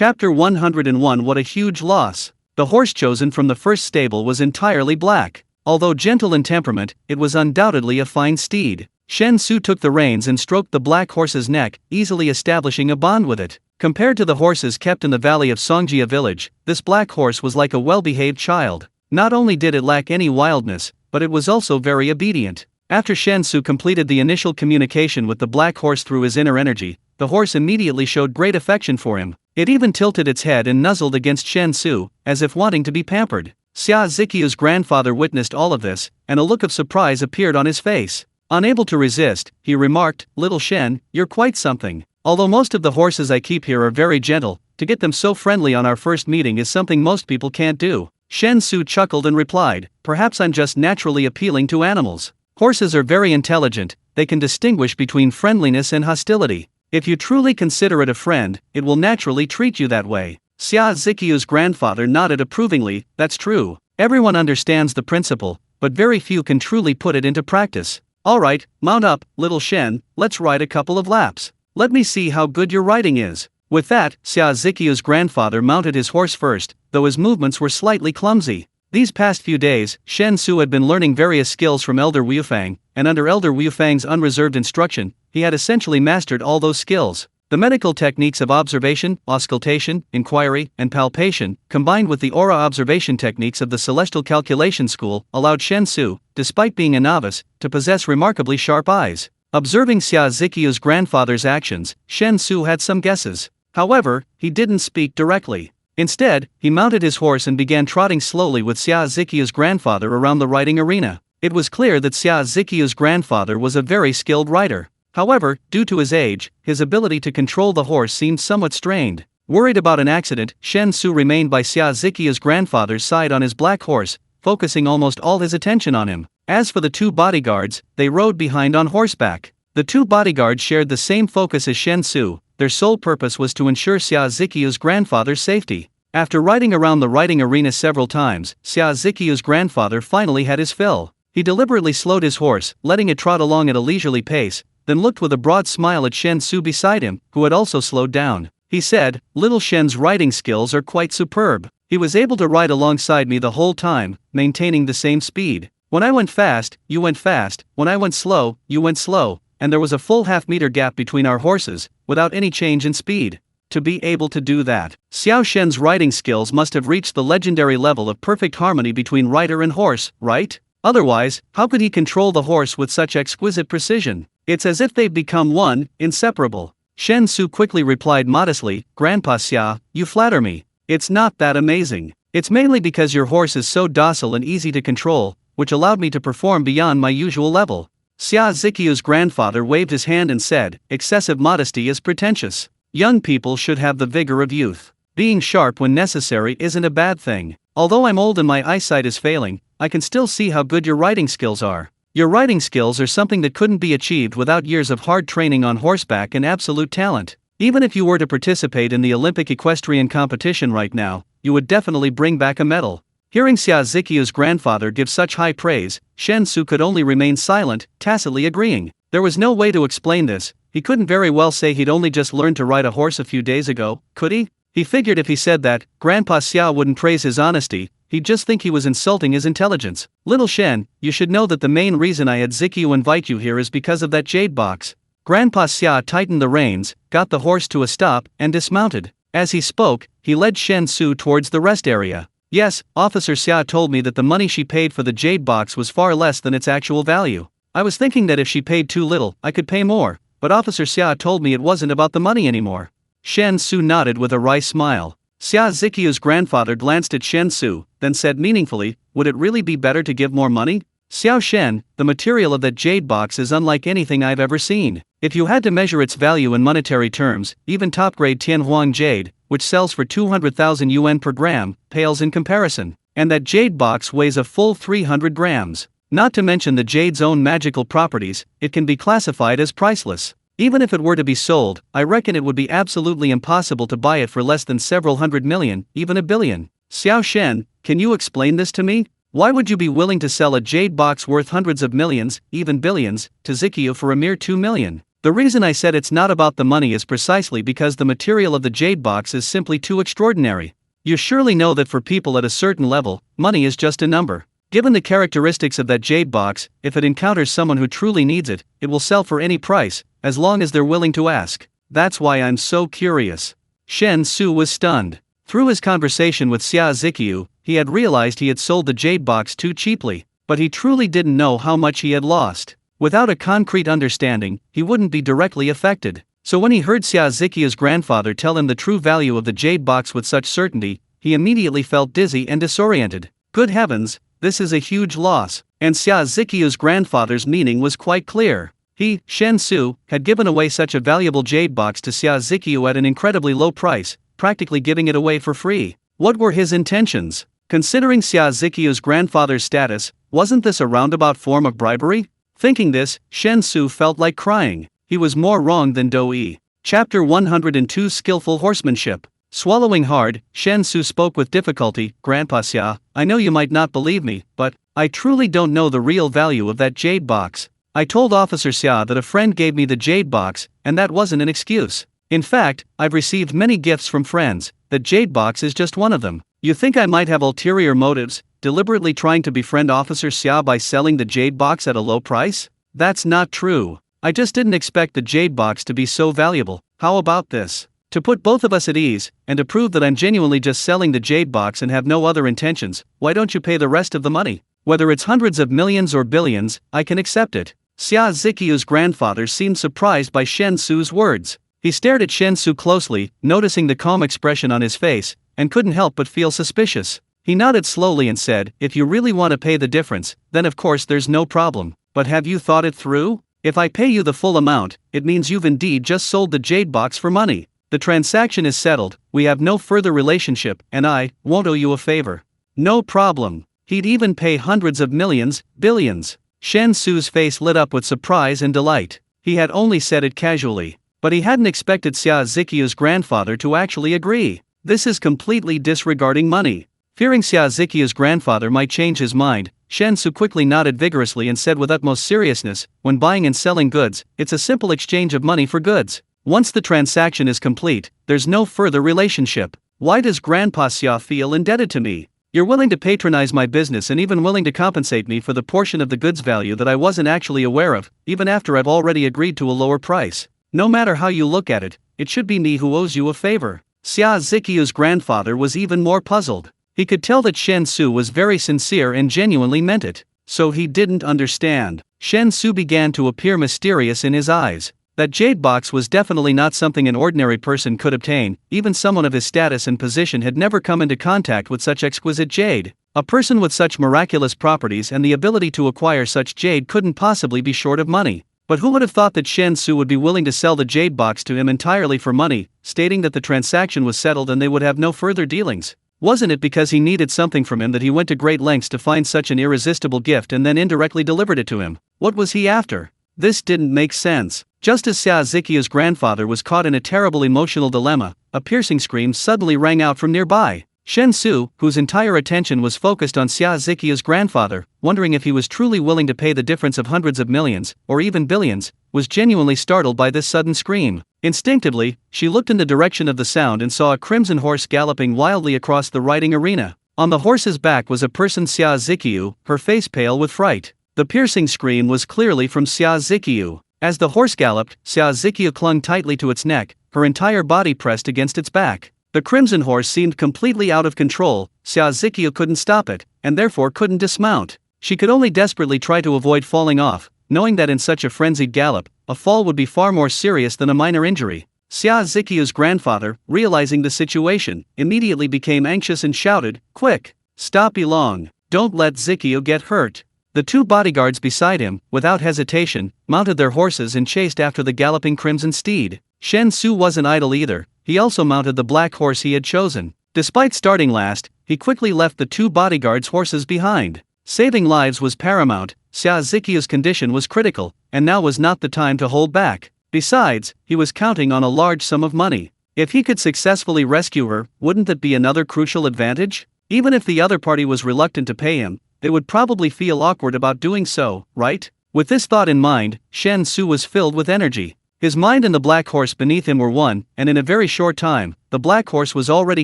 Chapter 101. What a huge loss. The horse chosen from the first stable was entirely black. Although gentle in temperament, it was undoubtedly a fine steed. Shen Xu took the reins and stroked the black horse's neck, easily establishing a bond with it. Compared to the horses kept in the valley of Songjia village, this black horse was like a well-behaved child. Not only did it lack any wildness, but it was also very obedient. After Shen Xu completed the initial communication with the black horse through his inner energy, the horse immediately showed great affection for him. It even tilted its head and nuzzled against Shen Xu, as if wanting to be pampered. Xia Ziqiu's grandfather witnessed all of this, and a look of surprise appeared on his face. Unable to resist, he remarked, "Little Shen, you're quite something. Although most of the horses I keep here are very gentle, to get them so friendly on our first meeting is something most people can't do." Shen Xu chuckled and replied, "Perhaps I'm just naturally appealing to animals. Horses are very intelligent, they can distinguish between friendliness and hostility. If you truly consider it a friend, it will naturally treat you that way." Xia Ziqiu's grandfather nodded approvingly. "That's true. Everyone understands the principle, but very few can truly put it into practice. Alright, mount up, little Shen, let's ride a couple of laps. Let me see how good your riding is." With that, Xia Ziqiu's grandfather mounted his horse first, though his movements were slightly clumsy. These past few days, Shen Xu had been learning various skills from Elder Wufang, and under Elder Wufang's unreserved instruction, he had essentially mastered all those skills. The medical techniques of observation, auscultation, inquiry, and palpation, combined with the aura observation techniques of the Celestial Calculation School, allowed Shen Xu, despite being a novice, to possess remarkably sharp eyes. Observing Xia Ziqiu's grandfather's actions, Shen Xu had some guesses. However, he didn't speak directly. Instead, he mounted his horse and began trotting slowly with Xia Ziqiu's grandfather around the riding arena. It was clear that Xia Ziqiu's grandfather was a very skilled rider. However, due to his age, his ability to control the horse seemed somewhat strained. Worried about an accident, Shen Xu remained by Xia Ziqiu's grandfather's side on his black horse, focusing almost all his attention on him. As for the two bodyguards, they rode behind on horseback. The two bodyguards shared the same focus as Shen Xu. Their sole purpose was to ensure Xia Ziqiu's grandfather's safety. After riding around the riding arena several times, Xia Ziqiu's grandfather finally had his fill. He deliberately slowed his horse, letting it trot along at a leisurely pace, then looked with a broad smile at Shen Xu beside him, who had also slowed down. He said, "Little Shen's riding skills are quite superb. He was able to ride alongside me the whole time, maintaining the same speed. When I went fast, you went fast, when I went slow, you went slow, and there was a full half-meter gap between our horses, without any change in speed. To be able to do that, Xiao Shen's riding skills must have reached the legendary level of perfect harmony between rider and horse, right? Otherwise, how could he control the horse with such exquisite precision? It's as if they've become one, inseparable." Shen Xu quickly replied modestly, "Grandpa Xia, you flatter me. It's not that amazing. It's mainly because your horse is so docile and easy to control, which allowed me to perform beyond my usual level." Xia Ziqiu's grandfather waved his hand and said, "Excessive modesty is pretentious. Young people should have the vigor of youth. Being sharp when necessary isn't a bad thing. Although I'm old and my eyesight is failing, I can still see how good your riding skills are. Your riding skills are something that couldn't be achieved without years of hard training on horseback and absolute talent. Even if you were to participate in the Olympic equestrian competition right now, you would definitely bring back a medal." Hearing Xia Ziqiu's grandfather give such high praise, Shen Xu could only remain silent, tacitly agreeing. There was no way to explain this. He couldn't very well say he'd only just learned to ride a horse a few days ago, could he? He figured if he said that, Grandpa Xia wouldn't praise his honesty, he'd just think he was insulting his intelligence. "Little Shen, you should know that the main reason I had Ziqiu invite you here is because of that jade box." Grandpa Xia tightened the reins, got the horse to a stop, and dismounted. As he spoke, he led Shen Xu towards the rest area. "Yes, Officer Xia told me that the money she paid for the jade box was far less than its actual value. I was thinking that if she paid too little, I could pay more, but Officer Xia told me it wasn't about the money anymore." Shen Xu nodded with a wry smile. Xia Ziqiu's grandfather glanced at Shen Xu, then said meaningfully, "Would it really be better to give more money? Xiao Shen, the material of that jade box is unlike anything I've ever seen. If you had to measure its value in monetary terms, even top-grade Tianhuang jade, which sells for 200,000 yuan per gram, pales in comparison. And that jade box weighs a full 300 grams. Not to mention the jade's own magical properties, it can be classified as priceless. Even if it were to be sold, I reckon it would be absolutely impossible to buy it for less than several hundred million, even a billion. Xiao Shen, can you explain this to me? Why would you be willing to sell a jade box worth hundreds of millions, even billions, to Ziqiu for a mere 2 million? The reason I said it's not about the money is precisely because the material of the jade box is simply too extraordinary. You surely know that for people at a certain level, money is just a number. Given the characteristics of that jade box, if it encounters someone who truly needs it, it will sell for any price, as long as they're willing to ask. That's why I'm so curious. Shen Xu was stunned. Through his conversation with Xia Ziqiu, he had realized he had sold the jade box too cheaply, but he truly didn't know how much he had lost. Without a concrete understanding, he wouldn't be directly affected. So when he heard Xia Ziqiu's grandfather tell him the true value of the jade box with such certainty, he immediately felt dizzy and disoriented. Good heavens, this is a huge loss. And Xia Ziqiu's grandfather's meaning was quite clear. He, Shen Xu, had given away such a valuable jade box to Xia Ziqiu at an incredibly low price, practically giving it away for free. What were his intentions? Considering Xia Ziqiu's grandfather's status, wasn't this a roundabout form of bribery? Thinking this, Shen Xu felt like crying. He was more wrong than Dou-yi. Chapter 102 Skillful Horsemanship. Swallowing hard, Shen Xu spoke with difficulty. Grandpa Xia, I know you might not believe me, but I truly don't know the real value of that jade box. I told Officer Xia that a friend gave me the jade box, and that wasn't an excuse. In fact, I've received many gifts from friends. The jade box is just one of them. You think I might have ulterior motives, deliberately trying to befriend Officer Xia by selling the jade box at a low price? That's not true. I just didn't expect the jade box to be so valuable. How about this? To put both of us at ease, and to prove that I'm genuinely just selling the jade box and have no other intentions, why don't you pay the rest of the money? Whether it's hundreds of millions or billions, I can accept it. Xia Ziqiu's grandfather seemed surprised by Shen Xu's words. He stared at Shen Xu closely, noticing the calm expression on his face, and couldn't help but feel suspicious. He nodded slowly and said, if you really want to pay the difference, then of course there's no problem. But have you thought it through? If I pay you the full amount, it means you've indeed just sold the jade box for money. The transaction is settled, we have no further relationship, and I won't owe you a favor. No problem. He'd even pay hundreds of millions, billions. Shen Xu's face lit up with surprise and delight. He had only said it casually, but he hadn't expected Xia Ziqiu's grandfather to actually agree. This is completely disregarding money. Fearing Xia Ziqiu's grandfather might change his mind, Shen Xu quickly nodded vigorously and said with utmost seriousness, when buying and selling goods, it's a simple exchange of money for goods. Once the transaction is complete, there's no further relationship. Why does Grandpa Xia feel indebted to me? You're willing to patronize my business and even willing to compensate me for the portion of the goods value that I wasn't actually aware of, even after I've already agreed to a lower price. No matter how you look at it, it should be me who owes you a favor. Xia Ziqiu's grandfather was even more puzzled. He could tell that Shen Xu was very sincere and genuinely meant it. So he didn't understand. Shen Xu began to appear mysterious in his eyes. That jade box was definitely not something an ordinary person could obtain. Even someone of his status and position had never come into contact with such exquisite jade. A person with such miraculous properties and the ability to acquire such jade couldn't possibly be short of money. But who would have thought that Shen Xu would be willing to sell the jade box to him entirely for money, stating that the transaction was settled and they would have no further dealings? Wasn't it because he needed something from him that he went to great lengths to find such an irresistible gift and then indirectly delivered it to him? What was he after? This didn't make sense. Just as Xia Ziqiu's grandfather was caught in a terrible emotional dilemma, a piercing scream suddenly rang out from nearby. Shen Xu, whose entire attention was focused on Xia Ziqiu's grandfather, wondering if he was truly willing to pay the difference of hundreds of millions, or even billions, was genuinely startled by this sudden scream. Instinctively, she looked in the direction of the sound and saw a crimson horse galloping wildly across the riding arena. On the horse's back was a person, Xia Ziqiu, her face pale with fright. The piercing scream was clearly from Xia Ziqiu. As the horse galloped, Xia Ziqiu clung tightly to its neck, her entire body pressed against its back. The crimson horse seemed completely out of control. Xia Ziqiu couldn't stop it, and therefore couldn't dismount. She could only desperately try to avoid falling off, knowing that in such a frenzied gallop, a fall would be far more serious than a minor injury. Xia Ziqiu's grandfather, realizing the situation, immediately became anxious and shouted, "Quick! Stop Ilong! Don't let Ziqiu get hurt!" The two bodyguards beside him, without hesitation, mounted their horses and chased after the galloping crimson steed. Shen Xu wasn't idle either. He also mounted the black horse he had chosen. Despite starting last, he quickly left the two bodyguards' horses behind. Saving lives was paramount. Xia Ziqiu's condition was critical, and now was not the time to hold back. Besides, he was counting on a large sum of money. If he could successfully rescue her, wouldn't that be another crucial advantage? Even if the other party was reluctant to pay him, they would probably feel awkward about doing so, right? With this thought in mind, Shen Xu was filled with energy. His mind and the black horse beneath him were one, and in a very short time, the black horse was already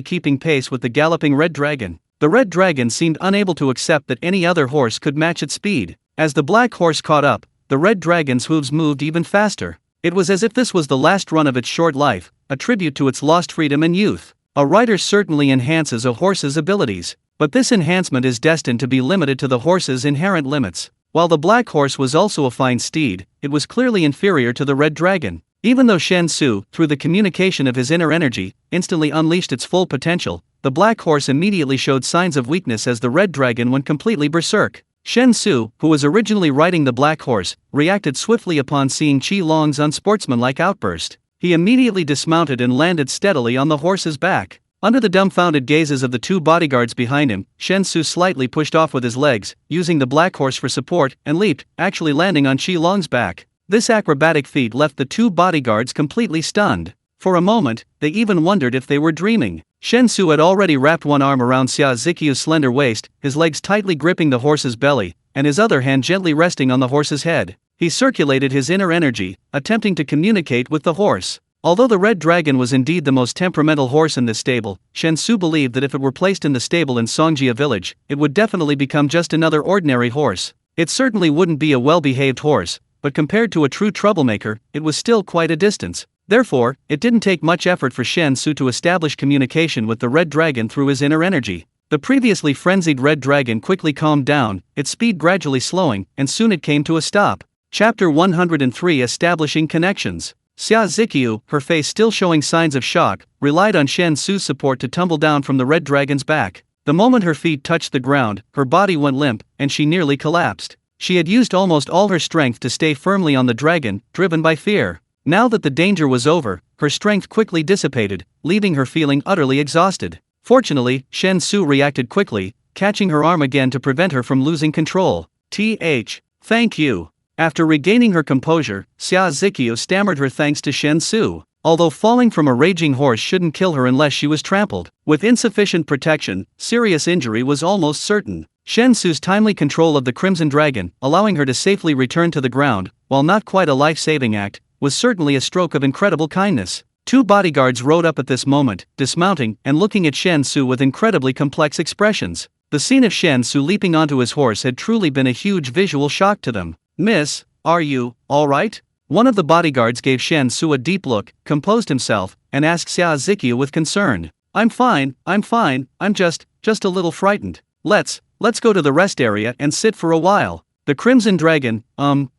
keeping pace with the galloping red dragon. The red dragon seemed unable to accept that any other horse could match its speed. As the black horse caught up, the red dragon's hooves moved even faster. It was as if this was the last run of its short life, a tribute to its lost freedom and youth. A rider certainly enhances a horse's abilities, but this enhancement is destined to be limited to the horse's inherent limits. While the black horse was also a fine steed, it was clearly inferior to the red dragon. Even though Shen Xu, through the communication of his inner energy, instantly unleashed its full potential, the black horse immediately showed signs of weakness as the red dragon went completely berserk. Shen Xu, who was originally riding the black horse, reacted swiftly upon seeing Qi Long's unsportsmanlike outburst. He immediately dismounted and landed steadily on the horse's back. Under the dumbfounded gazes of the two bodyguards behind him, Shen Xu slightly pushed off with his legs, using the black horse for support, and leaped, actually landing on Qi Long's back. This acrobatic feat left the two bodyguards completely stunned. For a moment, they even wondered if they were dreaming. Shen Xu had already wrapped one arm around Xia Ziqiu's slender waist, his legs tightly gripping the horse's belly, and his other hand gently resting on the horse's head. He circulated his inner energy, attempting to communicate with the horse. Although the red dragon was indeed the most temperamental horse in this stable, Shen Xu believed that if it were placed in the stable in Songjia village, it would definitely become just another ordinary horse. It certainly wouldn't be a well-behaved horse, but compared to a true troublemaker, it was still quite a distance. Therefore, it didn't take much effort for Shen Xu to establish communication with the red dragon through his inner energy. The previously frenzied red dragon quickly calmed down, its speed gradually slowing, and soon it came to a stop. Chapter 103: Establishing Connections. Xia Ziqiu, her face still showing signs of shock, relied on Shen Xu's support to tumble down from the red dragon's back. The moment her feet touched the ground, her body went limp, and she nearly collapsed. She had used almost all her strength to stay firmly on the dragon, driven by fear. Now that the danger was over, her strength quickly dissipated, leaving her feeling utterly exhausted. Fortunately, Shen Xu reacted quickly, catching her arm again to prevent her from losing control. Thank you. After regaining her composure, Xia Ziqiu stammered her thanks to Shen Xu. Although falling from a raging horse shouldn't kill her unless she was trampled, with insufficient protection, serious injury was almost certain. Shen Xu's timely control of the Crimson Dragon, allowing her to safely return to the ground, while not quite a life-saving act, was certainly a stroke of incredible kindness. Two bodyguards rode up at this moment, dismounting and looking at Shen Xu with incredibly complex expressions. The scene of Shen Xu leaping onto his horse had truly been a huge visual shock to them. "Miss, are you all right?" One of the bodyguards gave Shen Xu a deep look, composed himself, and asked Xia Ziqiu with concern. I'm fine, I'm just a little frightened. Let's go to the rest area and sit for a while." The Crimson Dragon,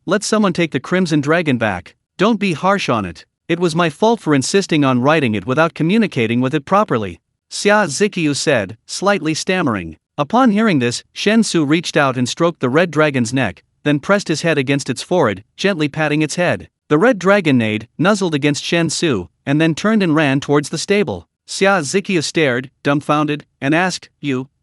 let someone take the Crimson Dragon back. Don't be harsh on it. It was my fault for insisting on riding it without communicating with it properly, Xia Ziqiu said, slightly stammering. Upon hearing this, Shen Xu reached out and stroked the red dragon's neck, then pressed his head against its forehead, gently patting its head. The red dragon neighed, nuzzled against Shen Xu, and then turned and ran towards the stable. Xia Ziqiu stared, dumbfounded, and asked,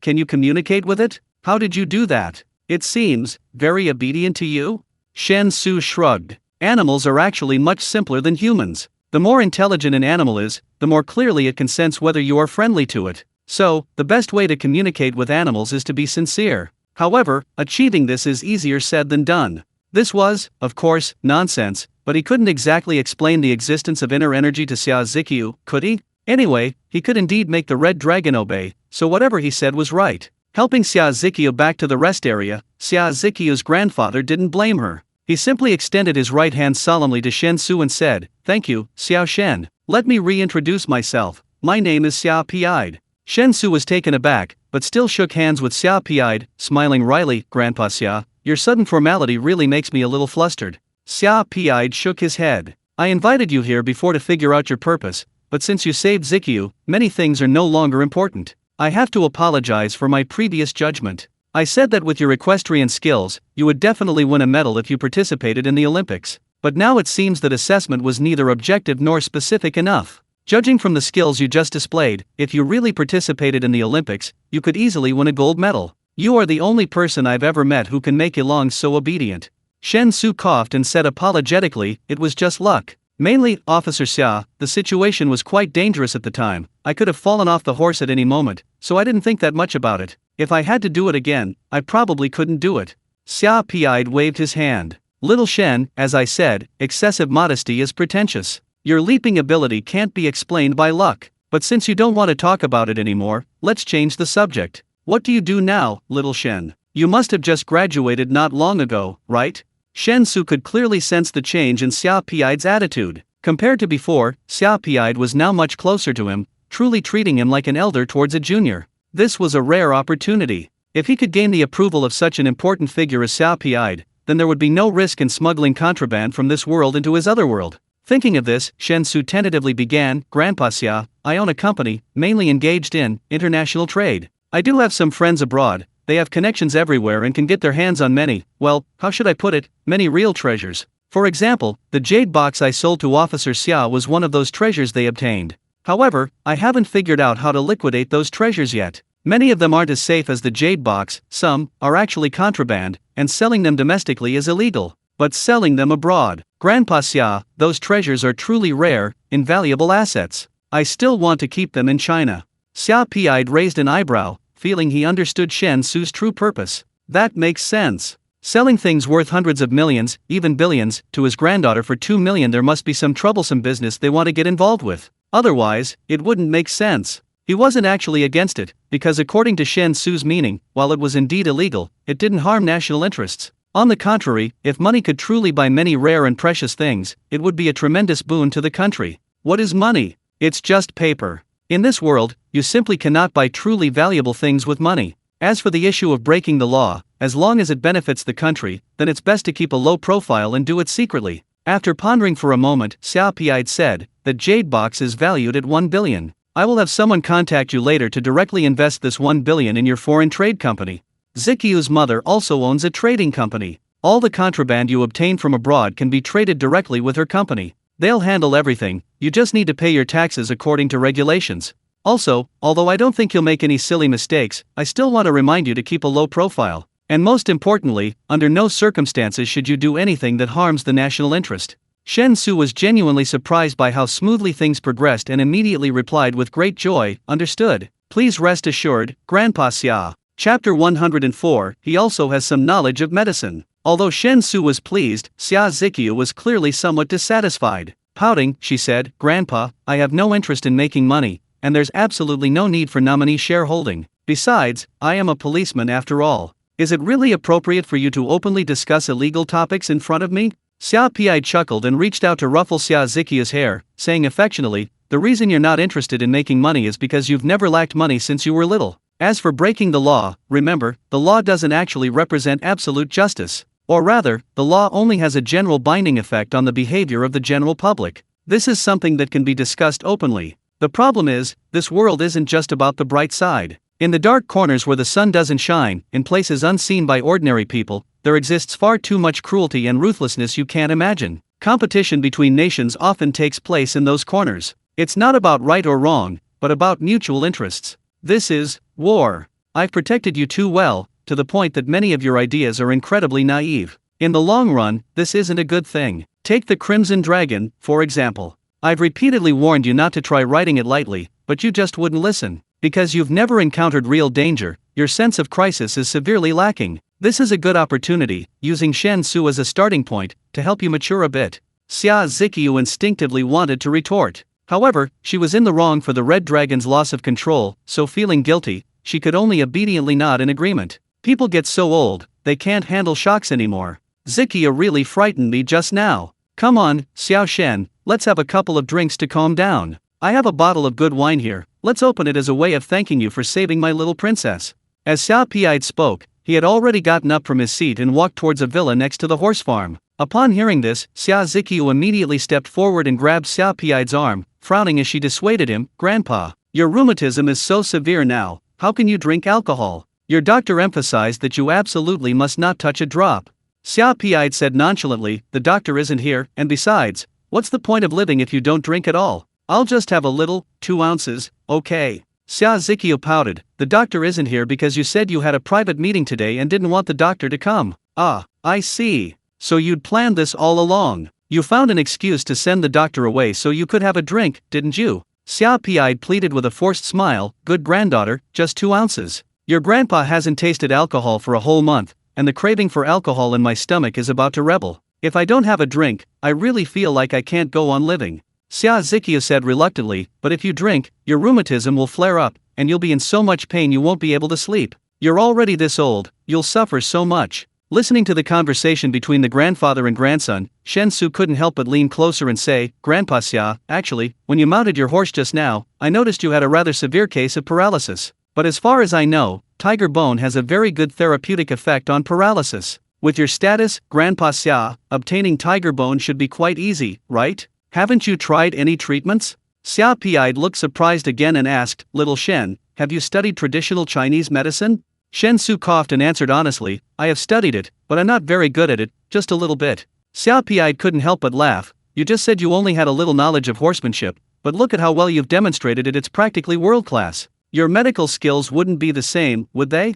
Can you communicate with it? How did you do that? It seems very obedient to you?" Shen Xu shrugged. Animals are actually much simpler than humans. The more intelligent an animal is, the more clearly it can sense whether you are friendly to it. So, the best way to communicate with animals is to be sincere. However, achieving this is easier said than done. This was, of course, nonsense, but he couldn't exactly explain the existence of inner energy to Xia Ziqiu, could he? Anyway, he could indeed make the red dragon obey, so whatever he said was right. Helping Xia Ziqiu back to the rest area, Xia Ziqiu's grandfather didn't blame her. He simply extended his right hand solemnly to Shen Xu and said, "Thank you, Xiao Shen. Let me reintroduce myself. My name is Xia Piide." Shen Xu was taken aback, but still shook hands with Xia Piide, smiling wryly. "Grandpa Xia, your sudden formality really makes me a little flustered." Xia Piide shook his head. "I invited you here before to figure out your purpose, but since you saved Ziqiu, many things are no longer important. I have to apologize for my previous judgment. I said that with your equestrian skills, you would definitely win a medal if you participated in the Olympics. But now it seems that assessment was neither objective nor specific enough. Judging from the skills you just displayed, if you really participated in the Olympics, you could easily win a gold medal. You are the only person I've ever met who can make Ilong so obedient." Shen Xu coughed and said apologetically, "It was just luck. Mainly, Officer Xia, the situation was quite dangerous at the time. I could have fallen off the horse at any moment, so I didn't think that much about it. If I had to do it again, I probably couldn't do it." Xia Piide waved his hand. Little Shen, as I said, excessive modesty is pretentious. Your leaping ability can't be explained by luck. But since you don't want to talk about it anymore, let's change the subject. What do you do now, little Shen? You must have just graduated not long ago, right? Shen Xu could clearly sense the change in Xia Piai's attitude. Compared to before, Xia Piai was now much closer to him, truly treating him like an elder towards a junior. This was a rare opportunity. If he could gain the approval of such an important figure as Xia Piai, then there would be no risk in smuggling contraband from this world into his other world. Thinking of this, Shen Xu tentatively began, Grandpa Xia, I own a company, mainly engaged in international trade. I do have some friends abroad. They have connections everywhere and can get their hands on many, well, how should I put it, many real treasures. For example, the jade box I sold to Officer Xia was one of those treasures they obtained. However, I haven't figured out how to liquidate those treasures yet. Many of them aren't as safe as the jade box, some are actually contraband, and selling them domestically is illegal. But selling them abroad, Grandpa Xia, those treasures are truly rare, invaluable assets. I still want to keep them in China. Xia Piai raised an eyebrow, feeling he understood Shen Xu's true purpose. That makes sense. Selling things worth hundreds of millions, even billions, to his granddaughter for 2 million, there must be some troublesome business they want to get involved with. Otherwise, it wouldn't make sense. He wasn't actually against it, because according to Shen Xu's meaning, while it was indeed illegal, it didn't harm national interests. On the contrary, if money could truly buy many rare and precious things, it would be a tremendous boon to the country. What is money? It's just paper. In this world, you simply cannot buy truly valuable things with money. As for the issue of breaking the law, as long as it benefits the country, then it's best to keep a low profile and do it secretly. After pondering for a moment, Xia Piai said, the jade box is valued at 1 billion. I will have someone contact you later to directly invest this 1 billion in your foreign trade company. Ziqiu's mother also owns a trading company. All the contraband you obtain from abroad can be traded directly with her company. They'll handle everything, you just need to pay your taxes according to regulations. Also, although I don't think you'll make any silly mistakes, I still want to remind you to keep a low profile. And most importantly, under no circumstances should you do anything that harms the national interest. Shen Xu was genuinely surprised by how smoothly things progressed and immediately replied with great joy, understood. Please rest assured, Grandpa Xia. Chapter 104, he also has some knowledge of medicine. Although Shen Xu was pleased, Xia Ziqiu was clearly somewhat dissatisfied. Pouting, she said, Grandpa, I have no interest in making money, and there's absolutely no need for nominee shareholding. Besides, I am a policeman after all. Is it really appropriate for you to openly discuss illegal topics in front of me? Xia Piai chuckled and reached out to ruffle Xia Ziqiu's hair, saying affectionately, the reason you're not interested in making money is because you've never lacked money since you were little. As for breaking the law, remember, the law doesn't actually represent absolute justice. Or rather, the law only has a general binding effect on the behavior of the general public. This is something that can be discussed openly. The problem is, this world isn't just about the bright side. In the dark corners where the sun doesn't shine, in places unseen by ordinary people, there exists far too much cruelty and ruthlessness you can't imagine. Competition between nations often takes place in those corners. It's not about right or wrong, but about mutual interests. This is war. I've protected you too well, to the point that many of your ideas are incredibly naive. In the long run, this isn't a good thing. Take the Crimson Dragon, for example. I've repeatedly warned you not to try riding it lightly, but you just wouldn't listen. Because you've never encountered real danger, your sense of crisis is severely lacking. This is a good opportunity, using Shen Xu as a starting point, to help you mature a bit. Xia Ziqiu instinctively wanted to retort. However, she was in the wrong for the Red Dragon's loss of control, so feeling guilty, she could only obediently nod in agreement. People get so old, they can't handle shocks anymore. Ziqiu really frightened me just now. Come on, Xiao Shen, let's have a couple of drinks to calm down. I have a bottle of good wine here, let's open it as a way of thanking you for saving my little princess. As Xia Piai spoke, he had already gotten up from his seat and walked towards a villa next to the horse farm. Upon hearing this, Xia Ziqiu immediately stepped forward and grabbed Xia Piai's arm, frowning as she dissuaded him, Grandpa, your rheumatism is so severe now, how can you drink alcohol? Your doctor emphasized that you absolutely must not touch a drop. Xia Piai said nonchalantly, the doctor isn't here, and besides, what's the point of living if you don't drink at all? I'll just have a little, 2 ounces, okay. Xia Ziqiu pouted, the doctor isn't here because you said you had a private meeting today and didn't want the doctor to come. Ah, I see. So you'd planned this all along. You found an excuse to send the doctor away so you could have a drink, didn't you? Xia Piai pleaded with a forced smile, good granddaughter, just 2 ounces. Your grandpa hasn't tasted alcohol for a whole month, and the craving for alcohol in my stomach is about to rebel. If I don't have a drink, I really feel like I can't go on living. Xia Ziqiu said reluctantly, but if you drink, your rheumatism will flare up, and you'll be in so much pain you won't be able to sleep. You're already this old, you'll suffer so much. Listening to the conversation between the grandfather and grandson, Shen Xu couldn't help but lean closer and say, Grandpa Xia, actually, when you mounted your horse just now, I noticed you had a rather severe case of paralysis. But as far as I know, tiger bone has a very good therapeutic effect on paralysis. With your status, Grandpa Xia, obtaining tiger bone should be quite easy, right? Haven't you tried any treatments? Xia Pi looked surprised again and asked, Little Shen, have you studied traditional Chinese medicine? Shen Xu coughed and answered honestly, I have studied it, but I'm not very good at it, just a little bit. Xia Pi couldn't help but laugh. You just said you only had a little knowledge of horsemanship, but look at how well you've demonstrated it, it's practically world class. Your medical skills wouldn't be the same, would they?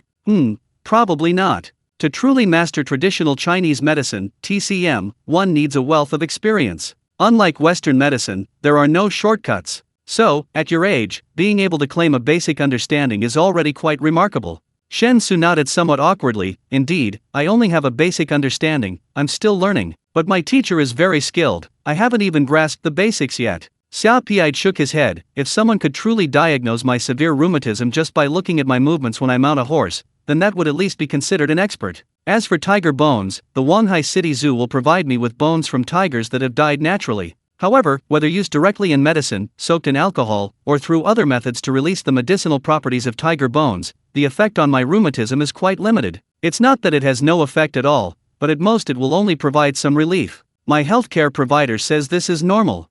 Probably not. To truly master traditional Chinese medicine, TCM, one needs a wealth of experience. Unlike Western medicine, there are no shortcuts. So, at your age, being able to claim a basic understanding is already quite remarkable. Shen Xu nodded somewhat awkwardly. Indeed, I only have a basic understanding, I'm still learning. But my teacher is very skilled, I haven't even grasped the basics yet. Xia Pi shook his head. If someone could truly diagnose my severe rheumatism just by looking at my movements when I mount a horse, then that would at least be considered an expert. As for tiger bones, the Wanghai City Zoo will provide me with bones from tigers that have died naturally. However, whether used directly in medicine, soaked in alcohol, or through other methods to release the medicinal properties of tiger bones, the effect on my rheumatism is quite limited. It's not that it has no effect at all, but at most it will only provide some relief. My healthcare provider says this is normal.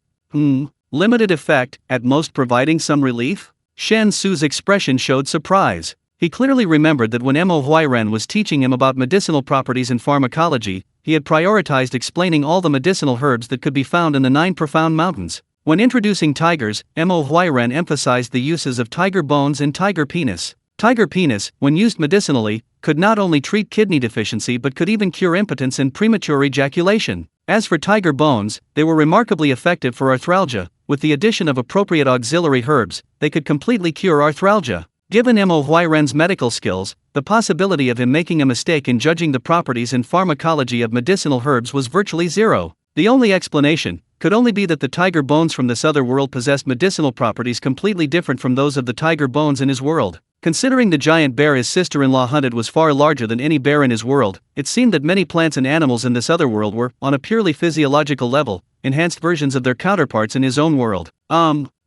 Limited effect, at most providing some relief? Shen Xu's expression showed surprise. He clearly remembered that when Mo Huairen was teaching him about medicinal properties and pharmacology, he had prioritized explaining all the medicinal herbs that could be found in the 9 profound mountains. When introducing tigers, Mo Huairen emphasized the uses of tiger bones and tiger penis. Tiger penis, when used medicinally, could not only treat kidney deficiency but could even cure impotence and premature ejaculation. As for tiger bones, they were remarkably effective for arthralgia. With the addition of appropriate auxiliary herbs, they could completely cure arthralgia. Given Mo Huairen's medical skills, the possibility of him making a mistake in judging the properties and pharmacology of medicinal herbs was virtually zero. The only explanation could only be that the tiger bones from this other world possessed medicinal properties completely different from those of the tiger bones in his world. Considering the giant bear his sister-in-law hunted was far larger than any bear in his world, it seemed that many plants and animals in this other world were, on a purely physiological level, enhanced versions of their counterparts in his own world.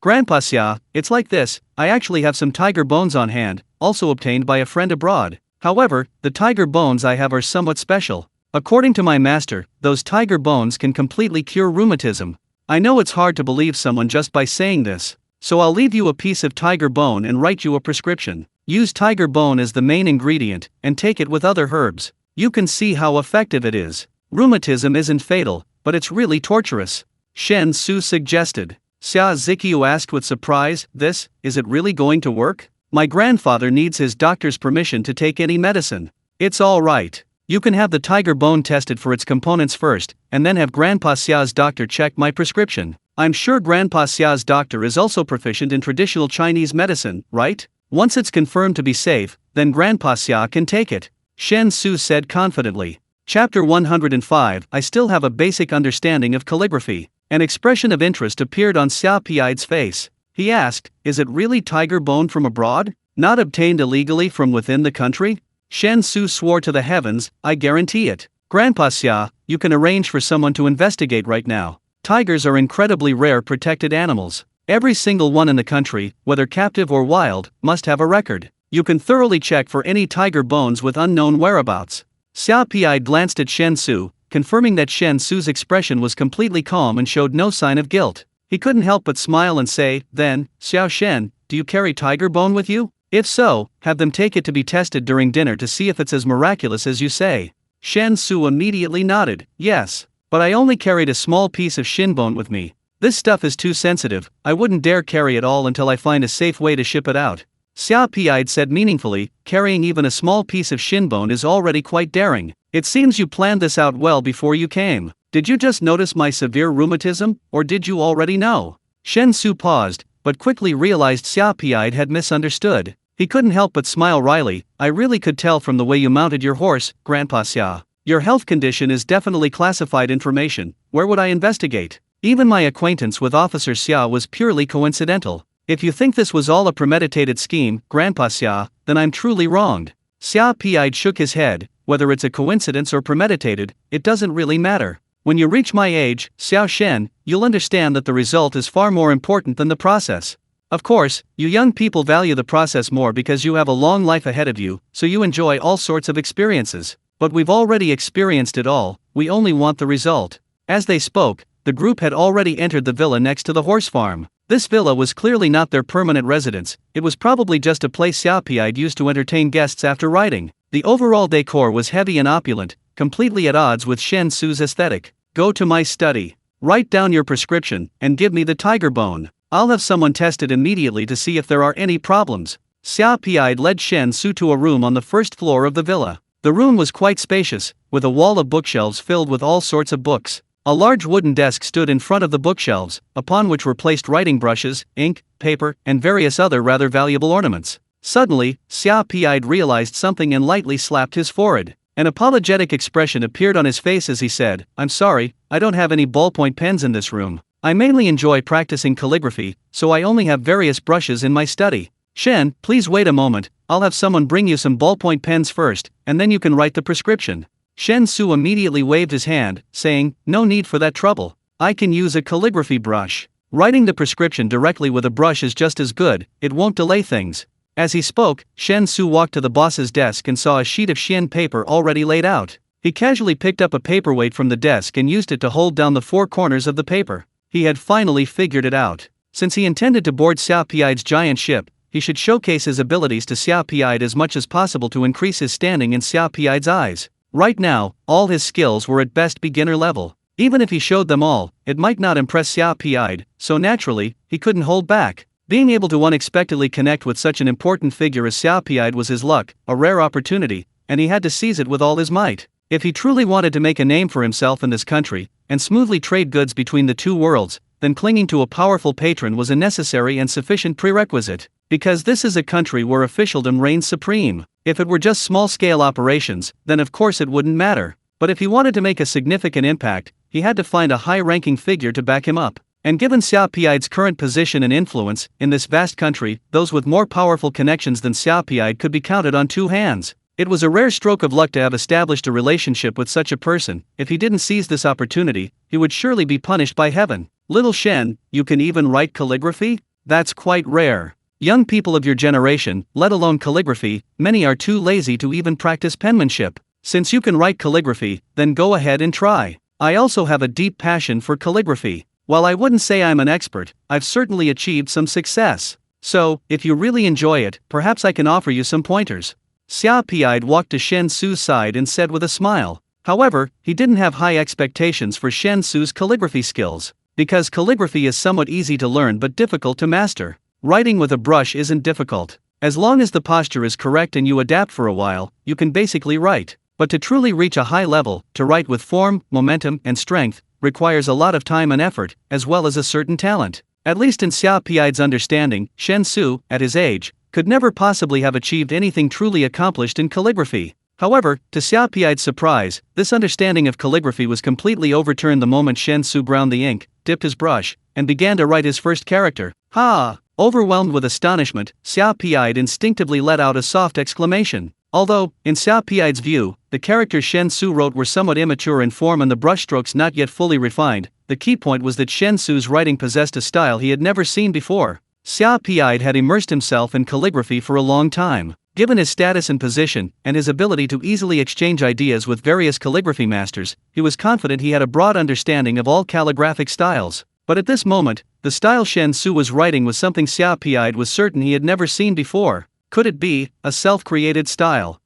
Grandpa Xia, it's like this, I actually have some tiger bones on hand, also obtained by a friend abroad. However, the tiger bones I have are somewhat special. According to my master, those tiger bones can completely cure rheumatism. I know it's hard to believe someone just by saying this, so I'll leave you a piece of tiger bone and write you a prescription. Use tiger bone as the main ingredient, and take it with other herbs. You can see how effective it is. Rheumatism isn't fatal, but it's really torturous. Shen Xu suggested. Xia Ziqiu asked with surprise, is it really going to work? My grandfather needs his doctor's permission to take any medicine. It's all right. You can have the tiger bone tested for its components first, and then have Grandpa Xia's doctor check my prescription. I'm sure Grandpa Xia's doctor is also proficient in traditional Chinese medicine, right? Once it's confirmed to be safe, then Grandpa Xia can take it. Shen Xu said confidently. Chapter 105 I still have a basic understanding of calligraphy. An expression of interest appeared on Xia Pi's face. He asked, is it really tiger bone from abroad? Not obtained illegally from within the country? Shen Xu swore to the heavens, I guarantee it. Grandpa Xia, you can arrange for someone to investigate right now. Tigers are incredibly rare protected animals. Every single one in the country, whether captive or wild, must have a record. You can thoroughly check for any tiger bones with unknown whereabouts. Xia Pi glanced at Shen Xu, confirming that Shen Xu's expression was completely calm and showed no sign of guilt. He couldn't help but smile and say, then, Xiao Shen, do you carry tiger bone with you? If so, have them take it to be tested during dinner to see if it's as miraculous as you say. Shen Xu immediately nodded, yes, but I only carried a small piece of shin bone with me. This stuff is too sensitive, I wouldn't dare carry it all until I find a safe way to ship it out. Xia Pi said meaningfully, carrying even a small piece of shin bone is already quite daring. It seems you planned this out well before you came. Did you just notice my severe rheumatism, or did you already know? Shen Xu paused, but quickly realized Xia Pi had misunderstood. He couldn't help but smile wryly. I really could tell from the way you mounted your horse, Grandpa Xia. Your health condition is definitely classified information. Where would I investigate? Even my acquaintance with Officer Xia was purely coincidental. If you think this was all a premeditated scheme, Grandpa Xia, then I'm truly wronged. Xia Pi shook his head. Whether it's a coincidence or premeditated, it doesn't really matter. When you reach my age, Xiao Shen, you'll understand that the result is far more important than the process. Of course, you young people value the process more because you have a long life ahead of you, so you enjoy all sorts of experiences. But we've already experienced it all, we only want the result. As they spoke, the group had already entered the villa next to the horse farm. This villa was clearly not their permanent residence, it was probably just a place Xiaopi'd used to entertain guests after riding. The overall decor was heavy and opulent, completely at odds with Shen Xu's aesthetic. Go to my study. Write down your prescription, and give me the tiger bone. I'll have someone test it immediately to see if there are any problems. Xiaopi'd led Shen Xu to a room on the first floor of the villa. The room was quite spacious, with a wall of bookshelves filled with all sorts of books. A large wooden desk stood in front of the bookshelves, upon which were placed writing brushes, ink, paper, and various other rather valuable ornaments. Suddenly, Xiaopi'd realized something and lightly slapped his forehead. An apologetic expression appeared on his face as he said, "I'm sorry, I don't have any ballpoint pens in this room. I mainly enjoy practicing calligraphy, so I only have various brushes in my study." "Shen, please wait a moment, I'll have someone bring you some ballpoint pens first, and then you can write the prescription." Shen Xu immediately waved his hand, saying, "No need for that trouble. I can use a calligraphy brush. Writing the prescription directly with a brush is just as good, it won't delay things." As he spoke, Shen Xu walked to the boss's desk and saw a sheet of Xian paper already laid out. He casually picked up a paperweight from the desk and used it to hold down the four corners of the paper. He had finally figured it out. Since he intended to board Xiaopi'd's giant ship, he should showcase his abilities to Xiaopi'd as much as possible to increase his standing in Xiaopi'd's eyes. Right now, all his skills were at best beginner level. Even if he showed them all, it might not impress Xiaopi'd, so naturally, he couldn't hold back. Being able to unexpectedly connect with such an important figure as Xiaopi'd was his luck, a rare opportunity, and he had to seize it with all his might. If he truly wanted to make a name for himself in this country, and smoothly trade goods between the two worlds, then clinging to a powerful patron was a necessary and sufficient prerequisite. Because this is a country where officialdom reigns supreme. If it were just small-scale operations, then of course it wouldn't matter. But if he wanted to make a significant impact, he had to find a high-ranking figure to back him up. And given Xiaopi'd's current position and influence in this vast country, those with more powerful connections than Xiaopi'd could be counted on two hands. It was a rare stroke of luck to have established a relationship with such a person. If he didn't seize this opportunity, he would surely be punished by heaven. "Little Shen, you can even write calligraphy? That's quite rare. Young people of your generation, let alone calligraphy, many are too lazy to even practice penmanship. Since you can write calligraphy, then go ahead and try. I also have a deep passion for calligraphy. While I wouldn't say I'm an expert, I've certainly achieved some success. So, if you really enjoy it, perhaps I can offer you some pointers." Xiaopi'd walked to Shen Xu's side and said with a smile. However, he didn't have high expectations for Shen Xu's calligraphy skills. Because calligraphy is somewhat easy to learn but difficult to master. Writing with a brush isn't difficult. As long as the posture is correct and you adapt for a while, you can basically write. But to truly reach a high level, to write with form, momentum, and strength, requires a lot of time and effort, as well as a certain talent. At least in Xiaopi'd's understanding, Shen Xu, at his age, could never possibly have achieved anything truly accomplished in calligraphy. However, to Xiaopi'd's surprise, this understanding of calligraphy was completely overturned the moment Shen Xu ground the ink, dipped his brush, and began to write his first character. "Ha!" Overwhelmed with astonishment, Xiaopi'd instinctively let out a soft exclamation. Although, in Xiaopi'd's view, the characters Shen Xu wrote were somewhat immature in form and the brushstrokes not yet fully refined, the key point was that Shen Xu's writing possessed a style he had never seen before. Xiaopi'd had immersed himself in calligraphy for a long time. Given his status and position, and his ability to easily exchange ideas with various calligraphy masters, he was confident he had a broad understanding of all calligraphic styles. But at this moment, the style Shen Xu was writing was something Xiaopi'd was certain he had never seen before. Could it be a self-created style?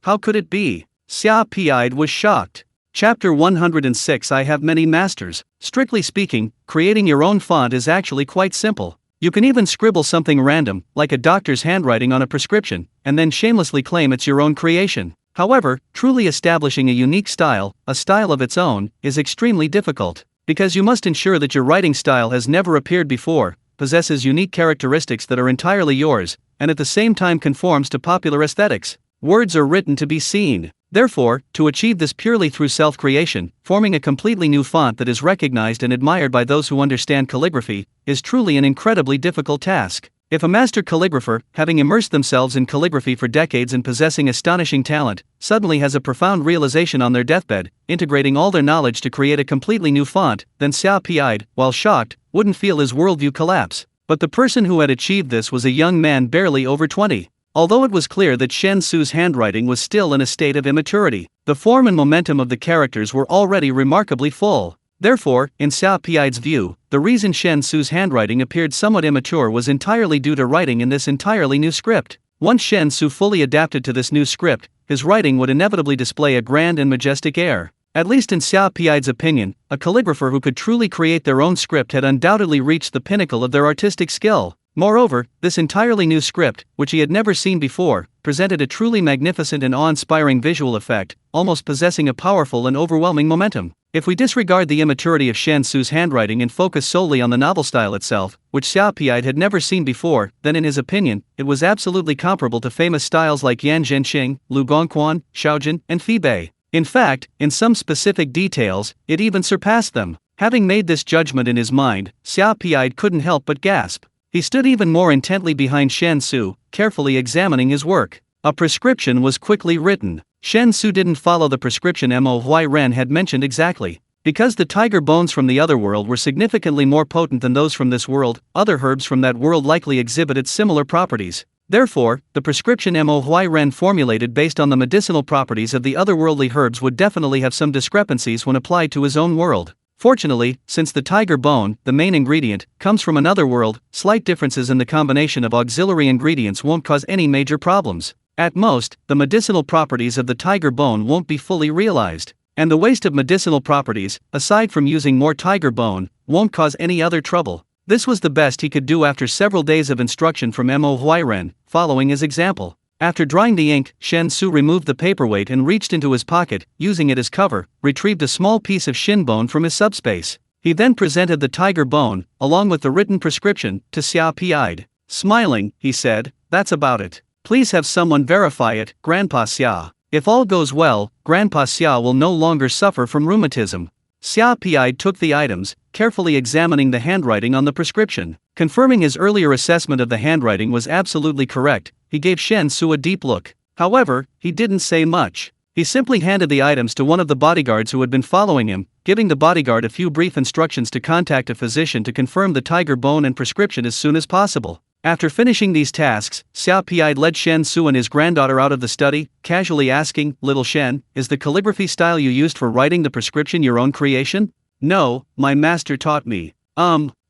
How could it be? Xiaopi'd was shocked. Chapter 106 I have many masters. Strictly speaking, creating your own font is actually quite simple. You can even scribble something random, like a doctor's handwriting on a prescription, and then shamelessly claim it's your own creation. However, truly establishing a unique style, a style of its own, is extremely difficult. Because you must ensure that your writing style has never appeared before, possesses unique characteristics that are entirely yours, and at the same time conforms to popular aesthetics. Words are written to be seen. Therefore, to achieve this purely through self-creation, forming a completely new font that is recognized and admired by those who understand calligraphy, is truly an incredibly difficult task. If a master calligrapher, having immersed themselves in calligraphy for decades and possessing astonishing talent, suddenly has a profound realization on their deathbed, integrating all their knowledge to create a completely new font, then Xia Pi'd, while shocked, wouldn't feel his worldview collapse. But the person who had achieved this was a young man barely over 20. Although it was clear that Shen Xu's handwriting was still in a state of immaturity, the form and momentum of the characters were already remarkably full. Therefore, in Xia Pi'd's view, the reason Shen Xu's handwriting appeared somewhat immature was entirely due to writing in this entirely new script. Once Shen Xu fully adapted to this new script, his writing would inevitably display a grand and majestic air. At least in Xia Pi'd's opinion, a calligrapher who could truly create their own script had undoubtedly reached the pinnacle of their artistic skill. Moreover, this entirely new script, which he had never seen before, presented a truly magnificent and awe-inspiring visual effect, almost possessing a powerful and overwhelming momentum. If we disregard the immaturity of Shen Xu's handwriting and focus solely on the novel style itself, which Xia Pi'd had never seen before, then in his opinion, it was absolutely comparable to famous styles like Yan Zhenxing, Lu Gongquan, Shaojin, and Fibei. In fact, in some specific details, it even surpassed them. Having made this judgment in his mind, Xia Pi'd couldn't help but gasp. He stood even more intently behind Shen Xu, carefully examining his work. A prescription was quickly written. Shen Xu didn't follow the prescription Mo Huairen had mentioned exactly. Because the tiger bones from the other world were significantly more potent than those from this world, other herbs from that world likely exhibited similar properties. Therefore, the prescription Mo Huairen formulated based on the medicinal properties of the otherworldly herbs would definitely have some discrepancies when applied to his own world. Fortunately, since the tiger bone, the main ingredient, comes from another world, slight differences in the combination of auxiliary ingredients won't cause any major problems. At most, the medicinal properties of the tiger bone won't be fully realized. And the waste of medicinal properties, aside from using more tiger bone, won't cause any other trouble. This was the best he could do after several days of instruction from Mo Huairen, following his example. After drying the ink, Shen Xu removed the paperweight and reached into his pocket, using it as cover, retrieved a small piece of shin bone from his subspace. He then presented the tiger bone, along with the written prescription, to Xia Pi'd. Smiling, he said, "That's about it. Please have someone verify it, Grandpa Xia. If all goes well, Grandpa Xia will no longer suffer from rheumatism." Xia Pi'd took the items, carefully examining the handwriting on the prescription. Confirming his earlier assessment of the handwriting was absolutely correct, he gave Shen Xu a deep look. However, he didn't say much. He simply handed the items to one of the bodyguards who had been following him, giving the bodyguard a few brief instructions to contact a physician to confirm the tiger bone and prescription as soon as possible. After finishing these tasks, Xia Pi'd led Shen Xu and his granddaughter out of the study, casually asking, "Little Shen, is the calligraphy style you used for writing the prescription your own creation?" "No, my master taught me."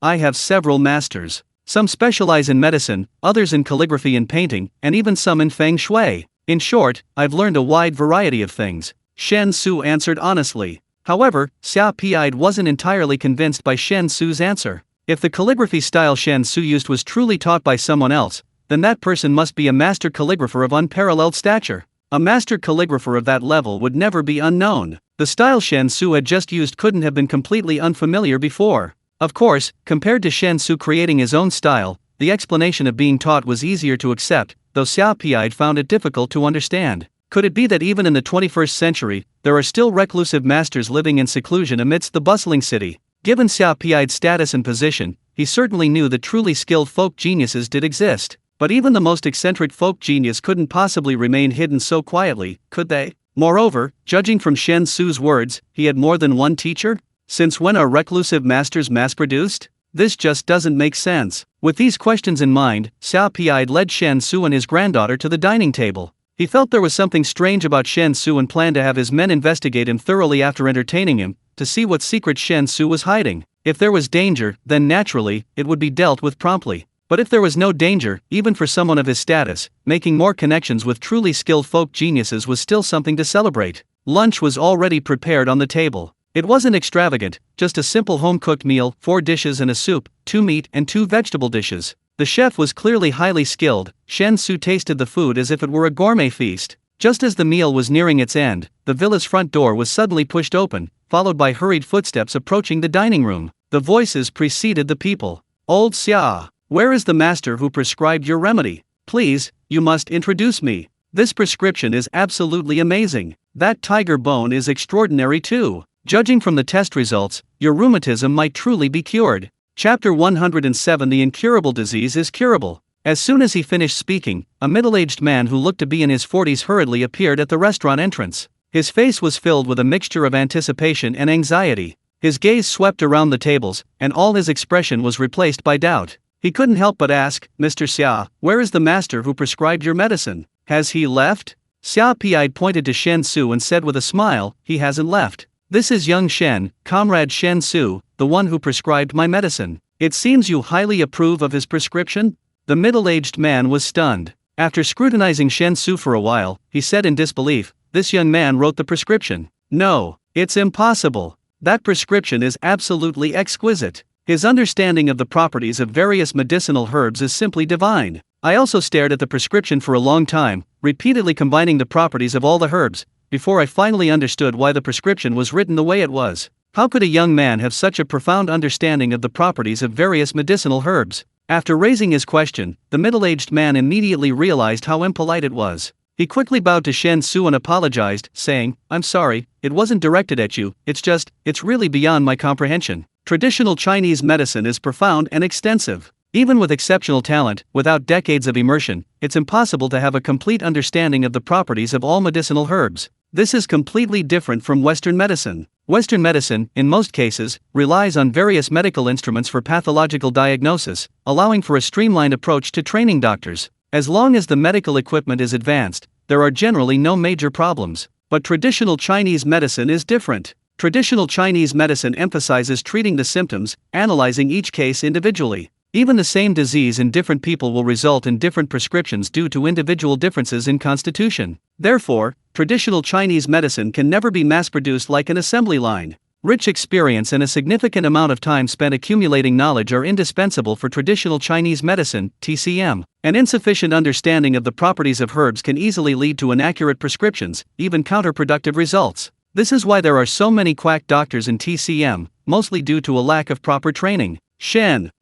I have several masters. Some specialize in medicine, others in calligraphy and painting, and even some in feng shui. In short, I've learned a wide variety of things," Shen Xu answered honestly. However, Xia Pi'd wasn't entirely convinced by Shen Xu's answer. If the calligraphy style Shen Xu used was truly taught by someone else, then that person must be a master calligrapher of unparalleled stature. A master calligrapher of that level would never be unknown. The style Shen Xu had just used couldn't have been completely unfamiliar before. Of course, compared to Shen Xu creating his own style, the explanation of being taught was easier to accept, though Xia Pi'd found it difficult to understand. Could it be that even in the 21st century, there are still reclusive masters living in seclusion amidst the bustling city? Given Xia Pi'd's status and position, he certainly knew that truly skilled folk geniuses did exist. But even the most eccentric folk genius couldn't possibly remain hidden so quietly, could they? Moreover, judging from Shen Xu's words, he had more than one teacher? Since when are reclusive masters mass-produced? This just doesn't make sense. With these questions in mind, Xia Pi'd led Shen Xu and his granddaughter to the dining table. He felt there was something strange about Shen Xu and planned to have his men investigate him thoroughly after entertaining him, to see what secret Shen Xu was hiding. If there was danger, then naturally, it would be dealt with promptly. But if there was no danger, even for someone of his status, making more connections with truly skilled folk geniuses was still something to celebrate. Lunch was already prepared on the table. It wasn't extravagant, just a simple home-cooked meal, 4 dishes and a soup, 2 meat and 2 vegetable dishes. The chef was clearly highly skilled. Shen Xu tasted the food as if it were a gourmet feast. Just as the meal was nearing its end, the villa's front door was suddenly pushed open, followed by hurried footsteps approaching the dining room. The voices preceded the people. "Old Xia, where is the master who prescribed your remedy? Please, you must introduce me." This prescription is absolutely amazing. That tiger bone is extraordinary too. Judging from the test results, your rheumatism might truly be cured. Chapter 107 The incurable disease is curable. As soon as he finished speaking, a middle-aged man who looked to be in his 40s hurriedly appeared at the restaurant entrance. His face was filled with a mixture of anticipation and anxiety. His gaze swept around the tables, and all his expression was replaced by doubt. He couldn't help but ask, "Mr. Xia, where is the master who prescribed your medicine? Has he left?" Xia Pi pointed to Shen Xu and said with a smile, "He hasn't left. This is young Shen, comrade Shen Xu, the one who prescribed my medicine. It seems you highly approve of his prescription?" The middle-aged man was stunned. After scrutinizing Shen Xu for a while, he said in disbelief, "This young man wrote the prescription. No, it's impossible. That prescription is absolutely exquisite. His understanding of the properties of various medicinal herbs is simply divine. I also stared at the prescription for a long time, repeatedly combining the properties of all the herbs, before I finally understood why the prescription was written the way it was. How could a young man have such a profound understanding of the properties of various medicinal herbs?" After raising his question, the middle-aged man immediately realized how impolite it was. He quickly bowed to Shen Xu and apologized, saying, "I'm sorry, it wasn't directed at you, it's really beyond my comprehension. Traditional Chinese medicine is profound and extensive. Even with exceptional talent, without decades of immersion, it's impossible to have a complete understanding of the properties of all medicinal herbs. This is completely different from Western medicine. Western medicine, in most cases, relies on various medical instruments for pathological diagnosis, allowing for a streamlined approach to training doctors. As long as the medical equipment is advanced, there are generally no major problems. But traditional Chinese medicine is different. Traditional Chinese medicine emphasizes treating the symptoms, analyzing each case individually. Even the same disease in different people will result in different prescriptions due to individual differences in constitution. Therefore, traditional Chinese medicine can never be mass-produced like an assembly line. Rich experience and a significant amount of time spent accumulating knowledge are indispensable for traditional Chinese medicine, TCM. An insufficient understanding of the properties of herbs can easily lead to inaccurate prescriptions, even counterproductive results. This is why there are so many quack doctors in TCM, mostly due to a lack of proper training.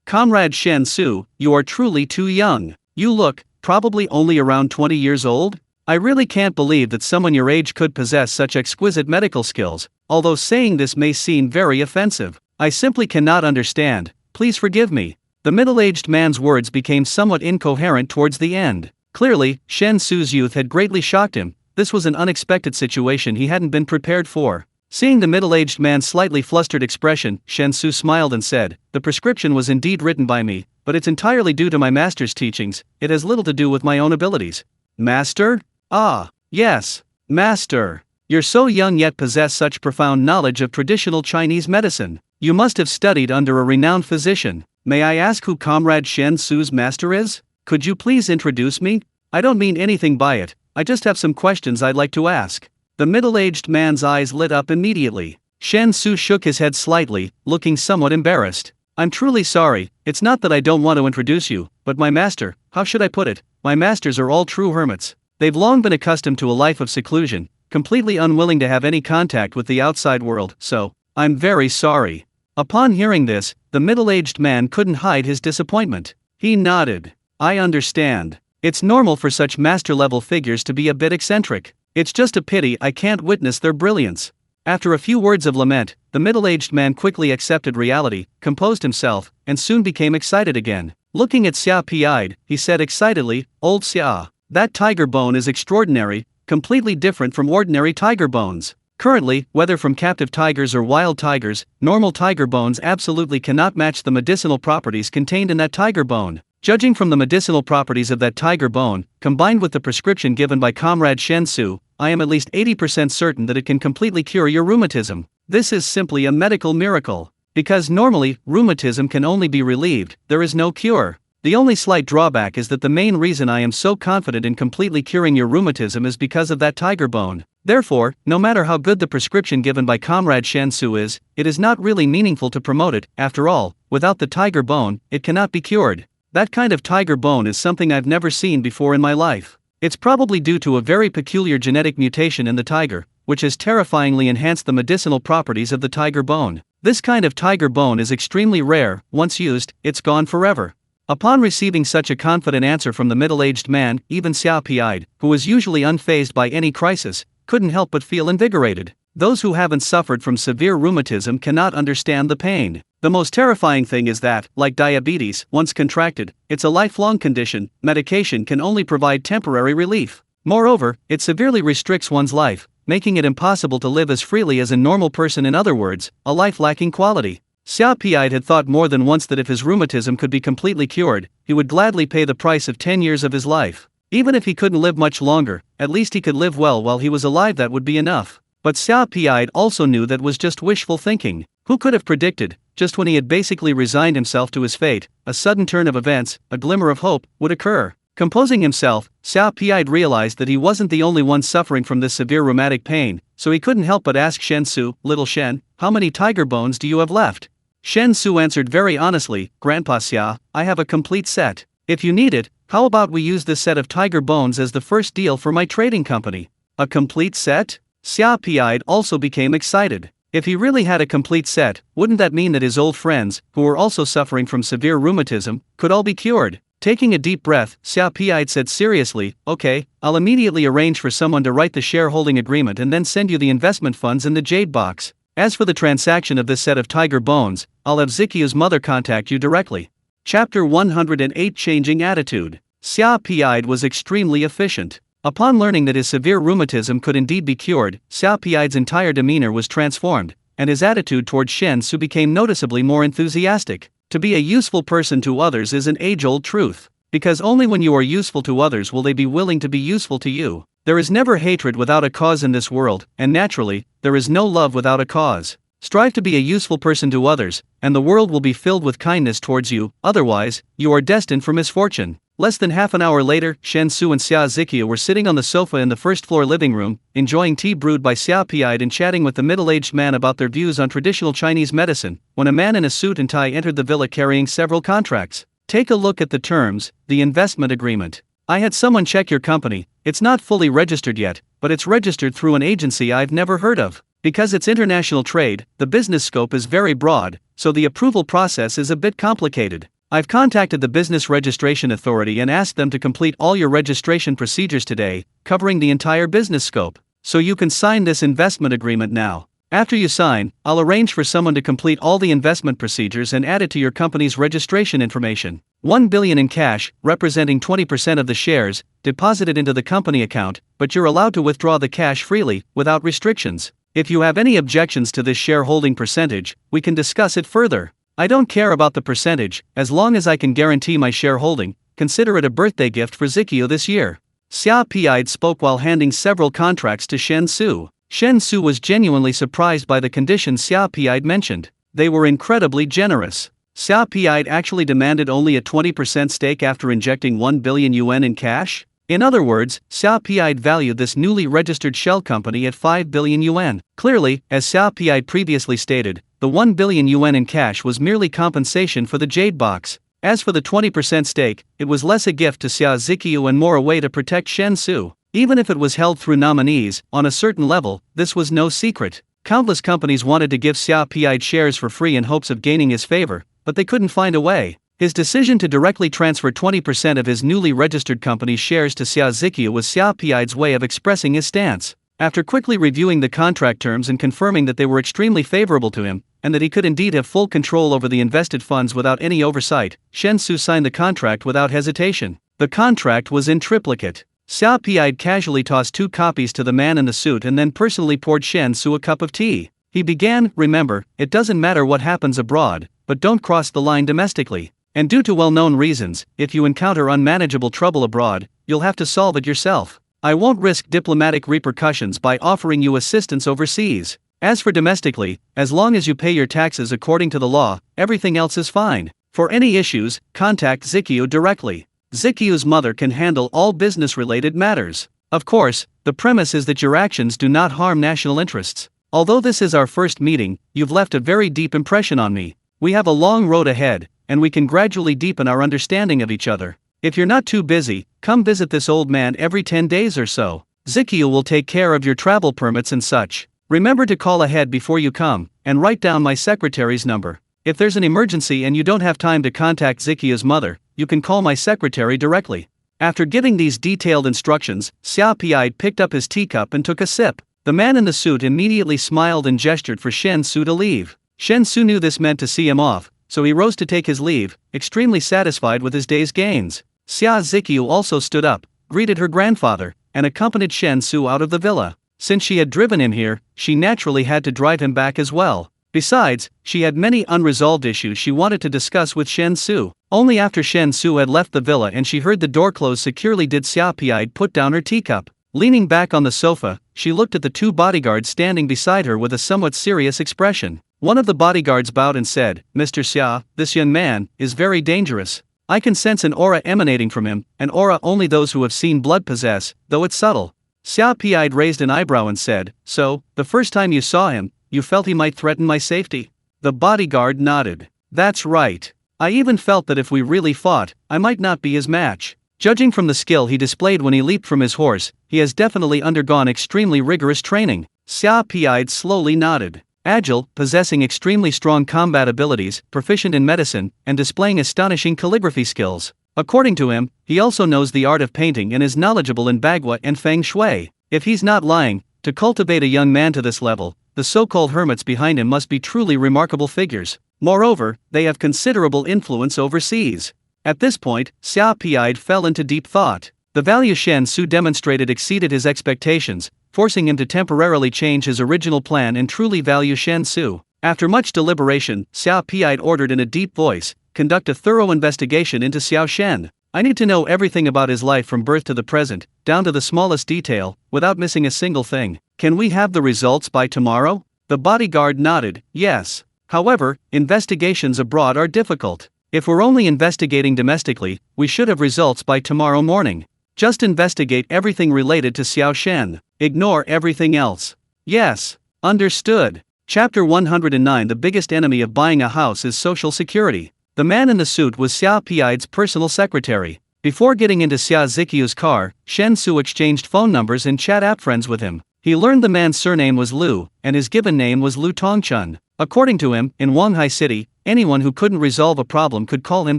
Comrade Shen Xu, you are truly too young. You look, probably only around 20 years old? I really can't believe that someone your age could possess such exquisite medical skills, although saying this may seem very offensive. I simply cannot understand, please forgive me. The middle-aged man's words became somewhat incoherent towards the end. Clearly, Shen Xu's youth had greatly shocked him. This was an unexpected situation he hadn't been prepared for. Seeing the middle-aged man's slightly flustered expression, Shen Xu smiled and said, "The prescription was indeed written by me, but it's entirely due to my master's teachings. It has little to do with my own abilities." "Master? Ah, yes, master. You're so young yet possess such profound knowledge of traditional Chinese medicine. You must have studied under a renowned physician. May I ask who Comrade Shen Xu's master is? Could you please introduce me? I don't mean anything by it, I just have some questions I'd like to ask." The middle-aged man's eyes lit up immediately. Shen Xu shook his head slightly, looking somewhat embarrassed. "I'm truly sorry, it's not that I don't want to introduce you, but my master, how should I put it? My masters are all true hermits. They've long been accustomed to a life of seclusion, completely unwilling to have any contact with the outside world, so, I'm very sorry." Upon hearing this, the middle-aged man couldn't hide his disappointment. He nodded. "I understand. It's normal for such master-level figures to be a bit eccentric. It's just a pity I can't witness their brilliance." After a few words of lament, the middle-aged man quickly accepted reality, composed himself, and soon became excited again. Looking at Xia Pi, he said excitedly, "Old Xia, that tiger bone is extraordinary, completely different from ordinary tiger bones. Currently, whether from captive tigers or wild tigers, normal tiger bones absolutely cannot match the medicinal properties contained in that tiger bone. Judging from the medicinal properties of that tiger bone, combined with the prescription given by Comrade Shen Xu, I am at least 80% certain that it can completely cure your rheumatism. This is simply a medical miracle. Because normally, rheumatism can only be relieved, there is no cure. The only slight drawback is that the main reason I am so confident in completely curing your rheumatism is because of that tiger bone. Therefore, no matter how good the prescription given by Comrade Shen Xu is, it is not really meaningful to promote it. After all, without the tiger bone, it cannot be cured. That kind of tiger bone is something I've never seen before in my life. It's probably due to a very peculiar genetic mutation in the tiger, which has terrifyingly enhanced the medicinal properties of the tiger bone. This kind of tiger bone is extremely rare. Once used, it's gone forever. Upon receiving such a confident answer from the middle-aged man, even Xiao Pi'd, who was usually unfazed by any crisis, couldn't help but feel invigorated. Those who haven't suffered from severe rheumatism cannot understand the pain. The most terrifying thing is that, like diabetes, once contracted, it's a lifelong condition. Medication can only provide temporary relief. Moreover, it severely restricts one's life, making it impossible to live as freely as a normal person. In other words, a life lacking quality. Xiao Pi'd had thought more than once that if his rheumatism could be completely cured, he would gladly pay the price of 10 years of his life. Even if he couldn't live much longer, at least he could live well while he was alive. That would be enough. But Xiao Pi'd also knew that was just wishful thinking. Who could have predicted, just when he had basically resigned himself to his fate, a sudden turn of events, a glimmer of hope, would occur? Composing himself, Xiao Pi'd realized that he wasn't the only one suffering from this severe rheumatic pain, so he couldn't help but ask Shen Xu, "Little Shen, how many tiger bones do you have left?" Shen Xu answered very honestly, "Grandpa Xia, I have a complete set. If you need it, how about we use this set of tiger bones as the first deal for my trading company?" A complete set? Xiao Pi'd also became excited. If he really had a complete set, wouldn't that mean that his old friends, who were also suffering from severe rheumatism, could all be cured? Taking a deep breath, Xiao Pi'd said seriously, "Okay, I'll immediately arrange for someone to write the shareholding agreement and then send you the investment funds in the jade box. As for the transaction of this set of tiger bones, I'll have Zikyu's mother contact you directly." Chapter 108 Changing Attitude. Xiao Pi'd was extremely efficient. Upon learning that his severe rheumatism could indeed be cured, Xiao Pi'd's entire demeanor was transformed, and his attitude toward Shen Xu became noticeably more enthusiastic. To be a useful person to others is an age-old truth, because only when you are useful to others will they be willing to be useful to you. There is never hatred without a cause in this world, and naturally, there is no love without a cause. Strive to be a useful person to others, and the world will be filled with kindness towards you. Otherwise, you are destined for misfortune. Less than half an hour later, Shen Xu and Xia Zikyu were sitting on the sofa in the first-floor living room, enjoying tea brewed by Xiao Pi'd and chatting with the middle-aged man about their views on traditional Chinese medicine, when a man in a suit and tie entered the villa carrying several contracts. "Take a look at the terms, the investment agreement. I had someone check your company. It's not fully registered yet, but it's registered through an agency I've never heard of. Because it's international trade, the business scope is very broad, so the approval process is a bit complicated. I've contacted the Business Registration Authority and asked them to complete all your registration procedures today, covering the entire business scope. So you can sign this investment agreement now. After you sign, I'll arrange for someone to complete all the investment procedures and add it to your company's registration information. 1 billion in cash, representing 20% of the shares, deposited into the company account, but you're allowed to withdraw the cash freely, without restrictions. If you have any objections to this shareholding percentage, we can discuss it further. I don't care about the percentage, as long as I can guarantee my shareholding. Consider it a birthday gift for Zikyu this year." Xiao Pi'd spoke while handing several contracts to Shen Xu. Shen Xu was genuinely surprised by the conditions Xiao Pi'd mentioned. They were incredibly generous. Xiao Pi'd actually demanded only a 20% stake after injecting 1 billion yuan in cash? In other words, Xiao Pi'd valued this newly registered shell company at 5 billion yuan. Clearly, as Xiao Pi'd previously stated, the 1 billion yuan in cash was merely compensation for the jade box. As for the 20% stake, it was less a gift to Xia Zikyu and more a way to protect Shen Xu. Even if it was held through nominees, on a certain level, this was no secret. Countless companies wanted to give Xiao Pi'd shares for free in hopes of gaining his favor, but they couldn't find a way. His decision to directly transfer 20% of his newly registered company's shares to Xia Zikyu was Xiao Pi'd's way of expressing his stance. After quickly reviewing the contract terms and confirming that they were extremely favorable to him, and that he could indeed have full control over the invested funds without any oversight, Shen Xu signed the contract without hesitation. The contract was in triplicate. Xiao Pi'd casually tossed 2 copies to the man in the suit and then personally poured Shen Xu a cup of tea. He began, "Remember, it doesn't matter what happens abroad, but don't cross the line domestically. And due to well-known reasons, if you encounter unmanageable trouble abroad, you'll have to solve it yourself. I won't risk diplomatic repercussions by offering you assistance overseas. As for domestically, as long as you pay your taxes according to the law, everything else is fine. For any issues, contact Zikyu directly. Zikyu's mother can handle all business-related matters. Of course, the premise is that your actions do not harm national interests. Although this is our first meeting, you've left a very deep impression on me. We have a long road ahead, and we can gradually deepen our understanding of each other. If you're not too busy, come visit this old man every 10 days or so. Zikyu will take care of your travel permits and such. Remember to call ahead before you come, and write down my secretary's number. If there's an emergency and you don't have time to contact Zikia's mother, you can call my secretary directly. After giving these detailed instructions, Xia Pi picked up his teacup and took a sip. The man in the suit immediately smiled and gestured for Shen Xu to leave. Shen Xu knew this meant to see him off, so he rose to take his leave, extremely satisfied with his day's gains. Xia Ziqiu also stood up, greeted her grandfather, and accompanied Shen Xu out of the villa. Since she had driven him here, she naturally had to drive him back as well. Besides, she had many unresolved issues she wanted to discuss with Shen Xu. Only after Shen Xu had left the villa and she heard the door close securely did Xia Pi put down her teacup. Leaning back on the sofa, she looked at the two bodyguards standing beside her with a somewhat serious expression. One of the bodyguards bowed and said, "Mr. Xia, this young man is very dangerous. I can sense an aura emanating from him, an aura only those who have seen blood possess, though it's subtle." Xia Pi raised an eyebrow and said, "So, the first time you saw him, you felt he might threaten my safety?" The bodyguard nodded. "That's right. I even felt that if we really fought, I might not be his match. Judging from the skill he displayed when he leaped from his horse, he has definitely undergone extremely rigorous training." Xia Pi slowly nodded. Agile, possessing extremely strong combat abilities, proficient in medicine, and displaying astonishing calligraphy skills. According to him, he also knows the art of painting and is knowledgeable in Bagua and Feng Shui. If he's not lying, to cultivate a young man to this level, the so-called hermits behind him must be truly remarkable figures. Moreover, they have considerable influence overseas. At this point, Xia Pi fell into deep thought. The value Shen Xu demonstrated exceeded his expectations, forcing him to temporarily change his original plan and truly value Shen Xu. After much deliberation, Xia Pi ordered in a deep voice, "Conduct a thorough investigation into Xiao Shen. I need to know everything about his life from birth to the present, down to the smallest detail, without missing a single thing. Can we have the results by tomorrow?" The bodyguard nodded, "Yes. However, investigations abroad are difficult. If we're only investigating domestically, we should have results by tomorrow morning. Just investigate everything related to Xiao Shen. Ignore everything else." "Yes. Understood." Chapter 109. The biggest enemy of buying a house is social security. The man in the suit was Xia Pi's personal secretary. Before getting into Xia Ziqiu's car, Shen Xu exchanged phone numbers and chat app friends with him. He learned the man's surname was Lu, and his given name was Lu Tongchun. According to him, in Wanghai City, anyone who couldn't resolve a problem could call him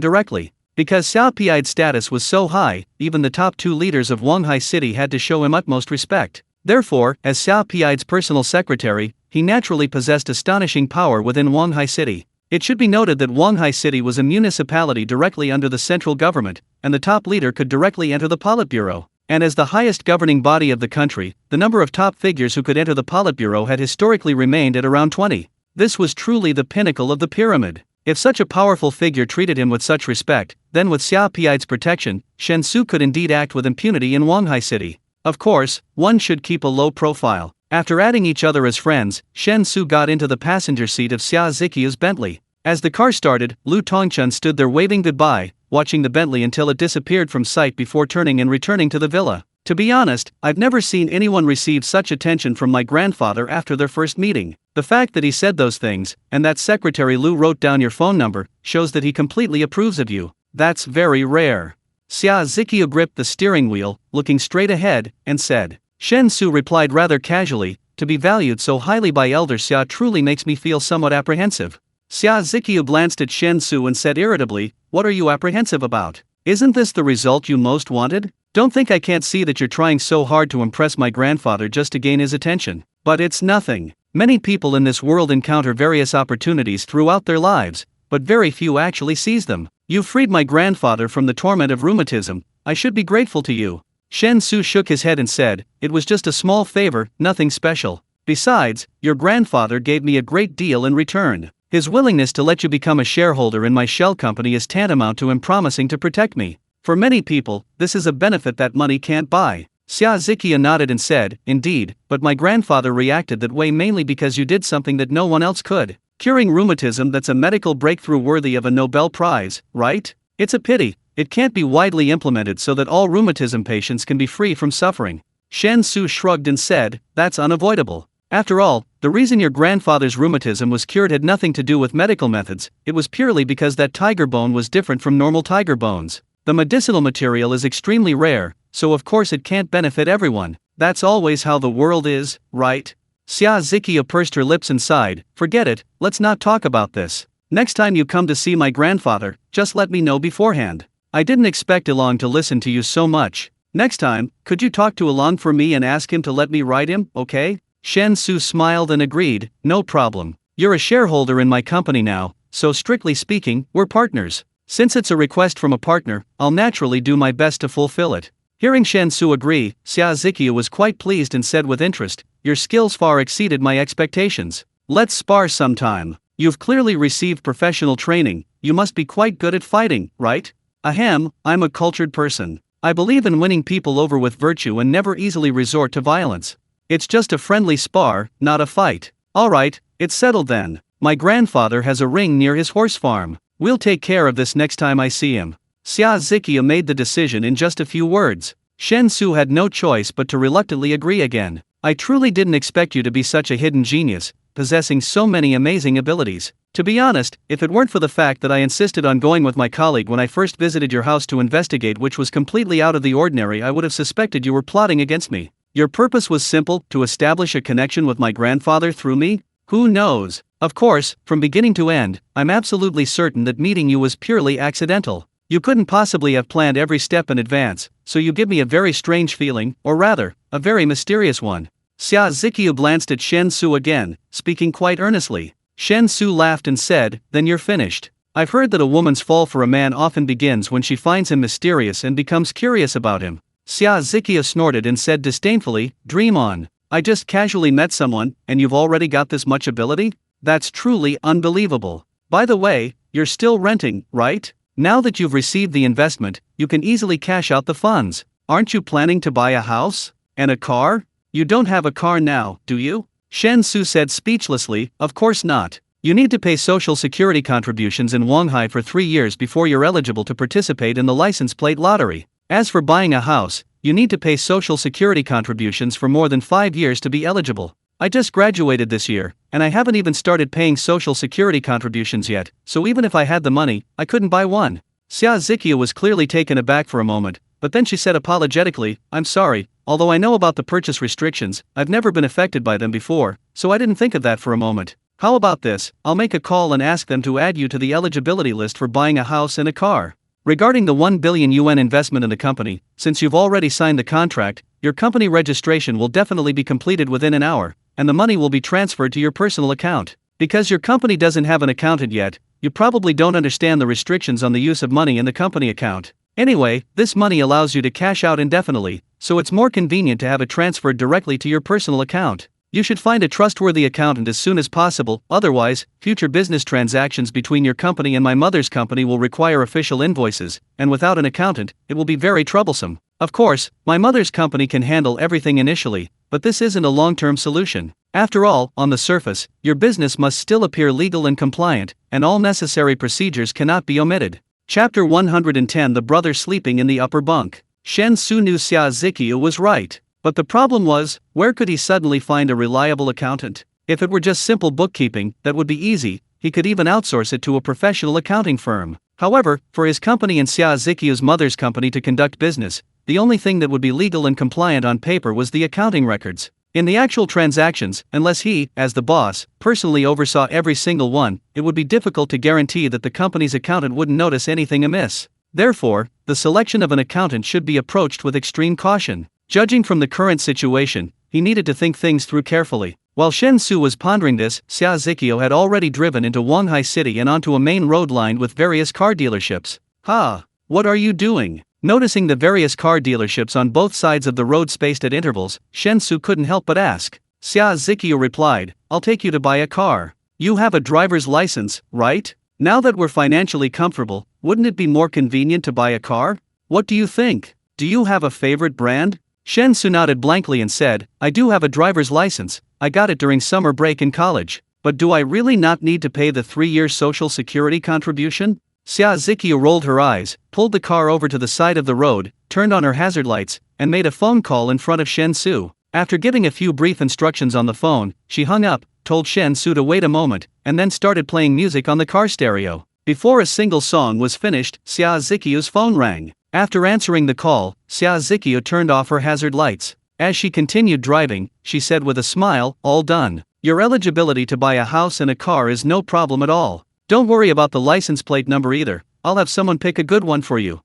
directly. Because Xiao Pi's status was so high, even the top two leaders of Wanghai City had to show him utmost respect. Therefore, as Xiao Pi's personal secretary, he naturally possessed astonishing power within Wanghai City. It should be noted that Wanghai City was a municipality directly under the central government, and the top leader could directly enter the Politburo. And as the highest governing body of the country, the number of top figures who could enter the Politburo had historically remained at around 20. This was truly the pinnacle of the pyramid. If such a powerful figure treated him with such respect, then with Xia Pi's protection, Shen Xu could indeed act with impunity in Wanghai City. Of course, one should keep a low profile. After adding each other as friends, Shen Xu got into the passenger seat of Xia Ziqiu's Bentley. As the car started, Lu Tongchun stood there waving goodbye, watching the Bentley until it disappeared from sight before turning and returning to the villa. "To be honest, I've never seen anyone receive such attention from my grandfather after their first meeting. The fact that he said those things, and that Secretary Lu wrote down your phone number, shows that he completely approves of you. That's very rare." Xia Ziqiu gripped the steering wheel, looking straight ahead, and said. Shen Xu replied rather casually, "To be valued so highly by Elder Xia truly makes me feel somewhat apprehensive." Xia Ziqiu glanced at Shen Xu and said irritably, "What are you apprehensive about? Isn't this the result you most wanted? Don't think I can't see that you're trying so hard to impress my grandfather just to gain his attention. But it's nothing. Many people in this world encounter various opportunities throughout their lives, but very few actually seize them. You freed my grandfather from the torment of rheumatism. I should be grateful to you." Shen Xu shook his head and said, "It was just a small favor, nothing special. Besides, your grandfather gave me a great deal in return. His willingness to let you become a shareholder in my shell company is tantamount to him promising to protect me. For many people, this is a benefit that money can't buy." Xia Ziqiu nodded and said, "Indeed, but my grandfather reacted that way mainly because you did something that no one else could. Curing rheumatism, that's a medical breakthrough worthy of a Nobel Prize, right? It's a pity it can't be widely implemented so that all rheumatism patients can be free from suffering." Shen Xu shrugged and said, "That's unavoidable. After all, the reason your grandfather's rheumatism was cured had nothing to do with medical methods, it was purely because that tiger bone was different from normal tiger bones. The medicinal material is extremely rare, so of course it can't benefit everyone. That's always how the world is, right?" Xia Ziqiu pursed her lips and sighed, "Forget it, let's not talk about this. Next time you come to see my grandfather, just let me know beforehand. I didn't expect Ilong to listen to you so much. Next time, could you talk to Ilong for me and ask him to let me ride him, okay? Shen Xu smiled and agreed, no problem. You're a shareholder in my company now, so strictly speaking, we're partners. Since it's a request from a partner, I'll naturally do my best to fulfill it. Hearing Shen Xu agree, Xia Ziqiu was quite pleased and said with interest, your skills far exceeded my expectations. Let's spar sometime. You've clearly received professional training, you must be quite good at fighting, right? Ahem, I'm a cultured person. I believe in winning people over with virtue and never easily resort to violence. It's just a friendly spar, not a fight. Alright, it's settled then. My grandfather has a ring near his horse farm. We'll take care of this next time I see him. Xia Ziqiu made the decision in just a few words. Shen Xu had no choice but to reluctantly agree again. I truly didn't expect you to be such a hidden genius, possessing so many amazing abilities. To be honest, if it weren't for the fact that I insisted on going with my colleague when I first visited your house to investigate, which was completely out of the ordinary, I would have suspected you were plotting against me. Your purpose was simple, to establish a connection with my grandfather through me? Who knows? Of course, from beginning to end, I'm absolutely certain that meeting you was purely accidental. You couldn't possibly have planned every step in advance, so you give me a very strange feeling, or rather, a very mysterious one. Xia Ziqiu glanced at Shen Xu again, speaking quite earnestly. Shen Xu laughed and said, then you're finished. I've heard that a woman's fall for a man often begins when she finds him mysterious and becomes curious about him. Xia Ziqiu snorted and said disdainfully, dream on. I just casually met someone, and you've already got this much ability? That's truly unbelievable. By the way, you're still renting, right? Now that you've received the investment, you can easily cash out the funds. Aren't you planning to buy a house? And a car? You don't have a car now, do you? Shen Xu said speechlessly, of course not. You need to pay social security contributions in Wanghai for 3 years before you're eligible to participate in the license plate lottery. As for buying a house, you need to pay social security contributions for more than 5 years to be eligible. I just graduated this year, and I haven't even started paying social security contributions yet, so even if I had the money, I couldn't buy one. Xia Ziqiu was clearly taken aback for a moment, but then she said apologetically, I'm sorry, although I know about the purchase restrictions, I've never been affected by them before, so I didn't think of that for a moment. How about this, I'll make a call and ask them to add you to the eligibility list for buying a house and a car. Regarding the 1 billion yuan investment in the company, since you've already signed the contract, your company registration will definitely be completed within an hour, and the money will be transferred to your personal account. Because your company doesn't have an accountant yet, you probably don't understand the restrictions on the use of money in the company account. Anyway, this money allows you to cash out indefinitely, so it's more convenient to have it transferred directly to your personal account. You should find a trustworthy accountant as soon as possible, otherwise, future business transactions between your company and my mother's company will require official invoices, and without an accountant, it will be very troublesome. Of course, my mother's company can handle everything initially, but this isn't a long-term solution. After all, on the surface, your business must still appear legal and compliant, and all necessary procedures cannot be omitted. Chapter 110 The Brother Sleeping in the Upper Bunk. Shen Xu knew Xia Ziqiu was right. But the problem was, where could he suddenly find a reliable accountant? If it were just simple bookkeeping, that would be easy, he could even outsource it to a professional accounting firm. However, for his company and Xia Ziqiu's mother's company to conduct business, the only thing that would be legal and compliant on paper was the accounting records. In the actual transactions, unless he, as the boss, personally oversaw every single one, it would be difficult to guarantee that the company's accountant wouldn't notice anything amiss. Therefore, the selection of an accountant should be approached with extreme caution. Judging from the current situation, he needed to think things through carefully. While Shen Xu was pondering this, Xia Ziqiu had already driven into Wanghai City and onto a main road lined with various car dealerships. Ha! What are you doing? Noticing the various car dealerships on both sides of the road spaced at intervals, Shen Xu couldn't help but ask. Xia Ziqiu replied, I'll take you to buy a car. You have a driver's license, right? Now that we're financially comfortable, wouldn't it be more convenient to buy a car? What do you think? Do you have a favorite brand? Shen Xu nodded blankly and said, I do have a driver's license, I got it during summer break in college, but do I really not need to pay the 3-year social security contribution? Xia Ziqiu rolled her eyes, pulled the car over to the side of the road, turned on her hazard lights, and made a phone call in front of Shen Xu. After giving a few brief instructions on the phone, she hung up, told Shen Xu to wait a moment, and then started playing music on the car stereo. Before a single song was finished, Xia Ziqiu's phone rang. After answering the call, Xia Ziqiu turned off her hazard lights. As she continued driving, she said with a smile, all done. Your eligibility to buy a house and a car is no problem at all. Don't worry about the license plate number either, I'll have someone pick a good one for you.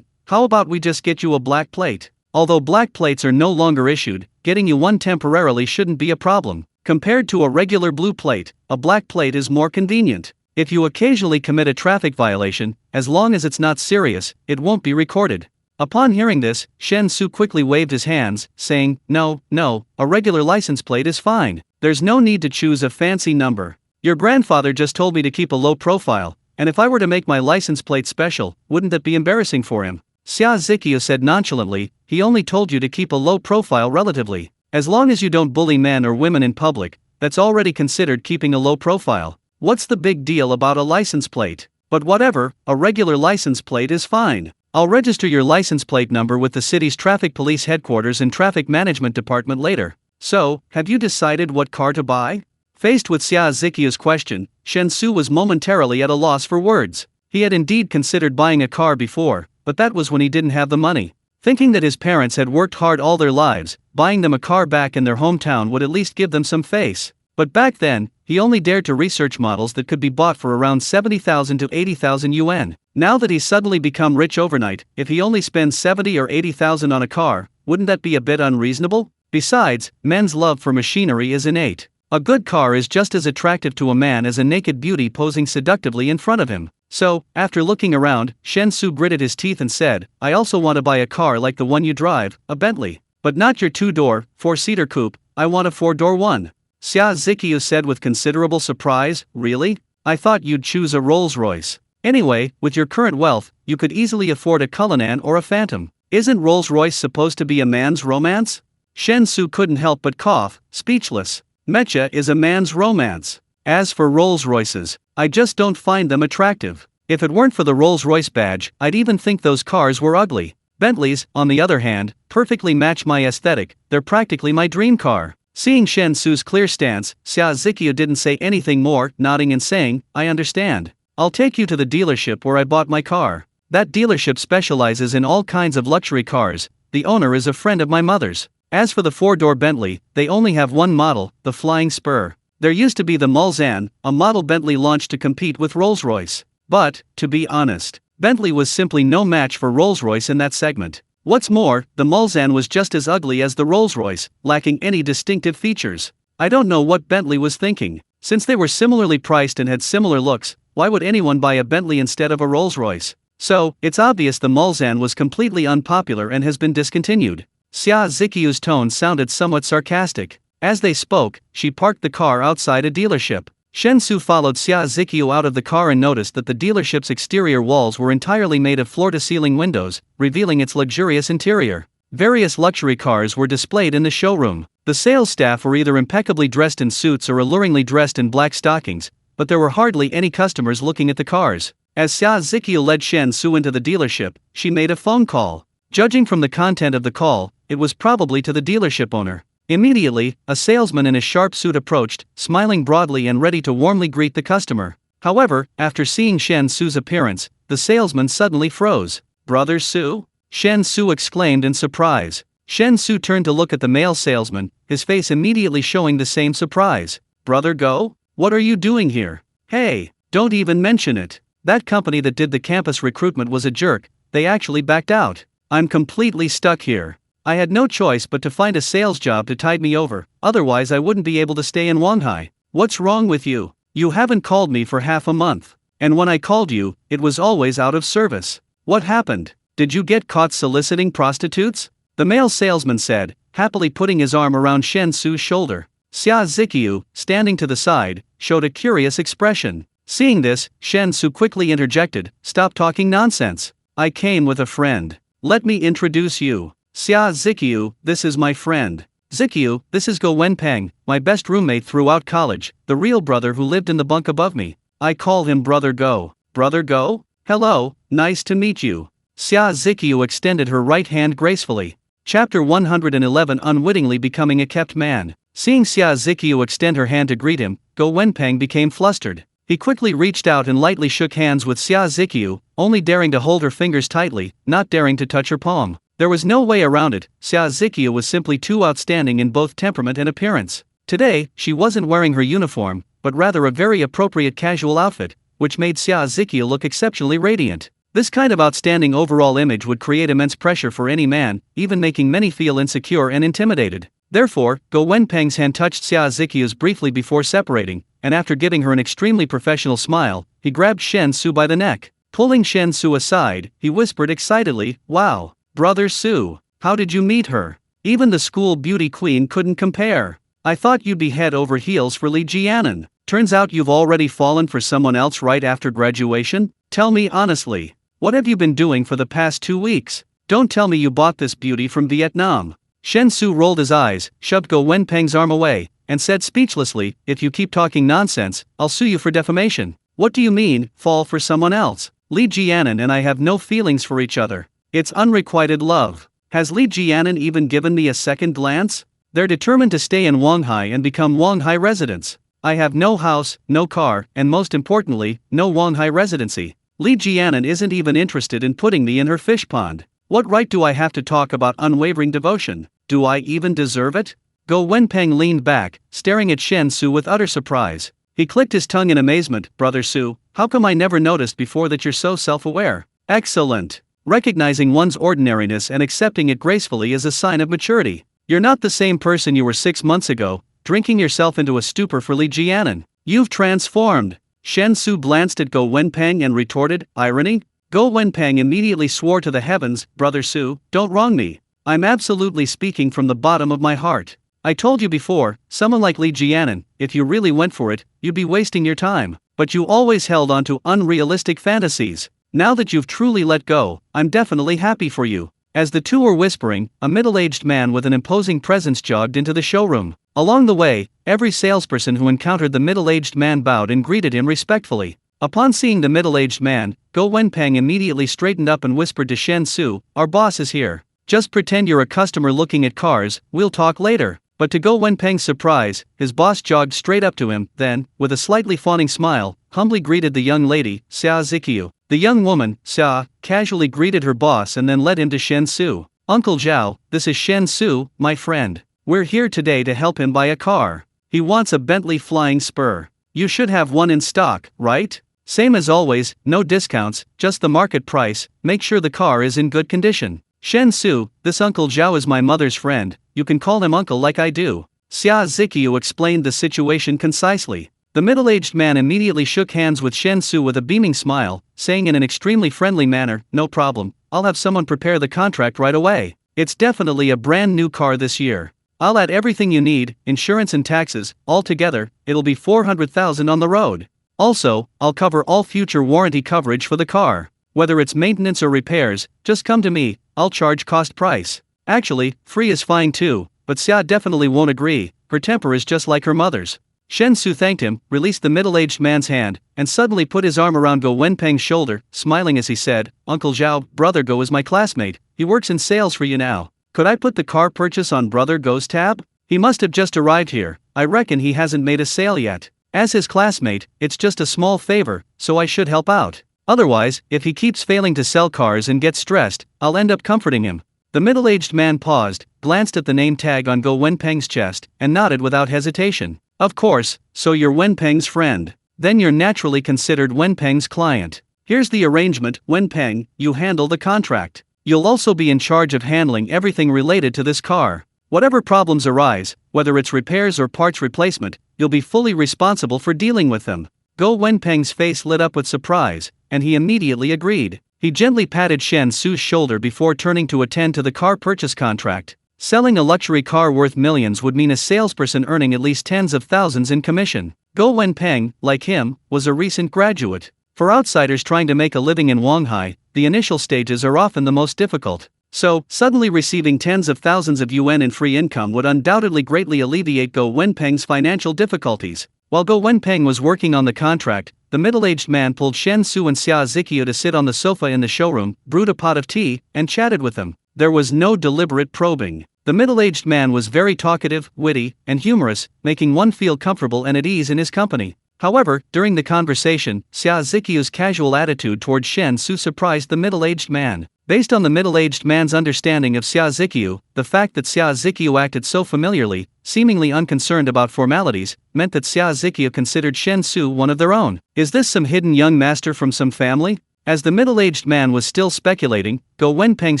How about we just get you a black plate? Although black plates are no longer issued, getting you one temporarily shouldn't be a problem. Compared to a regular blue plate, a black plate is more convenient. If you occasionally commit a traffic violation, as long as it's not serious, it won't be recorded. Upon hearing this, Shen Xu quickly waved his hands, saying, No, a regular license plate is fine. There's no need to choose a fancy number. Your grandfather just told me to keep a low profile, and if I were to make my license plate special, wouldn't that be embarrassing for him? Xia Ziqiu said nonchalantly, he only told you to keep a low profile relatively. As long as you don't bully men or women in public, that's already considered keeping a low profile. What's the big deal about a license plate? But whatever, a regular license plate is fine. I'll register your license plate number with the city's traffic police headquarters and traffic management department later. So, have you decided what car to buy? Faced with Xia Ziqiu's question, Shen Xu was momentarily at a loss for words. He had indeed considered buying a car before, but that was when he didn't have the money. Thinking that his parents had worked hard all their lives, buying them a car back in their hometown would at least give them some face. But back then, he only dared to research models that could be bought for around 70,000 to 80,000 yuan. Now that he's suddenly become rich overnight, if he only spends 70 or 80,000 on a car, wouldn't that be a bit unreasonable? Besides, men's love for machinery is innate. A good car is just as attractive to a man as a naked beauty posing seductively in front of him. So, after looking around, Shen Xu gritted his teeth and said, I also want to buy a car like the one you drive, a Bentley. But not your 2-door, 4-seater coupe, I want a 4-door one. Xia Ziqiu said with considerable surprise, Really? I thought you'd choose a Rolls-Royce. Anyway, with your current wealth, you could easily afford a Cullinan or a Phantom. Isn't Rolls-Royce supposed to be a man's romance? Shen Xu couldn't help but cough, speechless. Mecha is a man's romance. As for Rolls-Royces, I just don't find them attractive. If it weren't for the Rolls-Royce badge, I'd even think those cars were ugly. Bentleys, on the other hand, perfectly match my aesthetic, they're practically my dream car. Seeing Shen Xu's clear stance, Xia Ziqiu didn't say anything more, nodding and saying, I understand. I'll take you to the dealership where I bought my car. That dealership specializes in all kinds of luxury cars. The owner is a friend of my mother's. As for the 4-door Bentley, they only have one model, the Flying Spur. There used to be the Mulsanne, a model Bentley launched to compete with Rolls-Royce. But, to be honest, Bentley was simply no match for Rolls-Royce in that segment. What's more, the Mulsanne was just as ugly as the Rolls-Royce, lacking any distinctive features. I don't know what Bentley was thinking. Since they were similarly priced and had similar looks, why would anyone buy a Bentley instead of a Rolls-Royce? So, it's obvious the Mulsanne was completely unpopular and has been discontinued. Xia Ziqiu's tone sounded somewhat sarcastic. As they spoke, she parked the car outside a dealership. Shen Xu followed Xia Ziqiu out of the car and noticed that the dealership's exterior walls were entirely made of floor-to-ceiling windows, revealing its luxurious interior. Various luxury cars were displayed in the showroom. The sales staff were either impeccably dressed in suits or alluringly dressed in black stockings, but there were hardly any customers looking at the cars. As Xia Ziqiu led Shen Xu into the dealership, she made a phone call. Judging from the content of the call, it was probably to the dealership owner. Immediately, a salesman in a sharp suit approached, smiling broadly and ready to warmly greet the customer. However, after seeing Shen Xu's appearance, the salesman suddenly froze. Brother Xu? Shen Xu exclaimed in surprise. Shen Xu turned to look at the male salesman, his face immediately showing the same surprise. Brother Go? What are you doing here? Hey, don't even mention it. That company that did the campus recruitment was a jerk, they actually backed out. I'm completely stuck here. I had no choice but to find a sales job to tide me over, otherwise I wouldn't be able to stay in Wanhai. What's wrong with you? You haven't called me for half a month. And when I called you, it was always out of service. What happened? Did you get caught soliciting prostitutes? The male salesman said, happily putting his arm around Shen Xu's shoulder. Xia Ziqiu, standing to the side, showed a curious expression. Seeing this, Shen Xu quickly interjected, Stop talking nonsense. I came with a friend. Let me introduce you. Xia Ziqiu, this is my friend. Ziqiu, this is Go Wenpeng, my best roommate throughout college, the real brother who lived in the bunk above me. I call him Brother Go. Brother Go? Hello, nice to meet you. Xia Ziqiu extended her right hand gracefully. Chapter 111 Unwittingly Becoming a Kept Man. Seeing Xia Ziqiu extend her hand to greet him, Go Wenpeng became flustered. He quickly reached out and lightly shook hands with Xia Ziqiu, only daring to hold her fingers tightly, not daring to touch her palm. There was no way around it, Xia Ziqiu was simply too outstanding in both temperament and appearance. Today, she wasn't wearing her uniform, but rather a very appropriate casual outfit, which made Xia Ziqiu look exceptionally radiant. This kind of outstanding overall image would create immense pressure for any man, even making many feel insecure and intimidated. Therefore, Go Wenpeng's hand touched Xia Ziqiu's briefly before separating, and after giving her an extremely professional smile, he grabbed Shen Xu by the neck. Pulling Shen Xu aside, he whispered excitedly, "Wow, Brother Xu, how did you meet her? Even the school beauty queen couldn't compare. I thought you'd be head over heels for Li Jianan. Turns out you've already fallen for someone else right after graduation? Tell me honestly, what have you been doing for the past 2 weeks? Don't tell me you bought this beauty from Vietnam." Shen Xu rolled his eyes, shoved Go Wenpeng's arm away, and said speechlessly, "If you keep talking nonsense, I'll sue you for defamation." "What do you mean, fall for someone else? Li Jianan and I have no feelings for each other. It's unrequited love. Has Li Jianan even given me a second glance? They're determined to stay in Wanghai and become Wanghai residents. I have no house, no car, and most importantly, no Wanghai residency. Li Jianan isn't even interested in putting me in her fish pond. What right do I have to talk about unwavering devotion? Do I even deserve it?" Go Wenpeng leaned back, staring at Shen Xu with utter surprise. He clicked his tongue in amazement. "Brother Xu, how come I never noticed before that you're so self-aware? Excellent. Recognizing one's ordinariness and accepting it gracefully is a sign of maturity. You're not the same person you were 6 months ago, drinking yourself into a stupor for Li Jianan. You've transformed." Shen Xu glanced at Go Wenpeng and retorted, "Irony?" Go Wenpeng immediately swore to the heavens, "Brother Xu, don't wrong me. I'm absolutely speaking from the bottom of my heart. I told you before, someone like Li Jianan, if you really went for it, you'd be wasting your time. But you always held on to unrealistic fantasies. Now that you've truly let go, I'm definitely happy for you." As the two were whispering, a middle-aged man with an imposing presence jogged into the showroom. Along the way, every salesperson who encountered the middle-aged man bowed and greeted him respectfully. Upon seeing the middle-aged man, Go Wenpeng immediately straightened up and whispered to Shen Xu, "Our boss is here. Just pretend you're a customer looking at cars, we'll talk later." But to Go Wenpeng's surprise, his boss jogged straight up to him, then, with a slightly fawning smile, humbly greeted the young lady, Xia Ziqiu. The young woman, Xia, casually greeted her boss and then led him to Shen Xu. "Uncle Zhao, this is Shen Xu, my friend. We're here today to help him buy a car. He wants a Bentley Flying Spur. You should have one in stock, right? Same as always, no discounts, just the market price. Make sure the car is in good condition." "Shen Xu, this Uncle Zhao is my mother's friend, you can call him uncle like I do." Xia Ziqiu explained the situation concisely. The middle-aged man immediately shook hands with Shen Xu with a beaming smile, saying in an extremely friendly manner, "No problem, I'll have someone prepare the contract right away. It's definitely a brand new car this year. I'll add everything you need, insurance and taxes, all together, it'll be 400,000 on the road. Also, I'll cover all future warranty coverage for the car. Whether it's maintenance or repairs, just come to me, I'll charge cost price. Actually, free is fine too, but Xia definitely won't agree, her temper is just like her mother's." Shen Xu thanked him, released the middle-aged man's hand, and suddenly put his arm around Go Wenpeng's shoulder, smiling as he said, "Uncle Zhao, Brother Go is my classmate, he works in sales for you now. Could I put the car purchase on Brother Go's tab? He must have just arrived here, I reckon he hasn't made a sale yet. As his classmate, it's just a small favor, so I should help out. Otherwise, if he keeps failing to sell cars and gets stressed, I'll end up comforting him." The middle-aged man paused, glanced at the name tag on Go Wenpeng's chest, and nodded without hesitation. "Of course, so you're Wenpeng's friend. Then you're naturally considered Wenpeng's client. Here's the arrangement, Wenpeng, you handle the contract. You'll also be in charge of handling everything related to this car. Whatever problems arise, whether it's repairs or parts replacement, you'll be fully responsible for dealing with them." Go Wenpeng's face lit up with surprise, and he immediately agreed. He gently patted Shen Xu's shoulder before turning to attend to the car purchase contract. Selling a luxury car worth millions would mean a salesperson earning at least tens of thousands in commission. Go Wenpeng, like him, was a recent graduate. For outsiders trying to make a living in Wanghai, the initial stages are often the most difficult. So, suddenly receiving tens of thousands of yuan in free income would undoubtedly greatly alleviate Go Wenpeng's financial difficulties. While Go Wenpeng was working on the contract, the middle-aged man pulled Shen Xu and Xia Ziqiu to sit on the sofa in the showroom, brewed a pot of tea, and chatted with them. There was no deliberate probing. The middle-aged man was very talkative, witty, and humorous, making one feel comfortable and at ease in his company. However, during the conversation, Xia Ziqiu's casual attitude toward Shen Xu surprised the middle-aged man. Based on the middle-aged man's understanding of Xia Zikyu, the fact that Xia Zikyu acted so familiarly, seemingly unconcerned about formalities, meant that Xia Zikyu considered Shen Xu one of their own. Is this some hidden young master from some family? As the middle-aged man was still speculating, Go Wenpeng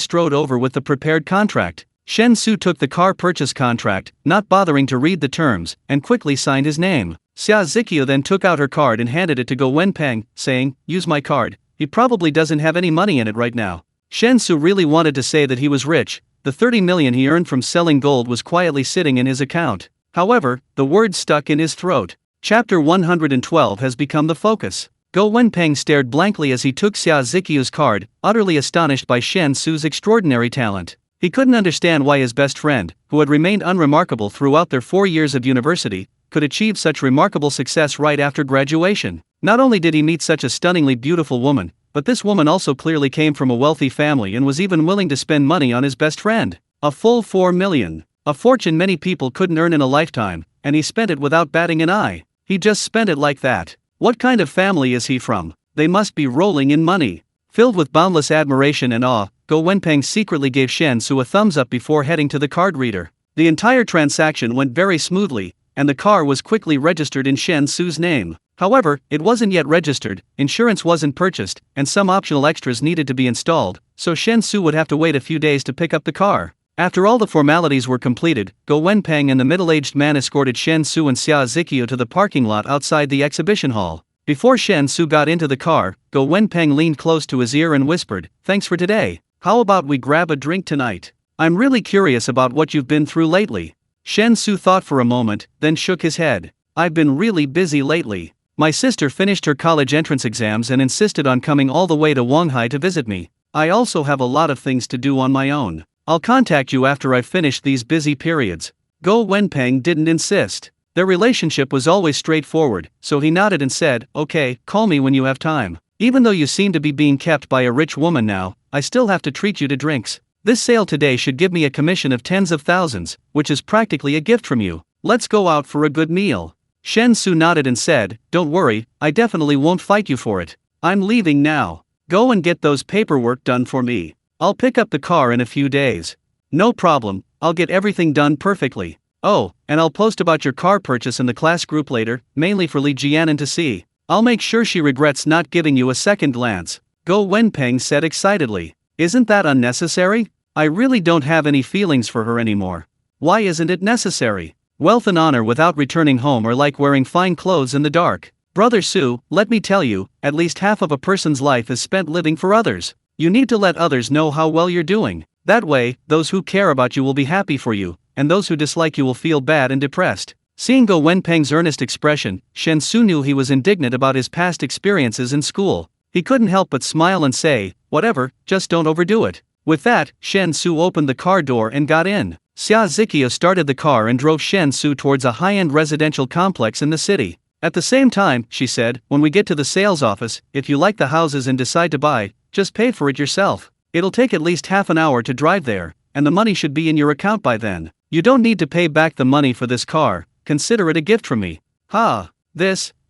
strode over with the prepared contract. Shen Xu took the car purchase contract, not bothering to read the terms, and quickly signed his name. Xia Zikyu then took out her card and handed it to Go Wenpeng, saying, "Use my card. He probably doesn't have any money in it right now." Shen Xu really wanted to say that he was rich. The 30 million he earned from selling gold was quietly sitting in his account. However, the words stuck in his throat. Chapter 112 has become the focus. Go Wenpeng stared blankly as he took Xia Zikyu's card, utterly astonished by Shen Xu's extraordinary talent. He couldn't understand why his best friend, who had remained unremarkable throughout their 4 years of university, could achieve such remarkable success right after graduation. Not only did he meet such a stunningly beautiful woman, but this woman also clearly came from a wealthy family and was even willing to spend money on his best friend. A full 4 million. A fortune many people couldn't earn in a lifetime, and he spent it without batting an eye. He just spent it like that. What kind of family is he from? They must be rolling in money. Filled with boundless admiration and awe, Go Wenpeng secretly gave Shen Xu a thumbs up before heading to the card reader. The entire transaction went very smoothly, and the car was quickly registered in Shen Xu's name. However, it wasn't yet registered, insurance wasn't purchased, and some optional extras needed to be installed, so Shen Xu would have to wait a few days to pick up the car. After all the formalities were completed, Go Wenpeng and the middle-aged man escorted Shen Xu and Xia Zikyu to the parking lot outside the exhibition hall. Before Shen Xu got into the car, Go Wenpeng leaned close to his ear and whispered, "Thanks for today. How about we grab a drink tonight? I'm really curious about what you've been through lately." Shen Xu thought for a moment, then shook his head. "I've been really busy lately. My sister finished her college entrance exams and insisted on coming all the way to Wanghai to visit me. I also have a lot of things to do on my own. I'll contact you after I've finished these busy periods." Go Wenpeng didn't insist. Their relationship was always straightforward, so he nodded and said, "Okay, call me when you have time. Even though you seem to be being kept by a rich woman now, I still have to treat you to drinks. This sale today should give me a commission of tens of thousands, which is practically a gift from you. Let's go out for a good meal." Shen Xu nodded and said, "Don't worry, I definitely won't fight you for it. I'm leaving now. Go and get those paperwork done for me. I'll pick up the car in a few days." "No problem, I'll get everything done perfectly. Oh, and I'll post about your car purchase in the class group later, mainly for Li Jianan to see. I'll make sure she regrets not giving you a second glance," Go Wenpeng said excitedly. "Isn't that unnecessary? I really don't have any feelings for her anymore. Why isn't it necessary? Wealth and honor without returning home are like wearing fine clothes in the dark. Brother Su, let me tell you, at least half of a person's life is spent living for others. You need to let others know how well you're doing. That way, those who care about you will be happy for you, and those who dislike you will feel bad and depressed." Seeing Go Wenpeng's earnest expression, Shen Xu knew he was indignant about his past experiences in school. He couldn't help but smile and say, "Whatever, just don't overdo it." With that, Shen Xu opened the car door and got in. Xia Zikyu started the car and drove Shen Xu towards a high-end residential complex in the city. "At the same time," she said, "when we get to the sales office, if you like the houses and decide to buy, just pay for it yourself. It'll take at least half an hour to drive there, and the money should be in your account by then. You don't need to pay back the money for this car, consider it a gift from me."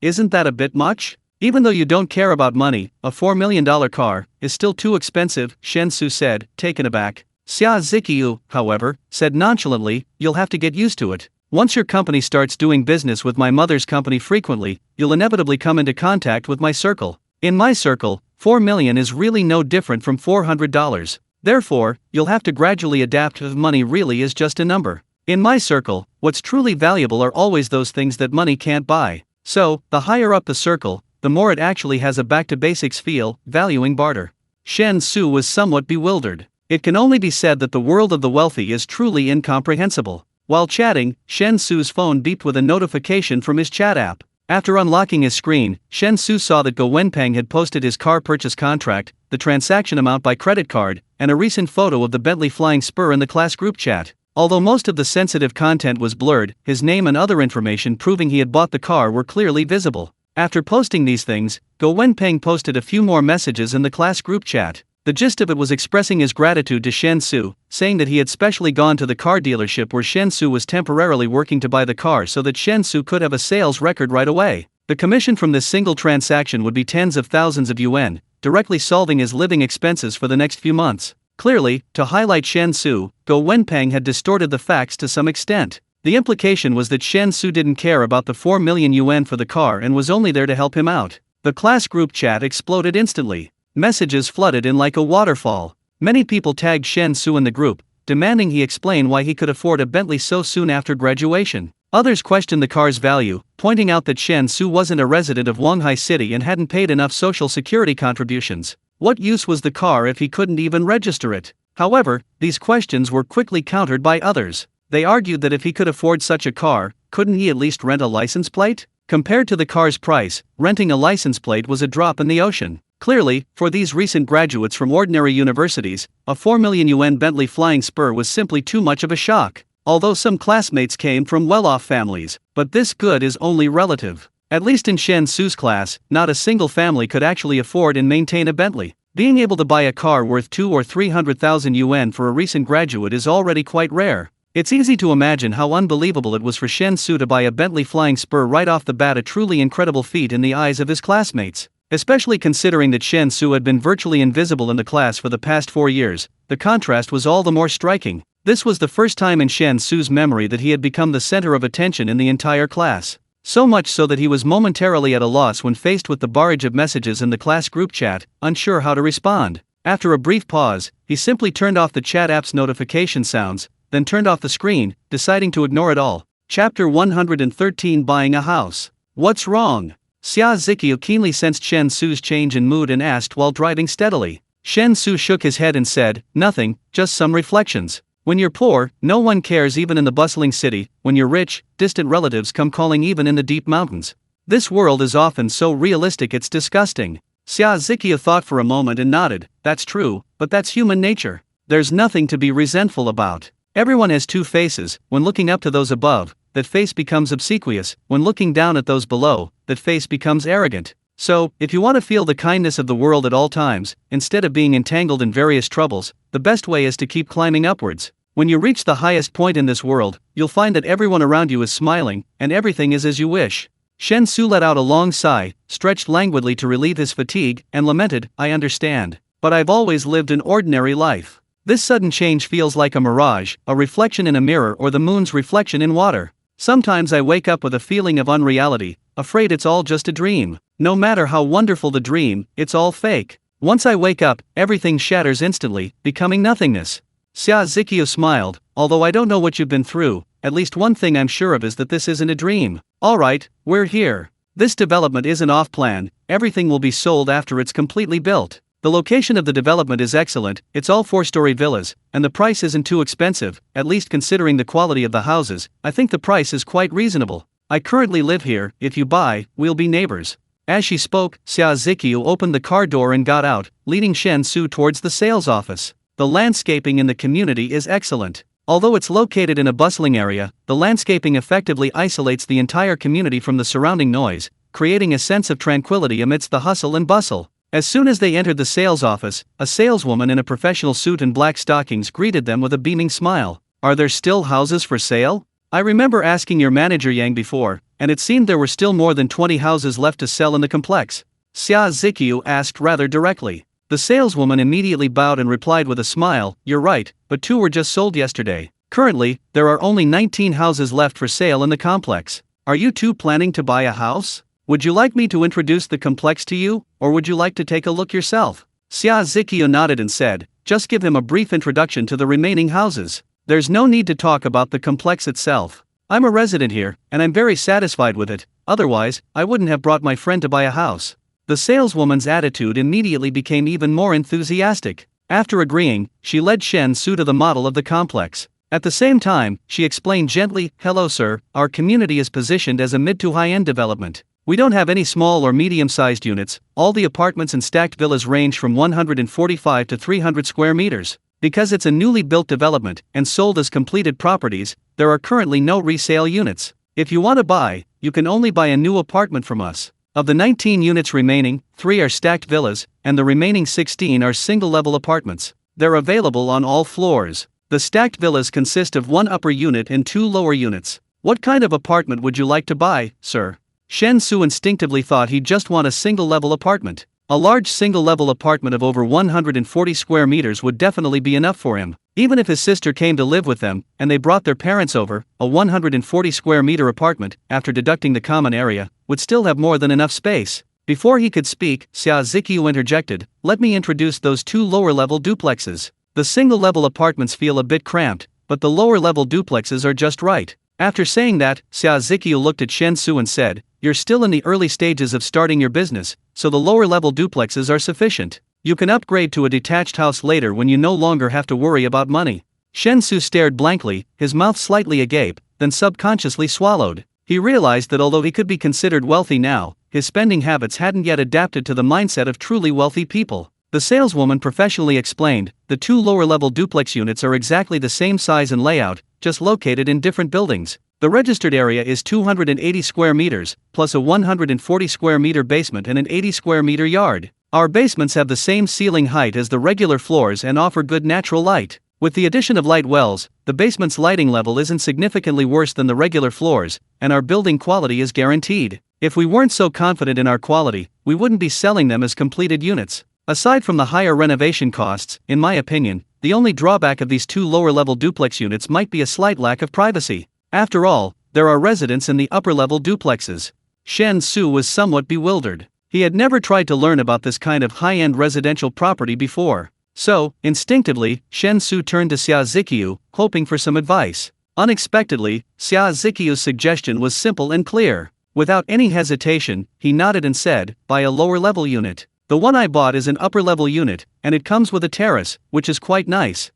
Isn't that a bit much? Even though you don't care about money, a $4 million car is still too expensive, Shen Xu said, taken aback. Xia Zikyu, however, said nonchalantly, "You'll have to get used to it. Once your company starts doing business with my mother's company frequently, you'll inevitably come into contact with my circle. In my circle, 4 million is really no different from $400. Therefore, you'll have to gradually adapt if money really is just a number. In my circle, what's truly valuable are always those things that money can't buy. So, the higher up the circle, the more it actually has a back-to-basics feel, valuing barter." Shen Xu was somewhat bewildered. It can only be said that the world of the wealthy is truly incomprehensible. While chatting, Shen Xu's phone beeped with a notification from his chat app. After unlocking his screen, Shen Xu saw that Go Wenpeng had posted his car purchase contract, the transaction amount by credit card, and a recent photo of the Bentley Flying Spur in the class group chat. Although most of the sensitive content was blurred, his name and other information proving he had bought the car were clearly visible. After posting these things, Go Wenpeng posted a few more messages in the class group chat. The gist of it was expressing his gratitude to Shen Xu, saying that he had specially gone to the car dealership where Shen Xu was temporarily working to buy the car so that Shen Xu could have a sales record right away. The commission from this single transaction would be tens of thousands of yuan, directly solving his living expenses for the next few months. Clearly, to highlight Shen Xu, Go Wenpeng had distorted the facts to some extent. The implication was that Shen Xu didn't care about the 4 million yuan for the car and was only there to help him out. The class group chat exploded instantly. Messages flooded in like a waterfall. Many people tagged Shen Xu in the group, demanding he explain why he could afford a Bentley so soon after graduation. Others questioned the car's value, pointing out that Shen Xu wasn't a resident of Wanghai City and hadn't paid enough social security contributions. What use was the car if he couldn't even register it? However, these questions were quickly countered by others. They argued that if he could afford such a car, couldn't he at least rent a license plate? Compared to the car's price, renting a license plate was a drop in the ocean. Clearly, for these recent graduates from ordinary universities, a 4 million yuan Bentley Flying Spur was simply too much of a shock. Although some classmates came from well-off families, but this good is only relative. At least in Shen Xu's class, not a single family could actually afford and maintain a Bentley. Being able to buy a car worth 200,000 or 300,000 yuan for a recent graduate is already quite rare. It's easy to imagine how unbelievable it was for Shen Xu to buy a Bentley Flying Spur right off the bat, a truly incredible feat in the eyes of his classmates. Especially considering that Shen Xu had been virtually invisible in the class for the past 4 years, the contrast was all the more striking. This was the first time in Shen Xu's memory that he had become the center of attention in the entire class. So much so that he was momentarily at a loss when faced with the barrage of messages in the class group chat, unsure how to respond. After a brief pause, he simply turned off the chat app's notification sounds, then turned off the screen, deciding to ignore it all. Chapter 113: Buying a House. What's wrong? Xia Ziqiu keenly sensed Shen Xu's change in mood and asked while driving steadily. Shen Xu shook his head and said, "Nothing, just some reflections. When you're poor, no one cares even in the bustling city. When you're rich, distant relatives come calling even in the deep mountains. This world is often so realistic it's disgusting." Xia Ziqiu thought for a moment and nodded. "That's true, but that's human nature. There's nothing to be resentful about. Everyone has two faces. When looking up to those above, that face becomes obsequious. When looking down at those below, that face becomes arrogant. So, if you want to feel the kindness of the world at all times, instead of being entangled in various troubles, the best way is to keep climbing upwards. When you reach the highest point in this world, you'll find that everyone around you is smiling, and everything is as you wish." Shen Xu let out a long sigh, stretched languidly to relieve his fatigue, and lamented, "I understand. But I've always lived an ordinary life. This sudden change feels like a mirage, a reflection in a mirror or the moon's reflection in water. Sometimes I wake up with a feeling of unreality, afraid it's all just a dream. No matter how wonderful the dream, it's all fake. Once I wake up, everything shatters instantly, becoming nothingness." Xia Ziqiu smiled. "Although I don't know what you've been through, at least one thing I'm sure of is that this isn't a dream. Alright, we're here. This development isn't off-plan, everything will be sold after it's completely built. The location of the development is excellent, it's all 4-story villas, and the price isn't too expensive, at least considering the quality of the houses. I think the price is quite reasonable. I currently live here, if you buy, we'll be neighbors." As she spoke, Xia Ziqiu opened the car door and got out, leading Shen Xu towards the sales office. The landscaping in the community is excellent. Although it's located in a bustling area, the landscaping effectively isolates the entire community from the surrounding noise, creating a sense of tranquility amidst the hustle and bustle. As soon as they entered the sales office, a saleswoman in a professional suit and black stockings greeted them with a beaming smile. "Are there still houses for sale? I remember asking your manager Yang before, and it seemed there were still more than 20 houses left to sell in the complex." Xia Ziqiu asked rather directly. The saleswoman immediately bowed and replied with a smile, "You're right, but 2 were just sold yesterday. Currently, there are only 19 houses left for sale in the complex. Are you two planning to buy a house? Would you like me to introduce the complex to you, or would you like to take a look yourself?" Xia Ziqiu nodded and said, "Just give him a brief introduction to the remaining houses. There's no need to talk about the complex itself. I'm a resident here, and I'm very satisfied with it, otherwise, I wouldn't have brought my friend to buy a house." The saleswoman's attitude immediately became even more enthusiastic. After agreeing, she led Shen Xu to the model of the complex. At the same time, she explained gently, "Hello sir, our community is positioned as a mid to high-end development. We don't have any small or medium-sized units, all the apartments and stacked villas range from 145 to 300 square meters. Because it's a newly built development and sold as completed properties, there are currently no resale units. If you want to buy, you can only buy a new apartment from us. Of the 19 units remaining, 3 are stacked villas, and the remaining 16 are single-level apartments. They're available on all floors. The stacked villas consist of 1 upper unit and 2 lower units. What kind of apartment would you like to buy, sir?" Shen Xu instinctively thought he'd just want a single-level apartment. A large single-level apartment of over 140 square meters would definitely be enough for him. Even if his sister came to live with them, and they brought their parents over, a 140 square meter apartment, after deducting the common area, would still have more than enough space. Before he could speak, Xia Ziqiu interjected, "Let me introduce those two lower-level duplexes. The single-level apartments feel a bit cramped, but the lower-level duplexes are just right." After saying that, Xia Ziqiu looked at Shen Xu and said, "You're still in the early stages of starting your business, so the lower-level duplexes are sufficient. You can upgrade to a detached house later when you no longer have to worry about money." Shen Xu stared blankly, his mouth slightly agape, then subconsciously swallowed. He realized that although he could be considered wealthy now, his spending habits hadn't yet adapted to the mindset of truly wealthy people. The saleswoman professionally explained, "The two lower-level duplex units are exactly the same size and layout, just located in different buildings. The registered area is 280 square meters, plus a 140 square meter basement and an 80 square meter yard. Our basements have the same ceiling height as the regular floors and offer good natural light. With the addition of light wells, the basement's lighting level isn't significantly worse than the regular floors, and our building quality is guaranteed. If we weren't so confident in our quality, we wouldn't be selling them as completed units. Aside from the higher renovation costs, in my opinion, the only drawback of these two lower-level duplex units might be a slight lack of privacy. After all, there are residents in the upper-level duplexes." Shen Xu was somewhat bewildered. He had never tried to learn about this kind of high-end residential property before. So, instinctively, Shen Xu turned to Xia Ziqiu, hoping for some advice. Unexpectedly, Xia Ziqiu's suggestion was simple and clear. Without any hesitation, he nodded and said, "Buy a lower-level unit. The one I bought is an upper-level unit, and it comes with a terrace, which is quite nice."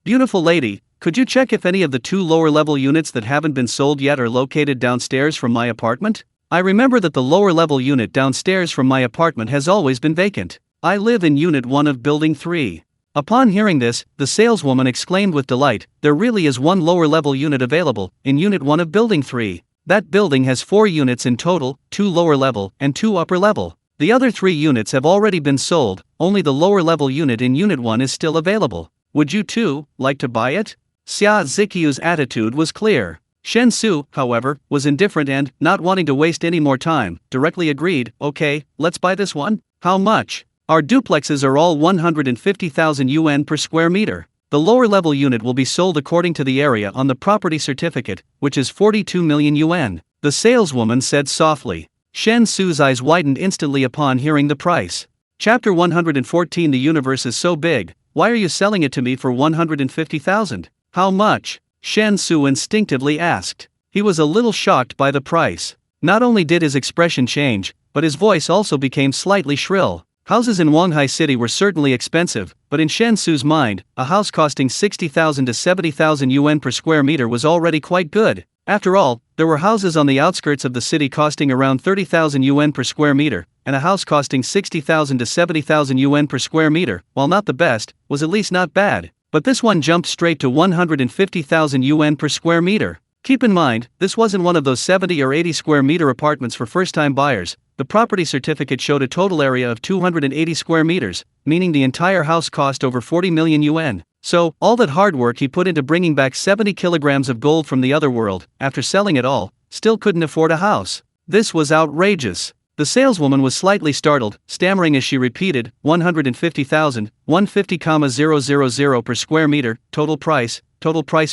Beautiful lady, could you check if any of the two lower-level units that haven't been sold yet are located downstairs from my apartment? I remember that the lower-level unit downstairs from my apartment has always been vacant. I live in Unit 1 of Building 3. Upon hearing this, the saleswoman exclaimed with delight, "There really is one lower-level unit available, in Unit 1 of Building 3. That building has 4 units in total, 2 lower-level and 2 upper-level. The other 3 units have already been sold, only the lower-level unit in Unit 1 is still available. Would you too like to buy it?" Xia Ziqiu's attitude was clear. Shen Xu, however, was indifferent and, not wanting to waste any more time, directly agreed, "Okay, let's buy this one. How much?" "Our duplexes are all 150,000 yuan per square meter. The lower-level unit will be sold according to the area on the property certificate, which is 42 million yuan, the saleswoman said softly. Shen Xu's eyes widened instantly upon hearing the price. Chapter 114. The universe is so big, why are you selling it to me for 150,000? How much? Shen Xu instinctively asked. He was a little shocked by the price. Not only did his expression change, but his voice also became slightly shrill. Houses in Wanghai City were certainly expensive, but in Shen Xu's mind, a house costing 60,000 to 70,000 yuan per square meter was already quite good. After all, there were houses on the outskirts of the city costing around 30,000 yuan per square meter, and a house costing 60,000 to 70,000 yuan per square meter, while not the best, was at least not bad. But this one jumped straight to 150,000 yuan per square meter. Keep in mind, this wasn't one of those 70 or 80 square meter apartments for first-time buyers. The property certificate showed a total area of 280 square meters, meaning the entire house cost over 40 million yuan. So, all that hard work he put into bringing back 70 kilograms of gold from the other world, after selling it all, still couldn't afford a house. This was outrageous. The saleswoman was slightly startled, stammering as she repeated, 150,000, 150,000 per square meter, total price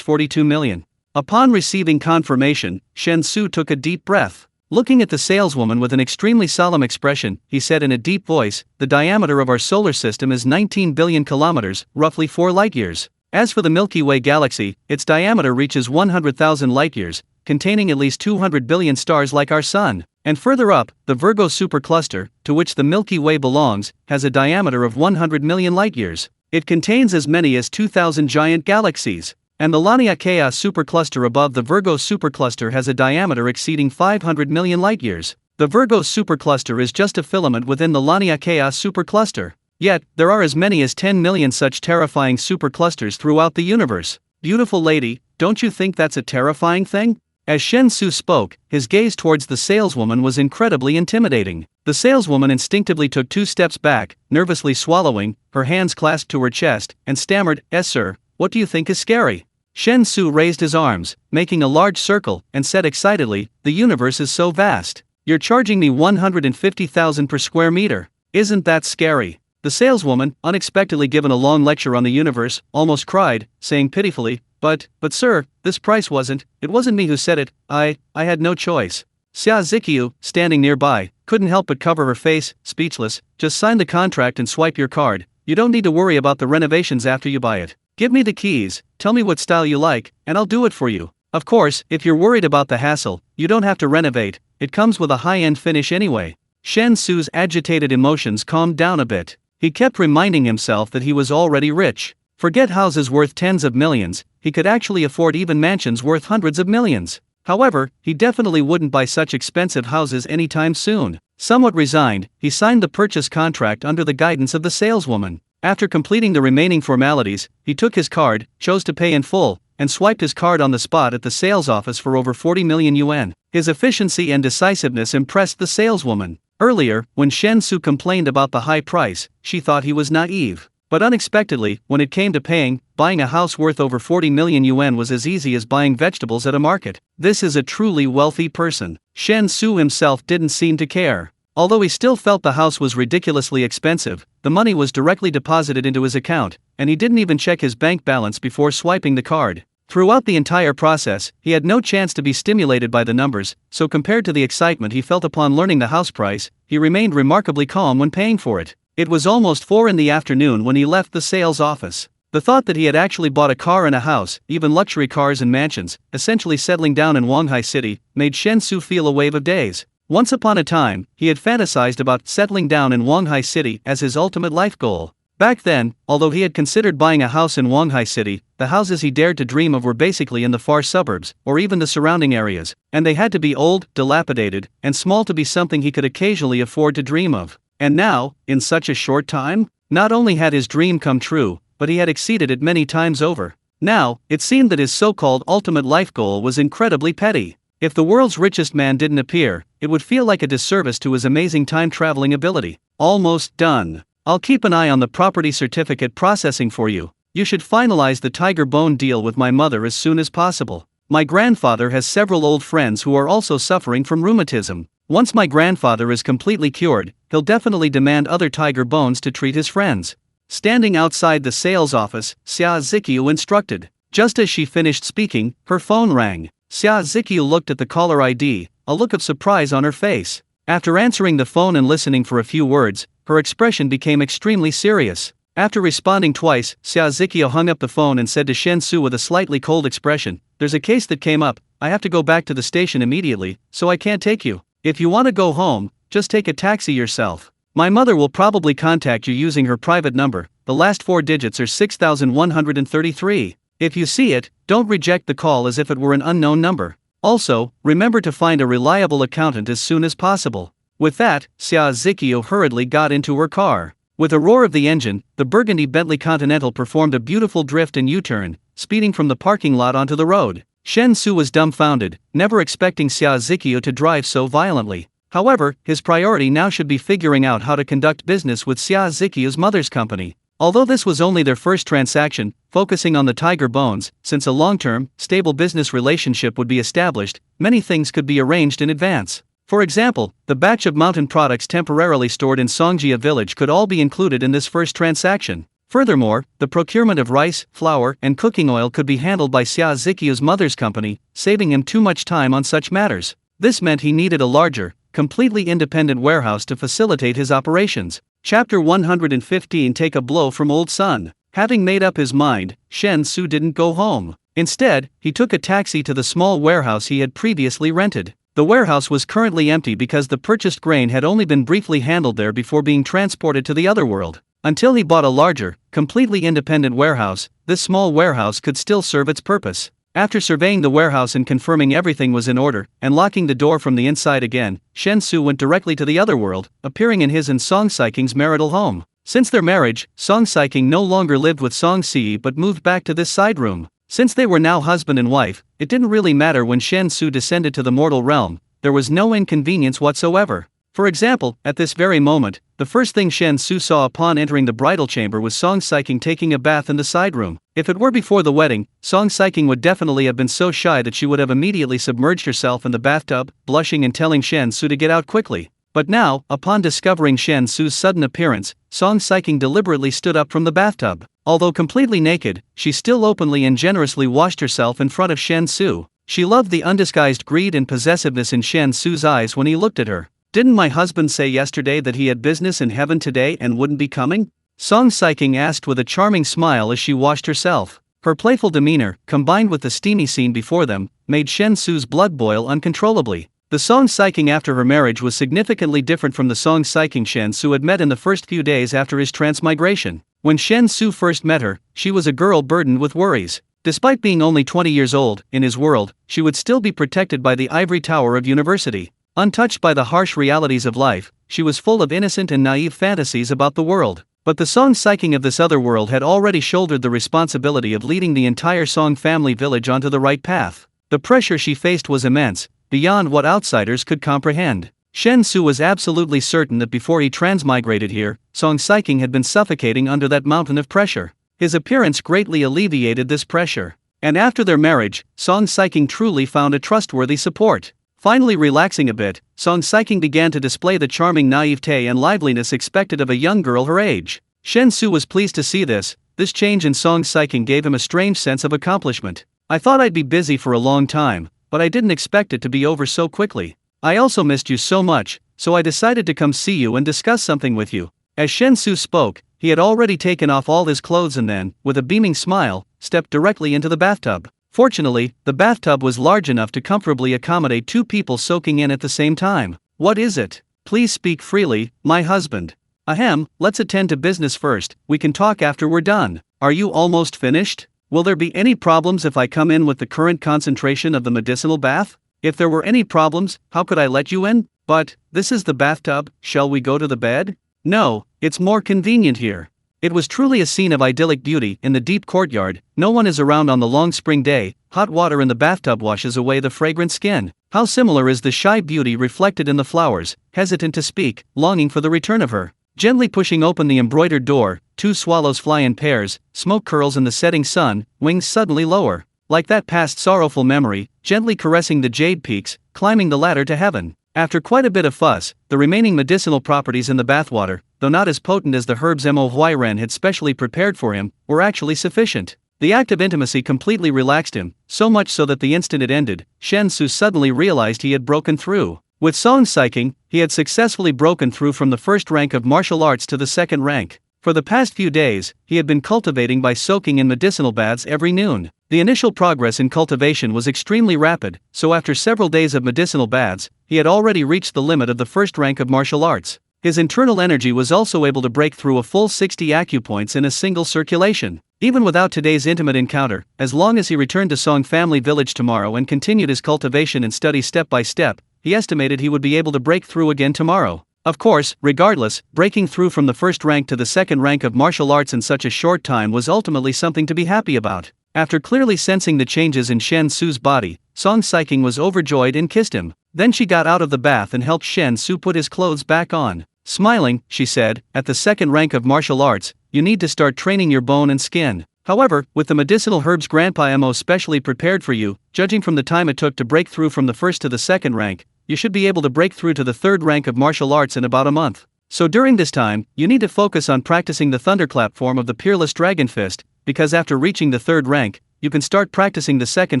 42 million. Upon receiving confirmation, Shen Xu took a deep breath. Looking at the saleswoman with an extremely solemn expression, he said in a deep voice, "The diameter of our solar system is 19 billion kilometers, roughly 4 light-years. As for the Milky Way galaxy, its diameter reaches 100,000 light-years, containing at least 200 billion stars like our Sun. And further up, the Virgo supercluster, to which the Milky Way belongs, has a diameter of 100 million light-years. It contains as many as 2,000 giant galaxies. And the Laniakea supercluster above the Virgo supercluster has a diameter exceeding 500 million light-years. The Virgo supercluster is just a filament within the Laniakea supercluster. Yet, there are as many as 10 million such terrifying superclusters throughout the universe. Beautiful lady, don't you think that's a terrifying thing?" As Shen Xu spoke, his gaze towards the saleswoman was incredibly intimidating. The saleswoman instinctively took 2 steps back, nervously swallowing, her hands clasped to her chest, and stammered, "Yes sir, what do you think is scary?" Shen Xu raised his arms, making a large circle, and said excitedly, "The universe is so vast. You're charging me 150,000 per square meter. Isn't that scary? The saleswoman, unexpectedly given a long lecture on the universe, almost cried, saying pitifully, But sir, this price it wasn't me who said it, I had no choice. Xia Ziqiu, standing nearby, couldn't help but cover her face, speechless. Just sign the contract and swipe your card. You don't need to worry about the renovations after you buy it. Give me the keys, tell me what style you like, and I'll do it for you. Of course, if you're worried about the hassle, you don't have to renovate, it comes with a high-end finish anyway. Shen Xu's agitated emotions calmed down a bit. He kept reminding himself that he was already rich. Forget houses worth tens of millions, he could actually afford even mansions worth hundreds of millions. However, he definitely wouldn't buy such expensive houses anytime soon. Somewhat resigned, he signed the purchase contract under the guidance of the saleswoman. After completing the remaining formalities, he took his card, chose to pay in full, and swiped his card on the spot at the sales office for over 40 million yuan. His efficiency and decisiveness impressed the saleswoman. Earlier, when Shen Xu complained about the high price, she thought he was naive. But unexpectedly, when it came to buying a house worth over 40 million yuan was as easy as buying vegetables at a market. This is a truly wealthy person. Shen Xu himself didn't seem to care. Although he still felt the house was ridiculously expensive, the money was directly deposited into his account, and he didn't even check his bank balance before swiping the card. Throughout the entire process, he had no chance to be stimulated by the numbers, so compared to the excitement he felt upon learning the house price, he remained remarkably calm when paying for it. It was almost 4 in the afternoon when he left the sales office. The thought that he had actually bought a car and a house, even luxury cars and mansions, essentially settling down in Wanghai City, made Shen Xu feel a wave of daze. Once upon a time, he had fantasized about settling down in Wanghai City as his ultimate life goal. Back then, although he had considered buying a house in Wanghai City, the houses he dared to dream of were basically in the far suburbs, or even the surrounding areas, and they had to be old, dilapidated, and small to be something he could occasionally afford to dream of. And now, in such a short time, not only had his dream come true, but he had exceeded it many times over. Now, it seemed that his so-called ultimate life goal was incredibly petty. If the world's richest man didn't appear, it would feel like a disservice to his amazing time-traveling ability. Almost done. I'll keep an eye on the property certificate processing for you. You should finalize the tiger bone deal with my mother as soon as possible. My grandfather has several old friends who are also suffering from rheumatism. Once my grandfather is completely cured, he'll definitely demand other tiger bones to treat his friends. Standing outside the sales office, Xia Ziqiu instructed. Just as she finished speaking, her phone rang. Xia Ziqiu looked at the caller ID, a look of surprise on her face. After answering the phone and listening for a few words, her expression became extremely serious. After responding twice, Xia Ziqiu hung up the phone and said to Shen Xu with a slightly cold expression, "There's a case that came up, I have to go back to the station immediately, so I can't take you. If you want to go home, just take a taxi yourself. My mother will probably contact you using her private number, the last 4 digits are 6133. If you see it, don't reject the call as if it were an unknown number. Also, remember to find a reliable accountant as soon as possible." With that, Xia Ziqiu hurriedly got into her car. With a roar of the engine, the burgundy Bentley Continental performed a beautiful drift and U-turn, speeding from the parking lot onto the road. Shen Xu was dumbfounded, never expecting Xia Ziqiu to drive so violently. However, his priority now should be figuring out how to conduct business with Xia Ziqiu's mother's company. Although this was only their first transaction, focusing on the tiger bones, since a long-term, stable business relationship would be established, many things could be arranged in advance. For example, the batch of mountain products temporarily stored in Songjia village could all be included in this first transaction. Furthermore, the procurement of rice, flour, and cooking oil could be handled by Xia Ziqiu's mother's company, saving him too much time on such matters. This meant he needed a larger, completely independent warehouse to facilitate his operations. Chapter 115 Take a blow from old son. Having made up his mind, Shen Xu didn't go home. Instead, he took a taxi to the small warehouse he had previously rented. The warehouse was currently empty because the purchased grain had only been briefly handled there before being transported to the other world. Until he bought a larger, completely independent warehouse, this small warehouse could still serve its purpose. After surveying the warehouse and confirming everything was in order, and locking the door from the inside again, Shen Xu went directly to the other world, appearing in his and Song Saiking's marital home. Since their marriage, Song Saiking no longer lived with Song Si but moved back to this side room. Since they were now husband and wife, it didn't really matter when Shen Xu descended to the mortal realm, there was no inconvenience whatsoever. For example, at this very moment, the the first thing Shen Xu saw upon entering the bridal chamber was Song Saiking taking a bath in the side room. If it were before the wedding, Song Saiking would definitely have been so shy that she would have immediately submerged herself in the bathtub, blushing and telling Shen Xu to get out quickly. But now, upon discovering Shen Xu's sudden appearance, Song Saiking deliberately stood up from the bathtub. Although completely naked, she still openly and generously washed herself in front of Shen Xu. She loved the undisguised greed and possessiveness in Shen Xu's eyes when he looked at her. "Didn't my husband say yesterday that he had business in heaven today and wouldn't be coming?" Song Saiking asked with a charming smile as she washed herself. Her playful demeanor, combined with the steamy scene before them, made Shen Xu's blood boil uncontrollably. The Song Saiking after her marriage was significantly different from the Song Saiking Shen Xu had met in the first few days after his transmigration. When Shen Xu first met her, she was a girl burdened with worries. Despite being only 20 years old, in his world, she would still be protected by the ivory tower of university. Untouched by the harsh realities of life, she was full of innocent and naive fantasies about the world. But the Song Saiking of this other world had already shouldered the responsibility of leading the entire Song family village onto the right path. The pressure she faced was immense, beyond what outsiders could comprehend. Shen Xu was absolutely certain that before he transmigrated here, Song Saiking had been suffocating under that mountain of pressure. His appearance greatly alleviated this pressure. And after their marriage, Song Saiking truly found a trustworthy support. Finally relaxing a bit, Song Saiking began to display the charming naivete and liveliness expected of a young girl her age. Shen Xu was pleased to see this. This change in Song Saiking gave him a strange sense of accomplishment. "I thought I'd be busy for a long time, but I didn't expect it to be over so quickly. I also missed you so much, so I decided to come see you and discuss something with you." As Shen Xu spoke, he had already taken off all his clothes and then, with a beaming smile, stepped directly into the bathtub. Fortunately, the bathtub was large enough to comfortably accommodate two people soaking in at the same time. "What is it? Please speak freely, my husband." "Ahem, let's attend to business first, we can talk after we're done. Are you almost finished? Will there be any problems if I come in with the current concentration of the medicinal bath? If there were any problems, how could I let you in? But, this is the bathtub, shall we go to the bed?" "No, it's more convenient here." It was truly a scene of idyllic beauty in the deep courtyard. No one is around on the long spring day. Hot water in the bathtub washes away the fragrant skin. How similar is the shy beauty reflected in the flowers, hesitant to speak, longing for the return of her. Gently pushing open the embroidered door, two swallows fly in pairs, smoke curls in the setting sun, wings suddenly lower. Like that past sorrowful memory, gently caressing the jade peaks, climbing the ladder to heaven. After quite a bit of fuss, the remaining medicinal properties in the bathwater, though not as potent as the herbs Mo Huairen had specially prepared for him, were actually sufficient. The act of intimacy completely relaxed him, so much so that the instant it ended, Shen Xu suddenly realized he had broken through. With Song Saiking, he had successfully broken through from the first rank of martial arts to the second rank. For the past few days, he had been cultivating by soaking in medicinal baths every noon. The initial progress in cultivation was extremely rapid, so after several days of medicinal baths, he had already reached the limit of the first rank of martial arts. His internal energy was also able to break through a full 60 acupoints in a single circulation. Even without today's intimate encounter, as long as he returned to Song Family Village tomorrow and continued his cultivation and study step by step, he estimated he would be able to break through again tomorrow. Of course, regardless, breaking through from the first rank to the second rank of martial arts in such a short time was ultimately something to be happy about. After clearly sensing the changes in Shen Xu's body, Song Saiking was overjoyed and kissed him. Then she got out of the bath and helped Shen Xu put his clothes back on. Smiling, she said, "At the second rank of martial arts, you need to start training your bone and skin. However, with the medicinal herbs Grandpa Mo specially prepared for you, judging from the time it took to break through from the first to the second rank, you should be able to break through to the third rank of martial arts in about a month. So during this time, you need to focus on practicing the thunderclap form of the Peerless Dragon Fist, because after reaching the third rank, you can start practicing the second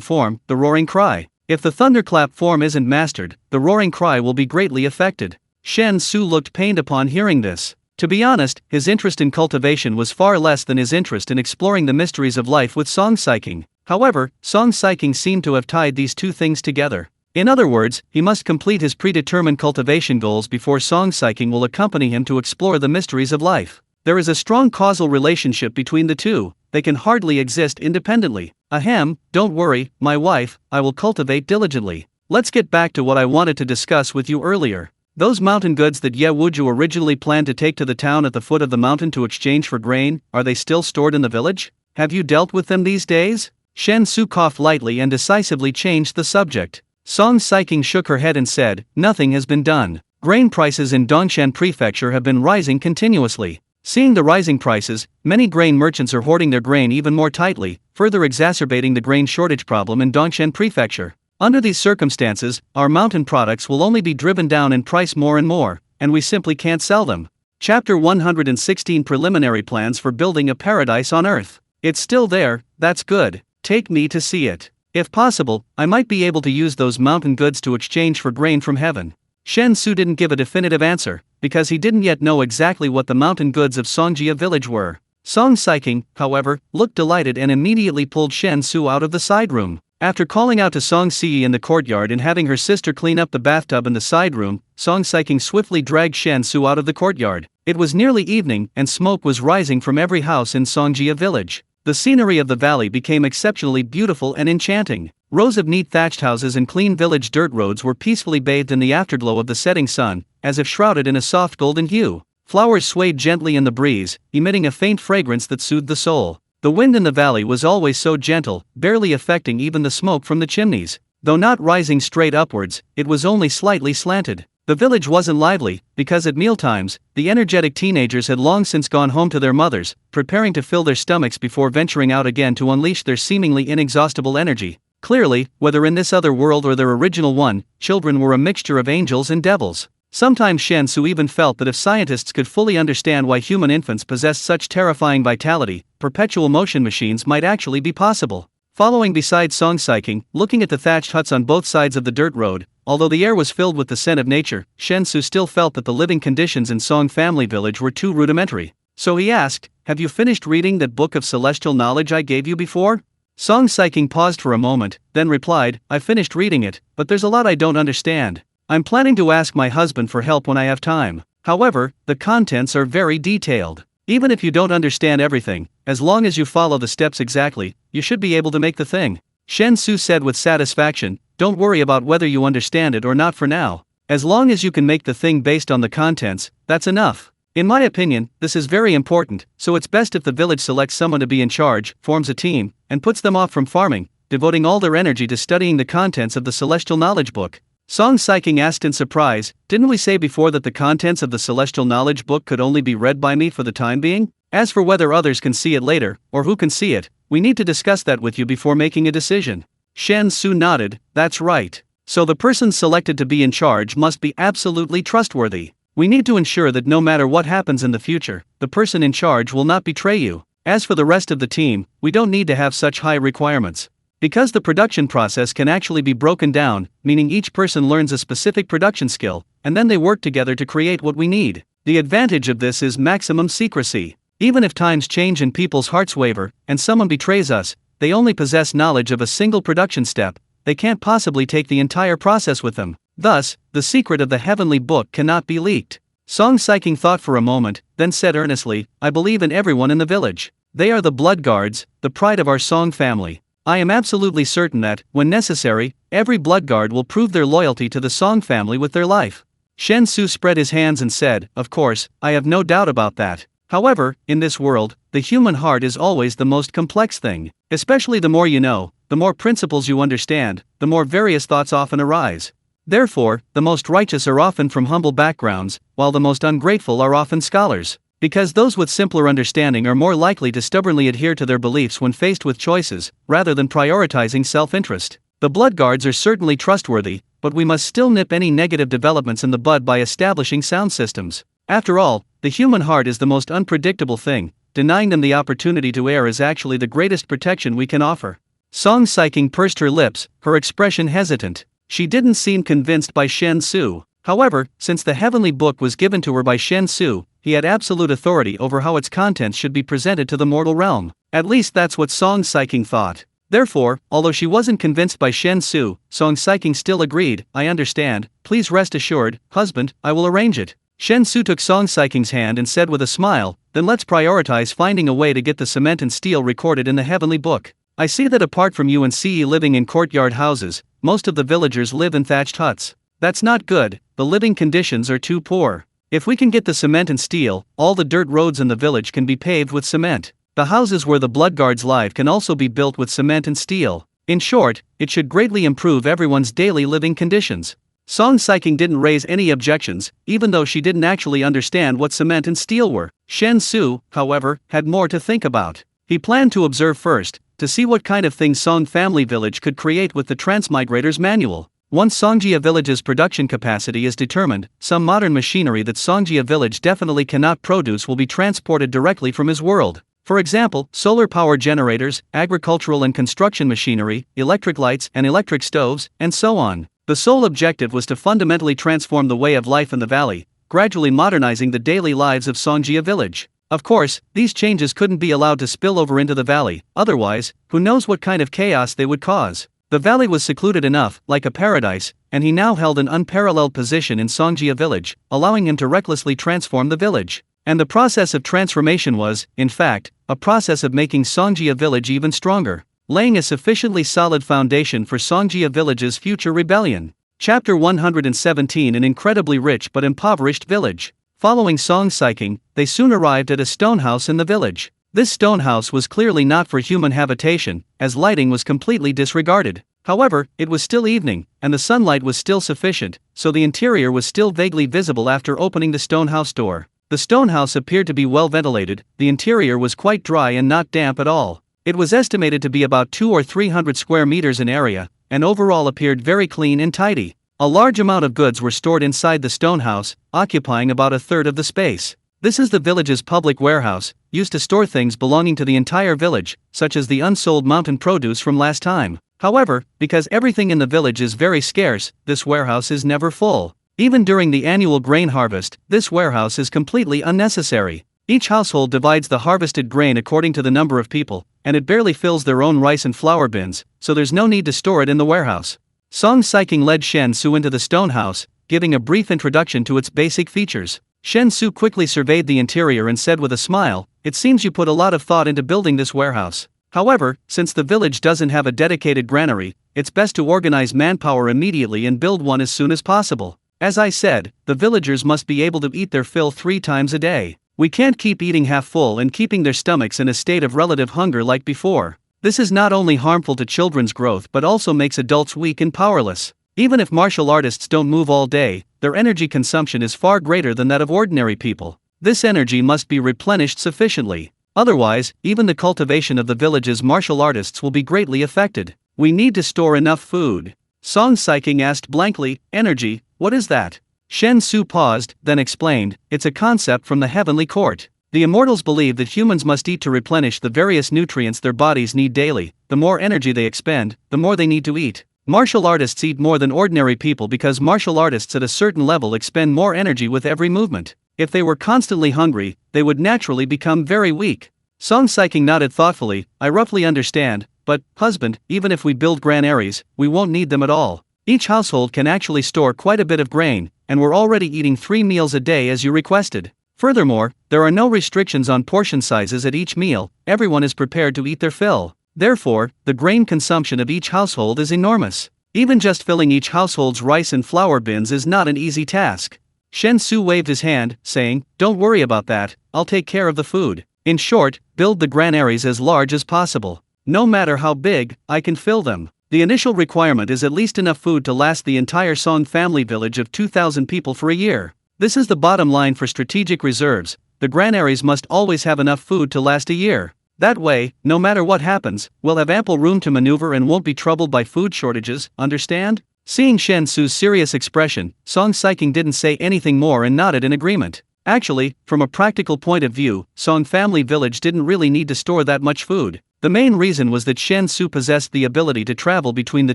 form, the Roaring Cry. If the thunderclap form isn't mastered, the Roaring Cry will be greatly affected." Shen Xu looked pained upon hearing this. To be honest, his interest in cultivation was far less than his interest in exploring the mysteries of life with Song Saiking. However, Song Saiking seemed to have tied these two things together. In other words, he must complete his predetermined cultivation goals before Song Saiking will accompany him to explore the mysteries of life. There is a strong causal relationship between the two. They can hardly exist independently. Ahem, don't worry, my wife, I will cultivate diligently. Let's get back to what I wanted to discuss with you earlier. Those mountain goods that Ye Wuju originally planned to take to the town at the foot of the mountain to exchange for grain, are they still stored in the village? Have you dealt with them these days? Shen Xu coughed lightly and decisively changed the subject. Song Saiking shook her head and said, "Nothing has been done. Grain prices in Dongshan Prefecture have been rising continuously. Seeing the rising prices, many grain merchants are hoarding their grain even more tightly, further exacerbating the grain shortage problem in Dongshan Prefecture. Under these circumstances, our mountain products will only be driven down in price more and more, and we simply can't sell them. Chapter 116 Preliminary Plans for Building a Paradise on Earth. It's still there, that's good. Take me to see it. If possible, I might be able to use those mountain goods to exchange for grain from heaven. Shen Xu didn't give a definitive answer, because he didn't yet know exactly what the mountain goods of Songjia village were. Song Saiking, however, looked delighted and immediately pulled Shen Xu out of the side room. After calling out to Song Si in the courtyard and having her sister clean up the bathtub in the side room, Song Saiking swiftly dragged Shen Xu out of the courtyard. It was nearly evening, and smoke was rising from every house in Songjia village. The scenery of the valley became exceptionally beautiful and enchanting. Rows of neat thatched houses and clean village dirt roads were peacefully bathed in the afterglow of the setting sun, as if shrouded in a soft golden hue. Flowers swayed gently in the breeze, emitting a faint fragrance that soothed the soul. The wind in the valley was always so gentle, barely affecting even the smoke from the chimneys. Though not rising straight upwards, it was only slightly slanted. The village wasn't lively, because at mealtimes, the energetic teenagers had long since gone home to their mothers, preparing to fill their stomachs before venturing out again to unleash their seemingly inexhaustible energy. Clearly, whether in this other world or their original one, children were a mixture of angels and devils. Sometimes Shen Xu even felt that if scientists could fully understand why human infants possess such terrifying vitality, perpetual motion machines might actually be possible. Following beside Song Saiking, looking at the thatched huts on both sides of the dirt road, although the air was filled with the scent of nature, Shen Xu still felt that the living conditions in Song family village were too rudimentary. So he asked, "Have you finished reading that book of celestial knowledge I gave you before?" Song Saiking paused for a moment, then replied, "I've finished reading it, but there's a lot I don't understand. I'm planning to ask my husband for help when I have time. However, the contents are very detailed. Even if you don't understand everything, as long as you follow the steps exactly, you should be able to make the thing." Shen Xu said with satisfaction, "Don't worry about whether you understand it or not for now. As long as you can make the thing based on the contents, that's enough. In my opinion, this is very important, so it's best if the village selects someone to be in charge, forms a team, and puts them off from farming, devoting all their energy to studying the contents of the celestial knowledge book." Song Saiking asked in surprise, "Didn't we say before that the contents of the celestial knowledge book could only be read by me for the time being? As for whether others can see it later, or who can see it, we need to discuss that with you before making a decision." Shen Xu nodded, "That's right. So the person selected to be in charge must be absolutely trustworthy. We need to ensure that no matter what happens in the future, the person in charge will not betray you. As for the rest of the team, we don't need to have such high requirements. Because the production process can actually be broken down, meaning each person learns a specific production skill, and then they work together to create what we need. The advantage of this is maximum secrecy. Even if times change and people's hearts waver, and someone betrays us, they only possess knowledge of a single production step, they can't possibly take the entire process with them. Thus, the secret of the heavenly book cannot be leaked." Song Saiking thought for a moment, then said earnestly, "I believe in everyone in the village. They are the blood guards, the pride of our Song family. I am absolutely certain that, when necessary, every blood guard will prove their loyalty to the Song family with their life." Shen Xu spread his hands and said, "Of course, I have no doubt about that. However, in this world, the human heart is always the most complex thing. Especially the more you know, the more principles you understand, the more various thoughts often arise. Therefore, the most righteous are often from humble backgrounds, while the most ungrateful are often scholars. Because those with simpler understanding are more likely to stubbornly adhere to their beliefs when faced with choices, rather than prioritizing self-interest. The blood guards are certainly trustworthy, but we must still nip any negative developments in the bud by establishing sound systems. After all, the human heart is the most unpredictable thing. Denying them the opportunity to err is actually the greatest protection we can offer." Song Saiking pursed her lips, her expression hesitant. She didn't seem convinced by Shen Xu. However, since the heavenly book was given to her by Shen Xu, he had absolute authority over how its contents should be presented to the mortal realm. At least that's what Song Saiking thought. Therefore, although she wasn't convinced by Shen Xu, Song Saiking still agreed, "I understand, please rest assured, husband, I will arrange it." Shen Xu took Song Saiking's hand and said with a smile, "Then let's prioritize finding a way to get the cement and steel recorded in the heavenly book. I see that apart from you and Ce living in courtyard houses, most of the villagers live in thatched huts. That's not good, the living conditions are too poor. If we can get the cement and steel, all the dirt roads in the village can be paved with cement. The houses where the blood guards live can also be built with cement and steel. In short, it should greatly improve everyone's daily living conditions." Song Saiking didn't raise any objections, even though she didn't actually understand what cement and steel were. Shen Xu, however, had more to think about. He planned to observe first, to see what kind of things Song Family Village could create with the Transmigrator's manual. Once Songjia Village's production capacity is determined, some modern machinery that Songjia Village definitely cannot produce will be transported directly from his world. For example, solar power generators, agricultural and construction machinery, electric lights and electric stoves, and so on. The sole objective was to fundamentally transform the way of life in the valley, gradually modernizing the daily lives of Songjia Village. Of course, these changes couldn't be allowed to spill over into the valley, otherwise, who knows what kind of chaos they would cause. The valley was secluded enough, like a paradise, and he now held an unparalleled position in Songjia Village, allowing him to recklessly transform the village. And the process of transformation was, in fact, a process of making Songjia Village even stronger, laying a sufficiently solid foundation for Songjia Village's future rebellion. Chapter 117. An incredibly rich but impoverished village. Following Song Saiking, they soon arrived at a stone house in the village. This stone house was clearly not for human habitation, as lighting was completely disregarded. However, it was still evening, and the sunlight was still sufficient, so the interior was still vaguely visible after opening the stone house door. The stone house appeared to be well ventilated, the interior was quite dry and not damp at all. It was estimated to be about 200 or 300 square meters in area, and overall appeared very clean and tidy. A large amount of goods were stored inside the stone house, occupying about a third of the space. This is the village's public warehouse, used to store things belonging to the entire village, such as the unsold mountain produce from last time. However, because everything in the village is very scarce, this warehouse is never full. Even during the annual grain harvest, this warehouse is completely unnecessary. Each household divides the harvested grain according to the number of people, and it barely fills their own rice and flour bins, so there's no need to store it in the warehouse. Song Saiking led Shen Xu into the stone house, giving a brief introduction to its basic features. Shen Xu quickly surveyed the interior and said with a smile, "It seems you put a lot of thought into building this warehouse. However, since the village doesn't have a dedicated granary, it's best to organize manpower immediately and build one as soon as possible. As I said, the villagers must be able to eat their fill 3 times a day. We can't keep eating half full and keeping their stomachs in a state of relative hunger like before. This is not only harmful to children's growth but also makes adults weak and powerless. Even if martial artists don't move all day, their energy consumption is far greater than that of ordinary people. This energy must be replenished sufficiently. Otherwise, even the cultivation of the village's martial artists will be greatly affected. We need to store enough food." Song Saiking asked blankly, "Energy, what is that?" Shen Xu paused, then explained, "It's a concept from the heavenly court. The immortals believe that humans must eat to replenish the various nutrients their bodies need daily. The more energy they expend, the more they need to eat. Martial artists eat more than ordinary people because martial artists at a certain level expend more energy with every movement. If they were constantly hungry, they would naturally become very weak." Song Saiking nodded thoughtfully, "I roughly understand, but, husband, even if we build granaries, we won't need them at all. Each household can actually store quite a bit of grain, and we're already eating 3 meals a day as you requested. Furthermore, there are no restrictions on portion sizes at each meal, everyone is prepared to eat their fill. Therefore, the grain consumption of each household is enormous. Even just filling each household's rice and flour bins is not an easy task." Shen Xu waved his hand, saying, "Don't worry about that, I'll take care of the food. In short, build the granaries as large as possible. No matter how big, I can fill them. The initial requirement is at least enough food to last the entire Song family village of 2,000 people for a year. This is the bottom line for strategic reserves. The granaries must always have enough food to last a year. That way, no matter what happens, we'll have ample room to maneuver and won't be troubled by food shortages, understand?" Seeing Shen Xu's serious expression, Song Saiking didn't say anything more and nodded in agreement. Actually, from a practical point of view, Song family village didn't really need to store that much food. The main reason was that Shen Xu possessed the ability to travel between the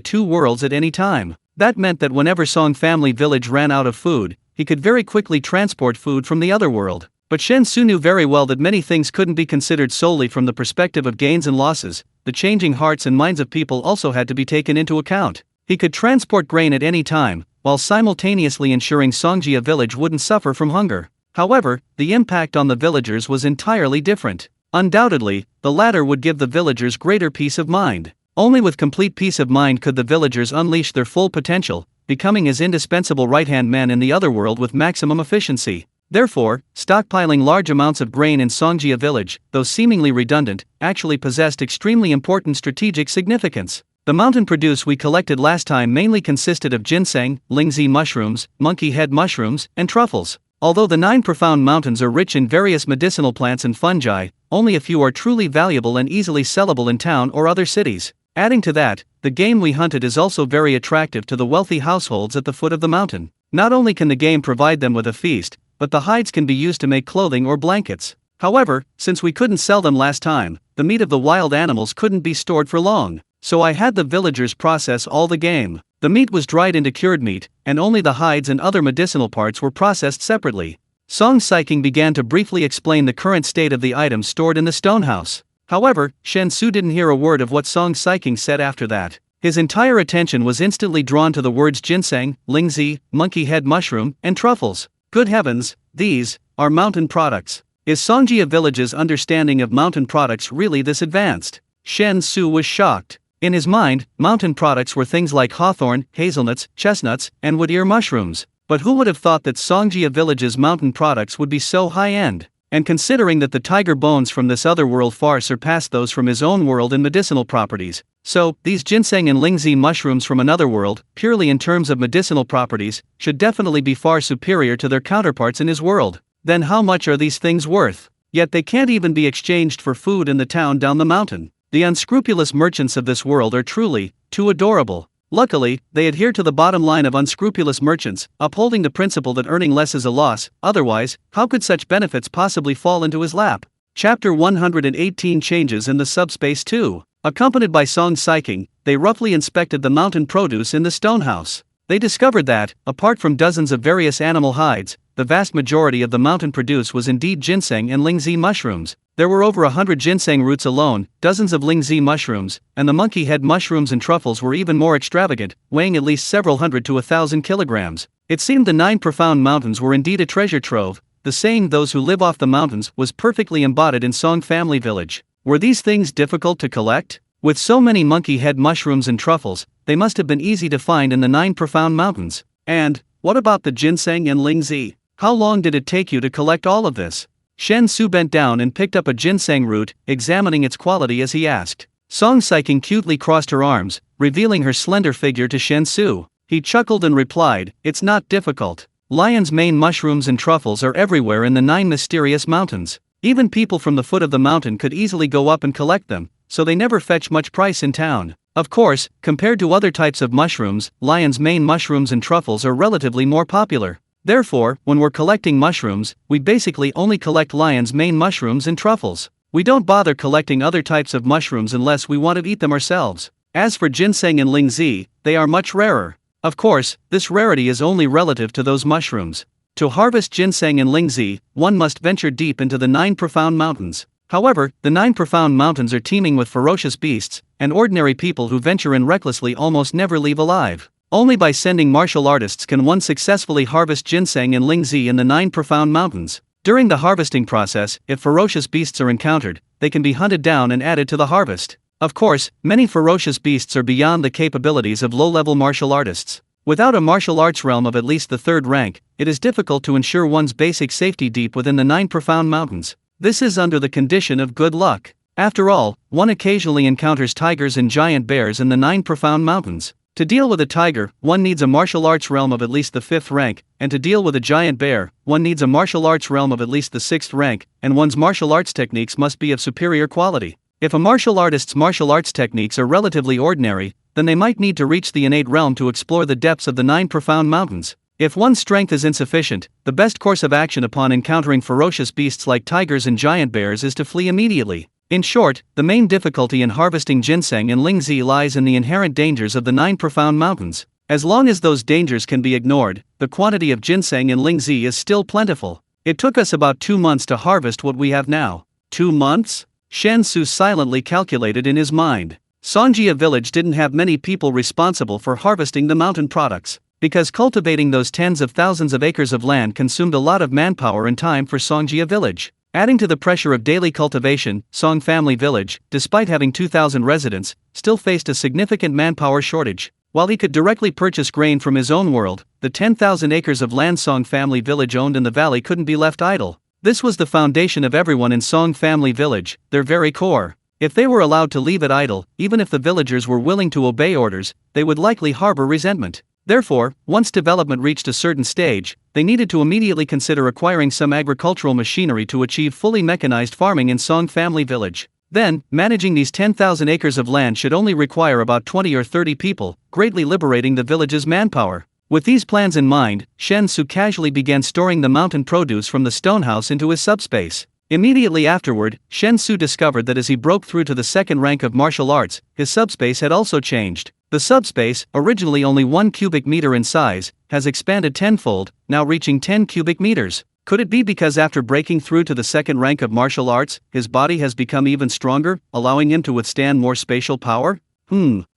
2 worlds at any time. That meant that whenever Song family village ran out of food, he could very quickly transport food from the other world. But Shen Xu knew very well that many things couldn't be considered solely from the perspective of gains and losses. The changing hearts and minds of people also had to be taken into account. He could transport grain at any time, while simultaneously ensuring Songjia village wouldn't suffer from hunger. However, the impact on the villagers was entirely different. Undoubtedly, the latter would give the villagers greater peace of mind. Only with complete peace of mind could the villagers unleash their full potential, becoming his indispensable right-hand man in the other world with maximum efficiency. Therefore, stockpiling large amounts of grain in Songjia village, though seemingly redundant, actually possessed extremely important strategic significance. The mountain produce we collected last time mainly consisted of ginseng, lingzi mushrooms, monkey head mushrooms, and truffles. Although the 9 profound mountains are rich in various medicinal plants and fungi, only a few are truly valuable and easily sellable in town or other cities. Adding to that, the game we hunted is also very attractive to the wealthy households at the foot of the mountain. Not only can the game provide them with a feast, but the hides can be used to make clothing or blankets. However, since we couldn't sell them last time, the meat of the wild animals couldn't be stored for long. So I had the villagers process all the game. The meat was dried into cured meat, and only the hides and other medicinal parts were processed separately. Song Saiking began to briefly explain the current state of the items stored in the stone house. However, Shen Xu didn't hear a word of what Song Saiking said after that. His entire attention was instantly drawn to the words ginseng, lingzi, monkey head mushroom, and truffles. Good heavens, these are mountain products. Is Songjia Village's understanding of mountain products really this advanced? Shen Xu was shocked. In his mind, mountain products were things like hawthorn, hazelnuts, chestnuts, and wood ear mushrooms. But who would have thought that Songjia Village's mountain products would be so high-end? And considering that the tiger bones from this other world far surpass those from his own world in medicinal properties, so these ginseng and lingzi mushrooms from another world, purely in terms of medicinal properties, should definitely be far superior to their counterparts in his world. Then how much are these things worth? Yet they can't even be exchanged for food in the town down the mountain. The unscrupulous merchants of this world are truly too adorable. Luckily, they adhere to the bottom line of unscrupulous merchants, upholding the principle that earning less is a loss. Otherwise, how could such benefits possibly fall into his lap? Chapter 118 Changes in the Subspace 2. Accompanied by Song Saiking, they roughly inspected the mountain produce in the stone house. They discovered that, apart from dozens of various animal hides, the vast majority of the mountain produce was indeed ginseng and lingzi mushrooms. There were over 100 ginseng roots alone, dozens of lingzi mushrooms, and the monkey head mushrooms and truffles were even more extravagant, weighing at least several hundred to 1,000 kilograms. It seemed the 9 profound mountains were indeed a treasure trove. The saying "those who live off the mountains" was perfectly embodied in Song Family Village. Were these things difficult to collect? With so many monkey head mushrooms and truffles, they must have been easy to find in the 9 profound mountains. And what about the ginseng and lingzi? How long did it take you to collect all of this? Shen Xu bent down and picked up a ginseng root, examining its quality as he asked. Song Saiking cutely crossed her arms, revealing her slender figure to Shen Xu. He chuckled and replied, "It's not difficult. Lion's mane mushrooms and truffles are everywhere in the 9 mysterious mountains. Even people from the foot of the mountain could easily go up and collect them, so they never fetch much price in town. Of course, compared to other types of mushrooms, lion's mane mushrooms and truffles are relatively more popular. Therefore, when we're collecting mushrooms, we basically only collect lion's mane mushrooms and truffles. We don't bother collecting other types of mushrooms unless we want to eat them ourselves. As for ginseng and lingzi, they are much rarer. Of course, this rarity is only relative to those mushrooms. To harvest ginseng and lingzi, one must venture deep into the 9 profound mountains. However, the 9 profound mountains are teeming with ferocious beasts, and ordinary people who venture in recklessly almost never leave alive. Only by sending martial artists can one successfully harvest ginseng and lingzi in the 9 profound mountains. During the harvesting process, if ferocious beasts are encountered, they can be hunted down and added to the harvest. Of course, many ferocious beasts are beyond the capabilities of low-level martial artists. Without a martial arts realm of at least the 3rd rank, it is difficult to ensure one's basic safety deep within the 9 profound mountains. This is under the condition of good luck. After all, one occasionally encounters tigers and giant bears in the 9 profound mountains. To deal with a tiger, one needs a martial arts realm of at least the 5th rank, and to deal with a giant bear, one needs a martial arts realm of at least the 6th rank, and one's martial arts techniques must be of superior quality. If a martial artist's martial arts techniques are relatively ordinary, then they might need to reach the innate realm to explore the depths of the 9 profound mountains. If one's strength is insufficient, the best course of action upon encountering ferocious beasts like tigers and giant bears is to flee immediately. In short, the main difficulty in harvesting ginseng and lingzi lies in the inherent dangers of the 9 profound mountains. As long as those dangers can be ignored, the quantity of ginseng and lingzi is still plentiful. It took us about 2 months to harvest what we have now. 2 months? Shen Xu silently calculated in his mind. Songjia Village didn't have many people responsible for harvesting the mountain products, because cultivating those tens of thousands of acres of land consumed a lot of manpower and time for Songjia Village. Adding to the pressure of daily cultivation, Song Family Village, despite having 2,000 residents, still faced a significant manpower shortage. While he could directly purchase grain from his own world, the 10,000 acres of land Song Family Village owned in the valley couldn't be left idle. This was the foundation of everyone in Song Family Village, their very core. If they were allowed to leave it idle, even if the villagers were willing to obey orders, they would likely harbor resentment. Therefore, once development reached a certain stage, they needed to immediately consider acquiring some agricultural machinery to achieve fully mechanized farming in Song family village. Then, managing these 10,000 acres of land should only require about 20 or 30 people, greatly liberating the village's manpower. With these plans in mind, Shen Xu casually began storing the mountain produce from the stone house into his subspace. Immediately afterward, Shen Xu discovered that as he broke through to the second rank of martial arts, his subspace had also changed. The subspace, originally only 1 cubic meter in size, has expanded tenfold, now reaching 10 cubic meters. Could it be because after breaking through to the second rank of martial arts, his body has become even stronger, allowing him to withstand more spatial power?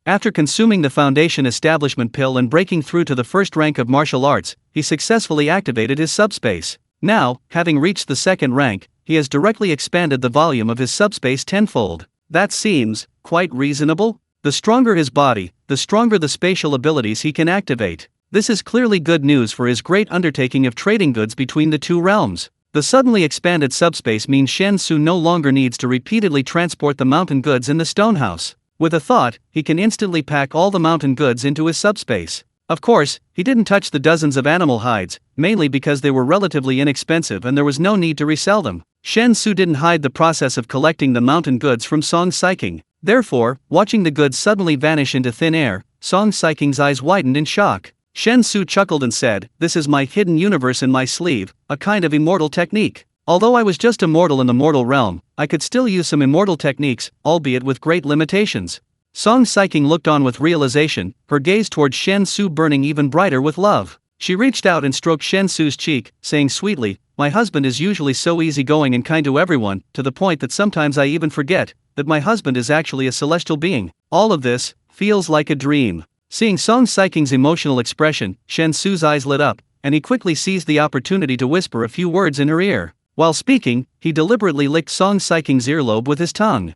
After consuming the Foundation Establishment pill and breaking through to the first rank of martial arts, he successfully activated his subspace. Now, having reached the second rank, he has directly expanded the volume of his subspace tenfold. That seems quite reasonable. The stronger his body, the stronger the spatial abilities he can activate. This is clearly good news for his great undertaking of trading goods between the two realms. The suddenly expanded subspace means Shen Xu no longer needs to repeatedly transport the mountain goods in the stone house. With a thought, he can instantly pack all the mountain goods into his subspace. Of course, he didn't touch the dozens of animal hides, mainly because they were relatively inexpensive and there was no need to resell them. Shen Xu didn't hide the process of collecting the mountain goods from Song Saiking. Therefore, watching the goods suddenly vanish into thin air, Song Saiking's eyes widened in shock. Shen Xu chuckled and said, "This is my hidden universe in my sleeve, a kind of immortal technique. Although I was just a mortal in the mortal realm, I could still use some immortal techniques, albeit with great limitations." Song Saiking looked on with realization, her gaze toward Shen Xu burning even brighter with love. She reached out and stroked Shen Xu's cheek, saying sweetly, "My husband is usually so easygoing and kind to everyone, to the point that sometimes I even forget that my husband is actually a celestial being. All of this feels like a dream." Seeing Song Saiking's emotional expression, Shen Xu's eyes lit up, and he quickly seized the opportunity to whisper a few words in her ear. While speaking, he deliberately licked Song Saiking's earlobe with his tongue.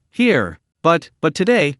Here. But today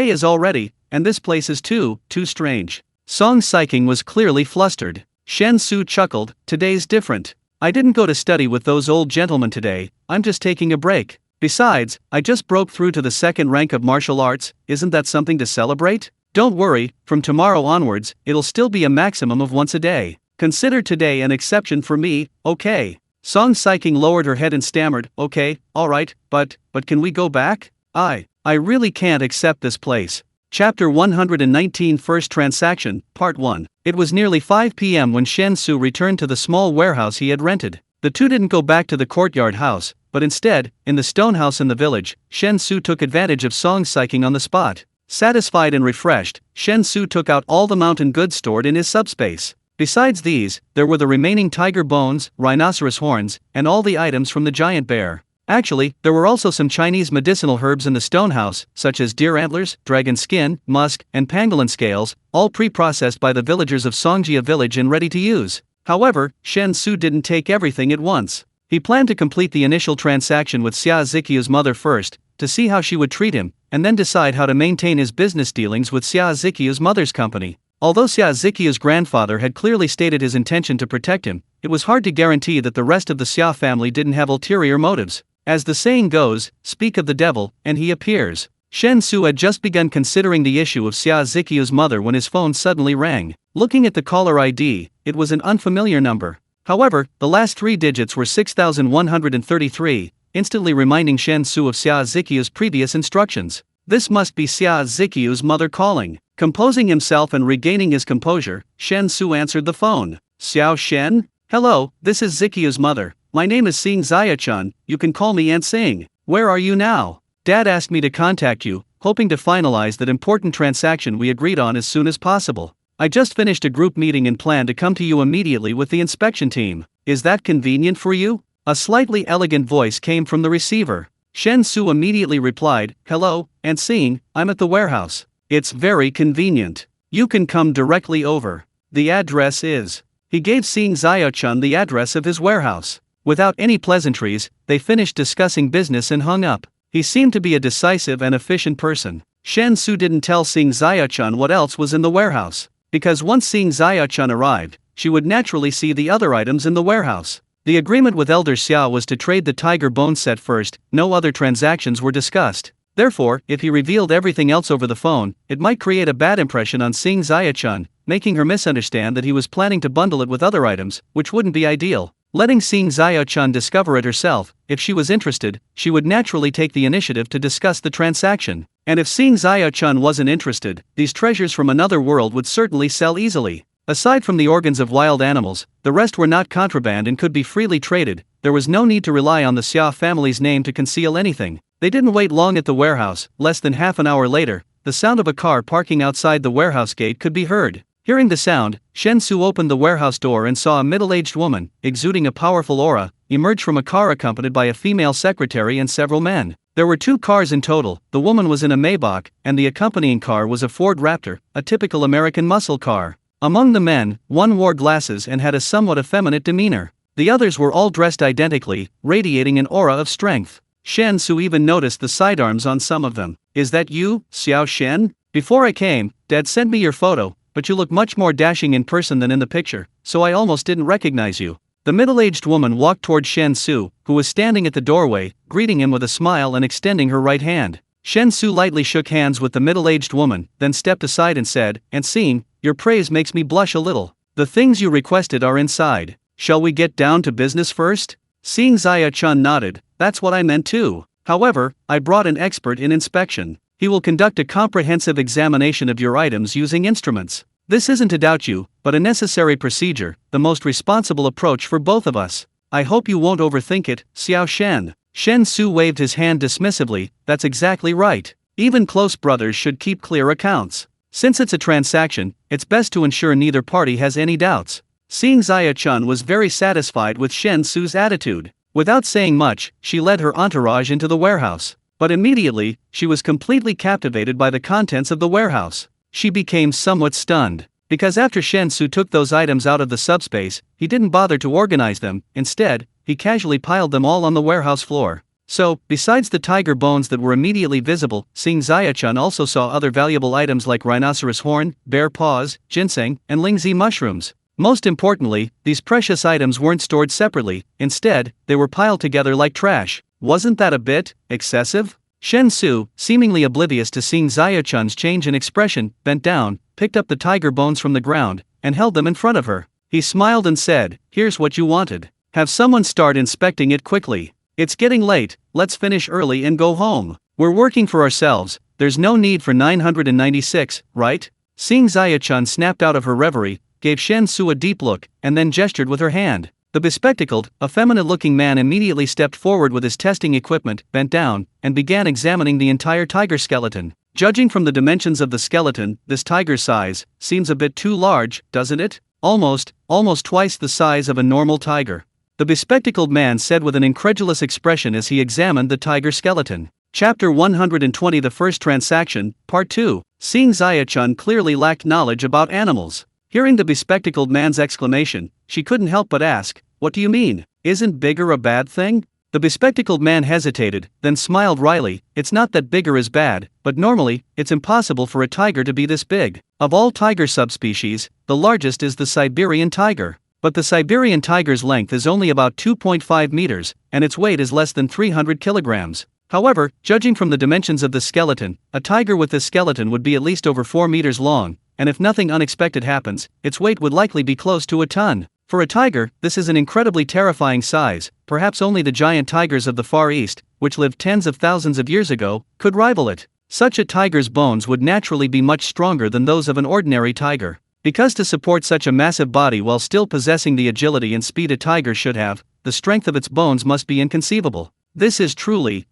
is already, and this place is too strange. Song Saiking was clearly flustered. Shen Xu chuckled, "Today's different. I didn't go to study with those old gentlemen today, I'm just taking a break. Besides, I just broke through to the second rank of martial arts, isn't that something to celebrate? Don't worry, from tomorrow onwards, it'll still be a maximum of once a day. Consider today an exception for me, okay?" Song Saiking lowered her head and stammered, "Okay, alright, but can we go back? I really can't accept this place." Chapter 119 First Transaction, Part 1. It was nearly 5 p.m. when Shen Xu returned to the small warehouse he had rented. The two didn't go back to the courtyard house, but instead, in the stone house in the village, Shen Xu took advantage of Song Saiking on the spot. Satisfied and refreshed, Shen Xu took out all the mountain goods stored in his subspace. Besides these, there were the remaining tiger bones, rhinoceros horns, and all the items from the giant bear. Actually, there were also some Chinese medicinal herbs in the stone house, such as deer antlers, dragon skin, musk, and pangolin scales, all pre-processed by the villagers of Songjia village and ready to use. However, Shen Xu didn't take everything at once. He planned to complete the initial transaction with Xia Ziqiu's mother first, to see how she would treat him, and then decide how to maintain his business dealings with Xia Ziqiu's mother's company. Although Xia Ziqiu's grandfather had clearly stated his intention to protect him, it was hard to guarantee that the rest of the Xia family didn't have ulterior motives. As the saying goes, speak of the devil, and he appears. Shen Xu had just begun considering the issue of Xia Ziqiu's mother when his phone suddenly rang. Looking at the caller ID, it was an unfamiliar number. However, the last 3 digits were 6133, instantly reminding Shen Xu of Xia Ziqiu's previous instructions. This must be Xia Ziqiu's mother calling. Composing himself and regaining his composure, Shen Xu answered the phone. "Xiao Shen? Hello, this is Ziqiu's mother. My name is Xing Zaya-chan, you can call me Aunt Xing. Where are you now? Dad asked me to contact you, hoping to finalize that important transaction we agreed on as soon as possible. I just finished a group meeting and plan to come to you immediately with the inspection team. Is that convenient for you?" A slightly elegant voice came from the receiver. Shen Xu immediately replied, "Hello, Aunt Xing, I'm at the warehouse. It's very convenient. You can come directly over. The address is..." He gave Xing Zaya-chan the address of his warehouse. Without any pleasantries, they finished discussing business and hung up. He seemed to be a decisive and efficient person. Shen Xu didn't tell Xing Zaya-chan what else was in the warehouse, because once Xing Zaya-chan arrived, she would naturally see the other items in the warehouse. The agreement with Elder Xiao was to trade the tiger bone set first, no other transactions were discussed. Therefore, if he revealed everything else over the phone, it might create a bad impression on Xing Ziya-chun, making her misunderstand that he was planning to bundle it with other items, which wouldn't be ideal. Letting Xing Ziya-chun discover it herself, if she was interested, she would naturally take the initiative to discuss the transaction. And if Xing Ziya-chun wasn't interested, these treasures from another world would certainly sell easily. Aside from the organs of wild animals, the rest were not contraband and could be freely traded. There was no need to rely on the Xia family's name to conceal anything. They didn't wait long at the warehouse. Less than half an hour later, the sound of a car parking outside the warehouse gate could be heard. Hearing the sound, Shen Xu opened the warehouse door and saw a middle-aged woman, exuding a powerful aura, emerge from a car accompanied by a female secretary and several men. There were 2 cars in total. The woman was in a Maybach, and the accompanying car was a Ford Raptor, a typical American muscle car. Among the men, one wore glasses and had a somewhat effeminate demeanor. The others were all dressed identically, radiating an aura of strength. Shen Xu even noticed the sidearms on some of them. "Is that you, Xiao Shen? Before I came, Dad sent me your photo, but you look much more dashing in person than in the picture, so I almost didn't recognize you." The middle-aged woman walked toward Shen Xu, who was standing at the doorway, greeting him with a smile and extending her right hand. Shen Xu lightly shook hands with the middle-aged woman, then stepped aside and said, "And seeing, your praise makes me blush a little. The things you requested are inside. Shall we get down to business first?" Xing Ziya-chun nodded. "That's what I meant too. However, I brought an expert in inspection. He will conduct a comprehensive examination of your items using instruments. This isn't to doubt you, but a necessary procedure, the most responsible approach for both of us. I hope you won't overthink it, Xiao Shen." Shen Xu waved his hand dismissively. "That's exactly right. Even close brothers should keep clear accounts. Since it's a transaction, it's best to ensure neither party has any doubts." Xing Ziya-chun was very satisfied with Shen Xu's attitude. Without saying much, she led her entourage into the warehouse. But immediately, she was completely captivated by the contents of the warehouse. She became somewhat stunned, because after Shen Xu took those items out of the subspace, he didn't bother to organize them. Instead, he casually piled them all on the warehouse floor. So, besides the tiger bones that were immediately visible, Xing Ziya-chun also saw other valuable items like rhinoceros horn, bear paws, ginseng, and lingzi mushrooms. Most importantly, these precious items weren't stored separately. Instead, they were piled together like trash. Wasn't that a bit excessive? Shen Xu, seemingly oblivious to Xing Ziya-chun's change in expression, bent down, picked up the tiger bones from the ground, and held them in front of her. He smiled and said, "Here's what you wanted. Have someone start inspecting it quickly. It's getting late, let's finish early and go home. We're working for ourselves, there's no need for 996, right?" Xing Ziya-chun snapped out of her reverie, gave Shen Xu a deep look, and then gestured with her hand. The bespectacled, effeminate-looking man immediately stepped forward with his testing equipment, bent down, and began examining the entire tiger skeleton. "Judging from the dimensions of the skeleton, this tiger's size seems a bit too large, doesn't it? Almost twice the size of a normal tiger," the bespectacled man said with an incredulous expression as he examined the tiger skeleton. Chapter 120 The First Transaction, Part 2. Xing Ziya-chun clearly lacked knowledge about animals. Hearing the bespectacled man's exclamation, she couldn't help but ask, "What do you mean? Isn't bigger a bad thing?" The bespectacled man hesitated, then smiled wryly. "It's not that bigger is bad, but normally, it's impossible for a tiger to be this big. Of all tiger subspecies, the largest is the Siberian tiger. But the Siberian tiger's length is only about 2.5 meters, and its weight is less than 300 kilograms. However, judging from the dimensions of the skeleton, a tiger with this skeleton would be at least over 4 meters long, and if nothing unexpected happens, its weight would likely be close to a ton. For a tiger, this is an incredibly terrifying size. Perhaps only the giant tigers of the Far East, which lived tens of thousands of years ago, could rival it. Such a tiger's bones would naturally be much stronger than those of an ordinary tiger. Because to support such a massive body while still possessing the agility and speed a tiger should have, the strength of its bones must be inconceivable. This is truly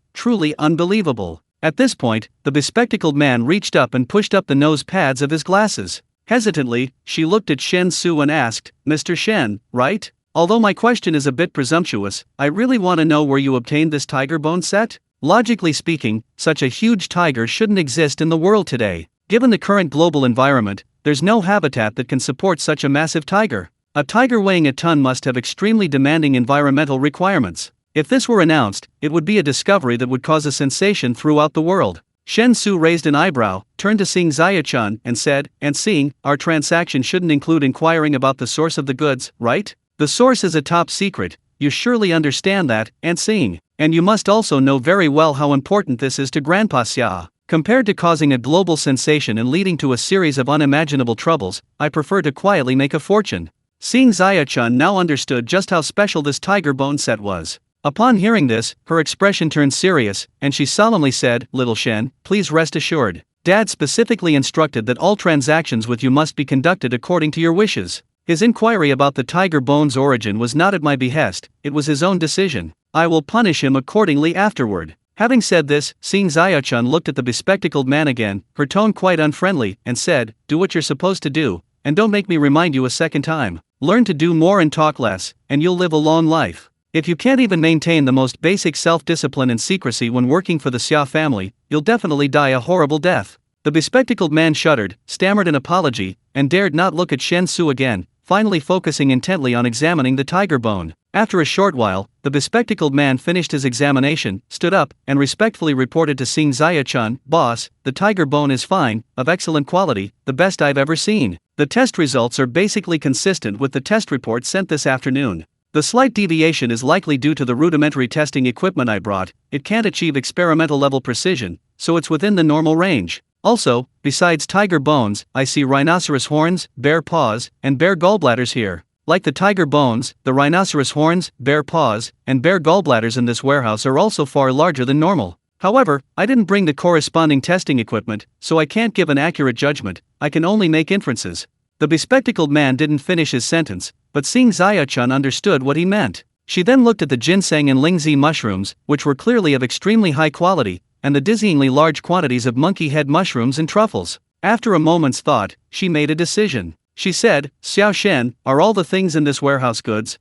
unbelievable. At this point, the bespectacled man reached up and pushed up the nose pads of his glasses. Hesitantly, she looked at Shen Xu and asked, "Mr. Shen, right? Although my question is a bit presumptuous, I really want to know where you obtained this tiger bone set? Logically speaking, such a huge tiger shouldn't exist in the world today. Given the current global environment, there's no habitat that can support such a massive tiger. A tiger weighing a ton must have extremely demanding environmental requirements. If this were announced, it would be a discovery that would cause a sensation throughout the world." Shen Xu raised an eyebrow, turned to Xing Ziya-chun, and said, "And seeing, our transaction shouldn't include inquiring about the source of the goods, right? The source is a top secret, you surely understand that, and seeing. And you must also know very well how important this is to Grandpa Xia. Compared to causing a global sensation and leading to a series of unimaginable troubles, I prefer to quietly make a fortune. Seeing Xia-chun now understood just how special this tiger bone set was. Upon hearing this, her expression turned serious, and she solemnly said, "Little Shen, please rest assured. Dad specifically instructed that all transactions with you must be conducted according to your wishes." His inquiry about the tiger bone's origin was not at my behest, it was his own decision. I will punish him accordingly afterward. Having said this, Seeing Xia-chun looked at the bespectacled man again, her tone quite unfriendly, and said, "Do what you're supposed to do, and don't make me remind you a second time. Learn to do more and talk less, and you'll live a long life. If you can't even maintain the most basic self-discipline and secrecy when working for the Xia family, you'll definitely die a horrible death." The bespectacled man shuddered, stammered an apology, and dared not look at Shen Xu again, finally focusing intently on examining the tiger bone. After a short while, the bespectacled man finished his examination, stood up, and respectfully reported to Seeing Xia-chun, "Boss, the tiger bone is fine, of excellent quality, the best I've ever seen. The test results are basically consistent with the test report sent this afternoon. The slight deviation is likely due to the rudimentary testing equipment I brought. It can't achieve experimental level precision, so it's within the normal range. Also, besides tiger bones, I see rhinoceros horns, bear paws, and bear gallbladders here. Like the tiger bones, the rhinoceros horns, bear paws, and bear gallbladders in this warehouse are also far larger than normal. However, I didn't bring the corresponding testing equipment, so I can't give an accurate judgment, I can only make inferences." The bespectacled man didn't finish his sentence, but Seeing Xia-chun understood what he meant. She then looked at the ginseng and lingzi mushrooms, which were clearly of extremely high quality, and the dizzyingly large quantities of monkey head mushrooms and truffles. After a moment's thought, she made a decision. She said, "Xiao Shen, are all the things in this warehouse goods,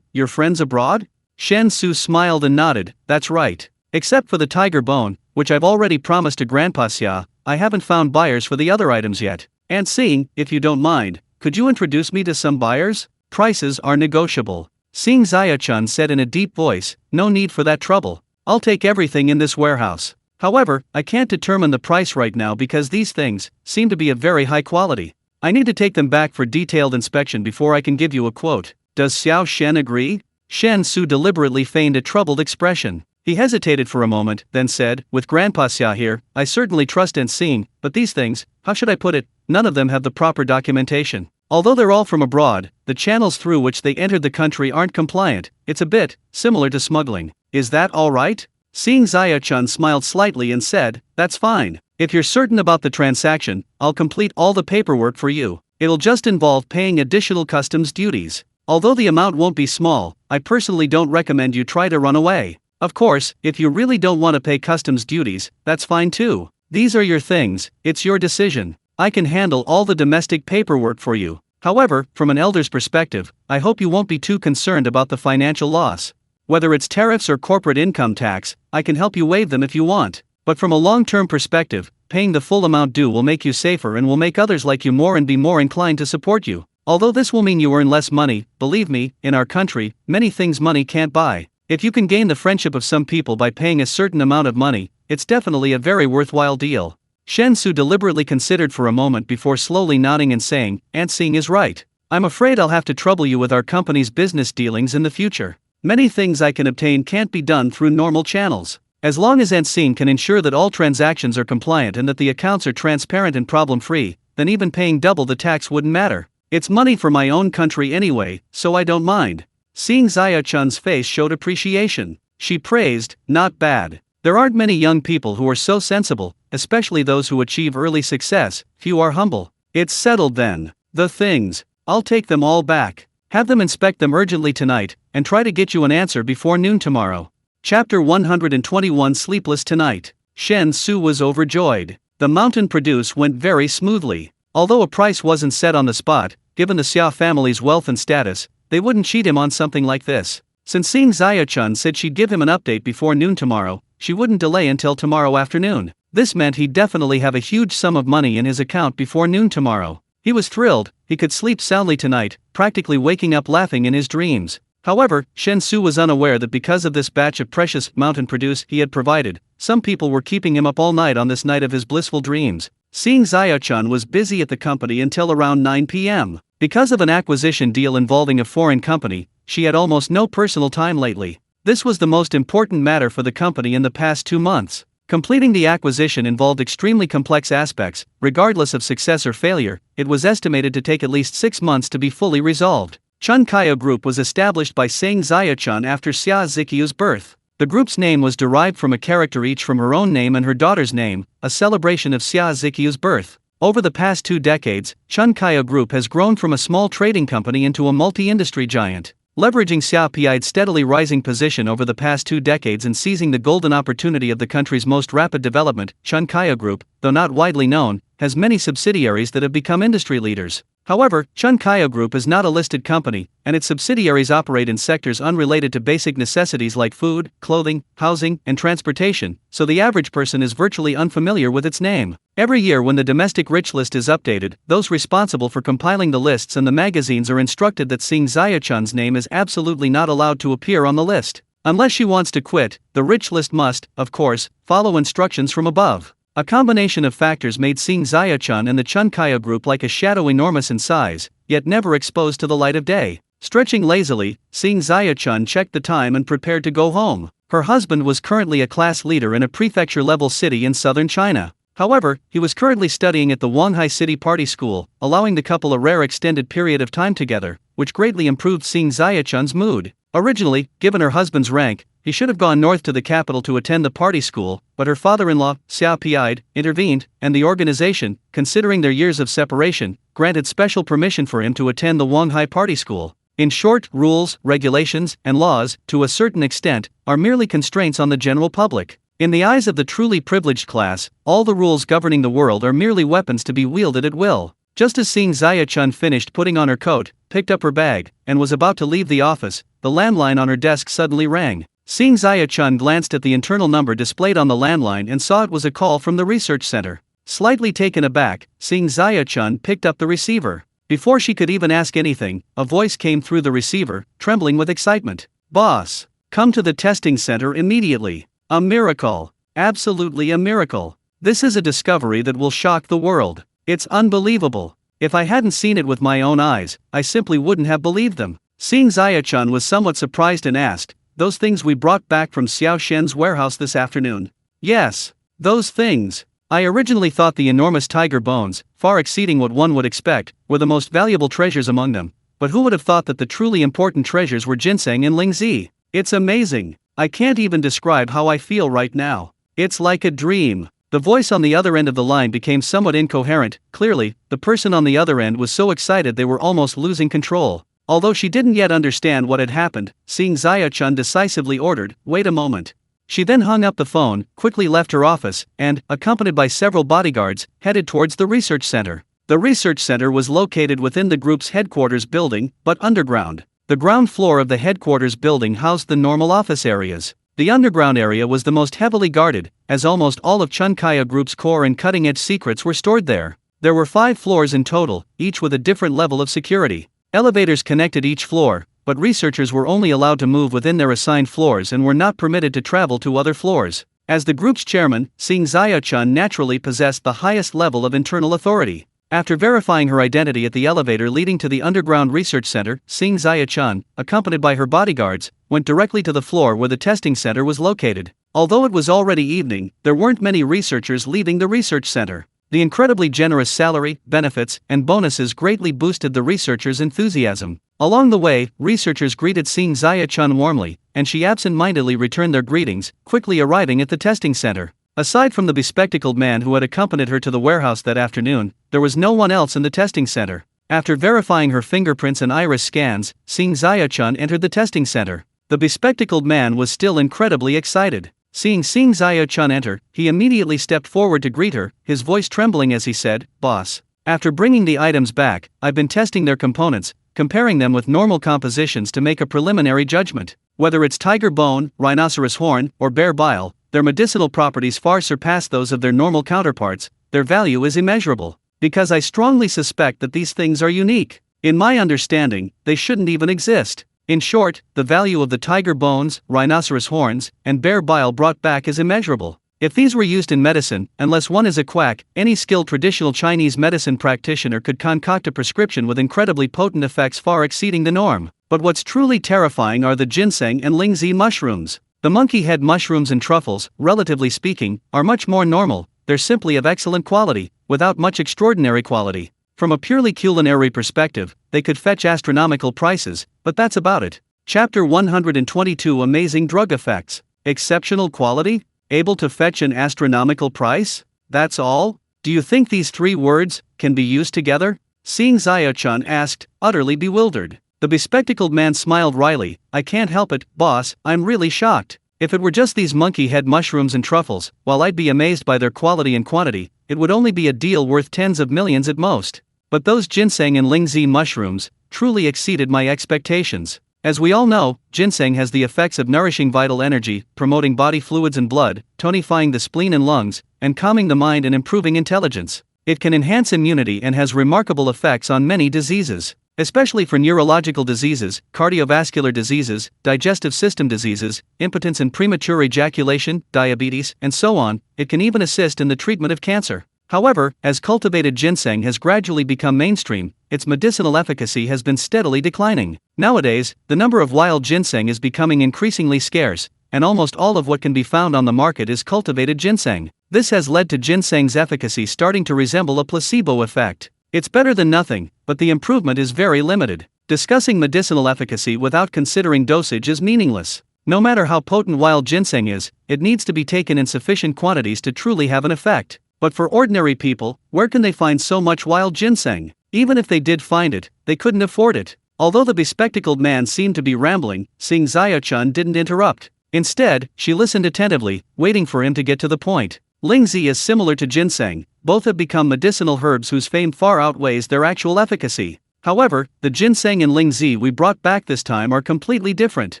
your friends abroad?" Shen Xu smiled and nodded, "That's right. Except for the tiger bone, which I've already promised to Grandpa Xia, I haven't found buyers for the other items yet. And Seeing, if you don't mind, could you introduce me to some buyers? Prices are negotiable." Seeing Xia-chun said in a deep voice, "No need for that trouble. I'll take everything in this warehouse. However, I can't determine the price right now because these things seem to be of very high quality. I need to take them back for detailed inspection before I can give you a quote. Does Xiao Shen agree?" Shen Xu deliberately feigned a troubled expression. He hesitated for a moment, then said, "With Grandpa Xia here, I certainly trust and Seeing, but these things, how should I put it, none of them have the proper documentation. Although they're all from abroad, the channels through which they entered the country aren't compliant. It's a bit similar to smuggling. Is that all right?" Seeing Xia-chun smiled slightly and said, "That's fine. If you're certain about the transaction, I'll complete all the paperwork for you. It'll just involve paying additional customs duties. Although the amount won't be small, I personally don't recommend you try to run away. Of course, if you really don't want to pay customs duties, that's fine too. These are your things, it's your decision. I can handle all the domestic paperwork for you. However, from an elder's perspective, I hope you won't be too concerned about the financial loss. Whether it's tariffs or corporate income tax, I can help you waive them if you want. But from a long-term perspective, paying the full amount due will make you safer and will make others like you more and be more inclined to support you. Although this will mean you earn less money, believe me, in our country, many things money can't buy. If you can gain the friendship of some people by paying a certain amount of money, it's definitely a very worthwhile deal." Shen Xu deliberately considered for a moment before slowly nodding and saying, "Aunt Seeing is right. I'm afraid I'll have to trouble you with our company's business dealings in the future. Many things I can obtain can't be done through normal channels. As long as Aunt Seeing can ensure that all transactions are compliant and that the accounts are transparent and problem-free, then even paying double the tax wouldn't matter. It's money for my own country anyway, so I don't mind." Seeing Xia-chun's face showed appreciation. She praised, "Not bad. There aren't many young people who are so sensible, especially those who achieve early success, few are humble." "It's settled then. The things, I'll take them all back. Have them inspect them urgently tonight, and try to get you an answer before noon tomorrow." Chapter 121 Sleepless Tonight. Shen Xu was overjoyed. The mountain produce went very smoothly. Although a price wasn't set on the spot, given the Xia family's wealth and status, they wouldn't cheat him on something like this. Since Seeing Xia-chun said she'd give him an update before noon tomorrow, she wouldn't delay until tomorrow afternoon. This meant he'd definitely have a huge sum of money in his account before noon tomorrow. He was thrilled, he could sleep soundly tonight, practically waking up laughing in his dreams. However, Shen Xu was unaware that because of this batch of precious mountain produce he had provided, some people were keeping him up all night on this night of his blissful dreams. Seeing Xia-chun was busy at the company until around 9 p.m. Because of an acquisition deal involving a foreign company, she had almost no personal time lately. This was the most important matter for the company in the past 2 months. Completing the acquisition involved extremely complex aspects. Regardless of success or failure, it was estimated to take at least 6 months to be fully resolved. Chun Kaya Group was established by Sang Ziyachun after Xia Ziqiu's birth. The group's name was derived from a character each from her own name and her daughter's name, a celebration of Xia Ziqiu's birth. Over the past 2 decades, Chun Kaya Group has grown from a small trading company into a multi-industry giant. Leveraging Xia Pi's steadily rising position over the past 2 decades and seizing the golden opportunity of the country's most rapid development, Chun Kaya Group, though not widely known, has many subsidiaries that have become industry leaders. However, Chun Kaya Group is not a listed company, and its subsidiaries operate in sectors unrelated to basic necessities like food, clothing, housing, and transportation, so the average person is virtually unfamiliar with its name. Every year when the domestic rich list is updated, those responsible for compiling the lists and the magazines are instructed that Sang Ziyachun's name is absolutely not allowed to appear on the list. Unless she wants to quit, the rich list must, of course, follow instructions from above. A combination of factors made Sang Ziyachun and the Chun Kaya Group like a shadow enormous in size, yet never exposed to the light of day. Stretching lazily, Sang Ziyachun checked the time and prepared to go home. Her husband was currently a class leader in a prefecture-level city in southern China. However, he was currently studying at the Wanghai City Party School, allowing the couple a rare extended period of time together, which greatly improved Sang Ziyachun's mood. Originally, given her husband's rank, he should have gone north to the capital to attend the party school, but her father-in-law, Xia Pi, intervened, and the organization, considering their years of separation, granted special permission for him to attend the Wanghai Party School. In short, rules, regulations, and laws, to a certain extent, are merely constraints on the general public. In the eyes of the truly privileged class, all the rules governing the world are merely weapons to be wielded at will. Just as Sang Ziyachun finished putting on her coat, picked up her bag, and was about to leave the office, the landline on her desk suddenly rang. Sang Ziyachun glanced at the internal number displayed on the landline and saw it was a call from the research center. Slightly taken aback, Sang Ziyachun picked up the receiver. Before she could even ask anything, a voice came through the receiver, trembling with excitement. "Boss, come to the testing center immediately. A miracle. Absolutely a miracle. This is a discovery that will shock the world. It's unbelievable. If I hadn't seen it with my own eyes, I simply wouldn't have believed them." Sang Ziyachun was somewhat surprised and asked, "Those things we brought back from Xiao Shen's warehouse this afternoon?" "Yes, those things. I originally thought the enormous tiger bones, far exceeding what one would expect, were the most valuable treasures among them, but who would have thought that the truly important treasures were ginseng and lingzi? It's amazing. I can't even describe how I feel right now. It's like a dream." The voice on the other end of the line became somewhat incoherent. Clearly, the person on the other end was so excited they were almost losing control. Although she didn't yet understand what had happened, Sang Ziyachun decisively ordered, "Wait a moment." She then hung up the phone, quickly left her office, and, accompanied by several bodyguards, headed towards the research center. The research center was located within the group's headquarters building, but underground. The ground floor of the headquarters building housed the normal office areas. The underground area was the most heavily guarded, as almost all of Chun Kaya Group's core and cutting-edge secrets were stored there. There were 5 floors in total, each with a different level of security. Elevators connected each floor, but researchers were only allowed to move within their assigned floors and were not permitted to travel to other floors. As the group's chairman, Sang Ziyachun naturally possessed the highest level of internal authority. After verifying her identity at the elevator leading to the underground research center, Sang Ziyachun, accompanied by her bodyguards, went directly to the floor where the testing center was located. Although it was already evening, there weren't many researchers leaving the research center. The incredibly generous salary, benefits, and bonuses greatly boosted the researchers' enthusiasm. Along the way, researchers greeted Sang Ziyachun warmly, and she absent-mindedly returned their greetings, quickly arriving at the testing center. Aside from the bespectacled man who had accompanied her to the warehouse that afternoon, there was no one else in the testing center. After verifying her fingerprints and iris scans, Sang Ziyachun entered the testing center. The bespectacled man was still incredibly excited. Seeing Sang Ziyachun enter, he immediately stepped forward to greet her, his voice trembling as he said, "Boss. After bringing the items back, I've been testing their components, comparing them with normal compositions to make a preliminary judgment. Whether it's tiger bone, rhinoceros horn, or bear bile, their medicinal properties far surpass those of their normal counterparts. Their value is immeasurable. Because I strongly suspect that these things are unique. In my understanding, they shouldn't even exist. In short, the value of the tiger bones, rhinoceros horns, and bear bile brought back is immeasurable. If these were used in medicine, unless one is a quack, any skilled traditional Chinese medicine practitioner could concoct a prescription with incredibly potent effects far exceeding the norm. But what's truly terrifying are the ginseng and lingzi mushrooms. The monkey head mushrooms and truffles, relatively speaking, are much more normal. They're simply of excellent quality, without much extraordinary quality. From a purely culinary perspective, they could fetch astronomical prices, but that's about it. Chapter 122 Amazing Drug Effects. Exceptional quality? Able to fetch an astronomical price? That's all? Do you think these three words can be used together? Seeing Zaya-chan asked, utterly bewildered. The bespectacled man smiled wryly. I can't help it, boss, I'm really shocked. If it were just these monkey head mushrooms and truffles, while I'd be amazed by their quality and quantity, it would only be a deal worth tens of millions at most. But those ginseng and lingzi mushrooms truly exceeded my expectations. As we all know, ginseng has the effects of nourishing vital energy, promoting body fluids and blood, tonifying the spleen and lungs, and calming the mind and improving intelligence. It can enhance immunity and has remarkable effects on many diseases. Especially for neurological diseases, cardiovascular diseases, digestive system diseases, impotence and premature ejaculation, diabetes, and so on. It can even assist in the treatment of cancer. However, as cultivated ginseng has gradually become mainstream, its medicinal efficacy has been steadily declining. Nowadays, the number of wild ginseng is becoming increasingly scarce, and almost all of what can be found on the market is cultivated ginseng. This has led to ginseng's efficacy starting to resemble a placebo effect. It's better than nothing, but the improvement is very limited. Discussing medicinal efficacy without considering dosage is meaningless. No matter how potent wild ginseng is, it needs to be taken in sufficient quantities to truly have an effect. But for ordinary people, where can they find so much wild ginseng? Even if they did find it, they couldn't afford it. Although the bespectacled man seemed to be rambling, Seeing Zaya-chan didn't interrupt. Instead, she listened attentively, waiting for him to get to the point. Lingzi is similar to ginseng. Both have become medicinal herbs whose fame far outweighs their actual efficacy. However, the ginseng and lingzi we brought back this time are completely different.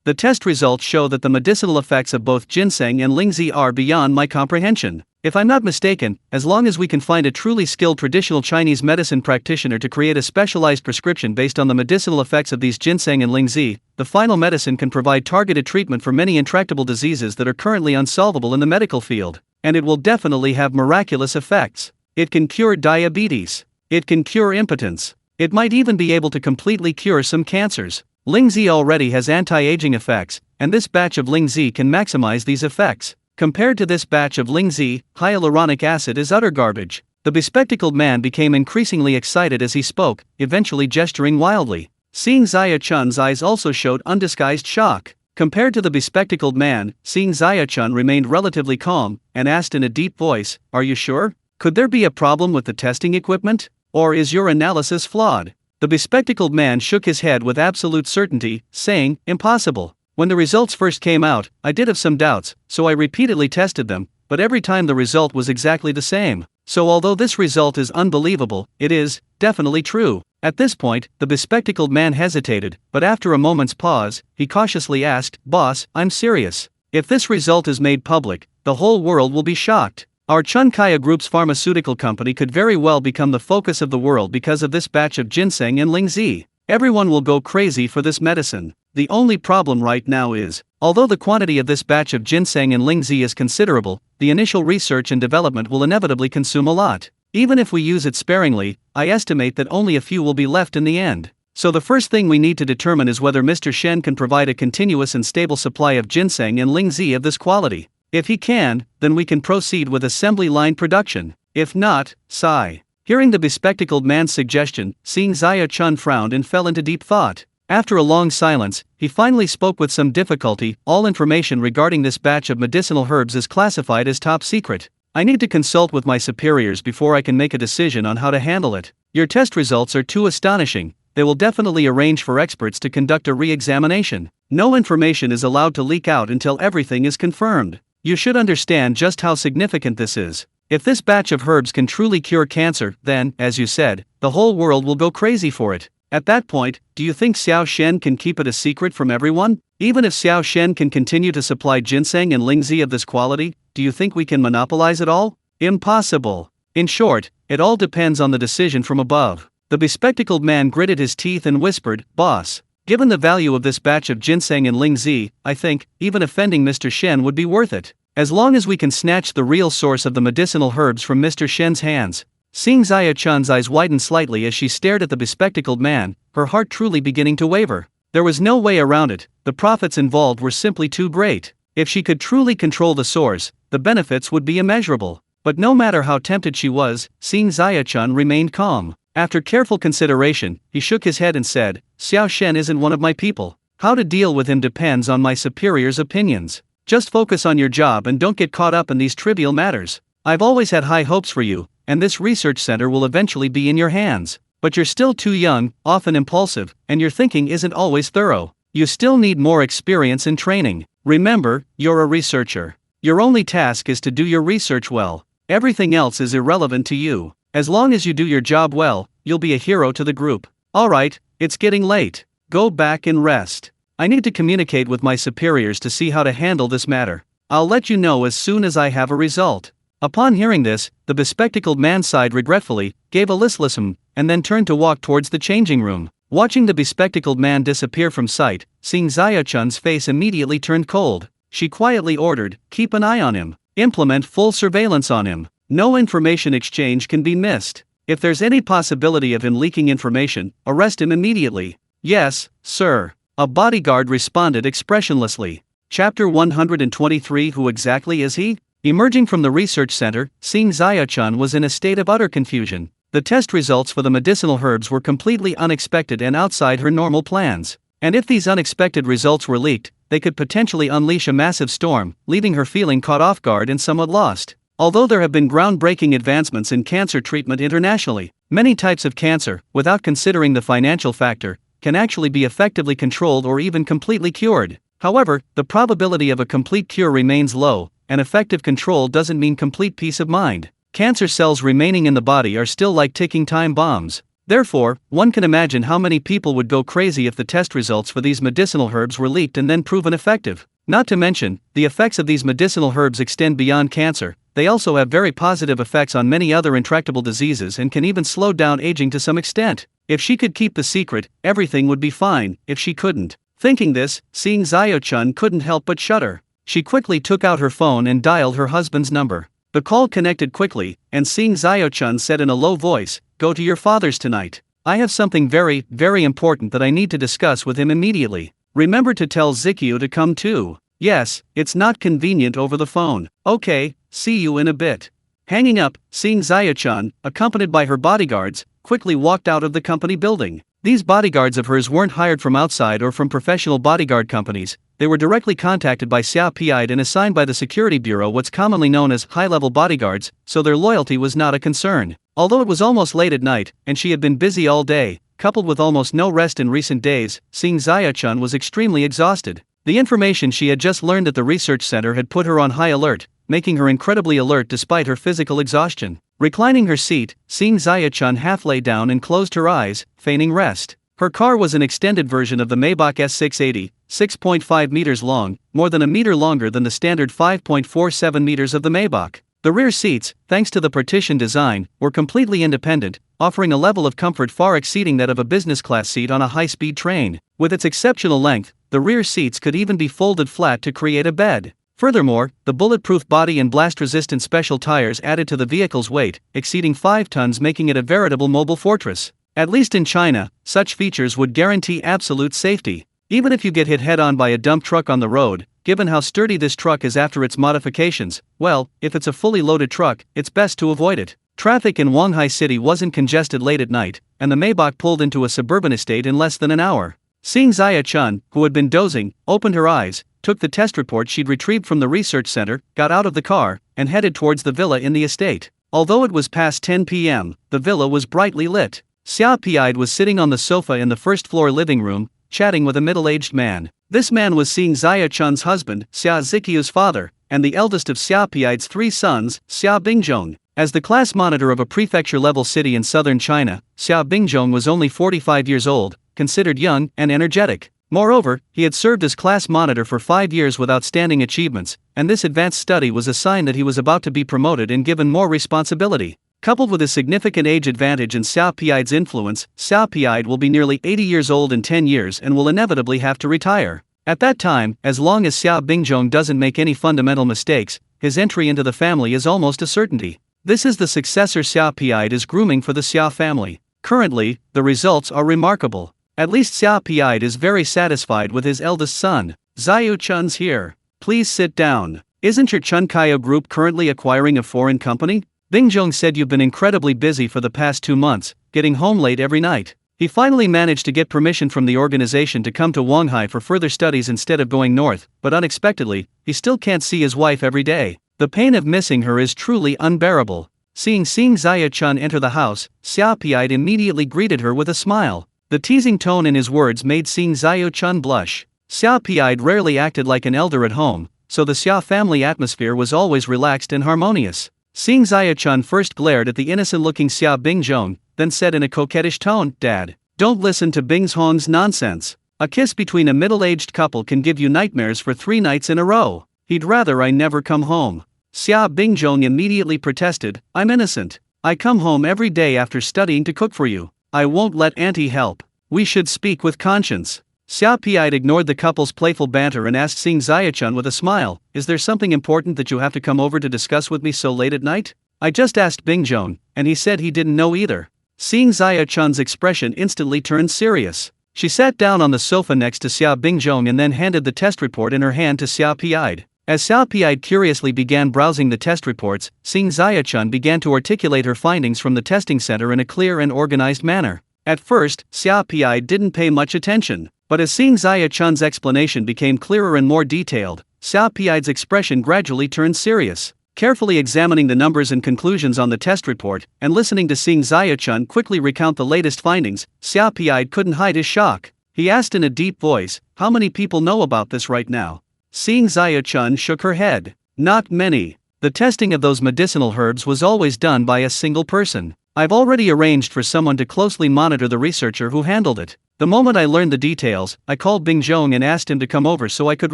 The test results show that the medicinal effects of both ginseng and lingzi are beyond my comprehension. If I'm not mistaken, as long as we can find a truly skilled traditional Chinese medicine practitioner to create a specialized prescription based on the medicinal effects of these ginseng and lingzi, the final medicine can provide targeted treatment for many intractable diseases that are currently unsolvable in the medical field. And it will definitely have miraculous effects. It can cure diabetes. It can cure impotence. It might even be able to completely cure some cancers. Lingzi already has anti-aging effects, and this batch of lingzi can maximize these effects. Compared to this batch of lingzi, hyaluronic acid is utter garbage. The bespectacled man became increasingly excited as he spoke, eventually gesturing wildly. Seeing Zaya-chan's eyes also showed undisguised shock. Compared to the bespectacled man, Seeing Zaya-chan remained relatively calm, and asked in a deep voice, "Are you sure? Could there be a problem with the testing equipment? Or is your analysis flawed?" The bespectacled man shook his head with absolute certainty, saying, "Impossible. When the results first came out, I did have some doubts, so I repeatedly tested them, but every time the result was exactly the same. So although this result is unbelievable, it is definitely true." At this point, the bespectacled man hesitated, but after a moment's pause, he cautiously asked, "Boss, I'm serious. If this result is made public, the whole world will be shocked. Our Chunkaya Group's pharmaceutical company could very well become the focus of the world because of this batch of ginseng and lingzi. Everyone will go crazy for this medicine. The only problem right now is, although the quantity of this batch of ginseng and lingzi is considerable, the initial research and development will inevitably consume a lot. Even if we use it sparingly, I estimate that only a few will be left in the end. So the first thing we need to determine is whether Mr. Shen can provide a continuous and stable supply of ginseng and lingzi of this quality. If he can, then we can proceed with assembly line production. If not, sigh." Hearing the bespectacled man's suggestion, Seeing Zaya-chan frowned and fell into deep thought. After a long silence, he finally spoke with some difficulty. "All information regarding this batch of medicinal herbs is classified as top secret. I need to consult with my superiors before I can make a decision on how to handle it. Your test results are too astonishing. They will definitely arrange for experts to conduct a re-examination. No information is allowed to leak out until everything is confirmed. You should understand just how significant this is. If this batch of herbs can truly cure cancer, then, as you said, the whole world will go crazy for it. At that point, do you think Xiao Shen can keep it a secret from everyone? Even if Xiao Shen can continue to supply ginseng and lingzi of this quality, do you think we can monopolize it all? Impossible. In short, it all depends on the decision from above." The bespectacled man gritted his teeth and whispered, "Boss, given the value of this batch of ginseng and lingzi, I think, even offending Mr. Shen would be worth it. As long as we can snatch the real source of the medicinal herbs from Mr. Shen's hands. Seeing Xia Chun's eyes widen slightly as she stared at the bespectacled man, her heart truly beginning to waver. There was no way around it, the profits involved were simply too great. If she could truly control the source, the benefits would be immeasurable. But no matter how tempted she was, Seeing Xia Chun remained calm. After careful consideration, he shook his head and said, Xiao Shen isn't one of my people. How to deal with him depends on my superior's opinions. Just focus on your job and don't get caught up in these trivial matters. I've always had high hopes for you, and this research center will eventually be in your hands. But you're still too young, often impulsive, and your thinking isn't always thorough. You still need more experience and training. Remember, you're a researcher. Your only task is to do your research well. Everything else is irrelevant to you. As long as you do your job well, you'll be a hero to the group. Alright, it's getting late. Go back and rest. I need to communicate with my superiors to see how to handle this matter. I'll let you know as soon as I have a result. Upon hearing this, the bespectacled man sighed regretfully, gave a listless and then turned to walk towards the changing room. Watching the bespectacled man disappear from sight, Seeing Xia Chun's face immediately turned cold. She quietly ordered, keep an eye on him. Implement full surveillance on him. No information exchange can be missed. If there's any possibility of him leaking information, arrest him immediately. Yes, sir. A bodyguard responded expressionlessly. Chapter 123. Who exactly is he? Emerging from the research center, Seeing Xia Chun was in a state of utter confusion. The test results for the medicinal herbs were completely unexpected and outside her normal plans. And if these unexpected results were leaked, they could potentially unleash a massive storm, leaving her feeling caught off guard and somewhat lost. Although there have been groundbreaking advancements in cancer treatment internationally, many types of cancer, without considering the financial factor, can actually be effectively controlled or even completely cured. However, the probability of a complete cure remains low, and effective control doesn't mean complete peace of mind. Cancer cells remaining in the body are still like ticking time bombs. Therefore, one can imagine how many people would go crazy if the test results for these medicinal herbs were leaked and then proven effective. Not to mention, the effects of these medicinal herbs extend beyond cancer. They also have very positive effects on many other intractable diseases and can even slow down aging to some extent. If she could keep the secret, everything would be fine. If she couldn't. Thinking this, Seeing Xia Chun couldn't help but shudder. She quickly took out her phone and dialed her husband's number. The call connected quickly, and Seeing Xia Chun said in a low voice, Go to your father's tonight. I have something very, very important that I need to discuss with him immediately. Remember to tell Zikyu to come too. Yes, it's not convenient over the phone. Okay, see you in a bit. Hanging up, Seeing Xia Chun, accompanied by her bodyguards, quickly walked out of the company building. These bodyguards of hers weren't hired from outside or from professional bodyguard companies. They were directly contacted by Xia Pied and assigned by the security bureau, what's commonly known as high-level bodyguards, so their loyalty was not a concern. Although it was almost late at night, and she had been busy all day, coupled with almost no rest in recent days, Seeing Xia Chun was extremely exhausted. The information she had just learned at the research center had put her on high alert, making her incredibly alert despite her physical exhaustion. Reclining her seat, Seeing Xia Chun half lay down and closed her eyes, feigning rest. Her car was an extended version of the Maybach S680, 6.5 meters long, more than a meter longer than the standard 5.47 meters of the Maybach. The rear seats, thanks to the partition design, were completely independent, offering a level of comfort far exceeding that of a business class seat on a high-speed train. With its exceptional length, the rear seats could even be folded flat to create a bed. Furthermore, the bulletproof body and blast-resistant special tires added to the vehicle's weight, exceeding 5 tons, making it a veritable mobile fortress. At least in China, such features would guarantee absolute safety. Even if you get hit head-on by a dump truck on the road, given how sturdy this truck is after its modifications, well, if it's a fully loaded truck, it's best to avoid it. Traffic in Wanghai City wasn't congested late at night, and the Maybach pulled into a suburban estate in less than an hour. Seeing Xia Chun, who had been dozing, opened her eyes, took the test report she'd retrieved from the research center, got out of the car, and headed towards the villa in the estate. Although it was past 10 p.m., the villa was brightly lit. Xia Pied was sitting on the sofa in the first-floor living room, chatting with a middle-aged man. This man was Seeing Xia Chun's husband, Xia Zikyu's father, and the eldest of Xia Pied's 3 sons, Xia Bingzhong. As the class monitor of a prefecture-level city in southern China, Xia Bingzhong was only 45 years old, considered young and energetic. Moreover, he had served as class monitor for 5 years with outstanding achievements, and this advanced study was a sign that he was about to be promoted and given more responsibility. Coupled with his significant age advantage and Xia Pied's influence, Xia Pied will be nearly 80 years old in 10 years and will inevitably have to retire. At that time, as long as Xia Bingjong doesn't make any fundamental mistakes, his entry into the family is almost a certainty. This is the successor Xia Piide is grooming for the Xia family. Currently, the results are remarkable. At least Xia Piide is very satisfied with his eldest son. Xiao Chun's here. Please sit down. Isn't your Chun Kaio group currently acquiring a foreign company? Bingjong said you've been incredibly busy for the past 2 months, getting home late every night. He finally managed to get permission from the organization to come to Wanghai for further studies instead of going north, but unexpectedly, he still can't see his wife every day. The pain of missing her is truly unbearable. Seeing Xia Chun enter the house, Xia Piide immediately greeted her with a smile. The teasing tone in his words made Xia Chun blush. Xia Piide rarely acted like an elder at home, so the Xia family atmosphere was always relaxed and harmonious. Xia Chun first glared at the innocent-looking Xia Bingjong, then said in a coquettish tone, "Dad, don't listen to Binghong's nonsense. A kiss between a middle-aged couple can give you nightmares for 3 nights in a row. He'd rather I never come home." Xia Bingjong immediately protested, "I'm innocent. I come home every day after studying to cook for you. I won't let Auntie help. We should speak with conscience." Xia Piide ignored the couple's playful banter and asked Xia Chun with a smile, "Is there something important that you have to come over to discuss with me so late at night?" "I just asked Bingjong, and he said he didn't know either." Xia Chun's expression instantly turned serious. She sat down on the sofa next to Xia Bingjong and then handed the test report in her hand to Xia Piide. As Xia Piide curiously began browsing the test reports, Xia Chun began to articulate her findings from the testing center in a clear and organized manner. At first, Xia Piide didn't pay much attention, but as Xia Chun's explanation became clearer and more detailed, Xia Piide's expression gradually turned serious. Carefully examining the numbers and conclusions on the test report, and listening to Xia Chun quickly recount the latest findings, Xia Piide couldn't hide his shock. He asked in a deep voice, "How many people know about this right now?" Xia Chun shook her head. "Not many. The testing of those medicinal herbs was always done by a single person. I've already arranged for someone to closely monitor the researcher who handled it. The moment I learned the details, I called Bingjong and asked him to come over so I could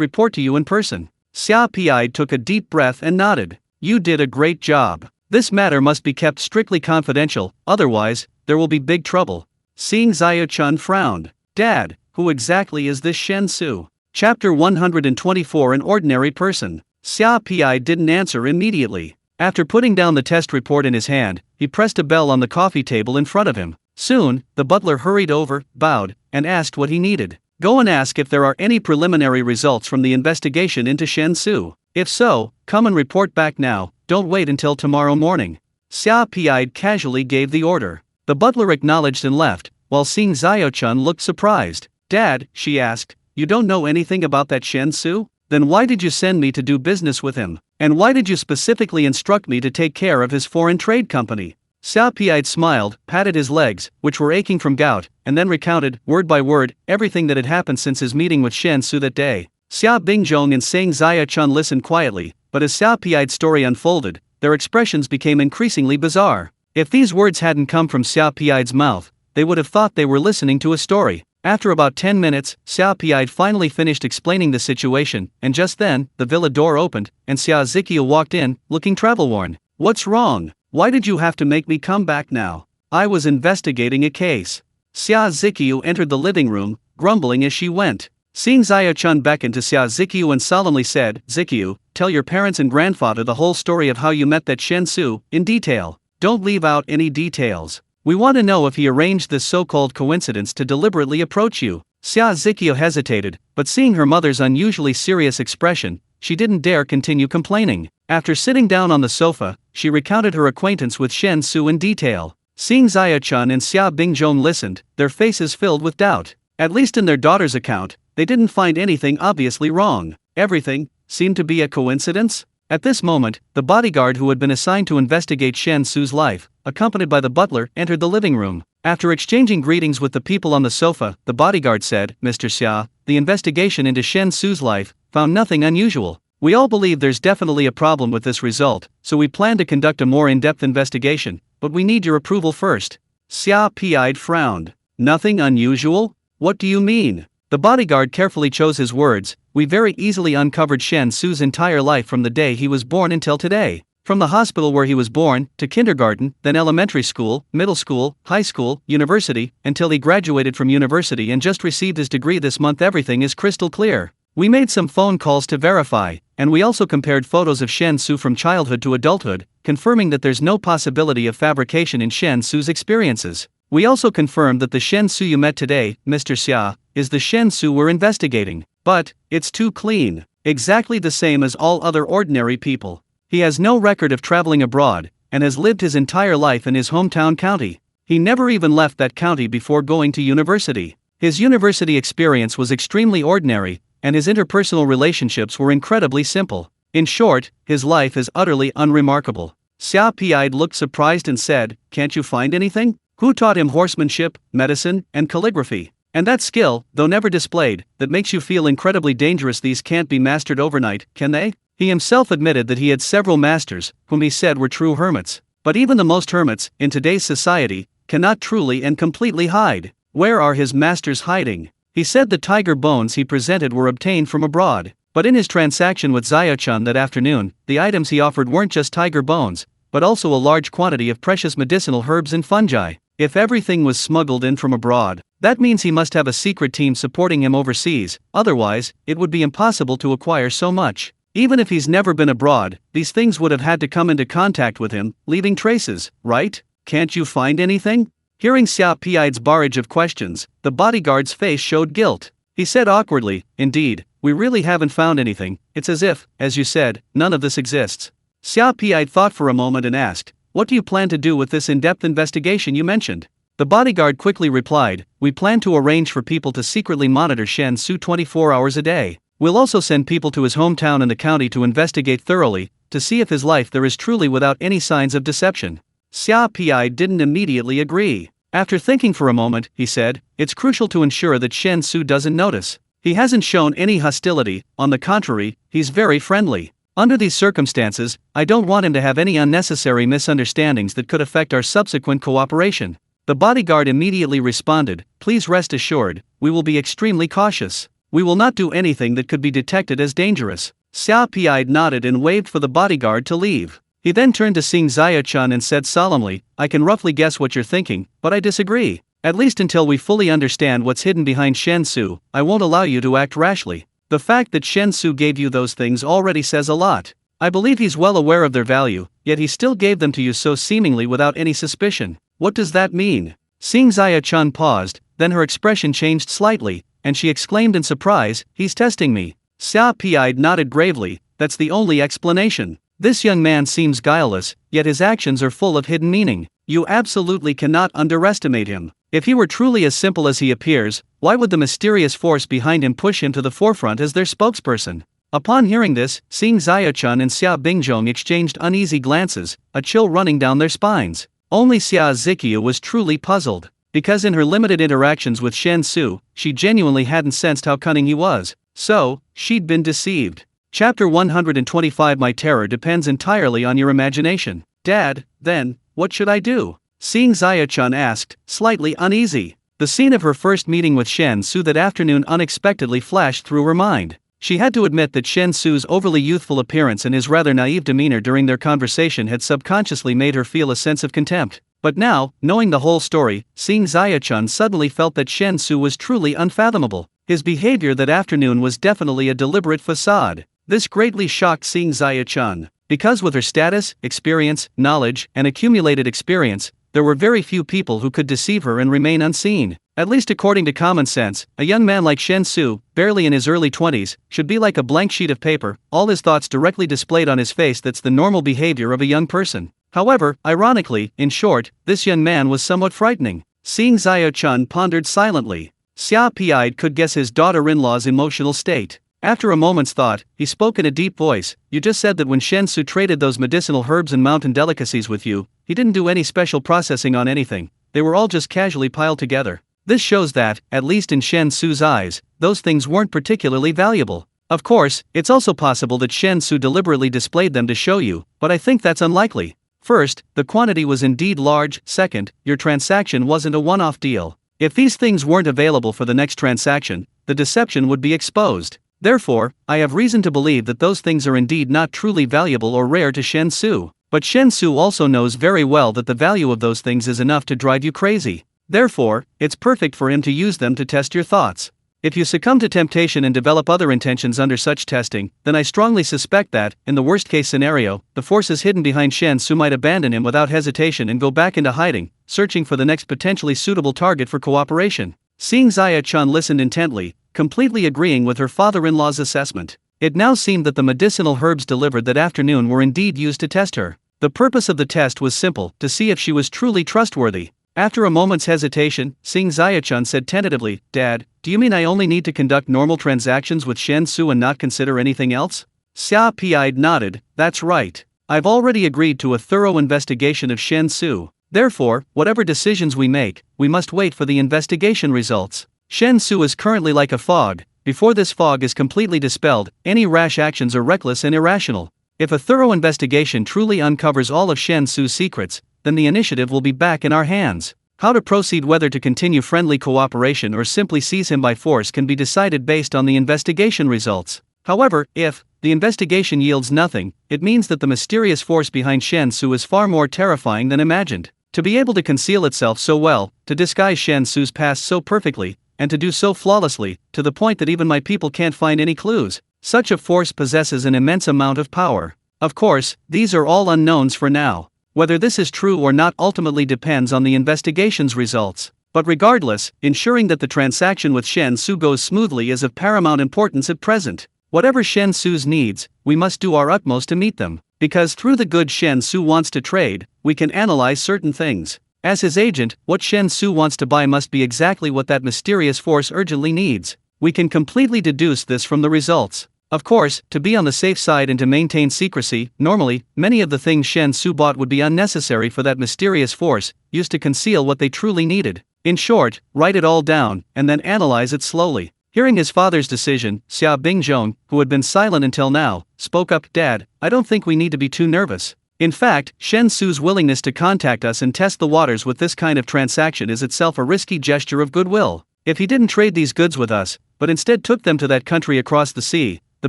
report to you in person." Xia Piide took a deep breath and nodded. "You did a great job. This matter must be kept strictly confidential, otherwise, there will be big trouble." Xia Chun frowned. "Dad, who exactly is this Shen Xu?" Chapter 124 An Ordinary Person. Xia Piide didn't answer immediately. After putting down the test report in his hand, he pressed a bell on the coffee table in front of him. Soon, the butler hurried over, bowed, and asked what he needed. "Go and ask if there are any preliminary results from the investigation into Shen Xu. If so, come and report back now, don't wait until tomorrow morning." Xia Piide casually gave the order. The butler acknowledged and left, while Xia Chun looked surprised. "Dad," she asked, "you don't know anything about that Shen Xu? Then why did you send me to do business with him? And why did you specifically instruct me to take care of his foreign trade company?" Xia Piide smiled, patted his legs, which were aching from gout, and then recounted, word by word, everything that had happened since his meeting with Shen Xu that day. Xia Bingjong and Xia Chun listened quietly, but as Xia Piide's story unfolded, their expressions became increasingly bizarre. If these words hadn't come from Xia Piide's mouth, they would have thought they were listening to a story. After about 10 minutes, Xia Piide finally finished explaining the situation, and just then, the villa door opened, and Xia Ziqiu walked in, looking travel-worn. "What's wrong? Why did you have to make me come back now? I was investigating a case." Xia Ziqiu entered the living room, grumbling as she went. Xia Chun beckoned to Xia Ziqiu and solemnly said, "Ziqiu, tell your parents and grandfather the whole story of how you met that Shen Xu, in detail. Don't leave out any details. We want to know if he arranged this so-called coincidence to deliberately approach you." Xia Ziqiu hesitated, but seeing her mother's unusually serious expression, she didn't dare continue complaining. After sitting down on the sofa, she recounted her acquaintance with Shen Xu in detail. Xia Chun and Xia Bingjong listened, their faces filled with doubt. At least in their daughter's account, they didn't find anything obviously wrong. Everything seemed to be a coincidence. At this moment, the bodyguard who had been assigned to investigate Shen Xu's life, accompanied by the butler, entered the living room. After exchanging greetings with the people on the sofa, the bodyguard said, "Mr. Xia, the investigation into Shen Xu's life found nothing unusual. We all believe there's definitely a problem with this result, so we plan to conduct a more in-depth investigation, but we need your approval first." Xia Piide frowned. "Nothing unusual? What do you mean?" The bodyguard carefully chose his words. "We very easily uncovered Shen Xu's entire life from the day he was born until today. From the hospital where he was born, to kindergarten, then elementary school, middle school, high school, university, until he graduated from university and just received his degree this month, everything is crystal clear. We made some phone calls to verify, and we also compared photos of Shen Xu from childhood to adulthood, confirming that there's no possibility of fabrication in Shen Xu's experiences. We also confirmed that the Shen Xu you met today, Mr. Xia, is the Shen Xu we're investigating, but it's too clean, exactly the same as all other ordinary people. He has no record of traveling abroad, and has lived his entire life in his hometown county. He never even left that county before going to university. His university experience was extremely ordinary, and his interpersonal relationships were incredibly simple. In short, his life is utterly unremarkable. Xia Pi'id looked surprised and said, "Can't you find anything? Who taught him horsemanship, medicine, and calligraphy? And that skill, though never displayed, that makes you feel incredibly dangerous, these can't be mastered overnight, can they?" He himself admitted that he had several masters, whom he said were true hermits. But even the most hermits, in today's society, cannot truly and completely hide. Where are his masters hiding? He said the tiger bones he presented were obtained from abroad. But in his transaction with Zaya-chan that afternoon, the items he offered weren't just tiger bones, but also a large quantity of precious medicinal herbs and fungi. If everything was smuggled in from abroad, that means he must have a secret team supporting him overseas, otherwise, it would be impossible to acquire so much. Even if he's never been abroad, these things would have had to come into contact with him, leaving traces, right? Can't you find anything? Hearing Xia Pi'id's barrage of questions, the bodyguard's face showed guilt. He said awkwardly, "Indeed, we really haven't found anything. It's as if, as you said, none of this exists." Xia Pi'id thought for a moment and asked, "What do you plan to do with this in-depth investigation you mentioned?" The bodyguard quickly replied, "We plan to arrange for people to secretly monitor Shen Xu 24 hours a day. We'll also send people to his hometown and the county to investigate thoroughly, to see if his life there is truly without any signs of deception." Xia Pi'id didn't immediately agree. After thinking for a moment, he said, "It's crucial to ensure that Shen Xu doesn't notice. He hasn't shown any hostility, on the contrary, he's very friendly. Under these circumstances, I don't want him to have any unnecessary misunderstandings that could affect our subsequent cooperation." The bodyguard immediately responded, "Please rest assured, we will be extremely cautious. We will not do anything that could be detected as dangerous." Xia Pi'id nodded and waved for the bodyguard to leave. He then turned to Sing Zaya-chan and said solemnly, "I can roughly guess what you're thinking, but I disagree. At least until we fully understand what's hidden behind Shen Xu, I won't allow you to act rashly. The fact that Shen Xu gave you those things already says a lot. I believe he's well aware of their value, yet he still gave them to you so seemingly without any suspicion. What does that mean?" Sing Zaya-chan paused, then her expression changed slightly, and she exclaimed in surprise, "He's testing me." Xia Pi'id nodded gravely, "That's the only explanation. This young man seems guileless, yet his actions are full of hidden meaning. You absolutely cannot underestimate him. If he were truly as simple as he appears, why would the mysterious force behind him push him to the forefront as their spokesperson?" Upon hearing this, Sing Zaya-chan and Xia Bingjong exchanged uneasy glances, a chill running down their spines. Only Xia Zikia was truly puzzled, because in her limited interactions with Shen Xu, she genuinely hadn't sensed how cunning he was. So, she'd been deceived. Chapter 125 My terror depends entirely on your imagination. Dad, then, what should I do? Seeing Zaya-chan asked, slightly uneasy. The scene of her first meeting with Shen Xu that afternoon unexpectedly flashed through her mind. She had to admit that Shen Xu's overly youthful appearance and his rather naive demeanor during their conversation had subconsciously made her feel a sense of contempt. But now, knowing the whole story, Seeing Zaya-chan suddenly felt that Shen Xu was truly unfathomable. His behavior that afternoon was definitely a deliberate facade. This greatly shocked Seeing Zaya-chan, because with her status, experience, knowledge, and accumulated experience, there were very few people who could deceive her and remain unseen. At least according to common sense, a young man like Shen Xu, barely in his early 20s, should be like a blank sheet of paper, all his thoughts directly displayed on his face. That's the normal behavior of a young person. However, ironically, in short, this young man was somewhat frightening. Seeing Zaya-chan pondered silently. Xia Pi'id could guess his daughter-in-law's emotional state. After a moment's thought, he spoke in a deep voice. You just said that when Shen Xu traded those medicinal herbs and mountain delicacies with you, he didn't do any special processing on anything. They were all just casually piled together. This shows that, at least in Shen Xu's eyes, those things weren't particularly valuable. Of course, it's also possible that Shen Xu deliberately displayed them to show you, but I think that's unlikely. First, the quantity was indeed large. Second, your transaction wasn't a one-off deal. If these things weren't available for the next transaction, the deception would be exposed. Therefore, I have reason to believe that those things are indeed not truly valuable or rare to Shen Xu. But Shen Xu also knows very well that the value of those things is enough to drive you crazy. Therefore, it's perfect for him to use them to test your thoughts. If you succumb to temptation and develop other intentions under such testing, then I strongly suspect that, in the worst-case scenario, the forces hidden behind Shen Xu might abandon him without hesitation and go back into hiding, searching for the next potentially suitable target for cooperation. Seeing Xia-Chun listened intently, completely agreeing with her father-in-law's assessment. It now seemed that the medicinal herbs delivered that afternoon were indeed used to test her. The purpose of the test was simple, to see if she was truly trustworthy. After a moment's hesitation, Seeing Xia-Chun said tentatively, "Dad, do you mean I only need to conduct normal transactions with Shen Xu and not consider anything else?" Xia Pi nodded, "That's right. I've already agreed to a thorough investigation of Shen Xu. Therefore, whatever decisions we make, we must wait for the investigation results. Shen Xu is currently like a fog. Before this fog is completely dispelled, any rash actions are reckless and irrational. If a thorough investigation truly uncovers all of Shen Xu's secrets, then the initiative will be back in our hands. How to proceed, whether to continue friendly cooperation or simply seize him by force, can be decided based on the investigation results. However, if the investigation yields nothing, it means that the mysterious force behind Shen Xu is far more terrifying than imagined. To be able to conceal itself so well, to disguise Shen Xu's past so perfectly, and to do so flawlessly, to the point that even my people can't find any clues, such a force possesses an immense amount of power. Of course, these are all unknowns for now. Whether this is true or not ultimately depends on the investigation's results. But regardless, ensuring that the transaction with Shen Xu goes smoothly is of paramount importance at present. Whatever Shen Xu's needs, we must do our utmost to meet them. Because through the goods Shen Xu wants to trade, we can analyze certain things. As his agent, what Shen Xu wants to buy must be exactly what that mysterious force urgently needs. We can completely deduce this from the results. Of course, to be on the safe side and to maintain secrecy, normally, many of the things Shen Xu bought would be unnecessary for that mysterious force, used to conceal what they truly needed. In short, write it all down, and then analyze it slowly. Hearing his father's decision, Xia Bingzhong, who had been silent until now, spoke up, "Dad, I don't think we need to be too nervous. In fact, Shen Xu's willingness to contact us and test the waters with this kind of transaction is itself a risky gesture of goodwill. If he didn't trade these goods with us, but instead took them to that country across the sea, the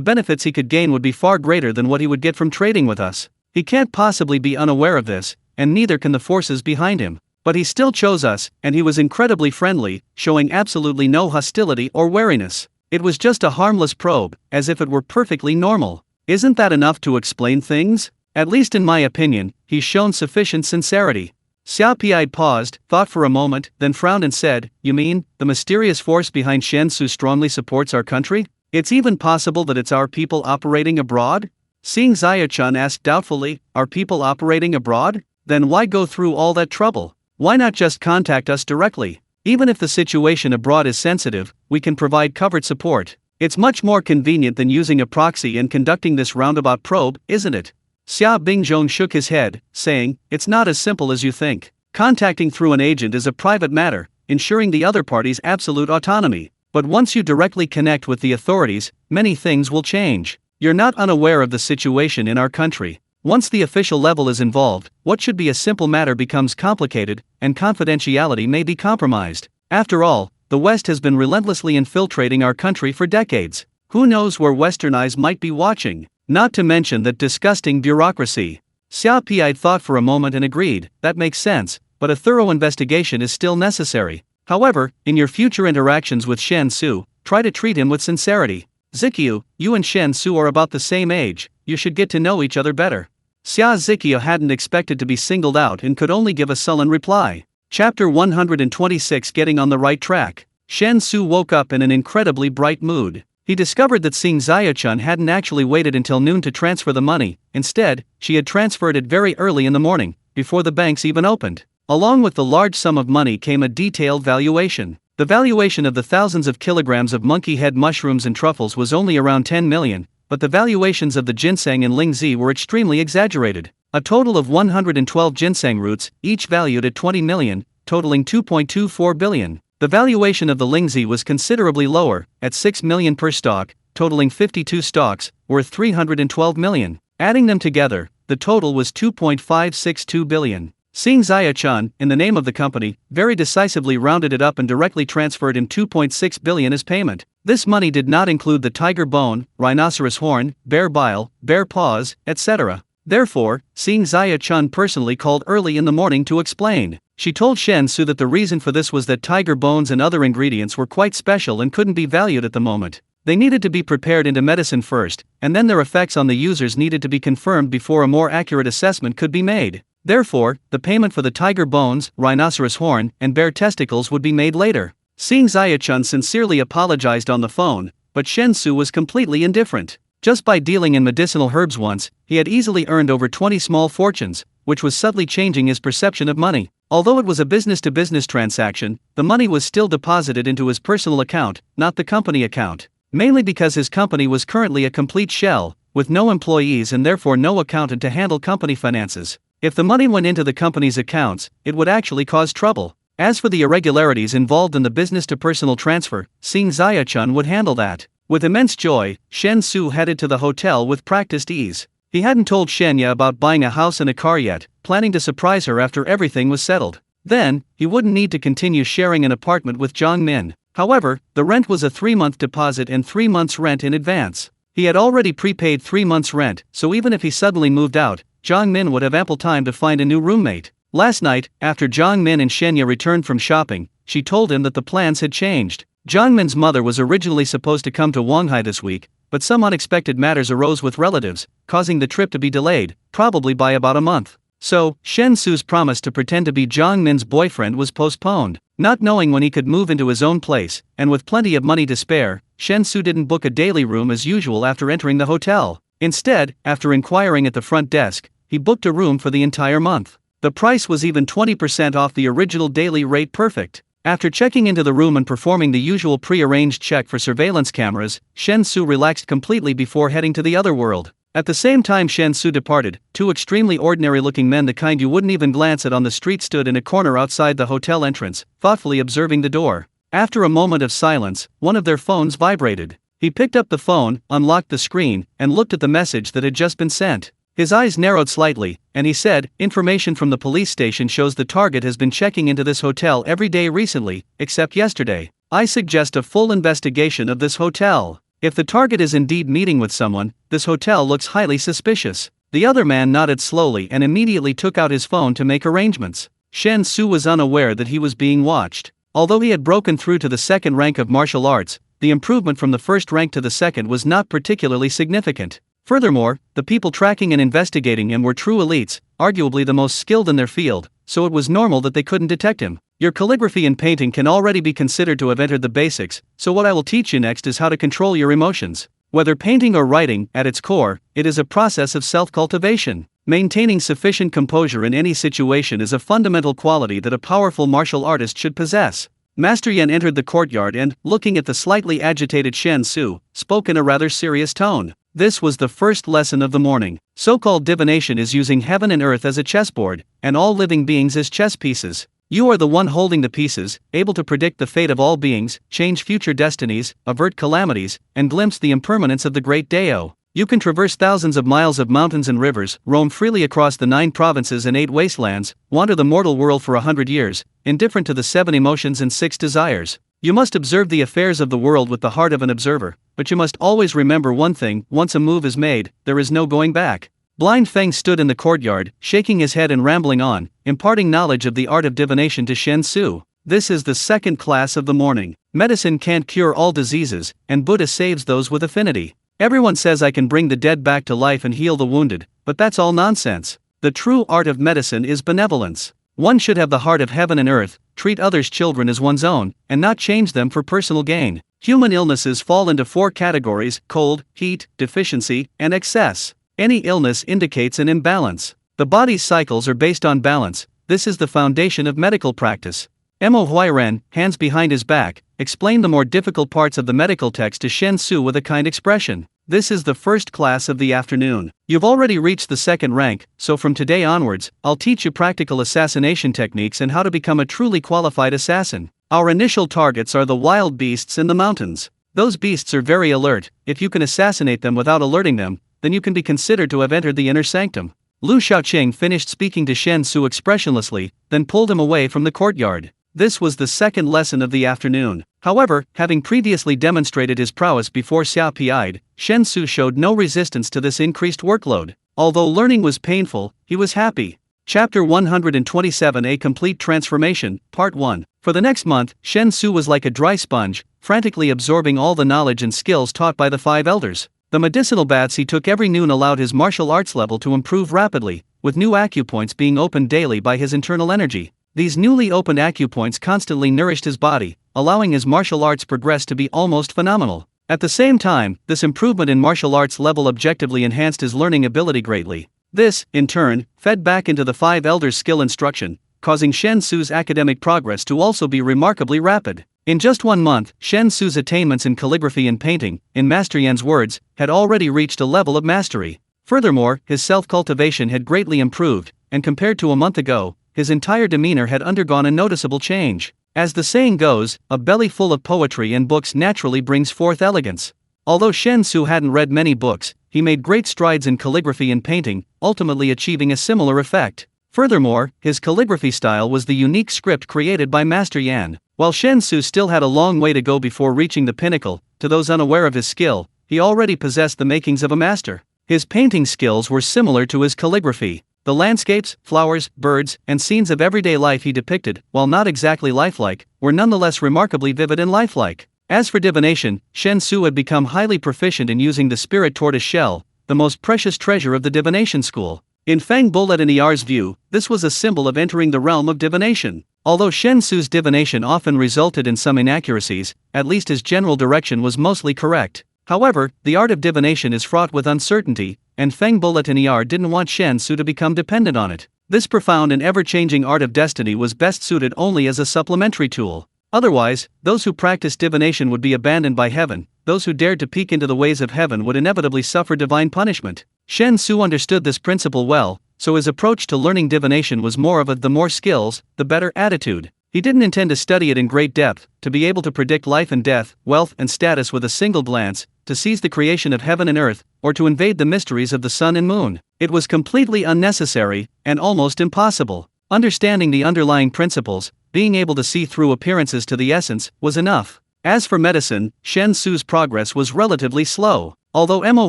benefits he could gain would be far greater than what he would get from trading with us. He can't possibly be unaware of this, and neither can the forces behind him. But he still chose us, and he was incredibly friendly, showing absolutely no hostility or wariness. It was just a harmless probe, as if it were perfectly normal. Isn't that enough to explain things? At least in my opinion, he's shown sufficient sincerity." Xia Pi paused, thought for a moment, then frowned and said, "You mean, the mysterious force behind Shen Xu strongly supports our country? It's even possible that it's our people operating abroad?" Seeing Xia-Chun asked doubtfully, "Our people operating abroad? Then why go through all that trouble? Why not just contact us directly? Even if the situation abroad is sensitive, we can provide covert support. It's much more convenient than using a proxy and conducting this roundabout probe, isn't it?" Xia Bingzhong shook his head, saying, "It's not as simple as you think. Contacting through an agent is a private matter, ensuring the other party's absolute autonomy. But once you directly connect with the authorities, many things will change. You're not unaware of the situation in our country. Once the official level is involved, what should be a simple matter becomes complicated, and confidentiality may be compromised. After all, the West has been relentlessly infiltrating our country for decades. Who knows where Western eyes might be watching? Not to mention that disgusting bureaucracy." Xia Pi thought for a moment and agreed, "That makes sense, but a thorough investigation is still necessary. However, in your future interactions with Shen Xu, try to treat him with sincerity. Zikyu, you and Shen Xu are about the same age, you should get to know each other better." Xia Zikyu hadn't expected to be singled out and could only give a sullen reply. Chapter 126, Getting on the Right Track. Shen Xu woke up in an incredibly bright mood. He discovered that Seeing Xia-Chun hadn't actually waited until noon to transfer the money. Instead, she had transferred it very early in the morning, before the banks even opened. Along with the large sum of money came a detailed valuation. The valuation of the thousands of kilograms of monkey head mushrooms and truffles was only around 10 million, but the valuations of the ginseng and lingzi were extremely exaggerated. A total of 112 ginseng roots, each valued at 20 million, totaling 2.24 billion. The valuation of the lingzi was considerably lower, at 6 million per stalk, totaling 52 stalks, worth 312 million. Adding them together, the total was 2.562 billion. Seeing Xia-Chun, in the name of the company, very decisively rounded it up and directly transferred in 2.6 billion as payment. This money did not include the tiger bone, rhinoceros horn, bear bile, bear paws, etc. Therefore, Seeing Xia-Chun personally called early in the morning to explain. She told Shen Xu that the reason for this was that tiger bones and other ingredients were quite special and couldn't be valued at the moment. They needed to be prepared into medicine first, and then their effects on the users needed to be confirmed before a more accurate assessment could be made. Therefore, the payment for the tiger bones, rhinoceros horn, and bear testicles would be made later. Xing Ziachun sincerely apologized on the phone, but Shen Xu was completely indifferent. Just by dealing in medicinal herbs once, he had easily earned over 20 small fortunes, which was subtly changing his perception of money. Although it was a business-to-business transaction, the money was still deposited into his personal account, not the company account. Mainly because his company was currently a complete shell, with no employees and therefore no accountant to handle company finances. If the money went into the company's accounts, it would actually cause trouble. As for the irregularities involved in the business-to-personal transfer, Xing Ziachun would handle that. With immense joy, Shen Xu headed to the hotel with practiced ease. He hadn't told Shenya about buying a house and a car yet, planning to surprise her after everything was settled. Then, he wouldn't need to continue sharing an apartment with Zhang Min. However, the rent was a 3-month deposit and 3 months' rent in advance. He had already prepaid 3 months' rent, so even if he suddenly moved out, Zhang Min would have ample time to find a new roommate. Last night, after Zhang Min and Shenya returned from shopping, she told him that the plans had changed. Zhang Min's mother was originally supposed to come to Wanghai this week, but some unexpected matters arose with relatives, causing the trip to be delayed, probably by about a month. So, Shen Xu's promise to pretend to be Zhang Min's boyfriend was postponed. Not knowing when he could move into his own place, and with plenty of money to spare, Shen Xu didn't book a daily room as usual after entering the hotel. Instead, after inquiring at the front desk, he booked a room for the entire month. The price was even 20% off the original daily rate. Perfect. After checking into the room and performing the usual pre-arranged check for surveillance cameras, Shen Xu relaxed completely before heading to the other world. At the same time Shen Xu departed, 2 extremely ordinary-looking men, the kind you wouldn't even glance at on the street, stood in a corner outside the hotel entrance, thoughtfully observing the door. After a moment of silence, one of their phones vibrated. He picked up the phone, unlocked the screen, and looked at the message that had just been sent. His eyes narrowed slightly, and he said, "Information from the police station shows the target has been checking into this hotel every day recently, except yesterday. I suggest a full investigation of this hotel. If the target is indeed meeting with someone, this hotel looks highly suspicious." The other man nodded slowly and immediately took out his phone to make arrangements. Shen Xu was unaware that he was being watched. Although he had broken through to the second rank of martial arts, the improvement from the first rank to the second was not particularly significant. Furthermore, the people tracking and investigating him were true elites, arguably the most skilled in their field, so it was normal that they couldn't detect him. Your calligraphy and painting can already be considered to have entered the basics, so what I will teach you next is how to control your emotions. Whether painting or writing, at its core, it is a process of self-cultivation. Maintaining sufficient composure in any situation is a fundamental quality that a powerful martial artist should possess. Master Yan entered the courtyard and, looking at the slightly agitated Shen Xu, spoke in a rather serious tone. This was the first lesson of the morning. So-called divination is using heaven and earth as a chessboard, and all living beings as chess pieces. You are the one holding the pieces, able to predict the fate of all beings, change future destinies, avert calamities, and glimpse the impermanence of the great Dao. You can traverse thousands of miles of mountains and rivers, roam freely across the 9 provinces and 8 wastelands, wander the mortal world for 100 years, indifferent to the 7 emotions and 6 desires. You must observe the affairs of the world with the heart of an observer, but you must always remember one thing: once a move is made, there is no going back. Blind Feng stood in the courtyard, shaking his head and rambling on, imparting knowledge of the art of divination to Shen Xu. This is the second class of the morning. Medicine can't cure all diseases, and Buddha saves those with affinity. Everyone says I can bring the dead back to life and heal the wounded, but that's all nonsense. The true art of medicine is benevolence. One should have the heart of heaven and earth, treat others' children as one's own, and not change them for personal gain. Human illnesses fall into 4 categories: cold, heat, deficiency, and excess. Any illness indicates an imbalance. The body's cycles are based on balance. This is the foundation of medical practice. Mo Huairen, hands behind his back, explained the more difficult parts of the medical text to Shen Xu with a kind expression. This is the first class of the afternoon. You've already reached the second rank, so from today onwards, I'll teach you practical assassination techniques and how to become a truly qualified assassin. Our initial targets are the wild beasts in the mountains. Those beasts are very alert. If you can assassinate them without alerting them, then you can be considered to have entered the inner sanctum. Lu Xiaoqing finished speaking to Shen Xu expressionlessly, then pulled him away from the courtyard. This was the second lesson of the afternoon. However, having previously demonstrated his prowess before Xia Pi'd, Shen Xu showed no resistance to this increased workload. Although learning was painful, he was happy. Chapter 127, A Complete Transformation, Part 1. For the next month, Shen Xu was like a dry sponge, frantically absorbing all the knowledge and skills taught by the five elders. The medicinal baths he took every noon allowed his martial arts level to improve rapidly, with new acupoints being opened daily by his internal energy. These newly opened acupoints constantly nourished his body, allowing his martial arts progress to be almost phenomenal. At the same time, this improvement in martial arts level objectively enhanced his learning ability greatly. This, in turn, fed back into the five elders' skill instruction, causing Shen Xu's academic progress to also be remarkably rapid. In just 1 month, Shen Xu's attainments in calligraphy and painting, in Master Yan's words, had already reached a level of mastery. Furthermore, his self-cultivation had greatly improved, and compared to a month ago, his entire demeanor had undergone a noticeable change. As the saying goes, a belly full of poetry and books naturally brings forth elegance. Although Shen Xu hadn't read many books, he made great strides in calligraphy and painting, ultimately achieving a similar effect. Furthermore, his calligraphy style was the unique script created by Master Yan. While Shen Xu still had a long way to go before reaching the pinnacle, to those unaware of his skill, he already possessed the makings of a master. His painting skills were similar to his calligraphy. The landscapes, flowers, birds, and scenes of everyday life he depicted, while not exactly lifelike, were nonetheless remarkably vivid and lifelike. As for divination, Shen Xu had become highly proficient in using the spirit tortoise shell, the most precious treasure of the divination school. In Feng Bullet and Er's view, this was a symbol of entering the realm of divination. Although Shen Xu's divination often resulted in some inaccuracies, at least his general direction was mostly correct. However, the art of divination is fraught with uncertainty, and Feng Bullet and Er didn't want Shen Xu to become dependent on it. This profound and ever-changing art of destiny was best suited only as a supplementary tool. Otherwise, those who practiced divination would be abandoned by heaven. Those who dared to peek into the ways of heaven would inevitably suffer divine punishment. Shen Xu understood this principle well, so his approach to learning divination was more of a the more skills, the better attitude. He didn't intend to study it in great depth, to be able to predict life and death, wealth and status with a single glance, to seize the creation of heaven and earth, or to invade the mysteries of the sun and moon. It was completely unnecessary, and almost impossible. Understanding the underlying principles, being able to see through appearances to the essence, was enough. As for medicine, Shen Xu's progress was relatively slow. Although Mo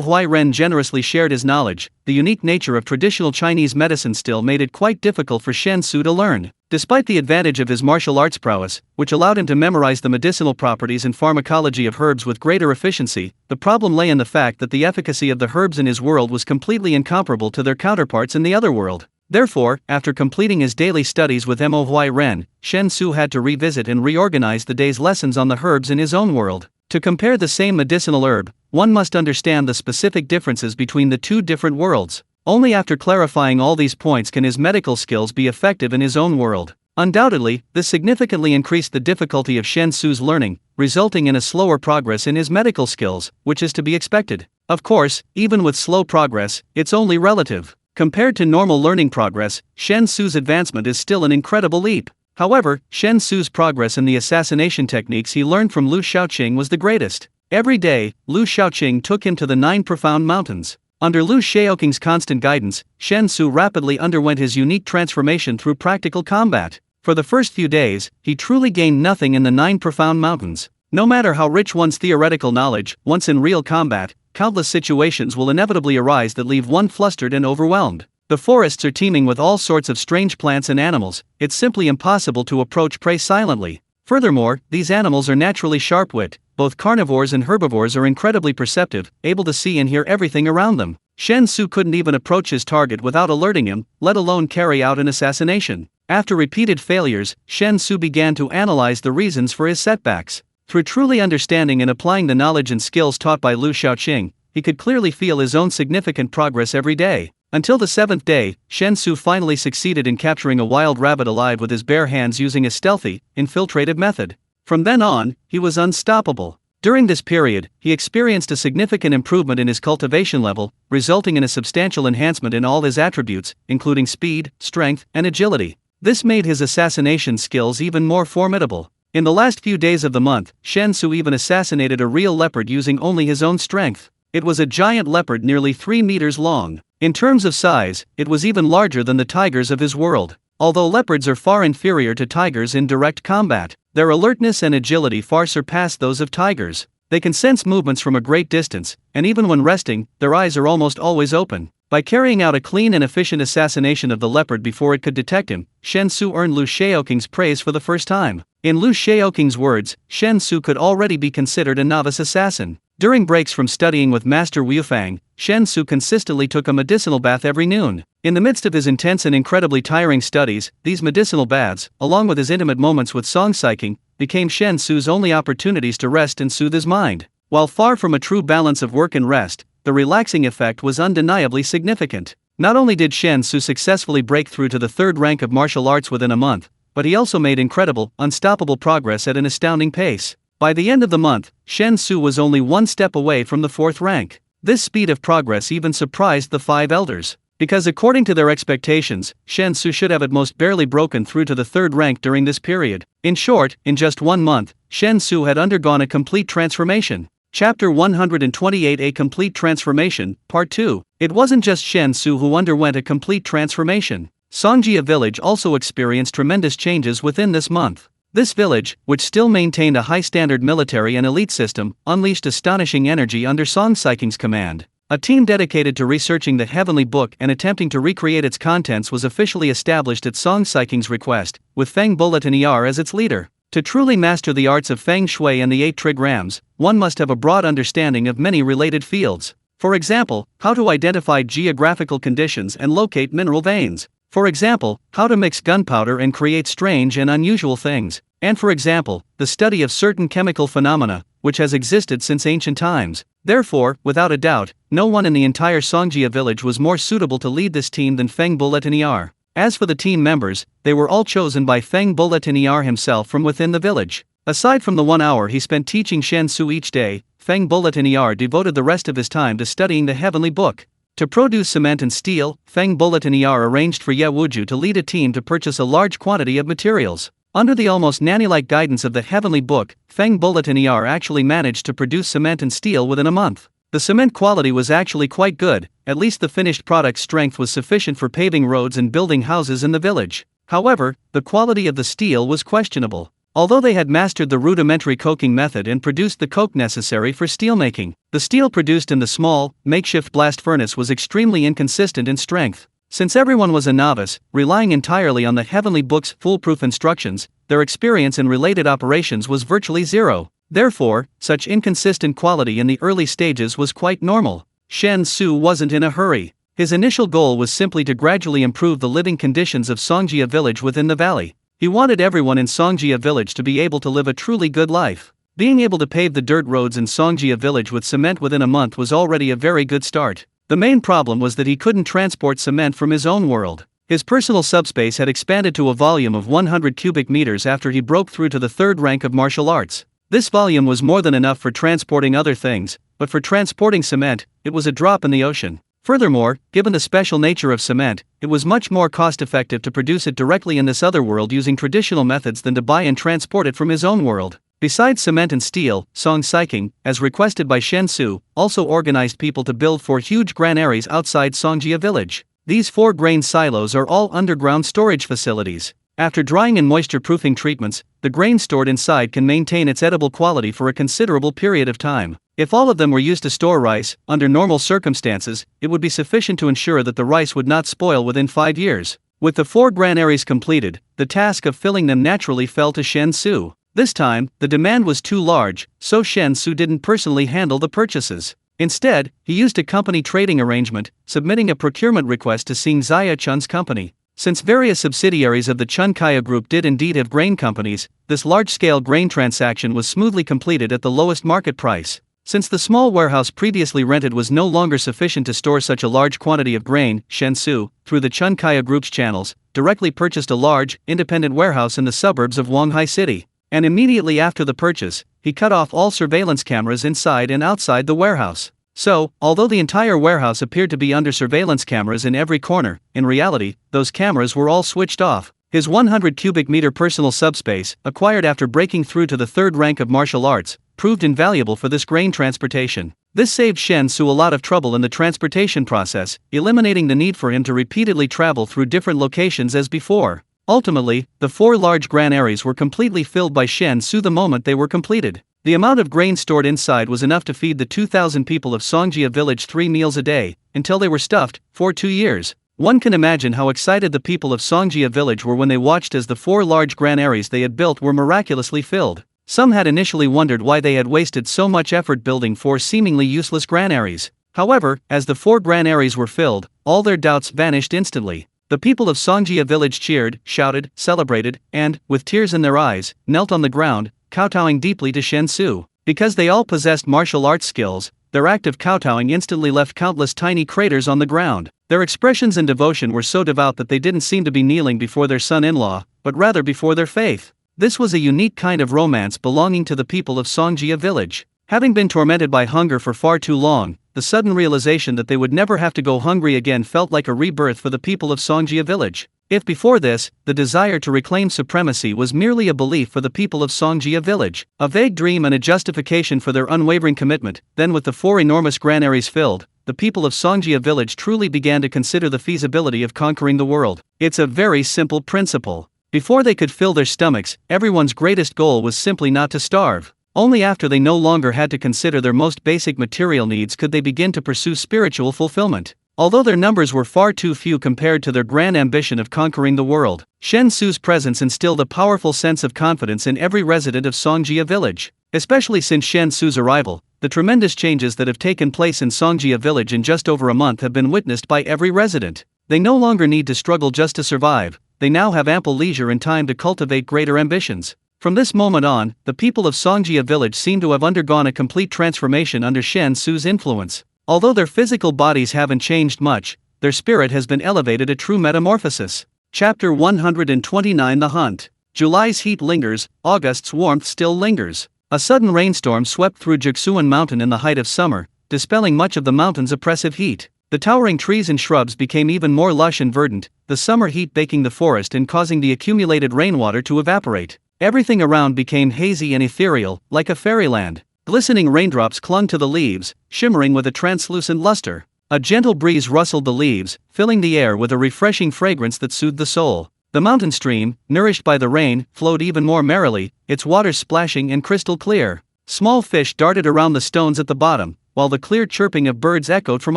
Huairen generously shared his knowledge, the unique nature of traditional Chinese medicine still made it quite difficult for Shen Xu to learn. Despite the advantage of his martial arts prowess, which allowed him to memorize the medicinal properties and pharmacology of herbs with greater efficiency, the problem lay in the fact that the efficacy of the herbs in his world was completely incomparable to their counterparts in the other world. Therefore, after completing his daily studies with Mo Huairen, Shen Xu had to revisit and reorganize the day's lessons on the herbs in his own world. To compare the same medicinal herb, one must understand the specific differences between the two different worlds. Only after clarifying all these points can his medical skills be effective in his own world. Undoubtedly, this significantly increased the difficulty of Shen Xu's learning, resulting in a slower progress in his medical skills, which is to be expected. Of course, even with slow progress, it's only relative. Compared to normal learning progress, Shen Xu's advancement is still an incredible leap. However, Shen Xu's progress in the assassination techniques he learned from Lu Shaoqing was the greatest. Every day, Lu Shaoqing took him to the 9 profound mountains. Under Lu Shaoqing's constant guidance, Shen Xu rapidly underwent his unique transformation through practical combat. For the first few days, he truly gained nothing in the 9 profound mountains. No matter how rich one's theoretical knowledge, once in real combat, countless situations will inevitably arise that leave one flustered and overwhelmed. The forests are teeming with all sorts of strange plants and animals. It's simply impossible to approach prey silently. Furthermore, these animals are naturally sharp-witted. Both carnivores and herbivores are incredibly perceptive, able to see and hear everything around them. Shen Xu couldn't even approach his target without alerting him, let alone carry out an assassination. After repeated failures, Shen Xu began to analyze the reasons for his setbacks. Through truly understanding and applying the knowledge and skills taught by Lu Shaoqing, he could clearly feel his own significant progress every day. Until the 7th day, Shen Xu finally succeeded in capturing a wild rabbit alive with his bare hands using a stealthy, infiltrative method. From then on, he was unstoppable. During this period, he experienced a significant improvement in his cultivation level, resulting in a substantial enhancement in all his attributes, including speed, strength, and agility. This made his assassination skills even more formidable. In the last few days of the month, Shen Xu even assassinated a real leopard using only his own strength. It was a giant leopard nearly 3 meters long. In terms of size, it was even larger than the tigers of his world. Although leopards are far inferior to tigers in direct combat, their alertness and agility far surpass those of tigers. They can sense movements from a great distance, and even when resting, their eyes are almost always open. By carrying out a clean and efficient assassination of the leopard before it could detect him, Shen Xu earned Lu Shaoqing's praise for the first time. In Lu Shaoqing's words, Shen Xu could already be considered a novice assassin. During breaks from studying with Master Wu Fang, Shen Xu consistently took a medicinal bath every noon. In the midst of his intense and incredibly tiring studies, these medicinal baths, along with his intimate moments with Song Saiking, became Shen Xu's only opportunities to rest and soothe his mind. While far from a true balance of work and rest, the relaxing effect was undeniably significant. Not only did Shen Xu successfully break through to the third rank of martial arts within a month, but he also made incredible, unstoppable progress at an astounding pace. By the end of the month, Shen Xu was only one step away from the fourth rank. This speed of progress even surprised the five elders. Because according to their expectations, Shen Xu should have at most barely broken through to the third rank during this period. In short, in just 1 month, Shen Xu had undergone a complete transformation. Chapter 128, A Complete Transformation, Part 2. It wasn't just Shen Xu who underwent a complete transformation. Songjia village also experienced tremendous changes within this month. This village, which still maintained a high-standard military and elite system, unleashed astonishing energy under Song Saiking's command. A team dedicated to researching the Heavenly Book and attempting to recreate its contents was officially established at Song Saiking's request, with Feng Bulletinier as its leader. To truly master the arts of Feng Shui and the 8 trigrams, one must have a broad understanding of many related fields. For example, how to identify geographical conditions and locate mineral veins. For example, how to mix gunpowder and create strange and unusual things. And for example, the study of certain chemical phenomena, which has existed since ancient times. Therefore, without a doubt, no one in the entire Songjia village was more suitable to lead this team than Feng Bulletinier. As for the team members, they were all chosen by Feng Bulletinier himself from within the village. Aside from the 1 hour he spent teaching Shen Xu each day, Feng Bulletinier devoted the rest of his time to studying the Heavenly Book. To produce cement and steel, Feng Bulletinier arranged for Ye Wuju to lead a team to purchase a large quantity of materials. Under the almost nanny-like guidance of the Heavenly Book, Feng Bulletinier actually managed to produce cement and steel within a month. The cement quality was actually quite good, at least the finished product's strength was sufficient for paving roads and building houses in the village. However, the quality of the steel was questionable. Although they had mastered the rudimentary coking method and produced the coke necessary for steelmaking, the steel produced in the small, makeshift blast furnace was extremely inconsistent in strength. Since everyone was a novice, relying entirely on the Heavenly Book's foolproof instructions, their experience in related operations was virtually zero. Therefore, such inconsistent quality in the early stages was quite normal. Shen Xu wasn't in a hurry. His initial goal was simply to gradually improve the living conditions of Songjia village within the valley. He wanted everyone in Songjia village to be able to live a truly good life. Being able to pave the dirt roads in Songjia village with cement within a month was already a very good start. The main problem was that he couldn't transport cement from his own world. His personal subspace had expanded to a volume of 100 cubic meters after he broke through to the third rank of martial arts. This volume was more than enough for transporting other things, but for transporting cement, it was a drop in the ocean. Furthermore, given the special nature of cement, it was much more cost-effective to produce it directly in this other world using traditional methods than to buy and transport it from his own world. Besides cement and steel, Song Saiking, as requested by Shen Xu, also organized people to build 4 huge granaries outside Songjia village. These 4 grain silos are all underground storage facilities. After drying and moisture-proofing treatments, the grain stored inside can maintain its edible quality for a considerable period of time. If all of them were used to store rice, under normal circumstances, it would be sufficient to ensure that the rice would not spoil within 5 years. With the 4 granaries completed, the task of filling them naturally fell to Shen Xu. This time, the demand was too large, so Shen Xu didn't personally handle the purchases. Instead, he used a company trading arrangement, submitting a procurement request to Xing Zaya Chun's company. Since various subsidiaries of the Chun Kaya Group did indeed have grain companies, this large-scale grain transaction was smoothly completed at the lowest market price. Since the small warehouse previously rented was no longer sufficient to store such a large quantity of grain, Shen Xu, through the Chun Kaya Group's channels, directly purchased a large, independent warehouse in the suburbs of Wanghai City. And immediately after the purchase, he cut off all surveillance cameras inside and outside the warehouse. So, although the entire warehouse appeared to be under surveillance cameras in every corner, in reality, those cameras were all switched off. His 100 cubic meter personal subspace, acquired after breaking through to the third rank of martial arts, proved invaluable for this grain transportation. This saved Shen Xu a lot of trouble in the transportation process, eliminating the need for him to repeatedly travel through different locations as before. Ultimately, the 4 large granaries were completely filled by Shen Xu the moment they were completed. The amount of grain stored inside was enough to feed the 2,000 people of Songjia village 3 meals a day, until they were stuffed, for 2 years. One can imagine how excited the people of Songjia village were when they watched as the 4 large granaries they had built were miraculously filled. Some had initially wondered why they had wasted so much effort building 4 seemingly useless granaries. However, as the 4 granaries were filled, all their doubts vanished instantly. The people of Songjia village cheered, shouted, celebrated, and, with tears in their eyes, knelt on the ground, kowtowing deeply to Shen Xu. Because they all possessed martial arts skills, their act of kowtowing instantly left countless tiny craters on the ground. Their expressions and devotion were so devout that they didn't seem to be kneeling before their son-in-law, but rather before their faith. This was a unique kind of romance belonging to the people of Songjia village. Having been tormented by hunger for far too long, the sudden realization that they would never have to go hungry again felt like a rebirth for the people of Songjia village. If before this, the desire to reclaim supremacy was merely a belief for the people of Songjia village, a vague dream and a justification for their unwavering commitment, then with the 4 enormous granaries filled, the people of Songjia village truly began to consider the feasibility of conquering the world. It's a very simple principle. Before they could fill their stomachs, everyone's greatest goal was simply not to starve. Only after they no longer had to consider their most basic material needs could they begin to pursue spiritual fulfillment. Although their numbers were far too few compared to their grand ambition of conquering the world, Shen Xu's presence instilled a powerful sense of confidence in every resident of Songjia village. Especially since Shen Xu's arrival, the tremendous changes that have taken place in Songjia village in just over a month have been witnessed by every resident. They no longer need to struggle just to survive, they now have ample leisure and time to cultivate greater ambitions. From this moment on, the people of Songjia village seem to have undergone a complete transformation under Shen Xu's influence. Although their physical bodies haven't changed much, their spirit has been elevated a true metamorphosis. Chapter 129 The Hunt. July's heat lingers, August's warmth still lingers. A sudden rainstorm swept through Jigsuan Mountain in the height of summer, dispelling much of the mountain's oppressive heat. The towering trees and shrubs became even more lush and verdant, the summer heat baking the forest and causing the accumulated rainwater to evaporate. Everything around became hazy and ethereal, like a fairyland. Glistening raindrops clung to the leaves, shimmering with a translucent luster. A gentle breeze rustled the leaves, filling the air with a refreshing fragrance that soothed the soul. The mountain stream, nourished by the rain, flowed even more merrily, its waters splashing and crystal clear. Small fish darted around the stones at the bottom, while the clear chirping of birds echoed from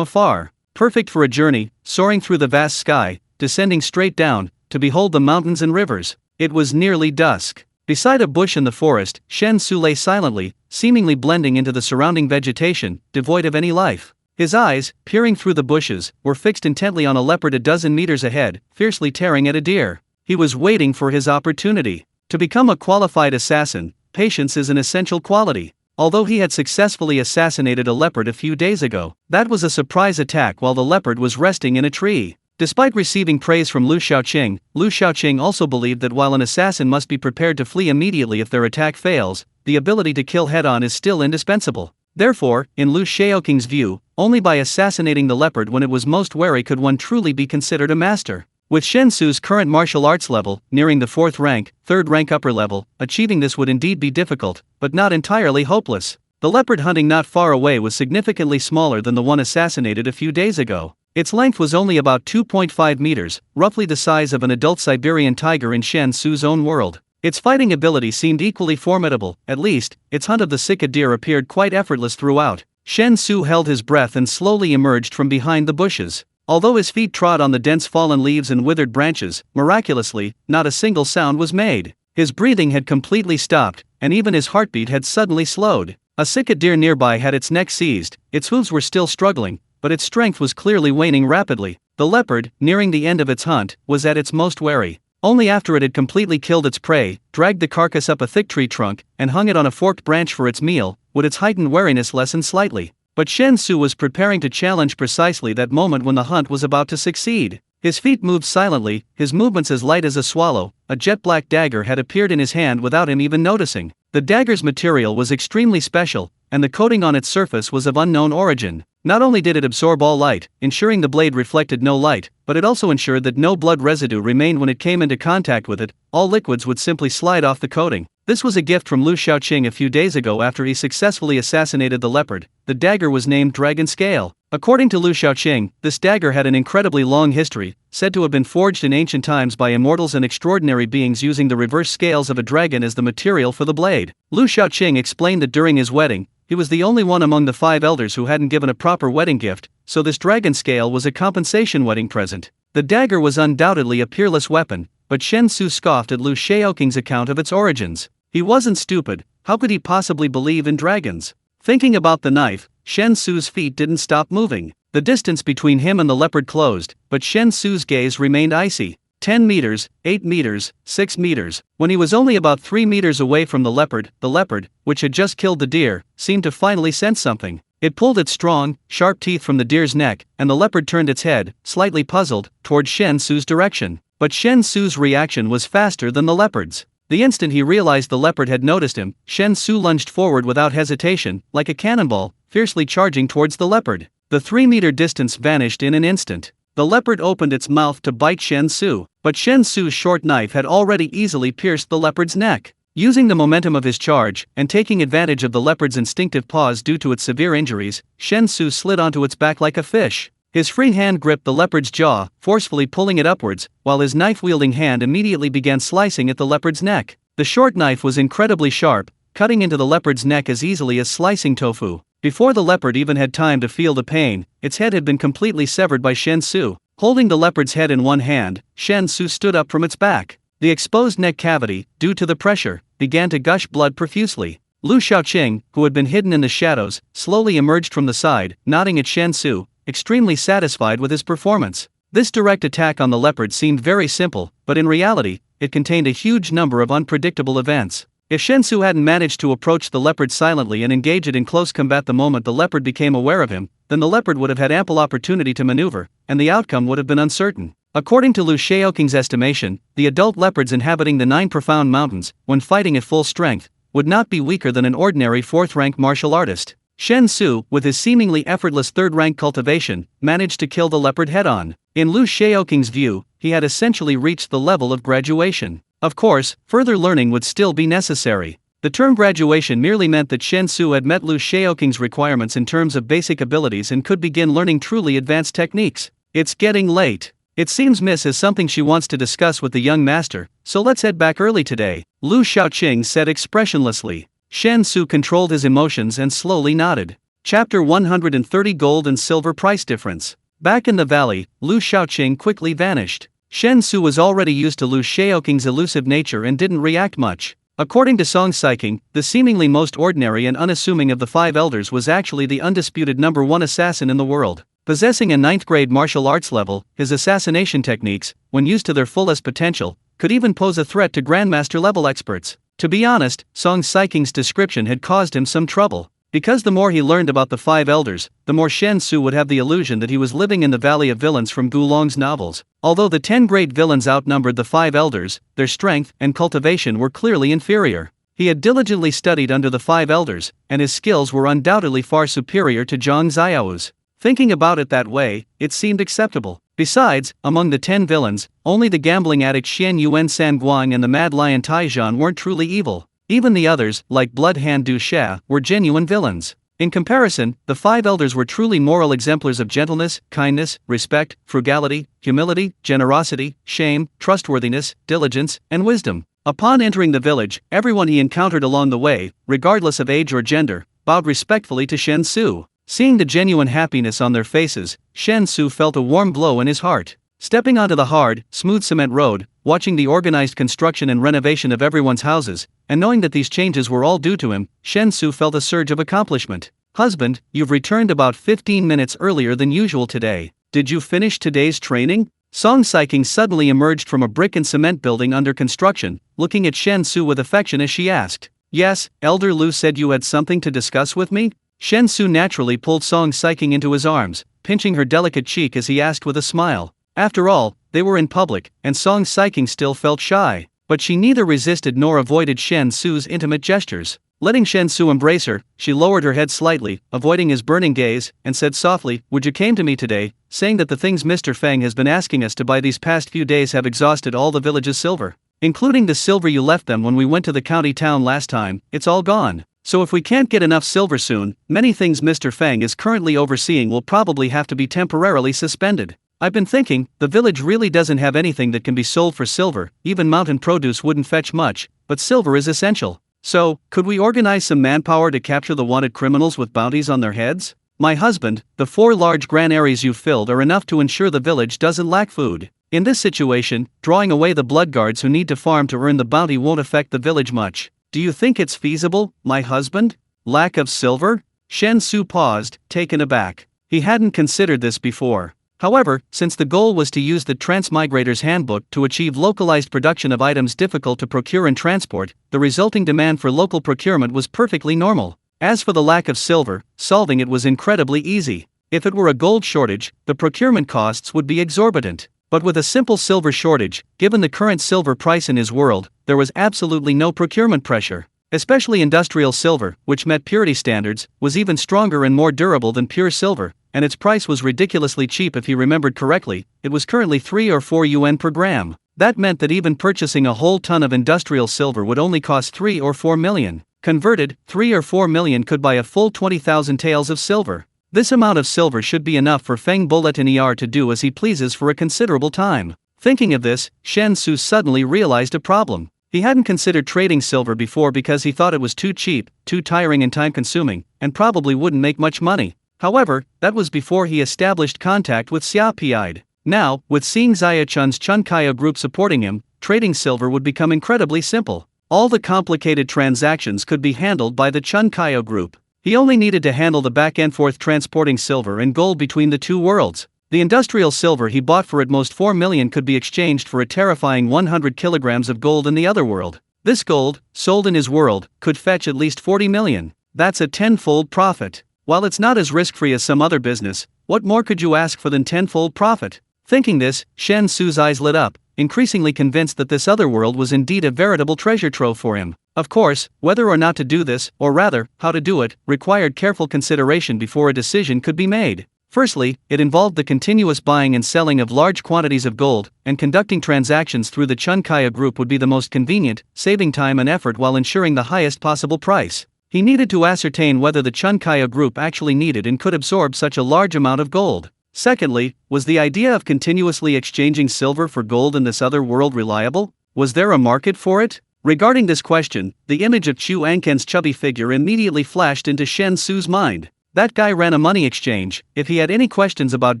afar. Perfect for a journey, soaring through the vast sky, descending straight down, to behold the mountains and rivers. It was nearly dusk. Beside a bush in the forest, Shen Xu lay silently, seemingly blending into the surrounding vegetation, devoid of any life. His eyes, peering through the bushes, were fixed intently on a leopard a dozen meters ahead, fiercely tearing at a deer. He was waiting for his opportunity. To become a qualified assassin, patience is an essential quality. Although he had successfully assassinated a leopard a few days ago, that was a surprise attack while the leopard was resting in a tree. Despite receiving praise from Lu Xiaoqing also believed that while an assassin must be prepared to flee immediately if their attack fails, the ability to kill head-on is still indispensable. Therefore, in Lu Xiaoqing's view, only by assassinating the leopard when it was most wary could one truly be considered a master. With Shen Xu's current martial arts level, nearing the 4th rank, 3rd rank upper level, achieving this would indeed be difficult, but not entirely hopeless. The leopard hunting not far away was significantly smaller than the one assassinated a few days ago. Its length was only about 2.5 meters, roughly the size of an adult Siberian tiger in Shen Xu's own world. Its fighting ability seemed equally formidable, at least, its hunt of the Sika deer appeared quite effortless throughout. Shen Xu held his breath and slowly emerged from behind the bushes. Although his feet trod on the dense fallen leaves and withered branches, miraculously, not a single sound was made. His breathing had completely stopped, and even his heartbeat had suddenly slowed. A Sika deer nearby had its neck seized, its hooves were still struggling, but its strength was clearly waning rapidly. The leopard, nearing the end of its hunt, was at its most wary. Only after it had completely killed its prey, dragged the carcass up a thick tree trunk, and hung it on a forked branch for its meal, would its heightened wariness lessen slightly. But Shen Xu was preparing to challenge precisely that moment when the hunt was about to succeed. His feet moved silently, his movements as light as a swallow. A jet-black dagger had appeared in his hand without him even noticing. The dagger's material was extremely special, and the coating on its surface was of unknown origin. Not only did it absorb all light, ensuring the blade reflected no light, but it also ensured that no blood residue remained when it came into contact with it. All liquids would simply slide off the coating. This was a gift from Lu Xiaoqing a few days ago after he successfully assassinated the leopard. The dagger was named Dragon Scale. According to Lu Xiaoqing, this dagger had an incredibly long history, said to have been forged in ancient times by immortals and extraordinary beings using the reverse scales of a dragon as the material for the blade. Lu Xiaoqing explained that during his wedding, he was the only one among the 5 elders who hadn't given a proper wedding gift, so this dragon scale was a compensation wedding present. The dagger was undoubtedly a peerless weapon, but Shen Xu scoffed at Lu Shaoking's account of its origins. He wasn't stupid, how could he possibly believe in dragons? Thinking about the knife, Shen Xu's feet didn't stop moving. The distance between him and the leopard closed, but Shen Xu's gaze remained icy. 10 meters, 8 meters, 6 meters. When he was only about 3 meters away from the leopard, which had just killed the deer, seemed to finally sense something. It pulled its strong, sharp teeth from the deer's neck, and the leopard turned its head, slightly puzzled, toward Shen Xu's direction. But Shen Xu's reaction was faster than the leopard's. The instant he realized the leopard had noticed him, Shen Xu lunged forward without hesitation, like a cannonball, fiercely charging towards the leopard. The 3-meter distance vanished in an instant. The leopard opened its mouth to bite Shen Xu, but Shen Xu's short knife had already easily pierced the leopard's neck. Using the momentum of his charge, and taking advantage of the leopard's instinctive pause due to its severe injuries, Shen Xu slid onto its back like a fish. His free hand gripped the leopard's jaw, forcefully pulling it upwards, while his knife-wielding hand immediately began slicing at the leopard's neck. The short knife was incredibly sharp, cutting into the leopard's neck as easily as slicing tofu. Before the leopard even had time to feel the pain, its head had been completely severed by Shen Xu. Holding the leopard's head in one hand, Shen Xu stood up from its back. The exposed neck cavity, due to the pressure, began to gush blood profusely. Lu Shaoqing, who had been hidden in the shadows, slowly emerged from the side, nodding at Shen Xu, extremely satisfied with his performance. This direct attack on the leopard seemed very simple, but in reality, it contained a huge number of unpredictable events. If Shen Xu hadn't managed to approach the leopard silently and engage it in close combat the moment the leopard became aware of him, then the leopard would have had ample opportunity to maneuver, and the outcome would have been uncertain. According to Lu Shaoking's estimation, the adult leopards inhabiting the 9 profound mountains, when fighting at full strength, would not be weaker than an ordinary 4th-rank martial artist. Shen Xu, with his seemingly effortless 3rd-rank cultivation, managed to kill the leopard head-on. In Lu Shaoking's view, he had essentially reached the level of graduation. Of course, further learning would still be necessary. The term graduation merely meant that Shen Xu had met Lu Shaoking's requirements in terms of basic abilities and could begin learning truly advanced techniques. It's getting late. It seems Miss has something she wants to discuss with the young master, so let's head back early today, Lu Shaoqing said expressionlessly. Shen Xu controlled his emotions and slowly nodded. Chapter 130 Gold and Silver Price Difference. Back in the valley, Lu Shaoqing quickly vanished. Shen Xu was already used to Lu Shaoking's elusive nature and didn't react much. According to Song Saiking, the seemingly most ordinary and unassuming of the 5 elders was actually the undisputed number 1 assassin in the world. Possessing a 9th grade martial arts level, his assassination techniques, when used to their fullest potential, could even pose a threat to grandmaster level experts. To be honest, Song Saiking's description had caused him some trouble. Because the more he learned about the 5 elders, the more Shen Xu would have the illusion that he was living in the Valley of Villains from Gulong's novels. Although the 10 great villains outnumbered the 5 elders, their strength and cultivation were clearly inferior. He had diligently studied under the 5 elders, and his skills were undoubtedly far superior to Zhang Xiao's. Thinking about it that way, it seemed acceptable. Besides, among the 10 villains, only the gambling addict Xian Yuan San Guang and the mad lion Taizhan weren't truly evil. Even the others, like Blood Hand Du Xia, were genuine villains. In comparison, the 5 elders were truly moral exemplars of gentleness, kindness, respect, frugality, humility, generosity, shame, trustworthiness, diligence, and wisdom. Upon entering the village, everyone he encountered along the way, regardless of age or gender, bowed respectfully to Shen Xu. Seeing the genuine happiness on their faces, Shen Xu felt a warm glow in his heart. Stepping onto the hard, smooth cement road, watching the organized construction and renovation of everyone's houses, and knowing that these changes were all due to him, Shen Xu felt a surge of accomplishment. "Husband, you've returned about 15 minutes earlier than usual today. Did you finish today's training?" Song Saiking suddenly emerged from a brick and cement building under construction, looking at Shen Xu with affection as she asked. "Yes, Elder Lu said you had something to discuss with me?" Shen Xu naturally pulled Song Saiking into his arms, pinching her delicate cheek as he asked with a smile. After all, they were in public, and Song Saiking still felt shy, but she neither resisted nor avoided Shen Xu's intimate gestures. Letting Shen Xu embrace her, she lowered her head slightly, avoiding his burning gaze, and said softly, "Would you came to me today, saying that the things Mr. Feng has been asking us to buy these past few days have exhausted all the village's silver. Including the silver you left them when we went to the county town last time, it's all gone. So if we can't get enough silver soon, many things Mr. Feng is currently overseeing will probably have to be temporarily suspended. I've been thinking, the village really doesn't have anything that can be sold for silver, even mountain produce wouldn't fetch much, but silver is essential. So, could we organize some manpower to capture the wanted criminals with bounties on their heads? My husband, the 4 large granaries you filled are enough to ensure the village doesn't lack food. In this situation, drawing away the bloodguards who need to farm to earn the bounty won't affect the village much. Do you think it's feasible, my husband? Lack of silver? Shen Xu paused, taken aback. He hadn't considered this before. However, since the goal was to use the Transmigrator's Handbook to achieve localized production of items difficult to procure and transport, the resulting demand for local procurement was perfectly normal. As for the lack of silver, solving it was incredibly easy. If it were a gold shortage, the procurement costs would be exorbitant. But with a simple silver shortage, given the current silver price in his world, there was absolutely no procurement pressure. Especially industrial silver, which met purity standards, was even stronger and more durable than pure silver, and its price was ridiculously cheap if he remembered correctly. It was currently 3 or 4 yuan per gram. That meant that even purchasing a whole ton of industrial silver would only cost 3 or 4 million. Converted, 3 or 4 million could buy a full 20,000 taels of silver. This amount of silver should be enough for Feng Bulletin to do as he pleases for a considerable time. Thinking of this, Shen Xu suddenly realized a problem. He hadn't considered trading silver before because he thought it was too cheap, too tiring and time-consuming, and probably wouldn't make much money. However, that was before he established contact with Xia Piide. Now, with seeing Xia Chun's Chunkaya group supporting him, trading silver would become incredibly simple. All the complicated transactions could be handled by the Chunkaya group. He only needed to handle the back-and-forth transporting silver and gold between the two worlds. The industrial silver he bought for at most 4 million could be exchanged for a terrifying 100 kilograms of gold in the other world. This gold, sold in his world, could fetch at least 40 million. That's a tenfold profit. While it's not as risk-free as some other business, what more could you ask for than tenfold profit? Thinking this, Shen Xu's eyes lit up, increasingly convinced that this other world was indeed a veritable treasure trove for him. Of course, whether or not to do this, or rather, how to do it, required careful consideration before a decision could be made. Firstly, it involved the continuous buying and selling of large quantities of gold, and conducting transactions through the Chunkaya group would be the most convenient, saving time and effort while ensuring the highest possible price. He needed to ascertain whether the Chunkaya group actually needed and could absorb such a large amount of gold. Secondly, was the idea of continuously exchanging silver for gold in this other world reliable? Was there a market for it? Regarding this question, the image of Chu Anken's chubby figure immediately flashed into Shen Xu's mind. That guy ran a money exchange. If he had any questions about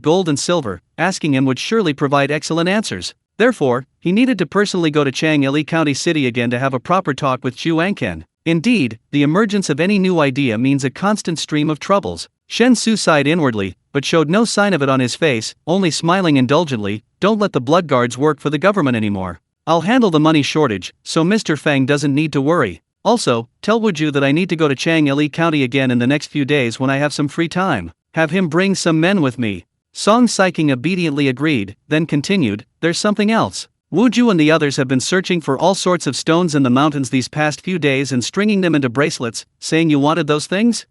gold and silver, asking him would surely provide excellent answers. Therefore, he needed to personally go to Chang'ili County City again to have a proper talk with Chu Anken. Indeed, the emergence of any new idea means a constant stream of troubles. Shen Xu sighed inwardly, but showed no sign of it on his face, only smiling indulgently. Don't let the bloodguards work for the government anymore. I'll handle the money shortage, so Mr. Feng doesn't need to worry. Also, tell Wuju that I need to go to Chang'ili County again in the next few days when I have some free time. Have him bring some men with me. Song Saiking obediently agreed, then continued, there's something else. Wuju and the others have been searching for all sorts of stones in the mountains these past few days and stringing them into bracelets, saying you wanted those things?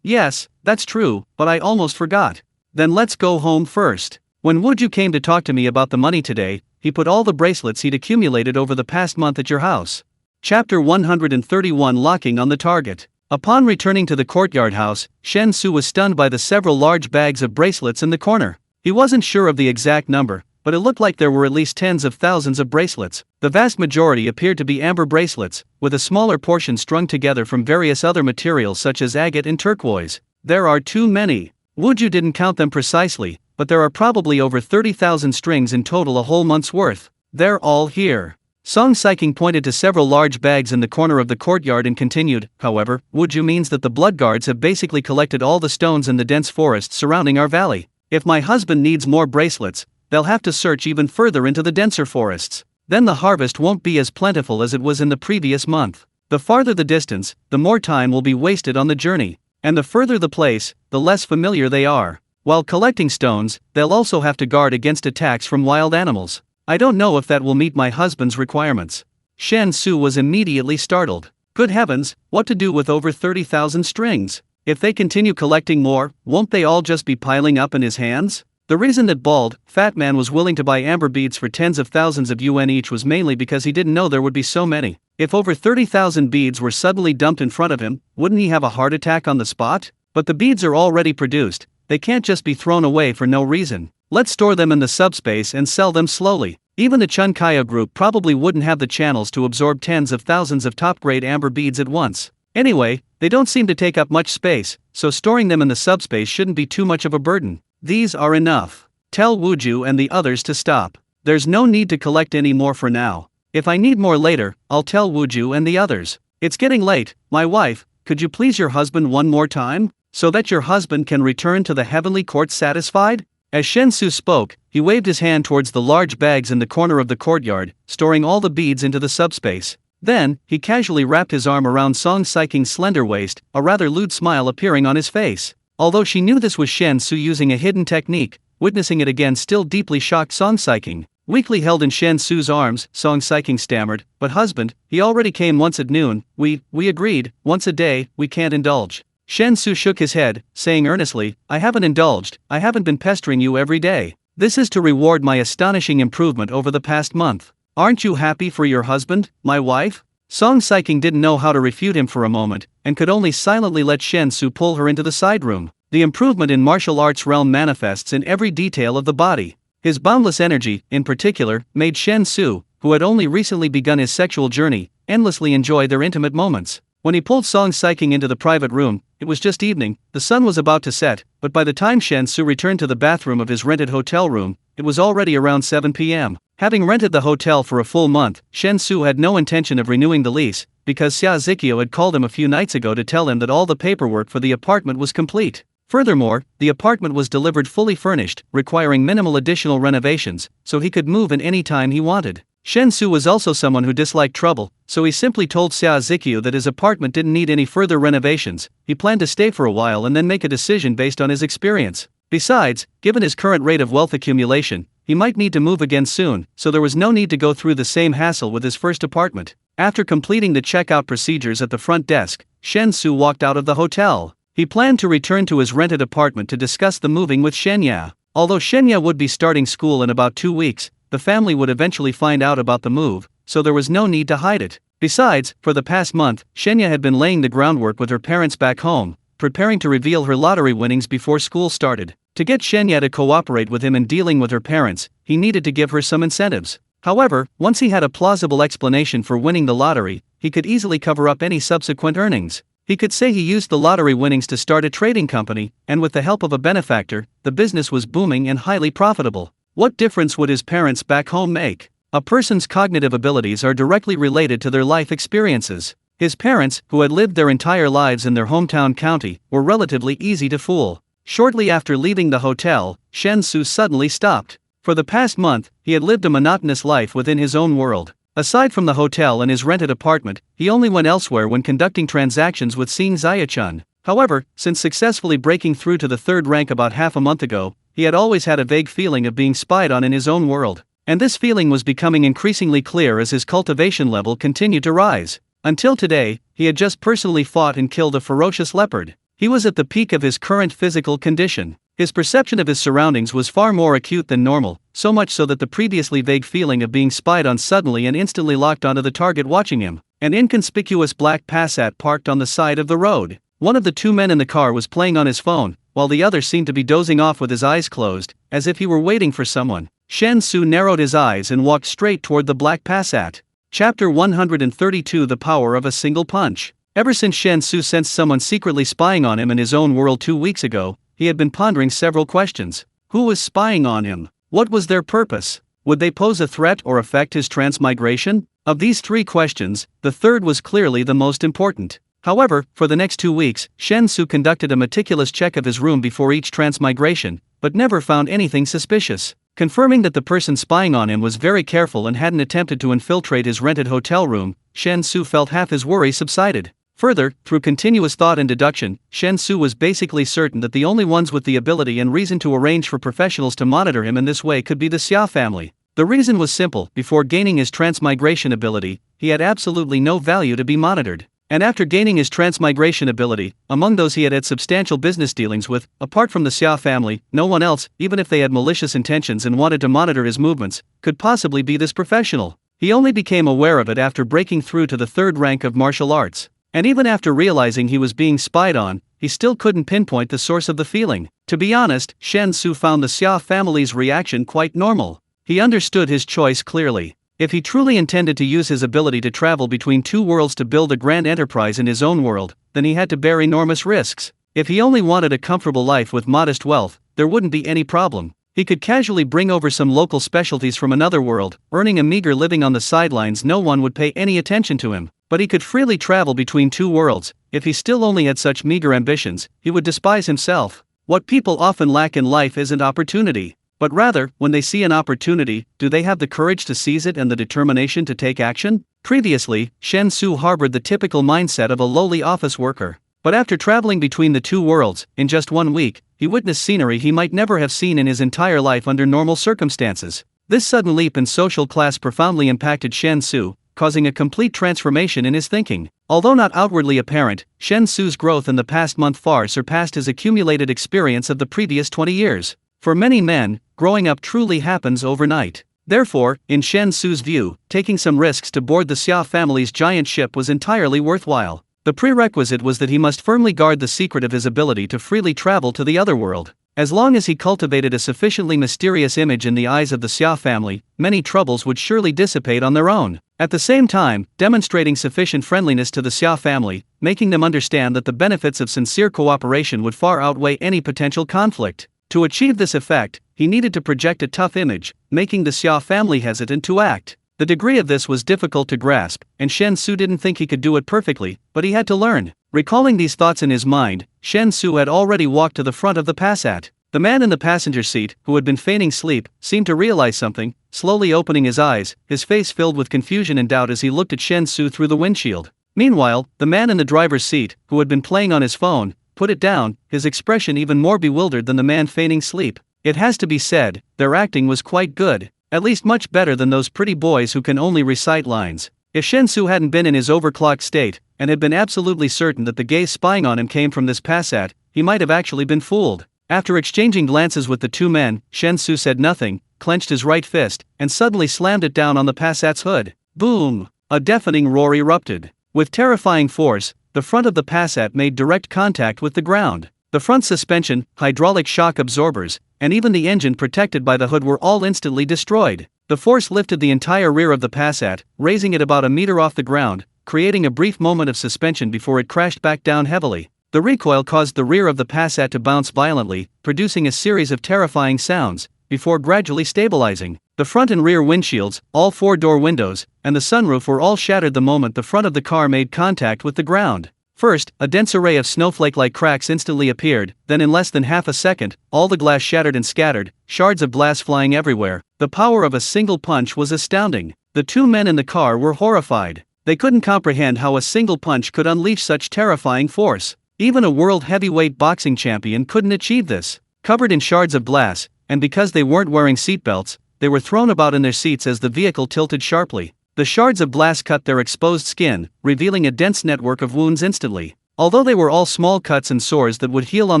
Yes, that's true, but I almost forgot. Then let's go home first. When Wuju came to talk to me about the money today, he put all the bracelets he'd accumulated over the past month at your house. Chapter 131 Locking on the Target. Upon returning to the courtyard house, Shen Xu was stunned by the several large bags of bracelets in the corner. He wasn't sure of the exact number, but it looked like there were at least tens of thousands of bracelets. The vast majority appeared to be amber bracelets, with a smaller portion strung together from various other materials such as agate and turquoise. There are too many. Wuju didn't count them precisely, but there are probably over 30,000 strings in total, a whole month's worth. They're all here. Song Saiking pointed to several large bags in the corner of the courtyard and continued, however, Wuju means that the bloodguards have basically collected all the stones in the dense forest surrounding our valley. If my husband needs more bracelets, they'll have to search even further into the denser forests. Then the harvest won't be as plentiful as it was in the previous month. The farther the distance, the more time will be wasted on the journey. And the further the place, the less familiar they are. While collecting stones, they'll also have to guard against attacks from wild animals. I don't know if that will meet my husband's requirements. Shen Xu was immediately startled. Good heavens, what to do with over 30,000 strings? If they continue collecting more, won't they all just be piling up in his hands? The reason that bald, fat man was willing to buy amber beads for tens of thousands of yuan each was mainly because he didn't know there would be so many. If over 30,000 beads were suddenly dumped in front of him, wouldn't he have a heart attack on the spot? But the beads are already produced, they can't just be thrown away for no reason. Let's store them in the subspace and sell them slowly. Even the Chun Kaya group probably wouldn't have the channels to absorb tens of thousands of top-grade amber beads at once. Anyway, they don't seem to take up much space, so storing them in the subspace shouldn't be too much of a burden. These are enough. Tell Wuju and the others to stop. There's no need to collect any more for now. If I need more later, I'll tell Wuju and the others. It's getting late, my wife, could you please your husband one more time? So that your husband can return to the heavenly court satisfied? As Shen Xu spoke, he waved his hand towards the large bags in the corner of the courtyard, storing all the beads into the subspace. Then, he casually wrapped his arm around Song Saiking's slender waist, a rather lewd smile appearing on his face. Although she knew this was Shen Xu using a hidden technique, witnessing it again still deeply shocked Song Saiking. Weakly held in Shen Xu's arms, Song Saiking stammered, "But husband, he already came once at noon, we agreed, once a day, we can't indulge." Shen Xu shook his head, saying earnestly, "I haven't indulged, I haven't been pestering you every day. This is to reward my astonishing improvement over the past month. Aren't you happy for your husband, my wife?" Song Saiking didn't know how to refute him for a moment, and could only silently let Shen Xu pull her into the side room. The improvement in martial arts realm manifests in every detail of the body. His boundless energy, in particular, made Shen Xu, who had only recently begun his sexual journey, endlessly enjoy their intimate moments. When he pulled Song Saiking into the private room, it was just evening, the sun was about to set, but by the time Shen Xu returned to the bathroom of his rented hotel room, it was already around 7 p.m. Having rented the hotel for a full month, Shen Xu had no intention of renewing the lease, because Xia Zikyo had called him a few nights ago to tell him that all the paperwork for the apartment was complete. Furthermore, the apartment was delivered fully furnished, requiring minimal additional renovations, so he could move in any time he wanted. Shen Xu was also someone who disliked trouble, so he simply told Xia Zikyo that his apartment didn't need any further renovations. He planned to stay for a while and then make a decision based on his experience. Besides, given his current rate of wealth accumulation, he might need to move again soon, so there was no need to go through the same hassle with his first apartment. After completing the checkout procedures at the front desk, Shen Xu walked out of the hotel. He planned to return to his rented apartment to discuss the moving with Shenya. Although Shenya would be starting school in about 2 weeks, the family would eventually find out about the move, so there was no need to hide it. Besides, for the past month, Shenya had been laying the groundwork with her parents back home, preparing to reveal her lottery winnings before school started. To get Shenya to cooperate with him in dealing with her parents, he needed to give her some incentives. However, once he had a plausible explanation for winning the lottery, he could easily cover up any subsequent earnings. He could say he used the lottery winnings to start a trading company, and with the help of a benefactor, the business was booming and highly profitable. What difference would his parents back home make? A person's cognitive abilities are directly related to their life experiences. His parents, who had lived their entire lives in their hometown county, were relatively easy to fool. Shortly after leaving the hotel, Shen Xu suddenly stopped. For the past month, he had lived a monotonous life within his own world. Aside from the hotel and his rented apartment, he only went elsewhere when conducting transactions with Xing Ziachun. However, since successfully breaking through to the third rank about half a month ago, he had always had a vague feeling of being spied on in his own world. And this feeling was becoming increasingly clear as his cultivation level continued to rise. Until today, he had just personally fought and killed a ferocious leopard. He was at the peak of his current physical condition. His perception of his surroundings was far more acute than normal, so much so that the previously vague feeling of being spied on suddenly and instantly locked onto the target watching him. An inconspicuous black Passat parked on the side of the road. One of the two men in the car was playing on his phone, while the other seemed to be dozing off with his eyes closed, as if he were waiting for someone. Shen Xu narrowed his eyes and walked straight toward the black Passat. Chapter 132: The Power of a Single Punch. Ever since Shen Xu sensed someone secretly spying on him in his own world 2 weeks ago, he had been pondering several questions. Who was spying on him? What was their purpose? Would they pose a threat or affect his transmigration? Of these 3 questions, the third was clearly the most important. However, for the next 2 weeks, Shen Xu conducted a meticulous check of his room before each transmigration, but never found anything suspicious. Confirming that the person spying on him was very careful and hadn't attempted to infiltrate his rented hotel room, Shen Xu felt half his worry subsided. Further, through continuous thought and deduction, Shen Xu was basically certain that the only ones with the ability and reason to arrange for professionals to monitor him in this way could be the Xia family. The reason was simple: before gaining his transmigration ability, he had absolutely no value to be monitored. And after gaining his transmigration ability, among those he had had substantial business dealings with, apart from the Xia family, no one else, even if they had malicious intentions and wanted to monitor his movements, could possibly be this professional. He only became aware of it after breaking through to the third rank of martial arts. And even after realizing he was being spied on, he still couldn't pinpoint the source of the feeling. To be honest, Shen Xu found the Xia family's reaction quite normal. He understood his choice clearly. If he truly intended to use his ability to travel between two worlds to build a grand enterprise in his own world, then he had to bear enormous risks. If he only wanted a comfortable life with modest wealth, there wouldn't be any problem. He could casually bring over some local specialties from another world, earning a meager living on the sidelines. No one would pay any attention to him. But he could freely travel between two worlds. If he still only had such meager ambitions, he would despise himself. What people often lack in life isn't opportunity. But rather, when they see an opportunity, do they have the courage to seize it and the determination to take action? Previously, Shen Xu harbored the typical mindset of a lowly office worker. But after traveling between the two worlds, in just 1 week, he witnessed scenery he might never have seen in his entire life under normal circumstances. This sudden leap in social class profoundly impacted Shen Xu, causing a complete transformation in his thinking. Although not outwardly apparent, Shen Xu's growth in the past month far surpassed his accumulated experience of the previous 20 years. For many men, growing up truly happens overnight. Therefore, in Shen Xu's view, taking some risks to board the Xia family's giant ship was entirely worthwhile. The prerequisite was that he must firmly guard the secret of his ability to freely travel to the other world. As long as he cultivated a sufficiently mysterious image in the eyes of the Xia family, many troubles would surely dissipate on their own. At the same time, demonstrating sufficient friendliness to the Xia family, making them understand that the benefits of sincere cooperation would far outweigh any potential conflict. To achieve this effect, he needed to project a tough image, making the Xia family hesitant to act. The degree of this was difficult to grasp, and Shen Xu didn't think he could do it perfectly, but he had to learn. Recalling these thoughts in his mind, Shen Xu had already walked to the front of the Passat. The man in the passenger seat, who had been feigning sleep, seemed to realize something, slowly opening his eyes, his face filled with confusion and doubt as he looked at Shen Xu through the windshield. Meanwhile, the man in the driver's seat, who had been playing on his phone, put it down, his expression even more bewildered than the man feigning sleep. It has to be said, their acting was quite good. At least much better than those pretty boys who can only recite lines. If Shen Xu hadn't been in his overclocked state, and had been absolutely certain that the gaze spying on him came from this Passat, he might have actually been fooled. After exchanging glances with the two men, Shen Xu said nothing, clenched his right fist, and suddenly slammed it down on the Passat's hood. Boom! A deafening roar erupted. With terrifying force, the front of the Passat made direct contact with the ground. The front suspension, hydraulic shock absorbers, and even the engine protected by the hood were all instantly destroyed. The force lifted the entire rear of the Passat, raising it about a meter off the ground, creating a brief moment of suspension before it crashed back down heavily. The recoil caused the rear of the Passat to bounce violently, producing a series of terrifying sounds, before gradually stabilizing. The front and rear windshields, all 4-door windows, and the sunroof were all shattered the moment the front of the car made contact with the ground. First, a dense array of snowflake-like cracks instantly appeared, then in less than half a second, all the glass shattered and scattered, shards of glass flying everywhere. The power of a single punch was astounding. The two men in the car were horrified. They couldn't comprehend how a single punch could unleash such terrifying force. Even a world heavyweight boxing champion couldn't achieve this. Covered in shards of glass, and because they weren't wearing seatbelts, they were thrown about in their seats as the vehicle tilted sharply. The shards of glass cut their exposed skin, revealing a dense network of wounds instantly. Although they were all small cuts and sores that would heal on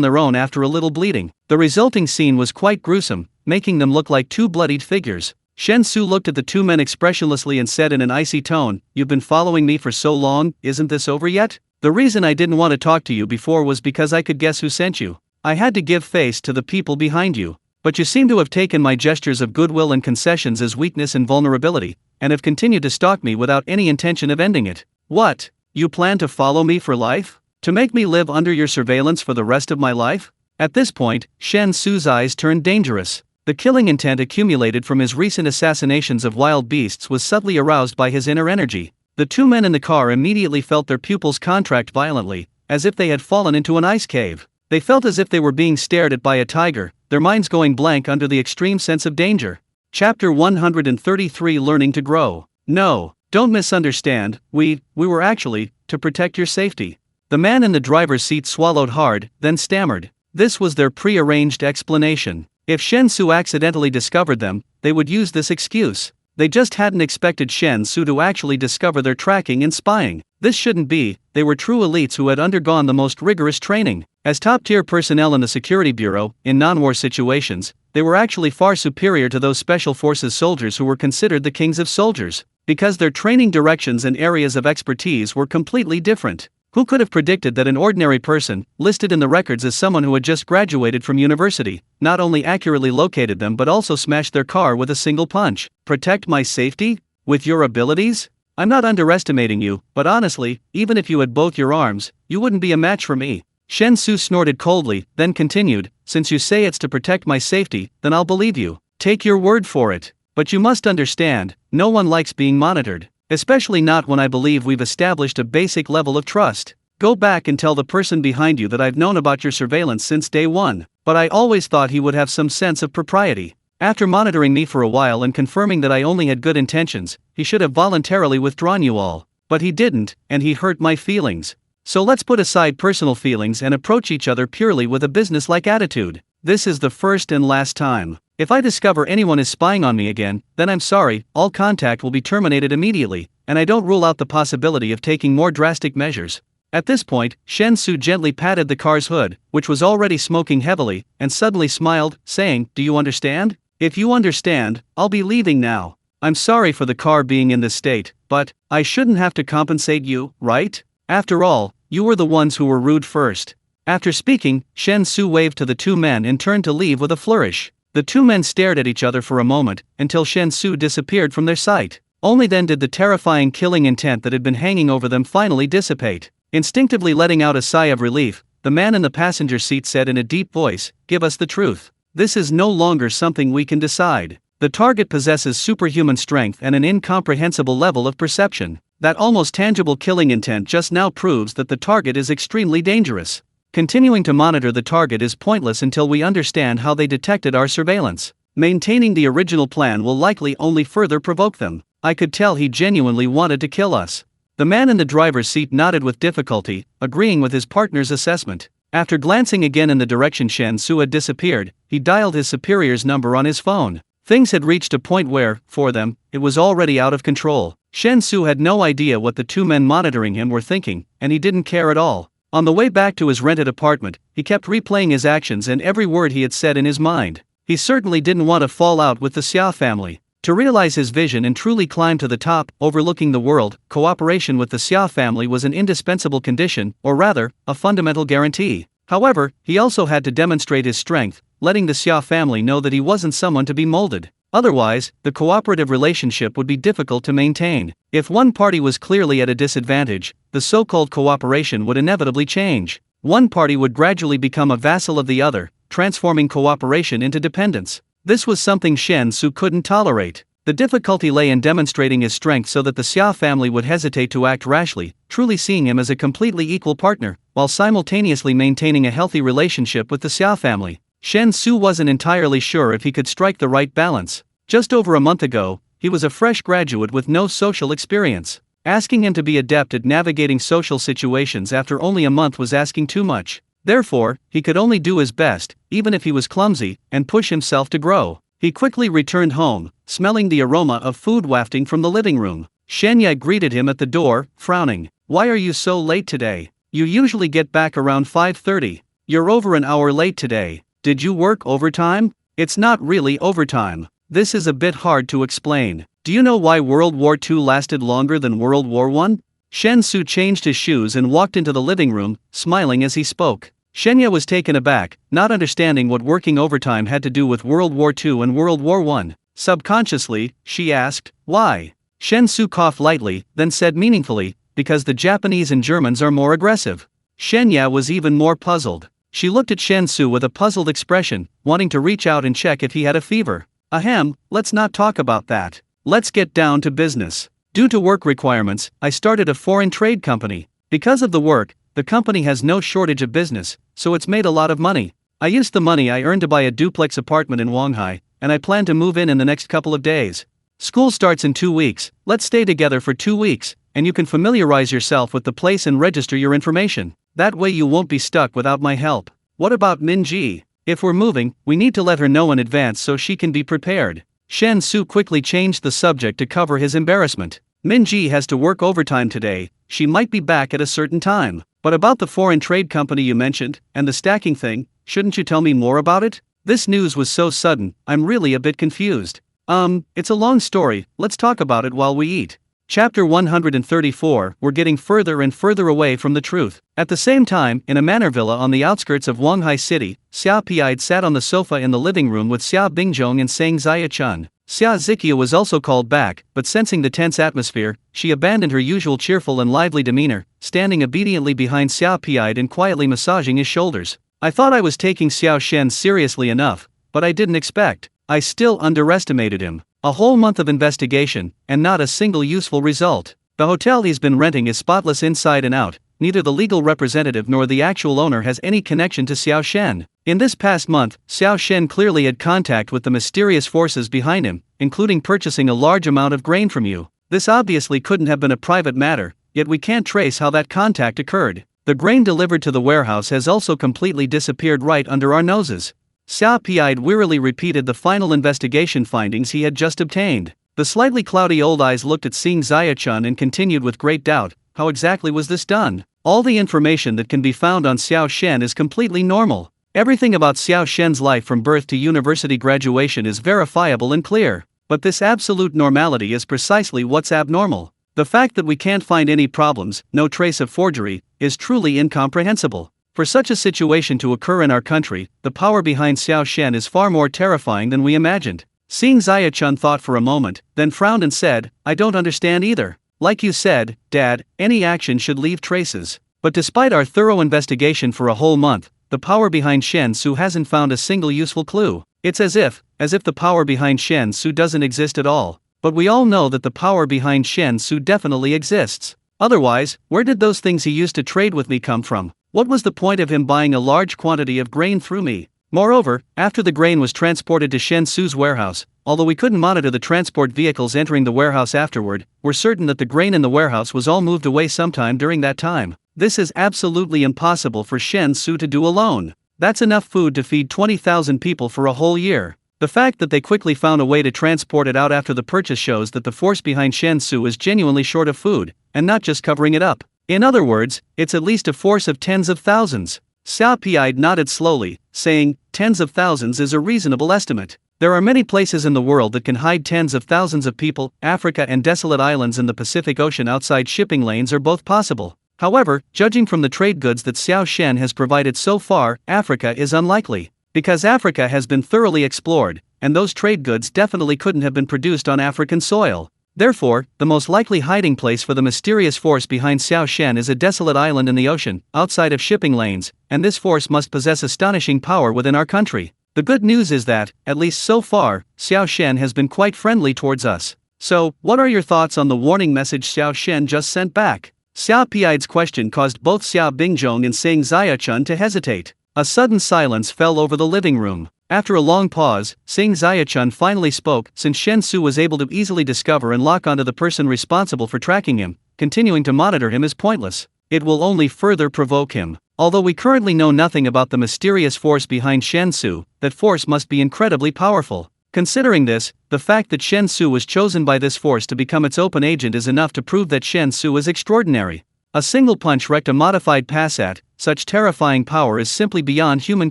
their own after a little bleeding, the resulting scene was quite gruesome, making them look like two bloodied figures. Shen Xu looked at the two men expressionlessly and said in an icy tone, "You've been following me for so long, isn't this over yet? The reason I didn't want to talk to you before was because I could guess who sent you. I had to give face to the people behind you. But you seem to have taken my gestures of goodwill and concessions as weakness and vulnerability, and have continued to stalk me without any intention of ending it. What? You plan to follow me for life? To make me live under your surveillance for the rest of my life?" At this point, Shen Xu's eyes turned dangerous. The killing intent accumulated from his recent assassinations of wild beasts was subtly aroused by his inner energy. The two men in the car immediately felt their pupils contract violently, as if they had fallen into an ice cave. They felt as if they were being stared at by a tiger, their minds going blank under the extreme sense of danger. Chapter 133 Learning to Grow. No, don't misunderstand, we were actually, to protect your safety. The man in the driver's seat swallowed hard, then stammered. This was their pre-arranged explanation. If Shen Xu accidentally discovered them, they would use this excuse. They just hadn't expected Shen Xu to actually discover their tracking and spying. This shouldn't be, they were true elites who had undergone the most rigorous training. As top-tier personnel in the security bureau, in non-war situations, they were actually far superior to those special forces soldiers who were considered the kings of soldiers, because their training directions and areas of expertise were completely different. Who could have predicted that an ordinary person, listed in the records as someone who had just graduated from university, not only accurately located them but also smashed their car with a single punch? Protect my safety? With your abilities? I'm not underestimating you, but honestly, even if you had both your arms, you wouldn't be a match for me. Shen Xu snorted coldly, then continued, since you say it's to protect my safety, then I'll believe you. Take your word for it. But you must understand, no one likes being monitored. Especially not when I believe we've established a basic level of trust. Go back and tell the person behind you that I've known about your surveillance since day one, but I always thought he would have some sense of propriety. After monitoring me for a while and confirming that I only had good intentions, he should have voluntarily withdrawn you all. But he didn't, and he hurt my feelings. So let's put aside personal feelings and approach each other purely with a business-like attitude. This is the first and last time. If I discover anyone is spying on me again, then I'm sorry, all contact will be terminated immediately, and I don't rule out the possibility of taking more drastic measures. At this point, Shen Xu gently patted the car's hood, which was already smoking heavily, and suddenly smiled, saying, "Do you understand? If you understand, I'll be leaving now. I'm sorry for the car being in this state, but I shouldn't have to compensate you, right? After all, you were the ones who were rude first." After speaking, Shen Xu waved to the two men and turned to leave with a flourish. The two men stared at each other for a moment, until Shen Xu disappeared from their sight. Only then did the terrifying killing intent that had been hanging over them finally dissipate. Instinctively letting out a sigh of relief, the man in the passenger seat said in a deep voice, "Give us the truth. This is no longer something we can decide. The target possesses superhuman strength and an incomprehensible level of perception. That almost tangible killing intent just now proves that the target is extremely dangerous. Continuing to monitor the target is pointless until we understand how they detected our surveillance. Maintaining the original plan will likely only further provoke them." I could tell he genuinely wanted to kill us. The man in the driver's seat nodded with difficulty, agreeing with his partner's assessment. After glancing again in the direction Shen Xu had disappeared, he dialed his superior's number on his phone. Things had reached a point where, for them, it was already out of control. Shen Xu had no idea what the two men monitoring him were thinking, and he didn't care at all. On the way back to his rented apartment, he kept replaying his actions and every word he had said in his mind. He certainly didn't want to fall out with the Xia family. To realize his vision and truly climb to the top, overlooking the world, cooperation with the Xia family was an indispensable condition, or rather, a fundamental guarantee. However, he also had to demonstrate his strength, letting the Xia family know that he wasn't someone to be molded. Otherwise, the cooperative relationship would be difficult to maintain. If one party was clearly at a disadvantage, the so-called cooperation would inevitably change. One party would gradually become a vassal of the other, transforming cooperation into dependence. This was something Shen Xu couldn't tolerate. The difficulty lay in demonstrating his strength so that the Xia family would hesitate to act rashly, truly seeing him as a completely equal partner, while simultaneously maintaining a healthy relationship with the Xia family. Shen Xu wasn't entirely sure if he could strike the right balance. Just over a month ago, he was a fresh graduate with no social experience. Asking him to be adept at navigating social situations after only a month was asking too much. Therefore, he could only do his best, even if he was clumsy, and push himself to grow. He quickly returned home, smelling the aroma of food wafting from the living room. Shen Ye greeted him at the door, frowning. "Why are you so late today? You usually get back around 5:30. You're over an hour late today. Did you work overtime?" "It's not really overtime. This is a bit hard to explain. Do you know why World War II lasted longer than World War I?" Shen Xu changed his shoes and walked into the living room, smiling as he spoke. Shenya was taken aback, not understanding what working overtime had to do with World War II and World War I. Subconsciously, she asked, "Why?" Shen Xu coughed lightly, then said meaningfully, "Because the Japanese and Germans are more aggressive." Shenya was even more puzzled. She looked at Shen Xu with a puzzled expression, wanting to reach out and check if he had a fever. "Ahem, let's not talk about that. Let's get down to business. Due to work requirements, I started a foreign trade company. Because of the work, the company has no shortage of business, so it's made a lot of money. I used the money I earned to buy a duplex apartment in Wanghai, and I plan to move in the next couple of days. School starts in 2 weeks, let's stay together for 2 weeks, and you can familiarize yourself with the place and register your information. That way you won't be stuck without my help. What about Minji? If we're moving, we need to let her know in advance so she can be prepared." Shen Xu quickly changed the subject to cover his embarrassment. "Minji has to work overtime today, she might be back at a certain time. But about the foreign trade company you mentioned, and the stacking thing, shouldn't you tell me more about it? This news was so sudden, I'm really a bit confused." It's a long story, let's talk about it while we eat." Chapter 134. We're getting further and further away from the truth. At the same time, in a manor villa on the outskirts of Wanghai City, Xia Piide sat on the sofa in the living room with Xia Bingzhong and Sang Ziya-chun. Xia Zikia was also called back, but sensing the tense atmosphere, she abandoned her usual cheerful and lively demeanor, standing obediently behind Xia Piide and quietly massaging his shoulders. I thought I was taking Xiao Shen seriously enough, but I didn't expect. I still underestimated him. A whole month of investigation, and not a single useful result. The hotel he's been renting is spotless inside and out. Neither the legal representative nor the actual owner has any connection to Xiao Shen. In this past month, Xiao Shen clearly had contact with the mysterious forces behind him, including purchasing a large amount of grain from you. This obviously couldn't have been a private matter, yet we can't trace how that contact occurred. The grain delivered to the warehouse has also completely disappeared right under our noses. Xia Piide wearily repeated the final investigation findings he had just obtained. The slightly cloudy old eyes looked at Sang Ziya-chun and continued with great doubt, how exactly was this done? All the information that can be found on Xiao Shen is completely normal. Everything about Xiao Shen's life from birth to university graduation is verifiable and clear. But this absolute normality is precisely what's abnormal. The fact that we can't find any problems, no trace of forgery, is truly incomprehensible. For such a situation to occur in our country, the power behind Xiao Shen is far more terrifying than we imagined. Sang Ziya-chun thought for a moment, then frowned and said, I don't understand either. Like you said, Dad, any action should leave traces. But despite our thorough investigation for a whole month, the power behind Shen Xu hasn't found a single useful clue. It's as if the power behind Shen Xu doesn't exist at all. But we all know that the power behind Shen Xu definitely exists. Otherwise, where did those things he used to trade with me come from? What was the point of him buying a large quantity of grain through me? Moreover, after the grain was transported to Shen Xu's warehouse, although we couldn't monitor the transport vehicles entering the warehouse afterward, we're certain that the grain in the warehouse was all moved away sometime during that time. This is absolutely impossible for Shen Xu to do alone. That's enough food to feed 20,000 people for a whole year. The fact that they quickly found a way to transport it out after the purchase shows that the force behind Shen Xu is genuinely short of food, and not just covering it up. In other words, it's at least a force of tens of thousands. Xia Piide nodded slowly, saying, tens of thousands is a reasonable estimate. There are many places in the world that can hide tens of thousands of people. Africa and desolate islands in the Pacific Ocean outside shipping lanes are both possible. However, judging from the trade goods that Xiao Shen has provided so far, Africa is unlikely. Because Africa has been thoroughly explored, and those trade goods definitely couldn't have been produced on African soil. Therefore, the most likely hiding place for the mysterious force behind Xiao Shen is a desolate island in the ocean, outside of shipping lanes, and this force must possess astonishing power within our country. The good news is that, at least so far, Xiao Shen has been quite friendly towards us. So, what are your thoughts on the warning message Xiao Shen just sent back? Xia Piide's question caused both Xia Bingzhong and Sang Ziya-chun to hesitate. A sudden silence fell over the living room. After a long pause, Sang Ziya-chun finally spoke. Since Shen Xu was able to easily discover and lock onto the person responsible for tracking him, continuing to monitor him is pointless. It will only further provoke him. Although we currently know nothing about the mysterious force behind Shen Xu, that force must be incredibly powerful. Considering this, the fact that Shen Xu was chosen by this force to become its open agent is enough to prove that Shen Xu is extraordinary. A single punch wrecked a modified Passat. Such terrifying power is simply beyond human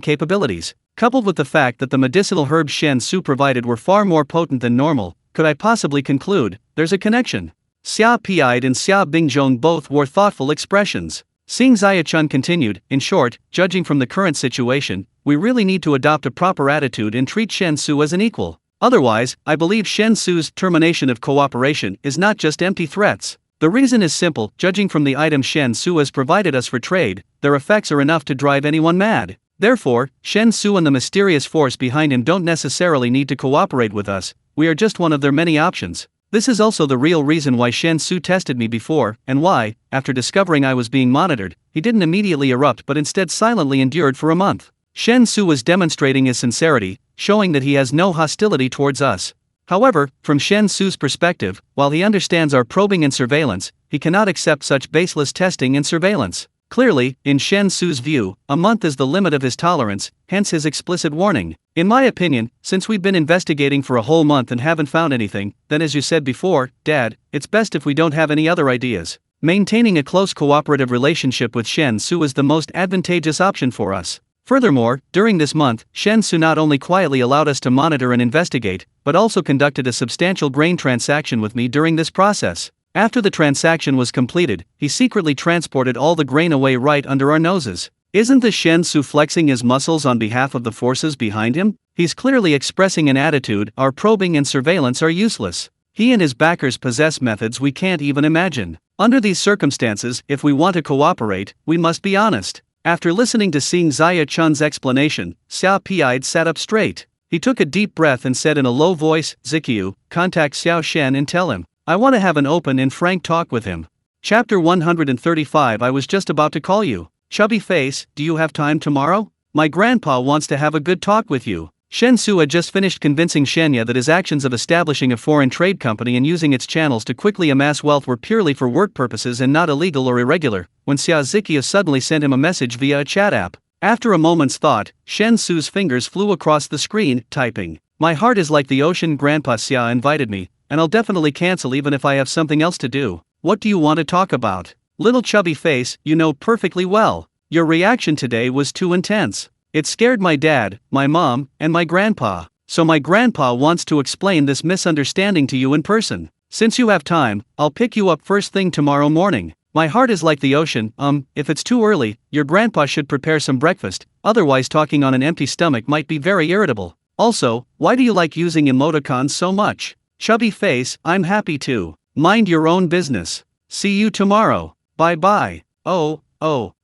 capabilities. Coupled with the fact that the medicinal herbs Shen Xu provided were far more potent than normal, could I possibly conclude there's a connection? Xia Piide and Xia Bingzhong both wore thoughtful expressions. Sang Ziya-chun continued, in short, judging from the current situation, we really need to adopt a proper attitude and treat Shen Xu as an equal. Otherwise, I believe Shen Xu's termination of cooperation is not just empty threats. The reason is simple, judging from the items Shen Xu has provided us for trade, their effects are enough to drive anyone mad. Therefore, Shen Xu and the mysterious force behind him don't necessarily need to cooperate with us, we are just one of their many options. This is also the real reason why Shen Xu tested me before, and why, after discovering I was being monitored, he didn't immediately erupt but instead silently endured for a month. Shen Xu was demonstrating his sincerity, showing that he has no hostility towards us. However, from Shen Xu's perspective, while he understands our probing and surveillance, he cannot accept such baseless testing and surveillance. Clearly, in Shen Xu's view, a month is the limit of his tolerance, hence his explicit warning. In my opinion, since we've been investigating for a whole month and haven't found anything, then as you said before, Dad, it's best if we don't have any other ideas. Maintaining a close cooperative relationship with Shen Xu is the most advantageous option for us. Furthermore, during this month, Shen Xu not only quietly allowed us to monitor and investigate, but also conducted a substantial grain transaction with me during this process. After the transaction was completed, he secretly transported all the grain away right under our noses. Isn't the Shen Xu flexing his muscles on behalf of the forces behind him? He's clearly expressing an attitude. Our probing and surveillance are useless. He and his backers possess methods we can't even imagine. Under these circumstances, if we want to cooperate, we must be honest. After listening to Xing Zaya Chun's explanation, Xiao Piide sat up straight. He took a deep breath and said in a low voice, Ziqiu, contact Xiao Shen and tell him. I want to have an open and frank talk with him. Chapter 135. I was just about to call you. Chubby face, do you have time tomorrow? My grandpa wants to have a good talk with you. Shen Xu had just finished convincing Shenya that his actions of establishing a foreign trade company and using its channels to quickly amass wealth were purely for work purposes and not illegal or irregular, when Xia Ziqiu suddenly sent him a message via a chat app. After a moment's thought, Shen Xu's fingers flew across the screen, typing. My heart is like the ocean. Grandpa Xia invited me, and I'll definitely cancel even if I have something else to do. What do you want to talk about? Little chubby face, you know perfectly well. Your reaction today was too intense. It scared my dad, my mom, and my grandpa. So my grandpa wants to explain this misunderstanding to you in person. Since you have time, I'll pick you up first thing tomorrow morning. My heart is like the ocean. If it's too early, your grandpa should prepare some breakfast, otherwise talking on an empty stomach might be very irritable. Also, why do you like using emoticons so much? Chubby face, I'm happy to. Mind your own business. See you tomorrow. Bye-bye. Oh.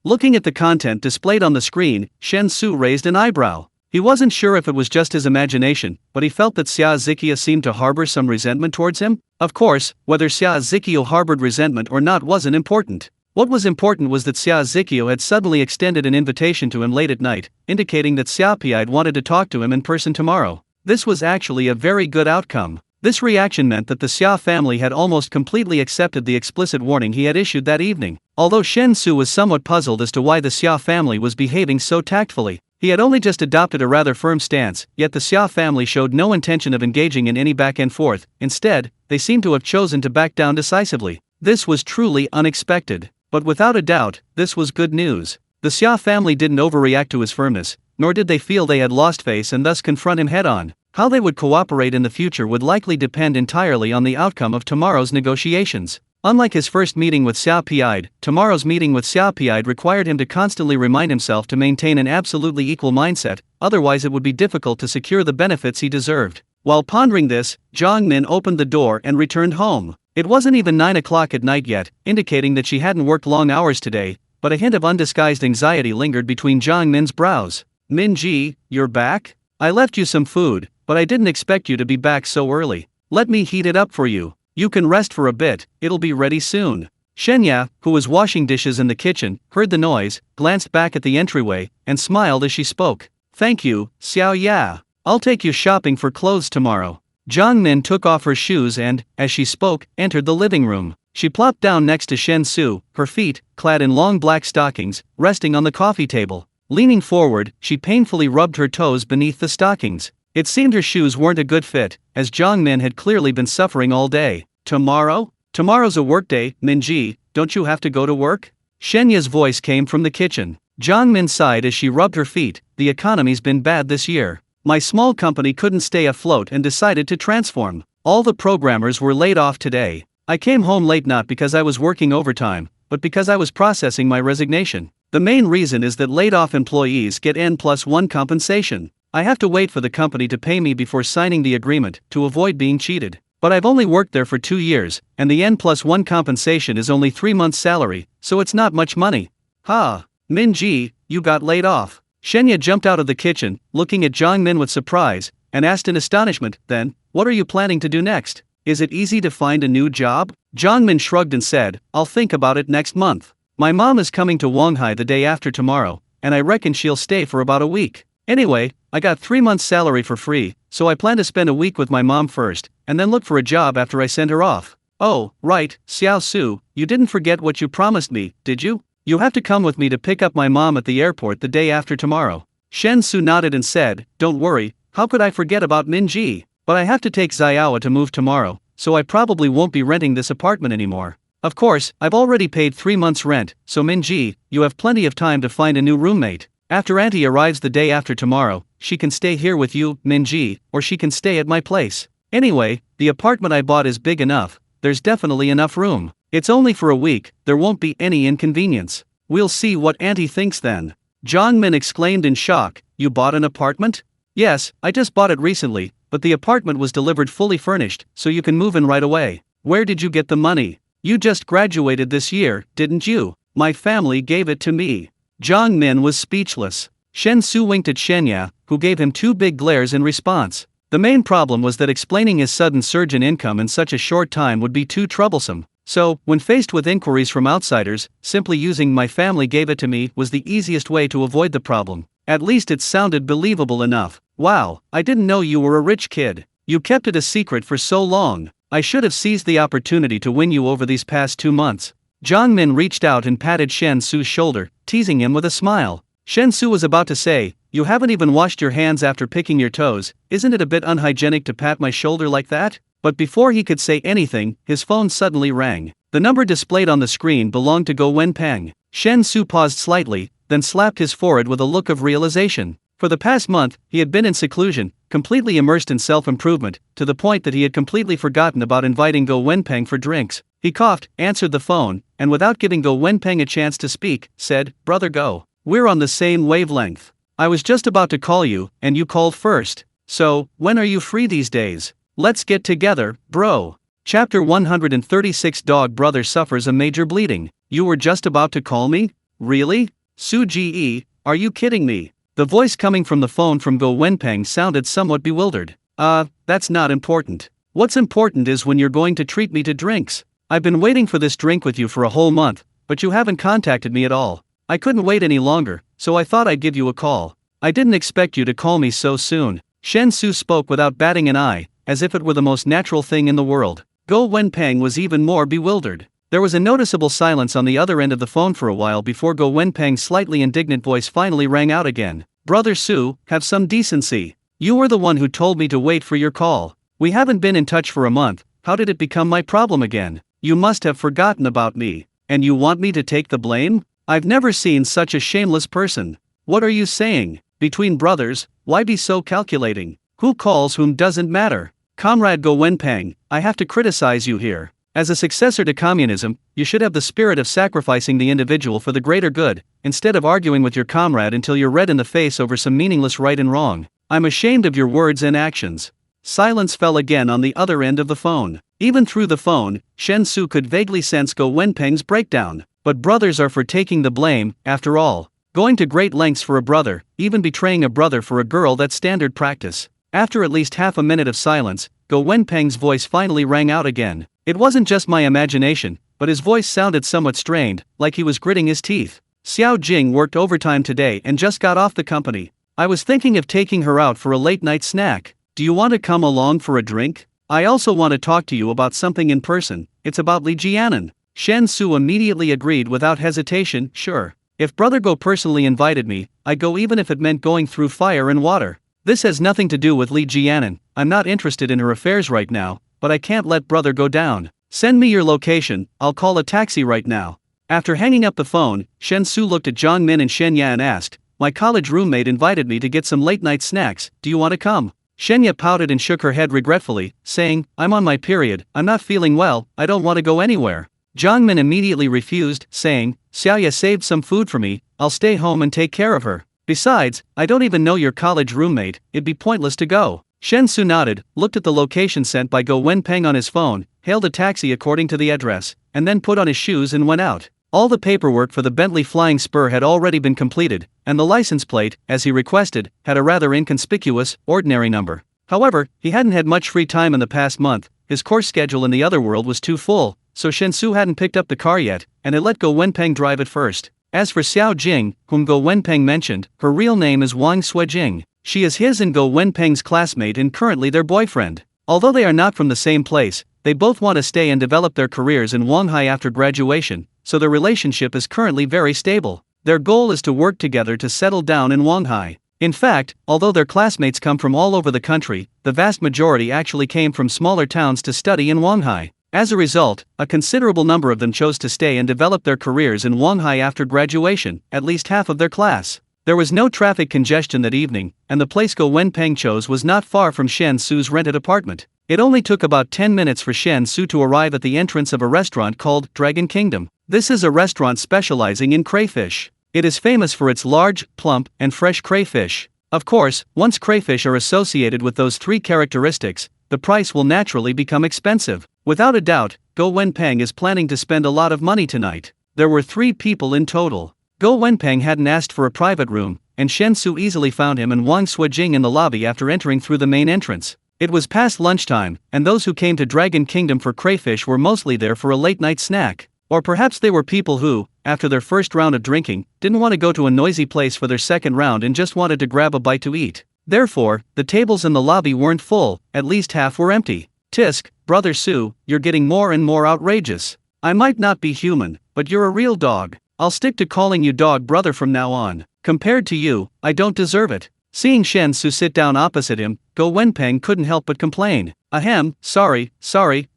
Looking at the content displayed on the screen, Shen Xu raised an eyebrow. He wasn't sure if it was just his imagination, but he felt that Xia Ziqiu seemed to harbor some resentment towards him. Of course, whether Xia Ziqiu harbored resentment or not wasn't important. What was important was that Xia Ziqiu had suddenly extended an invitation to him late at night, indicating that Xiao Piide wanted to talk to him in person tomorrow. This was actually a very good outcome. This reaction meant that the Xia family had almost completely accepted the explicit warning he had issued that evening. Although Shen Xu was somewhat puzzled as to why the Xia family was behaving so tactfully, he had only just adopted a rather firm stance, yet the Xia family showed no intention of engaging in any back and forth. Instead, they seemed to have chosen to back down decisively. This was truly unexpected. But without a doubt, this was good news. The Xia family didn't overreact to his firmness, nor did they feel they had lost face and thus confront him head-on. How they would cooperate in the future would likely depend entirely on the outcome of tomorrow's negotiations. Unlike his first meeting with Xiao Piide, tomorrow's meeting with Xiao Piide required him to constantly remind himself to maintain an absolutely equal mindset, otherwise it would be difficult to secure the benefits he deserved. While pondering this, Zhang Min opened the door and returned home. It wasn't even 9 o'clock at night yet, indicating that she hadn't worked long hours today, but a hint of undisguised anxiety lingered between Zhang Min's brows. Min-ji, you're back? I left you some food, but I didn't expect you to be back so early. Let me heat it up for you. You can rest for a bit, it'll be ready soon. Shenya, who was washing dishes in the kitchen, heard the noise, glanced back at the entryway, and smiled as she spoke. Thank you, Xiao Ya. I'll take you shopping for clothes tomorrow. Zhang Min took off her shoes and, as she spoke, entered the living room. She plopped down next to Shen Xu, her feet, clad in long black stockings, resting on the coffee table. Leaning forward, she painfully rubbed her toes beneath the stockings. It seemed her shoes weren't a good fit, as Zhang Min had clearly been suffering all day. Tomorrow? Tomorrow's a workday, Min-ji, don't you have to go to work? Shenya's voice came from the kitchen. Zhang Min sighed as she rubbed her feet. The economy's been bad this year. My small company couldn't stay afloat and decided to transform. All the programmers were laid off today. I came home late not because I was working overtime, but because I was processing my resignation. The main reason is that laid-off employees get N+1 compensation. I have to wait for the company to pay me before signing the agreement, to avoid being cheated. But I've only worked there for 2 years, and the N+1 compensation is only 3 months' salary, so it's not much money. Ha! Min-ji, you got laid off. Shenya jumped out of the kitchen, looking at Zhang Min with surprise, and asked in astonishment, then, what are you planning to do next? Is it easy to find a new job? Zhang Min shrugged and said, I'll think about it next month. My mom is coming to Wanghai the day after tomorrow, and I reckon she'll stay for about a week. Anyway, I got 3 months' salary for free, so I plan to spend a week with my mom first, and then look for a job after I send her off. Oh, right, Xiao Xu, you didn't forget what you promised me, did you? You have to come with me to pick up my mom at the airport the day after tomorrow. Shen Xu nodded and said, don't worry, how could I forget about Min-ji? But I have to take Xiaoa to move tomorrow, so I probably won't be renting this apartment anymore. Of course, I've already paid 3 months' rent, so Min-ji, you have plenty of time to find a new roommate. After Auntie arrives the day after tomorrow, she can stay here with you, Min-ji, or she can stay at my place. Anyway, the apartment I bought is big enough, there's definitely enough room. It's only for a week, there won't be any inconvenience. We'll see what Auntie thinks then. Jiang Min exclaimed in shock, you bought an apartment? Yes, I just bought it recently, but the apartment was delivered fully furnished, so you can move in right away. Where did you get the money? You just graduated this year, didn't you? My family gave it to me. Jiang Min was speechless. Shen Xu winked at Shenya, who gave him two big glares in response. The main problem was that explaining his sudden surge in income in such a short time would be too troublesome. So, when faced with inquiries from outsiders, simply using my family gave it to me was the easiest way to avoid the problem. At least it sounded believable enough. Wow, I didn't know you were a rich kid. You kept it a secret for so long. I should have seized the opportunity to win you over these past 2 months. Jiang Min reached out and patted Shen Xu's shoulder, teasing him with a smile. Shen Xu was about to say, you haven't even washed your hands after picking your toes, isn't it a bit unhygienic to pat my shoulder like that? But before he could say anything, his phone suddenly rang. The number displayed on the screen belonged to Go Wenpeng. Shen Xu paused slightly, then slapped his forehead with a look of realization. For the past month, he had been in seclusion, completely immersed in self-improvement, to the point that he had completely forgotten about inviting Go Wenpeng for drinks. He coughed, answered the phone, and without giving Go Wenpeng a chance to speak, said, Brother Go, we're on the same wavelength. I was just about to call you, and you called first. So, when are you free these days? Let's get together, bro. Chapter 136 Dog brother suffers a major bleeding. You were just about to call me? Really? Su Ji, are you kidding me? The voice coming from the phone from Go Wenpeng sounded somewhat bewildered. That's not important. What's important is when you're going to treat me to drinks. I've been waiting for this drink with you for a whole month, but you haven't contacted me at all. I couldn't wait any longer, so I thought I'd give you a call. I didn't expect you to call me so soon. Shen Xu spoke without batting an eye, as if it were the most natural thing in the world. Go Wenpeng was even more bewildered. There was a noticeable silence on the other end of the phone for a while before Go Wenpeng's slightly indignant voice finally rang out again. Brother Su, have some decency. You were the one who told me to wait for your call. We haven't been in touch for a month, how did it become my problem again? You must have forgotten about me. And you want me to take the blame? I've never seen such a shameless person. What are you saying? Between brothers, why be so calculating? Who calls whom doesn't matter? Comrade Go Wenpeng, I have to criticize you here. As a successor to communism, you should have the spirit of sacrificing the individual for the greater good, instead of arguing with your comrade until you're red in the face over some meaningless right and wrong. I'm ashamed of your words and actions. Silence fell again on the other end of the phone. Even through the phone, Shen Xu could vaguely sense Go Wenpeng's breakdown. But brothers are for taking the blame, after all. Going to great lengths for a brother, even betraying a brother for a girl, that's standard practice. After at least half a minute of silence, Go Wenpeng's voice finally rang out again. It wasn't just my imagination, but his voice sounded somewhat strained, like he was gritting his teeth. Xiao Jing worked overtime today and just got off the company. I was thinking of taking her out for a late-night snack. Do you want to come along for a drink? I also want to talk to you about something in person. It's about Li Jianan. Shen Xu immediately agreed without hesitation, sure. If Brother Go personally invited me, I'd go even if it meant going through fire and water. This has nothing to do with Li Jianan. I'm not interested in her affairs right now, but I can't let Brother go down. Send me your location, I'll call a taxi right now. After hanging up the phone, Shen Xu looked at Jiang Min and Shenya and asked, my college roommate invited me to get some late-night snacks, do you want to come? Shenya pouted and shook her head regretfully, saying, I'm on my period, I'm not feeling well, I don't want to go anywhere. Jiang Min immediately refused, saying, Xiaoya saved some food for me, I'll stay home and take care of her. Besides, I don't even know your college roommate, it'd be pointless to go. Shen Xu nodded, looked at the location sent by Go Wenpeng on his phone, hailed a taxi according to the address, and then put on his shoes and went out. All the paperwork for the Bentley Flying Spur had already been completed, and the license plate, as he requested, had a rather inconspicuous, ordinary number. However, he hadn't had much free time in the past month, his course schedule in the other world was too full, so Shen Xu hadn't picked up the car yet, and had let Go Wenpeng drive it first. As for Xiao Jing, whom Go Wenpeng mentioned, her real name is Wang Suijing. She is his and Go Wenpeng's classmate and currently their boyfriend. Although they are not from the same place, they both want to stay and develop their careers in Wanghai after graduation, so their relationship is currently very stable. Their goal is to work together to settle down in Wanghai. In fact, although their classmates come from all over the country, the vast majority actually came from smaller towns to study in Wanghai. As a result, a considerable number of them chose to stay and develop their careers in Wanghai after graduation, at least half of their class. There was no traffic congestion that evening, and the place Go Wenpeng chose was not far from Shen Xu's rented apartment. It only took about 10 minutes for Shen Xu to arrive at the entrance of a restaurant called Dragon Kingdom. This is a restaurant specializing in crayfish. It is famous for its large, plump, and fresh crayfish. Of course, once crayfish are associated with those three characteristics, the price will naturally become expensive. Without a doubt, Go Wenpeng is planning to spend a lot of money tonight. There were 3 people in total. Go Wenpeng hadn't asked for a private room, and Shen Xu easily found him and Wang Suijing in the lobby after entering through the main entrance. It was past lunchtime, and those who came to Dragon Kingdom for crayfish were mostly there for a late-night snack. Or perhaps they were people who, after their first round of drinking, didn't want to go to a noisy place for their second round and just wanted to grab a bite to eat. Therefore, the tables in the lobby weren't full, at least half were empty. Tisk, Brother Su, you're getting more and more outrageous. I might not be human, but you're a real dog. I'll stick to calling you dog brother from now on. Compared to you, I don't deserve it. Seeing Shen Xu sit down opposite him, Go Wenpeng couldn't help but complain. Ahem, sorry,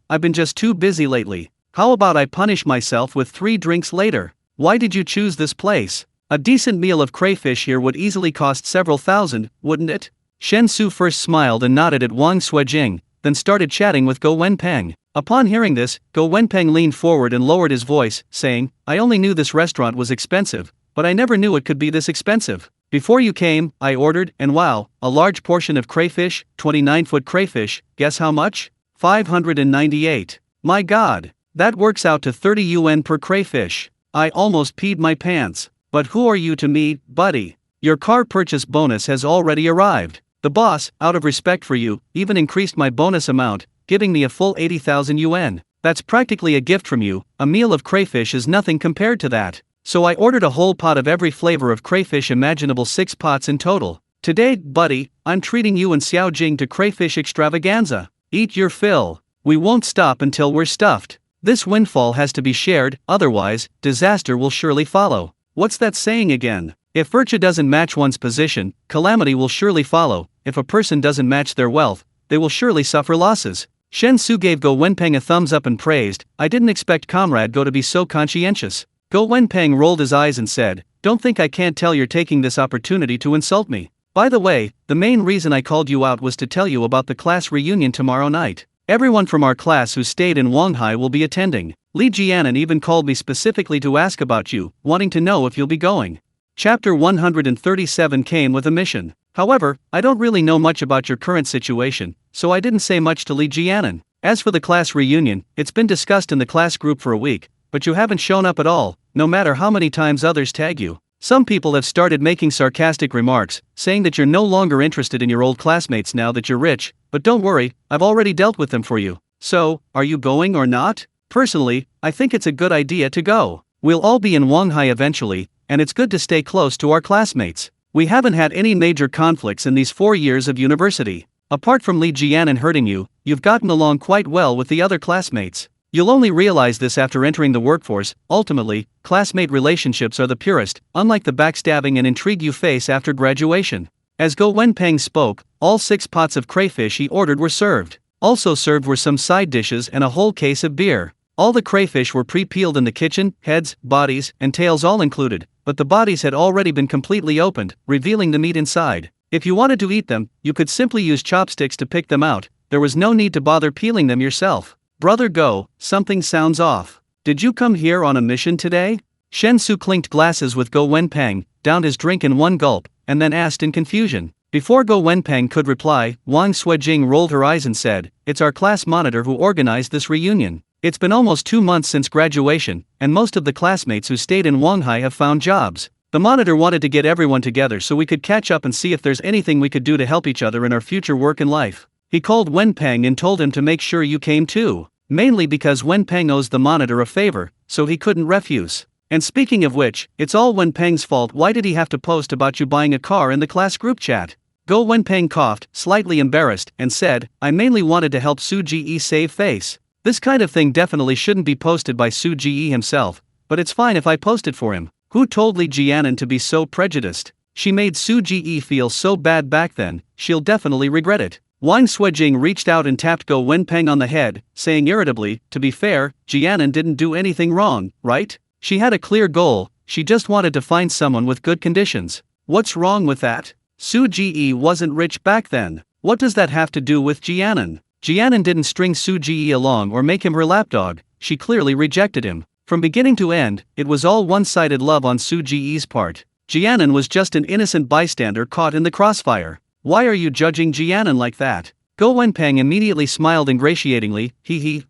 I've been just too busy lately. How about I punish myself with 3 drinks later? Why did you choose this place? A decent meal of crayfish here would easily cost several thousand, wouldn't it? Shen Xu first smiled and nodded at Wang Suijing, then started chatting with Go Wenpeng. Upon hearing this, Go Wenpeng leaned forward and lowered his voice, saying, I only knew this restaurant was expensive, but I never knew it could be this expensive. Before you came, I ordered, and wow, a large portion of crayfish, 29-foot crayfish, guess how much? 598. My god, that works out to 30 yuan per crayfish. I almost peed my pants. But who are you to me, buddy? Your car purchase bonus has already arrived. The boss, out of respect for you, even increased my bonus amount, giving me a full 80,000 yuan. That's practically a gift from you. A meal of crayfish is nothing compared to that. So I ordered a whole pot of every flavor of crayfish imaginable, 6 pots in total. Today, buddy, I'm treating you and Xiao Jing to crayfish extravaganza. Eat your fill. We won't stop until we're stuffed. This windfall has to be shared, otherwise, disaster will surely follow. What's that saying again? If virtue doesn't match one's position, calamity will surely follow. If a person doesn't match their wealth, they will surely suffer losses. Shen Xu gave Go Wenpeng a thumbs up and praised, I didn't expect Comrade Go to be so conscientious. Go Wenpeng rolled his eyes and said, don't think I can't tell you're taking this opportunity to insult me. By the way, the main reason I called you out was to tell you about the class reunion tomorrow night. Everyone from our class who stayed in Wanghai will be attending. Li Jianan even called me specifically to ask about you, wanting to know if you'll be going. Chapter 137 came with a mission. However, I don't really know much about your current situation, so I didn't say much to Li Jianan. As for the class reunion, it's been discussed in the class group for a week, but you haven't shown up at all, no matter how many times others tag you. Some people have started making sarcastic remarks, saying that you're no longer interested in your old classmates now that you're rich, but don't worry, I've already dealt with them for you. So, are you going or not? Personally, I think it's a good idea to go. We'll all be in Wanghai eventually, and it's good to stay close to our classmates. We haven't had any major conflicts in these 4 years of university. Apart from Li Jianan hurting you, you've gotten along quite well with the other classmates. You'll only realize this after entering the workforce. Ultimately, classmate relationships are the purest, unlike the backstabbing and intrigue you face after graduation. As Go Wenpeng spoke, all 6 pots of crayfish he ordered were served. Also served were some side dishes and a whole case of beer. All the crayfish were pre-peeled in the kitchen, heads, bodies, and tails all included, but the bodies had already been completely opened, revealing the meat inside. If you wanted to eat them, you could simply use chopsticks to pick them out. There was no need to bother peeling them yourself. Brother Go, something sounds off. Did you come here on a mission today? Shen Xu clinked glasses with Go Wenpeng, downed his drink in one gulp, and then asked in confusion. Before Go Wenpeng could reply, Wang Suijing rolled her eyes and said, it's our class monitor who organized this reunion. It's been almost 2 months since graduation, and most of the classmates who stayed in Wanghai have found jobs. The monitor wanted to get everyone together so we could catch up and see if there's anything we could do to help each other in our future work and life. He called Wenpeng and told him to make sure you came too. Mainly because Wenpeng owes the monitor a favor, so he couldn't refuse. And speaking of which, it's all Wenpeng's fault. Why did he have to post about you buying a car in the class group chat? Go Wenpeng coughed, slightly embarrassed, and said, I mainly wanted to help Su Ji save face. This kind of thing definitely shouldn't be posted by Su Ji himself, but it's fine if I post it for him. Who told Li Jianan to be so prejudiced? She made Su Ji feel so bad back then, she'll definitely regret it. Wang Suijing reached out and tapped Go Wenpeng on the head, saying irritably, to be fair, Jianan didn't do anything wrong, right? She had a clear goal, she just wanted to find someone with good conditions. What's wrong with that? Su Ji wasn't rich back then. What does that have to do with Jianan? Jianan didn't string Su Ji along or make him her lapdog, she clearly rejected him. From beginning to end, it was all one-sided love on Su Ji's part. Jianan was just an innocent bystander caught in the crossfire. Why are you judging Jianan like that? Go Wenpeng immediately smiled ingratiatingly,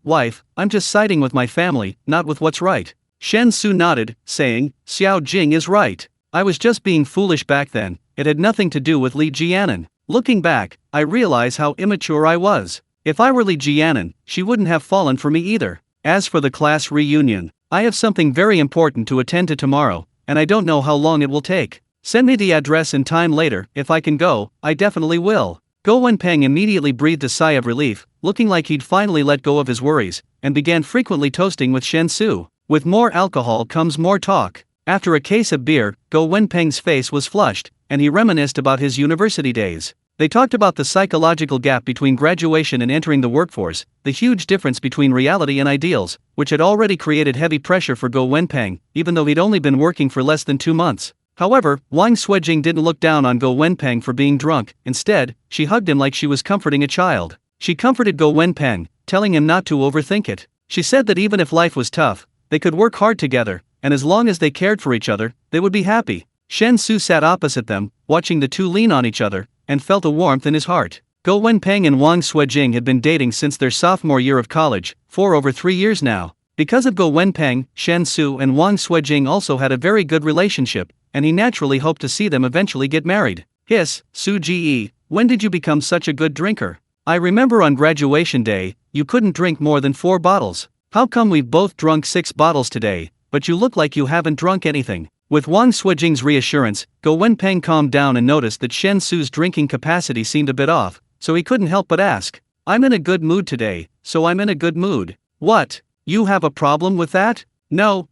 wife, I'm just siding with my family, not with what's right. Shen Xu nodded, saying, Xiao Jing is right. I was just being foolish back then, it had nothing to do with Li Jianan. Looking back, I realize how immature I was. If I were Li Jianan, she wouldn't have fallen for me either. As for the class reunion, I have something very important to attend to tomorrow, and I don't know how long it will take. Send me the address and time later, if I can go, I definitely will. Go Wenpeng immediately breathed a sigh of relief, looking like he'd finally let go of his worries, and began frequently toasting with Shen Xu. With more alcohol comes more talk. After a case of beer, Go Wenpeng's face was flushed, and he reminisced about his university days. They talked about the psychological gap between graduation and entering the workforce, the huge difference between reality and ideals, which had already created heavy pressure for Go Wenpeng, even though he'd only been working for less than 2 months. However, Wang Suijing didn't look down on Go Wenpeng for being drunk. Instead, she hugged him like she was comforting a child. She comforted Go Wenpeng, telling him not to overthink it. She said that even if life was tough, they could work hard together, and as long as they cared for each other, they would be happy. Shen Xu sat opposite them, watching the two lean on each other, and felt a warmth in his heart. Go Wenpeng and Wang Suijing had been dating since their sophomore year of college, for over 3 years now. Because of Go Wenpeng, Shen Xu and Wang Suijing also had a very good relationship, and he naturally hoped to see them eventually get married. Su Ji, when did you become such a good drinker? I remember on graduation day, you couldn't drink more than 4 bottles. How come we've both drunk 6 bottles today, but you look like you haven't drunk anything? With Wang Suijing's reassurance, Go Wenpeng calmed down and noticed that Shen Xu's drinking capacity seemed a bit off, so he couldn't help but ask, I'm in a good mood today, so I'm in a good mood. What? You have a problem with that? No,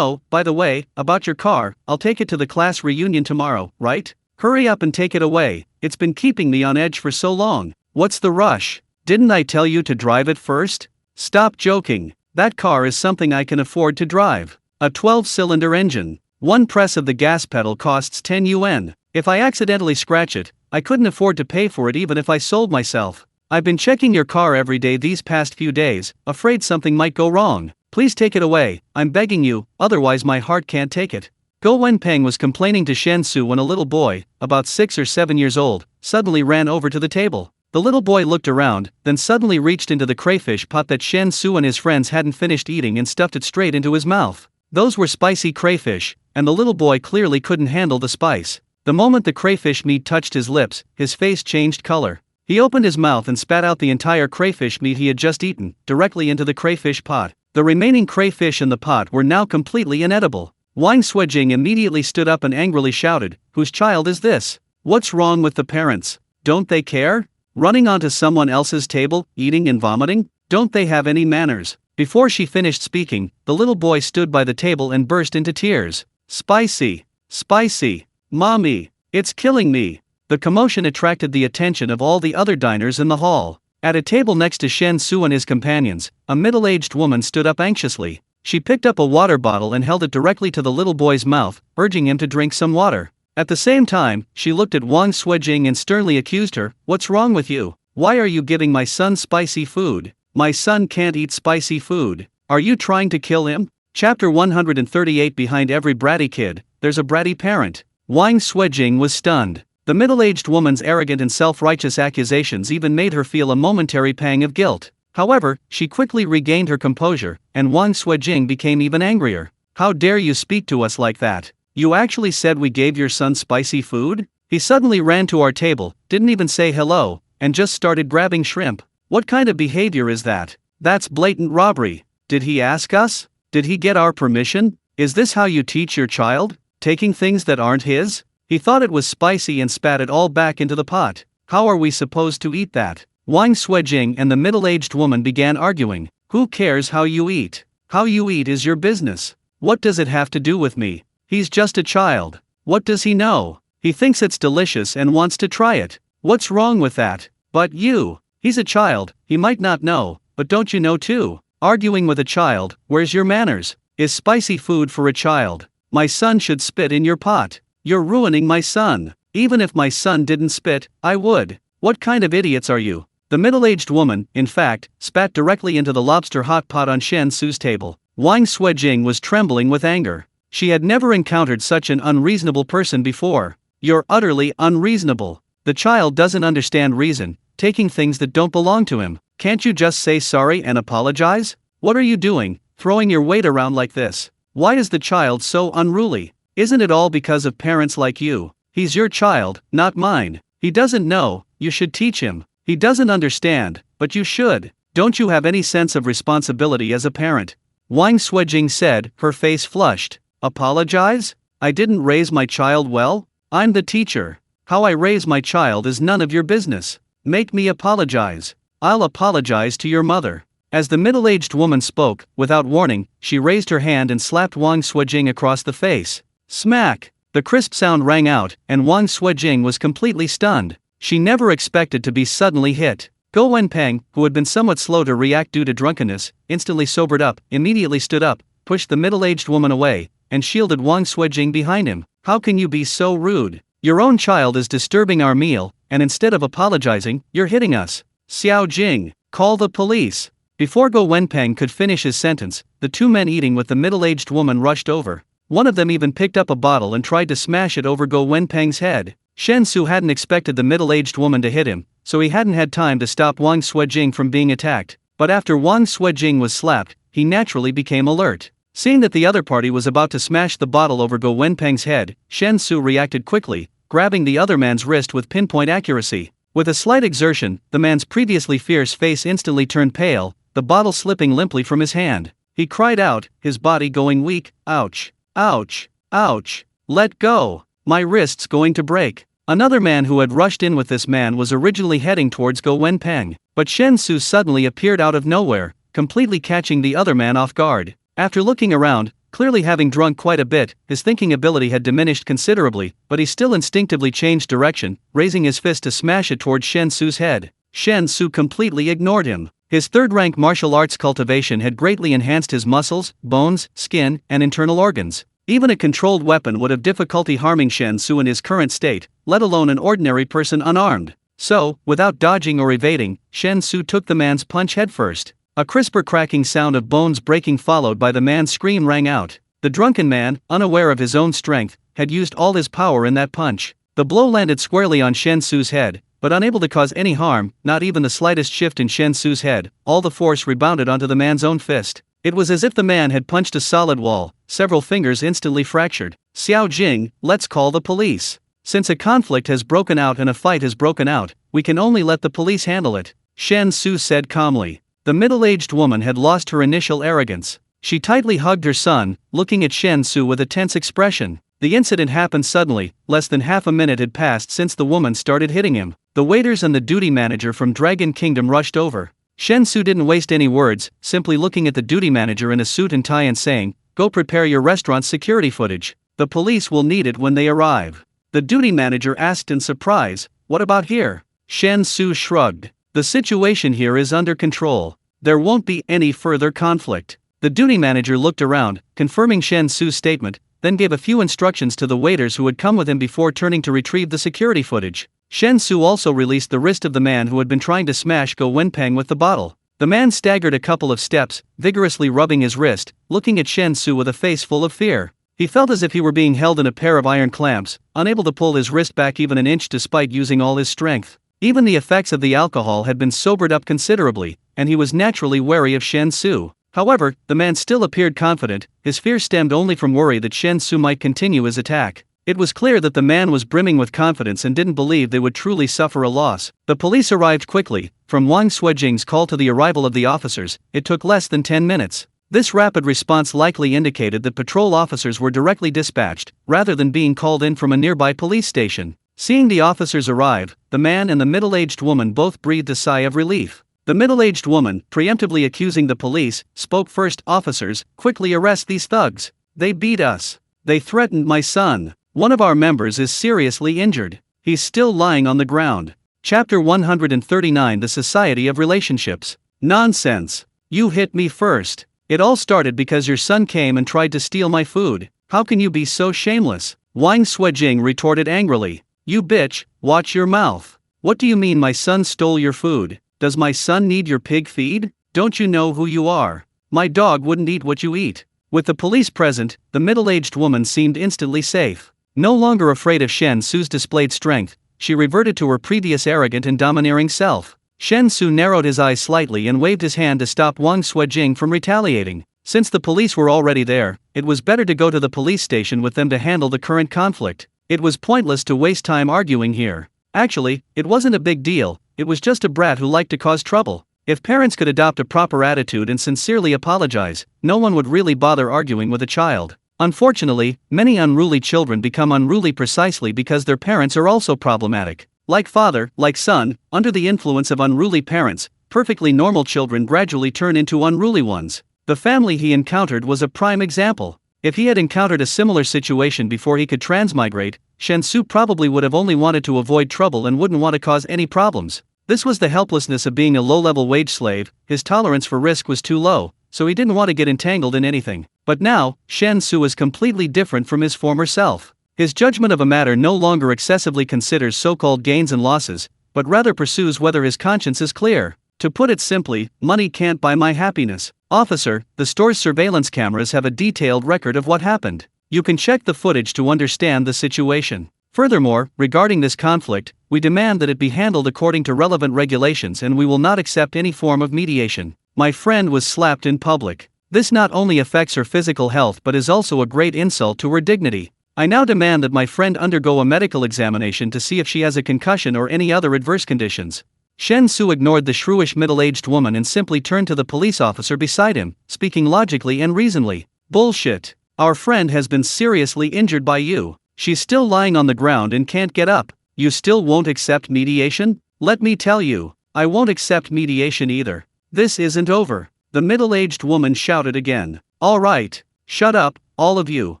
by the way, about your car, I'll take it to the class reunion tomorrow, right? Hurry up and take it away, it's been keeping me on edge for so long. What's the rush? Didn't I tell you to drive it first? Stop joking, that car is something I can afford to drive. A 12-cylinder engine. 1 press of the gas pedal costs 10 yuan. If I accidentally scratch it, I couldn't afford to pay for it even if I sold myself. I've been checking your car every day these past few days, afraid something might go wrong. Please take it away, I'm begging you, otherwise my heart can't take it. Go Wenpeng was complaining to Shen Xu when a little boy, about 6 or 7 years old, suddenly ran over to the table. The little boy looked around, then suddenly reached into the crayfish pot that Shen Xu and his friends hadn't finished eating and stuffed it straight into his mouth. Those were spicy crayfish, and the little boy clearly couldn't handle the spice. The moment the crayfish meat touched his lips, his face changed color. He opened his mouth and spat out the entire crayfish meat he had just eaten, directly into the crayfish pot. The remaining crayfish in the pot were now completely inedible. Wang Suijing immediately stood up and angrily shouted, Whose child is this? What's wrong with the parents? Don't they care? Running onto someone else's table, eating and vomiting? Don't they have any manners? Before she finished speaking, the little boy stood by the table and burst into tears. Spicy! Spicy! Mommy! It's killing me! The commotion attracted the attention of all the other diners in the hall. At a table next to Shen Xu and his companions, a middle-aged woman stood up anxiously. She picked up a water bottle and held it directly to the little boy's mouth, urging him to drink some water. At the same time, she looked at Wang Suijing and sternly accused her, What's wrong with you? Why are you giving my son spicy food? My son can't eat spicy food. Are you trying to kill him? Chapter 138 Behind every bratty kid, there's a bratty parent. Wang Suijing was stunned. The middle-aged woman's arrogant and self-righteous accusations even made her feel a momentary pang of guilt. However, she quickly regained her composure, and Wang Suijing became even angrier. How dare you speak to us like that? You actually said we gave your son spicy food? He suddenly ran to our table, didn't even say hello, and just started grabbing shrimp. What kind of behavior is that? That's blatant robbery. Did he ask us? Did he get our permission? Is this how you teach your child? Taking things that aren't his? He thought it was spicy and spat it all back into the pot. How are we supposed to eat that? Wang Suijing and the middle-aged woman began arguing. Who cares how you eat? How you eat is your business. What does it have to do with me? He's just a child. What does he know? He thinks it's delicious and wants to try it. What's wrong with that? But you. He's a child, he might not know, but don't you know too? Arguing with a child, where's your manners? Is spicy food for a child? My son should spit in your pot. You're ruining my son. Even if my son didn't spit, I would. What kind of idiots are you? The middle-aged woman, in fact, spat directly into the lobster hot pot on Shen Xu's table. Wang Suijing was trembling with anger. She had never encountered such an unreasonable person before. You're utterly unreasonable. The child doesn't understand reason, taking things that don't belong to him. Can't you just say sorry and apologize? What are you doing, throwing your weight around like this? Why is the child so unruly? Isn't it all because of parents like you? He's your child, not mine. He doesn't know, you should teach him. He doesn't understand, but you should. Don't you have any sense of responsibility as a parent? Wang Suijing said, her face flushed. Apologize? I didn't raise my child well? I'm the teacher. How I raise my child is none of your business. Make me apologize. I'll apologize to your mother. As the middle-aged woman spoke, without warning, she raised her hand and slapped Wang Suijing across the face. Smack! The crisp sound rang out, and Wang Suijing was completely stunned. She never expected to be suddenly hit. Go Wenpeng, who had been somewhat slow to react due to drunkenness, instantly sobered up, immediately stood up, pushed the middle-aged woman away, and shielded Wang Suijing behind him. How can you be so rude? Your own child is disturbing our meal, and instead of apologizing, you're hitting us. Xiao Jing, call the police. Before Go Wenpeng could finish his sentence, the two men eating with the middle-aged woman rushed over. One of them even picked up a bottle and tried to smash it over Go Wenpeng's head. Shen Xu hadn't expected the middle-aged woman to hit him, so he hadn't had time to stop Wang Suijing from being attacked. But after Wang Suijing was slapped, he naturally became alert. Seeing that the other party was about to smash the bottle over Go Wenpeng's head, Shen Xu reacted quickly, grabbing the other man's wrist with pinpoint accuracy. With a slight exertion, the man's previously fierce face instantly turned pale, the bottle slipping limply from his hand. He cried out, his body going weak. Ouch! Ouch! Ouch! Let go! My wrist's going to break. Another man who had rushed in with this man was originally heading towards Go Wenpeng, but Shen Xu suddenly appeared out of nowhere, completely catching the other man off guard. After looking around, clearly having drunk quite a bit, his thinking ability had diminished considerably, but he still instinctively changed direction, raising his fist to smash it towards Shen Xu's head. Shen Xu completely ignored him. His third-rank martial arts cultivation had greatly enhanced his muscles, bones, skin, and internal organs. Even a controlled weapon would have difficulty harming Shen Xu in his current state, let alone an ordinary person unarmed. So, without dodging or evading, Shen Xu took the man's punch headfirst. A crisper cracking sound of bones breaking followed by the man's scream rang out. The drunken man, unaware of his own strength, had used all his power in that punch. The blow landed squarely on Shen Xu's head, but unable to cause any harm, not even the slightest shift in Shen Xu's head. All the force rebounded onto the man's own fist. It was as if the man had punched a solid wall, several fingers instantly fractured. Xiao Jing, let's call the police. Since a conflict has broken out and a fight has broken out, we can only let the police handle it, Shen Xu said calmly. The middle-aged woman had lost her initial arrogance. She tightly hugged her son, looking at Shen Xu with a tense expression. The incident happened suddenly. Less than half a minute had passed since the woman started hitting him. The waiters and the duty manager from Dragon Kingdom rushed over. Shen Xu didn't waste any words, simply looking at the duty manager in a suit and tie and saying, "Go prepare your restaurant's security footage. The police will need it when they arrive." The duty manager asked in surprise, "What about here?" Shen Xu shrugged. "The situation here is under control. There won't be any further conflict." The duty manager looked around, confirming Shen Xu's statement, then gave a few instructions to the waiters who had come with him before turning to retrieve the security footage. Shen Xu also released the wrist of the man who had been trying to smash Go Wenpeng with the bottle. The man staggered a couple of steps, vigorously rubbing his wrist, looking at Shen Xu with a face full of fear. He felt as if he were being held in a pair of iron clamps, unable to pull his wrist back even an inch despite using all his strength. Even the effects of the alcohol had been sobered up considerably, and he was naturally wary of Shen Xu. However, the man still appeared confident. His fear stemmed only from worry that Shen Xu might continue his attack. It was clear that the man was brimming with confidence and didn't believe they would truly suffer a loss. The police arrived quickly. From Wang Suijing's call to the arrival of the officers, it took less than 10 minutes. This rapid response likely indicated that patrol officers were directly dispatched, rather than being called in from a nearby police station. Seeing the officers arrive, the man and the middle-aged woman both breathed a sigh of relief. The middle-aged woman, preemptively accusing the police, spoke first. "Officers, quickly arrest these thugs. They beat us. They threatened my son. One of our members is seriously injured. He's still lying on the ground." Chapter 139 The Society of Relationships. Nonsense. You hit me first. It all started because your son came and tried to steal my food. How can you be so shameless? Wang Suijing retorted angrily. You bitch, watch your mouth. What do you mean my son stole your food? Does my son need your pig feed? Don't you know who you are? My dog wouldn't eat what you eat. With the police present, the middle-aged woman seemed instantly safe. No longer afraid of Shen Xu's displayed strength, she reverted to her previous arrogant and domineering self. Shen Xu narrowed his eyes slightly and waved his hand to stop Wang Suijing from retaliating. Since the police were already there, it was better to go to the police station with them to handle the current conflict. It was pointless to waste time arguing here. Actually, it wasn't a big deal, it was just a brat who liked to cause trouble. If parents could adopt a proper attitude and sincerely apologize, no one would really bother arguing with a child. Unfortunately, many unruly children become unruly precisely because their parents are also problematic. Like father, like son, under the influence of unruly parents, perfectly normal children gradually turn into unruly ones. The family he encountered was a prime example. If he had encountered a similar situation before he could transmigrate, Shen Xu probably would have only wanted to avoid trouble and wouldn't want to cause any problems. This was the helplessness of being a low-level wage slave. His tolerance for risk was too low, so he didn't want to get entangled in anything. But now, Shen Xu is completely different from his former self. His judgment of a matter no longer excessively considers so-called gains and losses, but rather pursues whether his conscience is clear. To put it simply, money can't buy my happiness. Officer, the store's surveillance cameras have a detailed record of what happened. You can check the footage to understand the situation. Furthermore, regarding this conflict, we demand that it be handled according to relevant regulations and we will not accept any form of mediation. My friend was slapped in public. This not only affects her physical health but is also a great insult to her dignity. I now demand that my friend undergo a medical examination to see if she has a concussion or any other adverse conditions. Shen Xu ignored the shrewish middle-aged woman and simply turned to the police officer beside him, speaking logically and reasonably. Bullshit. Our friend has been seriously injured by you. She's still lying on the ground and can't get up. You still won't accept mediation? Let me tell you, I won't accept mediation either. This isn't over. The middle-aged woman shouted again. All right, shut up, all of you.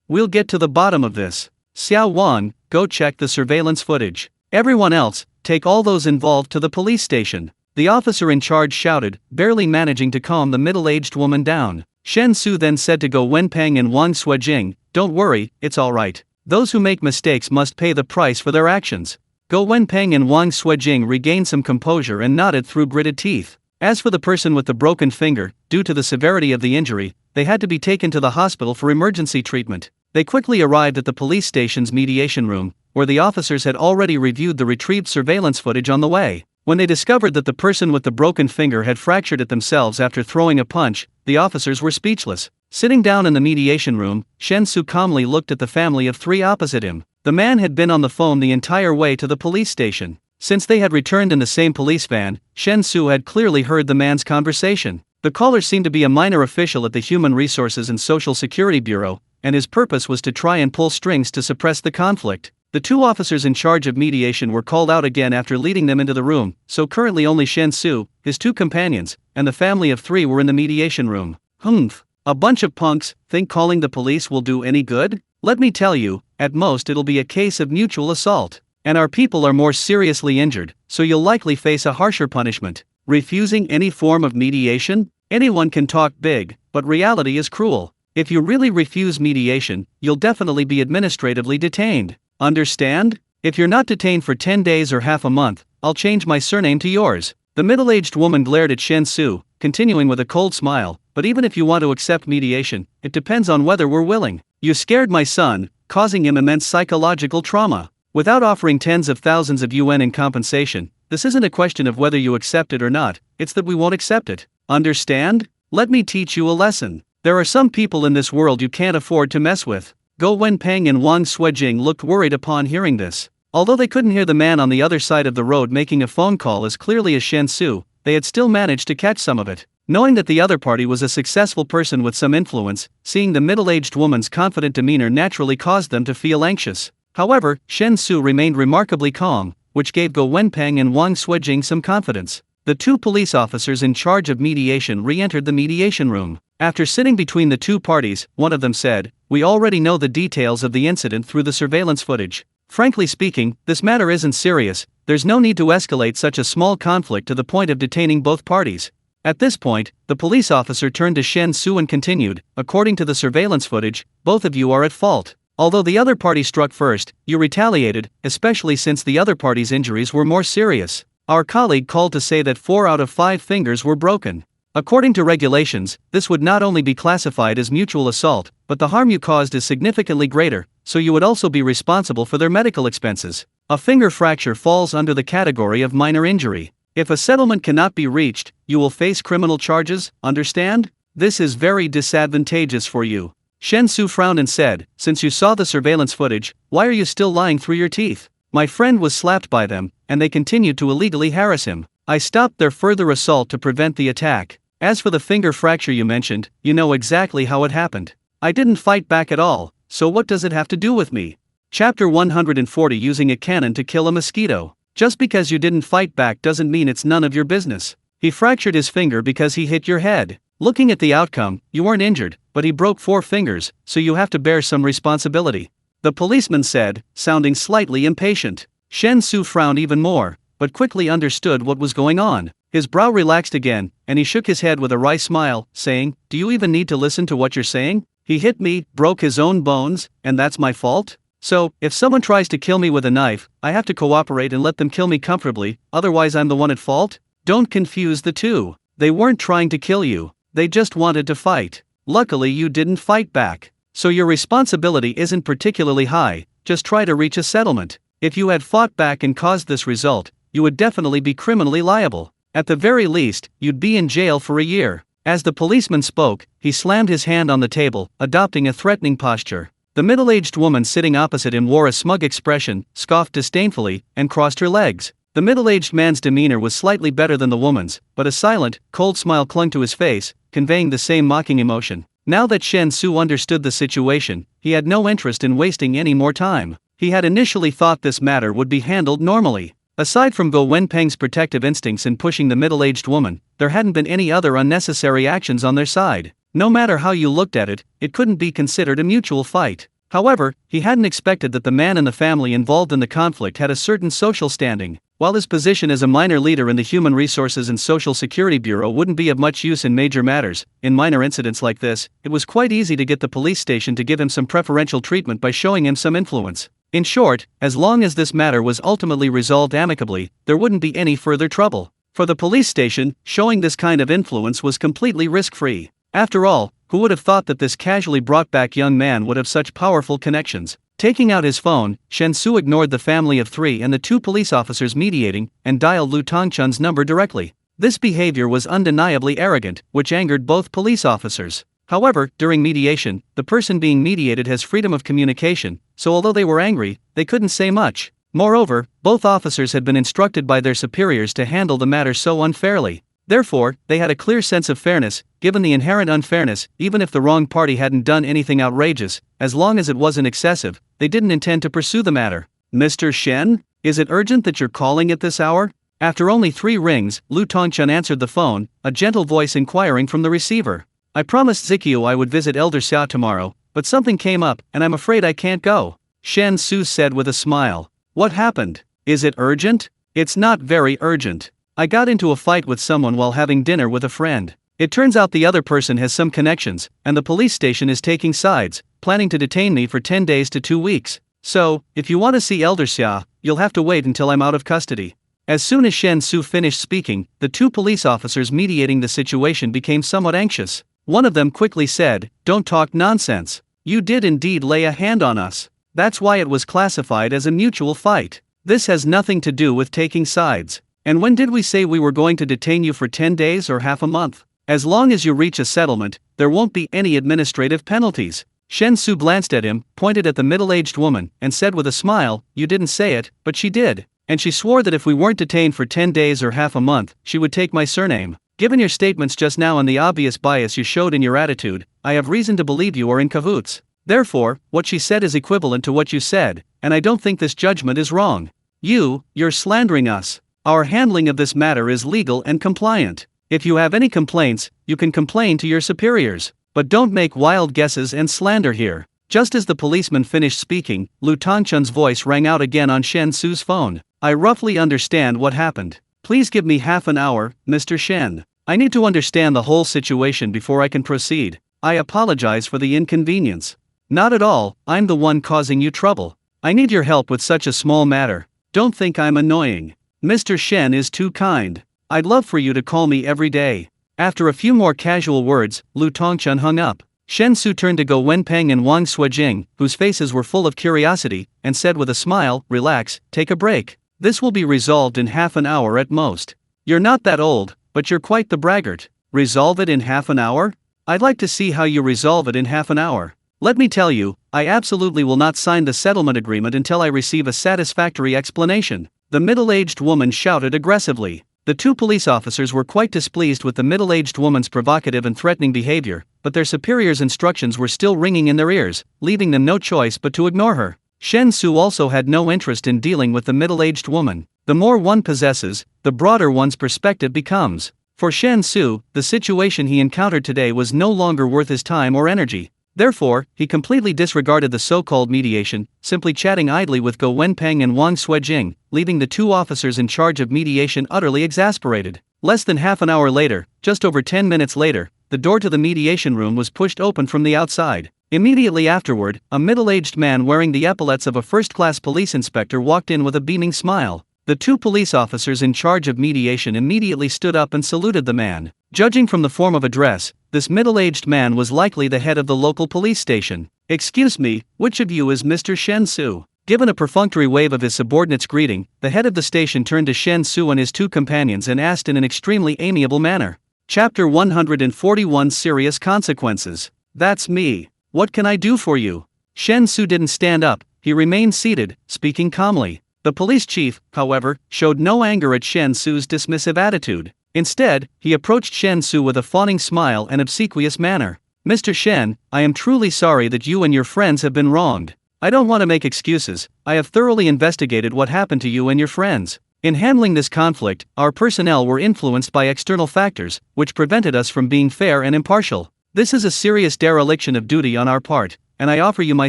We'll get to the bottom of this. Xiao Wang, go check the surveillance footage. Everyone else, take all those involved to the police station. The officer in charge shouted, barely managing to calm the middle-aged woman down. Shen Xu then said to Go Wenpeng and Wang Suijing, don't worry, it's all right. Those who make mistakes must pay the price for their actions. Go Wenpeng and Wang Suijing regained some composure and nodded through gritted teeth. As for the person with the broken finger, due to the severity of the injury, they had to be taken to the hospital for emergency treatment. They quickly arrived at the police station's mediation room, where the officers had already reviewed the retrieved surveillance footage on the way. When they discovered that the person with the broken finger had fractured it themselves after throwing a punch, the officers were speechless. Sitting down in the mediation room, Shen Xu calmly looked at the family of three opposite him. The man had been on the phone the entire way to the police station. Since they had returned in the same police van, Shen Xu had clearly heard the man's conversation. The caller seemed to be a minor official at the Human Resources and Social Security Bureau, and his purpose was to try and pull strings to suppress the conflict. The two officers in charge of mediation were called out again after leading them into the room, so currently only Shen Xu, his two companions, and the family of three were in the mediation room. Humph. A bunch of punks, think calling the police will do any good? Let me tell you, at most it'll be a case of mutual assault. And our people are more seriously injured, so you'll likely face a harsher punishment. Refusing any form of mediation? Anyone can talk big, but reality is cruel. If you really refuse mediation, you'll definitely be administratively detained. Understand? If you're not detained for 10 days or half a month, I'll change my surname to yours. The middle-aged woman glared at Shen Xu, continuing with a cold smile, but even if you want to accept mediation, it depends on whether we're willing. You scared my son, causing him immense psychological trauma. Without offering tens of thousands of yuan in compensation, this isn't a question of whether you accept it or not, it's that we won't accept it. Understand? Let me teach you a lesson. There are some people in this world you can't afford to mess with. Go Wenpeng and Wang Suijing looked worried upon hearing this. Although they couldn't hear the man on the other side of the road making a phone call as clearly as Shen Xu, they had still managed to catch some of it. Knowing that the other party was a successful person with some influence, seeing the middle-aged woman's confident demeanor naturally caused them to feel anxious. However, Shen Xu remained remarkably calm, which gave Go Wenpeng and Wang Suijing some confidence. The two police officers in charge of mediation re-entered the mediation room. After sitting between the two parties, one of them said, "We already know the details of the incident through the surveillance footage. Frankly speaking, this matter isn't serious, there's no need to escalate such a small conflict to the point of detaining both parties." At this point, the police officer turned to Shen Xu and continued, "According to the surveillance footage, both of you are at fault. Although the other party struck first, you retaliated, especially since the other party's injuries were more serious. Our colleague called to say that 4 out of 5 fingers were broken. According to regulations, this would not only be classified as mutual assault, but the harm you caused is significantly greater, so you would also be responsible for their medical expenses. A finger fracture falls under the category of minor injury. If a settlement cannot be reached, you will face criminal charges, understand? This is very disadvantageous for you. Shen Xu frowned and said, since you saw the surveillance footage, why are you still lying through your teeth? My friend was slapped by them, and they continued to illegally harass him. I stopped their further assault to prevent the attack. As for the finger fracture you mentioned, you know exactly how it happened. I didn't fight back at all, so what does it have to do with me? Chapter 140 Using a cannon to kill a mosquito. Just because you didn't fight back doesn't mean it's none of your business. He fractured his finger because he hit your head. Looking at the outcome, you weren't injured, but he broke 4 fingers, so you have to bear some responsibility. The policeman said, sounding slightly impatient. Shen Xu frowned even more, but quickly understood what was going on. His brow relaxed again, and he shook his head with a wry smile, saying, do you even need to listen to what you're saying? He hit me, broke his own bones, and that's my fault? So, if someone tries to kill me with a knife, I have to cooperate and let them kill me comfortably, otherwise I'm the one at fault? Don't confuse the two. They weren't trying to kill you. They just wanted to fight. Luckily you didn't fight back. So your responsibility isn't particularly high, just try to reach a settlement. If you had fought back and caused this result, you would definitely be criminally liable. At the very least, you'd be in jail for a year. As the policeman spoke, he slammed his hand on the table, adopting a threatening posture. The middle-aged woman sitting opposite him wore a smug expression, scoffed disdainfully, and crossed her legs. The middle-aged man's demeanor was slightly better than the woman's, but a silent, cold smile clung to his face, conveying the same mocking emotion. Now that Shen Xu understood the situation, he had no interest in wasting any more time. He had initially thought this matter would be handled normally. Aside from Go Wenpeng's protective instincts in pushing the middle-aged woman, there hadn't been any other unnecessary actions on their side. No matter how you looked at it, it couldn't be considered a mutual fight. However, he hadn't expected that the man in the family involved in the conflict had a certain social standing. While his position as a minor leader in the Human Resources and Social Security Bureau wouldn't be of much use in major matters, in minor incidents like this, it was quite easy to get the police station to give him some preferential treatment by showing him some influence. In short, as long as this matter was ultimately resolved amicably, there wouldn't be any further trouble. For the police station, showing this kind of influence was completely risk-free. After all, who would have thought that this casually brought-back young man would have such powerful connections? Taking out his phone, Shen Xu ignored the family of 3 and the 2 police officers mediating, and dialed Lu Tongchun's number directly. This behavior was undeniably arrogant, which angered both police officers. However, during mediation, the person being mediated has freedom of communication, so although they were angry, they couldn't say much. Moreover, both officers had been instructed by their superiors to handle the matter so unfairly. Therefore, they had a clear sense of fairness. Given the inherent unfairness, even if the wrong party hadn't done anything outrageous, as long as it wasn't excessive, they didn't intend to pursue the matter. Mr. Shen, is it urgent that you're calling at this hour? After only 3 rings, Lu Tongchun answered the phone, a gentle voice inquiring from the receiver. I promised Zikyu I would visit Elder Xia tomorrow, but something came up, and I'm afraid I can't go. Shen Xu said with a smile. What happened? Is it urgent? It's not very urgent. I got into a fight with someone while having dinner with a friend. It turns out the other person has some connections, and the police station is taking sides, planning to detain me for 10 days to 2 weeks. So, if you want to see Elder Xia, you'll have to wait until I'm out of custody. As soon as Shen Xu finished speaking, the 2 police officers mediating the situation became somewhat anxious. One of them quickly said, "Don't talk nonsense. You did indeed lay a hand on us. That's why it was classified as a mutual fight. This has nothing to do with taking sides. And when did we say we were going to detain you for 10 days or half a month? As long as you reach a settlement, there won't be any administrative penalties." Shen Xu glanced at him, pointed at the middle-aged woman, and said with a smile, "You didn't say it, but she did. And she swore that if we weren't detained for 10 days or half a month, she would take my surname. Given your statements just now and the obvious bias you showed in your attitude, I have reason to believe you are in cahoots. Therefore, what she said is equivalent to what you said, and I don't think this judgment is wrong. You're slandering us. Our handling of this matter is legal and compliant. If you have any complaints, you can complain to your superiors. But don't make wild guesses and slander here." Just as the policeman finished speaking, Lu Tongchun's voice rang out again on Shen Xu's phone. "I roughly understand what happened. Please give me half an hour, Mr. Shen. I need to understand the whole situation before I can proceed. I apologize for the inconvenience." Not at all, I'm the one causing you trouble. I need your help with such a small matter. Don't think I'm annoying. Mr. Shen is too kind. I'd love for you to call me every day. After a few more casual words, Lu Tongchun hung up. Shen Xu turned to Go Wenpeng and Wang Suijing, whose faces were full of curiosity, and said with a smile, "Relax, take a break. This will be resolved in half an hour at most. You're not that old, but you're quite the braggart. Resolve it in half an hour? I'd like to see how you resolve it in half an hour. Let me tell you, I absolutely will not sign the settlement agreement until I receive a satisfactory explanation." The middle-aged woman shouted aggressively. The two police officers were quite displeased with the middle-aged woman's provocative and threatening behavior, but their superior's instructions were still ringing in their ears, leaving them no choice but to ignore her. Shen Xu also had no interest in dealing with the middle-aged woman. The more one possesses, the broader one's perspective becomes. For Shen Xu, the situation he encountered today was no longer worth his time or energy. Therefore, he completely disregarded the so-called mediation, simply chatting idly with Go Wenpeng and Wang Suijing, leaving the two officers in charge of mediation utterly exasperated. Less than half an hour later, just over 10 minutes later, the door to the mediation room was pushed open from the outside. Immediately afterward, a middle-aged man wearing the epaulets of a first-class police inspector walked in with a beaming smile. The two police officers in charge of mediation immediately stood up and saluted the man. Judging from the form of address, this middle-aged man was likely the head of the local police station. "Excuse me, which of you is Mr. Shen Xu?" Given a perfunctory wave of his subordinate's greeting, the head of the station turned to Shen Xu and his two companions and asked in an extremely amiable manner. Chapter 141 Serious Consequences. "That's me. What can I do for you?" Shen Xu didn't stand up, he remained seated, speaking calmly. The police chief, however, showed no anger at Shen Xu's dismissive attitude. Instead, he approached Shen Xu with a fawning smile and obsequious manner. "Mr. Shen, I am truly sorry that you and your friends have been wronged. I don't want to make excuses, I have thoroughly investigated what happened to you and your friends. In handling this conflict, our personnel were influenced by external factors, which prevented us from being fair and impartial. This is a serious dereliction of duty on our part, and I offer you my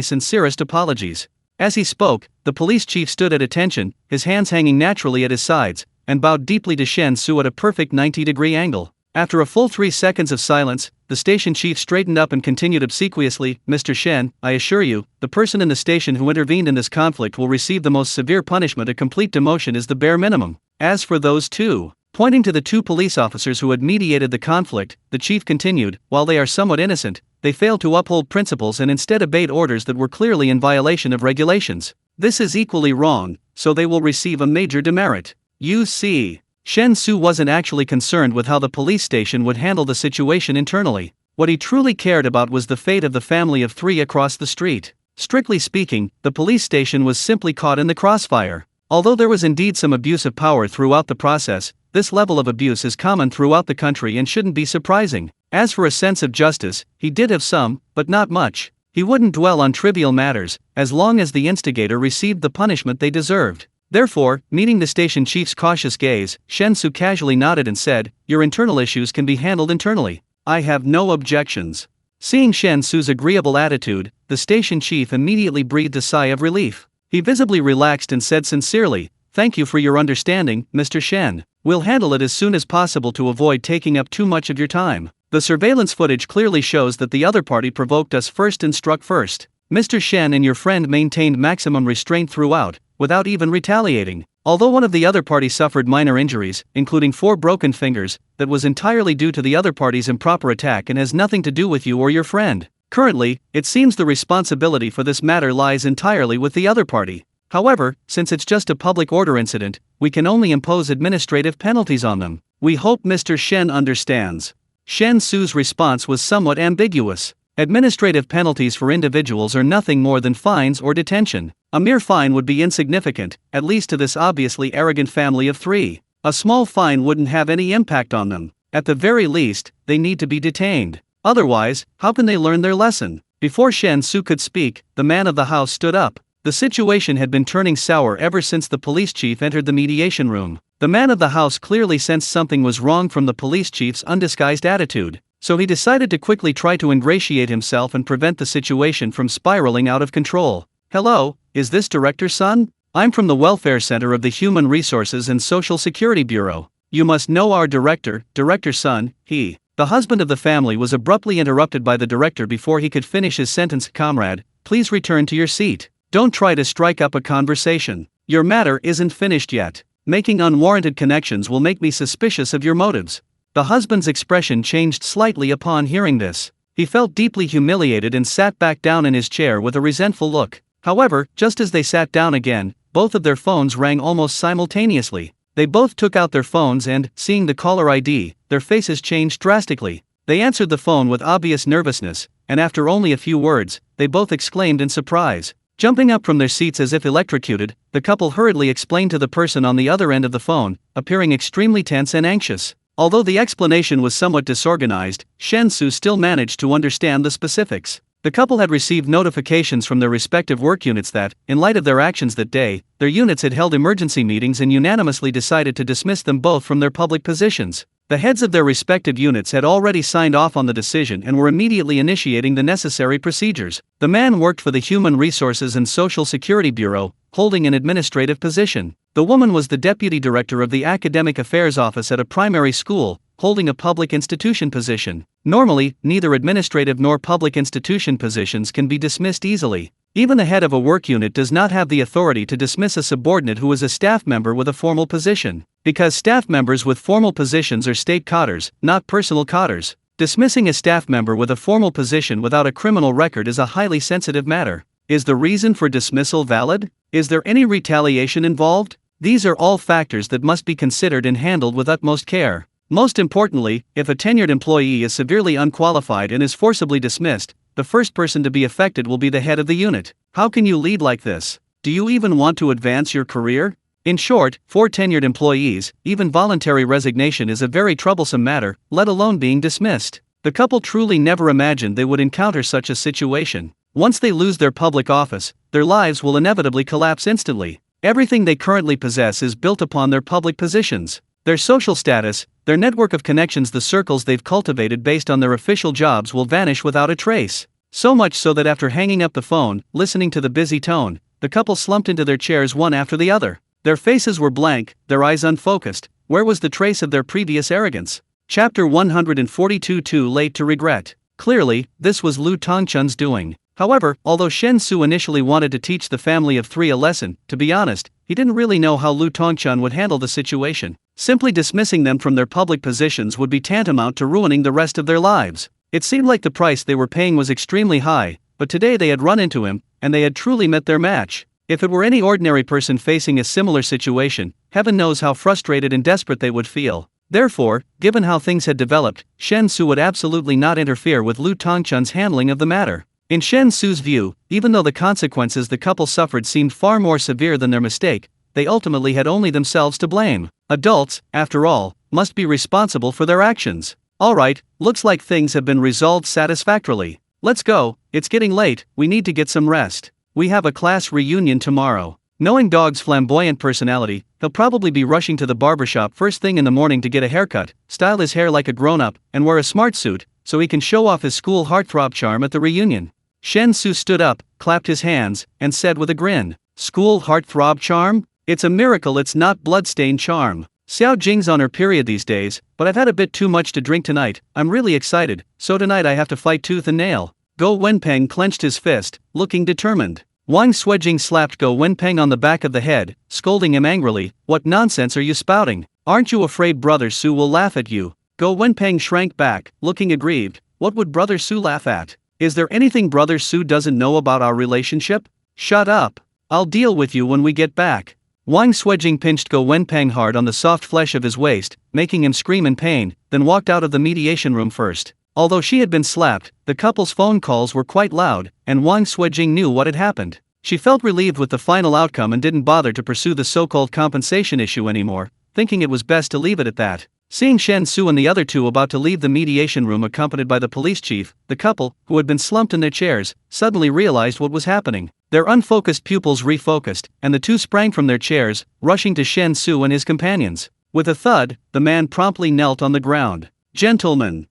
sincerest apologies." As he spoke, the police chief stood at attention, his hands hanging naturally at his sides, and bowed deeply to Shen Xu at a perfect 90-degree angle. After a full 3 seconds of silence, the station chief straightened up and continued obsequiously, "Mr. Shen, I assure you, the person in the station who intervened in this conflict will receive the most severe punishment. A complete demotion is the bare minimum. As for those two," pointing to the two police officers who had mediated the conflict, the chief continued, "while they are somewhat innocent, they failed to uphold principles and instead obeyed orders that were clearly in violation of regulations. This is equally wrong, so they will receive a major demerit." You see, Shen Xu wasn't actually concerned with how the police station would handle the situation internally. What he truly cared about was the fate of the family of 3 across the street. Strictly speaking, the police station was simply caught in the crossfire. Although there was indeed some abuse of power throughout the process, this level of abuse is common throughout the country and shouldn't be surprising. As for a sense of justice, he did have some, but not much. He wouldn't dwell on trivial matters, as long as the instigator received the punishment they deserved. Therefore, meeting the station chief's cautious gaze, Shen Xu casually nodded and said, "Your internal issues can be handled internally. I have no objections." Seeing Shen Xu's agreeable attitude, the station chief immediately breathed a sigh of relief. He visibly relaxed and said sincerely, "Thank you for your understanding, Mr. Shen. We'll handle it as soon as possible to avoid taking up too much of your time. The surveillance footage clearly shows that the other party provoked us first and struck first. Mr. Shen and your friend maintained maximum restraint throughout, without even retaliating. Although one of the other party suffered minor injuries, including 4 broken fingers, that was entirely due to the other party's improper attack and has nothing to do with you or your friend. Currently, it seems the responsibility for this matter lies entirely with the other party. However, since it's just a public order incident, we can only impose administrative penalties on them. We hope Mr. Shen understands." Shen Xu's response was somewhat ambiguous. Administrative penalties for individuals are nothing more than fines or detention. A mere fine would be insignificant, at least to this obviously arrogant family of 3. A small fine wouldn't have any impact on them. At the very least, they need to be detained. Otherwise, how can they learn their lesson? Before Shen Xu could speak, the man of the house stood up. The situation had been turning sour ever since the police chief entered the mediation room. The man of the house clearly sensed something was wrong from the police chief's undisguised attitude, so he decided to quickly try to ingratiate himself and prevent the situation from spiraling out of control. "Hello, is this Director's son? I'm from the Welfare Center of the Human Resources and Social Security Bureau. You must know our director, Director's son." The husband of the family was abruptly interrupted by the director before he could finish his sentence. "Comrade, please return to your seat. Don't try to strike up a conversation. Your matter isn't finished yet. Making unwarranted connections will make me suspicious of your motives." The husband's expression changed slightly upon hearing this. He felt deeply humiliated and sat back down in his chair with a resentful look. However, just as they sat down again, both of their phones rang almost simultaneously. They both took out their phones and, seeing the caller ID, their faces changed drastically. They answered the phone with obvious nervousness, and after only a few words, they both exclaimed in surprise. Jumping up from their seats as if electrocuted, the couple hurriedly explained to the person on the other end of the phone, appearing extremely tense and anxious. Although the explanation was somewhat disorganized, Shen Xu still managed to understand the specifics. The couple had received notifications from their respective work units that, in light of their actions that day, their units had held emergency meetings and unanimously decided to dismiss them both from their public positions. The heads of their respective units had already signed off on the decision and were immediately initiating the necessary procedures. The man worked for the Human Resources and Social Security Bureau, holding an administrative position. The woman was the deputy director of the Academic Affairs Office at a primary school, holding a public institution position. Normally, neither administrative nor public institution positions can be dismissed easily. Even the head of a work unit does not have the authority to dismiss a subordinate who is a staff member with a formal position, because staff members with formal positions are state cadres, not personal cadres. Dismissing a staff member with a formal position without a criminal record is a highly sensitive matter. Is the reason for dismissal valid? Is there any retaliation involved? These are all factors that must be considered and handled with utmost care. Most importantly, if a tenured employee is severely unqualified and is forcibly dismissed, the first person to be affected will be the head of the unit. How can you lead like this? Do you even want to advance your career? In short, for tenured employees, even voluntary resignation is a very troublesome matter, let alone being dismissed. The couple truly never imagined they would encounter such a situation. Once they lose their public office, their lives will inevitably collapse instantly. Everything they currently possess is built upon their public positions. Their social status, their network of connections, the circles they've cultivated based on their official jobs will vanish without a trace. So much so that after hanging up the phone, listening to the busy tone, the couple slumped into their chairs one after the other. Their faces were blank, their eyes unfocused. Where was the trace of their previous arrogance? Chapter 142. Too late to regret. Clearly, this was Lu Tongchun's doing. However, although Shen Xu initially wanted to teach the family of three a lesson, to be honest, he didn't really know how Lu Tongchun would handle the situation. Simply dismissing them from their public positions would be tantamount to ruining the rest of their lives. It seemed like the price they were paying was extremely high, but today they had run into him, and they had truly met their match. If it were any ordinary person facing a similar situation, heaven knows how frustrated and desperate they would feel. Therefore, given how things had developed, Shen Xu would absolutely not interfere with Lu Tongchun's handling of the matter. In Shen Xu's view, even though the consequences the couple suffered seemed far more severe than their mistake, they ultimately had only themselves to blame. Adults, after all, must be responsible for their actions. Alright, looks like things have been resolved satisfactorily. Let's go, it's getting late, we need to get some rest. We have a class reunion tomorrow. Knowing Dog's flamboyant personality, he'll probably be rushing to the barbershop first thing in the morning to get a haircut, style his hair like a grown-up, and wear a smart suit, so he can show off his school heartthrob charm at the reunion. Shen Xu stood up, clapped his hands, and said with a grin, "School heartthrob charm? It's a miracle it's not bloodstained charm. Xiao Jing's on her period these days, but I've had a bit too much to drink tonight. I'm really excited, so tonight I have to fight tooth and nail." Go Wenpeng clenched his fist, looking determined. Wang Suijing slapped Go Wenpeng on the back of the head, scolding him angrily, "What nonsense are you spouting? Aren't you afraid Brother Su will laugh at you?" Go Wenpeng shrank back, looking aggrieved. What would Brother Su laugh at? Is there anything Brother Su doesn't know about our relationship? Shut up. I'll deal with you when we get back. Wang Suijing pinched Go Wenpeng hard on the soft flesh of his waist, making him scream in pain, then walked out of the mediation room first. Although she had been slapped, the couple's phone calls were quite loud, and Wang Suijing knew what had happened. She felt relieved with the final outcome and didn't bother to pursue the so-called compensation issue anymore, thinking it was best to leave it at that. Seeing Shen Xu and the other two about to leave the mediation room accompanied by the police chief, the couple, who had been slumped in their chairs, suddenly realized what was happening. Their unfocused pupils refocused, and the two sprang from their chairs, rushing to Shen Xu and his companions. With a thud, the man promptly knelt on the ground. Gentlemen,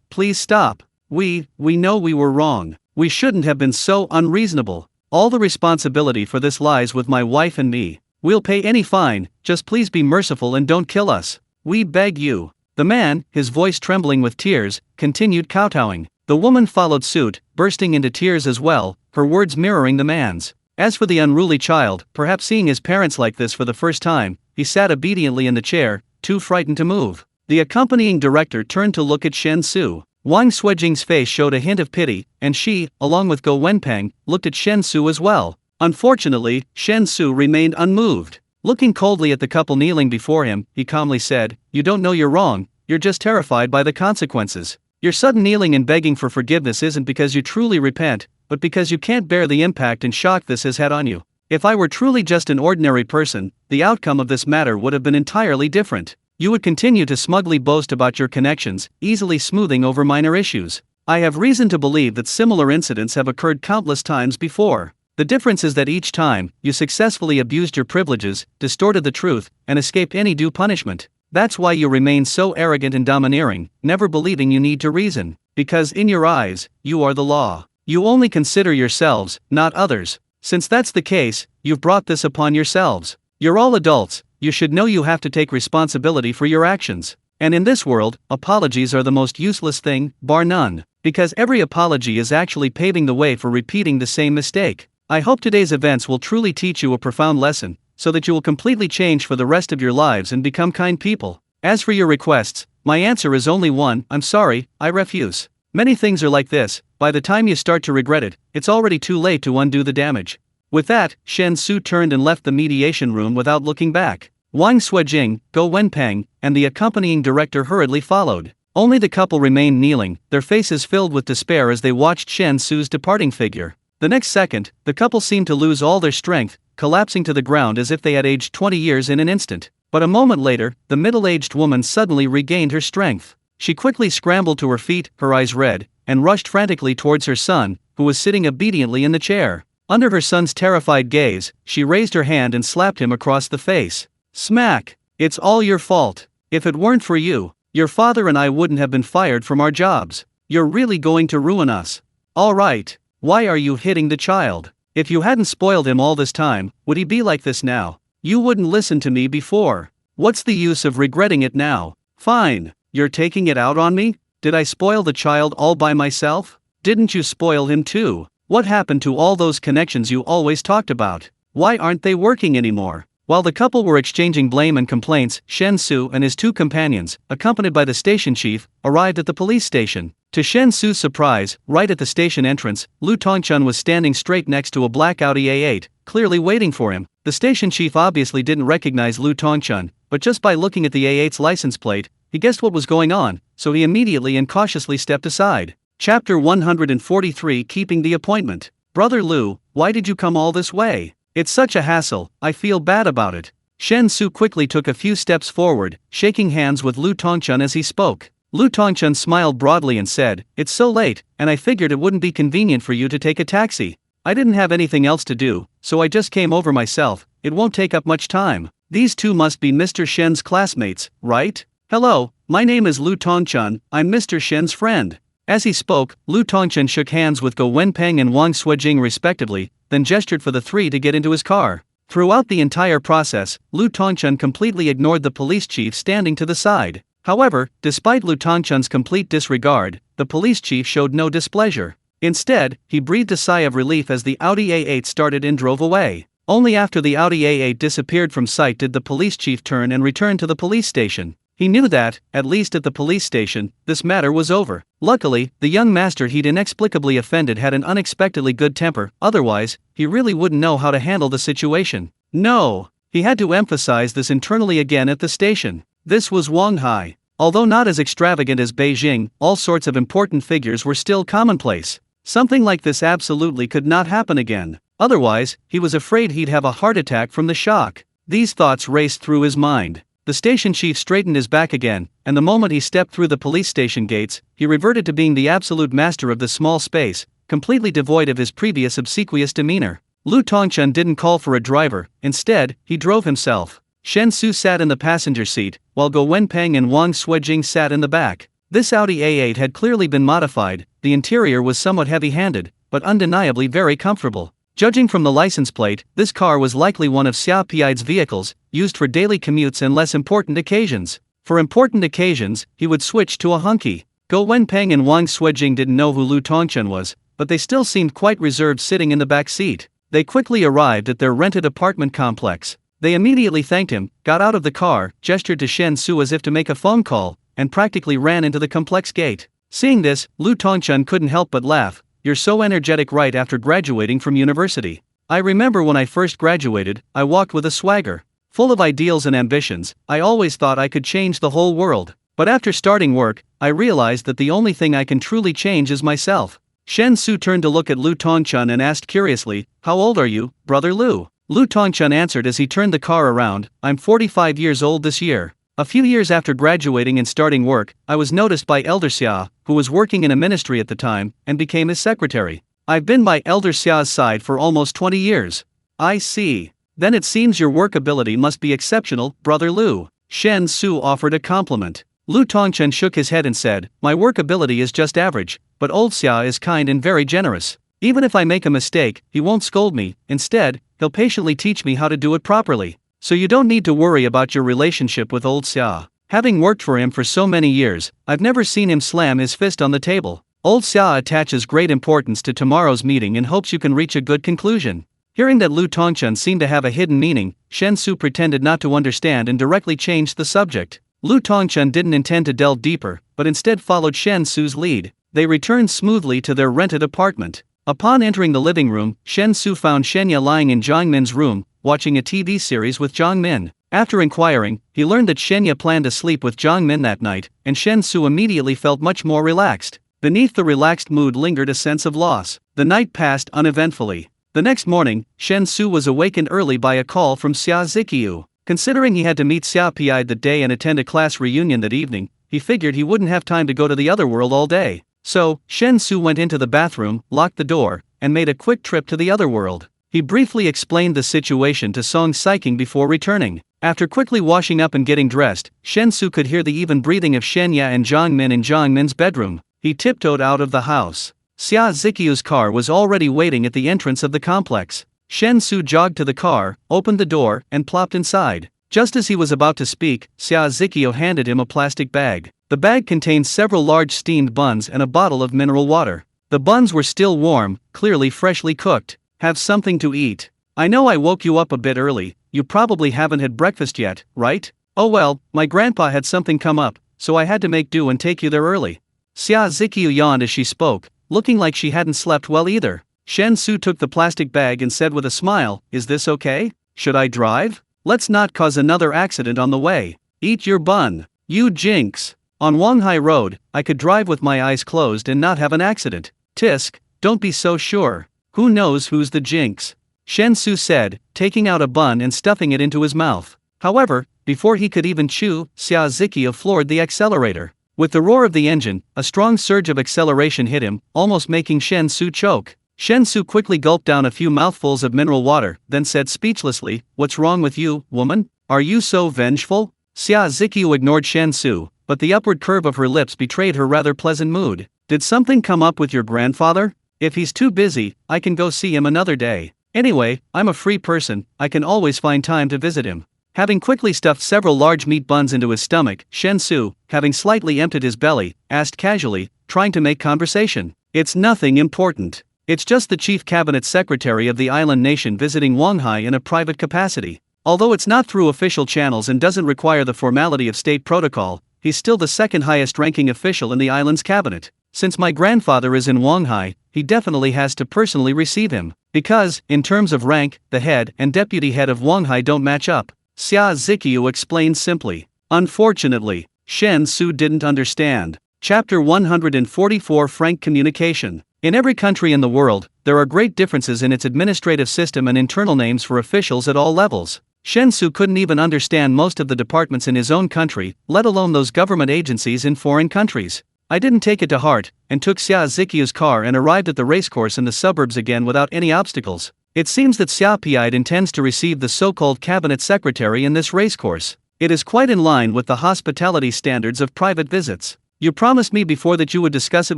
please stop. We know we were wrong. We shouldn't have been so unreasonable. All the responsibility for this lies with my wife and me. We'll pay any fine, just please be merciful and don't kill us. We beg you." The man, his voice trembling with tears, continued kowtowing. The woman followed suit, bursting into tears as well, her words mirroring the man's. As for the unruly child, perhaps seeing his parents like this for the first time, he sat obediently in the chair, too frightened to move. The accompanying director turned to look at Shen Xu. Wang Suijing's face showed a hint of pity, and she, along with Go Wenpeng, looked at Shen Xu as well. Unfortunately, Shen Xu remained unmoved. Looking coldly at the couple kneeling before him, he calmly said, "You don't know you're wrong, you're just terrified by the consequences. Your sudden kneeling and begging for forgiveness isn't because you truly repent, but because you can't bear the impact and shock this has had on you. If I were truly just an ordinary person, the outcome of this matter would have been entirely different. You would continue to smugly boast about your connections, easily smoothing over minor issues. I have reason to believe that similar incidents have occurred countless times before. The difference is that each time, you successfully abused your privileges, distorted the truth, and escaped any due punishment. That's why you remain so arrogant and domineering, never believing you need to reason. Because in your eyes, you are the law. You only consider yourselves, not others. Since that's the case, you've brought this upon yourselves. You're all adults, you should know you have to take responsibility for your actions. And in this world, apologies are the most useless thing, bar none. Because every apology is actually paving the way for repeating the same mistake. I hope today's events will truly teach you a profound lesson, so that you will completely change for the rest of your lives and become kind people. As for your requests, my answer is only one: I'm sorry, I refuse. Many things are like this, by the time you start to regret it, it's already too late to undo the damage." With that, Shen Xu turned and left the mediation room without looking back. Wang Suijing, Go Wenpeng, and the accompanying director hurriedly followed. Only the couple remained kneeling, their faces filled with despair as they watched Shen Xu's departing figure. The next second, the couple seemed to lose all their strength, collapsing to the ground as if they had aged 20 years in an instant. But a moment later, the middle-aged woman suddenly regained her strength. She quickly scrambled to her feet, her eyes red, and rushed frantically towards her son, who was sitting obediently in the chair. Under her son's terrified gaze, she raised her hand and slapped him across the face. Smack! "It's all your fault. If it weren't for you, your father and I wouldn't have been fired from our jobs. You're really going to ruin us. All right. Why are you hitting the child? If you hadn't spoiled him all this time, would he be like this now? You wouldn't listen to me before. What's the use of regretting it now? Fine, you're taking it out on me? Did I spoil the child all by myself? Didn't you spoil him too? What happened to all those connections you always talked about? Why aren't they working anymore?" While the couple were exchanging blame and complaints, Shen Xu and his two companions, accompanied by the station chief, arrived at the police station. To Shen Xu's surprise, right at the station entrance, Lu Tongchun was standing straight next to a black Audi A8, clearly waiting for him. The station chief obviously didn't recognize Lu Tongchun, but just by looking at the A8's license plate, he guessed what was going on, so he immediately and cautiously stepped aside. Chapter 143: Keeping the Appointment. "Brother Lu, why did you come all this way? It's such a hassle, I feel bad about it." Shen Xu quickly took a few steps forward, shaking hands with Lu Tongchun as he spoke. Lu Tongchun smiled broadly and said, "It's so late, and I figured it wouldn't be convenient for you to take a taxi. I didn't have anything else to do, so I just came over myself. It won't take up much time. These two must be Mr. Shen's classmates, right? Hello, my name is Lu Tongchun, I'm Mr. Shen's friend." As he spoke, Lu Tongchun shook hands with Go Wenpeng and Wang Suijing respectively, then gestured for the three to get into his car. Throughout the entire process, Lu Tongchun completely ignored the police chief standing to the side. However, despite Lu Tongchun's complete disregard, the police chief showed no displeasure. Instead, he breathed a sigh of relief as the Audi A8 started and drove away. Only after the Audi A8 disappeared from sight did the police chief turn and return to the police station. He knew that, at least at the police station, this matter was over. Luckily, the young master he'd inexplicably offended had an unexpectedly good temper, otherwise, he really wouldn't know how to handle the situation. No! He had to emphasize this internally again at the station. This was Wanghai. Although not as extravagant as Beijing, all sorts of important figures were still commonplace. Something like this absolutely could not happen again. Otherwise, he was afraid he'd have a heart attack from the shock. These thoughts raced through his mind. The station chief straightened his back again, and the moment he stepped through the police station gates, he reverted to being the absolute master of this small space, completely devoid of his previous obsequious demeanor. Lu Tongchun didn't call for a driver, instead, he drove himself. Shen Xu sat in the passenger seat, while Go Wenpeng and Wang Suijing sat in the back. This Audi A8 had clearly been modified, the interior was somewhat heavy-handed, but undeniably very comfortable. Judging from the license plate, this car was likely one of Xia Piai's vehicles, used for daily commutes and less important occasions. For important occasions, he would switch to a hunky. Go Wenpeng and Wang Suijing didn't know who Lu Tongchen was, but they still seemed quite reserved sitting in the back seat. They quickly arrived at their rented apartment complex. They immediately thanked him, got out of the car, gestured to Shen Xu as if to make a phone call, and practically ran into the complex gate. Seeing this, Lu Tongchen couldn't help but laugh. You're so energetic right after graduating from university. I remember when I first graduated, I walked with a swagger. Full of ideals and ambitions, I always thought I could change the whole world. But after starting work, I realized that the only thing I can truly change is myself. Shen Xu turned to look at Lu Tongchen and asked curiously, "How old are you, brother Lu?" Lu Tongchen answered as he turned the car around, "I'm 45 years old this year." A few years after graduating and starting work, I was noticed by Elder Xia, who was working in a ministry at the time, and became his secretary. I've been by Elder Xia's side for almost 20 years. I see. Then it seems your work ability must be exceptional, brother Lu. Shen Xu offered a compliment. Lu Tongchen shook his head and said, "My work ability is just average, but old Xia is kind and very generous. Even if I make a mistake, he won't scold me. Instead, he'll patiently teach me how to do it properly. So you don't need to worry about your relationship with old Xia. Having worked for him for so many years, I've never seen him slam his fist on the table. Old Xia attaches great importance to tomorrow's meeting and hopes you can reach a good conclusion." Hearing that Lu Tongchen seemed to have a hidden meaning, Shen Xu pretended not to understand and directly changed the subject. Lu Tongchen didn't intend to delve deeper, but instead followed Shen Xu's lead. They returned smoothly to their rented apartment. Upon entering the living room, Shen Xu found Shenya lying in Zhang Min's room, watching a TV series with Zhang Min. After inquiring, he learned that Shenya planned to sleep with Zhang Min that night, and Shen Xu immediately felt much more relaxed. Beneath the relaxed mood lingered a sense of loss. The night passed uneventfully. The next morning, Shen Xu was awakened early by a call from Xia Ziqiu. Considering he had to meet Xia Pi that day and attend a class reunion that evening, he figured he wouldn't have time to go to the other world all day. So, Shen Xu went into the bathroom, locked the door, and made a quick trip to the other world. He briefly explained the situation to Song Saiking before returning. After quickly washing up and getting dressed, Shen Xu could hear the even breathing of Shenya and Zhang Min in Zhang Min's bedroom. He tiptoed out of the house. Xia Ziqiu's car was already waiting at the entrance of the complex. Shen Xu jogged to the car, opened the door, and plopped inside. Just as he was about to speak, Xia Ziqiu handed him a plastic bag. The bag contained several large steamed buns and a bottle of mineral water. The buns were still warm, clearly freshly cooked. "Have something to eat. I know I woke you up a bit early, you probably haven't had breakfast yet, right? Oh well, my grandpa had something come up, so I had to make do and take you there early." Xia Ziqiu yawned as she spoke, looking like she hadn't slept well either. Shen Xu took the plastic bag and said with a smile, "Is this okay? Should I drive? Let's not cause another accident on the way. Eat your bun. You jinx. On Wanghai Road, I could drive with my eyes closed and not have an accident. Tisk, don't be so sure. Who knows who's the jinx?" Shen Xu said, taking out a bun and stuffing it into his mouth. However, before he could even chew, Xia Ziqiu floored the accelerator. With the roar of the engine, a strong surge of acceleration hit him, almost making Shen Xu choke. Shen Xu quickly gulped down a few mouthfuls of mineral water, then said speechlessly, "What's wrong with you, woman? Are you so vengeful?" Xia Ziqiu ignored Shen Xu, but the upward curve of her lips betrayed her rather pleasant mood. "Did something come up with your grandfather? If he's too busy, I can go see him another day. Anyway, I'm a free person, I can always find time to visit him." Having quickly stuffed several large meat buns into his stomach, Shen Xu, having slightly emptied his belly, asked casually, trying to make conversation, "It's nothing important. It's just the chief cabinet secretary of the island nation visiting Wanghai in a private capacity. Although it's not through official channels and doesn't require the formality of state protocol, he's still the second highest ranking official in the island's cabinet. Since my grandfather is in Wanghai, he definitely has to personally receive him. Because, in terms of rank, the head and deputy head of Wanghai don't match up." Xia Ziqiu explained simply. Unfortunately, Shen Xu didn't understand. Chapter 144 Frank Communication. In every country in the world, there are great differences in its administrative system and internal names for officials at all levels. Shen Xu couldn't even understand most of the departments in his own country, let alone those government agencies in foreign countries. I didn't take it to heart, and took Xia Ziqiu's car and arrived at the racecourse in the suburbs again without any obstacles. It seems that Xia Pi intends to receive the so-called cabinet secretary in this racecourse. It is quite in line with the hospitality standards of private visits. You promised me before that you would discuss it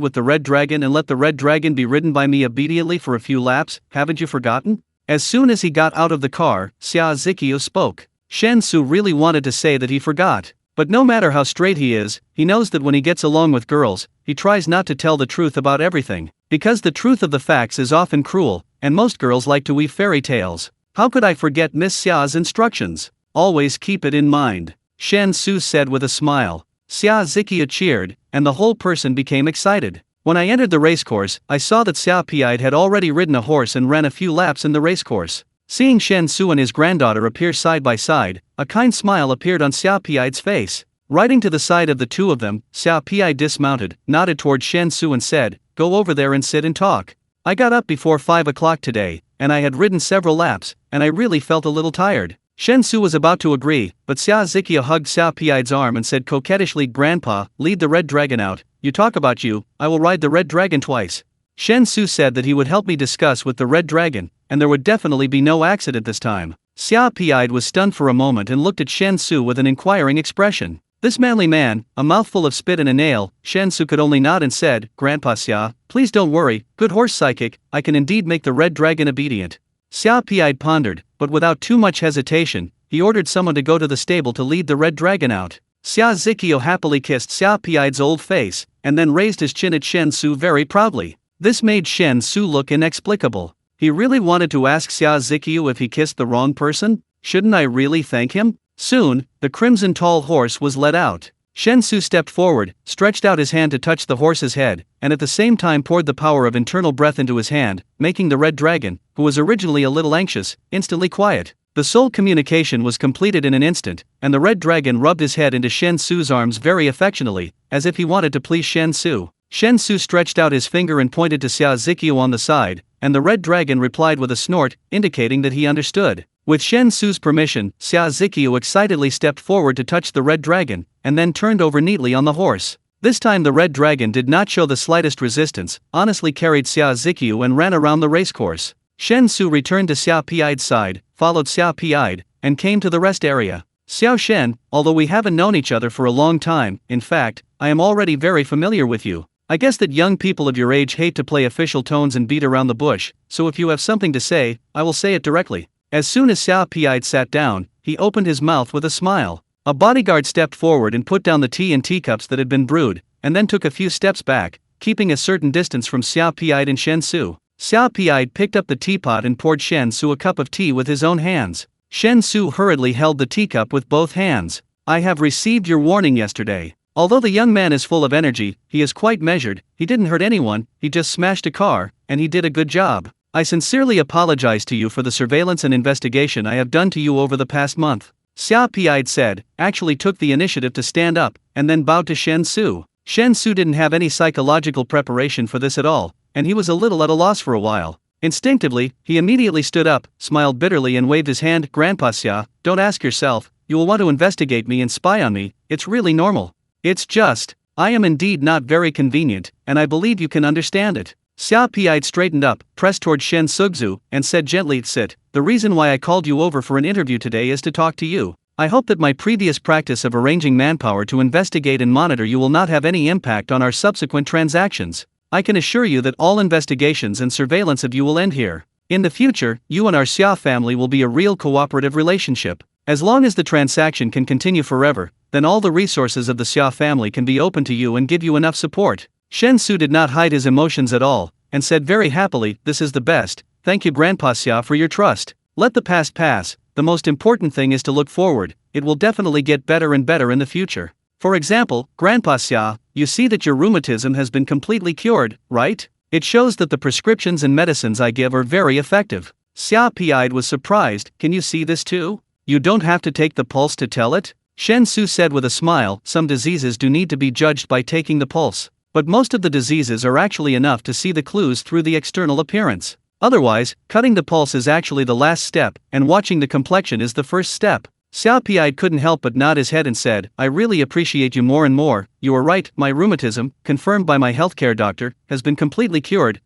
with the Red Dragon and let the Red Dragon be ridden by me immediately for a few laps, haven't you forgotten? As soon as he got out of the car, Xia Ziqiu spoke. Shen Xu really wanted to say that he forgot, But no matter how straight he is, he knows that when he gets along with girls, he tries not to tell the truth about everything, because the truth of the facts is often cruel, and most girls like to weave fairy tales. How could I forget Miss Xia's instructions? Always keep it in mind, Shen Xu said with a smile. Xia Ziqiu cheered, and the whole person became excited. When I entered the racecourse, I saw that Xia Piide had already ridden a horse and ran a few laps in the racecourse. Seeing Shen Xu and his granddaughter appear side by side, a kind smile appeared on Xia Piide's face. Riding to the side of the two of them, Xia Piide dismounted, nodded toward Shen Xu and said, "Go over there and sit and talk. I got up before 5 o'clock today, and I had ridden several laps, and I really felt a little tired." Shen Xu was about to agree, but Xia Ziqiu hugged Xia Piide's arm and said coquettishly, "Grandpa, lead the red dragon out. You talk about you, I will ride the red dragon twice." Shen Xu said that he would help me discuss with the red dragon, and there would definitely be no accident this time. Xia Piide was stunned for a moment and looked at Shen Xu with an inquiring expression. This manly man, a mouthful of spit and a nail, Shen Xu could only nod and said, "Grandpa Xia, please don't worry, good horse psychic, I can indeed make the red dragon obedient." Xia Piide pondered, but without too much hesitation, he ordered someone to go to the stable to lead the red dragon out. Xia Ziqiu happily kissed Xia Piide's old face, and then raised his chin at Shen Xu very proudly. This made Shen Xu look inexplicable. He really wanted to ask Xia Ziqiu if he kissed the wrong person? Shouldn't I really thank him? Soon, the crimson tall horse was led out. Shen Xu stepped forward, stretched out his hand to touch the horse's head, and at the same time poured the power of internal breath into his hand, making the red dragon, who was originally a little anxious, instantly quiet. The soul communication was completed in an instant, and the red dragon rubbed his head into Shen Xu's arms very affectionately, as if he wanted to please Shen Xu. Shen Xu stretched out his finger and pointed to Xia Ziqiu on the side, and the red dragon replied with a snort, indicating that he understood. With Shen Xu's permission, Xia Ziqiu excitedly stepped forward to touch the red dragon, and then turned over neatly on the horse. This time the red dragon did not show the slightest resistance, honestly carried Xia Ziqiu and ran around the racecourse. Shen Xu returned to Xia Piide's side, followed Xia Piide, and came to the rest area. "Xiao Shen, although we haven't known each other for a long time, in fact, I am already very familiar with you. I guess that young people of your age hate to play official tones and beat around the bush, so if you have something to say, I will say it directly." As soon as Xia Piide sat down, he opened his mouth with a smile. A bodyguard stepped forward and put down the tea in teacups that had been brewed, and then took a few steps back, keeping a certain distance from Xia Piide and Shen Xu. Xia Piide picked up the teapot and poured Shen Xu a cup of tea with his own hands. Shen Xu hurriedly held the teacup with both hands. "I have received your warning yesterday. Although the young man is full of energy, he is quite measured, he didn't hurt anyone, he just smashed a car, and he did a good job. I sincerely apologize to you for the surveillance and investigation I have done to you over the past month." Xia Piide said, actually took the initiative to stand up, and then bowed to Shen Xu. Shen Xu didn't have any psychological preparation for this at all, and he was a little at a loss for a while. Instinctively, he immediately stood up, smiled bitterly and waved his hand. "Grandpa Xia, don't ask yourself, you will want to investigate me and spy on me, it's really normal. It's just, I am indeed not very convenient, and I believe you can understand it." Xia Piide straightened up, pressed toward Shen Xu, and said gently, "Sit. The reason why I called you over for an interview today is to talk to you. I hope that my previous practice of arranging manpower to investigate and monitor you will not have any impact on our subsequent transactions. I can assure you that all investigations and surveillance of you will end here. In the future, you and our Xia family will be a real cooperative relationship. As long as the transaction can continue forever, then all the resources of the Xia family can be open to you and give you enough support." Shen Xu did not hide his emotions at all, and said very happily, "This is the best, thank you Grandpa Xia for your trust. Let the past pass, the most important thing is to look forward, it will definitely get better and better in the future. For example, Grandpa Xia, you see that your rheumatism has been completely cured, right? It shows that the prescriptions and medicines I give are very effective." Xia Piide was surprised, "Can you see this too? You don't have to take the pulse to tell it?" Shen Xu said with a smile, "Some diseases do need to be judged by taking the pulse. But most of the diseases are actually enough to see the clues through the external appearance. Otherwise, cutting the pulse is actually the last step, and watching the complexion is the first step." Xia Piide couldn't help but nod his head and said, "I really appreciate you more and more. You are right, my rheumatism, confirmed by my healthcare doctor, has been completely cured,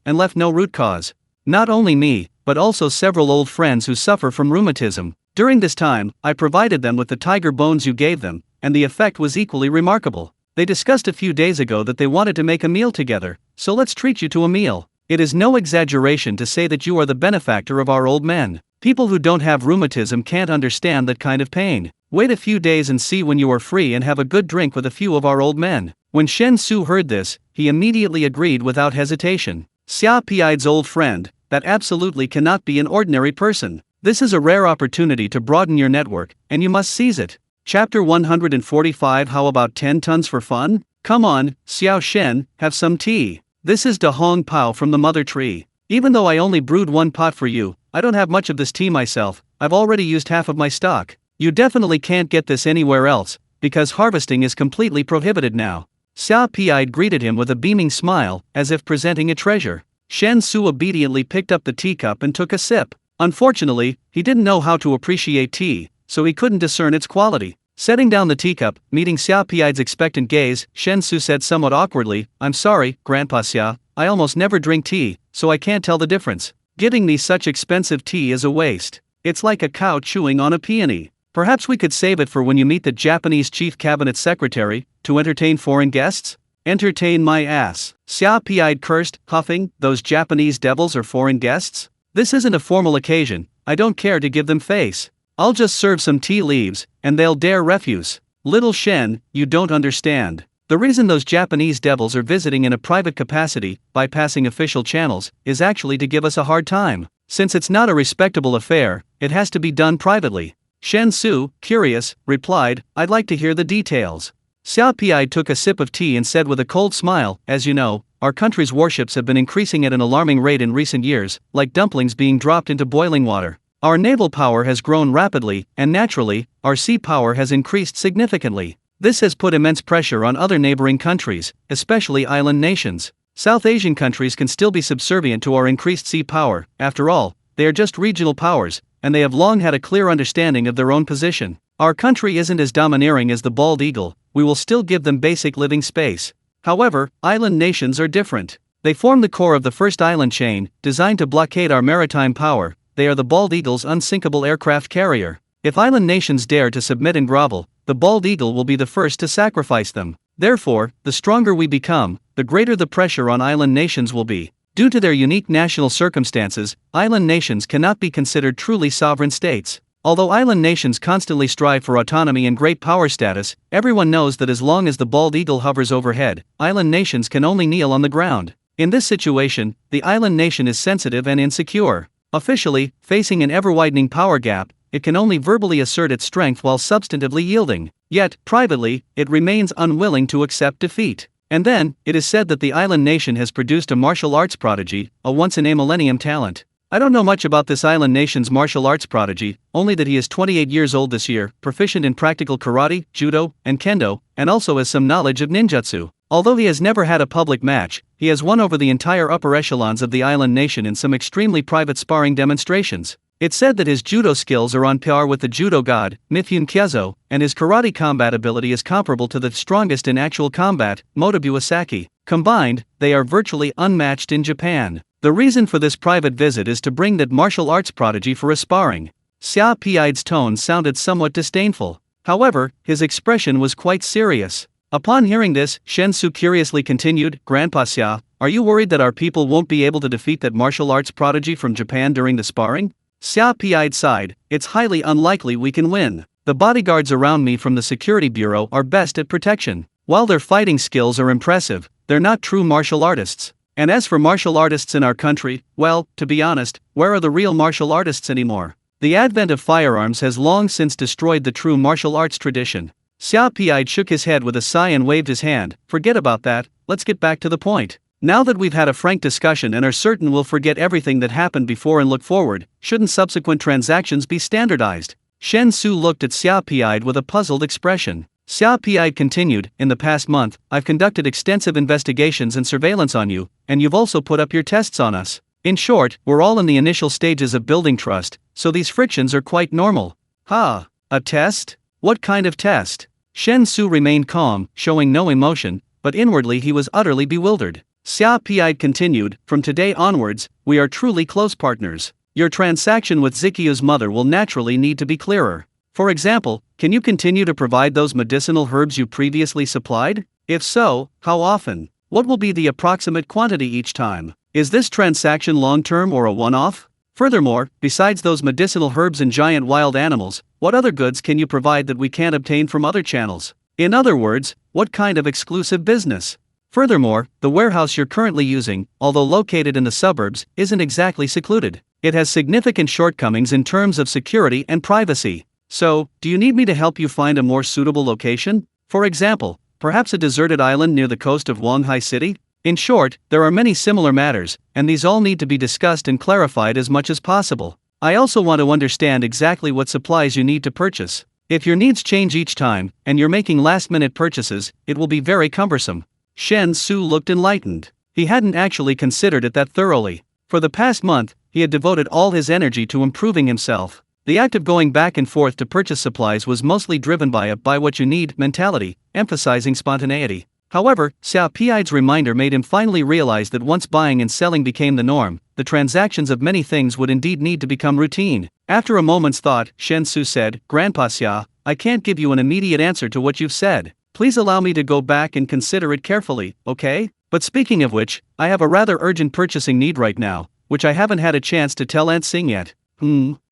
and left no root cause. Not only me, but also several old friends who suffer from rheumatism. During this time, I provided them with the tiger bones you gave them, and the effect was equally remarkable. They discussed a few days ago that they wanted to make a meal together, so let's treat you to a meal. It is no exaggeration to say that you are the benefactor of our old men. People who don't have rheumatism can't understand that kind of pain. Wait a few days and see when you are free and have a good drink with a few of our old men. When Shen Xu heard this, he immediately agreed without hesitation. Xia Piai's old friend, that absolutely cannot be an ordinary person. This is a rare opportunity to broaden your network, and you must seize it. Chapter 145. How about 10 tons for fun? Come on, Xiao Shen, have some tea. This is Da Hong Pao from the mother tree. Even though I only brewed one pot for you, I don't have much of this tea myself. I've already used half of my stock. You definitely can't get this anywhere else, because harvesting is completely prohibited now. Xia Piai greeted him with a beaming smile, as if presenting a treasure. Shen Xu obediently picked up the teacup and took a sip. Unfortunately, he didn't know how to appreciate tea, so he couldn't discern its quality. Setting down the teacup, meeting Xia Piai's expectant gaze, Shen Xu said somewhat awkwardly, "I'm sorry, Grandpa Xia, I almost never drink tea, so I can't tell the difference. Giving me such expensive tea is a waste. It's like a cow chewing on a peony. Perhaps we could save it for when you meet the Japanese chief cabinet secretary, to entertain foreign guests?" "Entertain my ass," Xia Piai cursed, huffing, "those Japanese devils are foreign guests? This isn't a formal occasion, I don't care to give them face. I'll just serve some tea leaves, and they'll dare refuse. Little Shen, you don't understand. The reason those Japanese devils are visiting in a private capacity, bypassing official channels, is actually to give us a hard time. Since it's not a respectable affair, it has to be done privately." Shen Xu, curious, replied, "I'd like to hear the details." Xia Piai took a sip of tea and said with a cold smile, "As you know, our country's warships have been increasing at an alarming rate in recent years, like dumplings being dropped into boiling water. Our naval power has grown rapidly, and naturally, our sea power has increased significantly. This has put immense pressure on other neighboring countries, especially island nations. South Asian countries can still be subservient to our increased sea power. After all, they are just regional powers, and they have long had a clear understanding of their own position. Our country isn't as domineering as the bald eagle, we will still give them basic living space. However, island nations are different. They form the core of the first island chain, designed to blockade our maritime power. They are the bald eagle's unsinkable aircraft carrier. If island nations dare to submit and grovel, the bald eagle will be the first to sacrifice them. Therefore, the stronger we become, the greater the pressure on island nations will be. Due to their unique national circumstances, island nations cannot be considered truly sovereign states. Although island nations constantly strive for autonomy and great power status, everyone knows that as long as the bald eagle hovers overhead, island nations can only kneel on the ground. In this situation, the island nation is sensitive and insecure. Officially, facing an ever-widening power gap, it can only verbally assert its strength while substantively yielding. Yet, privately, it remains unwilling to accept defeat. And then, it is said that the island nation has produced a martial arts prodigy, a once-in-a-millennium talent. I don't know much about this island nation's martial arts prodigy, only that he is 28 years old this year, proficient in practical karate, judo, and kendo, and also has some knowledge of ninjutsu. Although he has never had a public match, he has won over the entire upper echelons of the island nation in some extremely private sparring demonstrations. It's said that his judo skills are on par with the judo god, Mifune Kyezo, and his karate combat ability is comparable to the strongest in actual combat, Motobu Asaki. Combined, they are virtually unmatched in Japan. The reason for this private visit is to bring that martial arts prodigy for a sparring. Xia Piai's tone sounded somewhat disdainful. However, his expression was quite serious. Upon hearing this, Shen Xu curiously continued, "Grandpa Xia, are you worried that our people won't be able to defeat that martial arts prodigy from Japan during the sparring?" Xia Piai sighed, "It's highly unlikely we can win. The bodyguards around me from the security bureau are best at protection. While their fighting skills are impressive, they're not true martial artists. And as for martial artists in our country, well, to be honest, where are the real martial artists anymore? The advent of firearms has long since destroyed the true martial arts tradition." Xia Piai shook his head with a sigh and waved his hand. "Forget about that, let's get back to the point. Now that we've had a frank discussion and are certain we'll forget everything that happened before and look forward, shouldn't subsequent transactions be standardized?" Shen Xu looked at Xia Piai with a puzzled expression. Xia Piai continued, "In the past month, I've conducted extensive investigations and surveillance on you, and you've also put up your tests on us. In short, we're all in the initial stages of building trust, so these frictions are quite normal." "Ha, a test? What kind of test?" Shen Xu remained calm, showing no emotion, but inwardly he was utterly bewildered. Xia Piai continued, "From today onwards, we are truly close partners. Your transaction with Zikyu's mother will naturally need to be clearer. For example, can you continue to provide those medicinal herbs you previously supplied? If so, how often? What will be the approximate quantity each time? Is this transaction long-term or a one-off? Furthermore, besides those medicinal herbs and giant wild animals, what other goods can you provide that we can't obtain from other channels? In other words, what kind of exclusive business? Furthermore, the warehouse you're currently using, although located in the suburbs, isn't exactly secluded. It has significant shortcomings in terms of security and privacy. So, do you need me to help you find a more suitable location? For example, perhaps a deserted island near the coast of Wanghai City? In short, there are many similar matters, and these all need to be discussed and clarified as much as possible. I also want to understand exactly what supplies you need to purchase. If your needs change each time, and you're making last-minute purchases, it will be very cumbersome. Shen Xu looked enlightened. He hadn't actually considered it that thoroughly. For the past month, he had devoted all his energy to improving himself. The act of going back and forth to purchase supplies was mostly driven by a buy what you need mentality, emphasizing spontaneity. However, Xiao Piai's reminder made him finally realize that once buying and selling became the norm, the transactions of many things would indeed need to become routine. After a moment's thought, Shen Xu said, "Grandpa Xia, I can't give you an immediate answer to what you've said. Please allow me to go back and consider it carefully, okay? But speaking of which, I have a rather urgent purchasing need right now, which I haven't had a chance to tell Aunt Xing yet."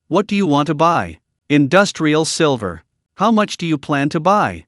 What do you want to buy? Industrial silver. How much do you plan to buy?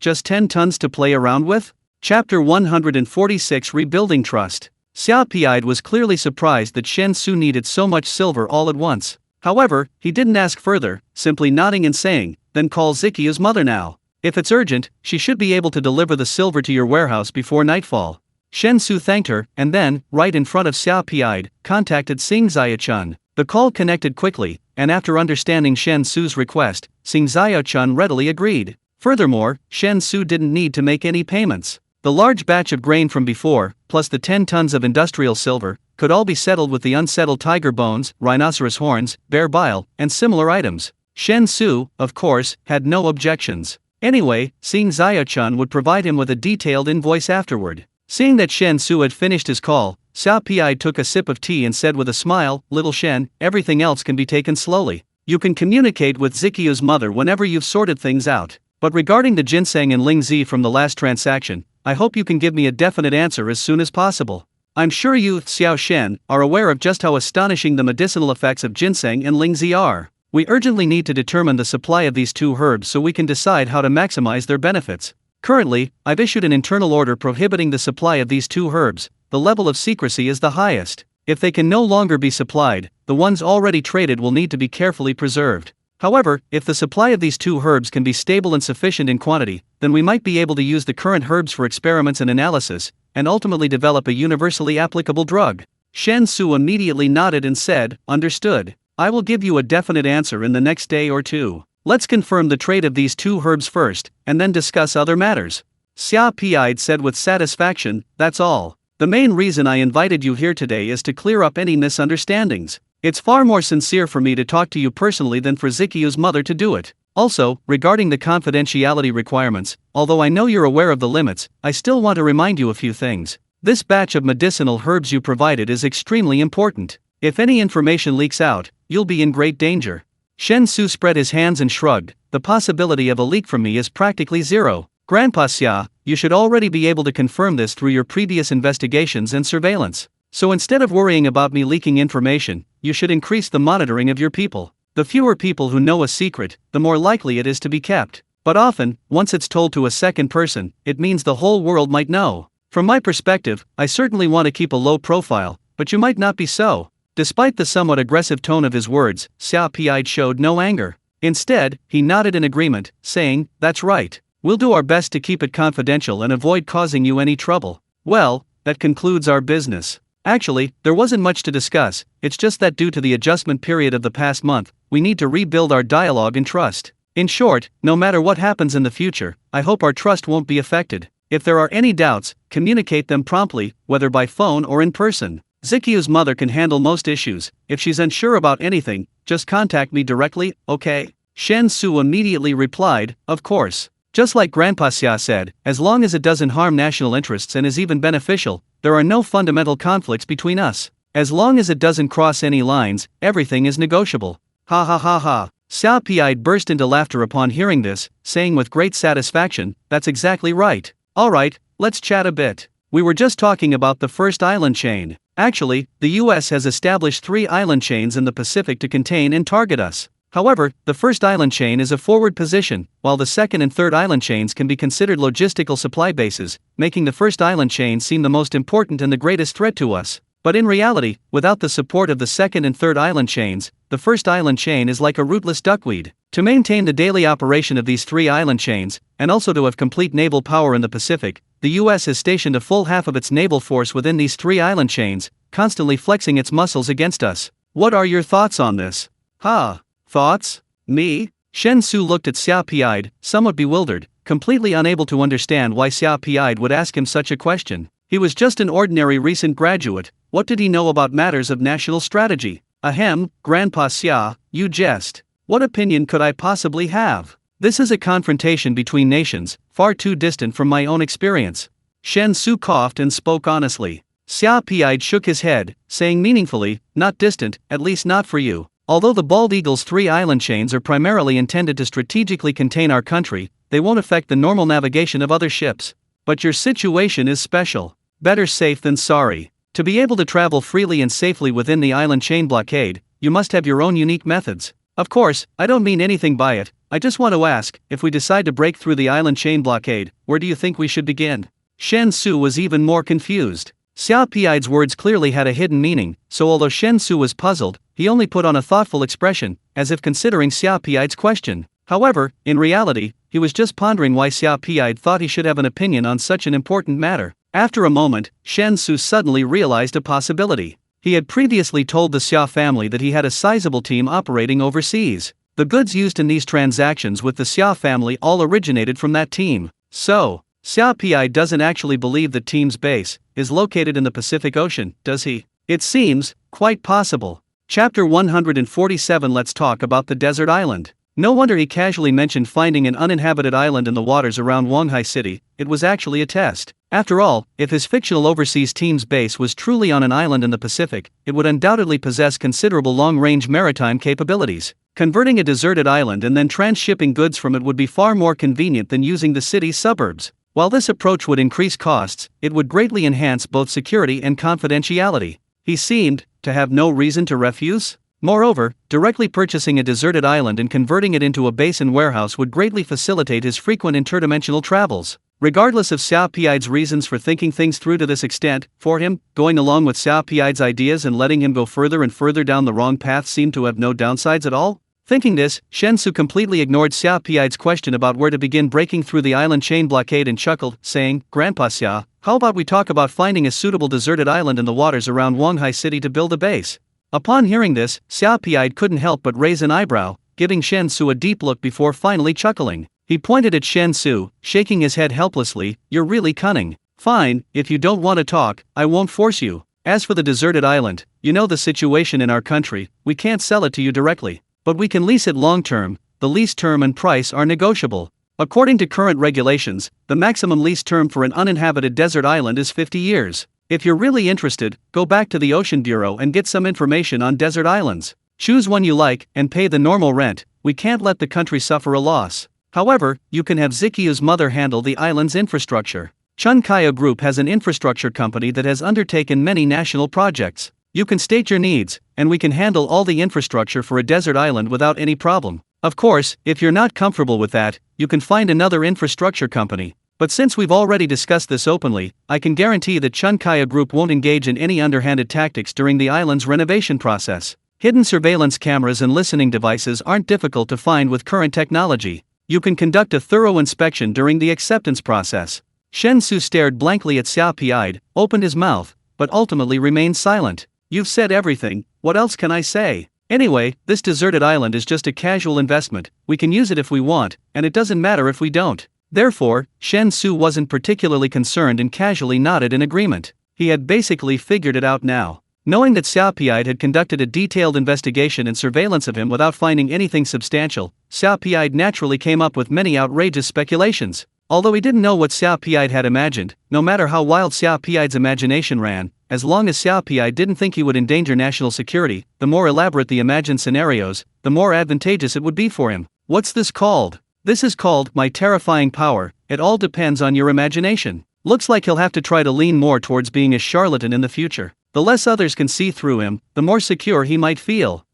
Just 10 tons to play around with? Chapter 146 Rebuilding Trust. Xiao Piai was clearly surprised that Shen Xu needed so much silver all at once. However, he didn't ask further, simply nodding and saying, "Then call Zikiu's mother now. If it's urgent, she should be able to deliver the silver to your warehouse before nightfall." Shen Xu thanked her, and then, right in front of Xiao Piai, contacted Xing Xiaochun. The call connected quickly, and after understanding Shen Xu's request, Xing Xiaochun readily agreed. Furthermore, Shen Xu didn't need to make any payments. The large batch of grain from before, plus the 10 tons of industrial silver, could all be settled with the unsettled tiger bones, rhinoceros horns, bear bile, and similar items. Shen Xu, of course, had no objections. Anyway, Xing Xiaochun would provide him with a detailed invoice afterward. Seeing that Shen Xu had finished his call, Xiao Piai took a sip of tea and said with a smile, "Little Shen, everything else can be taken slowly. You can communicate with Zikiu's mother whenever you've sorted things out. But regarding the ginseng and Lingzi from the last transaction, I hope you can give me a definite answer as soon as possible. I'm sure you, Xiao Shen, are aware of just how astonishing the medicinal effects of ginseng and Lingzi are. We urgently need to determine the supply of these two herbs so we can decide how to maximize their benefits. Currently, I've issued an internal order prohibiting the supply of these two herbs. The level of secrecy is the highest. If they can no longer be supplied, the ones already traded will need to be carefully preserved. However, if the supply of these two herbs can be stable and sufficient in quantity, then we might be able to use the current herbs for experiments and analysis, and ultimately develop a universally applicable drug." Shen Xu immediately nodded and said, "Understood. I will give you a definite answer in the next day or two. Let's confirm the trade of these two herbs first, and then discuss other matters." Xiao Piai said with satisfaction, "That's all. The main reason I invited you here today is to clear up any misunderstandings. It's far more sincere for me to talk to you personally than for Zikiu's mother to do it. Also, regarding the confidentiality requirements, although I know you're aware of the limits, I still want to remind you a few things. This batch of medicinal herbs you provided is extremely important. If any information leaks out, you'll be in great danger." Shen Xu spread his hands and shrugged. "The possibility of a leak from me is practically zero. Grandpa Xia, you should already be able to confirm this through your previous investigations and surveillance. So instead of worrying about me leaking information, you should increase the monitoring of your people. The fewer people who know a secret, the more likely it is to be kept. But often, once it's told to a second person, it means the whole world might know. From my perspective, I certainly want to keep a low profile, but you might not be so." Despite the somewhat aggressive tone of his words, Xiao Piai showed no anger. Instead, he nodded in agreement, saying, "That's right. We'll do our best to keep it confidential and avoid causing you any trouble." Well, that concludes our business. Actually, there wasn't much to discuss, it's just that due to the adjustment period of the past month, we need to rebuild our dialogue and trust. In short, no matter what happens in the future, I hope our trust won't be affected. If there are any doubts, communicate them promptly, whether by phone or in person. Zikiu's mother can handle most issues. If she's unsure about anything, just contact me directly, okay? Shen Xu immediately replied, "Of course." Just like Grandpa Xia said, as long as it doesn't harm national interests and is even beneficial, there are no fundamental conflicts between us. As long as it doesn't cross any lines, everything is negotiable. Ha ha ha ha. Xiao Piai burst into laughter upon hearing this, saying with great satisfaction, "That's exactly right. Alright, let's chat a bit. We were just talking about the first island chain. Actually, the US has established 3 island chains in the Pacific to contain and target us. However, the first island chain is a forward position, while the second and third island chains can be considered logistical supply bases, making the first island chain seem the most important and the greatest threat to us. But in reality, without the support of the second and third island chains, the first island chain is like a rootless duckweed. To maintain the daily operation of these 3 island chains, and also to have complete naval power in the Pacific, the US has stationed a full half of its naval force within these 3 island chains, constantly flexing its muscles against us. What are your thoughts on this? Thoughts? Me? Shen Xu looked at Xia Pi'ide, somewhat bewildered, completely unable to understand why Xia Pi'ide would ask him such a question. He was just an ordinary recent graduate. What did he know about matters of national strategy? Ahem, Grandpa Xia, you jest. What opinion could I possibly have? This is a confrontation between nations, far too distant from my own experience. Shen Xu coughed and spoke honestly. Xia Pi'ide shook his head, saying meaningfully, not distant, at least not for you. Although the Bald Eagle's 3 island chains are primarily intended to strategically contain our country, they won't affect the normal navigation of other ships. But your situation is special. Better safe than sorry. To be able to travel freely and safely within the island chain blockade, you must have your own unique methods. Of course, I don't mean anything by it. I just want to ask, if we decide to break through the island chain blockade, where do you think we should begin? Shen Xu was even more confused. Xia Pi'ide's words clearly had a hidden meaning, so although Shen Xu was puzzled, he only put on a thoughtful expression, as if considering Xia Pi'ide's question. However, in reality, he was just pondering why Xia Pi'ide thought he should have an opinion on such an important matter. After a moment, Shen Xu suddenly realized a possibility. He had previously told the Xia family that he had a sizable team operating overseas. The goods used in these transactions with the Xia family all originated from that team. So, Xia Pi'ide doesn't actually believe the team's base is located in the Pacific Ocean, does he? It seems quite possible. Chapter 147. Let's talk about the desert island. No wonder he casually mentioned finding an uninhabited island in the waters around Wanghai City. It was actually a test. After all, if his fictional overseas team's base was truly on an island in the Pacific, it would undoubtedly possess considerable long-range maritime capabilities. Converting a deserted island and then transshipping goods from it would be far more convenient than using the city's suburbs. While this approach would increase costs, it would greatly enhance both security and confidentiality. He seemed to have no reason to refuse. Moreover, directly purchasing a deserted island and converting it into a base and warehouse would greatly facilitate his frequent interdimensional travels. Regardless of Xia Pi'ide's reasons for thinking things through to this extent, for him, going along with Xia Pi'ide's ideas and letting him go further and further down the wrong path seemed to have no downsides at all. Thinking this, Shen Xu completely ignored Xia Pi'ide's question about where to begin breaking through the island chain blockade and chuckled, saying, Grandpa Xia, how about we talk about finding a suitable deserted island in the waters around Wanghai City to build a base? Upon hearing this, Xia Pi'ide couldn't help but raise an eyebrow, giving Shen Xu a deep look before finally chuckling. He pointed at Shen Xu, shaking his head helplessly, you're really cunning. Fine, if you don't want to talk, I won't force you. As for the deserted island, you know the situation in our country, we can't sell it to you directly. But we can lease it long-term. The lease term and price are negotiable. According to current regulations, the maximum lease term for an uninhabited desert island is 50 years. If you're really interested, go back to the Ocean Bureau and get some information on desert islands. Choose one you like and pay the normal rent. We can't let the country suffer a loss. However, you can have Zikyu's mother handle the island's infrastructure. Chun Kaya Group has an infrastructure company that has undertaken many national projects. You can state your needs, and we can handle all the infrastructure for a desert island without any problem. Of course, if you're not comfortable with that, you can find another infrastructure company. But since we've already discussed this openly, I can guarantee that Chun Kaya Group won't engage in any underhanded tactics during the island's renovation process. Hidden surveillance cameras and listening devices aren't difficult to find with current technology. You can conduct a thorough inspection during the acceptance process. Shen Xu stared blankly at Xia Pi'ide, opened his mouth, but ultimately remained silent. You've said everything, what else can I say? Anyway, this deserted island is just a casual investment, we can use it if we want, and it doesn't matter if we don't. Therefore, Shen Xu wasn't particularly concerned and casually nodded in agreement. He had basically figured it out now. Knowing that Xia Pi'ide had conducted a detailed investigation and surveillance of him without finding anything substantial, Xia Pi'ide naturally came up with many outrageous speculations. Although he didn't know what Xia Pi'ide had imagined, no matter how wild Xia Pi'ide's imagination ran, as long as Xia Pi'ide didn't think he would endanger national security, the more elaborate the imagined scenarios, the more advantageous it would be for him. What's this called? This is called my terrifying power. It all depends on your imagination. Looks like he'll have to try to lean more towards being a charlatan in the future. The less others can see through him, the more secure he might feel.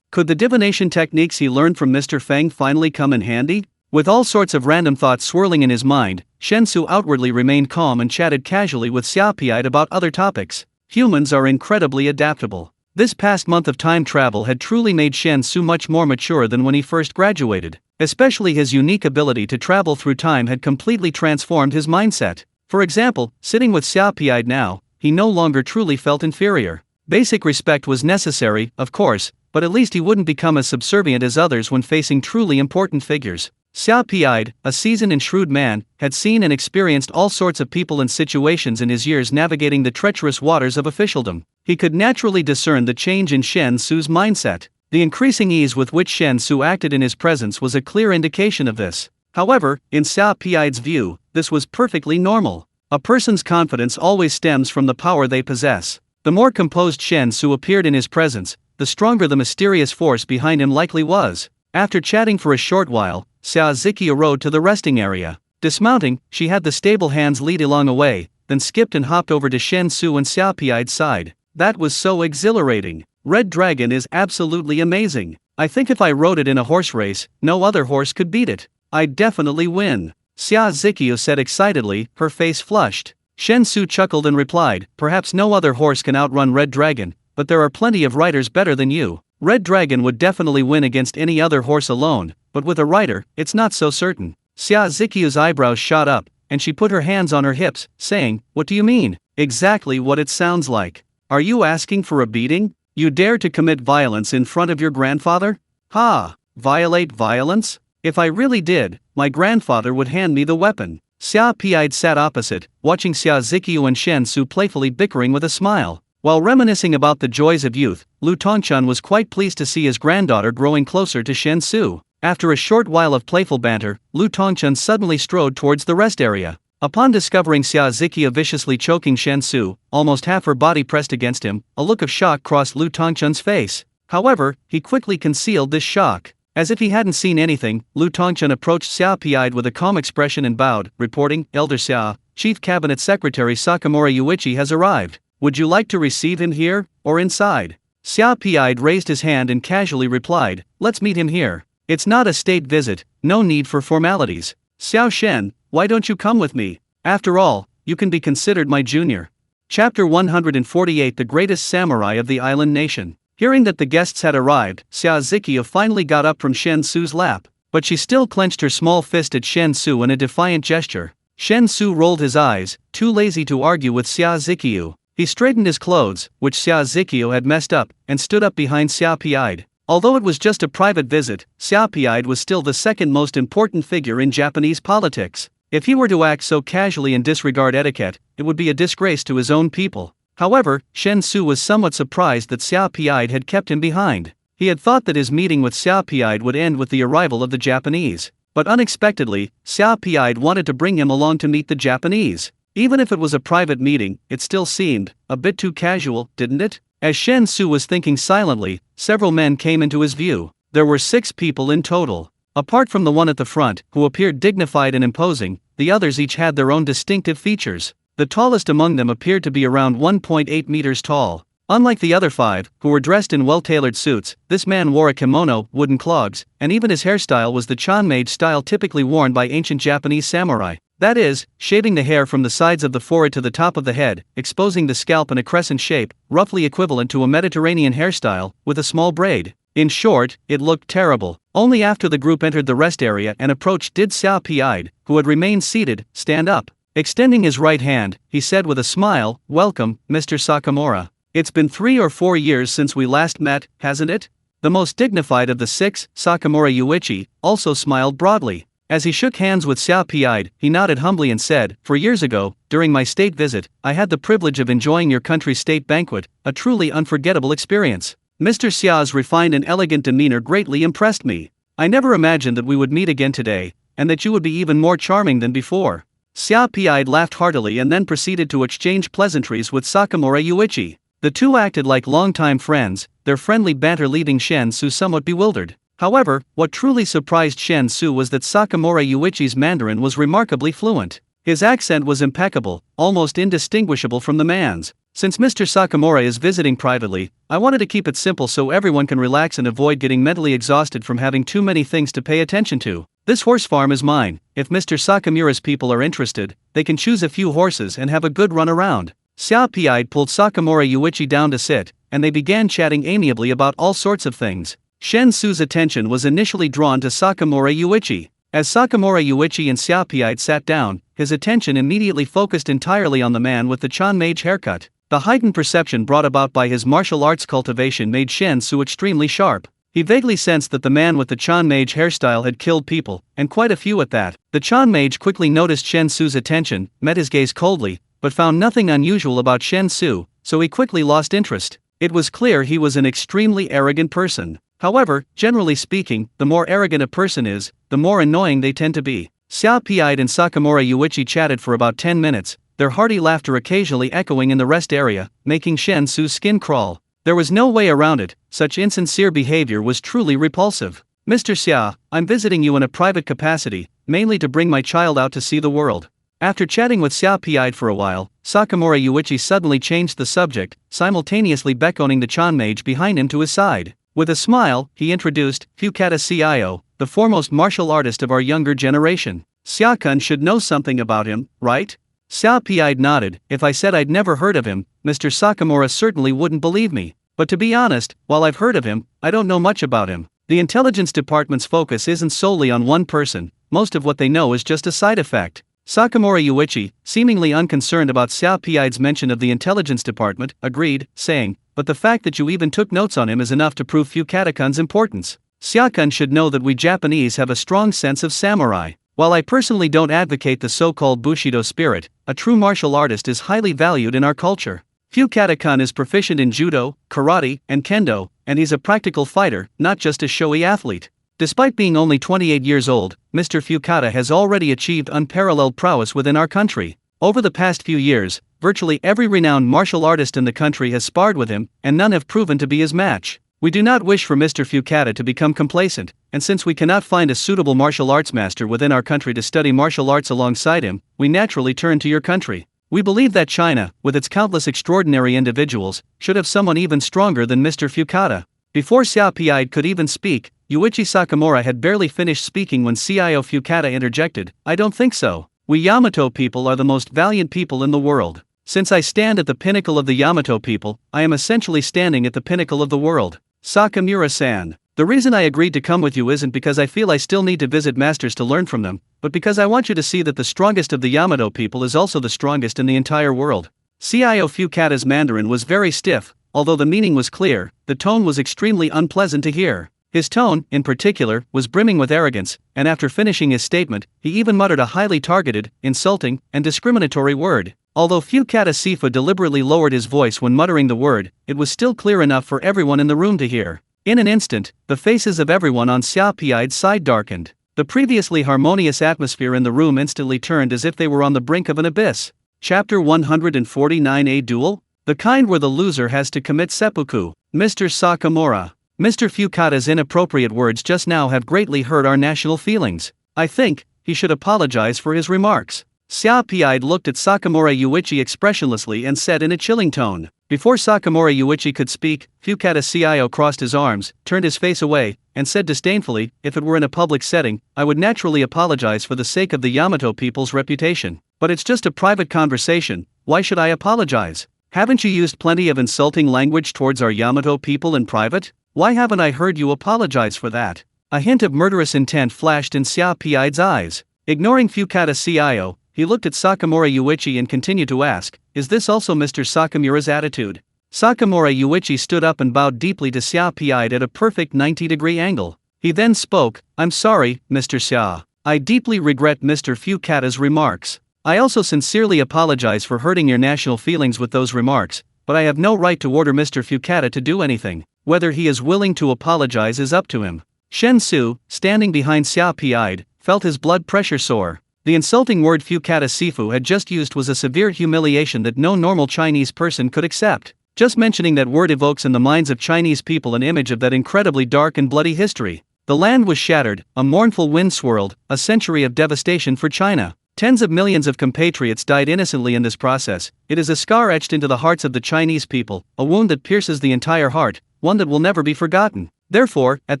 Could the divination techniques he learned from Mr. Feng finally come in handy? With all sorts of random thoughts swirling in his mind, Shen Xu outwardly remained calm and chatted casually with Xiaopiite about other topics. Humans are incredibly adaptable. This past month of time travel had truly made Shen Xu much more mature than when he first graduated. Especially his unique ability to travel through time had completely transformed his mindset. For example, sitting with Xiaopiite now, he no longer truly felt inferior. Basic respect was necessary, of course, but at least he wouldn't become as subservient as others when facing truly important figures. Xiaopiite, a seasoned and shrewd man, had seen and experienced all sorts of people and situations in his years navigating the treacherous waters of officialdom. He could naturally discern the change in Shen Xu's mindset. The increasing ease with which Shen Xu acted in his presence was a clear indication of this. However, in Xiaopiite's view, this was perfectly normal. A person's confidence always stems from the power they possess. The more composed Shen Xu appeared in his presence, the stronger the mysterious force behind him likely was. After chatting for a short while, Xia Ziqiu rode to the resting area. Dismounting, she had the stable hands lead along a way, then skipped and hopped over to Shen Xu and Xiaopiite's side. That was so exhilarating. Red Dragon is absolutely amazing. I think if I rode it in a horse race, no other horse could beat it. I'd definitely win. Xia Ziqiu said excitedly, her face flushed. Shen Xu chuckled and replied, perhaps no other horse can outrun Red Dragon, but there are plenty of riders better than you. Red Dragon would definitely win against any other horse alone, but with a rider, it's not so certain. Xia Ziqiu's eyebrows shot up, and she put her hands on her hips, saying, what do you mean? Exactly what it sounds like. Are you asking for a beating? You dare to commit violence in front of your grandfather? Ha! Violate violence? If I really did, my grandfather would hand me the weapon. Xiaopiite sat opposite, watching Xia Ziqiu and Shen Xu playfully bickering with a smile. While reminiscing about the joys of youth, Lu Tongchun was quite pleased to see his granddaughter growing closer to Shen Xu. After a short while of playful banter, Lu Tongchun suddenly strode towards the rest area. Upon discovering Xia Ziqiu viciously choking Shen Xu, almost half her body pressed against him, a look of shock crossed Lu Tongchun's face. However, he quickly concealed this shock. As if he hadn't seen anything, Lu Tongchun approached Xiaopiite with a calm expression and bowed, reporting, Elder Xia, Chief Cabinet Secretary Sakamura Yuichi has arrived. Would you like to receive him here, or inside? Xiaopiite raised his hand and casually replied, let's meet him here. It's not a state visit, no need for formalities. Xiao Shen, why don't you come with me? After all, you can be considered my junior. Chapter 148 The Greatest Samurai of the Island Nation. Hearing that the guests had arrived, Xia Ziqiu finally got up from Shen Xu's lap, but she still clenched her small fist at Shen Xu in a defiant gesture. Shen Xu rolled his eyes, too lazy to argue with Xia Ziqiu. He straightened his clothes, which Xia Ziqiu had messed up, and stood up behind Xiaopiite. Although it was just a private visit, Xiaopiite was still the second most important figure in Japanese politics. If he were to act so casually and disregard etiquette, it would be a disgrace to his own people. However, Shen Xu was somewhat surprised that Xiaopiite had kept him behind. He had thought that his meeting with Xiaopiite would end with the arrival of the Japanese. But unexpectedly, Xiaopiite wanted to bring him along to meet the Japanese. Even if it was a private meeting, it still seemed a bit too casual, didn't it? As Shen Xu was thinking silently, several men came into his view. There were 6 people in total. Apart from the one at the front, who appeared dignified and imposing, the others each had their own distinctive features. The tallest among them appeared to be around 1.8 meters tall. Unlike the other 5, who were dressed in well-tailored suits, this man wore a kimono, wooden clogs, and even his hairstyle was the chanmage style typically worn by ancient Japanese samurai. That is, shaving the hair from the sides of the forehead to the top of the head, exposing the scalp in a crescent shape, roughly equivalent to a Mediterranean hairstyle, with a small braid. In short, it looked terrible. Only after the group entered the rest area and approached did Xiaopiite, who had remained seated, stand up. Extending his right hand, he said with a smile, welcome, Mr. Sakamura. It's been 3 or 4 years since we last met, hasn't it? The most dignified of the 6, Sakamura Yuichi, also smiled broadly. As he shook hands with Xiaopiite, he nodded humbly and said, 4 years ago, during my state visit, I had the privilege of enjoying your country's state banquet, a truly unforgettable experience. Mr. Xia's refined and elegant demeanor greatly impressed me. I never imagined that we would meet again today, and that you would be even more charming than before. Xiaopiite laughed heartily and then proceeded to exchange pleasantries with Sakamura Yuichi. The two acted like longtime friends, their friendly banter leaving Shen Xu somewhat bewildered. However, what truly surprised Shen Xu was that Sakamura Yuichi's Mandarin was remarkably fluent. His accent was impeccable, almost indistinguishable from the man's. Since Mr. Sakamura is visiting privately, I wanted to keep it simple so everyone can relax and avoid getting mentally exhausted from having too many things to pay attention to. This horse farm is mine. If Mr. Sakamura's people are interested, they can choose a few horses and have a good run around. Xiao Piai pulled Sakamura Yuichi down to sit, and they began chatting amiably about all sorts of things. Shen Xu's attention was initially drawn to Sakamura Yuichi. As Sakamura Yuichi and Xiao Piai sat down, his attention immediately focused entirely on the man with the Chan Mage haircut. The heightened perception brought about by his martial arts cultivation made Shen Xu extremely sharp. He vaguely sensed that the man with the Chan Mage hairstyle had killed people, and quite a few at that. The Chan Mage quickly noticed Shen Xu's attention, met his gaze coldly, but found nothing unusual about Shen Xu, so he quickly lost interest. It was clear he was an extremely arrogant person. However, generally speaking, the more arrogant a person is, the more annoying they tend to be. Xiao Piai and Sakamura Yuichi chatted for about 10 minutes, their hearty laughter occasionally echoing in the rest area, making Shen Xu's skin crawl. There was no way around it, such insincere behavior was truly repulsive. Mr. Xia, I'm visiting you in a private capacity, mainly to bring my child out to see the world. After chatting with Xiao Piai for a while, Sakamura Yuichi suddenly changed the subject, simultaneously beckoning the Chan Mage behind him to his side. With a smile, he introduced Fukata Cio, the foremost martial artist of our younger generation. Xiao-kun should know something about him, right? Xiao Piai nodded. If I said I'd never heard of him, Mr. Sakamura certainly wouldn't believe me. But to be honest, while I've heard of him, I don't know much about him. The intelligence department's focus isn't solely on one person, most of what they know is just a side effect. Sakamura Yuichi, seemingly unconcerned about Xiao Piai's mention of the intelligence department, agreed, saying, but the fact that you even took notes on him is enough to prove Fukata-kun's importance. Xiao-kun should know that we Japanese have a strong sense of samurai. While I personally don't advocate the so-called Bushido spirit, a true martial artist is highly valued in our culture. Fukata-kun is proficient in judo, karate, and kendo, and he's a practical fighter, not just a showy athlete. Despite being only 28 years old, Mr. Fukata has already achieved unparalleled prowess within our country. Over the past few years, virtually every renowned martial artist in the country has sparred with him, and none have proven to be his match. We do not wish for Mr. Fukata to become complacent, and since we cannot find a suitable martial arts master within our country to study martial arts alongside him, we naturally turn to your country. We believe that China, with its countless extraordinary individuals, should have someone even stronger than Mr. Fukata. Before Xiao Piai could even speak, Yuichi Sakamura had barely finished speaking when Cio Fukata interjected, I don't think so. We Yamato people are the most valiant people in the world. Since I stand at the pinnacle of the Yamato people, I am essentially standing at the pinnacle of the world. Sakamura-san, the reason I agreed to come with you isn't because I feel I still need to visit masters to learn from them, but because I want you to see that the strongest of the Yamato people is also the strongest in the entire world. Cio Fukata's Mandarin was very stiff, although the meaning was clear, the tone was extremely unpleasant to hear. His tone, in particular, was brimming with arrogance, and after finishing his statement, he even muttered a highly targeted, insulting, and discriminatory word. Although Fukata Sifa deliberately lowered his voice when muttering the word, it was still clear enough for everyone in the room to hear. In an instant, the faces of everyone on Xiao Piai's side darkened. The previously harmonious atmosphere in the room instantly turned as if they were on the brink of an abyss. Chapter 149, A Duel? The kind where the loser has to commit seppuku. Mr. Sakamura. Mr. Fukata's inappropriate words just now have greatly hurt our national feelings. I think he should apologize for his remarks. Xiao Piai looked at Sakamura Yuichi expressionlessly and said in a chilling tone. Before Sakamura Yuichi could speak, Fukata Cio crossed his arms, turned his face away, and said disdainfully, if it were in a public setting, I would naturally apologize for the sake of the Yamato people's reputation. But it's just a private conversation, why should I apologize? Haven't you used plenty of insulting language towards our Yamato people in private? Why haven't I heard you apologize for that? A hint of murderous intent flashed in Xiao Piai's eyes. Ignoring Fukata Cio, he looked at Sakamura Yuichi and continued to ask, is this also Mr. Sakamura's attitude? Sakamura Yuichi stood up and bowed deeply to Xiao Piai at a perfect 90-degree angle. He then spoke, I'm sorry, Mr. Xia. I deeply regret Mr. Fukata's remarks. I also sincerely apologize for hurting your national feelings with those remarks, but I have no right to order Mr. Fukata to do anything. Whether he is willing to apologize is up to him. Shen Xu, standing behind Xiao Piai, felt his blood pressure soar. The insulting word Fukata Sifu had just used was a severe humiliation that no normal Chinese person could accept. Just mentioning that word evokes in the minds of Chinese people an image of that incredibly dark and bloody history. The land was shattered, a mournful wind swirled, a century of devastation for China. Tens of millions of compatriots died innocently in this process. It is a scar etched into the hearts of the Chinese people, a wound that pierces the entire heart, one that will never be forgotten. Therefore, at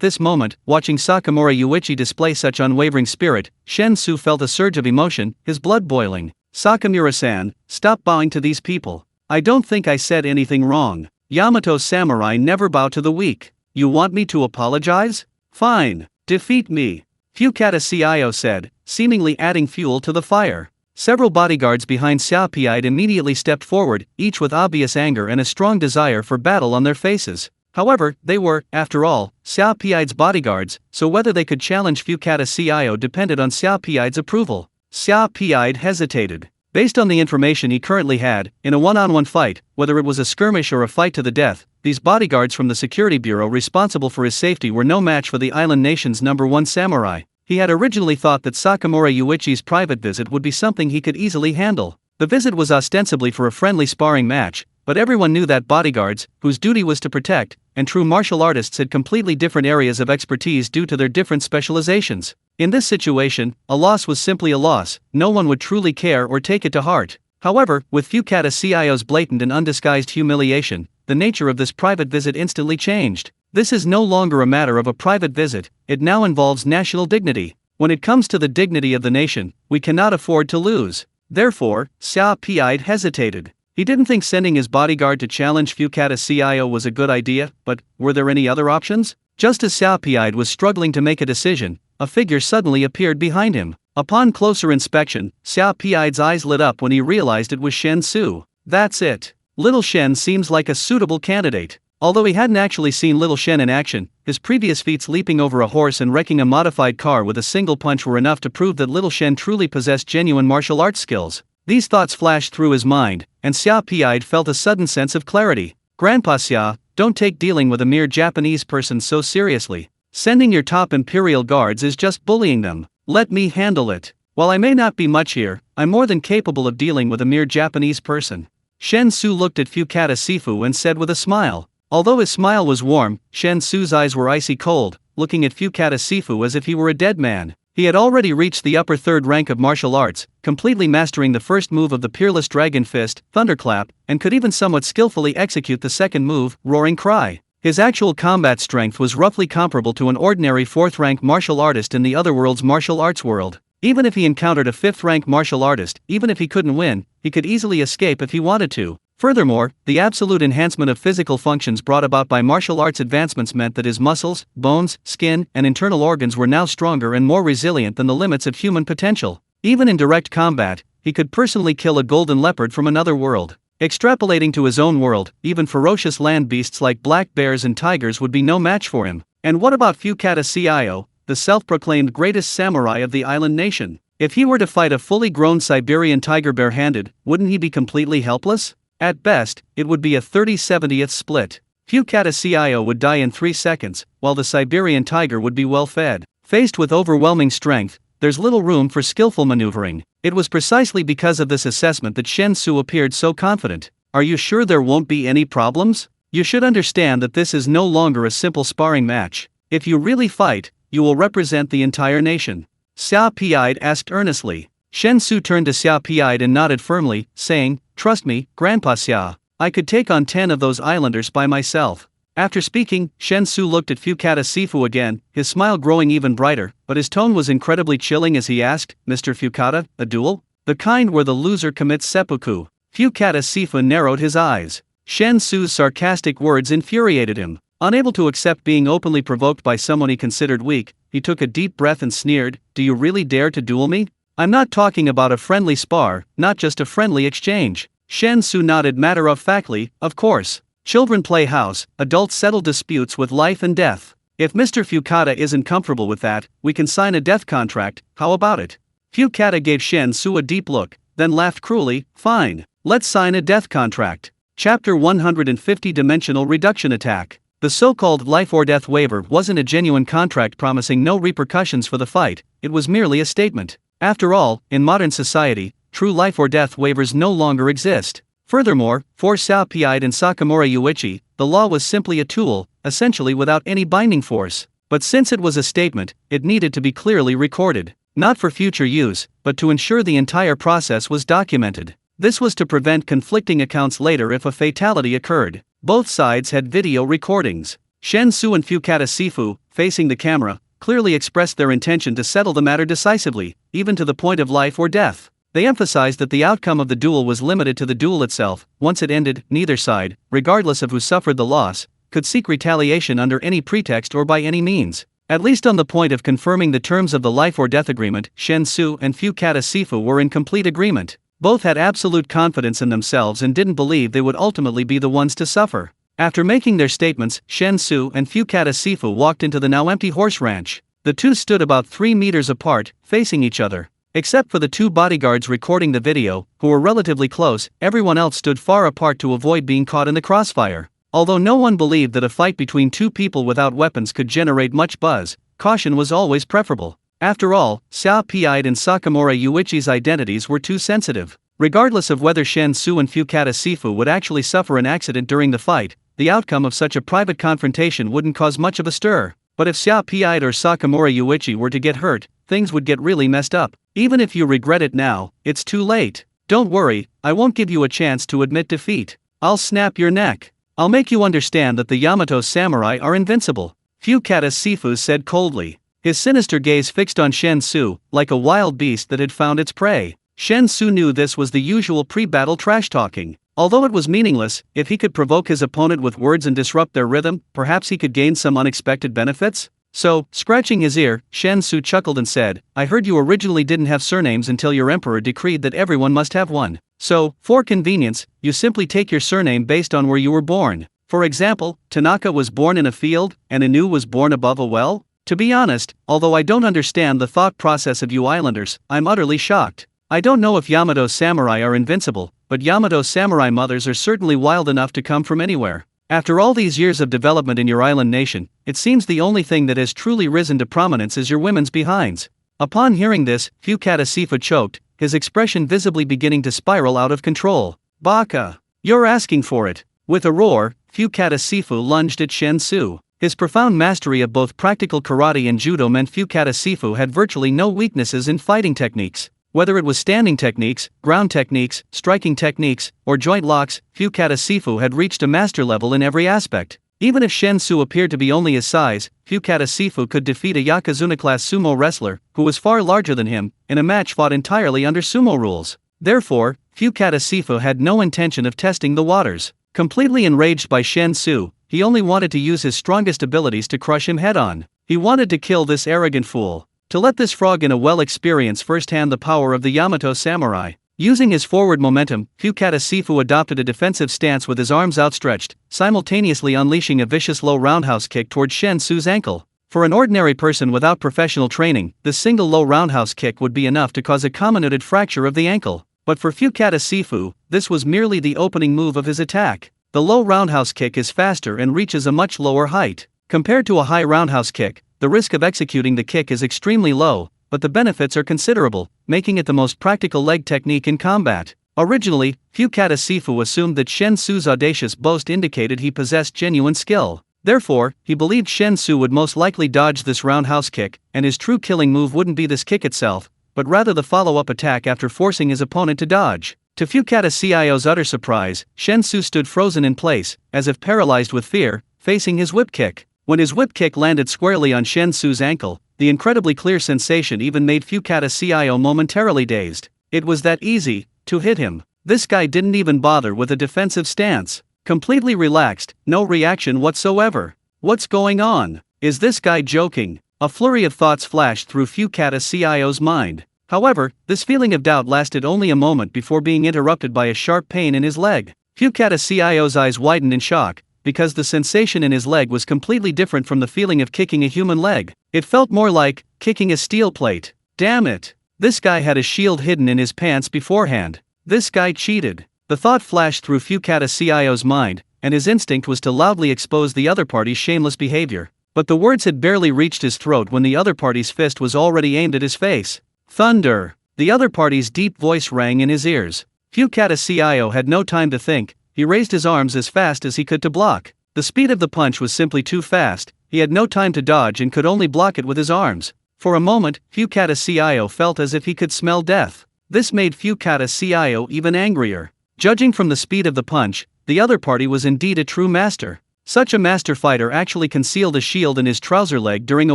this moment, watching Sakamura Yuichi display such unwavering spirit, Shen Xu felt a surge of emotion, his blood boiling. Sakamura-san, stop bowing to these people. I don't think I said anything wrong. Yamato's samurai never bow to the weak. You want me to apologize? Fine. Defeat me. Fukata Cio said, seemingly adding fuel to the fire. Several bodyguards behind Xiao Piide immediately stepped forward, each with obvious anger and a strong desire for battle on their faces. However, they were, after all, Xiao Piide's bodyguards, so whether they could challenge Fukata Cio depended on Xiao Piide's approval. Xiao Piide hesitated. Based on the information he currently had, in a one-on-one fight, whether it was a skirmish or a fight to the death, these bodyguards from the security bureau responsible for his safety were no match for the island nation's #1 samurai. He had originally thought that Sakamura Yuichi's private visit would be something he could easily handle. The visit was ostensibly for a friendly sparring match, but everyone knew that bodyguards, whose duty was to protect, and true martial artists had completely different areas of expertise due to their different specializations. In this situation, a loss was simply a loss, no one would truly care or take it to heart. However, with Fukata Cio's blatant and undisguised humiliation, the nature of this private visit instantly changed. This is no longer a matter of a private visit, it now involves national dignity. When it comes to the dignity of the nation, we cannot afford to lose. Therefore, Xiao Piide hesitated. He didn't think sending his bodyguard to challenge Fukata Cio was a good idea, but were there any other options? Just as Xiao Piide was struggling to make a decision, a figure suddenly appeared behind him. Upon closer inspection, Xiao Piide's eyes lit up when he realized it was Shen Xu. That's it. Little Shen seems like a suitable candidate. Although he hadn't actually seen Little Shen in action, his previous feats leaping over a horse and wrecking a modified car with a single punch were enough to prove that Little Shen truly possessed genuine martial arts skills. These thoughts flashed through his mind, and Xiao Piide felt a sudden sense of clarity. Grandpa Xia, don't take dealing with a mere Japanese person so seriously. Sending your top imperial guards is just bullying them. Let me handle it. While I may not be much here, I'm more than capable of dealing with a mere Japanese person. Shen Xu looked at Fukata Sifu and said with a smile. Although his smile was warm, Shen Xu's eyes were icy cold, looking at Fukata Sifu as if he were a dead man. He had already reached the upper third rank of martial arts, completely mastering the first move of the peerless Dragon Fist, Thunderclap, and could even somewhat skillfully execute the second move, Roaring Cry. His actual combat strength was roughly comparable to an ordinary 4th-rank martial artist in the Otherworld's martial arts world. Even if he encountered a 5th-rank martial artist, even if he couldn't win, he could easily escape if he wanted to. Furthermore, the absolute enhancement of physical functions brought about by martial arts advancements meant that his muscles, bones, skin, and internal organs were now stronger and more resilient than the limits of human potential. Even in direct combat, he could personally kill a golden leopard from another world. Extrapolating to his own world, even ferocious land beasts like black bears and tigers would be no match for him. And what about Fukata Cio, the self-proclaimed greatest samurai of the island nation? If he were to fight a fully grown Siberian tiger bare-handed, wouldn't he be completely helpless? At best, it would be a 30-70th split. Fukata Cio would die in 3 seconds, while the Siberian tiger would be well fed. Faced with overwhelming strength, there's little room for skillful maneuvering. It was precisely because of this assessment that Shen Xu appeared so confident. Are you sure there won't be any problems? You should understand that this is no longer a simple sparring match. If you really fight, you will represent the entire nation. Xiao Piide asked earnestly. Shen Xu turned to Xiao Piide and nodded firmly, saying, "Trust me, Grandpa Xia. I could take on 10 of those islanders by myself." After speaking, Shen Xu looked at Fukata Sifu again, his smile growing even brighter, but his tone was incredibly chilling as he asked, "Mr. Fukata, a duel? The kind where the loser commits seppuku?" Fukata Sifu narrowed his eyes. Shen Xu's sarcastic words infuriated him. Unable to accept being openly provoked by someone he considered weak, he took a deep breath and sneered, "Do you really dare to duel me? I'm not talking about a friendly spar, not just a friendly exchange." Shen Xu nodded matter-of-factly, "Of course. Children play house, adults settle disputes with life and death. If Mr. Fukata isn't comfortable with that, we can sign a death contract, how about it?" Fukata gave Shen Xu a deep look, then laughed cruelly, "Fine, let's sign a death contract." Chapter 150 Dimensional Reduction Attack. The so-called life or death waiver wasn't a genuine contract promising no repercussions for the fight, it was merely a statement. After all, in modern society, true life or death waivers no longer exist. Furthermore, for Xiao Piide and Sakamura Yuichi, the law was simply a tool, essentially without any binding force. But since it was a statement, it needed to be clearly recorded. not for future use, but to ensure the entire process was documented. This was to prevent conflicting accounts later if a fatality occurred. Both sides had video recordings. Shen Xu and Fukatta Sifu, facing the camera, clearly expressed their intention to settle the matter decisively, even to the point of life or death. They emphasized that the outcome of the duel was limited to the duel itself. Once it ended, neither side, regardless of who suffered the loss, could seek retaliation under any pretext or by any means. At least on the point of confirming the terms of the life or death agreement, Shen Xu and Fukatta Sifu were in complete agreement. Both had absolute confidence in themselves and didn't believe they would ultimately be the ones to suffer. After making their statements, Shen Xu and Fukatta Sifu walked into the now empty horse ranch. The two stood about 3 meters apart, facing each other. Except for the 2 bodyguards recording the video, who were relatively close, everyone else stood far apart to avoid being caught in the crossfire. Although no one believed that a fight between 2 people without weapons could generate much buzz, caution was always preferable. After all, Xia Piide and Sakamura Yuichi's identities were too sensitive. Regardless of whether Shen Xu and Fukatta Sifu would actually suffer an accident during the fight, the outcome of such a private confrontation wouldn't cause much of a stir. But if Xia Piide or Sakamura Yuichi were to get hurt, things would get really messed up. Even if you regret it now, it's too late. Don't worry, I won't give you a chance to admit defeat. I'll snap your neck. I'll make you understand that the Yamato samurai are invincible, Fukatta Sifu said coldly, his sinister gaze fixed on Shen Xu, like a wild beast that had found its prey. Shen Xu knew this was the usual pre-battle trash-talking. Although it was meaningless, if he could provoke his opponent with words and disrupt their rhythm, perhaps he could gain some unexpected benefits? So, scratching his ear, Shen Xu chuckled and said, I heard you originally didn't have surnames until your emperor decreed that everyone must have one. So, for convenience, you simply take your surname based on where you were born. For example, Tanaka was born in a field, and Inu was born above a well? To be honest, although I don't understand the thought process of you islanders, I'm utterly shocked. I don't know if Yamato samurai are invincible, but Yamato samurai mothers are certainly wild enough to come from anywhere. After all these years of development in your island nation, it seems the only thing that has truly risen to prominence is your women's behinds. Upon hearing this, Fukatta Sifu choked, his expression visibly beginning to spiral out of control. Baka! You're asking for it. With a roar, Fukatta Sifu lunged at Shen Xu. His profound mastery of both practical karate and judo meant Fukatta Sifu had virtually no weaknesses in fighting techniques. Whether it was standing techniques, ground techniques, striking techniques, or joint locks, Fukatta Sifu had reached a master level in every aspect. Even if Shen Xu appeared to be only his size, Fukatta Sifu could defeat a Yokozuna-class sumo wrestler, who was far larger than him, in a match fought entirely under sumo rules. Therefore, Fukatta Sifu had no intention of testing the waters. Completely enraged by Shen Xu, he only wanted to use his strongest abilities to crush him head-on. He wanted to kill this arrogant fool. To let this frog in a well experience firsthand the power of the Yamato samurai. Using his forward momentum, Fukatta Sifu adopted a defensive stance with his arms outstretched, simultaneously unleashing a vicious low roundhouse kick toward Shen Xu's ankle. For an ordinary person without professional training, this single low roundhouse kick would be enough to cause a comminuted fracture of the ankle. But for Fukatta Sifu, this was merely the opening move of his attack. The low roundhouse kick is faster and reaches a much lower height. Compared to a high roundhouse kick, the risk of executing the kick is extremely low, but the benefits are considerable, making it the most practical leg technique in combat. Originally, Fukatta Sifu assumed that Shen Xu's audacious boast indicated he possessed genuine skill. Therefore, he believed Shen Xu would most likely dodge this roundhouse kick, and his true killing move wouldn't be this kick itself, but rather the follow-up attack after forcing his opponent to dodge. To Fukatta Cio's utter surprise, Shen Xu stood frozen in place, as if paralyzed with fear, facing his whip kick. When his whip kick landed squarely on Shen Xu's ankle, the incredibly clear sensation even made Fukatta Cio momentarily dazed. It was that easy to hit him. This guy didn't even bother with a defensive stance. Completely relaxed, no reaction whatsoever. What's going on? Is this guy joking? A flurry of thoughts flashed through Fukatta Cio's mind. However, this feeling of doubt lasted only a moment before being interrupted by a sharp pain in his leg. Fukatta Cio's eyes widened in shock, because the sensation in his leg was completely different from the feeling of kicking a human leg. It felt more like kicking a steel plate. Damn it! This guy had a shield hidden in his pants beforehand. This guy cheated. The thought flashed through Fukatta Cio's mind, and his instinct was to loudly expose the other party's shameless behavior. But the words had barely reached his throat when the other party's fist was already aimed at his face. Thunder! The other party's deep voice rang in his ears. Fukatta Cio had no time to think. He raised his arms as fast as he could to block. The speed of the punch was simply too fast. He had no time to dodge and could only block it with his arms. For a moment, Fukata Cio felt as if he could smell death. This made Fukata Cio even angrier. Judging from the speed of the punch, the other party was indeed a true master. Such a master fighter actually concealed a shield in his trouser leg during a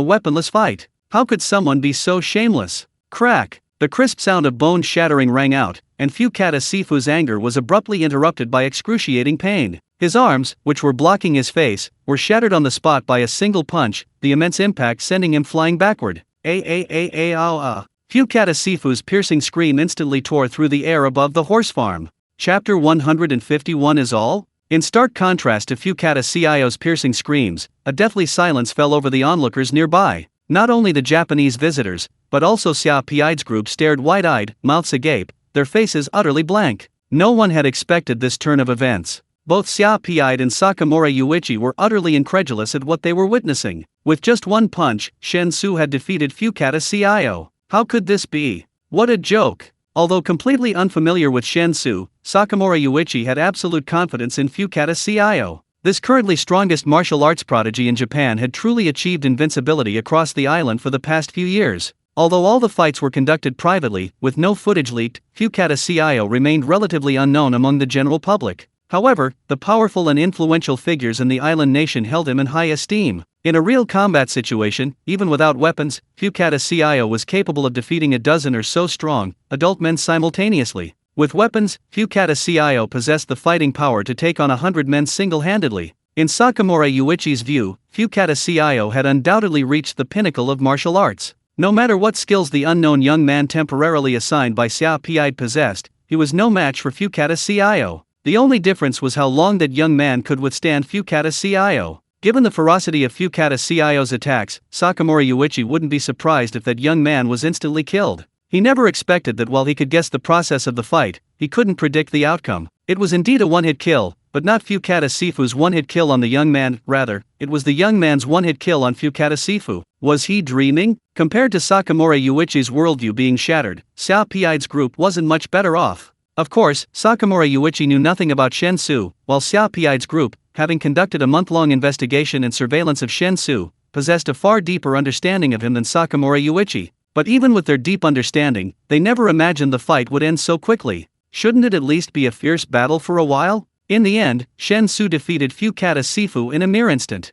weaponless fight. How could someone be so shameless? Crack! The crisp sound of bone shattering rang out, and Fukata Sifu's anger was abruptly interrupted by excruciating pain. His arms, which were blocking his face, were shattered on the spot by a single punch, the immense impact sending him flying backward. Fukata Sifu's piercing scream instantly tore through the air above the horse farm. Chapter 151 is all? In stark contrast to Fukata Cio's piercing screams, a deathly silence fell over the onlookers nearby. Not only the Japanese visitors, but also Xia Piai's group stared wide-eyed, mouths agape, their faces utterly blank. No one had expected this turn of events. Both Xia Piai and Sakamura Yuichi were utterly incredulous at what they were witnessing. With just one punch, Shen Xu had defeated Fukata Cio. How could this be? What a joke! Although completely unfamiliar with Shen Xu, Sakamura Yuichi had absolute confidence in Fukata Cio. This currently strongest martial arts prodigy in Japan had truly achieved invincibility across the island for the past few years. Although all the fights were conducted privately, with no footage leaked, Fukata Cio remained relatively unknown among the general public. However, the powerful and influential figures in the island nation held him in high esteem. In a real combat situation, even without weapons, Fukata Cio was capable of defeating a dozen or so strong, adult men simultaneously. With weapons, Fukata Cio possessed the fighting power to take on 100 men single-handedly. In Sakamura Yuichi's view, Fukata Cio had undoubtedly reached the pinnacle of martial arts. No matter what skills the unknown young man temporarily assigned by Xia Piai possessed, he was no match for Fukata Cio. The only difference was how long that young man could withstand Fukata Cio. Given the ferocity of Fukata Cio's attacks, Sakamura Yuichi wouldn't be surprised if that young man was instantly killed. He never expected that while he could guess the process of the fight, he couldn't predict the outcome. It was indeed a one-hit kill, but not Fukata Sifu's one-hit kill on the young man, rather, it was the young man's one-hit kill on Fukata Sifu. Was he dreaming? Compared to Sakamura Yuichi's worldview being shattered, Xia Piai's group wasn't much better off. Of course, Sakamura Yuichi knew nothing about Shen Xu, while Xia Piai's group, having conducted a month-long investigation and surveillance of Shen Xu, possessed a far deeper understanding of him than Sakamura Yuichi. But even with their deep understanding, they never imagined the fight would end so quickly. Shouldn't it at least be a fierce battle for a while? In the end, Shen Xu defeated Fukata Sifu in a mere instant.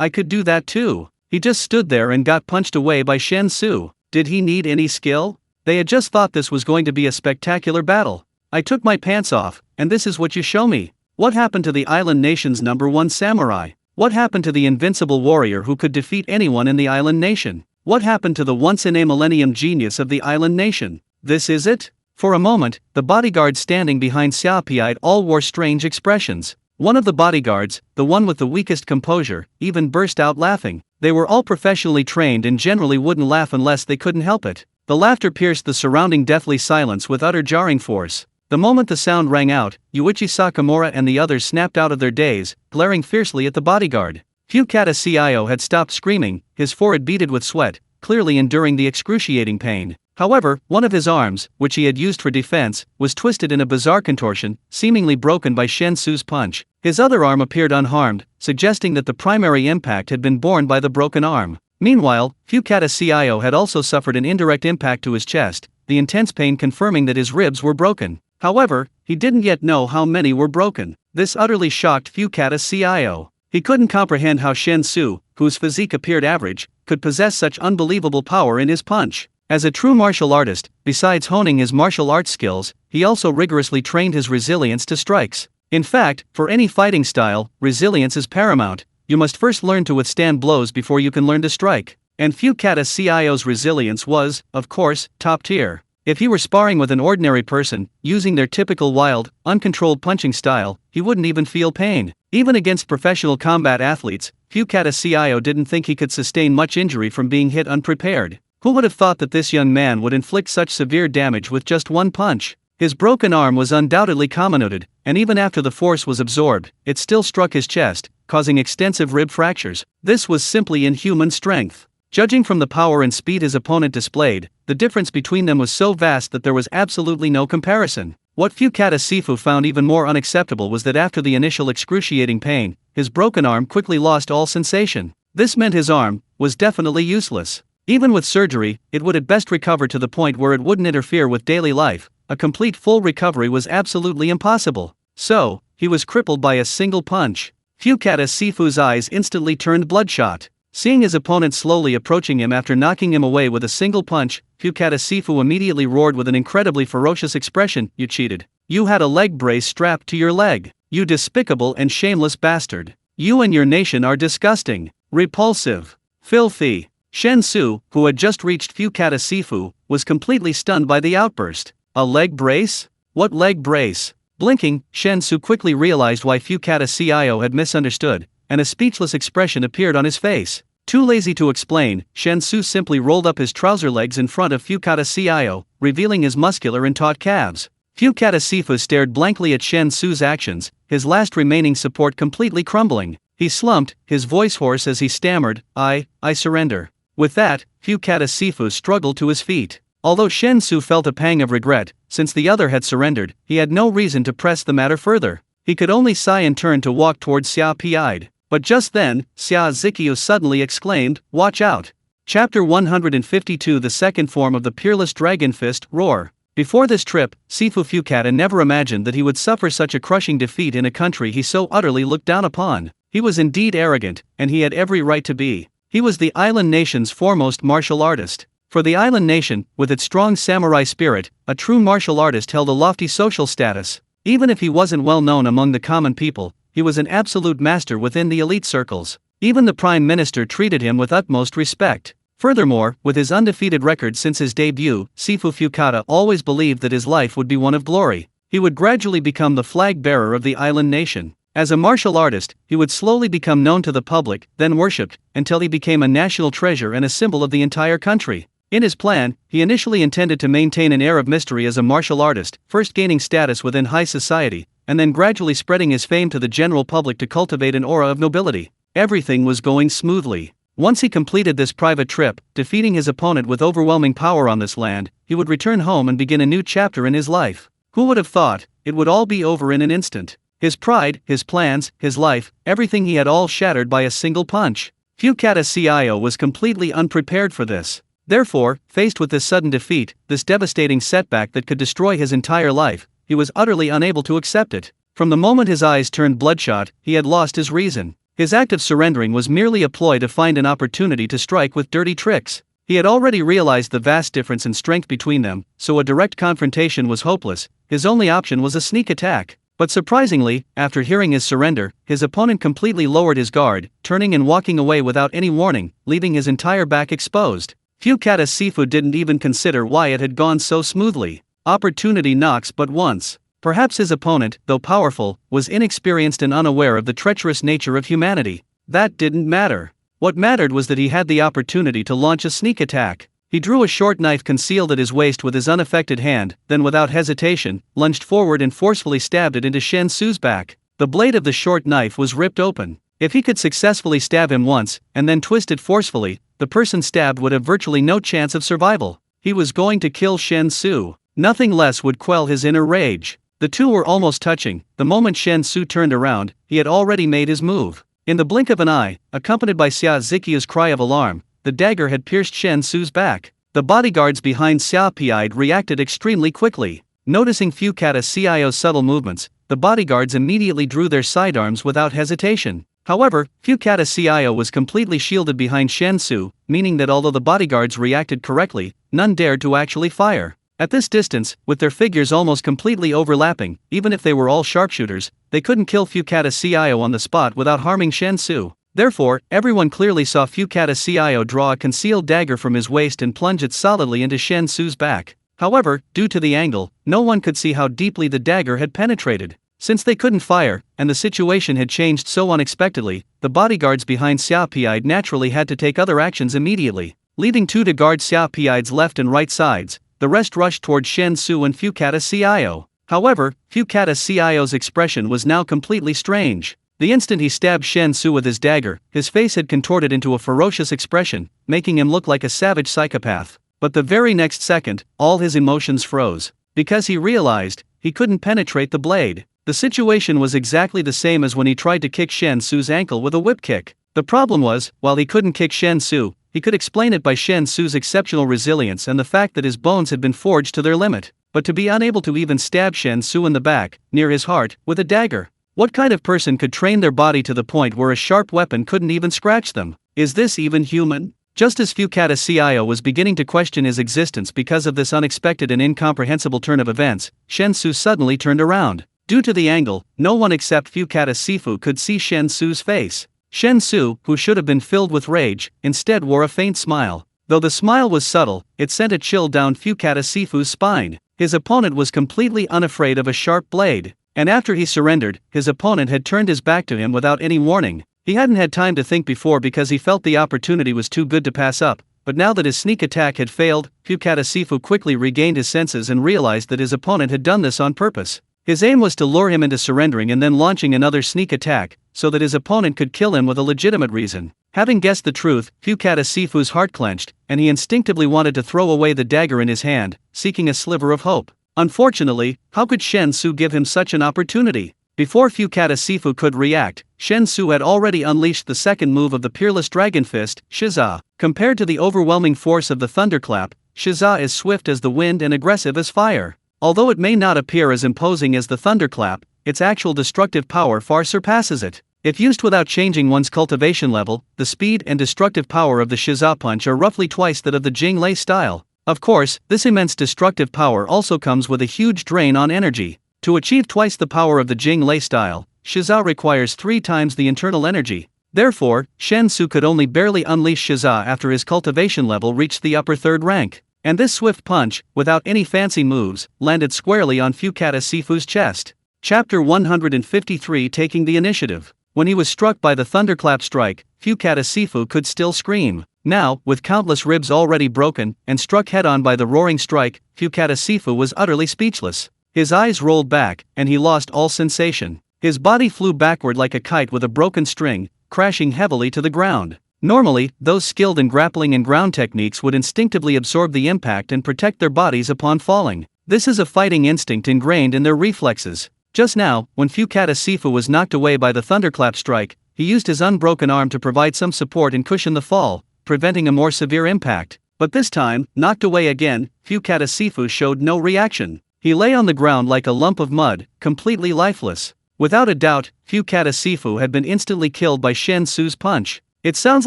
I could do that too. He just stood there and got punched away by Shen Xu. Did he need any skill? They had just thought this was going to be a spectacular battle. I took my pants off, and this is what you show me. What happened to the island nation's #1 samurai? What happened to the invincible warrior who could defeat anyone in the island nation? What happened to the once-in-a-millennium genius of the island nation? This is it? For a moment, the bodyguards standing behind Xia Piai all wore strange expressions. One of the bodyguards, the one with the weakest composure, even burst out laughing. They were all professionally trained and generally wouldn't laugh unless they couldn't help it. The laughter pierced the surrounding deathly silence with utter jarring force. The moment the sound rang out, Yuichi Sakamura and the others snapped out of their daze, glaring fiercely at the bodyguard. Fukata Cio had stopped screaming, his forehead beaded with sweat, clearly enduring the excruciating pain. However, one of his arms, which he had used for defense, was twisted in a bizarre contortion, seemingly broken by Shen Xu's punch. His other arm appeared unharmed, suggesting that the primary impact had been borne by the broken arm. Meanwhile, Fukata Cio had also suffered an indirect impact to his chest, the intense pain confirming that his ribs were broken. However, he didn't yet know how many were broken. This utterly shocked Fukata Cio. He couldn't comprehend how Shen Xu, whose physique appeared average, could possess such unbelievable power in his punch. As a true martial artist, besides honing his martial arts skills, he also rigorously trained his resilience to strikes. In fact, for any fighting style, resilience is paramount. You must first learn to withstand blows before you can learn to strike. And Fukata Cio's resilience was, of course, top tier. If he were sparring with an ordinary person, using their typical wild, uncontrolled punching style, he wouldn't even feel pain. Even against professional combat athletes, Fukata Cio didn't think he could sustain much injury from being hit unprepared. Who would have thought that this young man would inflict such severe damage with just one punch? His broken arm was undoubtedly comminuted, and even after the force was absorbed, it still struck his chest, causing extensive rib fractures. This was simply inhuman strength. Judging from the power and speed his opponent displayed, the difference between them was so vast that there was absolutely no comparison. What Fukata Sifu found even more unacceptable was that after the initial excruciating pain, his broken arm quickly lost all sensation. This meant his arm was definitely useless. Even with surgery, it would at best recover to the point where it wouldn't interfere with daily life. A complete full recovery was absolutely impossible. So, he was crippled by a single punch. Fukata Sifu's eyes instantly turned bloodshot. Seeing his opponent slowly approaching him after knocking him away with a single punch, Fukata Sifu immediately roared with an incredibly ferocious expression, "You cheated. You had a leg brace strapped to your leg. You despicable and shameless bastard. You and your nation are disgusting, repulsive, filthy." Shen Xu, who had just reached Fukata Sifu, was completely stunned by the outburst. A leg brace? What leg brace? Blinking, Shen Xu quickly realized why Fukata Cio had misunderstood, and a speechless expression appeared on his face. Too lazy to explain, Shen Xu simply rolled up his trouser legs in front of Fukata Cio, revealing his muscular and taut calves. Fukata Sifu stared blankly at Shen Xu's actions, his last remaining support completely crumbling. He slumped, his voice hoarse as he stammered, I surrender." With that, Fukata Sifu struggled to his feet. Although Shen Xu felt a pang of regret, since the other had surrendered, he had no reason to press the matter further. He could only sigh and turn to walk towards Xia Pi'ide. But just then, Xia Ziqiu suddenly exclaimed, "Watch out!" Chapter 152, the second form of the Peerless Dragon Fist, Roar. Before this trip, Sifu Fukata never imagined that he would suffer such a crushing defeat in a country he so utterly looked down upon. He was indeed arrogant, and he had every right to be. He was the island nation's foremost martial artist. For the island nation, with its strong samurai spirit, a true martial artist held a lofty social status. Even if he wasn't well known among the common people, he was an absolute master within the elite circles. Even the Prime Minister treated him with utmost respect. Furthermore, with his undefeated record since his debut, Sifu Fukata always believed that his life would be one of glory. He would gradually become the flag bearer of the island nation. As a martial artist, he would slowly become known to the public, then worshipped, until he became a national treasure and a symbol of the entire country. In his plan, he initially intended to maintain an air of mystery as a martial artist, first gaining status within high society, and then gradually spreading his fame to the general public to cultivate an aura of nobility. Everything was going smoothly. Once he completed this private trip, defeating his opponent with overwhelming power on this land, he would return home and begin a new chapter in his life. Who would have thought? It would all be over in an instant. His pride, his plans, his life, everything he had all shattered by a single punch. Fukata Cio was completely unprepared for this. Therefore, faced with this sudden defeat, this devastating setback that could destroy his entire life, he was utterly unable to accept it. From the moment his eyes turned bloodshot, he had lost his reason. His act of surrendering was merely a ploy to find an opportunity to strike with dirty tricks. He had already realized the vast difference in strength between them, so a direct confrontation was hopeless. His only option was a sneak attack. But surprisingly, after hearing his surrender, his opponent completely lowered his guard, turning and walking away without any warning, leaving his entire back exposed. Fukata Sifu didn't even consider why it had gone so smoothly. Opportunity knocks but once. Perhaps his opponent, though powerful, was inexperienced and unaware of the treacherous nature of humanity. That didn't matter. What mattered was that he had the opportunity to launch a sneak attack. He drew a short knife concealed at his waist with his unaffected hand, then without hesitation, lunged forward and forcefully stabbed it into Shen Xu's back. The blade of the short knife was ripped open. If he could successfully stab him once, and then twist it forcefully, the person stabbed would have virtually no chance of survival. He was going to kill Shen Xu. Nothing less would quell his inner rage. The two were almost touching. The moment Shen Xu turned around, he had already made his move. In the blink of an eye, accompanied by Xia Ziqiu's cry of alarm, the dagger had pierced Shen Xu's back. The bodyguards behind Xia Pi'ide reacted extremely quickly. Noticing Fukata Cio's subtle movements, the bodyguards immediately drew their sidearms without hesitation. However, Fukata Cio was completely shielded behind Shen Xu, meaning that although the bodyguards reacted correctly, none dared to actually fire. At this distance, with their figures almost completely overlapping, even if they were all sharpshooters, they couldn't kill Fukata Cio on the spot without harming Shen Xu. Therefore, everyone clearly saw Fukata Cio draw a concealed dagger from his waist and plunge it solidly into Shen Xu's back. However, due to the angle, no one could see how deeply the dagger had penetrated. Since they couldn't fire, and the situation had changed so unexpectedly, the bodyguards behind Xia Pi'ide naturally had to take other actions immediately. Leaving two to guard Xia Pi'ide's left and right sides, the rest rushed toward Shen Xu and Fukata Cio. However, Fukata Cio's expression was now completely strange. The instant he stabbed Shen Xu with his dagger, his face had contorted into a ferocious expression, making him look like a savage psychopath. But the very next second, all his emotions froze. Because he realized, he couldn't penetrate the blade. The situation was exactly the same as when he tried to kick Shen Xu's ankle with a whip kick. The problem was, while he couldn't kick Shen Xu, he could explain it by Shen Xu's exceptional resilience and the fact that his bones had been forged to their limit. But to be unable to even stab Shen Xu in the back, near his heart, with a dagger. What kind of person could train their body to the point where a sharp weapon couldn't even scratch them? Is this even human? Just as Fukata Cio was beginning to question his existence because of this unexpected and incomprehensible turn of events, Shen Xu suddenly turned around. Due to the angle, no one except Fukata Sifu could see Shen Xu's face. Shen Xu, who should have been filled with rage, instead wore a faint smile. Though the smile was subtle, it sent a chill down Fukata Sifu's spine. His opponent was completely unafraid of a sharp blade. And after he surrendered, his opponent had turned his back to him without any warning. He hadn't had time to think before because he felt the opportunity was too good to pass up, but now that his sneak attack had failed, Fukata Sifu quickly regained his senses and realized that his opponent had done this on purpose. His aim was to lure him into surrendering and then launching another sneak attack, so that his opponent could kill him with a legitimate reason. Having guessed the truth, Fukata Sifu's heart clenched, and he instinctively wanted to throw away the dagger in his hand, seeking a sliver of hope. Unfortunately, how could Shen Xu give him such an opportunity? Before Fukata Sifu could react, Shen Xu had already unleashed the second move of the peerless dragon fist, Shiza. Compared to the overwhelming force of the thunderclap, Shiza is swift as the wind and aggressive as fire. Although it may not appear as imposing as the thunderclap, its actual destructive power far surpasses it. If used without changing one's cultivation level, the speed and destructive power of the Shiza punch are roughly twice that of the Jing Lei style. Of course, this immense destructive power also comes with a huge drain on energy. To achieve twice the power of the Jing Lei style, Shiza requires 3 times the internal energy. Therefore, Shen Xu could only barely unleash Shiza after his cultivation level reached the upper 3rd rank. And this swift punch, without any fancy moves, landed squarely on Fukata Sifu's chest. Chapter 153 Taking the Initiative. When he was struck by the thunderclap strike, Fukata Sifu could still scream. Now, with countless ribs already broken, and struck head-on by the roaring strike, Fukata Sifu was utterly speechless. His eyes rolled back, and he lost all sensation. His body flew backward like a kite with a broken string, crashing heavily to the ground. Normally, those skilled in grappling and ground techniques would instinctively absorb the impact and protect their bodies upon falling. This is a fighting instinct ingrained in their reflexes. Just now, when Fukata Sifu was knocked away by the thunderclap strike, he used his unbroken arm to provide some support and cushion the fall, preventing a more severe impact. But this time, knocked away again, Fukata Sifu showed no reaction. He lay on the ground like a lump of mud, completely lifeless. Without a doubt, Fukata Sifu had been instantly killed by Shen Xu's punch. It sounds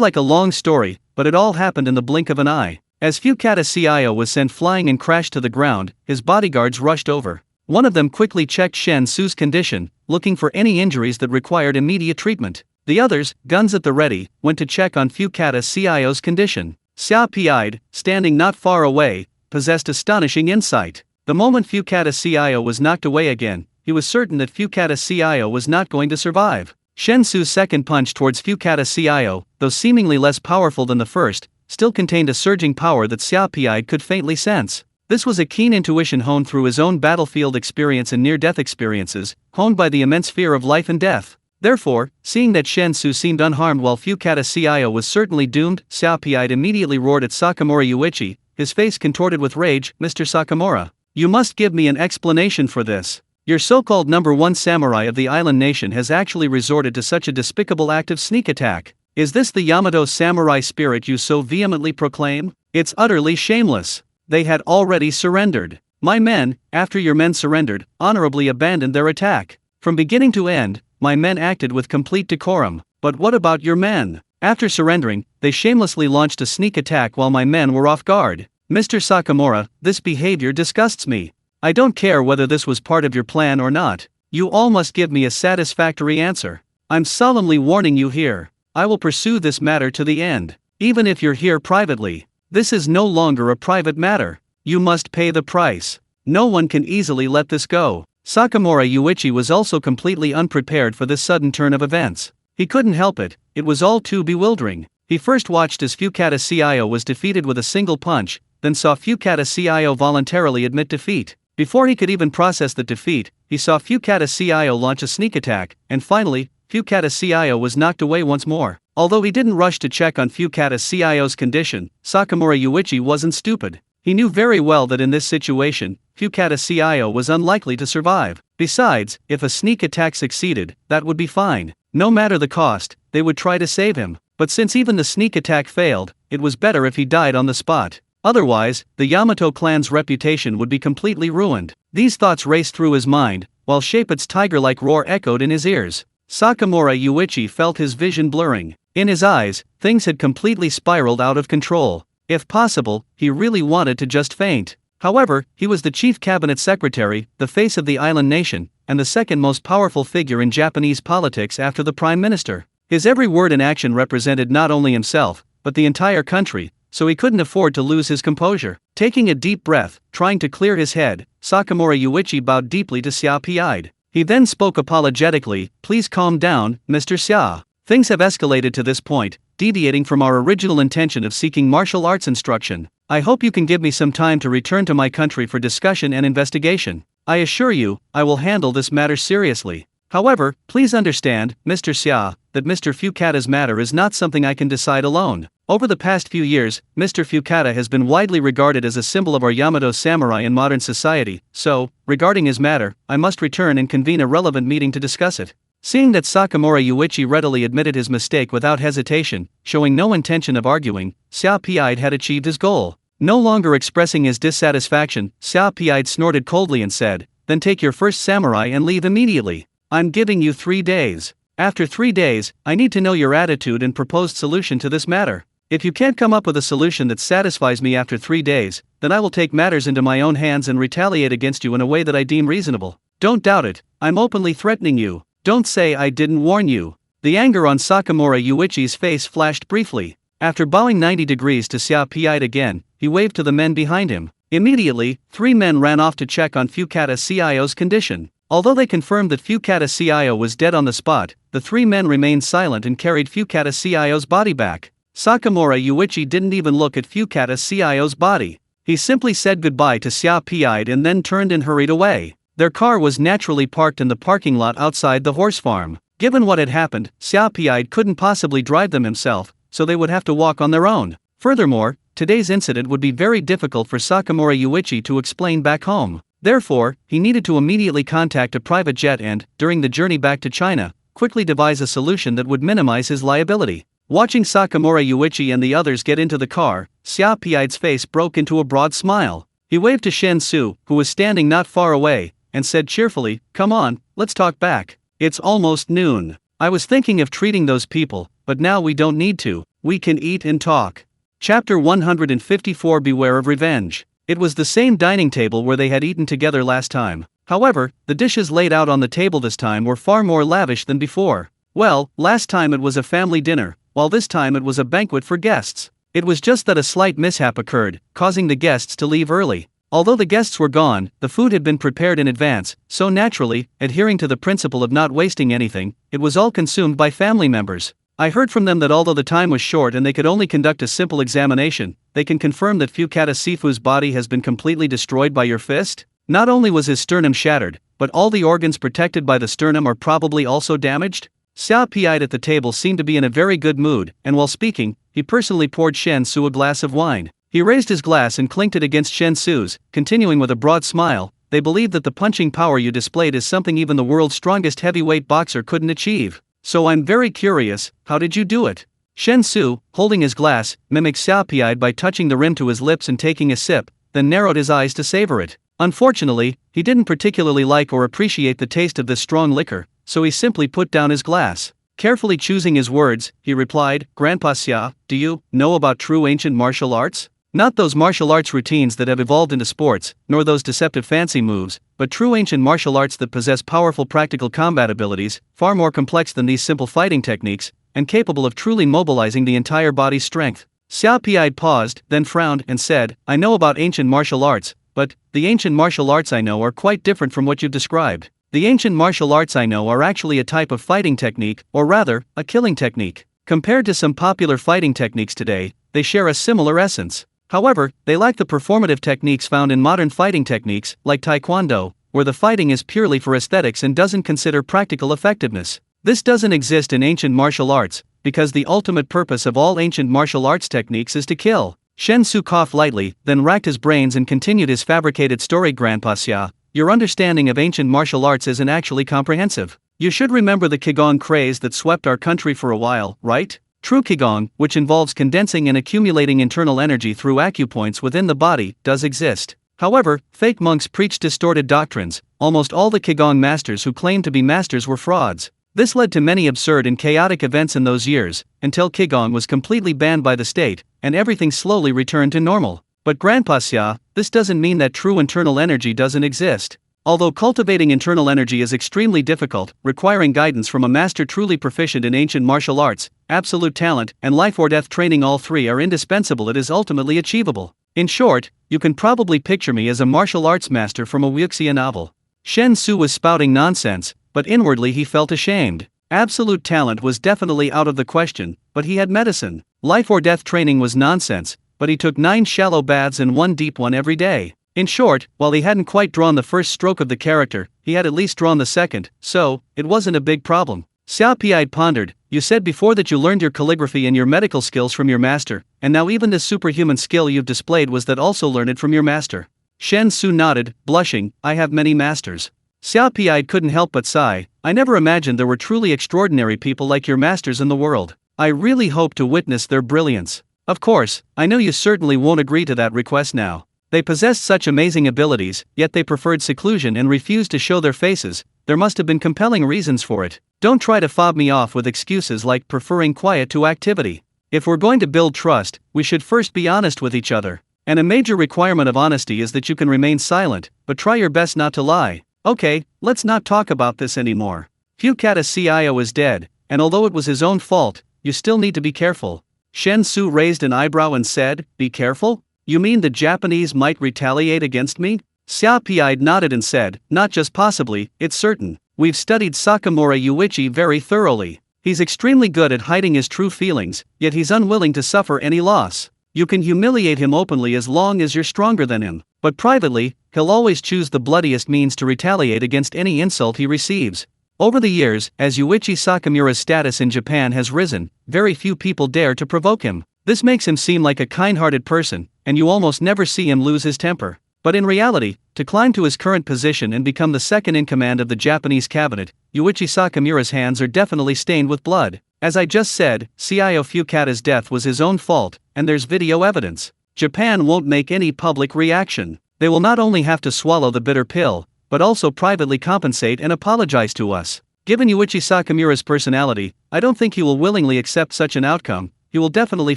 like a long story, but it all happened in the blink of an eye. As Fukata Cio was sent flying and crashed to the ground, his bodyguards rushed over. One of them quickly checked Shen Xu's condition, looking for any injuries that required immediate treatment. The others, guns at the ready, went to check on Fukata Cio's condition. Xia Pi'd, standing not far away, possessed astonishing insight. The moment Fukata Cio was knocked away again, he was certain that Fukata Cio was not going to survive. Shen Xu's second punch towards Fukata Cio, though seemingly less powerful than the first, still contained a surging power that Xia Pi could faintly sense. This was a keen intuition honed through his own battlefield experience and near-death experiences, honed by the immense fear of life and death. Therefore, seeing that Shen Xu seemed unharmed while Fukata Cio was certainly doomed, Xia Pi immediately roared at Sakamura Yuichi, his face contorted with rage. "Mr. Sakamura, you must give me an explanation for this. Your so-called #1 samurai of the island nation has actually resorted to such a despicable act of sneak attack. Is this the Yamato samurai spirit you so vehemently proclaim? It's utterly shameless. They had already surrendered. My men, after your men surrendered, honorably abandoned their attack. From beginning to end, my men acted with complete decorum. But what about your men? After surrendering, they shamelessly launched a sneak attack while my men were off guard. Mr. Sakamura, this behavior disgusts me. I don't care whether this was part of your plan or not. You all must give me a satisfactory answer. I'm solemnly warning you here. I will pursue this matter to the end. Even if you're here privately. This is no longer a private matter. You must pay the price. No one can easily let this go." Sakamura Yuichi was also completely unprepared for this sudden turn of events. He couldn't help it, it was all too bewildering. He first watched as Fukata Cio was defeated with a single punch, then saw Fukata Cio voluntarily admit defeat. Before he could even process the defeat, he saw Fukata Cio launch a sneak attack, and finally, Fukata Cio was knocked away once more. Although he didn't rush to check on Fukata Cio's condition, Sakamura Yuichi wasn't stupid. He knew very well that in this situation, Fukata Cio was unlikely to survive. Besides, if a sneak attack succeeded, that would be fine. No matter the cost, they would try to save him. But since even the sneak attack failed, it was better if he died on the spot. Otherwise, the Yamato clan's reputation would be completely ruined. These thoughts raced through his mind, while Shapeit's tiger-like roar echoed in his ears. Sakamura Yuichi felt his vision blurring. In his eyes, things had completely spiraled out of control. If possible, he really wanted to just faint. However, he was the chief cabinet secretary, the face of the island nation, and the second most powerful figure in Japanese politics after the prime minister. His every word and action represented not only himself, but the entire country, so he couldn't afford to lose his composure. Taking a deep breath, trying to clear his head, Sakamura Yuichi bowed deeply to Xia Piide. He then spoke apologetically, "Please calm down, Mr. Xia. Things have escalated to this point, deviating from our original intention of seeking martial arts instruction. I hope you can give me some time to return to my country for discussion and investigation. I assure you, I will handle this matter seriously. However, please understand, Mr. Xia, that Mr. Fukata's matter is not something I can decide alone. Over the past few years, Mr. Fukata has been widely regarded as a symbol of our Yamato samurai in modern society, so, regarding his matter, I must return and convene a relevant meeting to discuss it." Seeing that Sakamura Yuichi readily admitted his mistake without hesitation, showing no intention of arguing, Xia Piide had achieved his goal. No longer expressing his dissatisfaction, Xia Piide snorted coldly and said, "Then take your first samurai and leave immediately. I'm giving you 3 days. After 3 days, I need to know your attitude and proposed solution to this matter. If you can't come up with a solution that satisfies me after 3 days, then I will take matters into my own hands and retaliate against you in a way that I deem reasonable. Don't doubt it, I'm openly threatening you. Don't say I didn't warn you." The anger on Sakamura Yuichi's face flashed briefly. After bowing 90 degrees to Xia Piide again, he waved to the men behind him. Immediately, 3 men ran off to check on Fukata CIO's condition. Although they confirmed that Fukata CIO was dead on the spot, the 3 men remained silent and carried Fukata CIO's body back. Sakamura Yuichi didn't even look at Fukata CIO's body. He simply said goodbye to Xia Piide and then turned and hurried away. Their car was naturally parked in the parking lot outside the horse farm. Given what had happened, Xia Piide couldn't possibly drive them himself, so they would have to walk on their own. Furthermore, today's incident would be very difficult for Sakamura Yuichi to explain back home. Therefore, he needed to immediately contact a private jet and, during the journey back to China, quickly devise a solution that would minimize his liability. Watching Sakamura Yuichi and the others get into the car, Xia Piide's face broke into a broad smile. He waved to Shen Xu, who was standing not far away, and said cheerfully, "Come on, let's talk back. It's almost noon. I was thinking of treating those people, but now we don't need to, we can eat and talk." Chapter 154 Beware of Revenge. It was the same dining table where they had eaten together last time. However, the dishes laid out on the table this time were far more lavish than before. Well, last time it was a family dinner, while this time it was a banquet for guests. It was just that a slight mishap occurred, causing the guests to leave early. Although the guests were gone, the food had been prepared in advance, so naturally, adhering to the principle of not wasting anything, it was all consumed by family members. I heard from them that although the time was short and they could only conduct a simple examination, they can confirm that Fukata Sifu's body has been completely destroyed by your fist? Not only was his sternum shattered, but all the organs protected by the sternum are probably also damaged? Xia Piide at the table seemed to be in a very good mood, and while speaking, he personally poured Shen Xu a glass of wine. He raised his glass and clinked it against Shen Xu's, continuing with a broad smile, "They believe that the punching power you displayed is something even the world's strongest heavyweight boxer couldn't achieve. So I'm very curious, how did you do it?" Shen Xu, holding his glass, mimicked Xia Piide by touching the rim to his lips and taking a sip, then narrowed his eyes to savor it. Unfortunately, he didn't particularly like or appreciate the taste of this strong liquor, so he simply put down his glass. Carefully choosing his words, he replied, "Grandpa Xia, do you know about true ancient martial arts? Not those martial arts routines that have evolved into sports, nor those deceptive fancy moves, but true ancient martial arts that possess powerful practical combat abilities, far more complex than these simple fighting techniques, and capable of truly mobilizing the entire body's strength." Xia Piide paused, then frowned and said, "I know about ancient martial arts, but the ancient martial arts I know are quite different from what you've described. The ancient martial arts I know are actually a type of fighting technique, or rather, a killing technique. Compared to some popular fighting techniques today, they share a similar essence. However, they lack the performative techniques found in modern fighting techniques, like Taekwondo, where the fighting is purely for aesthetics and doesn't consider practical effectiveness. This doesn't exist in ancient martial arts, because the ultimate purpose of all ancient martial arts techniques is to kill." Shen Xu coughed lightly, then racked his brains and continued his fabricated story. "Grandpa Xia, your understanding of ancient martial arts isn't actually comprehensive. You should remember the Qigong craze that swept our country for a while, right? True Qigong, which involves condensing and accumulating internal energy through acupoints within the body, does exist. However, fake monks preach distorted doctrines. Almost all the Qigong masters who claimed to be masters were frauds. This led to many absurd and chaotic events in those years, until Qigong was completely banned by the state, and everything slowly returned to normal. But Grandpa Xia, this doesn't mean that true internal energy doesn't exist. Although cultivating internal energy is extremely difficult, requiring guidance from a master truly proficient in ancient martial arts, absolute talent, and life or death training, all three are indispensable, it is ultimately achievable. In short, you can probably picture me as a martial arts master from a wuxia novel. Shen Xu was spouting nonsense, but inwardly he felt ashamed. Absolute talent was definitely out of the question, but he had medicine. Life or death training was nonsense, but he took 9 shallow baths and 1 deep one every day. In short, while he hadn't quite drawn the first stroke of the character, he had at least drawn the second, so it wasn't a big problem. Xia Pi'd pondered, you said before that you learned your calligraphy and your medical skills from your master, and now even this superhuman skill you've displayed was that also learned from your master. Shen Xu nodded, blushing, I have many masters. Xia Pi'd couldn't help but sigh, I never imagined there were truly extraordinary people like your masters in the world. I really hope to witness their brilliance. Of course, I know you certainly won't agree to that request now. They possessed such amazing abilities, yet they preferred seclusion and refused to show their faces. There must have been compelling reasons for it. Don't try to fob me off with excuses like preferring quiet to activity. If we're going to build trust, we should first be honest with each other. And a major requirement of honesty is that you can remain silent, but try your best not to lie. Okay, let's not talk about this anymore. Fukata's CIO is dead, and although it was his own fault, you still need to be careful. Shen Xu raised an eyebrow and said, be careful? You mean the Japanese might retaliate against me? Xia Pi'd nodded and said, not just possibly, it's certain. We've studied Sakamura Yuichi very thoroughly. He's extremely good at hiding his true feelings, yet he's unwilling to suffer any loss. You can humiliate him openly as long as you're stronger than him, but privately, he'll always choose the bloodiest means to retaliate against any insult he receives. Over the years, as Yuichi Sakamura's status in Japan has risen, very few people dare to provoke him. This makes him seem like a kind-hearted person, and you almost never see him lose his temper. But in reality, to climb to his current position and become the second in command of the Japanese cabinet, Yuichi Sakamura's hands are definitely stained with blood. As I just said, CIO Fukata's death was his own fault, and there's video evidence. Japan won't make any public reaction. They will not only have to swallow the bitter pill, but also privately compensate and apologize to us. Given Yuichi Sakamura's personality, I don't think he will willingly accept such an outcome. He will definitely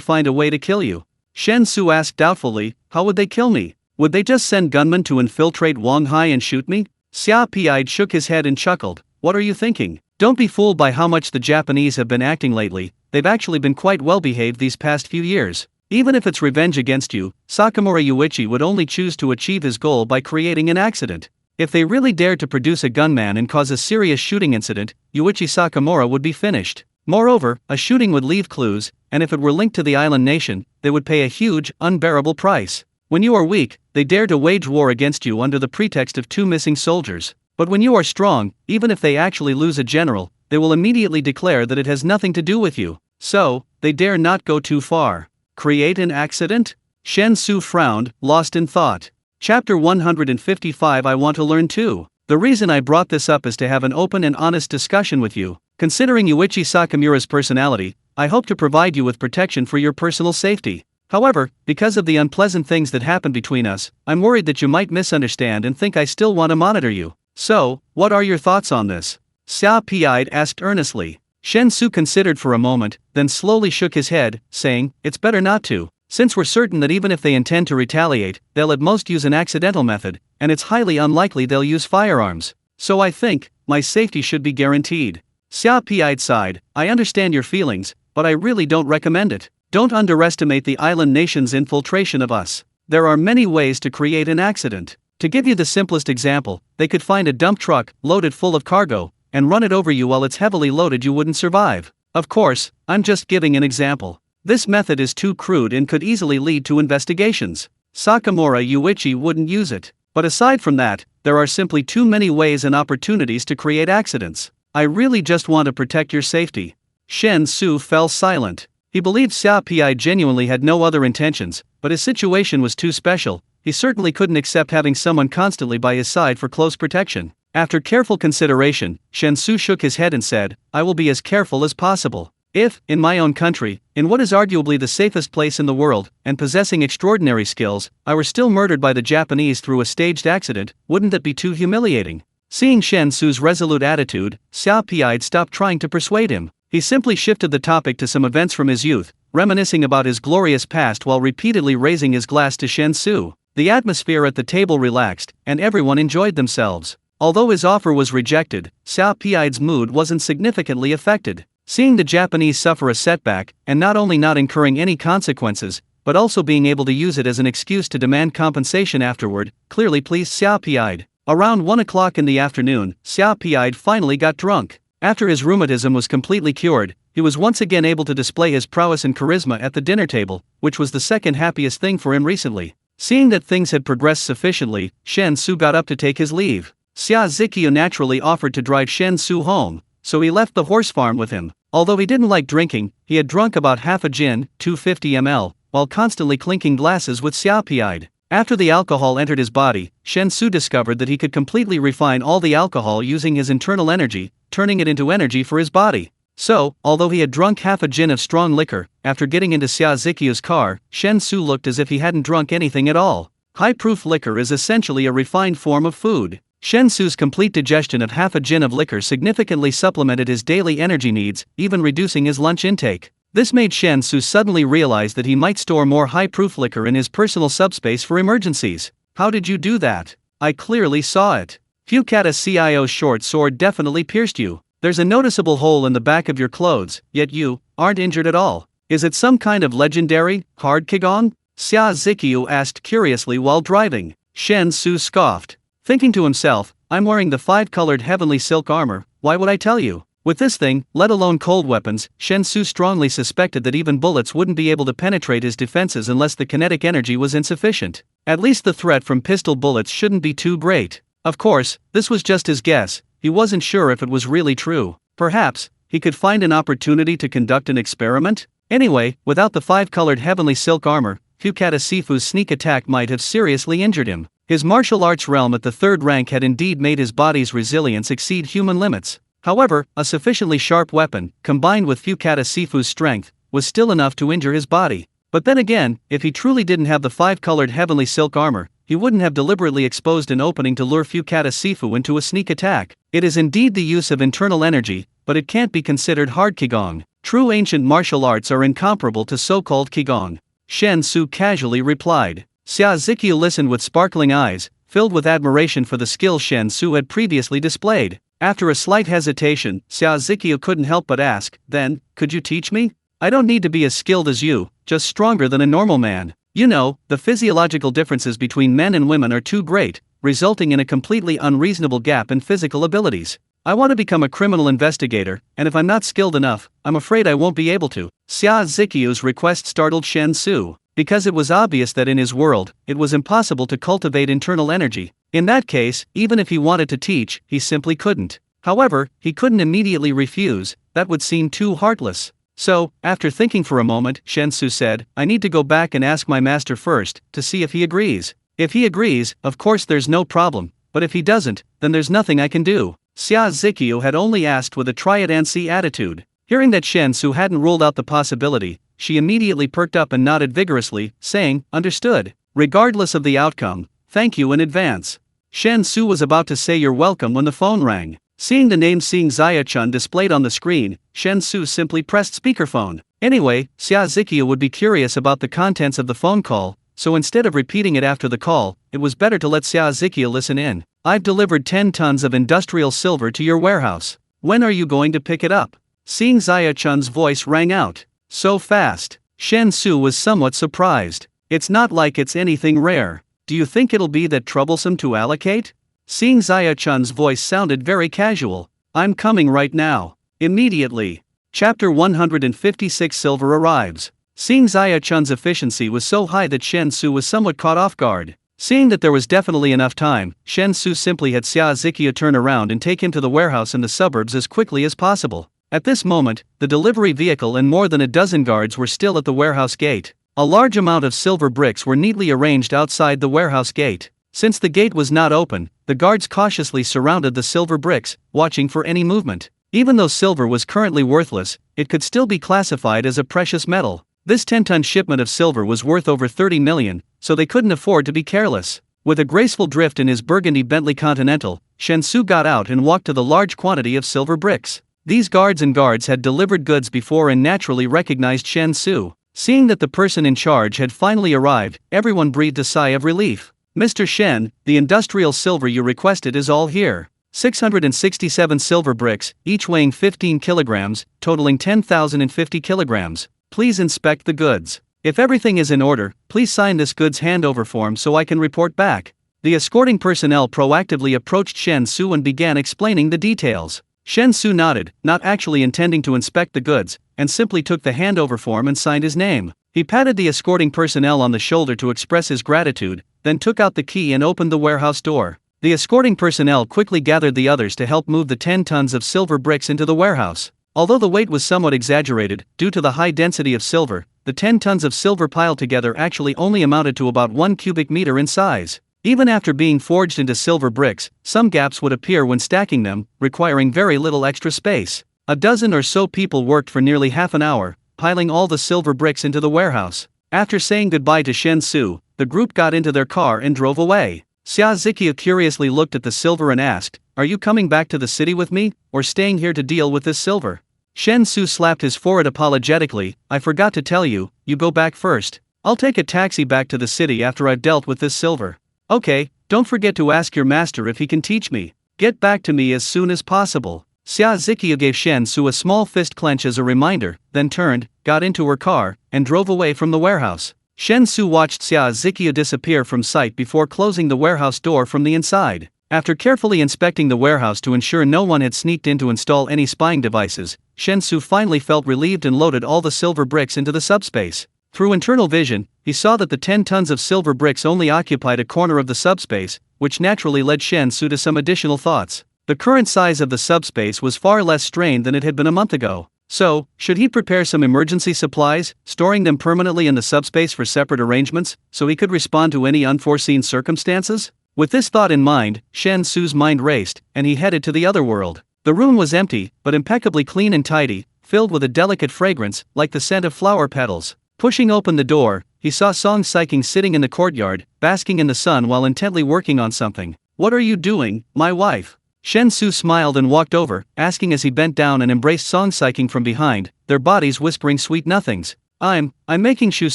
find a way to kill you. Shen Xu asked doubtfully, how would they kill me? Would they just send gunmen to infiltrate Wanghai and shoot me? Xia Pi'd shook his head and chuckled, what are you thinking? Don't be fooled by how much the Japanese have been acting lately, they've actually been quite well behaved these past few years. Even if it's revenge against you, Sakamura Yuichi would only choose to achieve his goal by creating an accident. If they really dared to produce a gunman and cause a serious shooting incident, Yuichi Sakamura would be finished. Moreover, a shooting would leave clues, and if it were linked to the island nation, they would pay a huge, unbearable price. When you are weak, they dare to wage war against you under the pretext of 2 missing soldiers. But when you are strong, even if they actually lose a general, they will immediately declare that it has nothing to do with you. So, they dare not go too far. Create an accident? Shen Xu frowned, lost in thought. Chapter 155 I want to learn too. The reason I brought this up is to have an open and honest discussion with you. Considering Yuichi Sakamura's personality, I hope to provide you with protection for your personal safety. However, because of the unpleasant things that happened between us, I'm worried that you might misunderstand and think I still want to monitor you. So, what are your thoughts on this? Xia Pi'd asked earnestly. Shen Xu considered for a moment, then slowly shook his head, saying, it's better not to. Since we're certain that even if they intend to retaliate, they'll at most use an accidental method, and it's highly unlikely they'll use firearms. So I think, my safety should be guaranteed. Xia Pi'd sighed, I understand your feelings, but I really don't recommend it. Don't underestimate the island nation's infiltration of us. There are many ways to create an accident. To give you the simplest example, they could find a dump truck, loaded full of cargo, and run it over you while it's heavily loaded. You wouldn't survive. Of course, I'm just giving an example. This method is too crude and could easily lead to investigations. Sakamura Yuichi wouldn't use it. But aside from that, there are simply too many ways and opportunities to create accidents. I really just want to protect your safety. Shen Xu fell silent. He believed Xia Pi'd genuinely had no other intentions, but his situation was too special. He certainly couldn't accept having someone constantly by his side for close protection. After careful consideration, Shen Xu shook his head and said, I will be as careful as possible. If, in my own country, in what is arguably the safest place in the world, and possessing extraordinary skills, I were still murdered by the Japanese through a staged accident, wouldn't that be too humiliating? Seeing Shen Xu's resolute attitude, Xiao Pi'd stopped trying to persuade him. He simply shifted the topic to some events from his youth, reminiscing about his glorious past while repeatedly raising his glass to Shen Xu. The atmosphere at the table relaxed, and everyone enjoyed themselves. Although his offer was rejected, Xiao Pi'd's mood wasn't significantly affected. Seeing the Japanese suffer a setback, and not only not incurring any consequences, but also being able to use it as an excuse to demand compensation afterward, clearly pleased Xiao Pi'd. Around 1 o'clock in the afternoon, Xiao Pi'd finally got drunk. After his rheumatism was completely cured, he was once again able to display his prowess and charisma at the dinner table, which was the second happiest thing for him recently. Seeing that things had progressed sufficiently, Shen Xu got up to take his leave. Xia Ziqiu naturally offered to drive Shen Xu home, so he left the horse farm with him. Although he didn't like drinking, he had drunk about half a gin, 250 ml, while constantly clinking glasses with Xiao Pi'd. After the alcohol entered his body, Shen Xu discovered that he could completely refine all the alcohol using his internal energy, turning it into energy for his body. So, although he had drunk half a gin of strong liquor, after getting into Xia Ziqiu's car, Shen Xu looked as if he hadn't drunk anything at all. High-proof liquor is essentially a refined form of food. Shen Xu's complete digestion of half a gin of liquor significantly supplemented his daily energy needs, even reducing his lunch intake. This made Shen Xu suddenly realize that he might store more high-proof liquor in his personal subspace for emergencies. How did you do that? I clearly saw it. Fucata Cio's short sword definitely pierced you. There's a noticeable hole in the back of your clothes, yet you aren't injured at all. Is it some kind of legendary, hard Qigong? Xia Ziqiu asked curiously while driving. Shen Xu scoffed. Thinking to himself, I'm wearing the 5-colored heavenly silk armor, why would I tell you? With this thing, let alone cold weapons, Shen Xu strongly suspected that even bullets wouldn't be able to penetrate his defenses unless the kinetic energy was insufficient. At least the threat from pistol bullets shouldn't be too great. Of course, this was just his guess, he wasn't sure if it was really true. Perhaps, he could find an opportunity to conduct an experiment? Anyway, without the 5-colored heavenly silk armor, Fucata Sifu's sneak attack might have seriously injured him. His martial arts realm at the 3rd rank had indeed made his body's resilience exceed human limits. However, a sufficiently sharp weapon, combined with Fucata Sifu's strength, was still enough to injure his body. But then again, if he truly didn't have the 5-colored heavenly silk armor, he wouldn't have deliberately exposed an opening to lure Fucata Sifu into a sneak attack. It is indeed the use of internal energy, but it can't be considered hard Qigong. True ancient martial arts are incomparable to so-called Qigong. Shen Xu casually replied. Xia Ziqiu listened with sparkling eyes, filled with admiration for the skill Shen Xu had previously displayed. After a slight hesitation, Xia Ziqiu couldn't help but ask, then, could you teach me? I don't need to be as skilled as you, just stronger than a normal man. You know, the physiological differences between men and women are too great, resulting in a completely unreasonable gap in physical abilities. I want to become a criminal investigator, and if I'm not skilled enough, I'm afraid I won't be able to. Xia Ziqiu's request startled Shen Xu, because it was obvious that in his world, it was impossible to cultivate internal energy. In that case, even if he wanted to teach, he simply couldn't. However, he couldn't immediately refuse, that would seem too heartless. So, after thinking for a moment, Shen Xu said, I need to go back and ask my master first, to see if he agrees. If he agrees, of course there's no problem, but if he doesn't, then there's nothing I can do. Xia Ziqiu had only asked with a try-it-and-see attitude. Hearing that Shen Xu hadn't ruled out the possibility, she immediately perked up and nodded vigorously, saying, understood. Regardless of the outcome, thank you in advance. Shen Xu was about to say you're welcome when the phone rang. Seeing the name Xing Zaya-chun displayed on the screen, Shen Xu simply pressed speakerphone. Anyway, Xia Ziqiu would be curious about the contents of the phone call, so instead of repeating it after the call, it was better to let Xia Ziqiu listen in. I've delivered 10 tons of industrial silver to your warehouse. When are you going to pick it up? Xing Zaya-chun's voice rang out. So fast. Shen Xu was somewhat surprised. It's not like it's anything rare. Do you think it'll be that troublesome to allocate? Xing Zaya-chun's voice sounded very casual. I'm coming right now. Immediately. Chapter 156 Silver arrives. Xing Zaya-chun's efficiency was so high that Shen Xu was somewhat caught off guard. Seeing that there was definitely enough time, Shen Xu simply had Xia Ziqiu turn around and take him to the warehouse in the suburbs as quickly as possible. At this moment, the delivery vehicle and more than a dozen guards were still at the warehouse gate. A large amount of silver bricks were neatly arranged outside the warehouse gate. Since the gate was not open, the guards cautiously surrounded the silver bricks, watching for any movement. Even though silver was currently worthless, it could still be classified as a precious metal. This 10-ton shipment of silver was worth over 30 million, so they couldn't afford to be careless. With a graceful drift in his burgundy Bentley Continental, Shen Xu got out and walked to the large quantity of silver bricks. These guards had delivered goods before and naturally recognized Shen Xu. Seeing that the person in charge had finally arrived, everyone breathed a sigh of relief. Mr. Shen, the industrial silver you requested is all here. 667 silver bricks, each weighing 15 kilograms, totaling 10,050 kilograms. Please inspect the goods. If everything is in order, please sign this goods handover form so I can report back. The escorting personnel proactively approached Shen Xu and began explaining the details. Shen Xu nodded, not actually intending to inspect the goods, and simply took the handover form and signed his name. He patted the escorting personnel on the shoulder to express his gratitude, then took out the key and opened the warehouse door. The escorting personnel quickly gathered the others to help move the 10 tons of silver bricks into the warehouse. Although the weight was somewhat exaggerated, due to the high density of silver, the 10 tons of silver piled together actually only amounted to about 1 cubic meter in size. Even after being forged into silver bricks, some gaps would appear when stacking them, requiring very little extra space. A dozen or so people worked for nearly half an hour, piling all the silver bricks into the warehouse. After saying goodbye to Shen Xu, the group got into their car and drove away. Xia Zikia curiously looked at the silver and asked, "Are you coming back to the city with me, or staying here to deal with this silver?" Shen Xu slapped his forehead apologetically. "I forgot to tell you, you go back first. I'll take a taxi back to the city after I've dealt with this silver." "Okay, don't forget to ask your master if he can teach me. Get back to me as soon as possible." Xia Zikia gave Shen Xu a small fist clench as a reminder, then turned, got into her car, and drove away from the warehouse. Shen Xu watched Xia Zikia disappear from sight before closing the warehouse door from the inside. After carefully inspecting the warehouse to ensure no one had sneaked in to install any spying devices, Shen Xu finally felt relieved and loaded all the silver bricks into the subspace. Through internal vision, he saw that the 10 tons of silver bricks only occupied a corner of the subspace, which naturally led Shen Xu to some additional thoughts. The current size of the subspace was far less strained than it had been a month ago. So, should he prepare some emergency supplies, storing them permanently in the subspace for separate arrangements, so he could respond to any unforeseen circumstances? With this thought in mind, Shen Xu's mind raced, and he headed to the other world. The room was empty, but impeccably clean and tidy, filled with a delicate fragrance, like the scent of flower petals. Pushing open the door, he saw Song Saiking sitting in the courtyard, basking in the sun while intently working on something. "What are you doing, my wife?" Shen Xu smiled and walked over, asking as he bent down and embraced Song Saiking from behind, their bodies whispering sweet nothings. I'm making shoes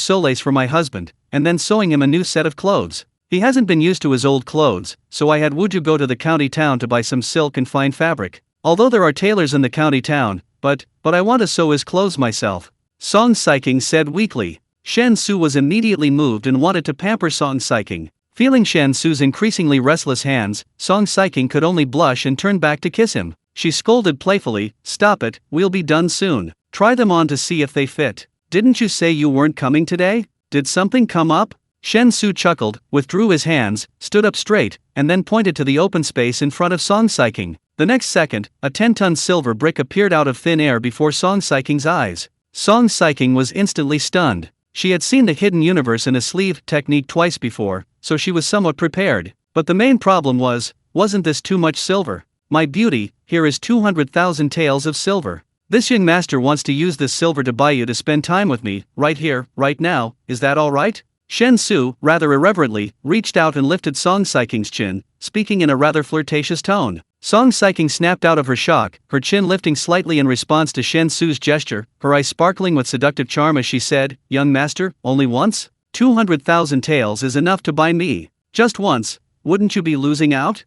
solace for my husband, and then sewing him a new set of clothes. He hasn't been used to his old clothes, so I had Wuju go to the county town to buy some silk and fine fabric. Although there are tailors in the county town, but I want to sew his clothes myself," Song Saiking said weakly. Shen Xu was immediately moved and wanted to pamper Song Saiking. Feeling Shen Xu's increasingly restless hands, Song Saiking could only blush and turn back to kiss him. She scolded playfully, "Stop it, we'll be done soon. Try them on to see if they fit. Didn't you say you weren't coming today? Did something come up?" Shen Xu chuckled, withdrew his hands, stood up straight, and then pointed to the open space in front of Song Saiking. The next second, a 10-ton silver brick appeared out of thin air before Song Saiking's eyes. Song Saiking was instantly stunned. She had seen the hidden universe in a sleeve technique twice before, so she was somewhat prepared. But the main problem wasn't this too much silver? "My beauty, here is 200,000 taels of silver. This young master wants to use this silver to buy you to spend time with me, right here, right now, is that alright?" Shen Xu, rather irreverently, reached out and lifted Song Saiking's chin, speaking in a rather flirtatious tone. Song Saiking snapped out of her shock, her chin lifting slightly in response to Shen Xu's gesture, her eyes sparkling with seductive charm as she said, "Young master, only once? 200,000 taels is enough to buy me. Just once, wouldn't you be losing out?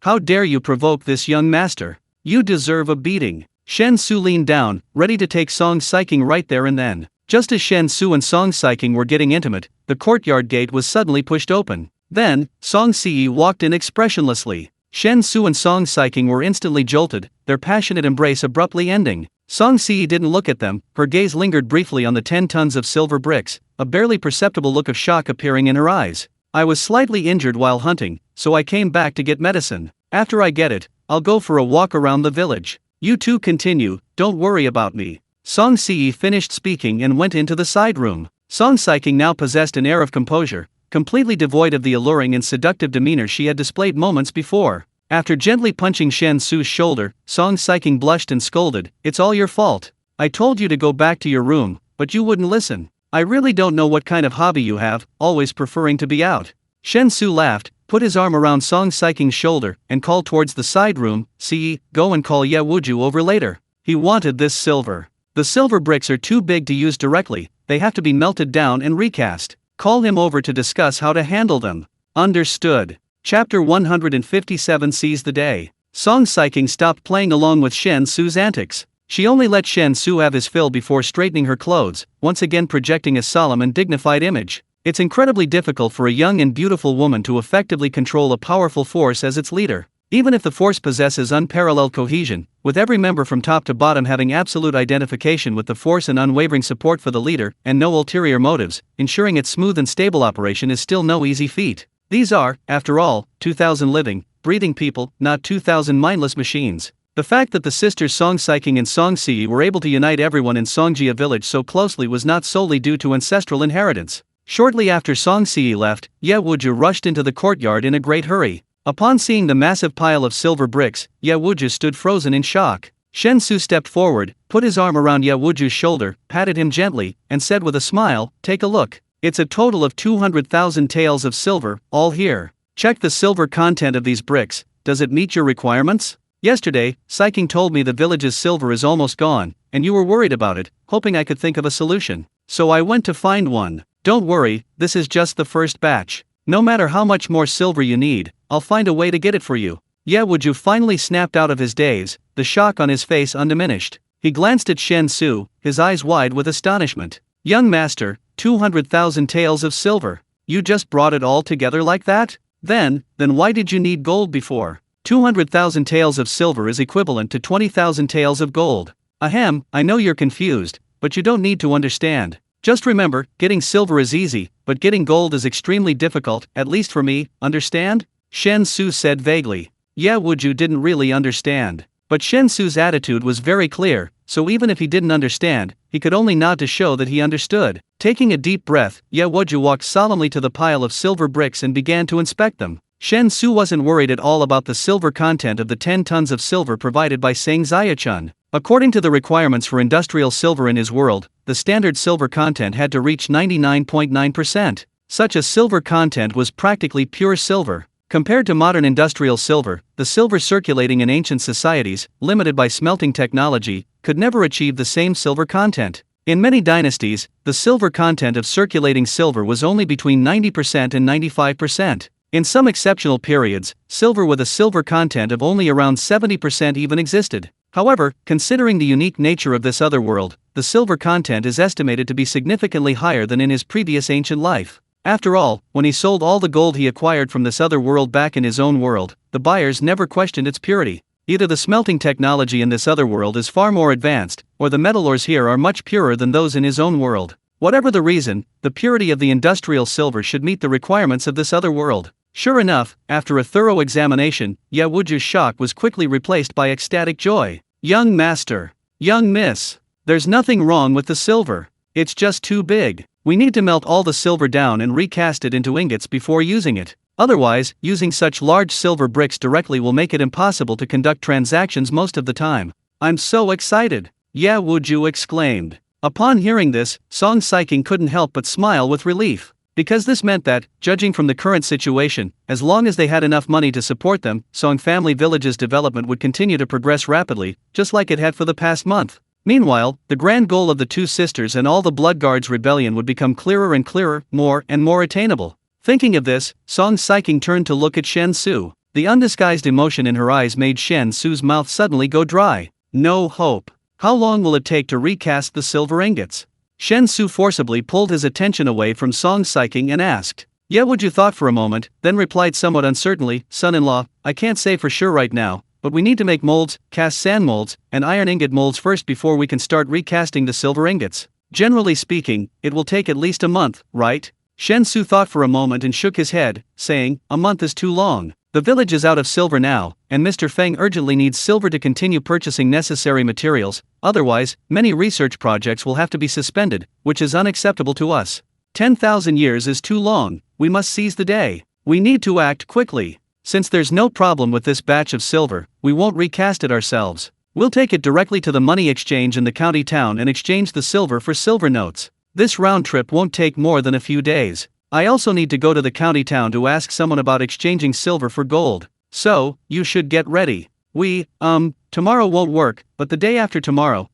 How dare you provoke this young master? You deserve a beating." Shen Xu leaned down, ready to take Song Saiking right there and then. Just as Shen Xu and Song Saiking were getting intimate, the courtyard gate was suddenly pushed open. Then, Song Si walked in expressionlessly. Shen Xu and Song Saiking were instantly jolted, their passionate embrace abruptly ending. Song Si didn't look at them, her gaze lingered briefly on the 10 tons of silver bricks, a barely perceptible look of shock appearing in her eyes. "I was slightly injured while hunting, so I came back to get medicine. After I get it, I'll go for a walk around the village. You two continue, don't worry about me." Song Si finished speaking and went into the side room. Song Saiking now possessed an air of composure, completely devoid of the alluring and seductive demeanor she had displayed moments before. After gently punching Shen Xu's shoulder, Song Saiking blushed and scolded, "It's all your fault. I told you to go back to your room, but you wouldn't listen. I really don't know what kind of hobby you have, always preferring to be out. Shen Xu laughed, put his arm around Song Saiking's shoulder, and called towards the side room, "See, go and call Ye Wuju over later." He wanted this silver. The silver bricks are too big to use directly, they have to be melted down and recast. Call him over to discuss how to handle them. Understood. Chapter 157 sees the day. Song Saiking stopped playing along with Shen Xu's antics. She only let Shen Xu have his fill before straightening her clothes, once again projecting a solemn and dignified image. It's incredibly difficult for a young and beautiful woman to effectively control a powerful force as its leader. Even if the force possesses unparalleled cohesion, with every member from top to bottom having absolute identification with the force and unwavering support for the leader, and no ulterior motives, ensuring its smooth and stable operation is still no easy feat. These are, after all, 2,000 living, breathing people, not 2,000 mindless machines. The fact that the sisters Song Saiking and Song Si were able to unite everyone in Songjia village so closely was not solely due to ancestral inheritance. Shortly after Song Si left, Ye Wuju rushed into the courtyard in a great hurry. Upon seeing the massive pile of silver bricks, Ye Wuju stood frozen in shock. Shen Xu stepped forward, put his arm around Ye Wuju's shoulder, patted him gently, and said with a smile, "Take a look. It's a total of 200,000 taels of silver, all here. Check the silver content of these bricks, does it meet your requirements? Yesterday, Saiking told me the village's silver is almost gone, and you were worried about it, hoping I could think of a solution. So I went to find one. Don't worry, this is just the first batch. No matter how much more silver you need, I'll find a way to get it for you." Ye Wuju finally snapped out of his daze, the shock on his face undiminished. He glanced at Shen Xu, his eyes wide with astonishment. "Young master, 200,000 taels of silver. You just brought it all together like that? Then why did you need gold before? 200,000 taels of silver is equivalent to 20,000 taels of gold. Ahem, I know you're confused, but you don't need to understand. Just remember, getting silver is easy, but getting gold is extremely difficult, at least for me, understand?" Shen Xu said vaguely. Ye Wuju didn't really understand. But Shen Xu's attitude was very clear, so even if he didn't understand, he could only nod to show that he understood. Taking a deep breath, Ye Wuju walked solemnly to the pile of silver bricks and began to inspect them. Shen Xu wasn't worried at all about the silver content of the 10 tons of silver provided by Seng Ziachun. According to the requirements for industrial silver in his world, the standard silver content had to reach 99.9%. Such a silver content was practically pure silver. Compared to modern industrial silver, the silver circulating in ancient societies, limited by smelting technology, could never achieve the same silver content. In many dynasties, the silver content of circulating silver was only between 90% and 95%. In some exceptional periods, silver with a silver content of only around 70% even existed. However, considering the unique nature of this other world, the silver content is estimated to be significantly higher than in his previous ancient life. After all, when he sold all the gold he acquired from this other world back in his own world, the buyers never questioned its purity. Either the smelting technology in this other world is far more advanced, or the metal ores here are much purer than those in his own world. Whatever the reason, the purity of the industrial silver should meet the requirements of this other world. Sure enough, after a thorough examination, Ye Wuju's shock was quickly replaced by ecstatic joy. "Young master, young miss, there's nothing wrong with the silver. It's just too big. We need to melt all the silver down and recast it into ingots before using it. Otherwise, using such large silver bricks directly will make it impossible to conduct transactions most of the time." "I'm so excited!" Ye Wuju exclaimed. Upon hearing this, Song Saiking couldn't help but smile with relief. Because this meant that, judging from the current situation, as long as they had enough money to support them, Song Family Village's development would continue to progress rapidly, just like it had for the past month. Meanwhile, the grand goal of the two sisters and all the Blood Guards rebellion would become clearer and clearer, more and more attainable. Thinking of this, Song Saiking turned to look at Shen Xu. The undisguised emotion in her eyes made Shen Xu's mouth suddenly go dry. No hope. How long will it take to recast the silver ingots? Shen Xu forcibly pulled his attention away from Song Saiking and asked. Ye Wuju thought for a moment, then replied somewhat uncertainly, "Son-in-law, I can't say for sure right now, but we need to make molds, cast sand molds, and iron ingot molds first before we can start recasting the silver ingots. Generally speaking, it will take at least a month, right?" Shen Xu thought for a moment and shook his head, saying, "A month is too long. The village is out of silver now, and Mr. Feng urgently needs silver to continue purchasing necessary materials, otherwise, many research projects will have to be suspended, which is unacceptable to us. 10,000 years is too long, we must seize the day. We need to act quickly. Since there's no problem with this batch of silver, we won't recast it ourselves. We'll take it directly to the money exchange in the county town and exchange the silver for silver notes. This round trip won't take more than a few days. I also need to go to the county town to ask someone about exchanging silver for gold. So, you should get ready. Tomorrow won't work, but the day after tomorrow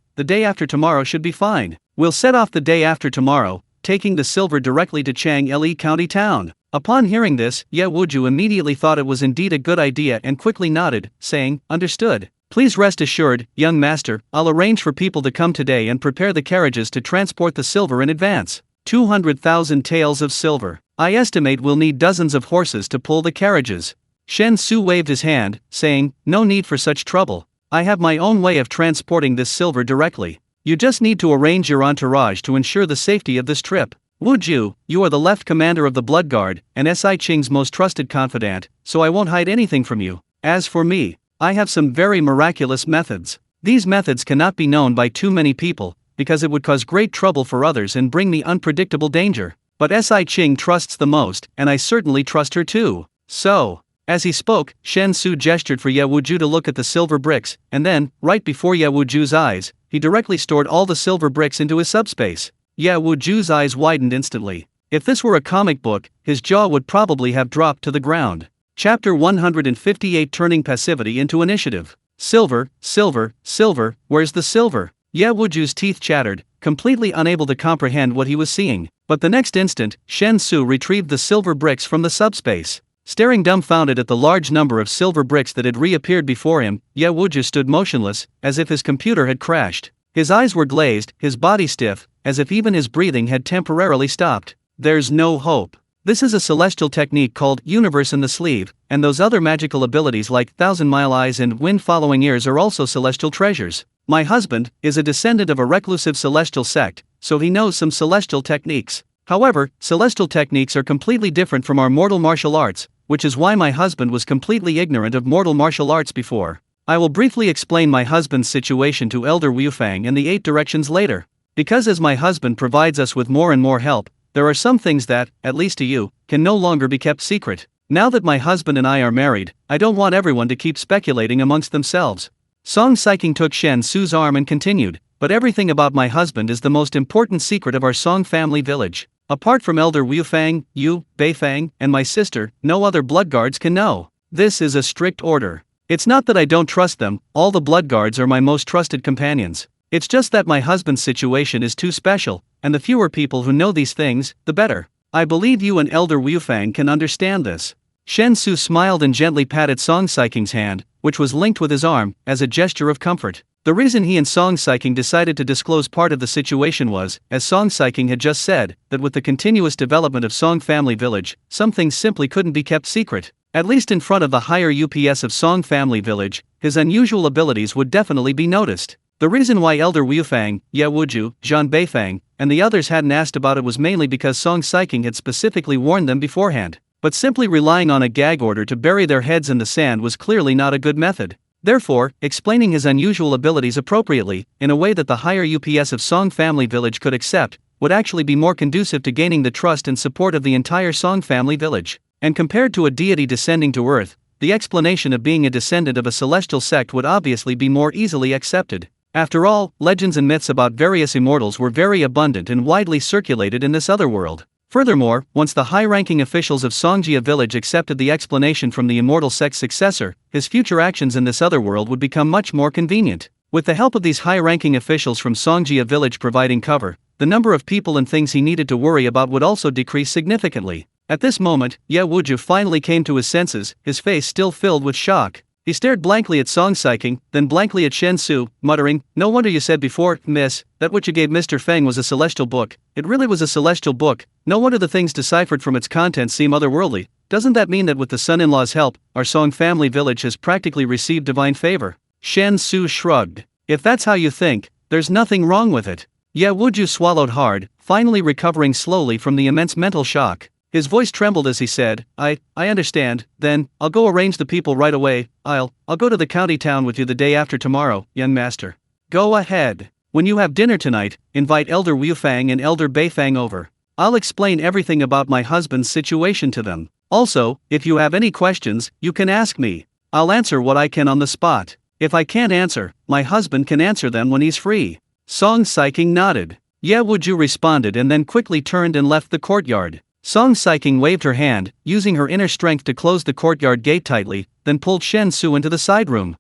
should be fine. We'll set off the day after tomorrow, taking the silver directly to Changli County Town. Upon hearing this, Ye Wuju immediately thought it was indeed a good idea and quickly nodded, saying, "Understood. Please rest assured, young master, I'll arrange for people to come today and prepare the carriages to transport the silver in advance. 200,000 taels of silver. I estimate we'll need dozens of horses to pull the carriages." Shen Xu waved his hand, saying, "No need for such trouble. I have my own way of transporting this silver directly. You just need to arrange your entourage to ensure the safety of this trip. Wuju, you are the left commander of the Blood Guard, and Si Qing's most trusted confidant, so I won't hide anything from you. As for me, I have some very miraculous methods. These methods cannot be known by too many people, because it would cause great trouble for others and bring me unpredictable danger. But Si Qing trusts the most, and I certainly trust her too. So..." As he spoke, Shen Xu gestured for Ye Wuju to look at the silver bricks, and then, right before Ye Wuju's eyes, he directly stored all the silver bricks into his subspace. Ye Wuju's eyes widened instantly. If this were a comic book, his jaw would probably have dropped to the ground. Chapter 158, Turning Passivity into Initiative. Silver, silver, silver, where's the silver? Ye Wuju's teeth chattered, completely unable to comprehend what he was seeing. But the next instant, Shen Xu retrieved the silver bricks from the subspace. Staring dumbfounded at the large number of silver bricks that had reappeared before him, Ye Wuju stood motionless, as if his computer had crashed. His eyes were glazed, his body stiff, as if even his breathing had temporarily stopped. There's no hope. This is a celestial technique called Universe in the Sleeve, and those other magical abilities like Thousand-Mile Eyes and Wind-Following Ears are also celestial treasures. My husband is a descendant of a reclusive celestial sect, so he knows some celestial techniques. However, celestial techniques are completely different from our mortal martial arts, which is why my husband was completely ignorant of mortal martial arts before. I will briefly explain my husband's situation to Elder Wufang and the 8 directions later. Because as my husband provides us with more and more help, there are some things that, at least to you, can no longer be kept secret. Now that my husband and I are married, I don't want everyone to keep speculating amongst themselves. Song Saiking took Shen Su's arm and continued, "But everything about my husband is the most important secret of our Song family village. Apart from Elder Wufang, you, Beifang, and my sister, no other blood guards can know. This is a strict order. It's not that I don't trust them, all the blood guards are my most trusted companions. It's just that my husband's situation is too special, and the fewer people who know these things, the better. I believe you and Elder Wufang can understand this." Shen Xu smiled and gently patted Song Saiking's hand, which was linked with his arm, as a gesture of comfort. The reason he and Song Saiking decided to disclose part of the situation was, as Song Saiking had just said, that with the continuous development of Song Family Village, some things simply couldn't be kept secret. At least in front of the higher UPS of Song Family Village, his unusual abilities would definitely be noticed. The reason why Elder Wufang, Ye Wuju, Zhan Beifang, and the others hadn't asked about it was mainly because Song Saiking had specifically warned them beforehand. But simply relying on a gag order to bury their heads in the sand was clearly not a good method. Therefore, explaining his unusual abilities appropriately, in a way that the higher UPS of Song Family Village could accept, would actually be more conducive to gaining the trust and support of the entire Song Family Village. And compared to a deity descending to earth, the explanation of being a descendant of a celestial sect would obviously be more easily accepted. After all, legends and myths about various immortals were very abundant and widely circulated in this other world. Furthermore, once the high-ranking officials of Songjia village accepted the explanation from the immortal sect's successor, his future actions in this other world would become much more convenient. With the help of these high-ranking officials from Songjia village providing cover, the number of people and things he needed to worry about would also decrease significantly. At this moment, Ye Wuju finally came to his senses, his face still filled with shock. He stared blankly at Song Saiking, then blankly at Shen Xu, muttering, "No wonder you said before, miss, that what you gave Mr. Feng was a celestial book. It really was a celestial book. No wonder the things deciphered from its contents seem otherworldly. Doesn't that mean that with the son-in-law's help, our Song family village has practically received divine favor?" Shen Xu shrugged. "If that's how you think, there's nothing wrong with it." Ye Wuju swallowed hard, finally recovering slowly from the immense mental shock. His voice trembled as he said, I understand, then, I'll go arrange the people right away. I'll go to the county town with you the day after tomorrow, young master." "Go ahead. When you have dinner tonight, invite Elder Wufang and Elder Beifang over. I'll explain everything about my husband's situation to them. Also, if you have any questions, you can ask me. I'll answer what I can on the spot." If I can't answer, my husband can answer them when he's free. Song Saiking nodded. Yeah, Wuju responded and then quickly turned and left the courtyard. Song Saiking waved her hand, using her inner strength to close the courtyard gate tightly, then pulled Shen Xu into the side room.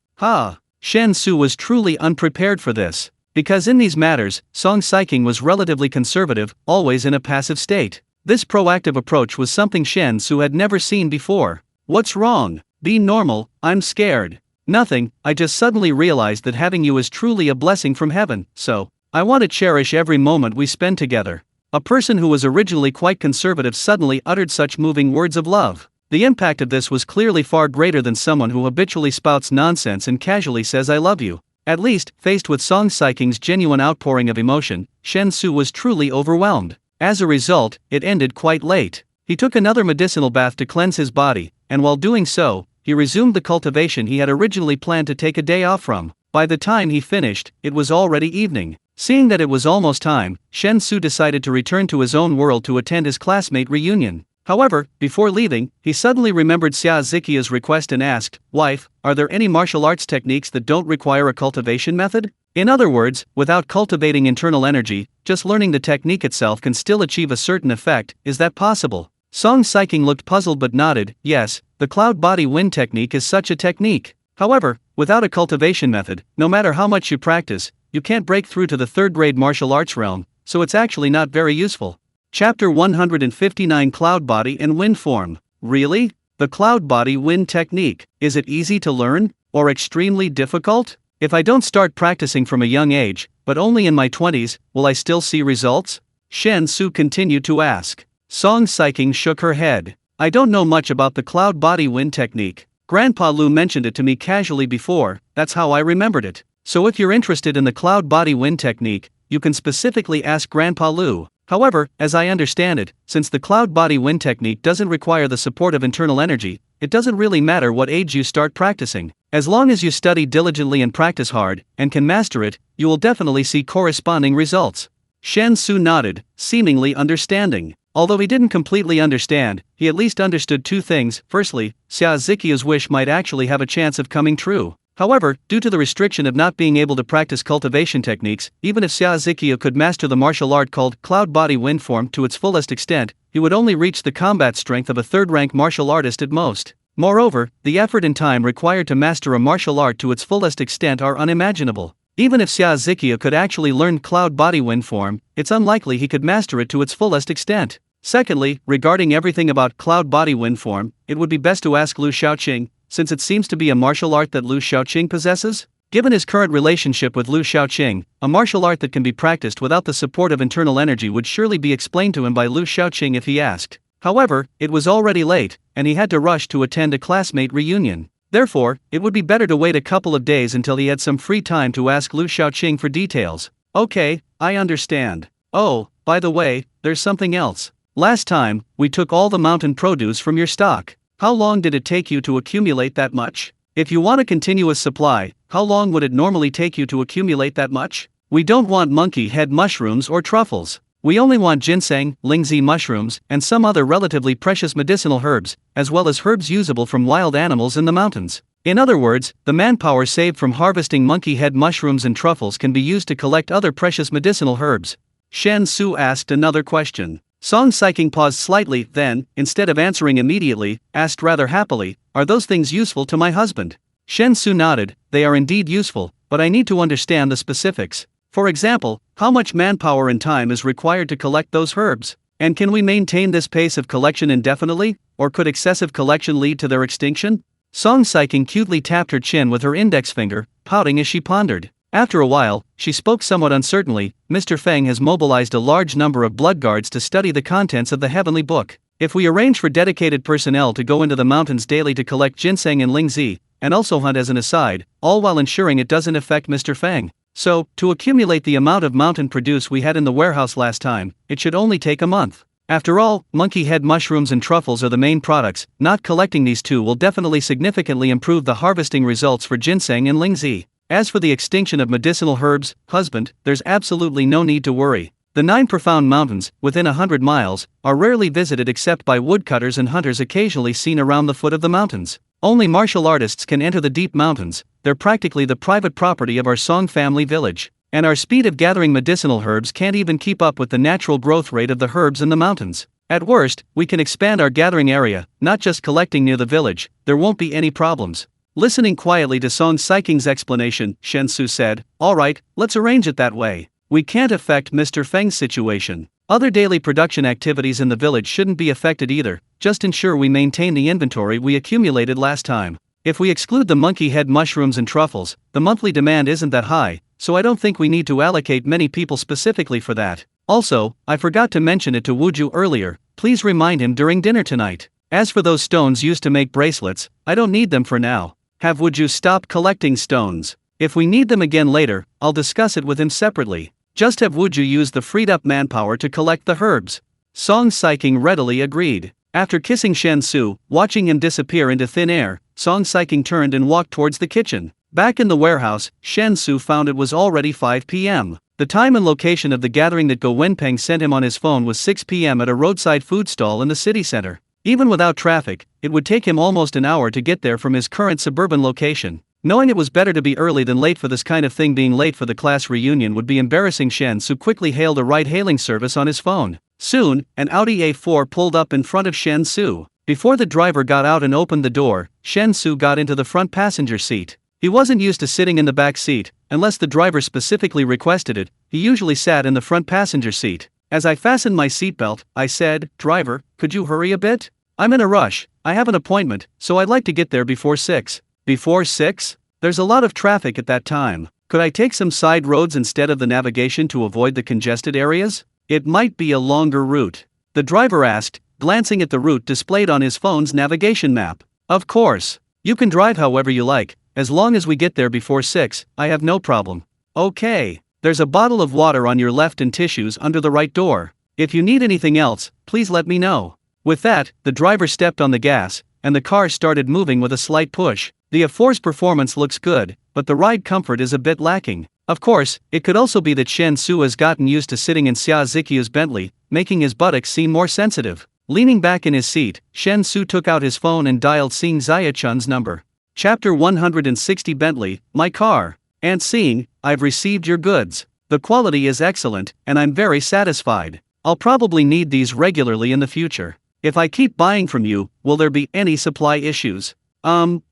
Shen Xu was truly unprepared for this. Because in these matters, Song Saiking was relatively conservative, always in a passive state. This proactive approach was something Shen Xu had never seen before. What's wrong? Be normal, I'm scared. Nothing, I just suddenly realized that having you is truly a blessing from heaven, so I want to cherish every moment we spend together. A person who was originally quite conservative suddenly uttered such moving words of love. The impact of this was clearly far greater than someone who habitually spouts nonsense and casually says I love you. At least, faced with Song Saiking's genuine outpouring of emotion, Shen Xu was truly overwhelmed. As a result, it ended quite late. He took another medicinal bath to cleanse his body, and while doing so, he resumed the cultivation he had originally planned to take a day off from. By the time he finished, it was already evening. Seeing that it was almost time, Shen Xu decided to return to his own world to attend his classmate reunion. However, before leaving, he suddenly remembered Xia Ziqia's request and asked, "Wife, are there any martial arts techniques that don't require a cultivation method?" In other words, without cultivating internal energy, just learning the technique itself can still achieve a certain effect. Is that possible? Song Saiking looked puzzled but nodded. Yes, the cloud body wind technique is such a technique. However, without a cultivation method, no matter how much you practice, you can't break through to the third-grade martial arts realm, so it's actually not very useful. Chapter 159 Cloud Body and Wind Form. Really? The cloud body wind technique, is it easy to learn, or extremely difficult? If I don't start practicing from a young age, but only in my 20s, will I still see results? Shen Xu continued to ask. Song Saiking shook her head. I don't know much about the cloud body wind technique. Grandpa Lu mentioned it to me casually before, that's how I remembered it. So if you're interested in the cloud body wind technique, you can specifically ask Grandpa Lu. However, as I understand it, since the cloud body wind technique doesn't require the support of internal energy, it doesn't really matter what age you start practicing. As long as you study diligently and practice hard, and can master it, you will definitely see corresponding results. Shen Xu nodded, seemingly understanding. Although he didn't completely understand, he at least understood two things. Firstly, Xia Ziqia's wish might actually have a chance of coming true. However, due to the restriction of not being able to practice cultivation techniques, even if Xia Ziqia could master the martial art called Cloud Body Wind Form to its fullest extent, he would only reach the combat strength of a third-rank martial artist at most. Moreover, the effort and time required to master a martial art to its fullest extent are unimaginable. Even if Xia Ziqia could actually learn Cloud Body Wind Form, it's unlikely he could master it to its fullest extent. Secondly, regarding everything about Cloud Body Wind Form, it would be best to ask Lu Shaoqing, since it seems to be a martial art that Lu Shaoqing possesses. Given his current relationship with Lu Shaoqing, a martial art that can be practiced without the support of internal energy would surely be explained to him by Lu Shaoqing if he asked. However, it was already late, and he had to rush to attend a classmate reunion. Therefore, it would be better to wait a couple of days until he had some free time to ask Lu Shaoqing for details. Okay, I understand. Oh, by the way, there's something else. Last time, we took all the mountain produce from your stock. How long did it take you to accumulate that much? If you want a continuous supply, how long would it normally take you to accumulate that much? We don't want monkey head mushrooms or truffles. We only want ginseng, lingzi mushrooms, and some other relatively precious medicinal herbs, as well as herbs usable from wild animals in the mountains. In other words, the manpower saved from harvesting monkey head mushrooms and truffles can be used to collect other precious medicinal herbs. Shen Xu asked another question. Song Saiking paused slightly, then, instead of answering immediately, asked rather happily, "Are those things useful to my husband?" Shen Xu nodded. They are indeed useful, but I need to understand the specifics. For example, how much manpower and time is required to collect those herbs? And can we maintain this pace of collection indefinitely, or could excessive collection lead to their extinction? Song Saiking cutely tapped her chin with her index finger, pouting as she pondered. After a while, she spoke somewhat uncertainly. Mr. Feng has mobilized a large number of blood guards to study the contents of the heavenly book. If we arrange for dedicated personnel to go into the mountains daily to collect ginseng and lingzi, and also hunt as an aside, all while ensuring it doesn't affect Mr. Feng. So, to accumulate the amount of mountain produce we had in the warehouse last time, it should only take a month. After all, monkey head mushrooms and truffles are the main products. Not collecting these two will definitely significantly improve the harvesting results for ginseng and lingzi. As for the extinction of medicinal herbs, husband, there's absolutely no need to worry. The 9 profound mountains, within 100 miles, are rarely visited except by woodcutters and hunters occasionally seen around the foot of the mountains. Only martial artists can enter the deep mountains. They're practically the private property of our Song family village. And our speed of gathering medicinal herbs can't even keep up with the natural growth rate of the herbs in the mountains. At worst, we can expand our gathering area, not just collecting near the village. There won't be any problems. Listening quietly to Song Saiking's explanation, Shen Xu said, "Alright, let's arrange it that way. We can't affect Mr. Feng's situation. Other daily production activities in the village shouldn't be affected either, just ensure we maintain the inventory we accumulated last time. If we exclude the monkey head mushrooms and truffles, the monthly demand isn't that high, so I don't think we need to allocate many people specifically for that. Also, I forgot to mention it to Wuju earlier, please remind him during dinner tonight. As for those stones used to make bracelets, I don't need them for now. Have Wuju stop collecting stones. If we need them again later, I'll discuss it with him separately. Just have Wuju use the freed-up manpower to collect the herbs." Song Saiking readily agreed. After kissing Shen Xu, watching him disappear into thin air, Song Saiking turned and walked towards the kitchen. Back in the warehouse, Shen Xu found it was already 5 p.m. The time and location of the gathering that Go Wenpeng sent him on his phone was 6 p.m. at a roadside food stall in the city center. Even without traffic, it would take him almost an hour to get there from his current suburban location. Knowing it was better to be early than late for this kind of thing, being late for the class reunion would be embarrassing, Shen Xu quickly hailed a ride-hailing service on his phone. Soon, an Audi A4 pulled up in front of Shen Xu. Before the driver got out and opened the door, Shen Xu got into the front passenger seat. He wasn't used to sitting in the back seat, unless the driver specifically requested it. He usually sat in the front passenger seat. As I fastened my seatbelt, I said, "Driver, could you hurry a bit? I'm in a rush. I have an appointment, so I'd like to get there before 6. Before 6? There's a lot of traffic at that time. Could I take some side roads instead of the navigation to avoid the congested areas? It might be a longer route." The driver asked, glancing at the route displayed on his phone's navigation map. "Of course. You can drive however you like. As long as we get there before 6, I have no problem." "Okay. There's a bottle of water on your left and tissues under the right door. If you need anything else, please let me know." With that, the driver stepped on the gas, and the car started moving with a slight push. The A4's performance looks good, but the ride comfort is a bit lacking. Of course, it could also be that Shen Xu has gotten used to sitting in Xia Ziqiu's Bentley, making his buttocks seem more sensitive. Leaning back in his seat, Shen Xu took out his phone and dialed Xing Ziya-chun's number. Chapter 160 Bentley, my car. "And Xing, I've received your goods. The quality is excellent, and I'm very satisfied. I'll probably need these regularly in the future. If I keep buying from you, will there be any supply issues?"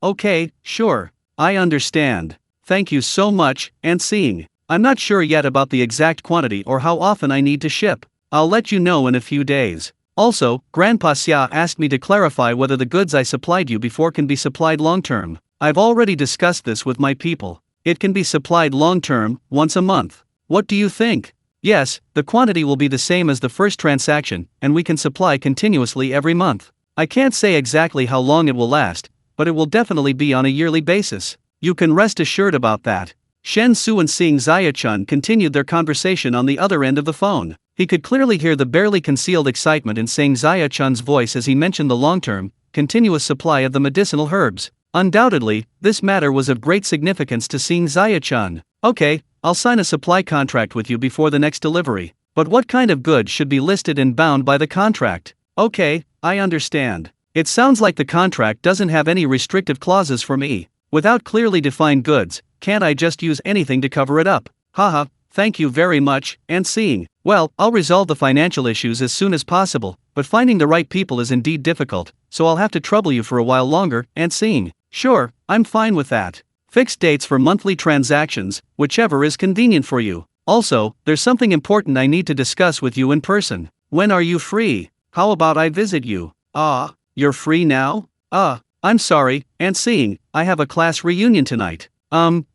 Okay, sure. I understand. Thank you so much, and Xing. I'm not sure yet about the exact quantity or how often I need to ship. I'll let you know in a few days. Also, Grandpa Xia asked me to clarify whether the goods I supplied you before can be supplied long-term. I've already discussed this with my people. It can be supplied long-term, once a month. What do you think? Yes, the quantity will be the same as the first transaction, and we can supply continuously every month. I can't say exactly how long it will last, but it will definitely be on a yearly basis. You can rest assured about that. Shen Xu and Xing Ziya-chun continued their conversation on the other end of the phone. He could clearly hear the barely concealed excitement in Xing Ziya-chun's voice as he mentioned the long-term, continuous supply of the medicinal herbs. Undoubtedly, this matter was of great significance to Xing Ziya-chun. "Okay, I'll sign a supply contract with you before the next delivery. But what kind of goods should be listed and bound by the contract?" "Okay, I understand. It sounds like the contract doesn't have any restrictive clauses for me. Without clearly defined goods, can't I just use anything to cover it up?" "Haha, thank you very much, and Xing. Well, I'll resolve the financial issues as soon as possible, but finding the right people is indeed difficult, so I'll have to trouble you for a while longer, and Xing." "Sure, I'm fine with that. Fixed dates for monthly transactions, whichever is convenient for you. Also, there's something important I need to discuss with you in person. When are you free? How about I visit you?" You're free now?" I'm sorry, Aunt Xing, I have a class reunion tonight.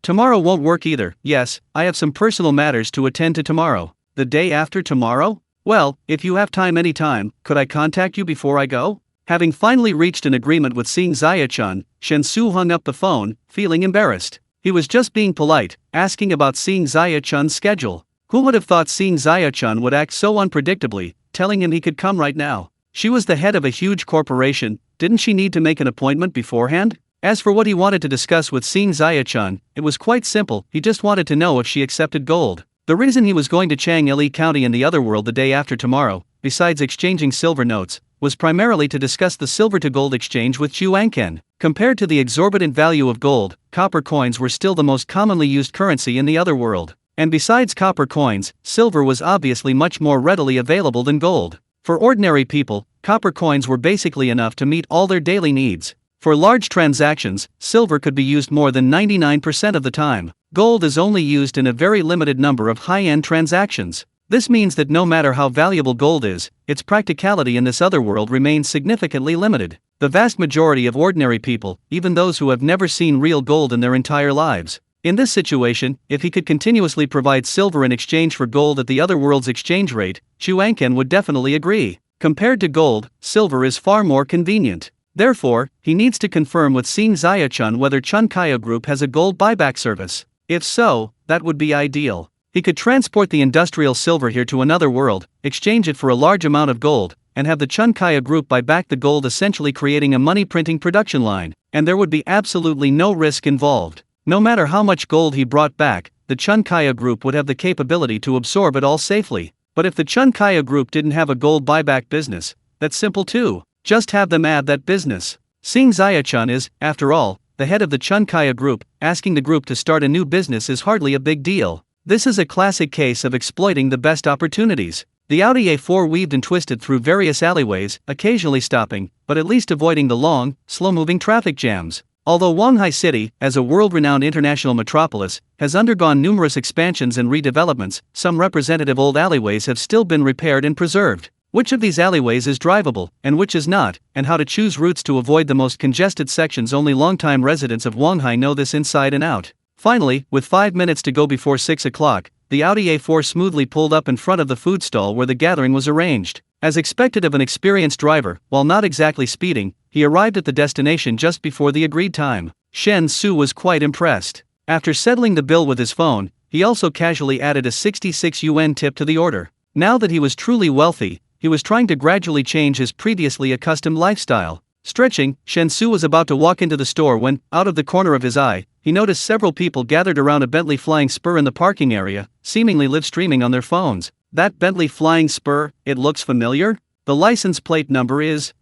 Tomorrow won't work either. Yes, I have some personal matters to attend to tomorrow." "The day after tomorrow? Well, if you have time anytime, could I contact you before I go?" Having finally reached an agreement with Xing Ziya-chun, Shen Xu hung up the phone, feeling embarrassed. He was just being polite, asking about Xing Ziya-chun's schedule. Who would have thought Xing Ziya-chun would act so unpredictably, telling him he could come right now? She was the head of a huge corporation, didn't she need to make an appointment beforehand? As for what he wanted to discuss with Xing Ziya-chun, it was quite simple, he just wanted to know if she accepted gold. The reason he was going to Chang'ili County in the other world the day after tomorrow, besides exchanging silver notes, was primarily to discuss the silver-to-gold exchange with Chuanken. Compared to the exorbitant value of gold, copper coins were still the most commonly used currency in the other world. And besides copper coins, silver was obviously much more readily available than gold. For ordinary people, copper coins were basically enough to meet all their daily needs. For large transactions, silver could be used more than 99% of the time. Gold is only used in a very limited number of high-end transactions. This means that no matter how valuable gold is, its practicality in this other world remains significantly limited. The vast majority of ordinary people, even those who have never seen real gold in their entire lives. In this situation, if he could continuously provide silver in exchange for gold at the other world's exchange rate, Chuanken would definitely agree. Compared to gold, silver is far more convenient. Therefore, he needs to confirm with Xing Xiachun whether Chun Kaya Group has a gold buyback service. If so, that would be ideal. He could transport the industrial silver here to another world, exchange it for a large amount of gold, and have the Chun Kaya Group buy back the gold, essentially creating a money-printing production line, and there would be absolutely no risk involved. No matter how much gold he brought back, the Chun Kaya Group would have the capability to absorb it all safely. But if the Chun Kaya Group didn't have a gold buyback business, that's simple too. Just have them add that business. Xing Xiachun is, after all, the head of the Chun Kaya Group. Asking the group to start a new business is hardly a big deal. This is a classic case of exploiting the best opportunities. The Audi A4 weaved and twisted through various alleyways, occasionally stopping, but at least avoiding the long, slow-moving traffic jams. Although Wanghai City, as a world-renowned international metropolis, has undergone numerous expansions and redevelopments, some representative old alleyways have still been repaired and preserved. Which of these alleyways is drivable, and which is not, and how to choose routes to avoid the most congested sections, only longtime residents of Wanghai know this inside and out. Finally, with 5 minutes to go before 6 o'clock, the Audi A4 smoothly pulled up in front of the food stall where the gathering was arranged. As expected of an experienced driver, while not exactly speeding, he arrived at the destination just before the agreed time. Shen Xu was quite impressed. After settling the bill with his phone, he also casually added a 66 yuan tip to the order. Now that he was truly wealthy, he was trying to gradually change his previously accustomed lifestyle. Stretching, Shen Xu was about to walk into the store when, out of the corner of his eye, he noticed several people gathered around a Bentley Flying Spur in the parking area, seemingly live streaming on their phones. That Bentley Flying Spur, it looks familiar? The license plate number is,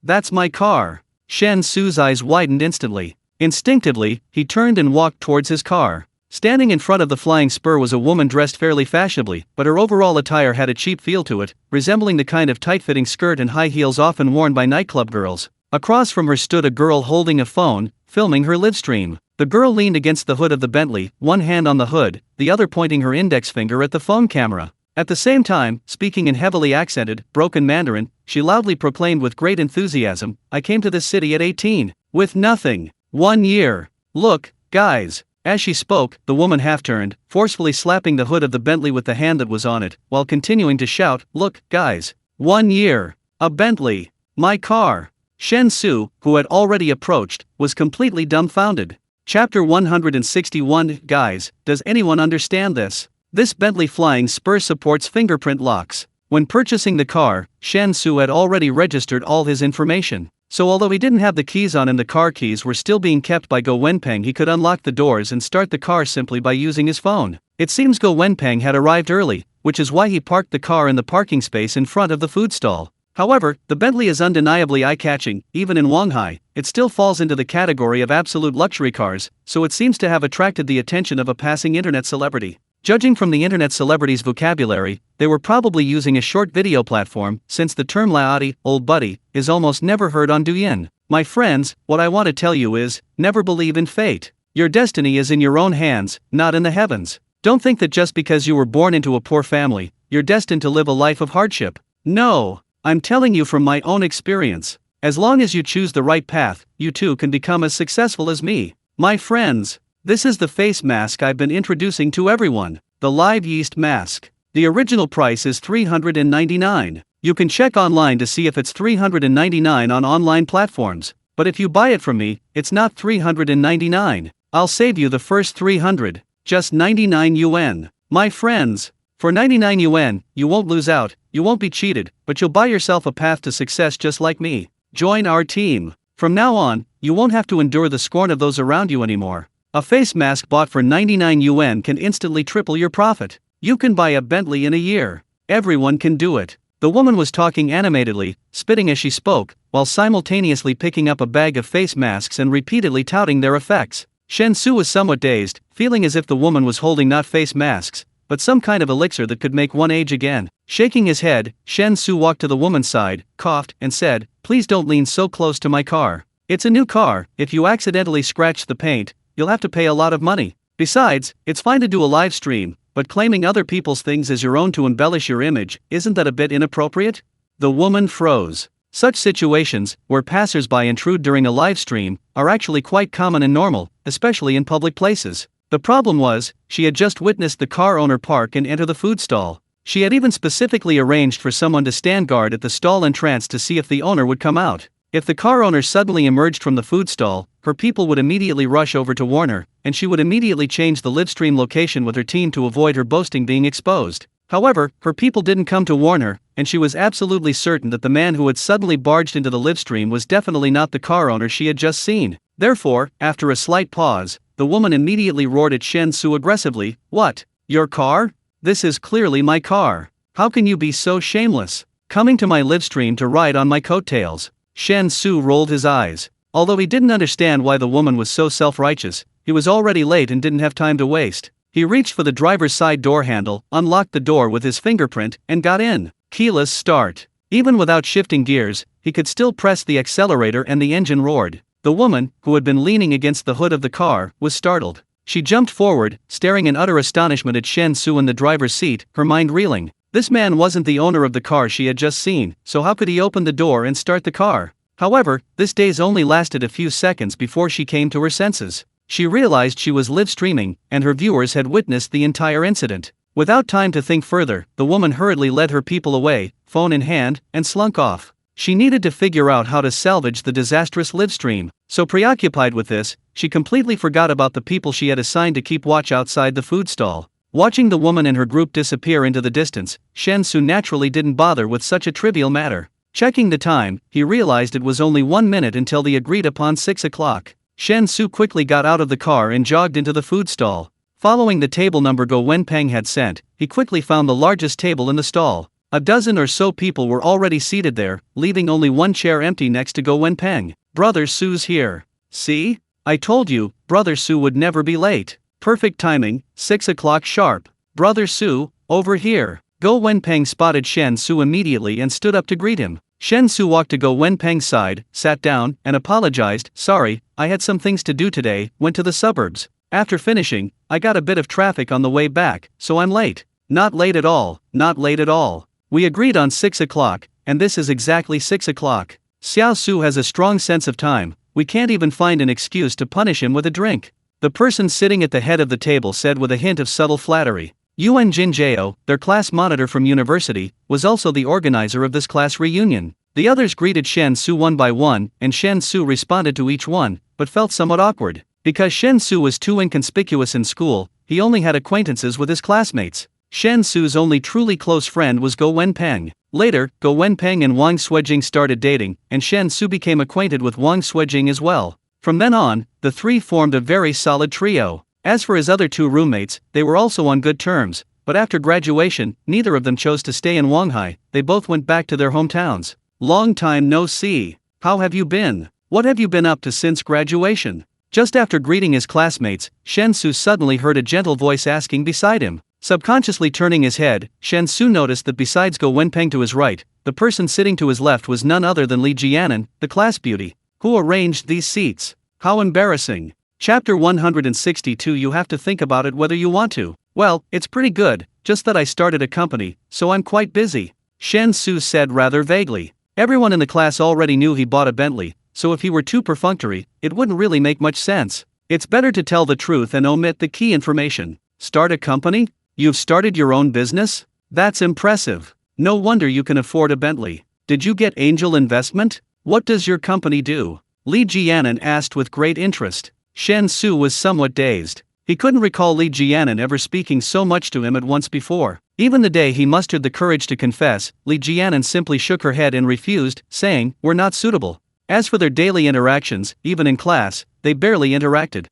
that's my car. Shen Xu's eyes widened instantly. Instinctively, he turned and walked towards his car. Standing in front of the Flying Spur was a woman dressed fairly fashionably, but her overall attire had a cheap feel to it, resembling the kind of tight-fitting skirt and high heels often worn by nightclub girls. Across from her stood a girl holding a phone, filming her livestream. The girl leaned against the hood of the Bentley, one hand on the hood, the other pointing her index finger at the phone camera. At the same time, speaking in heavily accented, broken Mandarin, she loudly proclaimed with great enthusiasm, "I came to this city at 18, with nothing. 1 year. Look, guys." As she spoke, the woman half-turned, forcefully slapping the hood of the Bentley with the hand that was on it, while continuing to shout, "Look, guys. 1 year. A Bentley. My car." Shen Xu, who had already approached, was completely dumbfounded. Chapter 161. Guys, does anyone understand this? This Bentley Flying Spur supports fingerprint locks. When purchasing the car, Shen Xu had already registered all his information. So although he didn't have the keys on him, the car keys were still being kept by Go Wenpeng. He could unlock the doors and start the car simply by using his phone. It seems Go Wenpeng had arrived early, which is why he parked the car in the parking space in front of the food stall. However, the Bentley is undeniably eye-catching. Even in Wanghai, it still falls into the category of absolute luxury cars, so it seems to have attracted the attention of a passing internet celebrity. Judging from the internet celebrity's vocabulary, they were probably using a short video platform, since the term laadi, old buddy, is almost never heard on Douyin. My friends, what I want to tell you is, never believe in fate. Your destiny is in your own hands, not in the heavens. Don't think that just because you were born into a poor family, you're destined to live a life of hardship. No, I'm telling you from my own experience. As long as you choose the right path, you too can become as successful as me. My friends, this is the face mask I've been introducing to everyone, the live yeast mask. The original price is $399. You can check online to see if it's $399 on online platforms, but if you buy it from me, it's not $399. I'll save you the first 300, just 99 yuan. My friends, for 99 yuan, you won't lose out, you won't be cheated, but you'll buy yourself a path to success just like me. Join our team. From now on, you won't have to endure the scorn of those around you anymore. A face mask bought for 99 yuan can instantly triple your profit. You can buy a Bentley in a year. Everyone can do it. The woman was talking animatedly, spitting as she spoke, while simultaneously picking up a bag of face masks and repeatedly touting their effects. Shen Xu was somewhat dazed, feeling as if the woman was holding not face masks, but some kind of elixir that could make one age again. Shaking his head, Shen Xu walked to the woman's side, coughed, and said, "Please don't lean so close to my car. It's a new car. If you accidentally scratch the paint, you'll have to pay a lot of money. Besides, it's fine to do a live stream, but claiming other people's things as your own to embellish your image, isn't that a bit inappropriate?" The woman froze. Such situations, where passers-by intrude during a live stream, are actually quite common and normal, especially in public places. The problem was, she had just witnessed the car owner park and enter the food stall. She had even specifically arranged for someone to stand guard at the stall entrance to see if the owner would come out. If the car owner suddenly emerged from the food stall, her people would immediately rush over to warn her, and she would immediately change the live stream location with her team to avoid her boasting being exposed. However, her people didn't come to warn her, and she was absolutely certain that the man who had suddenly barged into the live stream was definitely not the car owner she had just seen. Therefore, after a slight pause, the woman immediately roared at Shen Xu aggressively, "What? Your car? This is clearly my car. How can you be so shameless? Coming to my live stream to ride on my coattails?" Shen Xu rolled his eyes. Although he didn't understand why the woman was so self-righteous, he was already late and didn't have time to waste. He reached for the driver's side door handle, unlocked the door with his fingerprint, and got in. Keyless start. Even without shifting gears, he could still press the accelerator and the engine roared. The woman, who had been leaning against the hood of the car, was startled. She jumped forward, staring in utter astonishment at Shen Xu in the driver's seat, her mind reeling. This man wasn't the owner of the car she had just seen, so how could he open the door and start the car? However, this daze only lasted a few seconds before she came to her senses. She realized she was live streaming, and her viewers had witnessed the entire incident. Without time to think further, the woman hurriedly led her people away, phone in hand, and slunk off. She needed to figure out how to salvage the disastrous live stream. So preoccupied with this, she completely forgot about the people she had assigned to keep watch outside the food stall. Watching the woman and her group disappear into the distance, Shen Xu naturally didn't bother with such a trivial matter. Checking the time, he realized it was only 1 minute until the agreed upon 6 o'clock. Shen Xu quickly got out of the car and jogged into the food stall. Following the table number Go Wenpeng had sent, he quickly found the largest table in the stall. A dozen or so people were already seated there, leaving only one chair empty next to Go Wenpeng. "Brother Su's here. See? I told you, Brother Su would never be late. Perfect timing, 6 o'clock sharp. Brother Su, over here." Go Wenpeng spotted Shen Xu immediately and stood up to greet him. Shen Xu walked to Go Wenpeng's side, sat down, and apologized. "Sorry, I had some things to do today, went to the suburbs. After finishing, I got a bit of traffic on the way back, so I'm late." "Not late at all, not late at all. We agreed on 6 o'clock, and this is exactly 6 o'clock. Xiao Su has a strong sense of time, we can't even find an excuse to punish him with a drink." The person sitting at the head of the table said with a hint of subtle flattery. Yuan Jinjiao, their class monitor from university, was also the organizer of this class reunion. The others greeted Shen Xu one by one, and Shen Xu responded to each one, but felt somewhat awkward. Because Shen Xu was too inconspicuous in school, he only had acquaintances with his classmates. Shen Xu's only truly close friend was Go Wenpeng. Later, Go Wenpeng and Wang Suijing started dating, and Shen Xu became acquainted with Wang Suijing as well. From then on, the three formed a very solid trio. As for his other two roommates, they were also on good terms, but after graduation, neither of them chose to stay in Wanghai, they both went back to their hometowns. "Long time no see. How have you been? What have you been up to since graduation?" Just after greeting his classmates, Shen Xu suddenly heard a gentle voice asking beside him. Subconsciously turning his head, Shen Xu noticed that besides Go Wenpeng to his right, the person sitting to his left was none other than Li Jianan, the class beauty. Who arranged these seats? How embarrassing. Chapter 162. You have to think about it whether you want to. "Well, it's pretty good, just that I started a company, so I'm quite busy," Shen Xu said rather vaguely. Everyone in the class already knew he bought a Bentley, so if he were too perfunctory, it wouldn't really make much sense. It's better to tell the truth and omit the key information. "Start a company? You've started your own business? That's impressive. No wonder you can afford a Bentley. Did you get angel investment? What does your company do?" Li Jianan asked with great interest. Shen Xu was somewhat dazed. He couldn't recall Li Jianan ever speaking so much to him at once before. Even the day he mustered the courage to confess, Li Jianan simply shook her head and refused, saying, "We're not suitable." As for their daily interactions, even in class, they barely interacted.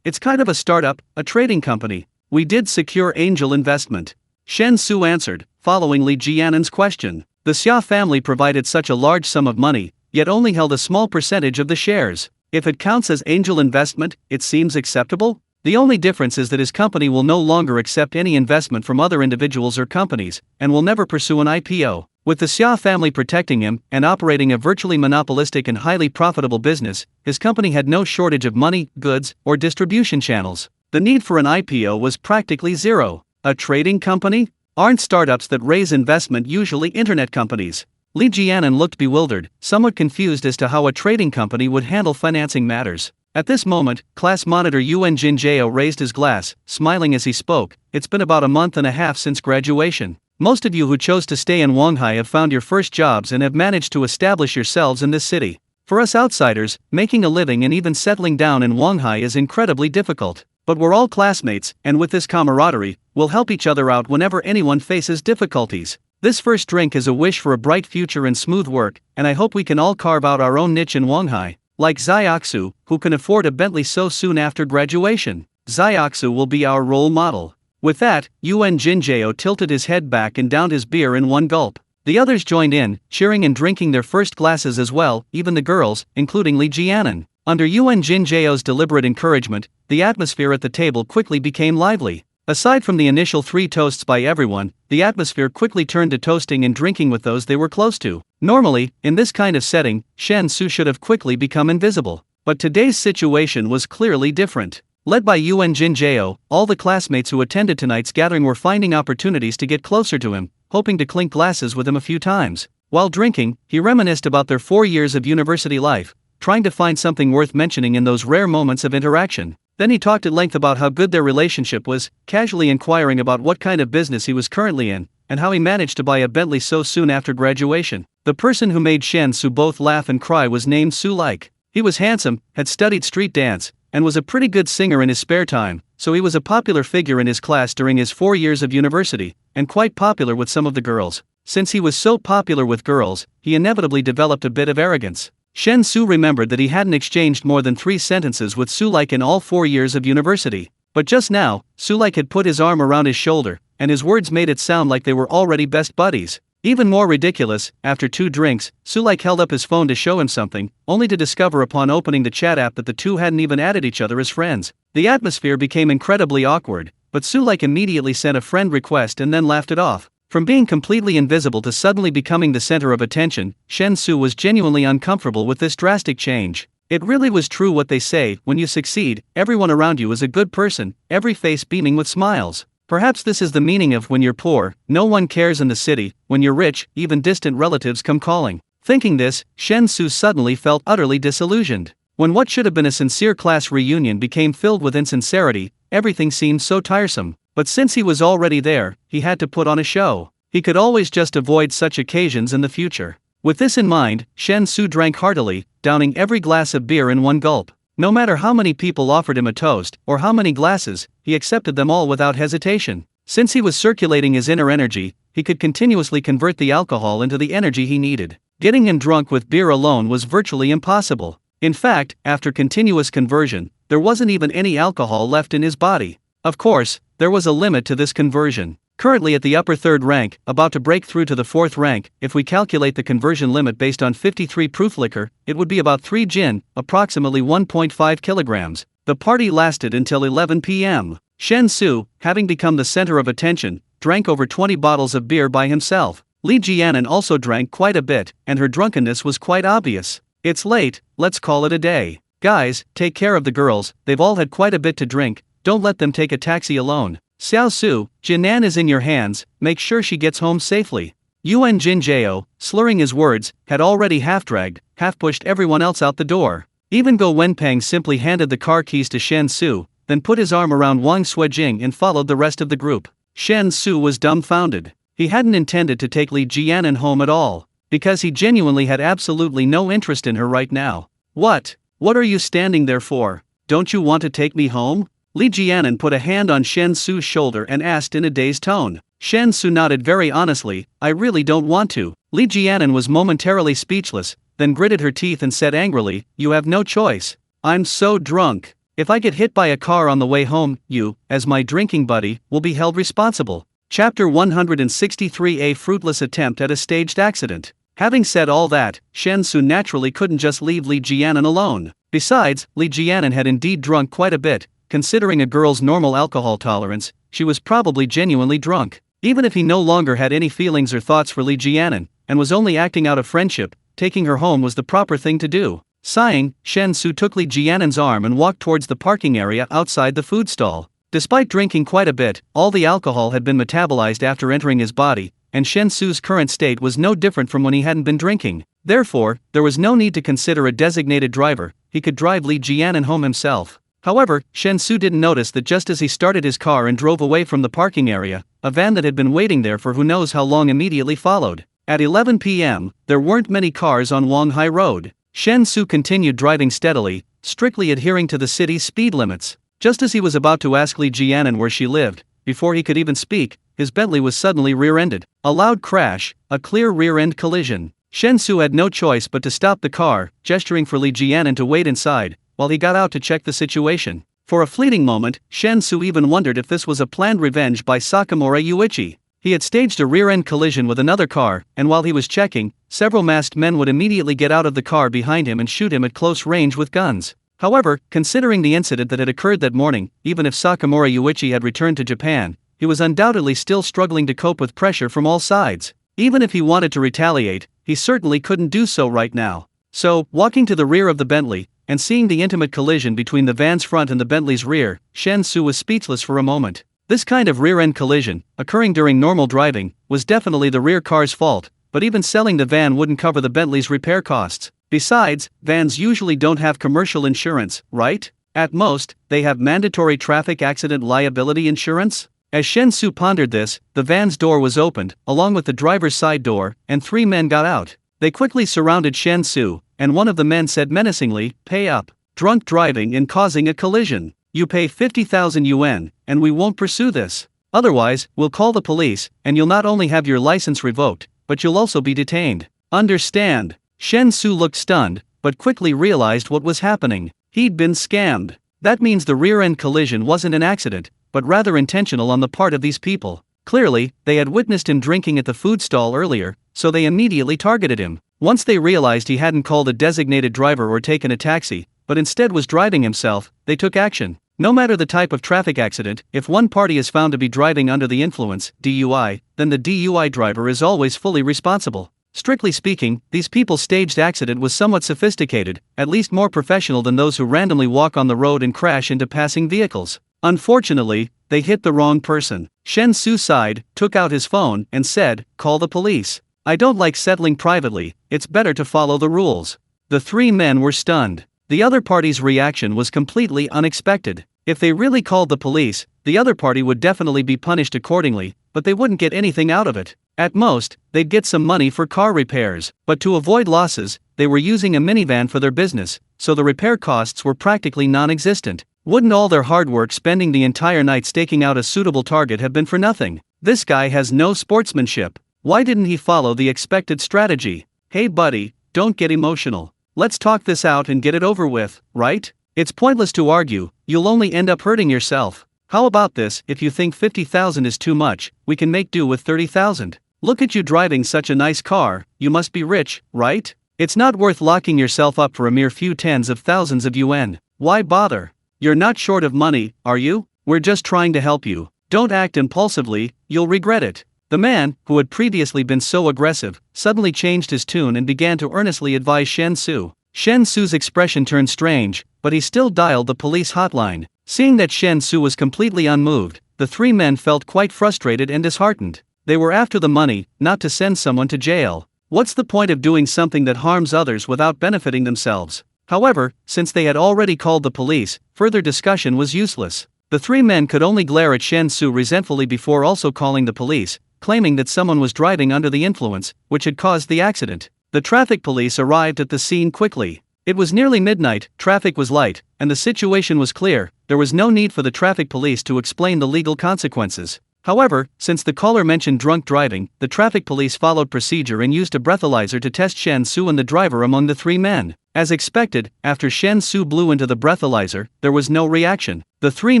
It's kind of a startup, a trading company. We did secure angel investment," Shen Xu answered, following Li Jianan's question. The Xia family provided such a large sum of money, yet only held a small percentage of the shares. If it counts as angel investment, it seems acceptable? The only difference is that his company will no longer accept any investment from other individuals or companies, and will never pursue an IPO. With the Xia family protecting him and operating a virtually monopolistic and highly profitable business, his company had no shortage of money, goods, or distribution channels. The need for an IPO was practically zero. A trading company? Aren't startups that raise investment usually internet companies? Li Jianan looked bewildered, somewhat confused as to how a trading company would handle financing matters. At this moment, class monitor Yuan Jinjiao raised his glass, smiling as he spoke. It's been about a month and a half since graduation. Most of you who chose to stay in Wanghai have found your first jobs and have managed to establish yourselves in this city. For us outsiders, making a living and even settling down in Wanghai is incredibly difficult. But we're all classmates, and with this camaraderie, we'll help each other out whenever anyone faces difficulties. This first drink is a wish for a bright future and smooth work, and I hope we can all carve out our own niche in Wanghai. Like Xiaoxu, who can afford a Bentley so soon after graduation. Xiaoxu will be our role model. With that, Yuan Jinjiao tilted his head back and downed his beer in one gulp. The others joined in, cheering and drinking their first glasses as well, even the girls, including Li Jianan. Under Yuan Jinjiao's deliberate encouragement, the atmosphere at the table quickly became lively. Aside from the initial 3 toasts by everyone, the atmosphere quickly turned to toasting and drinking with those they were close to. Normally, in this kind of setting, Shen Xu should have quickly become invisible. But today's situation was clearly different. Led by Yuan Jinjiao, all the classmates who attended tonight's gathering were finding opportunities to get closer to him, hoping to clink glasses with him a few times. While drinking, he reminisced about their 4 years of university life, trying to find something worth mentioning in those rare moments of interaction. Then he talked at length about how good their relationship was, casually inquiring about what kind of business he was currently in, and how he managed to buy a Bentley so soon after graduation. The person who made Shen Xu both laugh and cry was named Su Like. He was handsome, had studied street dance, and was a pretty good singer in his spare time, so he was a popular figure in his class during his 4 years of university, and quite popular with some of the girls. Since he was so popular with girls, he inevitably developed a bit of arrogance. Shen Xu remembered that he hadn't exchanged more than 3 sentences with Su Like in all 4 years of university. But just now, Su Like had put his arm around his shoulder, and his words made it sound like they were already best buddies. Even more ridiculous, after 2 drinks, Su Like held up his phone to show him something, only to discover upon opening the chat app that the two hadn't even added each other as friends. The atmosphere became incredibly awkward, but Su Like immediately sent a friend request and then laughed it off. From being completely invisible to suddenly becoming the center of attention, Shen Xu was genuinely uncomfortable with this drastic change. It really was true what they say, when you succeed, everyone around you is a good person, every face beaming with smiles. Perhaps this is the meaning of when you're poor, no one cares in the city, when you're rich, even distant relatives come calling. Thinking this, Shen Xu suddenly felt utterly disillusioned. When what should have been a sincere class reunion became filled with insincerity, everything seemed so tiresome. But since he was already there, he had to put on a show. He could always just avoid such occasions in the future. With this in mind, Shen Xu drank heartily, downing every glass of beer in one gulp. No matter how many people offered him a toast, or how many glasses, he accepted them all without hesitation. Since he was circulating his inner energy, he could continuously convert the alcohol into the energy he needed. Getting him drunk with beer alone was virtually impossible. In fact, after continuous conversion, there wasn't even any alcohol left in his body. Of course, there was a limit to this conversion. Currently at the upper 3rd rank, about to break through to the 4th rank, if we calculate the conversion limit based on 53 proof liquor, it would be about 3 jin, approximately 1.5 kilograms. The party lasted until 11 p.m. Shen Xu, having become the center of attention, drank over 20 bottles of beer by himself. Li Jianan also drank quite a bit, and her drunkenness was quite obvious. It's late, let's call it a day. Guys, take care of the girls, they've all had quite a bit to drink. Don't let them take a taxi alone. Xiao Su, Jinan is in your hands, make sure she gets home safely. Yuan Jinjiao, slurring his words, had already half-dragged, half-pushed everyone else out the door. Even Go Wenpeng simply handed the car keys to Shen Xu, then put his arm around Wang Suijing and followed the rest of the group. Shen Xu was dumbfounded. He hadn't intended to take Li Jianan home at all, because he genuinely had absolutely no interest in her right now. What are you standing there for? Don't you want to take me home? Li Jianan put a hand on Shen Xu's shoulder and asked in a dazed tone. Shen Xu nodded very honestly, I really don't want to. Li Jianan was momentarily speechless, then gritted her teeth and said angrily, you have no choice. I'm so drunk. If I get hit by a car on the way home, you, as my drinking buddy, will be held responsible. Chapter 163: A fruitless attempt at a staged accident. Having said all that, Shen Xu naturally couldn't just leave Li Jianan alone. Besides, Li Jianan had indeed drunk quite a bit. Considering a girl's normal alcohol tolerance, she was probably genuinely drunk. Even if he no longer had any feelings or thoughts for Li Jianan, and was only acting out of friendship, taking her home was the proper thing to do. Sighing, Shen Xu took Li Jianan's arm and walked towards the parking area outside the food stall. Despite drinking quite a bit, all the alcohol had been metabolized after entering his body, and Shen Xu's current state was no different from when he hadn't been drinking. Therefore, there was no need to consider a designated driver. He could drive Li Jianan home himself. However, Shen Xu didn't notice that just as he started his car and drove away from the parking area, a van that had been waiting there for who knows how long immediately followed. At 11 p.m., there weren't many cars on Wanghai Road. Shen Xu continued driving steadily, strictly adhering to the city's speed limits. Just as he was about to ask Li Jianan where she lived, before he could even speak, his Bentley was suddenly rear-ended. A loud crash, a clear rear-end collision. Shen Xu had no choice but to stop the car, gesturing for Li Jianan to wait inside, while he got out to check the situation. For a fleeting moment, Shen Xu even wondered if this was a planned revenge by Sakamura Yuichi. He had staged a rear-end collision with another car, and while he was checking, several masked men would immediately get out of the car behind him and shoot him at close range with guns. However, considering the incident that had occurred that morning, even if Sakamura Yuichi had returned to Japan, he was undoubtedly still struggling to cope with pressure from all sides. Even if he wanted to retaliate, he certainly couldn't do so right now. So, walking to the rear of the Bentley, and seeing the intimate collision between the van's front and the Bentley's rear, Shen Xu was speechless for a moment. This kind of rear-end collision, occurring during normal driving, was definitely the rear car's fault, but even selling the van wouldn't cover the Bentley's repair costs. Besides, vans usually don't have commercial insurance, right? At most, they have mandatory traffic accident liability insurance? As Shen Xu pondered this, the van's door was opened, along with the driver's side door, and 3 men got out. They quickly surrounded Shen Xu, and one of the men said menacingly, "Pay up. Drunk driving and causing a collision. You pay 50,000 yuan, and we won't pursue this. Otherwise, we'll call the police, and you'll not only have your license revoked, but you'll also be detained. Understand?" Shen Xu looked stunned, but quickly realized what was happening. He'd been scammed. That means the rear-end collision wasn't an accident, but rather intentional on the part of these people. Clearly, they had witnessed him drinking at the food stall earlier, so they immediately targeted him. Once they realized he hadn't called a designated driver or taken a taxi, but instead was driving himself, they took action. No matter the type of traffic accident, if one party is found to be driving under the influence, DUI, then the DUI driver is always fully responsible. Strictly speaking, these people's staged accident was somewhat sophisticated, at least more professional than those who randomly walk on the road and crash into passing vehicles. Unfortunately, they hit the wrong person. Shen Xu sighed, took out his phone, and said, "Call the police. I don't like settling privately, it's better to follow the rules." The 3 men were stunned. The other party's reaction was completely unexpected. If they really called the police, the other party would definitely be punished accordingly, but they wouldn't get anything out of it. At most, they'd get some money for car repairs, but to avoid losses, they were using a minivan for their business, so the repair costs were practically non-existent. Wouldn't all their hard work spending the entire night staking out a suitable target have been for nothing? This guy has no sportsmanship. Why didn't he follow the expected strategy? Hey buddy, don't get emotional. Let's talk this out and get it over with, right? It's pointless to argue, you'll only end up hurting yourself. How about this? If you think 50,000 is too much, we can make do with 30,000. Look at you driving such a nice car, you must be rich, right? It's not worth locking yourself up for a mere few tens of thousands of yuan. Why bother? You're not short of money, are you? We're just trying to help you. Don't act impulsively, you'll regret it. The man, who had previously been so aggressive, suddenly changed his tune and began to earnestly advise Shen Xu. Shen Xu's expression turned strange, but he still dialed the police hotline. Seeing that Shen Xu was completely unmoved, the 3 men felt quite frustrated and disheartened. They were after the money, not to send someone to jail. What's the point of doing something that harms others without benefiting themselves? However, since they had already called the police, further discussion was useless. The 3 men could only glare at Shen Xu resentfully before also calling the police, claiming that someone was driving under the influence, which had caused the accident. The traffic police arrived at the scene quickly. It was nearly midnight, traffic was light, and the situation was clear. There was no need for the traffic police to explain the legal consequences. However, since the caller mentioned drunk driving, the traffic police followed procedure and used a breathalyzer to test Shen Xu and the driver among the 3 men. As expected, after Shen Xu blew into the breathalyzer, there was no reaction. The 3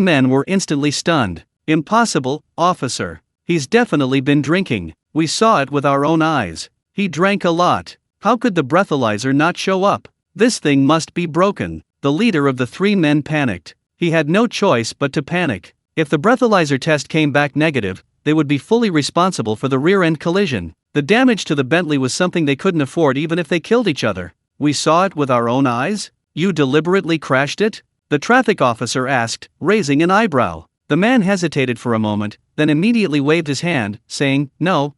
men were instantly stunned. "Impossible, officer. He's definitely been drinking. We saw it with our own eyes. He drank a lot. How could the breathalyzer not show up? This thing must be broken. The leader of the three men panicked. He had no choice but to panic. If the breathalyzer test came back negative, they would be fully responsible for the rear-end collision. The damage to the Bentley was something they couldn't afford even if they killed each other. We saw it with our own eyes? You deliberately crashed it? The traffic officer asked, raising an eyebrow. The man hesitated for a moment, then immediately waved his hand, saying, No,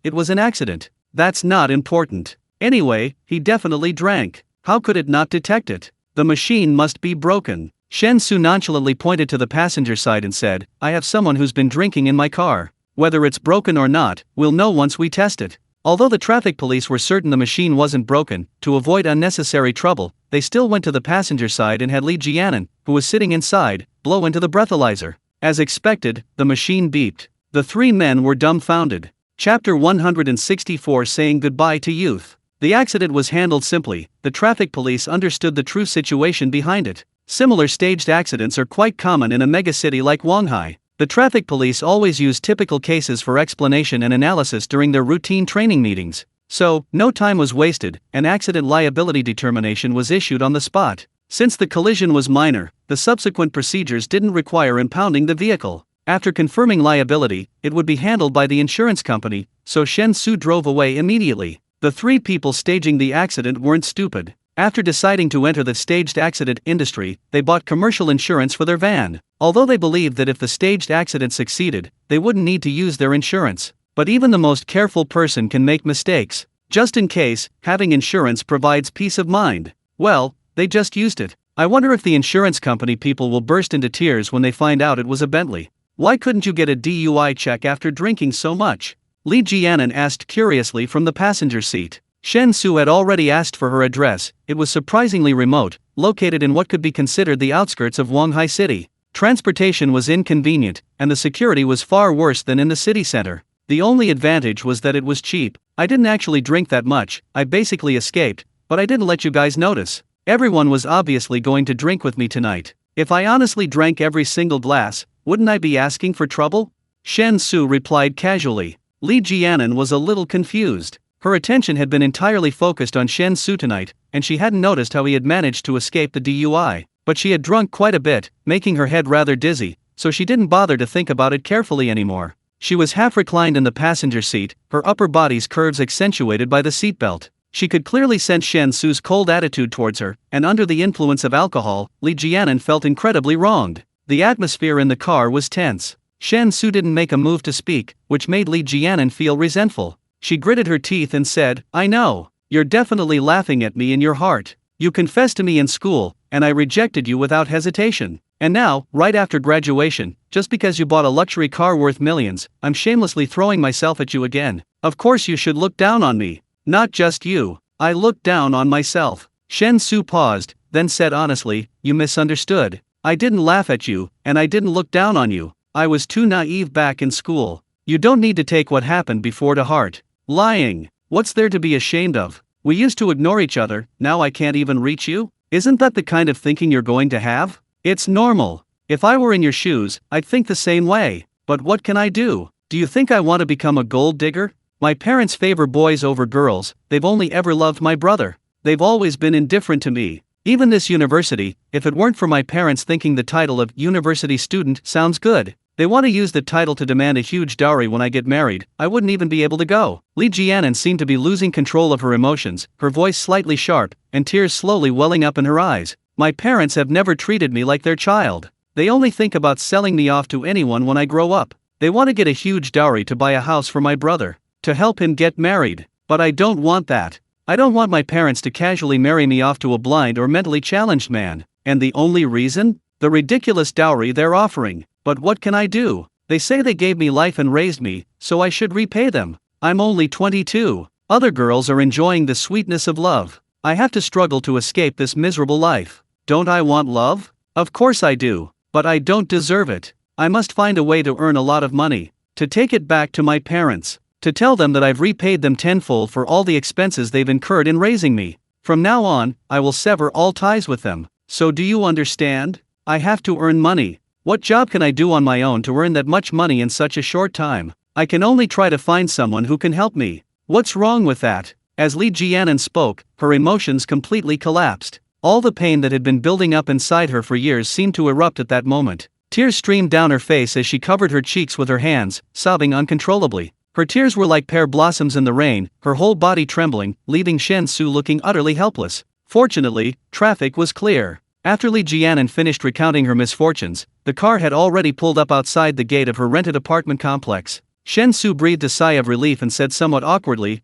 it was an accident. That's not important. Anyway, he definitely drank. How could it not detect it? The machine must be broken. Shen Xu nonchalantly pointed to the passenger side and said, I have someone who's been drinking in my car. Whether it's broken or not, we'll know once we test it. Although the traffic police were certain the machine wasn't broken, to avoid unnecessary trouble, they still went to the passenger side and had Li Jianan, who was sitting inside, blow into the breathalyzer. As expected, the machine beeped. The three men were dumbfounded. Chapter 164 Saying Goodbye to Youth. The accident was handled simply. The traffic police understood the true situation behind it. Similar staged accidents are quite common in a megacity like Shanghai. The traffic police always use typical cases for explanation and analysis during their routine training meetings. So, no time was wasted, and accident liability determination was issued on the spot. Since the collision was minor, the subsequent procedures didn't require impounding the vehicle. After confirming liability, it would be handled by the insurance company, so Shen Xu drove away immediately. The three people staging the accident weren't stupid. After deciding to enter the staged accident industry, they bought commercial insurance for their van. Although they believed that if the staged accident succeeded, they wouldn't need to use their insurance. But even the most careful person can make mistakes. Just in case, having insurance provides peace of mind. Well, they just used it. I wonder if the insurance company people will burst into tears when they find out it was a Bentley. Why couldn't you get a DUI check after drinking so much? Li Jianan asked curiously from the passenger seat. Shen Xu had already asked for her address. It was surprisingly remote, located in what could be considered the outskirts of Shanghai City. Transportation was inconvenient, and the security was far worse than in the city center. The only advantage was that it was cheap. I didn't actually drink that much, I basically escaped, but I didn't let you guys notice. Everyone was obviously going to drink with me tonight. If I honestly drank every single glass, wouldn't I be asking for trouble? Shen Xu replied casually. Li Jianan was a little confused. Her attention had been entirely focused on Shen Xu tonight, and she hadn't noticed how he had managed to escape the DUI. But she had drunk quite a bit, making her head rather dizzy, so she didn't bother to think about it carefully anymore. She was half reclined in the passenger seat, her upper body's curves accentuated by the seatbelt. She could clearly sense Shen Xu's cold attitude towards her, and under the influence of alcohol, Li Jianan felt incredibly wronged. The atmosphere in the car was tense. Shen Xu didn't make a move to speak, which made Li Jianan feel resentful. She gritted her teeth and said, I know. You're definitely laughing at me in your heart. You confessed to me in school, and I rejected you without hesitation. And now, right after graduation, just because you bought a luxury car worth millions, I'm shamelessly throwing myself at you again. Of course you should look down on me. Not just you. I looked down on myself. Shen Xu paused, then said honestly, you misunderstood. I didn't laugh at you, and I didn't look down on you. I was too naive back in school. You don't need to take what happened before to heart. Lying. What's there to be ashamed of? We used to ignore each other, now I can't even reach you? Isn't that the kind of thinking you're going to have? It's normal. If I were in your shoes, I'd think the same way. But what can I do? Do you think I want to become a gold digger? My parents favor boys over girls, they've only ever loved my brother. They've always been indifferent to me. Even this university, if it weren't for my parents thinking the title of university student sounds good, they want to use the title to demand a huge dowry when I get married, I wouldn't even be able to go. Li Jianan seemed to be losing control of her emotions, her voice slightly sharp, and tears slowly welling up in her eyes. My parents have never treated me like their child. They only think about selling me off to anyone when I grow up. They want to get a huge dowry to buy a house for my brother, to help him get married. But I don't want that. I don't want my parents to casually marry me off to a blind or mentally challenged man. And the only reason? The ridiculous dowry they're offering. But what can I do? They say they gave me life and raised me, so I should repay them. I'm only 22. Other girls are enjoying the sweetness of love. I have to struggle to escape this miserable life. Don't I want love? Of course I do. But I don't deserve it. I must find a way to earn a lot of money, to take it back to my parents, to tell them that I've repaid them tenfold for all the expenses they've incurred in raising me. From now on, I will sever all ties with them. So do you understand? I have to earn money. What job can I do on my own to earn that much money in such a short time? I can only try to find someone who can help me. What's wrong with that? As Li Jianan spoke, her emotions completely collapsed. All the pain that had been building up inside her for years seemed to erupt at that moment. Tears streamed down her face as she covered her cheeks with her hands, sobbing uncontrollably. Her tears were like pear blossoms in the rain, her whole body trembling, leaving Shen Xu looking utterly helpless. Fortunately, traffic was clear. After Li Jianan finished recounting her misfortunes, the car had already pulled up outside the gate of her rented apartment complex. Shen Xu breathed a sigh of relief and said somewhat awkwardly,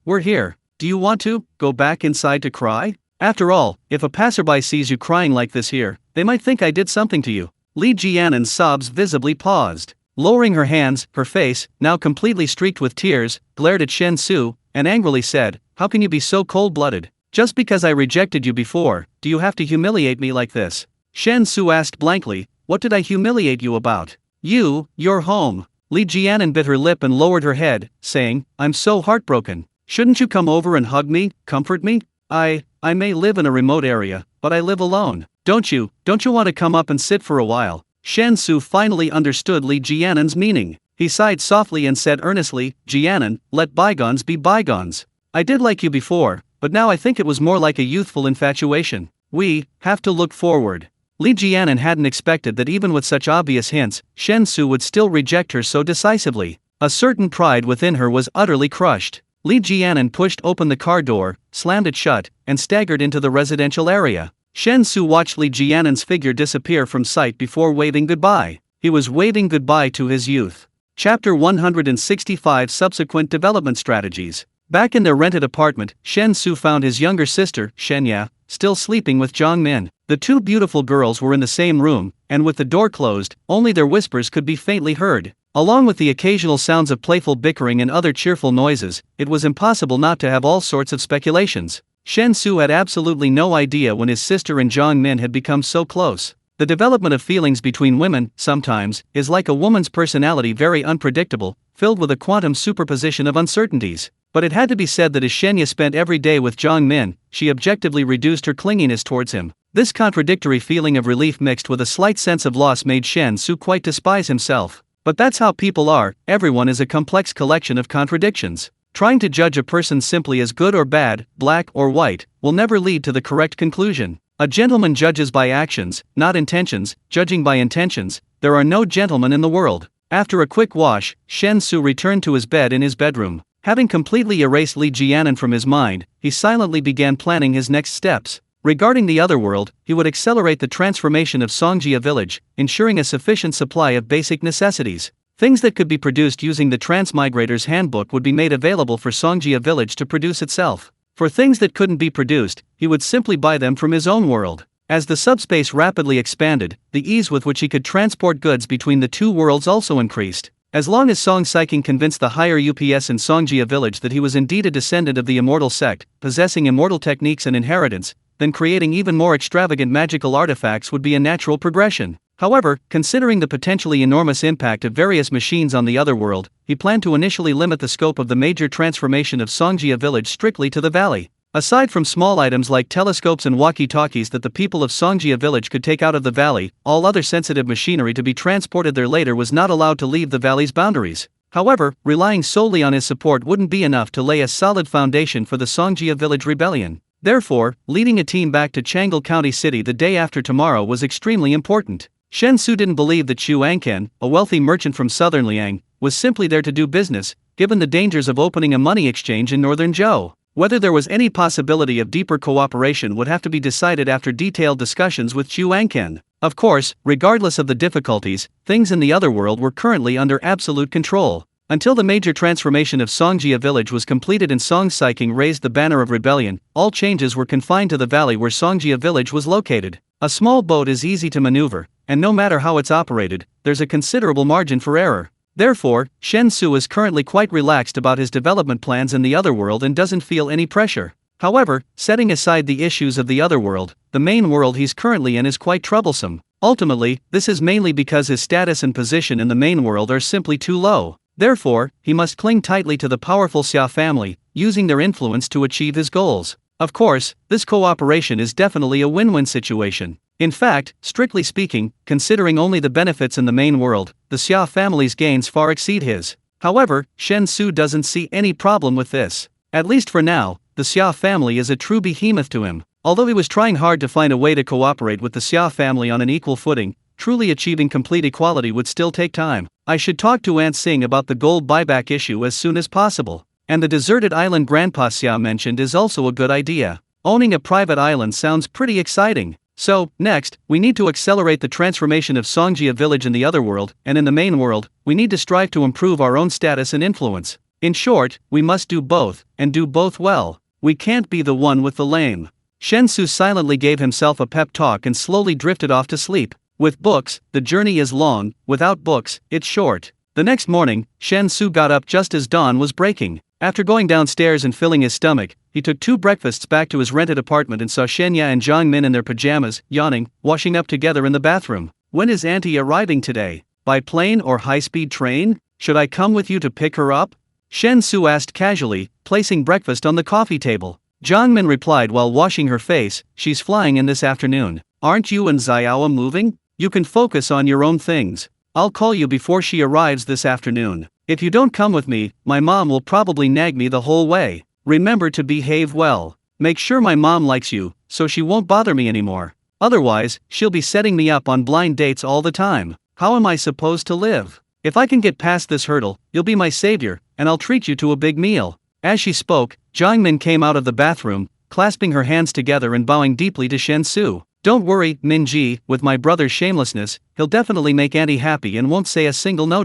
we're here. Do you want to go back inside to cry? After all, if a passerby sees you crying like this here, they might think I did something to you. Li Jianan's sobs visibly paused. Lowering her hands, her face, now completely streaked with tears, glared at Shen Xu, and angrily said, how can you be so cold-blooded? Just because I rejected you before, do you have to humiliate me like this? Shen Xu asked blankly, what did I humiliate you about? You're home. Li Jianan bit her lip and lowered her head, saying, I'm so heartbroken. Shouldn't you come over and hug me, comfort me? I may live in a remote area, but I live alone. Don't you want to come up and sit for a while? Shen Xu finally understood Li Jianan's meaning. He sighed softly and said earnestly, Jianan, let bygones be bygones. I did like you before, but now I think it was more like a youthful infatuation. We have to look forward. Li Jianan hadn't expected that even with such obvious hints, Shen Xu would still reject her so decisively. A certain pride within her was utterly crushed. Li Jianan pushed open the car door, slammed it shut, and staggered into the residential area. Shen Xu watched Li Jianan's figure disappear from sight before waving goodbye. He was waving goodbye to his youth. Chapter 165 Subsequent Development Strategies. Back in their rented apartment, Shen Xu found his younger sister, Shenya, still sleeping with Zhang Min. The two beautiful girls were in the same room, and with the door closed, only their whispers could be faintly heard. Along with the occasional sounds of playful bickering and other cheerful noises, it was impossible not to have all sorts of speculations. Shen Xu had absolutely no idea when his sister and Zhang Min had become so close. The development of feelings between women, sometimes, is like a woman's personality, very unpredictable, filled with a quantum superposition of uncertainties. But it had to be said that as Shenya spent every day with Zhang Min, she objectively reduced her clinginess towards him. This contradictory feeling of relief mixed with a slight sense of loss made Shen Xu quite despise himself. But that's how people are, everyone is a complex collection of contradictions. Trying to judge a person simply as good or bad, black or white, will never lead to the correct conclusion. A gentleman judges by actions, not intentions. Judging by intentions, there are no gentlemen in the world. After a quick wash, Shen Xu returned to his bed in his bedroom. Having completely erased Li Jianan from his mind, he silently began planning his next steps. Regarding the other world, he would accelerate the transformation of Songjia village, ensuring a sufficient supply of basic necessities. Things that could be produced using the Transmigrator's Handbook would be made available for Songjia village to produce itself. For things that couldn't be produced, he would simply buy them from his own world. As the subspace rapidly expanded, the ease with which he could transport goods between the two worlds also increased. As long as Song Saiking convinced the higher UPS in Songjia village that he was indeed a descendant of the immortal sect, possessing immortal techniques and inheritance, then creating even more extravagant magical artifacts would be a natural progression. However, considering the potentially enormous impact of various machines on the other world, he planned to initially limit the scope of the major transformation of Songjia village strictly to the valley. Aside from small items like telescopes and walkie-talkies that the people of Songjia village could take out of the valley, all other sensitive machinery to be transported there later was not allowed to leave the valley's boundaries. However, relying solely on his support wouldn't be enough to lay a solid foundation for the Songjia village rebellion. Therefore, leading a team back to Changle County City the day after tomorrow was extremely important. Shen Xu didn't believe that Xu Anken, a wealthy merchant from southern Liang, was simply there to do business, given the dangers of opening a money exchange in northern Zhou. Whether there was any possibility of deeper cooperation would have to be decided after detailed discussions with Xu Anken. Of course, regardless of the difficulties, things in the other world were currently under absolute control. Until the major transformation of Songjia village was completed and Song Saiking raised the banner of rebellion, all changes were confined to the valley where Songjia village was located. A small boat is easy to maneuver, and no matter how it's operated, there's a considerable margin for error. Therefore, Shen Xu is currently quite relaxed about his development plans in the other world and doesn't feel any pressure. However, setting aside the issues of the other world, the main world he's currently in is quite troublesome. Ultimately, this is mainly because his status and position in the main world are simply too low. Therefore, he must cling tightly to the powerful Xia family, using their influence to achieve his goals. Of course, this cooperation is definitely a win-win situation. In fact, strictly speaking, considering only the benefits in the main world, the Xia family's gains far exceed his. However, Shen Xu doesn't see any problem with this. At least for now, the Xia family is a true behemoth to him. Although he was trying hard to find a way to cooperate with the Xia family on an equal footing, truly achieving complete equality would still take time. I should talk to Aunt Sing about the gold buyback issue as soon as possible. And the deserted island Grandpa Xia mentioned is also a good idea. Owning a private island sounds pretty exciting. So, next, we need to accelerate the transformation of Songjia village in the other world, and in the main world, we need to strive to improve our own status and influence. In short, we must do both, and do both well. We can't be the one with the lame. Shen Xu silently gave himself a pep talk and slowly drifted off to sleep. With books, the journey is long; without books, it's short. The next morning, Shen Xu got up just as dawn was breaking. After going downstairs and filling his stomach, he took 2 breakfasts back to his rented apartment and saw Shenya and Zhang Min in their pajamas, yawning, washing up together in the bathroom. When is Auntie arriving today? By plane or high-speed train? Should I come with you to pick her up? Shen Xu asked casually, placing breakfast on the coffee table. Zhang Min replied while washing her face, she's flying in this afternoon. Aren't you and Xiaoa moving? You can focus on your own things. I'll call you before she arrives this afternoon. If you don't come with me, my mom will probably nag me the whole way. Remember to behave well. Make sure my mom likes you, so she won't bother me anymore. Otherwise, she'll be setting me up on blind dates all the time. How am I supposed to live? If I can get past this hurdle, you'll be my savior, and I'll treat you to a big meal. As she spoke, Zhang Min came out of the bathroom, clasping her hands together and bowing deeply to Shen Xu. Don't worry, Minji, with my brother's shamelessness, he'll definitely make Auntie happy and won't say a single no.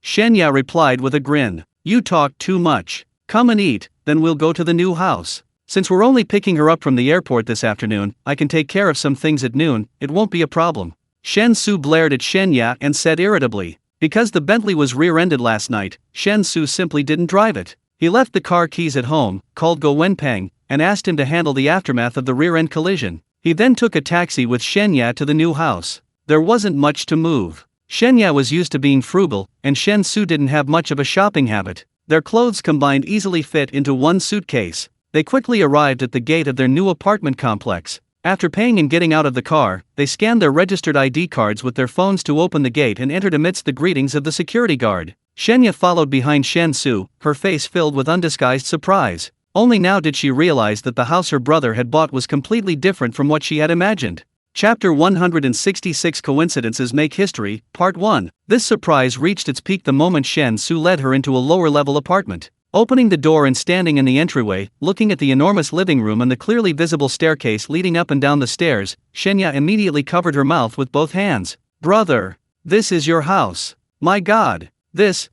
Shenya replied with a grin. You talk too much. Come and eat, then we'll go to the new house. Since we're only picking her up from the airport this afternoon, I can take care of some things at noon, it won't be a problem. Shen Xu blared at Shenya and said irritably. Because the Bentley was rear-ended last night, Shen Xu simply didn't drive it. He left the car keys at home, called Go Wenpeng, and asked him to handle the aftermath of the rear-end collision. He then took a taxi with Shenya to the new house. There wasn't much to move. Shenya was used to being frugal, and Shen Xu didn't have much of a shopping habit. Their clothes combined easily fit into one suitcase. They quickly arrived at the gate of their new apartment complex. After paying and getting out of the car, they scanned their registered ID cards with their phones to open the gate and entered amidst the greetings of the security guard. Shenya followed behind Shen Xu, her face filled with undisguised surprise. Only now did she realize that the house her brother had bought was completely different from what she had imagined. Chapter 166 Coincidences Make History, Part 1. This surprise reached its peak the moment Shen Xu led her into a lower-level apartment. Opening the door and standing in the entryway, looking at the enormous living room and the clearly visible staircase leading up and down the stairs, Shenya immediately covered her mouth with both hands. Brother, this is your house. My God. This,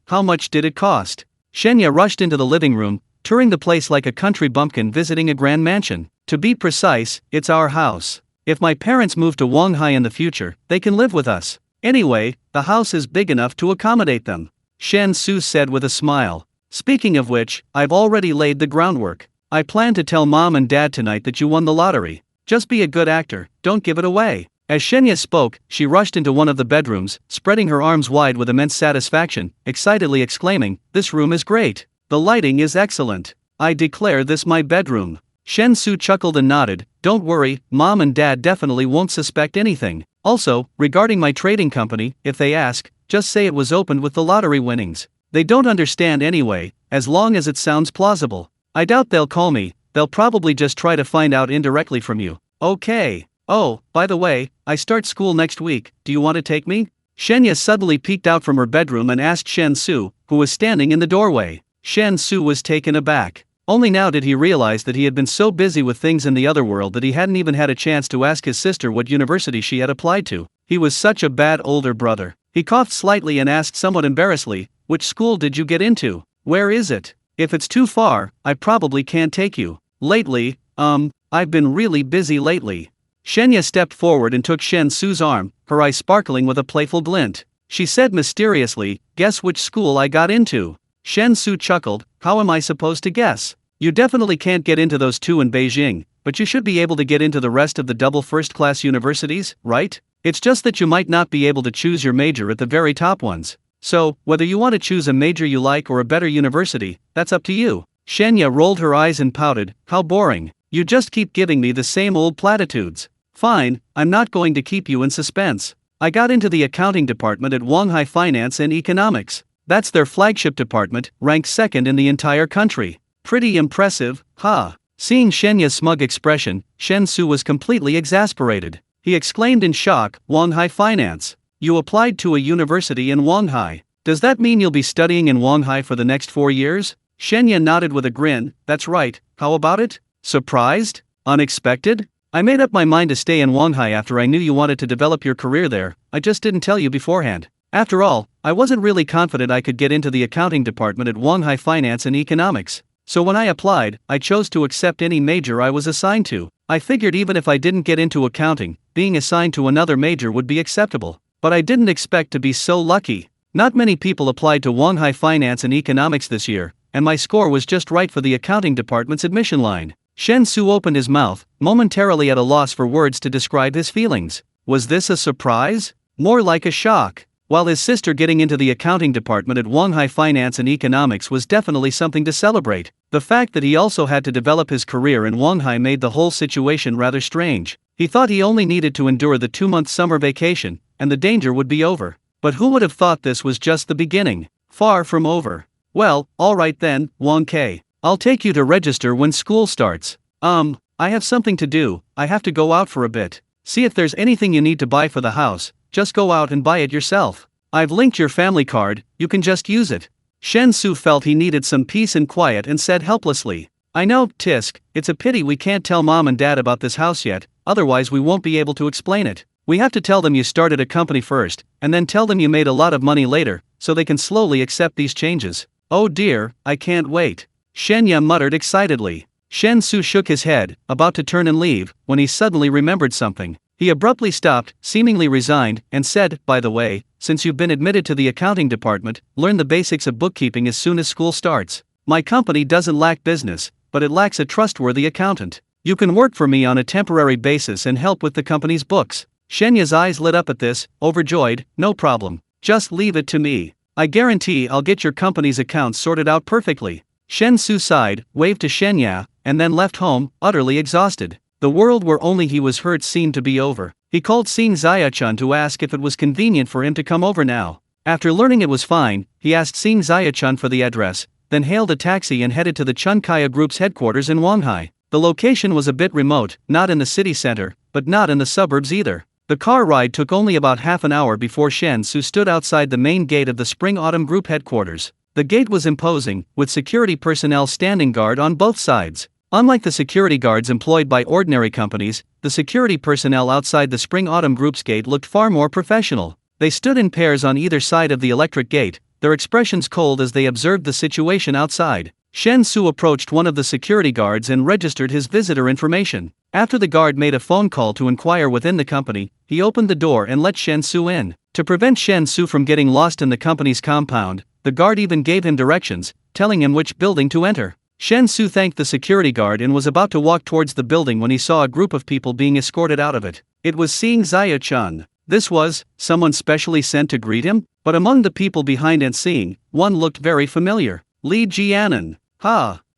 how much did it cost? Shenya rushed into the living room, touring the place like a country bumpkin visiting a grand mansion. To be precise, it's our house. If my parents move to Wanghai in the future, they can live with us. Anyway, the house is big enough to accommodate them. Shen Xu said with a smile. Speaking of which, I've already laid the groundwork. I plan to tell Mom and Dad tonight that you won the lottery. Just be a good actor, don't give it away. As Shenya spoke, she rushed into one of the bedrooms, spreading her arms wide with immense satisfaction, excitedly exclaiming, "This room is great. The lighting is excellent. I declare this my bedroom." Shen Xu chuckled and nodded. Don't worry, Mom and Dad definitely won't suspect anything. Also, regarding my trading company, if they ask, just say it was opened with the lottery winnings. They don't understand anyway, as long as it sounds plausible. I doubt they'll call me, they'll probably just try to find out indirectly from you. Okay. Oh, by the way, I start school next week, do you want to take me? Shenya suddenly peeked out from her bedroom and asked Shen Xu, who was standing in the doorway. Shen Xu was taken aback. Only now did he realize that he had been so busy with things in the other world that he hadn't even had a chance to ask his sister what university she had applied to. He was such a bad older brother. He coughed slightly and asked somewhat embarrassedly, which school did you get into? Where is it? If it's too far, I probably can't take you. Lately, I've been really busy lately. Shenya stepped forward and took Shen Xu's arm, her eyes sparkling with a playful glint. She said mysteriously, guess which school I got into? Shen Xu chuckled, how am I supposed to guess? You definitely can't get into those two in Beijing, but you should be able to get into the rest of the double first-class universities, right? It's just that you might not be able to choose your major at the very top ones. So, whether you want to choose a major you like or a better university, that's up to you. Shenya rolled her eyes and pouted, how boring. You just keep giving me the same old platitudes. Fine, I'm not going to keep you in suspense. I got into the accounting department at Wanghai Finance and Economics. That's their flagship department, ranked second in the entire country. Pretty impressive, huh? Seeing Shenya's smug expression, Shen Xu was completely exasperated. He exclaimed in shock, Wanghai Finance. You applied to a university in Wanghai. Does that mean you'll be studying in Wanghai for the next 4 years? Shenya nodded with a grin. That's right, how about it? Surprised? Unexpected? I made up my mind to stay in Wanghai after I knew you wanted to develop your career there. I just didn't tell you beforehand. After all, I wasn't really confident I could get into the accounting department at Wanghai Finance and Economics. So when I applied, I chose to accept any major I was assigned to. I figured even if I didn't get into accounting, being assigned to another major would be acceptable. But I didn't expect to be so lucky. Not many people applied to Wanghai Finance and Economics this year, and my score was just right for the accounting department's admission line. Shen Xu opened his mouth, momentarily at a loss for words to describe his feelings. Was this a surprise? More like a shock. While his sister getting into the accounting department at Wanghai Finance and Economics was definitely something to celebrate, the fact that he also had to develop his career in Wanghai made the whole situation rather strange. He thought he only needed to endure the 2-month summer vacation, and the danger would be over. But who would have thought this was just the beginning? Far from over. Well, alright then, Wang K. I'll take you to register when school starts. I have something to do, I have to go out for a bit. See if there's anything you need to buy for the house, just go out and buy it yourself. I've linked your family card, you can just use it. Shen Xu felt he needed some peace and quiet and said helplessly. I know, Tisk, it's a pity we can't tell mom and dad about this house yet, otherwise we won't be able to explain it. We have to tell them you started a company first, and then tell them you made a lot of money later, so they can slowly accept these changes. Oh dear, I can't wait. Shenya muttered excitedly. Shen Xu shook his head, about to turn and leave, when he suddenly remembered something. He abruptly stopped, seemingly resigned, and said, by the way, since you've been admitted to the accounting department, learn the basics of bookkeeping as soon as school starts. My company doesn't lack business, but it lacks a trustworthy accountant. You can work for me on a temporary basis and help with the company's books. Shenya's eyes lit up at this, overjoyed. No problem. Just leave it to me. I guarantee I'll get your company's accounts sorted out perfectly. Shen Xu sighed, waved to Shenya, and then left home, utterly exhausted. The world where only he was hurt seemed to be over. He called Xing Xiachun to ask if it was convenient for him to come over now. After learning it was fine, he asked Xing Xiachun for the address, then hailed a taxi and headed to the Chunkaya Group's headquarters in Wanghai. The location was a bit remote, not in the city center, but not in the suburbs either. The car ride took only about half an hour before Shen Xu stood outside the main gate of the Spring-Autumn Group headquarters. The gate was imposing, with security personnel standing guard on both sides. Unlike the security guards employed by ordinary companies, the security personnel outside the Spring-Autumn Group's gate looked far more professional. They stood in pairs on either side of the electric gate, their expressions cold as they observed the situation outside. Shen Xu approached one of the security guards and registered his visitor information. After the guard made a phone call to inquire within the company, he opened the door and let Shen Xu in. To prevent Shen Xu from getting lost in the company's compound, the guard even gave him directions, telling him which building to enter. Shen Xu thanked the security guard and was about to walk towards the building when he saw a group of people being escorted out of it. It was Xing Xiachun. This was someone specially sent to greet him? But among the people behind and Xing, one looked very familiar. Li Jianan.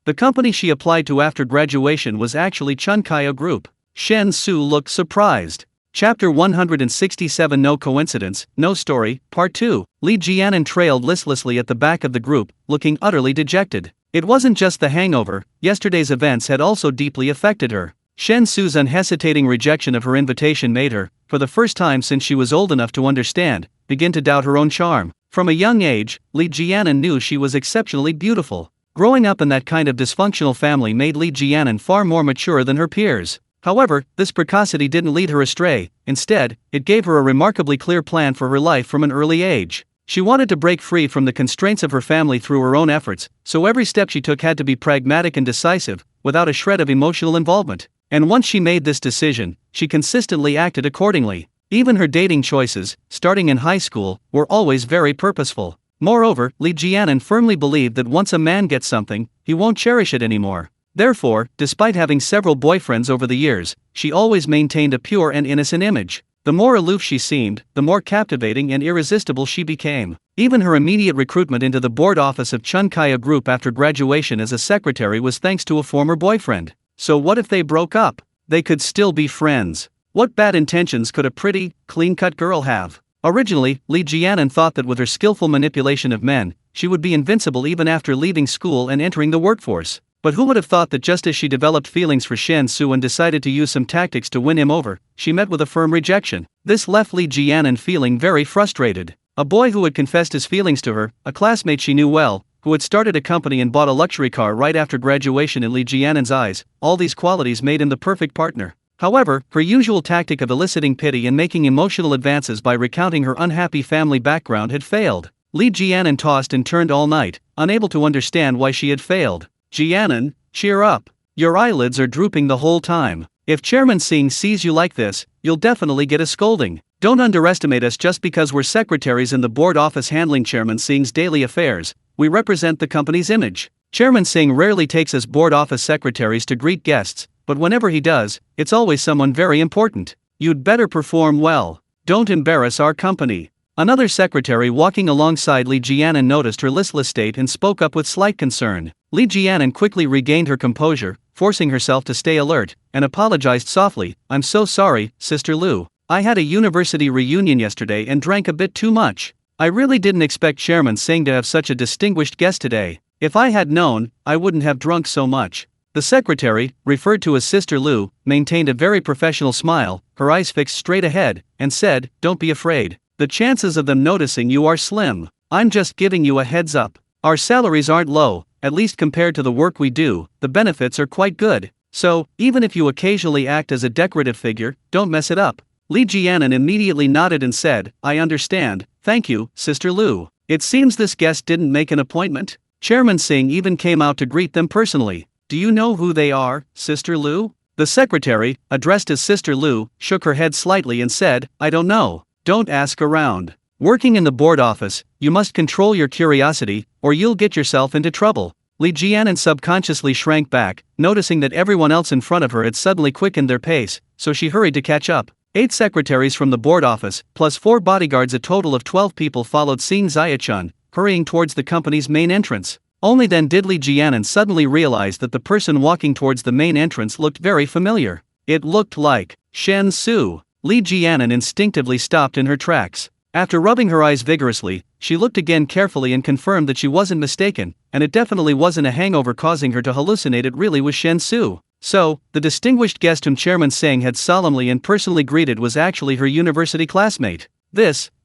The company she applied to after graduation was actually Chunkaya Group. Shen Xu looked surprised. Chapter 167 No Coincidence, No Story, Part 2. Li Jianan trailed listlessly at the back of the group, looking utterly dejected. It wasn't just the hangover, yesterday's events had also deeply affected her. Shen Xu's unhesitating rejection of her invitation made her, for the first time since she was old enough to understand, begin to doubt her own charm. From a young age, Li Jianan knew she was exceptionally beautiful. Growing up in that kind of dysfunctional family made Li Jianan far more mature than her peers. However, this precocity didn't lead her astray. Instead, it gave her a remarkably clear plan for her life from an early age. She wanted to break free from the constraints of her family through her own efforts, so every step she took had to be pragmatic and decisive, without a shred of emotional involvement. And once she made this decision, she consistently acted accordingly. Even her dating choices, starting in high school, were always very purposeful. Moreover, Li Jianan firmly believed that once a man gets something, he won't cherish it anymore. Therefore, despite having several boyfriends over the years, she always maintained a pure and innocent image. The more aloof she seemed, the more captivating and irresistible she became. Even her immediate recruitment into the board office of Chunkaya Group after graduation as a secretary was thanks to a former boyfriend. So what if they broke up? They could still be friends. What bad intentions could a pretty, clean-cut girl have? Originally, Li Jianan thought that with her skillful manipulation of men, she would be invincible even after leaving school and entering the workforce. But who would have thought that just as she developed feelings for Shen Xu and decided to use some tactics to win him over, she met with a firm rejection. This left Li Jianan feeling very frustrated. A boy who had confessed his feelings to her, a classmate she knew well, who had started a company and bought a luxury car right after graduation. In Li Jianan's eyes, all these qualities made him the perfect partner. However, her usual tactic of eliciting pity and making emotional advances by recounting her unhappy family background had failed. Li Jianan tossed and turned all night, unable to understand why she had failed. Jianan, cheer up. Your eyelids are drooping the whole time. If Chairman Xing sees you like this, you'll definitely get a scolding. Don't underestimate us just because we're secretaries in the board office handling Chairman Xing's daily affairs. We represent the company's image. Chairman Xing rarely takes us board office secretaries to greet guests, but whenever he does, it's always someone very important. You'd better perform well. Don't embarrass our company. Another secretary walking alongside Li Jianan noticed her listless state and spoke up with slight concern. Li Jianan quickly regained her composure, forcing herself to stay alert, and apologized softly. I'm so sorry, Sister Lu. I had a university reunion yesterday and drank a bit too much. I really didn't expect Chairman Xing to have such a distinguished guest today. If I had known, I wouldn't have drunk so much. The secretary, referred to as Sister Lu, maintained a very professional smile, her eyes fixed straight ahead, and said, Don't be afraid. The chances of them noticing you are slim. I'm just giving you a heads up. Our salaries aren't low, at least compared to the work we do, the benefits are quite good. So, even if you occasionally act as a decorative figure, don't mess it up. Li Jianan immediately nodded and said, I understand, thank you, Sister Lu. It seems this guest didn't make an appointment. Chairman Xing even came out to greet them personally. Do you know who they are, Sister Lu? The secretary, addressed as Sister Lu, shook her head slightly and said, I don't know. Don't ask around. Working in the board office, you must control your curiosity, or you'll get yourself into trouble. Li Jianan subconsciously shrank back, noticing that everyone else in front of her had suddenly quickened their pace, so she hurried to catch up. 8 secretaries from the board office, plus 4 bodyguards, a total of 12 people followed Xing Xiachun, hurrying towards the company's main entrance. Only then did Li Jianan suddenly realize that the person walking towards the main entrance looked very familiar. It looked like Shen Xu. Li Jianan instinctively stopped in her tracks. After rubbing her eyes vigorously, she looked again carefully and confirmed that she wasn't mistaken, and it definitely wasn't a hangover causing her to hallucinate. It really was Shen Xu. So, the distinguished guest whom Chairman Xing had solemnly and personally greeted was actually her university classmate.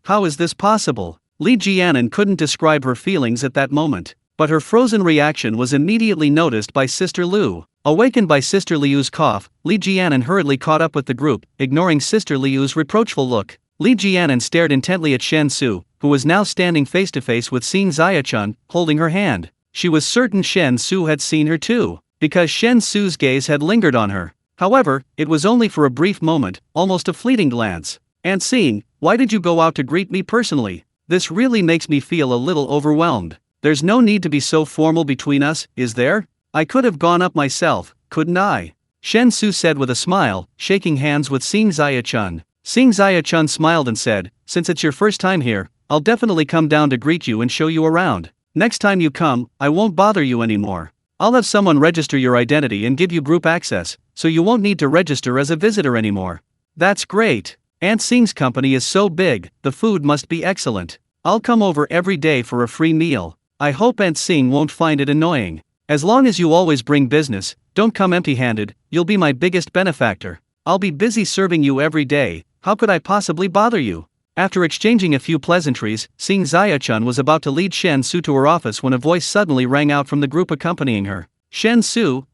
How is this possible? Li Jianan couldn't describe her feelings at that moment, but her frozen reaction was immediately noticed by Sister Lu. Awakened by Sister Liu's cough, Li Jianan hurriedly caught up with the group, ignoring Sister Liu's reproachful look. Li Jianan stared intently at Shen Xu, who was now standing face to face with Xing Xiachun, holding her hand. She was certain Shen Xu had seen her too, because Shen Xu's gaze had lingered on her. However, it was only for a brief moment, almost a fleeting glance. And Xing, why did you go out to greet me personally? This really makes me feel a little overwhelmed. There's no need to be so formal between us, is there? I could have gone up myself, couldn't I? Shen Xu said with a smile, shaking hands with Xing Xiachun. Xing Xiachun smiled and said, Since it's your first time here, I'll definitely come down to greet you and show you around. Next time you come, I won't bother you anymore. I'll have someone register your identity and give you group access, so you won't need to register as a visitor anymore. That's great. Aunt Xing's company is so big, the food must be excellent. I'll come over every day for a free meal. I hope Aunt Xing won't find it annoying. As long as you always bring business, don't come empty-handed, you'll be my biggest benefactor. I'll be busy serving you every day, how could I possibly bother you? After exchanging a few pleasantries, Xing Xiachun was about to lead Shen Xu to her office when a voice suddenly rang out from the group accompanying her. Shen Xu,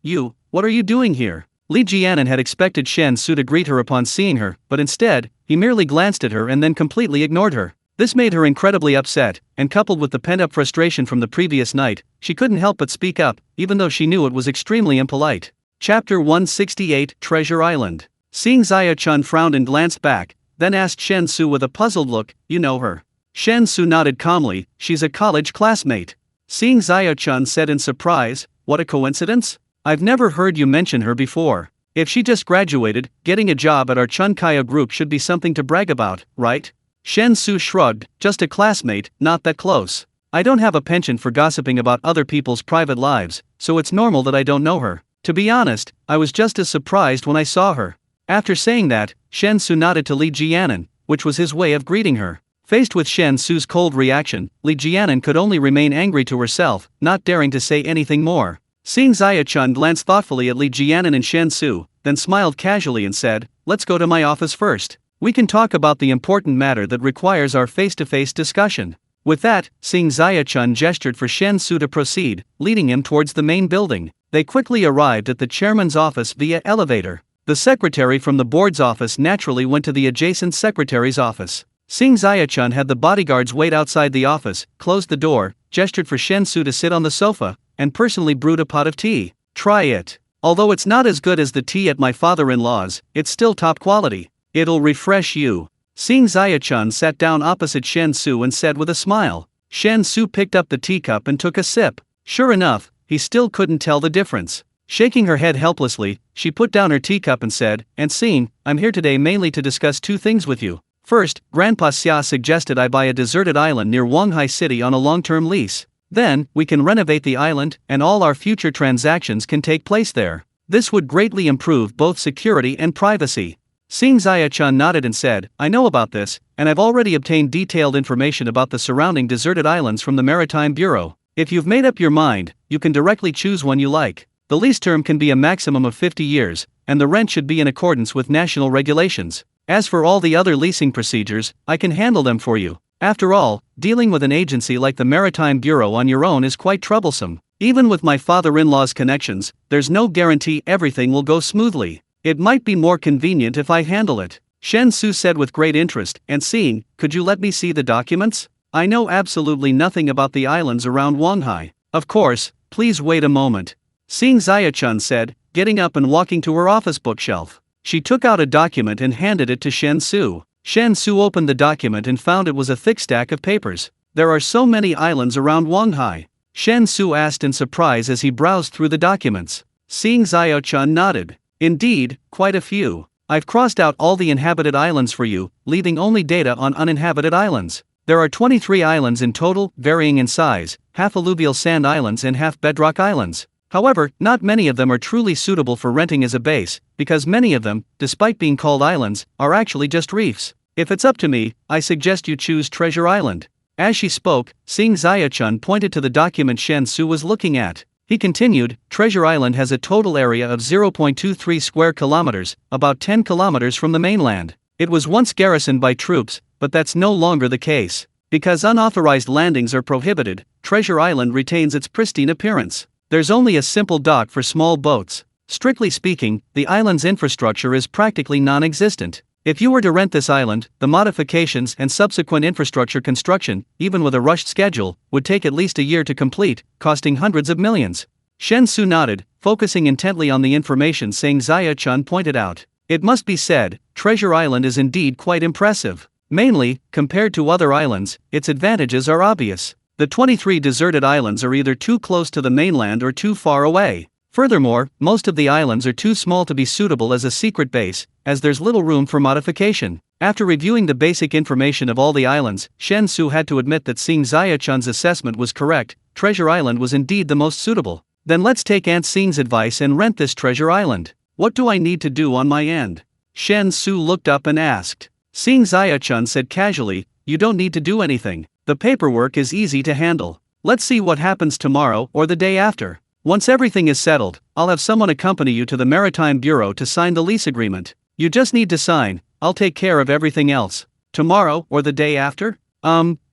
what are you doing here? Li Jianan had expected Shen Xu to greet her upon seeing her, but instead, he merely glanced at her and then completely ignored her. This made her incredibly upset, and coupled with the pent-up frustration from the previous night, she couldn't help but speak up, even though she knew it was extremely impolite. Chapter 168, Treasure Island. Xing Xiachun frowned and glanced back, then asked Shen Xu with a puzzled look, You know her? Shen Xu nodded calmly, She's a college classmate. Xing Xiachun said in surprise, What a coincidence? I've never heard you mention her before. If she just graduated, getting a job at our Chunkaya group should be something to brag about, right? Shen Xu shrugged, Just a classmate, not that close. I don't have a penchant for gossiping about other people's private lives, so it's normal that I don't know her. To be honest, I was just as surprised when I saw her. After saying that, Shen Xu nodded to Li Jianan, which was his way of greeting her. Faced with Shen Xu's cold reaction, Li Jianan could only remain angry to herself, not daring to say anything more. Seeing Xia-chun glance thoughtfully at Li Jianan and Shen Xu, then smiled casually and said, "Let's go to my office first. We can talk about the important matter that requires our face-to-face discussion." With that, seeing Xia-chun gestured for Shen Xu to proceed, leading him towards the main building. They quickly arrived at the chairman's office via elevator. The secretary from the board's office naturally went to the adjacent secretary's office. Seeing Xia-chun had the bodyguards wait outside the office, closed the door, gestured for Shen Xu to sit on the sofa, and personally brewed a pot of tea. "Try it. Although it's not as good as the tea at my father-in-law's, it's still top quality. It'll refresh you." Seeing Xia-chun sat down opposite Shen Xu and said with a smile. Shen Xu picked up the teacup and took a sip. Sure enough, he still couldn't tell the difference. Shaking her head helplessly, she put down her teacup and said, "And seeing, I'm here today mainly to discuss two things with you. First, Grandpa Xia suggested I buy a deserted island near Wanghai City on a long-term lease. Then, we can renovate the island, and all our future transactions can take place there. This would greatly improve both security and privacy." Seeing Xia-chun nodded and said, "I know about this, and I've already obtained detailed information about the surrounding deserted islands from the Maritime Bureau. If you've made up your mind, you can directly choose one you like. The lease term can be a maximum of 50 years, and the rent should be in accordance with national regulations. As for all the other leasing procedures, I can handle them for you. After all, dealing with an agency like the Maritime Bureau on your own is quite troublesome. Even with my father-in-law's connections, there's no guarantee everything will go smoothly. It might be more convenient if I handle it." Shen Xu said with great interest, and seeing, "Could you let me see the documents? I know absolutely nothing about the islands around Wanghai." "Of course, please wait a moment." Seeing Xia-chun said, getting up and walking to her office bookshelf. She took out a document and handed it to Shen Xu. Shen Xu opened the document and found it was a thick stack of papers. "There are so many islands around Wanghai?" Shen Xu asked in surprise as he browsed through the documents. Seeing Xia-chun nodded. "Indeed, quite a few. I've crossed out all the inhabited islands for you, leaving only data on uninhabited islands. There are 23 islands in total, varying in size, half alluvial sand islands and half bedrock islands. However, not many of them are truly suitable for renting as a base, because many of them, despite being called islands, are actually just reefs. If it's up to me, I suggest you choose Treasure Island." As she spoke, seeing Xia-chun pointed to the document Shen Xu was looking at. He continued, "Treasure Island has a total area of 0.23 square kilometers, about 10 kilometers from the mainland. It was once garrisoned by troops, but that's no longer the case. Because unauthorized landings are prohibited, Treasure Island retains its pristine appearance. There's only a simple dock for small boats. Strictly speaking, the island's infrastructure is practically non-existent. If you were to rent this island, the modifications and subsequent infrastructure construction, even with a rushed schedule, would take at least a year to complete, costing hundreds of millions." Shen Xu nodded, focusing intently on the information saying Xia-chun pointed out. "It must be said, Treasure Island is indeed quite impressive. Mainly, compared to other islands, its advantages are obvious. The 23 deserted islands are either too close to the mainland or too far away. Furthermore, most of the islands are too small to be suitable as a secret base, as there's little room for modification." After reviewing the basic information of all the islands, Shen Xu had to admit that seeing Xia-chun's assessment was correct, Treasure Island was indeed the most suitable. "Then let's take Aunt Xing's advice and rent this Treasure Island. What do I need to do on my end?" Shen Xu looked up and asked. Seeing Xia-chun said casually, "You don't need to do anything. The paperwork is easy to handle. Let's see what happens tomorrow or the day after. Once everything is settled, I'll have someone accompany you to the Maritime Bureau to sign the lease agreement. You just need to sign, I'll take care of everything else." "Tomorrow or the day after?"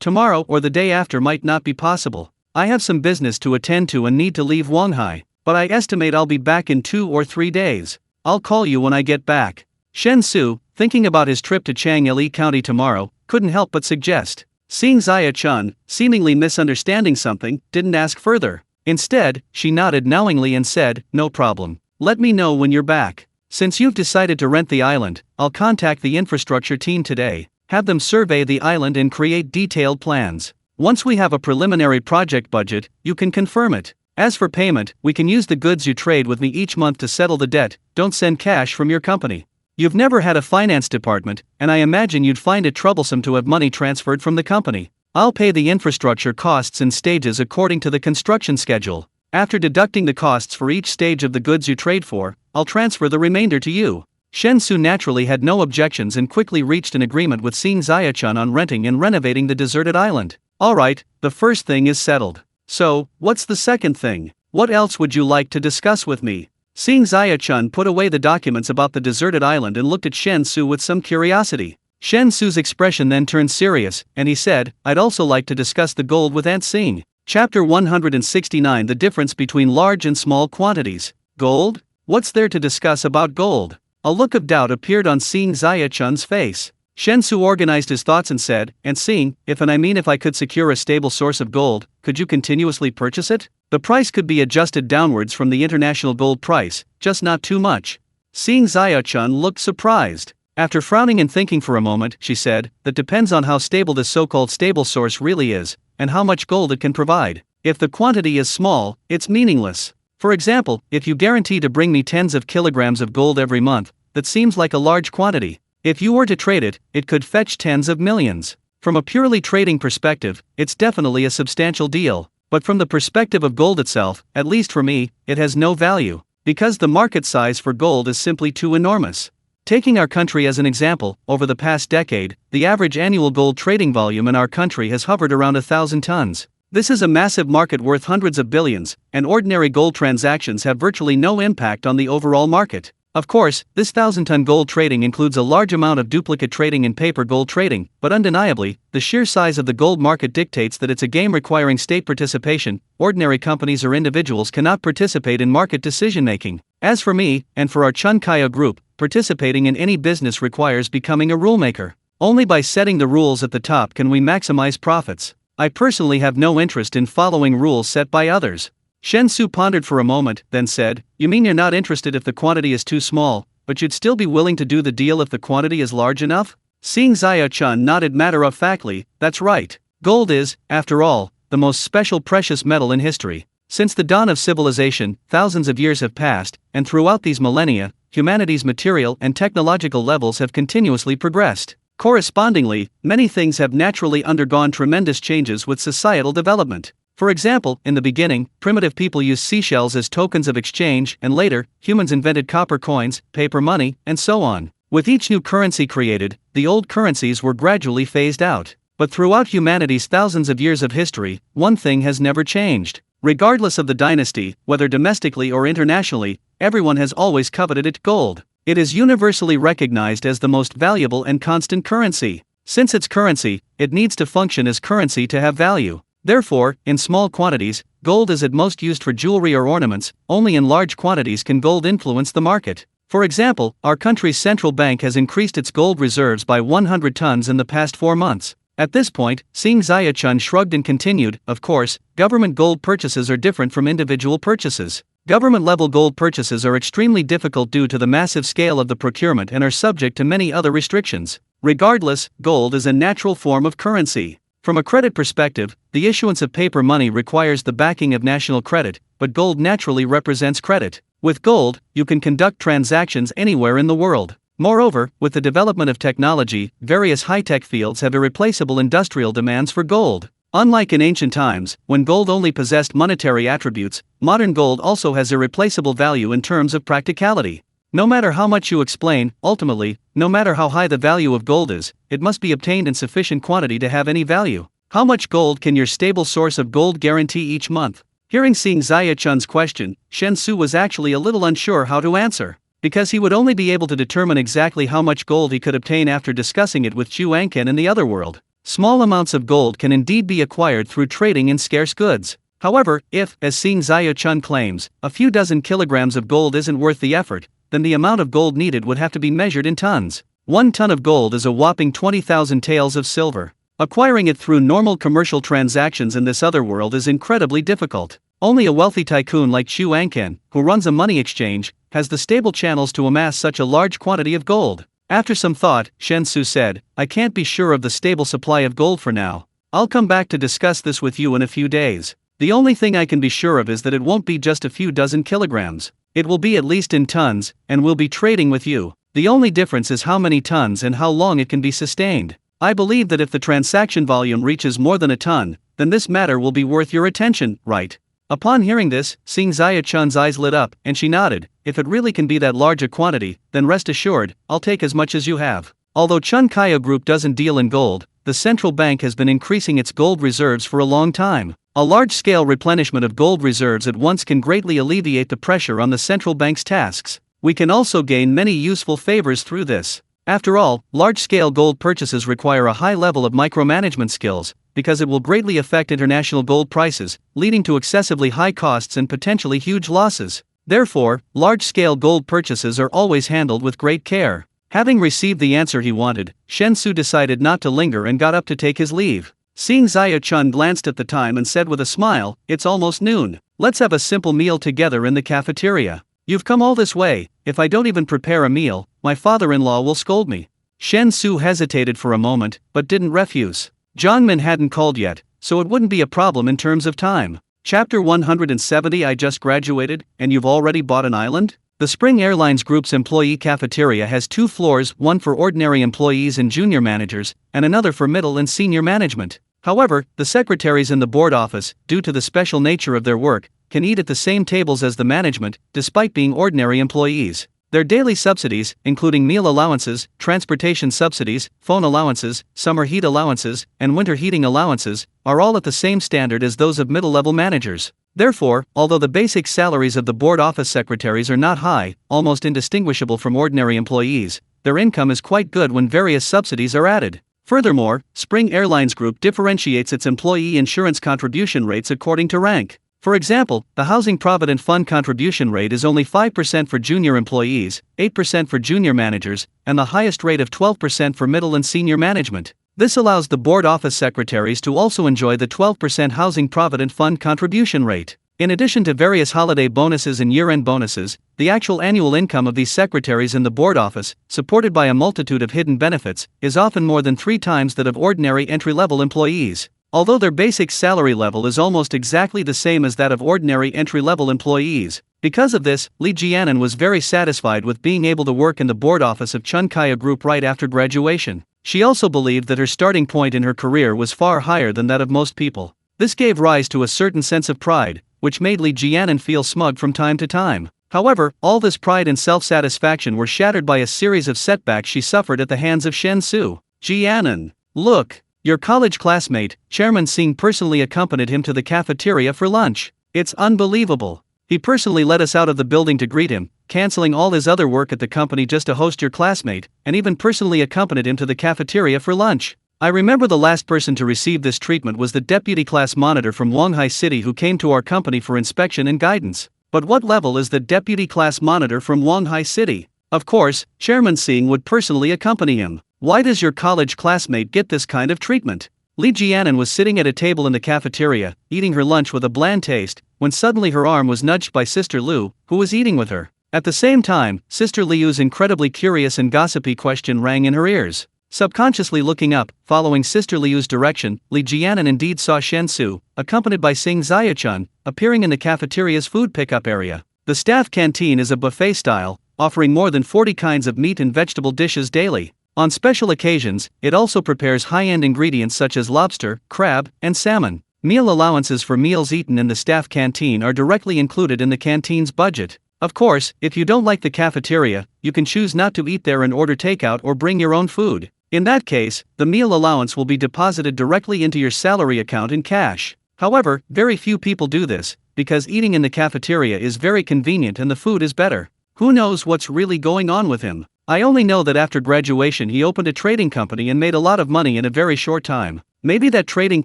Tomorrow or the day after might not be possible. I have some business to attend to and need to leave Wanghai, but I estimate I'll be back in 2 or 3 days. I'll call you when I get back." Shen Xu, thinking about his trip to Chang'ili County tomorrow, couldn't help but suggest. Seeing Xia-chun, seemingly misunderstanding something, didn't ask further. Instead, she nodded knowingly and said, "No problem. Let me know when you're back. Since you've decided to rent the island, I'll contact the infrastructure team today, have them survey the island and create detailed plans. Once we have a preliminary project budget, you can confirm it. As for payment, we can use the goods you trade with me each month to settle the debt. Don't send cash from your company. You've never had a finance department, and I imagine you'd find it troublesome to have money transferred from the company. I'll pay the infrastructure costs in stages according to the construction schedule. After deducting the costs for each stage of the goods you trade for, I'll transfer the remainder to you." Shen Xu naturally had no objections and quickly reached an agreement with Xing Ziya-chun on renting and renovating the deserted island. Alright, the first thing is settled. So, what's the second thing? What else would you like to discuss with me? Xing Ziya-chun put away the documents about the deserted island and looked at Shen Xu with some curiosity. Shen Xu's expression then turned serious, and he said, I'd also like to discuss the gold with Aunt Xing. Chapter 169 The difference between large and small quantities. Gold? What's there to discuss about gold? A look of doubt appeared on Xing Ziya-chun's face. Shen Xu organized his thoughts and said, Aunt Xing, if I could secure a stable source of gold, could you continuously purchase it? The price could be adjusted downwards from the international gold price, just not too much. Xing Ziya-chun looked surprised. After frowning and thinking for a moment, she said, that depends on how stable this so-called stable source really is, and how much gold it can provide. If the quantity is small, it's meaningless. For example, if you guarantee to bring me tens of kilograms of gold every month, that seems like a large quantity. If you were to trade it, it could fetch tens of millions. From a purely trading perspective, it's definitely a substantial deal. But from the perspective of gold itself, at least for me, it has no value, because the market size for gold is simply too enormous. Taking our country as an example, over the past decade, the average annual gold trading volume in our country has hovered around 1,000 tons. This is a massive market worth hundreds of billions, and ordinary gold transactions have virtually no impact on the overall market. Of course, this 1,000-ton gold trading includes a large amount of duplicate trading and paper gold trading, but undeniably, the sheer size of the gold market dictates that it's a game requiring state participation. Ordinary companies or individuals cannot participate in market decision-making. As for me, and for our Chun Kaya group, participating in any business requires becoming a rulemaker. Only by setting the rules at the top can we maximize profits. I personally have no interest in following rules set by others. Shen Xu pondered for a moment, then said, You mean you're not interested if the quantity is too small, but you'd still be willing to do the deal if the quantity is large enough? Xing Ziya-chun nodded matter-of-factly, That's right. Gold is, after all, the most special precious metal in history. Since the dawn of civilization, thousands of years have passed, and throughout these millennia, humanity's material and technological levels have continuously progressed. Correspondingly, many things have naturally undergone tremendous changes with societal development. For example, in the beginning, primitive people used seashells as tokens of exchange, and later, humans invented copper coins, paper money, and so on. With each new currency created, the old currencies were gradually phased out. But throughout humanity's thousands of years of history, one thing has never changed. Regardless of the dynasty, whether domestically or internationally, everyone has always coveted it, gold. It is universally recognized as the most valuable and constant currency. Since it's currency, it needs to function as currency to have value. Therefore, in small quantities, gold is at most used for jewelry or ornaments. Only in large quantities can gold influence the market. For example, our country's central bank has increased its gold reserves by 100 tons in the past 4 months. At this point, Xing Ziya-chun shrugged and continued, Of course, government gold purchases are different from individual purchases. Government-level gold purchases are extremely difficult due to the massive scale of the procurement and are subject to many other restrictions. Regardless, gold is a natural form of currency. From a credit perspective, the issuance of paper money requires the backing of national credit, but gold naturally represents credit. With gold, you can conduct transactions anywhere in the world. Moreover, with the development of technology, various high-tech fields have irreplaceable industrial demands for gold. Unlike in ancient times, when gold only possessed monetary attributes, modern gold also has irreplaceable value in terms of practicality. No matter how much you explain, ultimately, no matter how high the value of gold is, it must be obtained in sufficient quantity to have any value. How much gold can your stable source of gold guarantee each month? Hearing Xing Ziya-chun's question, Shen Xu was actually a little unsure how to answer. Because he would only be able to determine exactly how much gold he could obtain after discussing it with Chu Anken in the other world. Small amounts of gold can indeed be acquired through trading in scarce goods. However, if, as Xing Ziya-chun claims, a few dozen kilograms of gold isn't worth the effort, then the amount of gold needed would have to be measured in tons. 1 ton of gold is a whopping 20,000 taels of silver. Acquiring it through normal commercial transactions in this other world is incredibly difficult. Only a wealthy tycoon like Chu Anken, who runs a money exchange, has the stable channels to amass such a large quantity of gold. After some thought, Shen Xu said, I can't be sure of the stable supply of gold for now. I'll come back to discuss this with you in a few days. The only thing I can be sure of is that it won't be just a few dozen kilograms. It will be at least in tons, and we'll be trading with you. The only difference is how many tons and how long it can be sustained. I believe that if the transaction volume reaches more than a ton, then this matter will be worth your attention, right? Upon hearing this, Sing Zaya Chun's eyes lit up, and she nodded. If it really can be that large a quantity, then rest assured, I'll take as much as you have. Although Chun Kaya Group doesn't deal in gold, the central bank has been increasing its gold reserves for a long time. A large-scale replenishment of gold reserves at once can greatly alleviate the pressure on the central bank's tasks. We can also gain many useful favors through this. After all, large-scale gold purchases require a high level of micromanagement skills, because it will greatly affect international gold prices, leading to excessively high costs and potentially huge losses. Therefore, large-scale gold purchases are always handled with great care. Having received the answer he wanted, Shen Xu decided not to linger and got up to take his leave. Seeing Zaya Chun glanced at the time and said with a smile, "It's almost noon. Let's have a simple meal together in the cafeteria. You've come all this way. If I don't even prepare a meal, my father-in-law will scold me." Shen Xu hesitated for a moment, but didn't refuse. Zhangmin hadn't called yet, so it wouldn't be a problem in terms of time. Chapter 170. I just graduated, and you've already bought an island? The Spring Airlines Group's employee cafeteria has 2 floors, one for ordinary employees and junior managers, and another for middle and senior management. However, the secretaries in the board office, due to the special nature of their work, can eat at the same tables as the management, despite being ordinary employees. Their daily subsidies, including meal allowances, transportation subsidies, phone allowances, summer heat allowances, and winter heating allowances, are all at the same standard as those of middle-level managers. Therefore, although the basic salaries of the board office secretaries are not high, almost indistinguishable from ordinary employees, their income is quite good when various subsidies are added. Furthermore, Spring Airlines Group differentiates its employee insurance contribution rates according to rank. For example, the Housing Provident Fund contribution rate is only 5% for junior employees, 8% for junior managers, and the highest rate of 12% for middle and senior management. This allows the board office secretaries to also enjoy the 12% Housing Provident Fund contribution rate. In addition to various holiday bonuses and year-end bonuses, the actual annual income of these secretaries in the board office, supported by a multitude of hidden benefits, is often more than 3 times that of ordinary entry-level employees. Although their basic salary level is almost exactly the same as that of ordinary entry-level employees. Because of this, Li Jianan was very satisfied with being able to work in the board office of Chun Kaya Group right after graduation. She also believed that her starting point in her career was far higher than that of most people. This gave rise to a certain sense of pride, which made Li Jianan feel smug from time to time. However, all this pride and self-satisfaction were shattered by a series of setbacks she suffered at the hands of Shen Xu. "Jianan, look! Your college classmate, Chairman Singh personally accompanied him to the cafeteria for lunch. It's unbelievable. He personally led us out of the building to greet him, canceling all his other work at the company just to host your classmate, and even personally accompanied him to the cafeteria for lunch. I remember the last person to receive this treatment was the deputy class monitor from Wanghai City who came to our company for inspection and guidance. But what level is the deputy class monitor from Wanghai City? Of course, Chairman Singh would personally accompany him. Why does your college classmate get this kind of treatment?" Li Jianan was sitting at a table in the cafeteria, eating her lunch with a bland taste, when suddenly her arm was nudged by Sister Liu, who was eating with her. At the same time, Sister Liu's incredibly curious and gossipy question rang in her ears. Subconsciously looking up, following Sister Liu's direction, Li Jianan indeed saw Shen Xu, accompanied by Sing Zayachun, appearing in the cafeteria's food pickup area. The staff canteen is a buffet style, offering more than 40 kinds of meat and vegetable dishes daily. On special occasions, it also prepares high-end ingredients such as lobster, crab, and salmon. Meal allowances for meals eaten in the staff canteen are directly included in the canteen's budget. Of course, if you don't like the cafeteria, you can choose not to eat there and order takeout or bring your own food. In that case, the meal allowance will be deposited directly into your salary account in cash. However, very few people do this, because eating in the cafeteria is very convenient and the food is better. Who knows what's really going on with him? I only know that after graduation he opened a trading company and made a lot of money in a very short time. Maybe that trading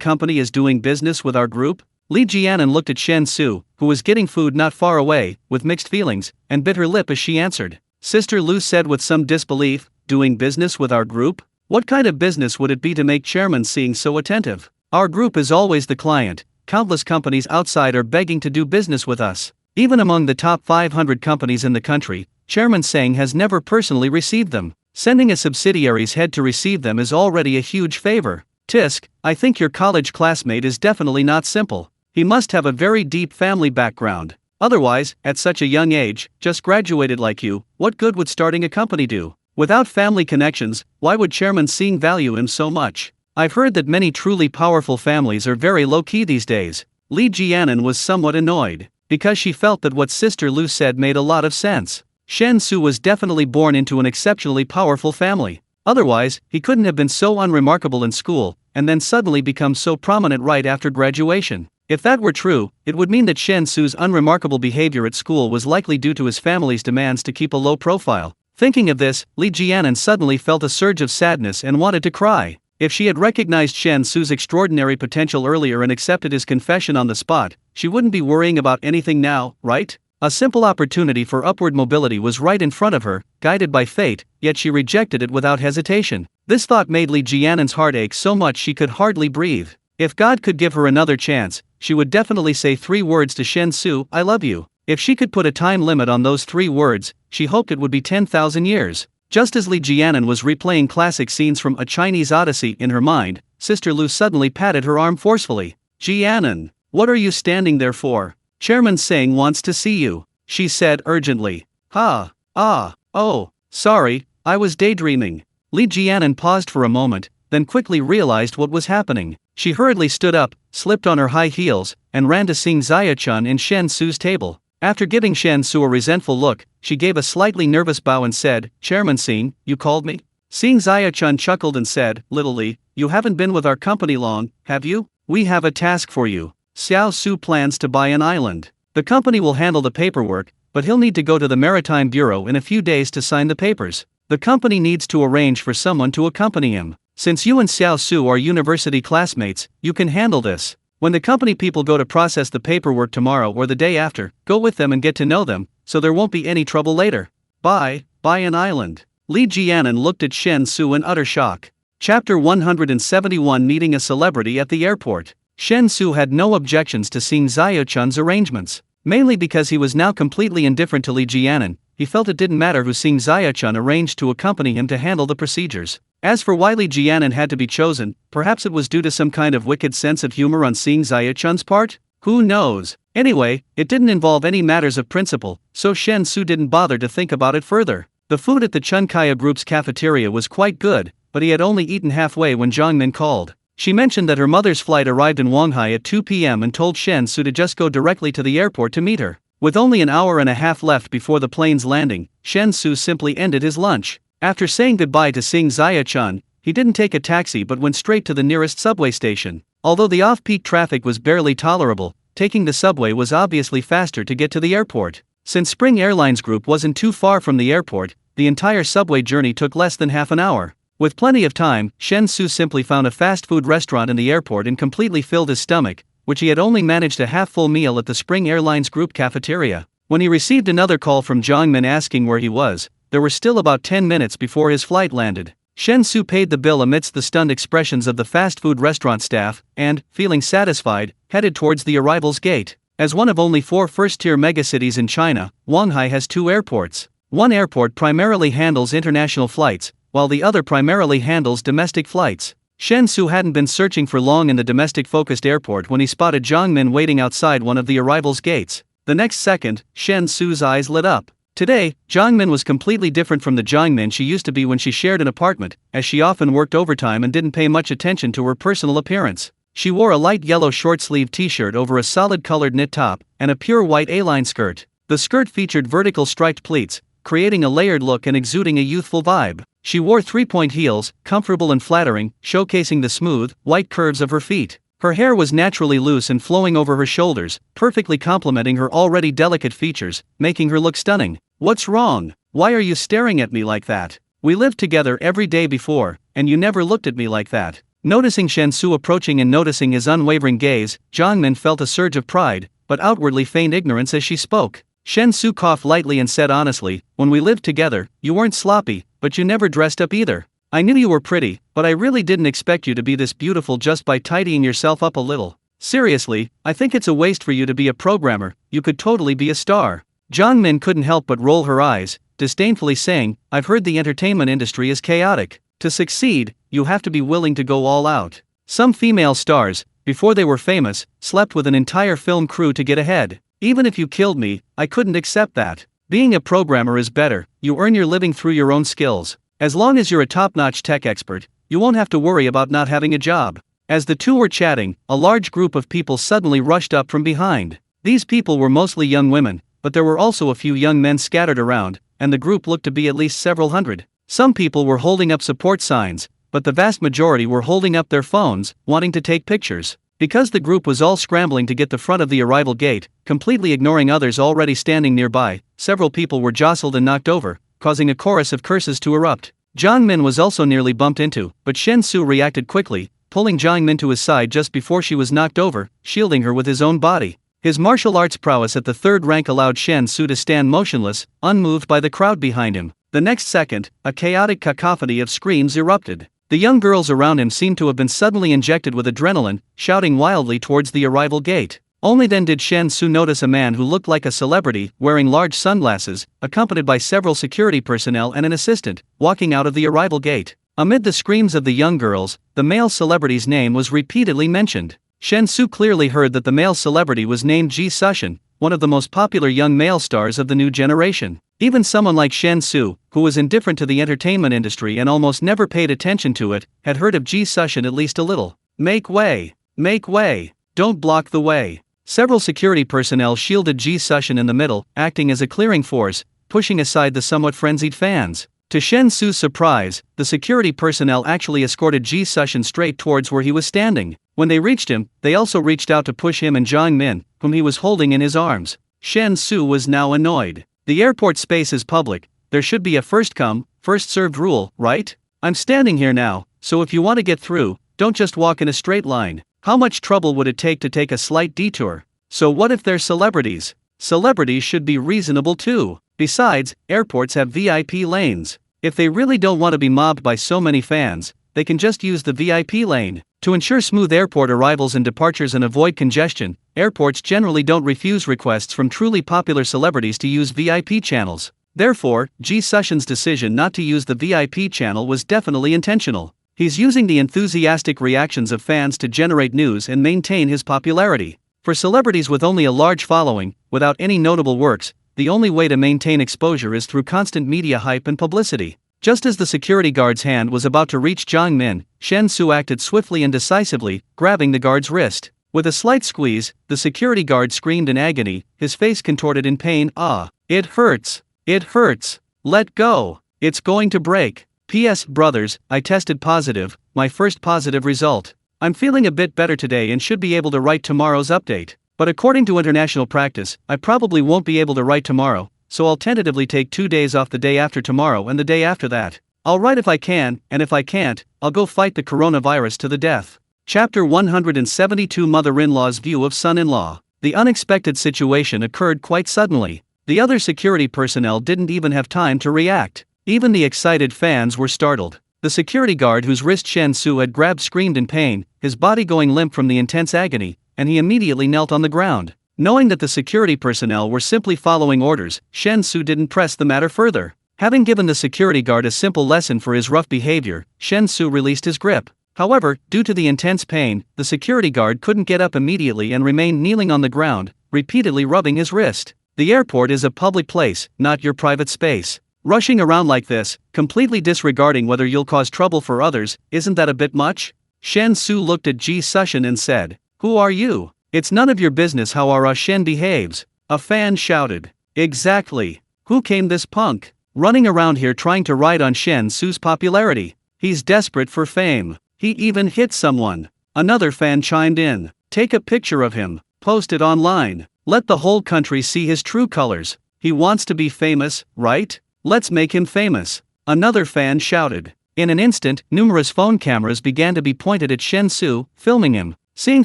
company is doing business with our group? Li Jianan looked at Shen Xu, who was getting food not far away, with mixed feelings, and bit her lip as she answered. Sister Liu said with some disbelief, "Doing business with our group? What kind of business would it be to make Chairman Singh so attentive? Our group is always the client. Countless companies outside are begging to do business with us. Even among the top 500 companies in the country, Chairman Singh has never personally received them. Sending a subsidiary's head to receive them is already a huge favor. Tisk, I think your college classmate is definitely not simple. He must have a very deep family background. Otherwise, at such a young age, just graduated like you, what good would starting a company do? Without family connections, why would Chairman Singh value him so much? I've heard that many truly powerful families are very low-key these days. Li Jianan was somewhat annoyed, because she felt that what Sister Lu said made a lot of sense. Shen Xu was definitely born into an exceptionally powerful family. Otherwise, he couldn't have been so unremarkable in school, and then suddenly become so prominent right after graduation. If that were true, it would mean that Shen Xu's unremarkable behavior at school was likely due to his family's demands to keep a low profile. Thinking of this, Li Jianan suddenly felt a surge of sadness and wanted to cry. If she had recognized Shen Xu's extraordinary potential earlier and accepted his confession on the spot, she wouldn't be worrying about anything now, right? A simple opportunity for upward mobility was right in front of her, guided by fate, yet she rejected it without hesitation. This thought made Li Jianan's heart ache so much she could hardly breathe. If God could give her another chance, she would definitely say 3 words to Shen Xu, "I love you." If she could put a time limit on those 3 words, she hoped it would be 10,000 years. Just as Li Jianan was replaying classic scenes from A Chinese Odyssey in her mind, Sister Lu suddenly patted her arm forcefully. "Jianan, what are you standing there for? Chairman Singh wants to see you," she said urgently. Oh, sorry, I was daydreaming." Li Jianan paused for a moment, then quickly realized what was happening. She hurriedly stood up, slipped on her high heels, and ran to Sing Ziya-chun in Shen Xu's table. After giving Shen Xu a resentful look, she gave a slightly nervous bow and said, "Chairman Sing, you called me?" Sing Ziya-chun chuckled and said, "Little Li, you haven't been with our company long, have you? We have a task for you. Xiao Su plans to buy an island. The company will handle the paperwork, but he'll need to go to the Maritime Bureau in a few days to sign the papers. The company needs to arrange for someone to accompany him. Since you and Xiao Su are university classmates, you can handle this. When the company people go to process the paperwork tomorrow or the day after, go with them and get to know them, so there won't be any trouble later." Buy an island. Li Jianan looked at Shen Xu in utter shock. Chapter 171, Meeting a Celebrity at the Airport. Shen Xu had no objections to Sing Ziya-chun's arrangements. Mainly because he was now completely indifferent to Li Jianan, he felt it didn't matter who Sing Ziya-chun arranged to accompany him to handle the procedures. As for why Li Jianan had to be chosen, perhaps it was due to some kind of wicked sense of humor on Sing Ziya-chun's part? Who knows? Anyway, it didn't involve any matters of principle, so Shen Xu didn't bother to think about it further. The food at the Chunkaya Group's cafeteria was quite good, but he had only eaten halfway when Zhang Min called. She mentioned that her mother's flight arrived in Shanghai at 2 p.m. and told Shen Xu to just go directly to the airport to meet her. With only an hour and a half left before the plane's landing, Shen Xu simply ended his lunch. After saying goodbye to Sing Ziya-chun, he didn't take a taxi but went straight to the nearest subway station. Although the off-peak traffic was barely tolerable, taking the subway was obviously faster to get to the airport. Since Spring Airlines Group wasn't too far from the airport, the entire subway journey took less than half an hour. With plenty of time, Shen Xu simply found a fast food restaurant in the airport and completely filled his stomach, which he had only managed a half-full meal at the Spring Airlines Group cafeteria. When he received another call from Zhang Min asking where he was, there were still about 10 minutes before his flight landed. Shen Xu paid the bill amidst the stunned expressions of the fast food restaurant staff, and, feeling satisfied, headed towards the arrivals gate. As one of only 4 first-tier megacities in China, Shanghai has 2 airports. One airport primarily handles international flights, while the other primarily handles domestic flights. Shen Xu hadn't been searching for long in the domestic-focused airport when he spotted Zhang Min waiting outside one of the arrivals gates. The next second, Shen Xu's eyes lit up. Today, Zhang Min was completely different from the Zhang Min she used to be when she shared an apartment, as she often worked overtime and didn't pay much attention to her personal appearance. She wore a light yellow short-sleeved t-shirt over a solid-colored knit top, and a pure white A-line skirt. The skirt featured vertical striped pleats, creating a layered look and exuding a youthful vibe. She wore 3-point heels, comfortable and flattering, showcasing the smooth, white curves of her feet. Her hair was naturally loose and flowing over her shoulders, perfectly complementing her already delicate features, making her look stunning. "What's wrong? Why are you staring at me like that? We lived together every day before, and you never looked at me like that." Noticing Shen Xu approaching and noticing his unwavering gaze, Zhang Min felt a surge of pride, but outwardly feigned ignorance as she spoke. Shen Xu coughed lightly and said honestly, "When we lived together, you weren't sloppy, but you never dressed up either. I knew you were pretty, but I really didn't expect you to be this beautiful just by tidying yourself up a little. Seriously, I think it's a waste for you to be a programmer, you could totally be a star." Zhang Min couldn't help but roll her eyes, disdainfully saying, "I've heard the entertainment industry is chaotic. To succeed, you have to be willing to go all out. Some female stars, before they were famous, slept with an entire film crew to get ahead. Even if you killed me, I couldn't accept that. Being a programmer is better, you earn your living through your own skills. As long as you're a top-notch tech expert, you won't have to worry about not having a job." As the two were chatting, a large group of people suddenly rushed up from behind. These people were mostly young women, but there were also a few young men scattered around, and the group looked to be at least several hundred. Some people were holding up support signs, but the vast majority were holding up their phones, wanting to take pictures. Because the group was all scrambling to get the front of the arrival gate, completely ignoring others already standing nearby, several people were jostled and knocked over, causing a chorus of curses to erupt. Jiang Min was also nearly bumped into, but Shen Xu reacted quickly, pulling Jiang Min to his side just before she was knocked over, shielding her with his own body. His martial arts prowess at the third rank allowed Shen Xu to stand motionless, unmoved by the crowd behind him. The next second, a chaotic cacophony of screams erupted. The young girls around him seemed to have been suddenly injected with adrenaline, shouting wildly towards the arrival gate. Only then did Shen Xu notice a man who looked like a celebrity, wearing large sunglasses, accompanied by several security personnel and an assistant, walking out of the arrival gate. Amid the screams of the young girls, the male celebrity's name was repeatedly mentioned. Shen Xu clearly heard that the male celebrity was named Ji Sushin, one of the most popular young male stars of the new generation. Even someone like Shen Xu, who was indifferent to the entertainment industry and almost never paid attention to it, had heard of Ji Sushin at least a little. Make way! Make way! Don't block the way! Several security personnel shielded Ji Sushin in the middle, acting as a clearing force, pushing aside the somewhat frenzied fans. To Shen Xu's surprise, the security personnel actually escorted Ji Sushin straight towards where he was standing. When they reached him, they also reached out to push him and Jiang Min, whom he was holding in his arms. Shen Xu was now annoyed. The airport space is public, there should be a first-come, first-served rule, right? I'm standing here now, so if you want to get through, don't just walk in a straight line. How much trouble would it take to take a slight detour? So what if they're celebrities? Celebrities should be reasonable too. Besides, airports have VIP lanes. If they really don't want to be mobbed by so many fans, they can just use the VIP lane. To ensure smooth airport arrivals and departures and avoid congestion, airports generally don't refuse requests from truly popular celebrities to use VIP channels. Therefore, Ji Sushin's decision not to use the VIP channel was definitely intentional. He's using the enthusiastic reactions of fans to generate news and maintain his popularity. For celebrities with only a large following, without any notable works, the only way to maintain exposure is through constant media hype and publicity. Just as the security guard's hand was about to reach Jiang Min, Shen Xu acted swiftly and decisively, grabbing the guard's wrist. With a slight squeeze, the security guard screamed in agony, his face contorted in pain. Ah, it hurts. It hurts. Let go. It's going to break. P.S. Brothers, I tested positive, my first positive result. I'm feeling a bit better today and should be able to write tomorrow's update. But according to international practice, I probably won't be able to write tomorrow, so I'll tentatively take 2 days off the day after tomorrow and the day after that. I'll write if I can, and if I can't, I'll go fight the coronavirus to the death. Chapter 172 Mother-in-law's view of son-in-law. The unexpected situation occurred quite suddenly. The other security personnel didn't even have time to react. Even the excited fans were startled. The security guard whose wrist Shen Xu had grabbed screamed in pain, his body going limp from the intense agony, and he immediately knelt on the ground. Knowing that the security personnel were simply following orders, Shen Xu didn't press the matter further. Having given the security guard a simple lesson for his rough behavior, Shen Xu released his grip. However, due to the intense pain, the security guard couldn't get up immediately and remained kneeling on the ground, repeatedly rubbing his wrist. The airport is a public place, not your private space. Rushing around like this, completely disregarding whether you'll cause trouble for others, isn't that a bit much? Shen Xu looked at Ji Sushin and said, "Who are you? It's none of your business how our Shen behaves." A fan shouted. Exactly. Who came this punk? Running around here trying to ride on Shen Xu's popularity. He's desperate for fame. He even hit someone. Another fan chimed in. Take a picture of him. Post it online. Let the whole country see his true colors. He wants to be famous, right? Let's make him famous. Another fan shouted. In an instant, numerous phone cameras began to be pointed at Shen Xu, filming him. Seeing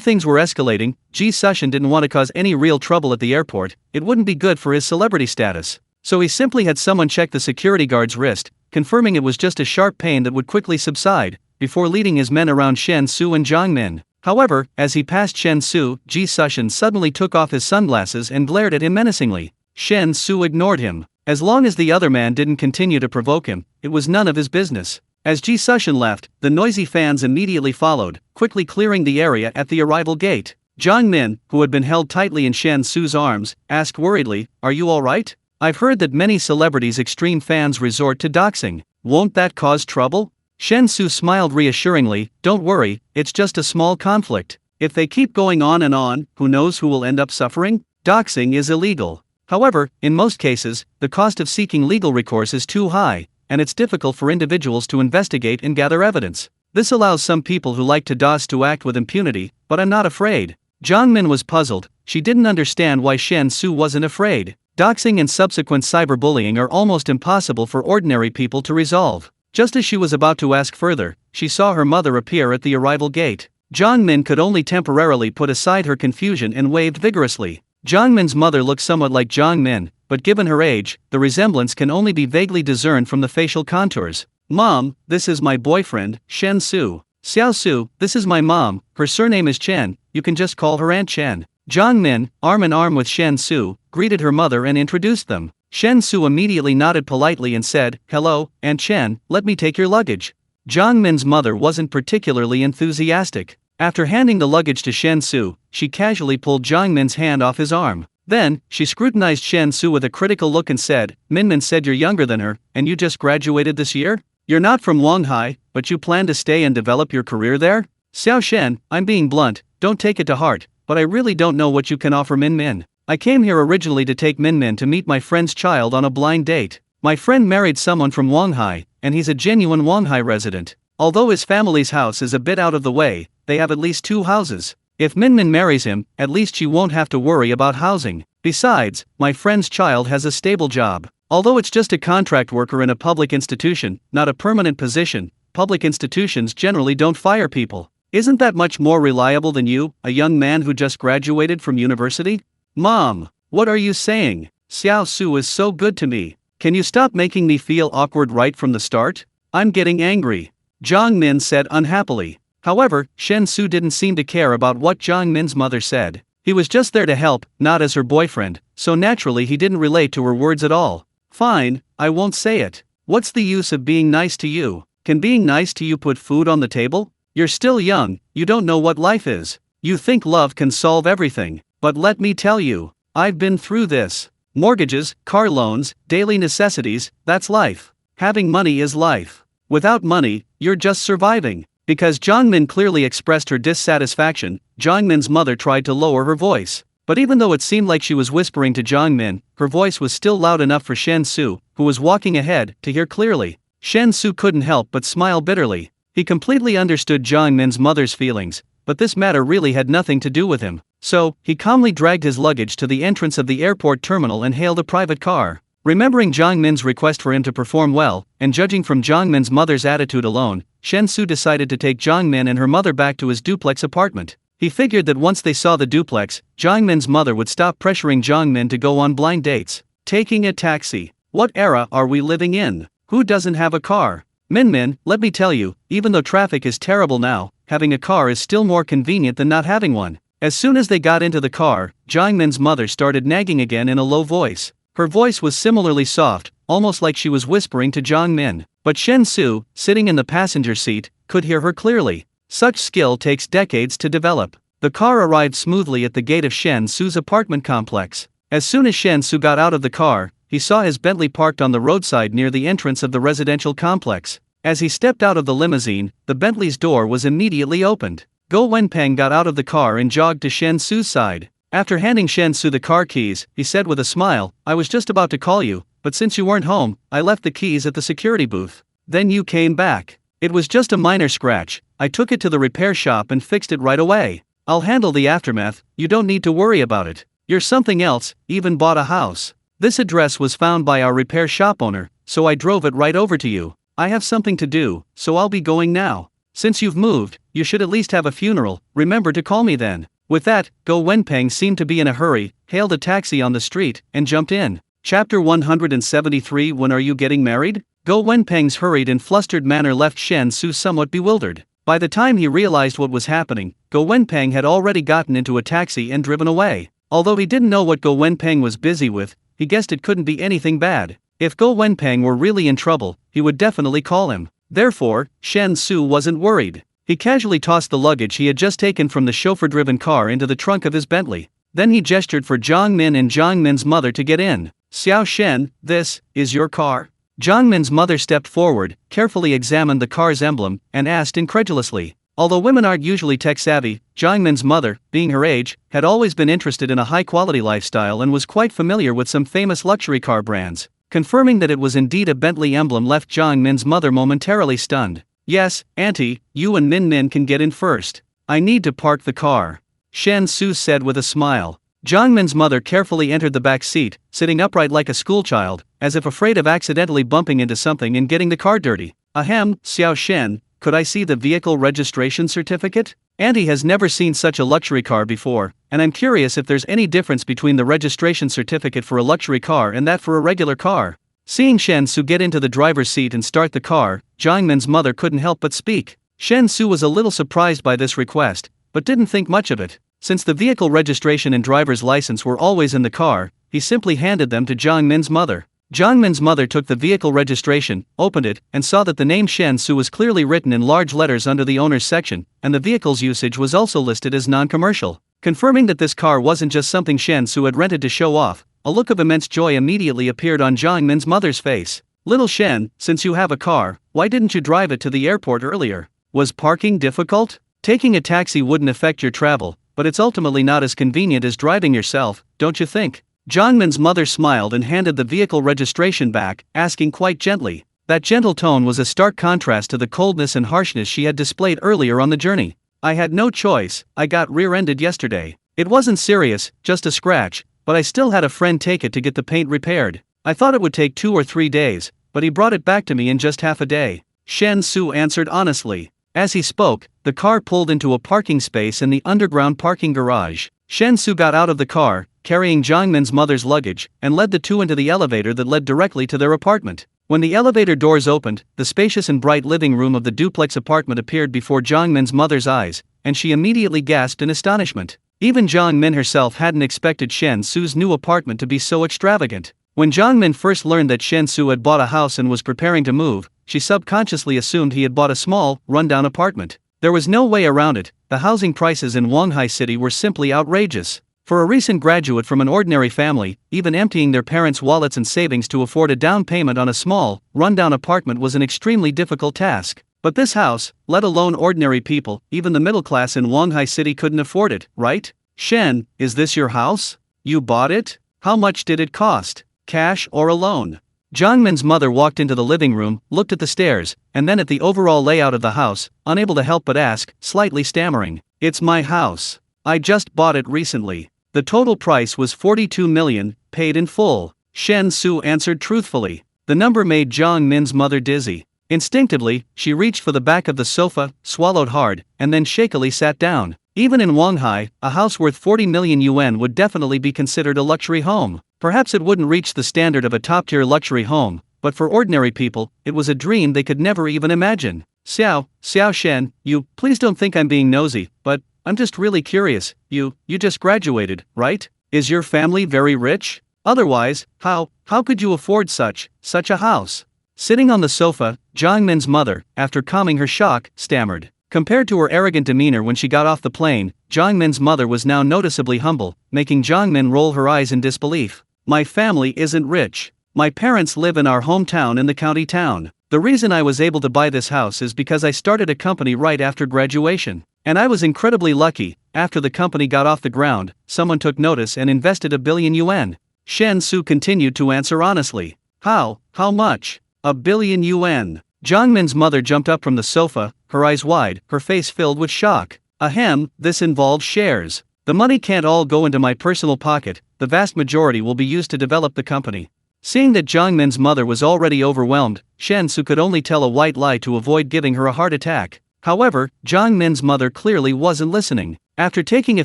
things were escalating, Ji Sushin didn't want to cause any real trouble at the airport. It wouldn't be good for his celebrity status. So he simply had someone check the security guard's wrist, confirming it was just a sharp pain that would quickly subside, before leading his men around Shen Xu and Jiang Min. However, as he passed Shen Xu, Ji Sushin suddenly took off his sunglasses and glared at him menacingly. Shen Xu ignored him. As long as the other man didn't continue to provoke him, it was none of his business. As Ji Sushin left, the noisy fans immediately followed, quickly clearing the area at the arrival gate. Jiang Min, who had been held tightly in Shen Xu's arms, asked worriedly, "Are you alright? I've heard that many celebrities' extreme fans resort to doxing. Won't that cause trouble?" Shen Xu smiled reassuringly, "Don't worry, it's just a small conflict. If they keep going on and on, who knows who will end up suffering? Doxing is illegal. However, in most cases, the cost of seeking legal recourse is too high, and it's difficult for individuals to investigate and gather evidence. This allows some people who like to dox to act with impunity, but I'm not afraid." Jiang Min was puzzled. She didn't understand why Shen Xu wasn't afraid. Doxing and subsequent cyberbullying are almost impossible for ordinary people to resolve. Just as she was about to ask further, she saw her mother appear at the arrival gate. Jiang Min could only temporarily put aside her confusion and waved vigorously. Jiang Min's mother looked somewhat like Jiang Min, but given her age, the resemblance can only be vaguely discerned from the facial contours. "Mom, this is my boyfriend, Shen Xu. Xiao Su, this is my mom, her surname is Chen, you can just call her Aunt Chen." Jiang Min, arm in arm with Shen Xu, greeted her mother and introduced them. Shen Xu immediately nodded politely and said, "Hello, Aunt Chen, let me take your luggage." Jiang Min's mother wasn't particularly enthusiastic. After handing the luggage to Shen Xu, she casually pulled Jiang Min's hand off his arm. Then, she scrutinized Shen Xu with a critical look and said, "Min said you're younger than her, and you just graduated this year? You're not from Wanghai, but you plan to stay and develop your career there? Xiao Shen, I'm being blunt, don't take it to heart, but I really don't know what you can offer Min. I came here originally to take Min to meet my friend's child on a blind date. My friend married someone from Wanghai, and he's a genuine Wanghai resident. Although his family's house is a bit out of the way, they have at least 2 houses. If Min marries him, at least she won't have to worry about housing. Besides, my friend's child has a stable job. Although it's just a contract worker in a public institution, not a permanent position, public institutions generally don't fire people. Isn't that much more reliable than you, a young man who just graduated from university?" "Mom, what are you saying? Xiao Su is so good to me. Can you stop making me feel awkward right from the start? I'm getting angry," Jiang Min said unhappily. However, Shen Xu didn't seem to care about what Jiang Min's mother said. He was just there to help, not as her boyfriend, so naturally he didn't relate to her words at all. "Fine, I won't say it. What's the use of being nice to you? Can being nice to you put food on the table? You're still young, you don't know what life is. You think love can solve everything, but let me tell you, I've been through this. Mortgages, car loans, daily necessities, that's life. Having money is life. Without money, you're just surviving." Because Jiang Min clearly expressed her dissatisfaction, Jiang Min's mother tried to lower her voice. But even though it seemed like she was whispering to Jiang Min, her voice was still loud enough for Shen Xu, who was walking ahead, to hear clearly. Shen Xu couldn't help but smile bitterly. He completely understood Jiang Min's mother's feelings, but this matter really had nothing to do with him. So, he calmly dragged his luggage to the entrance of the airport terminal and hailed a private car. Remembering Jiang Min's request for him to perform well, and judging from Jiang Min's mother's attitude alone, Shen Xu decided to take Jiang Min and her mother back to his duplex apartment. He figured that once they saw the duplex, Jiang Min's mother would stop pressuring Jiang Min to go on blind dates. Taking a taxi. What era are we living in? Who doesn't have a car? Min, let me tell you, even though traffic is terrible now, having a car is still more convenient than not having one. As soon as they got into the car, Jiang Min's mother started nagging again in a low voice. Her voice was similarly soft, almost like she was whispering to Jiang Min. But Shen Xu, sitting in the passenger seat, could hear her clearly. Such skill takes decades to develop. The car arrived smoothly at the gate of Shen Xu's apartment complex. As soon as Shen Xu got out of the car, he saw his Bentley parked on the roadside near the entrance of the residential complex. As he stepped out of the limousine, the Bentley's door was immediately opened. Go Wenpeng got out of the car and jogged to Shen Xu's side. After handing Shen Xu the car keys, he said with a smile, "I was just about to call you, but since you weren't home, I left the keys at the security booth. Then you came back. It was just a minor scratch. I took it to the repair shop and fixed it right away. I'll handle the aftermath, you don't need to worry about it. You're something else, even bought a house. This address was found by our repair shop owner, so I drove it right over to you. I have something to do, so I'll be going now. Since you've moved, you should at least have a funeral, remember to call me then." With that, Go Wenpeng seemed to be in a hurry, hailed a taxi on the street, and jumped in. Chapter 173 When Are You Getting Married? Go Wenpeng's hurried and flustered manner left Shen Xu somewhat bewildered. By the time he realized what was happening, Go Wenpeng had already gotten into a taxi and driven away. Although he didn't know what Go Wenpeng was busy with, he guessed it couldn't be anything bad. If Go Wenpeng were really in trouble, he would definitely call him. Therefore, Shen Xu wasn't worried. He casually tossed the luggage he had just taken from the chauffeur-driven car into the trunk of his Bentley. Then he gestured for Jiang Min and Jiang Min's mother to get in. "Xiao Shen, this is your car?" Jiang Min's mother stepped forward, carefully examined the car's emblem, and asked incredulously. Although women aren't usually tech-savvy, Jiang Min's mother, being her age, had always been interested in a high-quality lifestyle and was quite familiar with some famous luxury car brands. Confirming that it was indeed a Bentley emblem left Jiang Min's mother momentarily stunned. "Yes, Auntie, you and Min can get in first. I need to park the car," Shen Xu said with a smile. Jiang Min's mother carefully entered the back seat, sitting upright like a schoolchild, as if afraid of accidentally bumping into something and getting the car dirty. "Ahem, Xiao Shen, could I see the vehicle registration certificate? Auntie has never seen such a luxury car before, and I'm curious if there's any difference between the registration certificate for a luxury car and that for a regular car." Seeing Shen Xu get into the driver's seat and start the car, Jiang Min's mother couldn't help but speak. Shen Xu was a little surprised by this request, but didn't think much of it. Since the vehicle registration and driver's license were always in the car, he simply handed them to Jiang Min's mother. Jiang Min's mother took the vehicle registration, opened it, and saw that the name Shen Xu was clearly written in large letters under the owner's section, and the vehicle's usage was also listed as non-commercial. Confirming that this car wasn't just something Shen Xu had rented to show off, a look of immense joy immediately appeared on Jiang Min's mother's face. "Little Shen, since you have a car, why didn't you drive it to the airport earlier? Was parking difficult? Taking a taxi wouldn't affect your travel, but it's ultimately not as convenient as driving yourself, don't you think?" Jiang Min's mother smiled and handed the vehicle registration back, asking quite gently. That gentle tone was a stark contrast to the coldness and harshness she had displayed earlier on the journey. "I had no choice, I got rear-ended yesterday. It wasn't serious, just a scratch, but I still had a friend take it to get the paint repaired. I thought it would take 2 or 3 days, but he brought it back to me in just half a day," Shen Xu answered honestly. As he spoke, the car pulled into a parking space in the underground parking garage. Shen Xu got out of the car, carrying Jiang Min's mother's luggage, and led the two into the elevator that led directly to their apartment. When the elevator doors opened, the spacious and bright living room of the duplex apartment appeared before Jiang Min's mother's eyes, and she immediately gasped in astonishment. Even Jiang Min herself hadn't expected Shen Xu's new apartment to be so extravagant. When Jiang Min first learned that Shen Xu had bought a house and was preparing to move, she subconsciously assumed he had bought a small, rundown apartment. There was no way around it. The housing prices in Wanghai City were simply outrageous. For a recent graduate from an ordinary family, even emptying their parents' wallets and savings to afford a down payment on a small, rundown apartment was an extremely difficult task. But this house, let alone ordinary people, even the middle class in Wanghai City couldn't afford it, right? "Shen, is this your house? You bought it? How much did it cost? Cash or a loan?" Jiang Min's mother walked into the living room, looked at the stairs, and then at the overall layout of the house, unable to help but ask, slightly stammering, "It's my house. I just bought it recently. The total price was 42 million, paid in full," Shen Xu answered truthfully. The number made Jiang Min's mother dizzy. Instinctively, she reached for the back of the sofa, swallowed hard, and then shakily sat down. Even in Wanghai, a house worth 40 million yuan would definitely be considered a luxury home. Perhaps it wouldn't reach the standard of a top-tier luxury home, but for ordinary people, it was a dream they could never even imagine. Xiao Shen, please don't think I'm being nosy, but I'm just really curious, you just graduated, right? Is your family very rich? Otherwise, how could you afford such a house?" Sitting on the sofa, Jiang Min's mother, after calming her shock, stammered. Compared to her arrogant demeanor when she got off the plane, Jiang Min's mother was now noticeably humble, making Jiang Min roll her eyes in disbelief. "My family isn't rich. My parents live in our hometown in the county town. The reason I was able to buy this house is because I started a company right after graduation. And I was incredibly lucky. After the company got off the ground, someone took notice and invested 1 billion yuan. Shen Xu continued to answer honestly. How much? 1 billion yuan. Jiang Min's mother jumped up from the sofa, her eyes wide, her face filled with shock. Ahem, this involves shares. The money can't all go into my personal pocket, the vast majority will be used to develop the company. Seeing that Jiang Min's mother was already overwhelmed, Shen Xu could only tell a white lie to avoid giving her a heart attack. However, Jiang Min's mother clearly wasn't listening. After taking a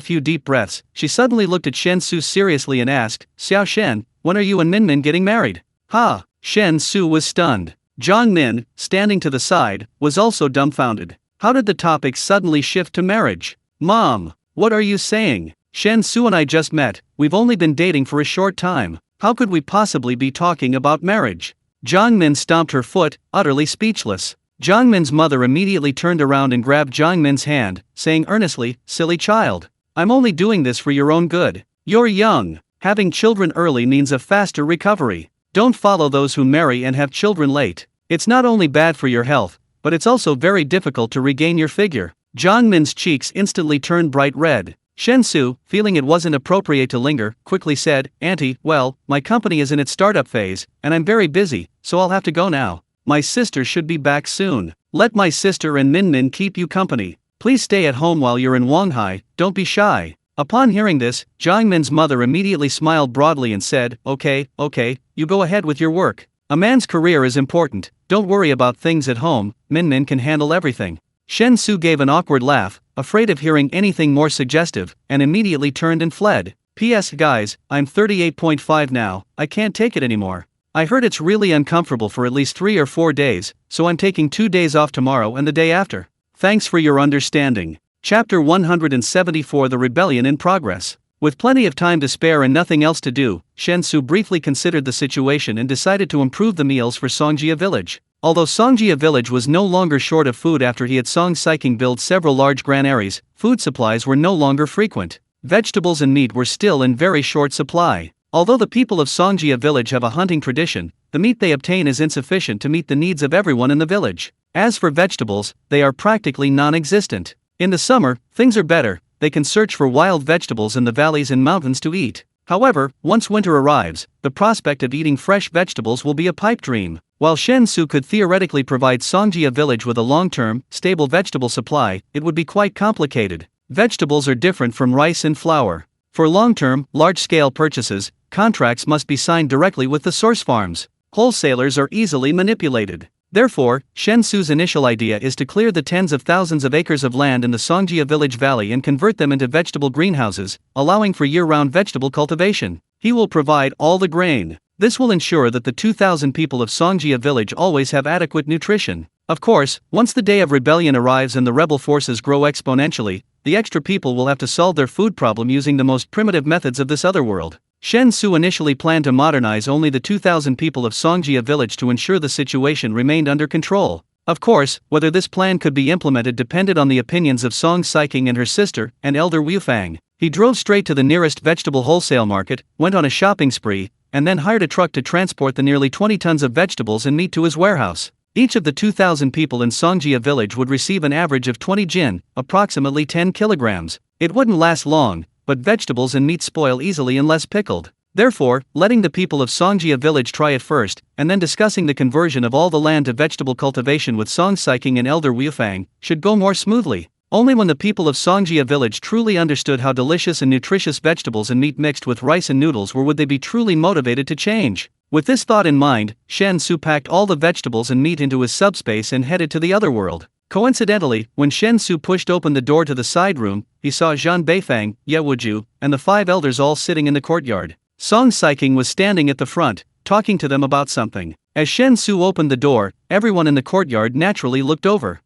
few deep breaths, she suddenly looked at Shen Xu seriously and asked, Xiao Shen, when are you and Min getting married? Ha! Shen Xu was stunned. Jiang Min, standing to the side, was also dumbfounded. How did the topic suddenly shift to marriage? Mom, what are you saying? Shen Xu and I just met, we've only been dating for a short time. How could we possibly be talking about marriage? Jiang Min stomped her foot, utterly speechless. Jiang Min's mother immediately turned around and grabbed Jiang Min's hand, saying earnestly, silly child. I'm only doing this for your own good. You're young. Having children early means a faster recovery. Don't follow those who marry and have children late. It's not only bad for your health, but it's also very difficult to regain your figure. Jiang Min's cheeks instantly turned bright red. Shen Xu, feeling it wasn't appropriate to linger, quickly said, "Auntie, well, my company is in its startup phase, and I'm very busy, so I'll have to go now. My sister should be back soon. Let my sister and Min keep you company. Please stay at home while you're in Wanghai, don't be shy." Upon hearing this, Jiang Min's mother immediately smiled broadly and said, Okay, you go ahead with your work. A man's career is important, don't worry about things at home, Min can handle everything. Shen Xu gave an awkward laugh, afraid of hearing anything more suggestive, and immediately turned and fled. P.S. Guys, I'm 38.5 now, I can't take it anymore. I heard it's really uncomfortable for at least 3 or 4 days, so I'm taking 2 days off tomorrow and the day after. Thanks for your understanding. Chapter 174 The Rebellion in Progress. With plenty of time to spare and nothing else to do, Shen Xu briefly considered the situation and decided to improve the meals for Songjia village. Although Songjia village was no longer short of food after he had Song Saiking build several large granaries, food supplies were no longer frequent. Vegetables and meat were still in very short supply. Although the people of Songjia village have a hunting tradition, the meat they obtain is insufficient to meet the needs of everyone in the village. As for vegetables, they are practically non-existent. In the summer, things are better, they can search for wild vegetables in the valleys and mountains to eat. However, once winter arrives, the prospect of eating fresh vegetables will be a pipe dream. While Shen Xu could theoretically provide Songjia village with a long-term, stable vegetable supply, it would be quite complicated. Vegetables are different from rice and flour. For long-term, large-scale purchases, contracts must be signed directly with the source farms. Wholesalers are easily manipulated. Therefore, Shen Xu's initial idea is to clear the tens of thousands of acres of land in the Songjia village valley and convert them into vegetable greenhouses, allowing for year-round vegetable cultivation. He will provide all the grain. This will ensure that the 2,000 people of Songjia village always have adequate nutrition. Of course, once the day of rebellion arrives and the rebel forces grow exponentially, the extra people will have to solve their food problem using the most primitive methods of this other world. Shen Xu initially planned to modernize only the 2,000 people of Songjia village to ensure the situation remained under control. Of course, whether this plan could be implemented depended on the opinions of Song Saiking and her sister, and Elder Wufang. He drove straight to the nearest vegetable wholesale market, went on a shopping spree, and then hired a truck to transport the nearly 20 tons of vegetables and meat to his warehouse. Each of the 2,000 people in Songjia village would receive an average of 20 jin, approximately 10 kilograms. It wouldn't last long, but vegetables and meat spoil easily unless pickled. Therefore, letting the people of Songjia village try it first, and then discussing the conversion of all the land to vegetable cultivation with Song Saiking and Elder Wufang, should go more smoothly. Only when the people of Songjia village truly understood how delicious and nutritious vegetables and meat mixed with rice and noodles were would they be truly motivated to change. With this thought in mind, Shen Xu packed all the vegetables and meat into his subspace and headed to the other world. Coincidentally, when Shen Xu pushed open the door to the side room, he saw Zhan Beifang, Ye Wuju, and the 5 elders all sitting in the courtyard. Song Saiking was standing at the front, talking to them about something. As Shen Xu opened the door, everyone in the courtyard naturally looked over.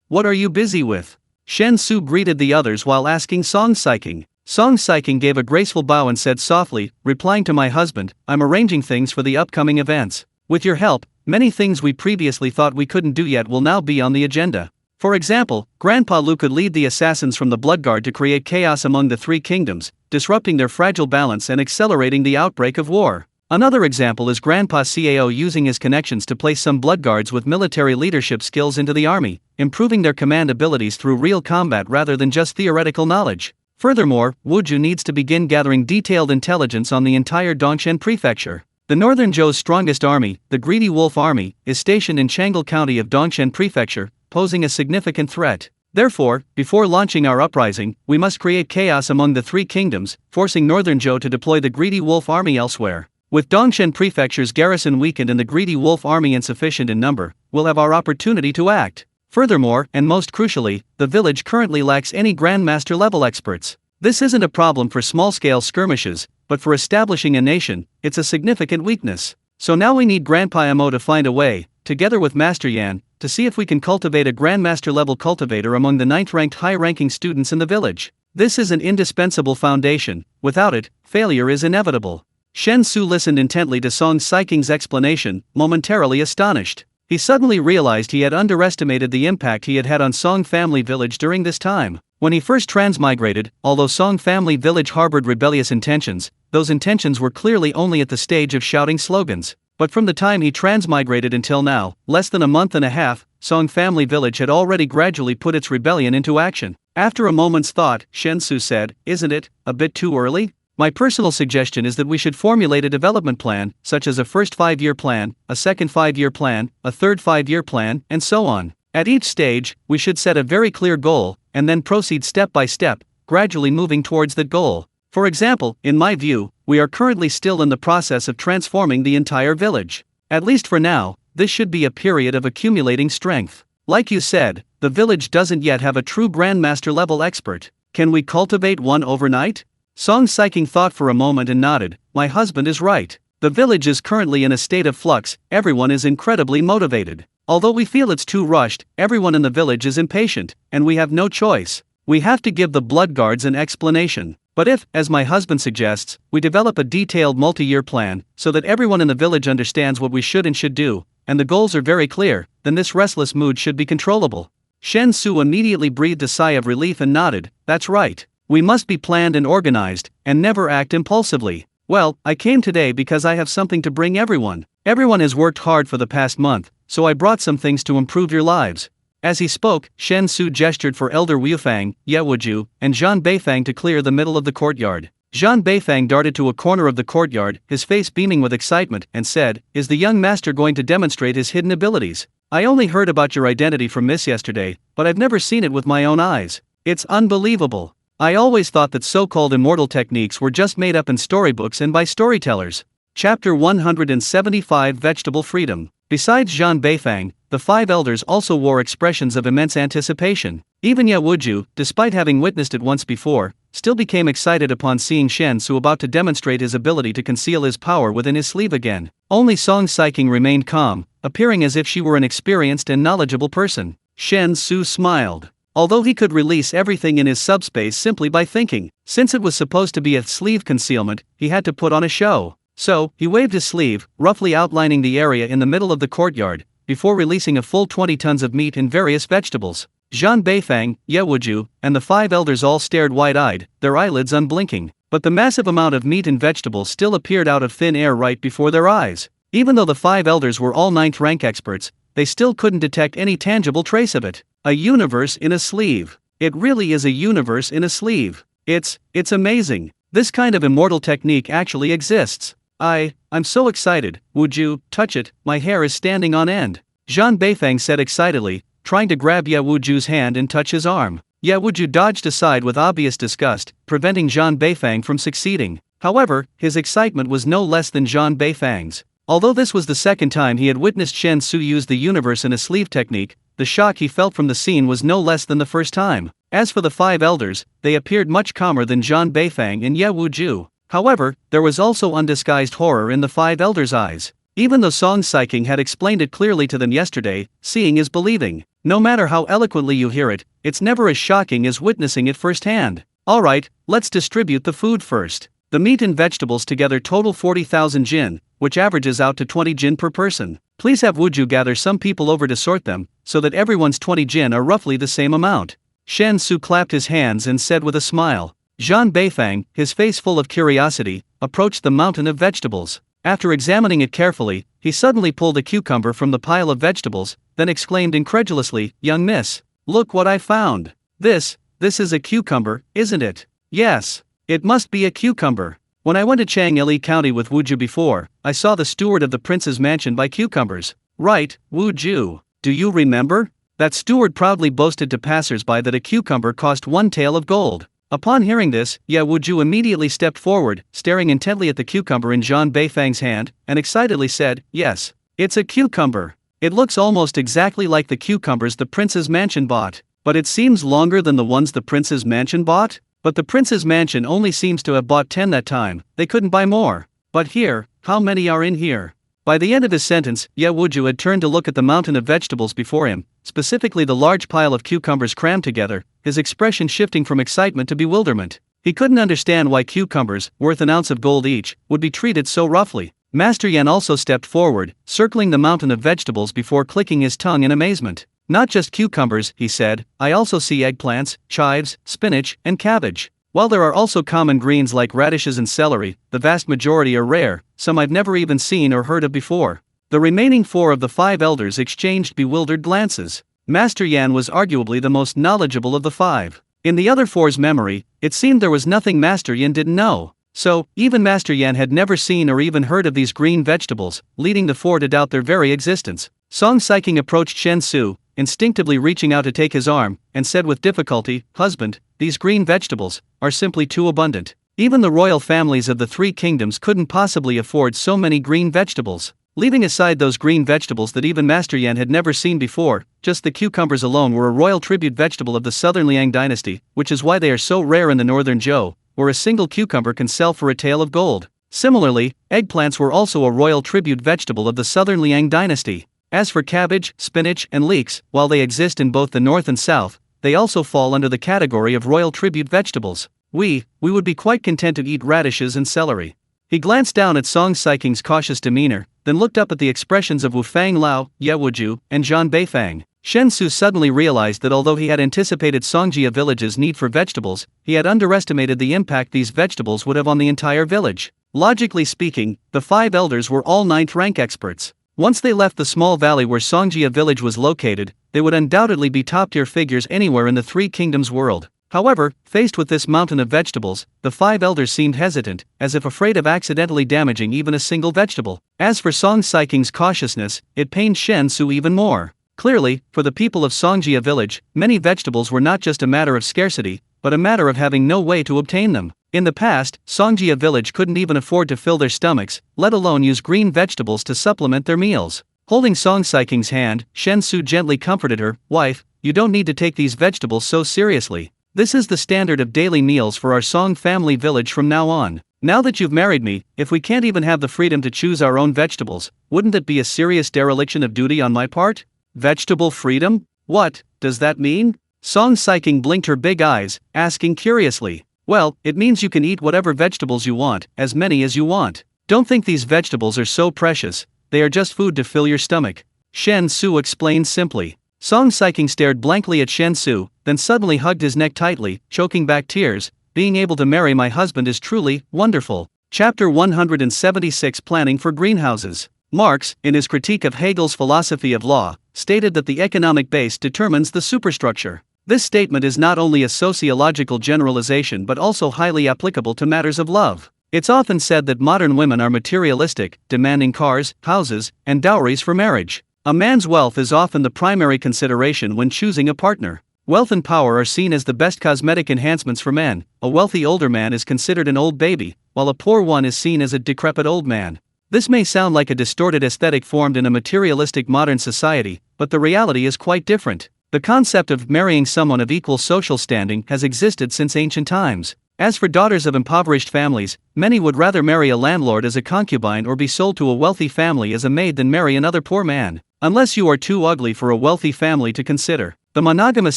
What are you busy with? Shen Xu greeted the others while asking Song Saiking. Song Saiking gave a graceful bow and said softly, replying to my husband, I'm arranging things for the upcoming events. With your help, many things we previously thought we couldn't do yet will now be on the agenda. For example, Grandpa Lu could lead the assassins from the Blood Guard to create chaos among the 3 kingdoms, disrupting their fragile balance and accelerating the outbreak of war. Another example is Grandpa Cao using his connections to place some Blood Guards with military leadership skills into the army, improving their command abilities through real combat rather than just theoretical knowledge. Furthermore, Wuju needs to begin gathering detailed intelligence on the entire Dongshan prefecture. The Northern Zhou's strongest army, the Greedy Wolf Army, is stationed in Changle County of Dongshan prefecture, posing a significant threat. Therefore, before launching our uprising, we must create chaos among the 3 kingdoms, forcing Northern Zhou to deploy the Greedy Wolf Army elsewhere. With Dongshan Prefecture's garrison weakened and the Greedy Wolf Army insufficient in number, we'll have our opportunity to act. Furthermore, and most crucially, the village currently lacks any Grandmaster level experts. This isn't a problem for small-scale skirmishes, but for establishing a nation, it's a significant weakness. So now we need Grandpa Mo to find a way, together with Master Yan, to see if we can cultivate a Grandmaster level cultivator among the 9th-ranked high-ranking students in the village. This is an indispensable foundation. Without it, failure is inevitable. Shen Xu listened intently to Song Saiking's explanation, momentarily astonished. He suddenly realized he had underestimated the impact he had had on Song family village during this time. When he first transmigrated, although Song family village harbored rebellious intentions, those intentions were clearly only at the stage of shouting slogans. But from the time he transmigrated until now, less than a month and a half, Song family village had already gradually put its rebellion into action. After a moment's thought, Shen Xu said, "Isn't it a bit too early? My personal suggestion is that we should formulate a development plan, such as a first 5-year plan, a second 5-year plan, a third 5-year plan, and so on. At each stage, we should set a very clear goal, and then proceed step by step, gradually moving towards that goal. For example, in my view, we are currently still in the process of transforming the entire village. At least for now, this should be a period of accumulating strength. Like you said, the village doesn't yet have a true Grandmaster level expert. Can we cultivate one overnight?" Song Saiking thought for a moment and nodded. "My husband is right. The village is currently in a state of flux, everyone is incredibly motivated. Although we feel it's too rushed, everyone in the village is impatient, and we have no choice. We have to give the Blood Guards an explanation. But if, as my husband suggests, we develop a detailed multi-year plan, so that everyone in the village understands what we should and should do, and the goals are very clear, then this restless mood should be controllable." Shen Xu immediately breathed a sigh of relief and nodded. "That's right. We must be planned and organized, and never act impulsively. Well, I came today because I have something to bring everyone. Everyone has worked hard for the past month, so I brought some things to improve your lives." As he spoke, Shen Xu gestured for Elder Wufang, Ye Wuju, and Zhan Beifang to clear the middle of the courtyard. Zhan Beifang darted to a corner of the courtyard, his face beaming with excitement, and said, "Is the young master going to demonstrate his hidden abilities? I only heard about your identity from Miss yesterday, but I've never seen it with my own eyes. It's unbelievable. I always thought that so-called immortal techniques were just made up in storybooks and by storytellers." Chapter 175 Vegetable Freedom. Besides Zhan Beifang, the 5 elders also wore expressions of immense anticipation. Even Ye Wuju, despite having witnessed it once before, still became excited upon seeing Shen Xu about to demonstrate his ability to conceal his power within his sleeve again. Only Song Saiking remained calm, appearing as if she were an experienced and knowledgeable person. Shen Xu smiled. Although he could release everything in his subspace simply by thinking, since it was supposed to be a sleeve concealment, he had to put on a show. So, he waved his sleeve, roughly outlining the area in the middle of the courtyard, before releasing a full 20 tons of meat and various vegetables. Zhan Beifang, Ye Wuju, and the 5 elders all stared wide-eyed, their eyelids unblinking. But the massive amount of meat and vegetables still appeared out of thin air right before their eyes. Even though the 5 elders were all 9th rank experts, they still couldn't detect any tangible trace of it. A universe in a sleeve. It really is a universe in a sleeve. It's amazing. This kind of immortal technique actually exists. I'm so excited. Would you touch it? My hair is standing on end. Zhan Beifang said excitedly, trying to grab Ye Wuju's hand and touch his arm. Ye Wuju dodged aside with obvious disgust, preventing Zhan Beifang from succeeding. However, his excitement was no less than Zhan Beifang's. Although this was the second time he had witnessed Shen Xu use the universe in a sleeve technique, the shock he felt from the scene was no less than the first time. As for the 5 elders, they appeared much calmer than Zhan Beifang and Ye Wuju. However, there was also undisguised horror in the 5 elders' eyes. Even though Song Saiking had explained it clearly to them yesterday, seeing is believing. No matter how eloquently you hear it, it's never as shocking as witnessing it firsthand. Alright, let's distribute the food first. The meat and vegetables together total 40,000 jin, which averages out to 20 jin per person. Please have Wuju gather some people over to sort them, so that everyone's 20 jin are roughly the same amount. Shen Xu clapped his hands and said with a smile. Zhan Beifang, his face full of curiosity, approached the mountain of vegetables. After examining it carefully, he suddenly pulled a cucumber from the pile of vegetables, then exclaimed incredulously, "Young miss, look what I found. This is a cucumber, isn't it?" "Yes, it must be a cucumber. When I went to Chang'ili County with Wuju before, I saw the steward of the prince's mansion buy cucumbers." "Right, Wuju. Do you remember? That steward proudly boasted to passers-by that a cucumber cost 1 tael of gold." Upon hearing this, Ye Wuju immediately stepped forward, staring intently at the cucumber in Zhan Beifang's hand, and excitedly said, "Yes, it's a cucumber. It looks almost exactly like the cucumbers the prince's mansion bought. But it seems longer than the ones the prince's mansion bought? But the prince's mansion only seems to have bought 10 that time, they couldn't buy more. But here, how many are in here?" By the end of his sentence, Ye Wuju had turned to look at the mountain of vegetables before him, specifically the large pile of cucumbers crammed together, his expression shifting from excitement to bewilderment. He couldn't understand why cucumbers, worth an ounce of gold each, would be treated so roughly. Master Yan also stepped forward, circling the mountain of vegetables before clicking his tongue in amazement. Not just cucumbers, he said, I also see eggplants, chives, spinach, and cabbage. While there are also common greens like radishes and celery, the vast majority are rare, some I've never even seen or heard of before. The remaining 4 of the 5 elders exchanged bewildered glances. Master Yan was arguably the most knowledgeable of the 5. In the other 4's memory, it seemed there was nothing Master Yan didn't know. So, even Master Yan had never seen or even heard of these green vegetables, leading the 4 to doubt their very existence. Song Saiking approached Shen Xu, instinctively reaching out to take his arm, and said with difficulty, "Husband, these green vegetables are simply too abundant. Even the royal families of the 3 kingdoms couldn't possibly afford so many green vegetables." Leaving aside those green vegetables that even Master Yan had never seen before, just the cucumbers alone were a royal tribute vegetable of the southern Liang dynasty, which is why they are so rare in the northern Zhou, where a single cucumber can sell for a tael of gold. Similarly, eggplants were also a royal tribute vegetable of the southern Liang dynasty. As for cabbage, spinach, and leeks, while they exist in both the north and south, they also fall under the category of royal tribute vegetables. We would be quite content to eat radishes and celery. He glanced down at Song Saiking's cautious demeanor, then looked up at the expressions of Wu Fang Lao, Ye Wuju, and Zhan Beifang. Shen Xu suddenly realized that although he had anticipated Songjia village's need for vegetables, he had underestimated the impact these vegetables would have on the entire village. Logically speaking, the 5 elders were all 9th rank experts. Once they left the small valley where Songjia village was located, they would undoubtedly be top-tier figures anywhere in the 3 kingdoms world. However, faced with this mountain of vegetables, the 5 elders seemed hesitant, as if afraid of accidentally damaging even a single vegetable. As for Song Saiking's cautiousness, it pained Shen Xu even more. Clearly, for the people of Songjia village, many vegetables were not just a matter of scarcity, but a matter of having no way to obtain them. In the past, Songjia village couldn't even afford to fill their stomachs, let alone use green vegetables to supplement their meals. Holding Song Saiking's hand, Shen Xu gently comforted her, "Wife, you don't need to take these vegetables so seriously. This is the standard of daily meals for our Song family village from now on. Now that you've married me, if we can't even have the freedom to choose our own vegetables, wouldn't it be a serious dereliction of duty on my part?" Vegetable freedom? What does that mean? Song Saiking blinked her big eyes, asking curiously. Well, it means you can eat whatever vegetables you want, as many as you want. Don't think these vegetables are so precious, they are just food to fill your stomach. Shen Xu explained simply. Song Saiking stared blankly at Shen Xu, then suddenly hugged his neck tightly, choking back tears. Being able to marry my husband is truly wonderful. Chapter 176 Planning for Greenhouses. Marx, in his critique of Hegel's philosophy of law, stated that the economic base determines the superstructure. This statement is not only a sociological generalization but also highly applicable to matters of love. It's often said that modern women are materialistic, demanding cars, houses, and dowries for marriage. A man's wealth is often the primary consideration when choosing a partner. Wealth and power are seen as the best cosmetic enhancements for men. A wealthy older man is considered an old baby, while a poor one is seen as a decrepit old man. This may sound like a distorted aesthetic formed in a materialistic modern society, but the reality is quite different. The concept of marrying someone of equal social standing has existed since ancient times. As for daughters of impoverished families, many would rather marry a landlord as a concubine or be sold to a wealthy family as a maid than marry another poor man. Unless you are too ugly for a wealthy family to consider. The monogamous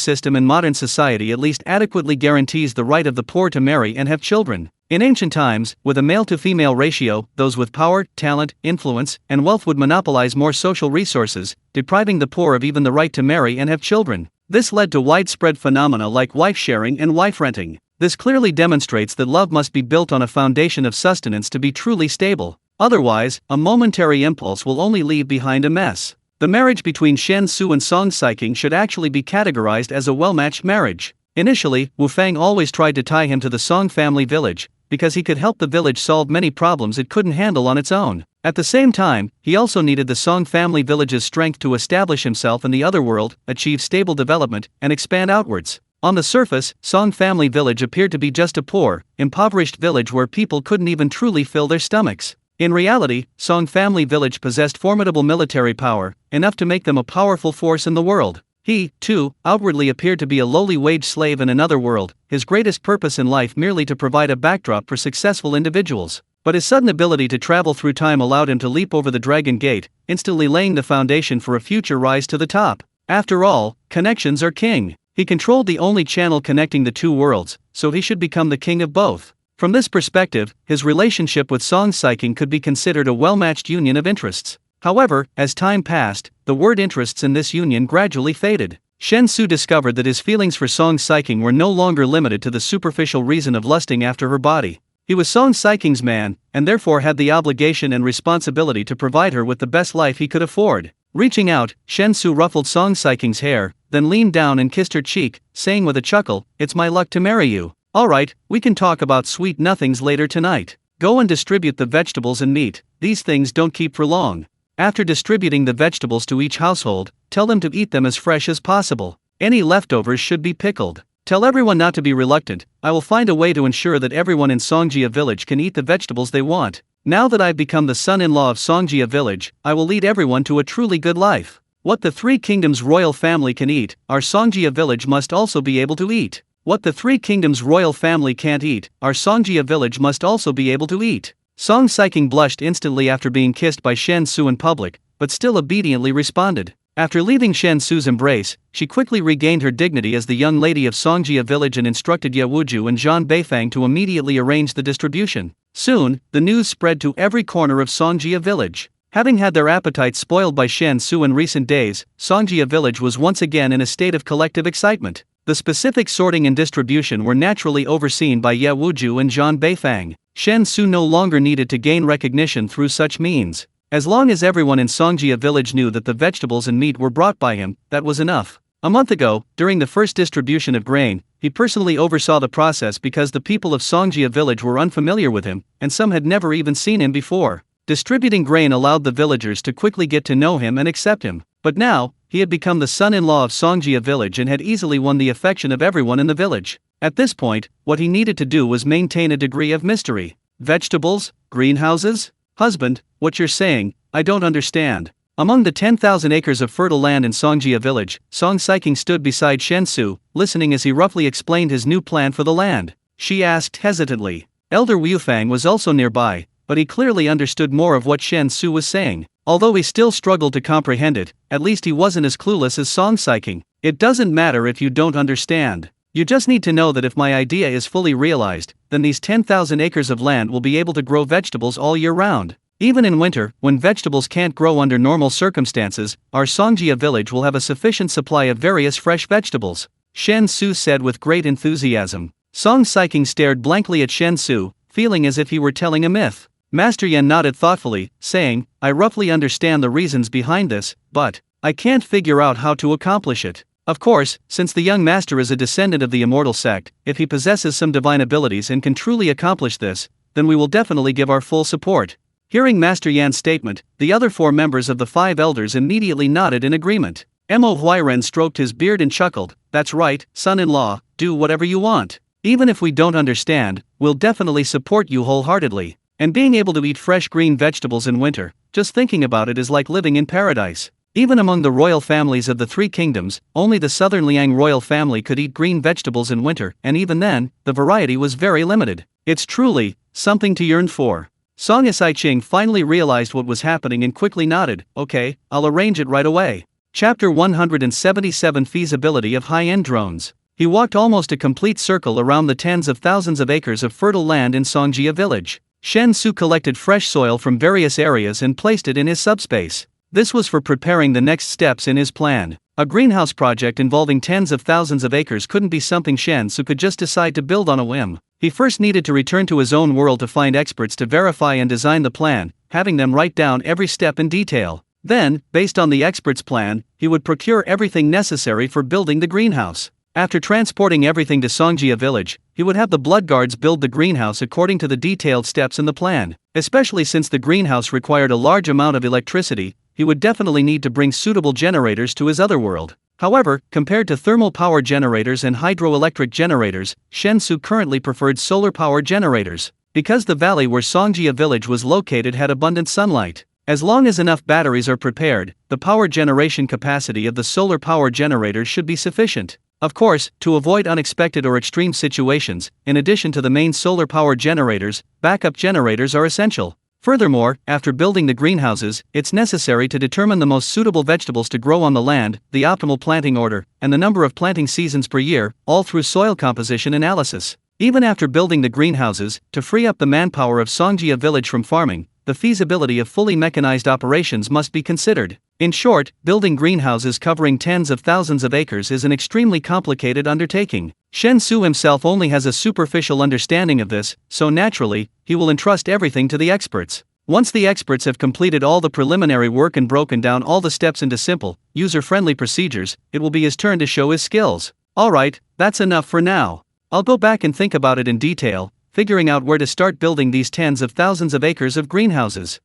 system in modern society at least adequately guarantees the right of the poor to marry and have children. In ancient times, with a male-to-female ratio, those with power, talent, influence, and wealth would monopolize more social resources, depriving the poor of even the right to marry and have children. This led to widespread phenomena like wife-sharing and wife-renting. This clearly demonstrates that love must be built on a foundation of sustenance to be truly stable. Otherwise, a momentary impulse will only leave behind a mess. The marriage between Shen Xu and Song Saiking should actually be categorized as a well-matched marriage. Initially, Wu Fang always tried to tie him to the Song family village, because he could help the village solve many problems it couldn't handle on its own. At the same time, he also needed the Song family village's strength to establish himself in the other world, achieve stable development, and expand outwards. On the surface, Song family village appeared to be just a poor, impoverished village where people couldn't even truly fill their stomachs. In reality, Song family village possessed formidable military power, enough to make them a powerful force in the world. He, too, outwardly appeared to be a lowly wage slave in another world, his greatest purpose in life merely to provide a backdrop for successful individuals. But his sudden ability to travel through time allowed him to leap over the Dragon Gate, instantly laying the foundation for a future rise to the top. After all, connections are king. He controlled the only channel connecting the two worlds, so he should become the king of both. From this perspective, his relationship with Song Saiking could be considered a well-matched union of interests. However, as time passed, the word interests in this union gradually faded. Shen Xu discovered that his feelings for Song Saiking were no longer limited to the superficial reason of lusting after her body. He was Song Saiking's man, and therefore had the obligation and responsibility to provide her with the best life he could afford. Reaching out, Shen Xu ruffled Song Saiking's hair, then leaned down and kissed her cheek, saying with a chuckle, "It's my luck to marry you. Alright, we can talk about sweet nothings later tonight. Go and distribute the vegetables and meat, these things don't keep for long. After distributing the vegetables to each household, tell them to eat them as fresh as possible. Any leftovers should be pickled. Tell everyone not to be reluctant, I will find a way to ensure that everyone in Songjia village can eat the vegetables they want. Now that I've become the son-in-law of Songjia village, I will lead everyone to a truly good life. What the Three Kingdoms royal family can eat, our Songjia village must also be able to eat. What the Three Kingdoms royal family can't eat, our Songjia village must also be able to eat." Song Saiking blushed instantly after being kissed by Shen Xu in public, but still obediently responded. After leaving Shen Xu's embrace, she quickly regained her dignity as the young lady of Songjia village and instructed Ye Wuju and Zhan Beifang to immediately arrange the distribution. Soon, the news spread to every corner of Songjia village. Having had their appetites spoiled by Shen Xu in recent days, Songjia village was once again in a state of collective excitement. The specific sorting and distribution were naturally overseen by Ye Wuju and Zhan Beifang. Shen Xu no longer needed to gain recognition through such means. As long as everyone in Songjia village knew that the vegetables and meat were brought by him, that was enough. A month ago, during the first distribution of grain, he personally oversaw the process because the people of Songjia village were unfamiliar with him, and some had never even seen him before. Distributing grain allowed the villagers to quickly get to know him and accept him. But now, he had become the son-in-law of Songjia village and had easily won the affection of everyone in the village. At this point, what he needed to do was maintain a degree of mystery. Vegetables? Greenhouses? Husband, what you're saying, I don't understand. Among the 10,000 acres of fertile land in Songjia village, Song Saiking stood beside Shen Xu, listening as he roughly explained his new plan for the land. She asked hesitantly. Elder Wufang was also nearby, but he clearly understood more of what Shen Xu was saying. Although he still struggled to comprehend it, at least he wasn't as clueless as Song Saiking. It doesn't matter if you don't understand. You just need to know that if my idea is fully realized, then these 10,000 acres of land will be able to grow vegetables all year round. Even in winter, when vegetables can't grow under normal circumstances, our Songjia village will have a sufficient supply of various fresh vegetables, Shen Xu said with great enthusiasm. Song Saiking stared blankly at Shen Xu, feeling as if he were telling a myth. Master Yan nodded thoughtfully, saying, I roughly understand the reasons behind this, but I can't figure out how to accomplish it. Of course, since the young master is a descendant of the immortal sect, if he possesses some divine abilities and can truly accomplish this, then we will definitely give our full support. Hearing Master Yan's statement, the other 4 members of the 5 elders immediately nodded in agreement. Mo Huairen stroked his beard and chuckled, That's right, son-in-law, do whatever you want. Even if we don't understand, we'll definitely support you wholeheartedly. And being able to eat fresh green vegetables in winter, just thinking about it is like living in paradise. Even among the royal families of the 3 kingdoms, only the southern Liang royal family could eat green vegetables in winter, and even then, the variety was very limited. It's truly something to yearn for. Song Saiching finally realized what was happening and quickly nodded, Okay, I'll arrange it right away. Chapter 177 Feasibility of High-End Drones. He walked almost a complete circle around the tens of thousands of acres of fertile land in Songjia village. Shen Xu collected fresh soil from various areas and placed it in his subspace. This was for preparing the next steps in his plan. A greenhouse project involving tens of thousands of acres couldn't be something Shen Xu could just decide to build on a whim. He first needed to return to his own world to find experts to verify and design the plan, having them write down every step in detail. Then, based on the expert's plan, he would procure everything necessary for building the greenhouse. After transporting everything to Songjia village, he would have the blood guards build the greenhouse according to the detailed steps in the plan. Especially since the greenhouse required a large amount of electricity, he would definitely need to bring suitable generators to his other world. However, compared to thermal power generators and hydroelectric generators, Shen Xu currently preferred solar power generators. Because the valley where Songjia village was located had abundant sunlight. As long as enough batteries are prepared, the power generation capacity of the solar power generators should be sufficient. Of course, to avoid unexpected or extreme situations, in addition to the main solar power generators, backup generators are essential. Furthermore, after building the greenhouses, it's necessary to determine the most suitable vegetables to grow on the land, the optimal planting order, and the number of planting seasons per year, all through soil composition analysis. Even after building the greenhouses, to free up the manpower of Songjia village from farming, the feasibility of fully mechanized operations must be considered. In short, building greenhouses covering tens of thousands of acres is an extremely complicated undertaking. Shen Xu himself only has a superficial understanding of this, so naturally, he will entrust everything to the experts. Once the experts have completed all the preliminary work and broken down all the steps into simple, user-friendly procedures, it will be his turn to show his skills. Alright, that's enough for now. I'll go back and think about it in detail, figuring out where to start building these tens of thousands of acres of greenhouses.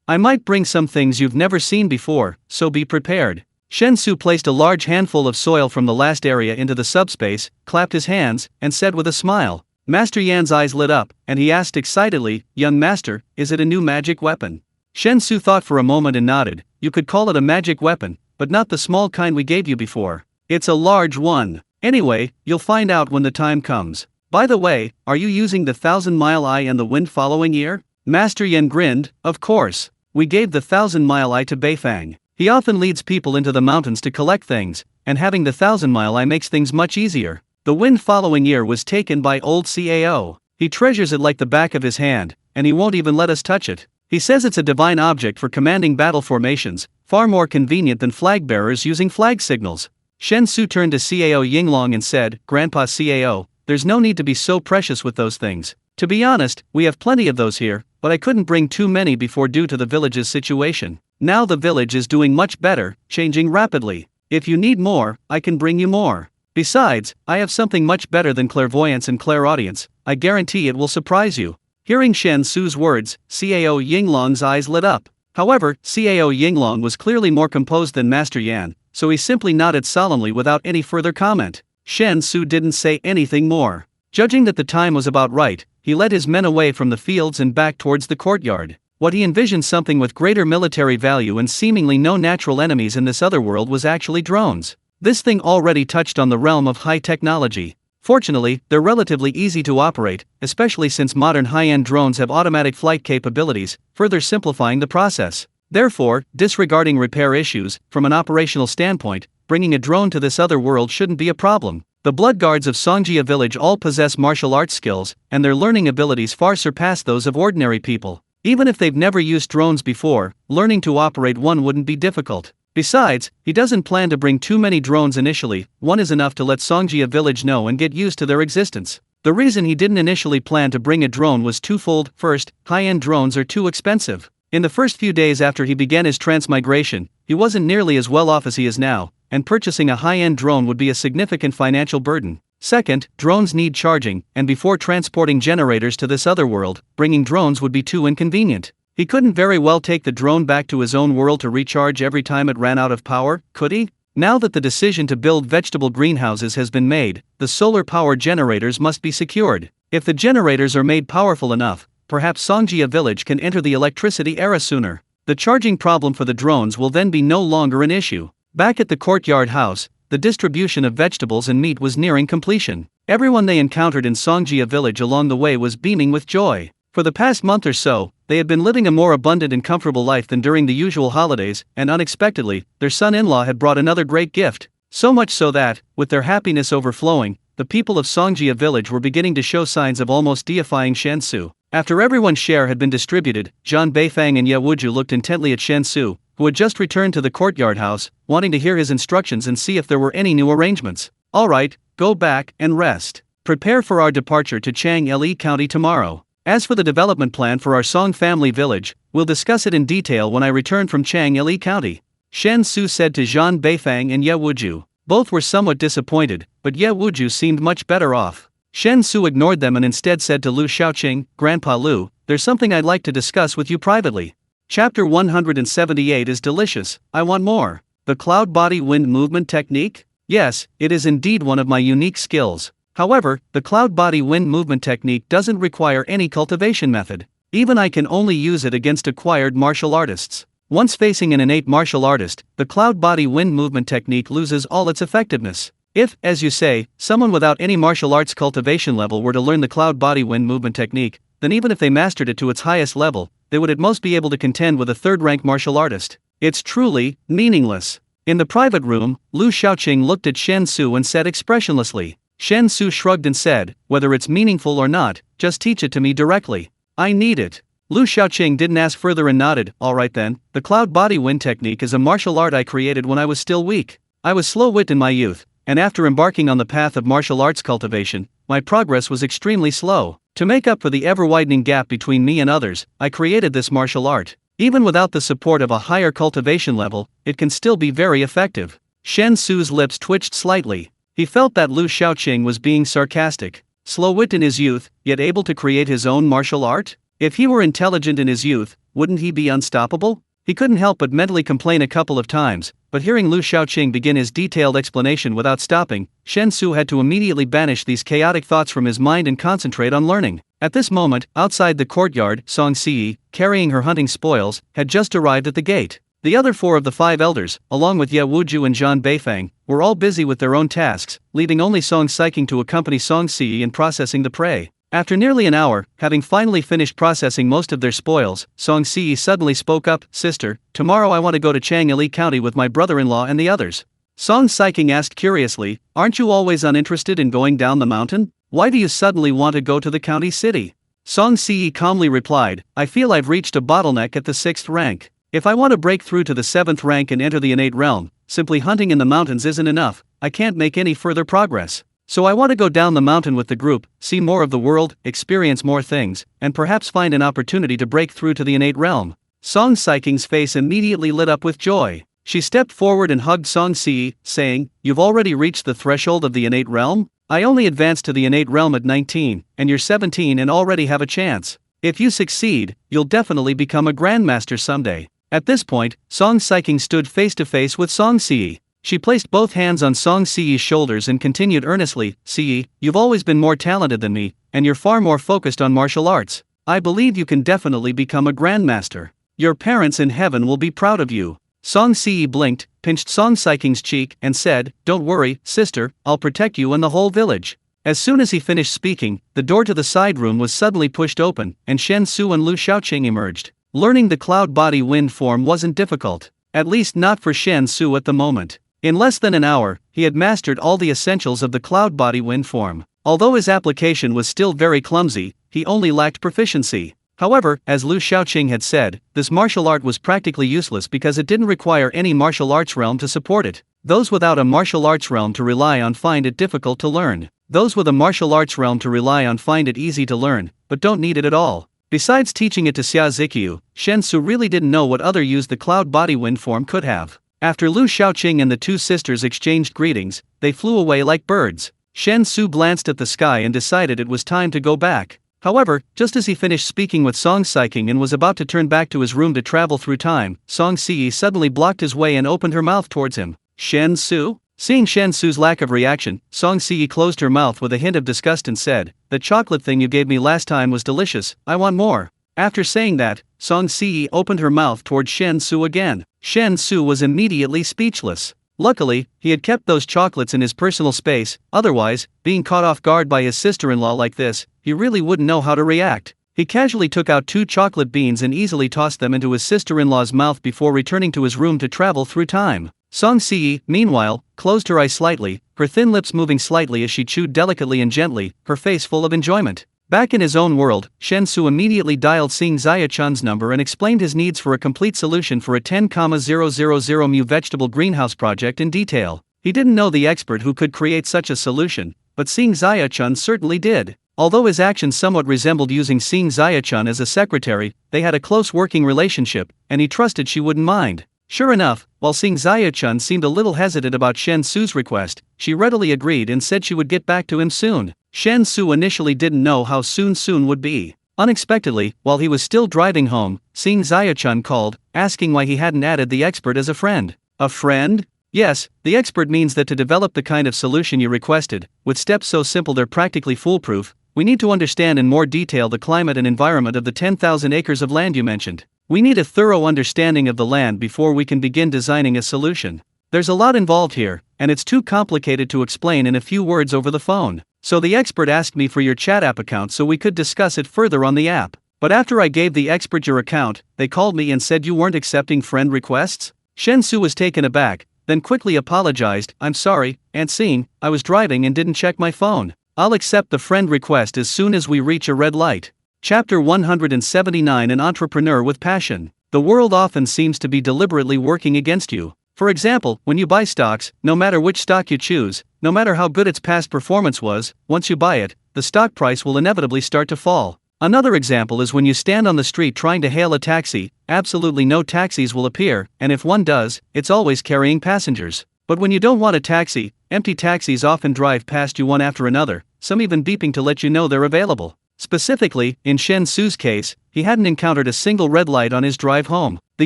I might bring some things you've never seen before, so be prepared. Shen Xu placed a large handful of soil from the last area into the subspace, clapped his hands, and said with a smile. Master Yan's eyes lit up, and he asked excitedly, "Young master, is it a new magic weapon?" Shen Xu thought for a moment and nodded. "You could call it a magic weapon, but not the small kind we gave you before. It's a large one. Anyway, you'll find out when the time comes. By the way, are you using the 1,000-mile eye and the wind-following ear?" Master Yan grinned. "Of course. We gave the 1,000-mile eye to Beifang. He often leads people into the mountains to collect things, and having the 1,000-mile eye makes things much easier. The wind-following ear was taken by old Cao. He treasures it like the back of his hand, and he won't even let us touch it. He says it's a divine object for commanding battle formations, far more convenient than flag-bearers using flag signals." Shen Xu turned to Cao Yinglong and said, "Grandpa Cao, there's no need to be so precious with those things. To be honest, we have plenty of those here, but I couldn't bring too many before due to the village's situation. Now the village is doing much better, changing rapidly. If you need more, I can bring you more. Besides, I have something much better than clairvoyance and clairaudience. I guarantee it will surprise you." Hearing Shen Xu's words, Cao Yinglong's eyes lit up. However, Cao Yinglong was clearly more composed than Master Yan, so he simply nodded solemnly without any further comment. Shen Xu didn't say anything more. Judging that the time was about right, he led his men away from the fields and back towards the courtyard. What he envisioned something with greater military value and seemingly no natural enemies in this other world was actually drones. This thing already touched on the realm of high technology. Fortunately, they're relatively easy to operate, especially since modern high-end drones have automatic flight capabilities, further simplifying the process. Therefore, disregarding repair issues, from an operational standpoint, bringing a drone to this other world shouldn't be a problem. The blood guards of Songjia village all possess martial arts skills, and their learning abilities far surpass those of ordinary people. Even if they've never used drones before, learning to operate one wouldn't be difficult. Besides, he doesn't plan to bring too many drones initially. One is enough to let Songjia village know and get used to their existence. The reason he didn't initially plan to bring a drone was twofold. First, high-end drones are too expensive. In the first few days after he began his transmigration, he wasn't nearly as well off as he is now, and purchasing a high-end drone would be a significant financial burden. Second, drones need charging, and before transporting generators to this other world, bringing drones would be too inconvenient. He couldn't very well take the drone back to his own world to recharge every time it ran out of power, could he? Now that the decision to build vegetable greenhouses has been made, the solar power generators must be secured. If the generators are made powerful enough, perhaps Songjia village can enter the electricity era sooner. The charging problem for the drones will then be no longer an issue. Back at the courtyard house, the distribution of vegetables and meat was nearing completion. Everyone they encountered in Songjia village along the way was beaming with joy. For the past month or so, they had been living a more abundant and comfortable life than during the usual holidays, and unexpectedly, their son-in-law had brought another great gift. So much so that, with their happiness overflowing, the people of Songjia village were beginning to show signs of almost deifying Shen Xu. After everyone's share had been distributed, Zhan Beifang and Ye Wuju looked intently at Shen Xu, who had just returned to the courtyard house, wanting to hear his instructions and see if there were any new arrangements. "Alright, go back and rest. Prepare for our departure to Changli County tomorrow. As for the development plan for our Song family village, we'll discuss it in detail when I return from Changli County," Shen Xu said to Zhan Beifang and Ye Wuju. Both were somewhat disappointed, but Ye Wuju seemed much better off. Shen Xu ignored them and instead said to Lu Xiaoqing, "Grandpa Lu, there's something I'd like to discuss with you privately." Chapter 178 is delicious, I want more. The cloud body wind movement technique? Yes, it is indeed one of my unique skills. However, the cloud body wind movement technique doesn't require any cultivation method. Even I can only use it against acquired martial artists. Once facing an innate martial artist, the cloud body wind movement technique loses all its effectiveness. If, as you say, someone without any martial arts cultivation level were to learn the cloud body wind movement technique, then even if they mastered it to its highest level, they would at most be able to contend with a third-rank martial artist. It's truly meaningless. In the private room, Lu Xiaoqing looked at Shen Xu and said expressionlessly. Shen Xu shrugged and said, "Whether it's meaningful or not, just teach it to me directly. I need it." Lu Xiaoqing didn't ask further and nodded. Alright then, the cloud body wind technique is a martial art I created when I was still weak. I was slow-witted in my youth, and after embarking on the path of martial arts cultivation, my progress was extremely slow. To make up for the ever-widening gap between me and others, I created this martial art. Even without the support of a higher cultivation level, it can still be very effective. Shen Xu's lips twitched slightly. He felt that Lu Xiaoqing was being sarcastic. Slow-witted in his youth, yet able to create his own martial art? If he were intelligent in his youth, wouldn't he be unstoppable? He couldn't help but mentally complain a couple of times, but hearing Lu Xiaoqing begin his detailed explanation without stopping, Shen Xu had to immediately banish these chaotic thoughts from his mind and concentrate on learning. At this moment, outside the courtyard, Song Si, carrying her hunting spoils, had just arrived at the gate. The other 4 of the 5 elders, along with Ye Wuju and Zhan Beifang, were all busy with their own tasks, leaving only Song Siking to accompany Song Si in processing the prey. After nearly an hour, having finally finished processing most of their spoils, Song Si suddenly spoke up, "Sister, tomorrow I want to go to Chang'ili County with my brother-in-law and the others." Song Siking asked curiously, "Aren't you always uninterested in going down the mountain? Why do you suddenly want to go to the county city?" Song Si calmly replied, "I feel I've reached a bottleneck at the 6th rank. If I want to break through to the 7th rank and enter the innate realm, simply hunting in the mountains isn't enough. I can't make any further progress. So I want to go down the mountain with the group, see more of the world, experience more things, and perhaps find an opportunity to break through to the innate realm." Song Siking's face immediately lit up with joy. She stepped forward and hugged Song Si, saying, "You've already reached the threshold of the innate realm? I only advanced to the innate realm at 19, and you're 17 and already have a chance. If you succeed, you'll definitely become a grandmaster someday." At this point, Song Siking stood face to face with Song Si. She placed both hands on Song Si's shoulders and continued earnestly, "Si, you've always been more talented than me, and you're far more focused on martial arts. I believe you can definitely become a grandmaster. Your parents in heaven will be proud of you." Song Si blinked, pinched Song Siking's cheek, and said, "Don't worry, sister, I'll protect you and the whole village." As soon as he finished speaking, the door to the side room was suddenly pushed open, and Shen Xu and Lu Xiaoqing emerged. Learning the cloud body wind form wasn't difficult, at least not for Shen Xu at the moment. In less than an hour, he had mastered all the essentials of the cloud body wind form. Although his application was still very clumsy, he only lacked proficiency. However, as Lu Xiaoqing had said, this martial art was practically useless because it didn't require any martial arts realm to support it. Those without a martial arts realm to rely on find it difficult to learn. Those with a martial arts realm to rely on find it easy to learn, but don't need it at all. Besides teaching it to Xia Zikyu, Shen Xu really didn't know what other use the cloud body wind form could have. After Lu Xiaoqing and the 2 sisters exchanged greetings, they flew away like birds. Shen Xu glanced at the sky and decided it was time to go back. However, just as he finished speaking with Song Siking and was about to turn back to his room to travel through time, Song Si suddenly blocked his way and opened her mouth towards him. "Shen Xu?" Seeing Shen Xu's lack of reaction, Song Si closed her mouth with a hint of disgust and said, "The chocolate thing you gave me last time was delicious, I want more." After saying that, Song Si opened her mouth towards Shen Xu again. Shen Xu was immediately speechless. Luckily, he had kept those chocolates in his personal space, otherwise, being caught off guard by his sister-in-law like this, he really wouldn't know how to react. He casually took out 2 chocolate beans and easily tossed them into his sister-in-law's mouth before returning to his room to travel through time. Song Si, meanwhile, closed her eyes slightly, her thin lips moving slightly as she chewed delicately and gently, her face full of enjoyment. Back in his own world, Shen Xu immediately dialed Xing Ziyachan's number and explained his needs for a complete solution for a 10,000 mu vegetable greenhouse project in detail. He didn't know the expert who could create such a solution, but Xing Ziyachan certainly did. Although his actions somewhat resembled using Xing Ziyachan as a secretary, they had a close working relationship, and he trusted she wouldn't mind. Sure enough, while Xing Ziyachan seemed a little hesitant about Shen Xu's request, she readily agreed and said she would get back to him soon. Shen Xu initially didn't know how soon would be. Unexpectedly, while he was still driving home, Xing Ziyachan called, asking why he hadn't added the expert as a friend. A friend? Yes, the expert means that to develop the kind of solution you requested, with steps so simple they're practically foolproof, we need to understand in more detail the climate and environment of the 10,000 acres of land you mentioned. We need a thorough understanding of the land before we can begin designing a solution. There's a lot involved here, and it's too complicated to explain in a few words over the phone. So the expert asked me for your chat app account so we could discuss it further on the app. But after I gave the expert your account, they called me and said you weren't accepting friend requests? Shen Xu was taken aback, then quickly apologized. I'm sorry, Aunt Xing, I was driving and didn't check my phone. I'll accept the friend request as soon as we reach a red light. Chapter 179. An entrepreneur with passion. The world often seems to be deliberately working against you. For example, when you buy stocks, no matter which stock you choose, no matter how good its past performance was, once you buy it, the stock price will inevitably start to fall. Another example is when you stand on the street trying to hail a taxi, absolutely no taxis will appear, and if one does, it's always carrying passengers. But when you don't want a taxi, empty taxis often drive past you one after another, some even beeping to let you know they're available. Specifically, in Shen Xu's case, he hadn't encountered a single red light on his drive home. The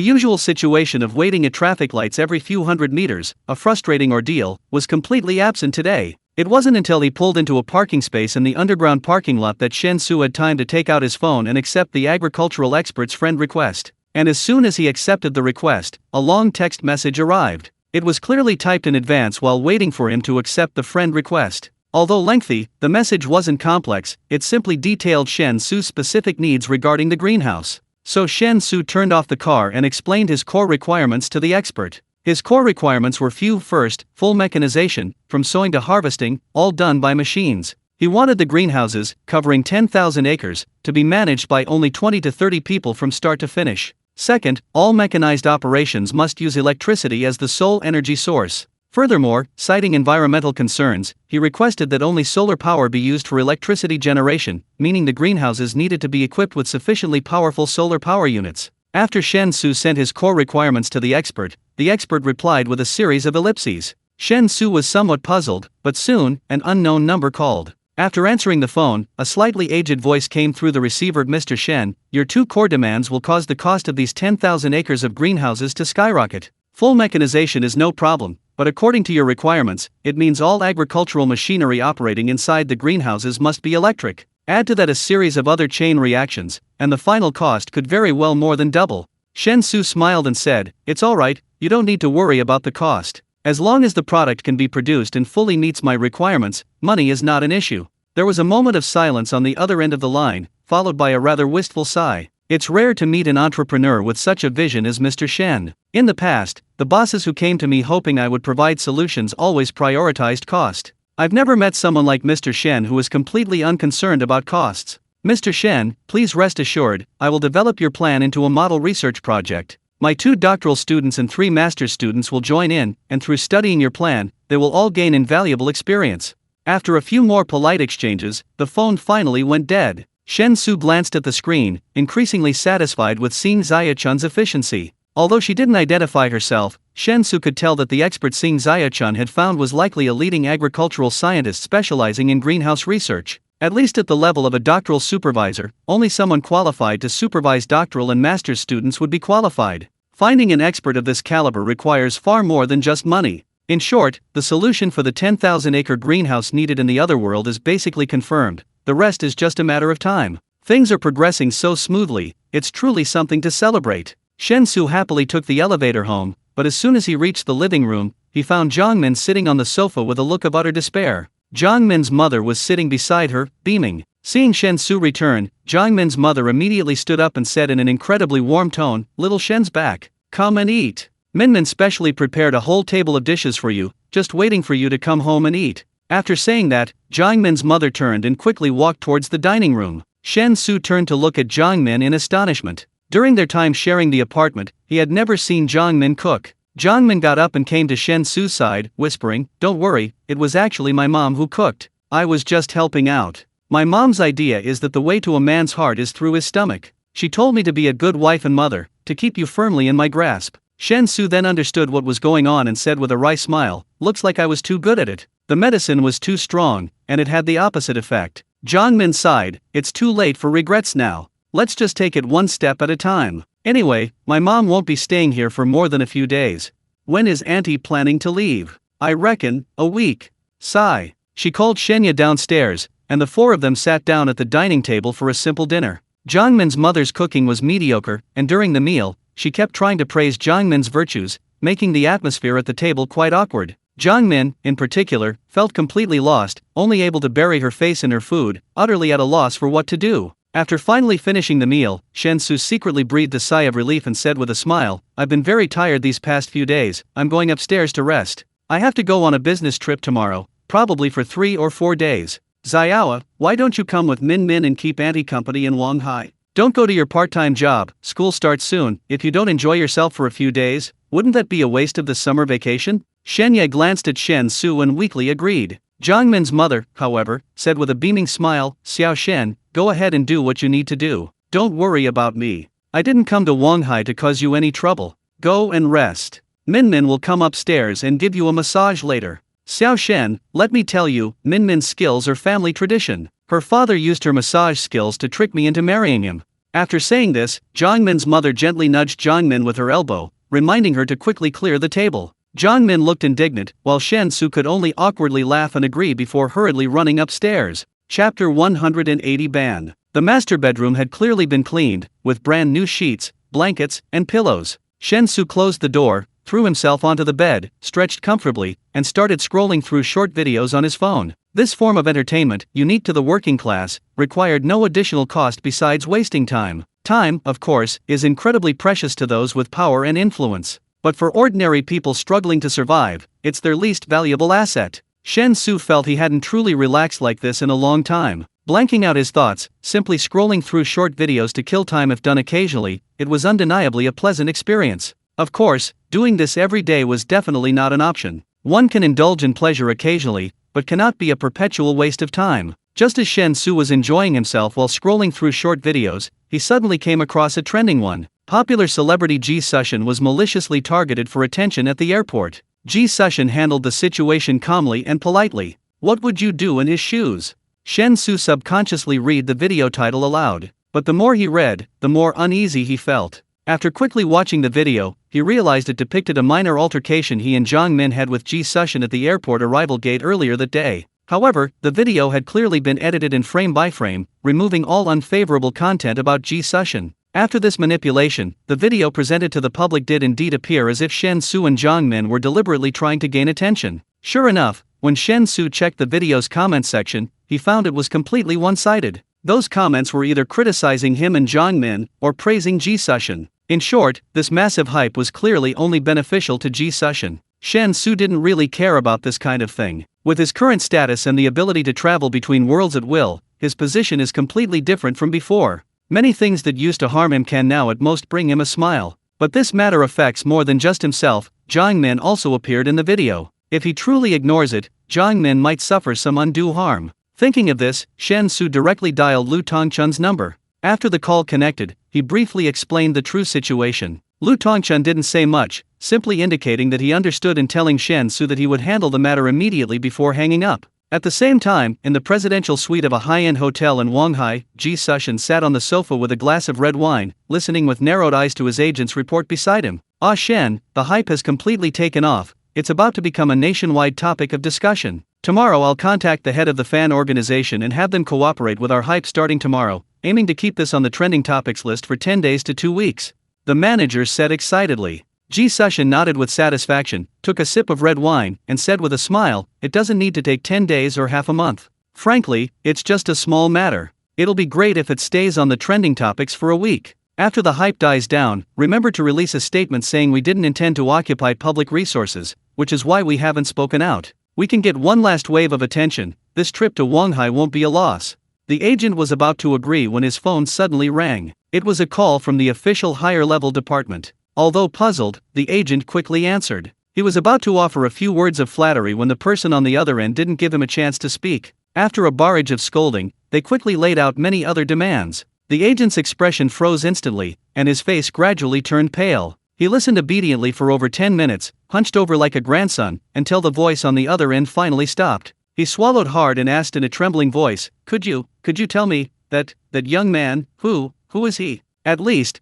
usual situation of waiting at traffic lights every few hundred meters, a frustrating ordeal, was completely absent today. It wasn't until he pulled into a parking space in the underground parking lot that Shen Xu had time to take out his phone and accept the agricultural expert's friend request. And as soon as he accepted the request, a long text message arrived. It was clearly typed in advance while waiting for him to accept the friend request. Although lengthy, the message wasn't complex, it simply detailed Shen Xu's specific needs regarding the greenhouse. So Shen Xu turned off the car and explained his core requirements to the expert. His core requirements were few. First, full mechanization, from sowing to harvesting, all done by machines. He wanted the greenhouses, covering 10,000 acres, to be managed by only 20 to 30 people from start to finish. Second, all mechanized operations must use electricity as the sole energy source. Furthermore, citing environmental concerns, he requested that only solar power be used for electricity generation, meaning the greenhouses needed to be equipped with sufficiently powerful solar power units. After Shen Xu sent his core requirements to the expert replied with a series of ellipses. Shen Xu was somewhat puzzled, but soon, an unknown number called. After answering the phone, a slightly aged voice came through the receiver. Mr. Shen, your two core demands will cause the cost of these 10,000 acres of greenhouses to skyrocket. Full mechanization is no problem, but according to your requirements, it means all agricultural machinery operating inside the greenhouses must be electric. Add to that a series of other chain reactions, and the final cost could very well more than double. Shen Xu smiled and said, "It's alright, you don't need to worry about the cost. As long as the product can be produced and fully meets my requirements, money is not an issue." There was a moment of silence on the other end of the line, followed by a rather wistful sigh. It's rare to meet an entrepreneur with such a vision as Mr. Shen. In the past, the bosses who came to me hoping I would provide solutions always prioritized cost. I've never met someone like Mr. Shen who is completely unconcerned about costs. Mr. Shen, please rest assured, I will develop your plan into a model research project. My 2 doctoral students and 3 master's students will join in, and through studying your plan, they will all gain invaluable experience. After a few more polite exchanges, the phone finally went dead. Shen Xu glanced at the screen, increasingly satisfied with Xing Ziya-chun's efficiency. Although she didn't identify herself, Shen Xu could tell that the expert Xing Ziya-chun had found was likely a leading agricultural scientist specializing in greenhouse research. At least at the level of a doctoral supervisor, only someone qualified to supervise doctoral and master's students would be qualified. Finding an expert of this caliber requires far more than just money. In short, the solution for the 10,000-acre greenhouse needed in the other world is basically confirmed. The rest is just a matter of time. Things are progressing so smoothly, it's truly something to celebrate. Shen Xu happily took the elevator home, but as soon as he reached the living room, he found Zhang Min sitting on the sofa with a look of utter despair. Zhang Min's mother was sitting beside her, beaming. Seeing Shen Xu return, Zhang Min's mother immediately stood up and said in an incredibly warm tone, "Little Shen's back. Come and eat. Min specially prepared a whole table of dishes for you, just waiting for you to come home and eat." After saying that, Zhang Min's mother turned and quickly walked towards the dining room. Shen Xu turned to look at Zhang Min in astonishment. During their time sharing the apartment, he had never seen Zhang Min cook. Zhang Min got up and came to Shen Xu's side, whispering, "Don't worry, it was actually my mom who cooked. I was just helping out. My mom's idea is that the way to a man's heart is through his stomach. She told me to be a good wife and mother, to keep you firmly in my grasp." Shen Xu then understood what was going on and said with a wry smile, "Looks like I was too good at it. The medicine was too strong, and it had the opposite effect." Zhang Min sighed, "It's too late for regrets now. Let's just take it one step at a time. Anyway, my mom won't be staying here for more than a few days. When is Auntie planning to leave? I reckon, a week." Sigh. She called Shenya downstairs, and the 4 of them sat down at the dining table for a simple dinner. Zhang Min's mother's cooking was mediocre, and during the meal, she kept trying to praise Zhang Min's virtues, making the atmosphere at the table quite awkward. Zhang Min, in particular, felt completely lost, only able to bury her face in her food, utterly at a loss for what to do. After finally finishing the meal, Shen Xu secretly breathed a sigh of relief and said with a smile, "I've been very tired these past few days, I'm going upstairs to rest. I have to go on a business trip tomorrow, probably for 3 or 4 days." Xiaoa, why don't you come with Min Min and keep Auntie company in Wanghai? Don't go to your part-time job, school starts soon. If you don't enjoy yourself for a few days, wouldn't that be a waste of the summer vacation? Shen Ye glanced at Shen Xu and weakly agreed. Jiang Min's mother, however, said with a beaming smile, Xiao Shen, go ahead and do what you need to do. Don't worry about me. I didn't come to Wanghai to cause you any trouble. Go and rest. Min Min will come upstairs and give you a massage later. Xiao Shen, let me tell you, Min Min's skills are family tradition. Her father used her massage skills to trick me into marrying him. After saying this, Jiang Min's mother gently nudged Jiang Min with her elbow, reminding her to quickly clear the table. Jiang Min looked indignant, while Shen Xu could only awkwardly laugh and agree before hurriedly running upstairs. Chapter 180 Ban. The master bedroom had clearly been cleaned, with brand new sheets, blankets, and pillows. Shen Xu closed the door, threw himself onto the bed, stretched comfortably, and started scrolling through short videos on his phone. This form of entertainment, unique to the working class, required no additional cost besides wasting time. Time, of course, is incredibly precious to those with power and influence. But for ordinary people struggling to survive, it's their least valuable asset. Shen Xu felt he hadn't truly relaxed like this in a long time. Blanking out his thoughts, simply scrolling through short videos to kill time if done occasionally, it was undeniably a pleasant experience. Of course, doing this every day was definitely not an option. One can indulge in pleasure occasionally, but cannot be a perpetual waste of time. Just as Shen Xu was enjoying himself while scrolling through short videos, he suddenly came across a trending one. Popular celebrity Ji Sushen was maliciously targeted for attention at the airport. Ji Sushen handled the situation calmly and politely. What would you do in his shoes? Shen Xu subconsciously read the video title aloud, but the more he read, the more uneasy he felt. After quickly watching the video, he realized it depicted a minor altercation he and Jiang Min had with Ji Sushen at the airport arrival gate earlier that day. However, the video had clearly been edited in frame by frame, removing all unfavorable content about Ji Sushen. After this manipulation, the video presented to the public did indeed appear as if Shen Xu and Jiang Min were deliberately trying to gain attention. Sure enough, when Shen Xu checked the video's comment section, he found it was completely one-sided. Those comments were either criticizing him and Jiang Min, or praising Ji Sushen. In short, this massive hype was clearly only beneficial to Ji Sushen. Shen Xu didn't really care about this kind of thing. With his current status and the ability to travel between worlds at will, his position is completely different from before. Many things that used to harm him can now at most bring him a smile. But this matter affects more than just himself. Jiang Min also appeared in the video. If he truly ignores it, Jiang Min might suffer some undue harm. Thinking of this, Shen Xu directly dialed Lu Tongchun's number. After the call connected, he briefly explained the true situation. Lu Tongchun didn't say much, simply indicating that he understood and telling Shen Xu that he would handle the matter immediately before hanging up. At the same time, in the presidential suite of a high-end hotel in Wanghai, Ji Sushen sat on the sofa with a glass of red wine, listening with narrowed eyes to his agent's report beside him. Ah Shen, the hype has completely taken off. It's about to become a nationwide topic of discussion. Tomorrow I'll contact the head of the fan organization and have them cooperate with our hype starting tomorrow, aiming to keep this on the trending topics list for 10 days to 2 weeks. The manager said excitedly. Ji Sushen nodded with satisfaction, took a sip of red wine, and said with a smile, it doesn't need to take 10 days or half a month. Frankly, it's just a small matter. It'll be great if it stays on the trending topics for a week. After the hype dies down, remember to release a statement saying we didn't intend to occupy public resources, which is why we haven't spoken out. We can get one last wave of attention. This trip to Wanghai won't be a loss. The agent was about to agree when his phone suddenly rang. It was a call from the official higher-level department. Although puzzled, the agent quickly answered. He was about to offer a few words of flattery when the person on the other end didn't give him a chance to speak. After a barrage of scolding, they quickly laid out many other demands. The agent's expression froze instantly, and his face gradually turned pale. He listened obediently for over 10 minutes, hunched over like a grandson, until the voice on the other end finally stopped. He swallowed hard and asked in a trembling voice, Could you tell me, that young man, who is he? At least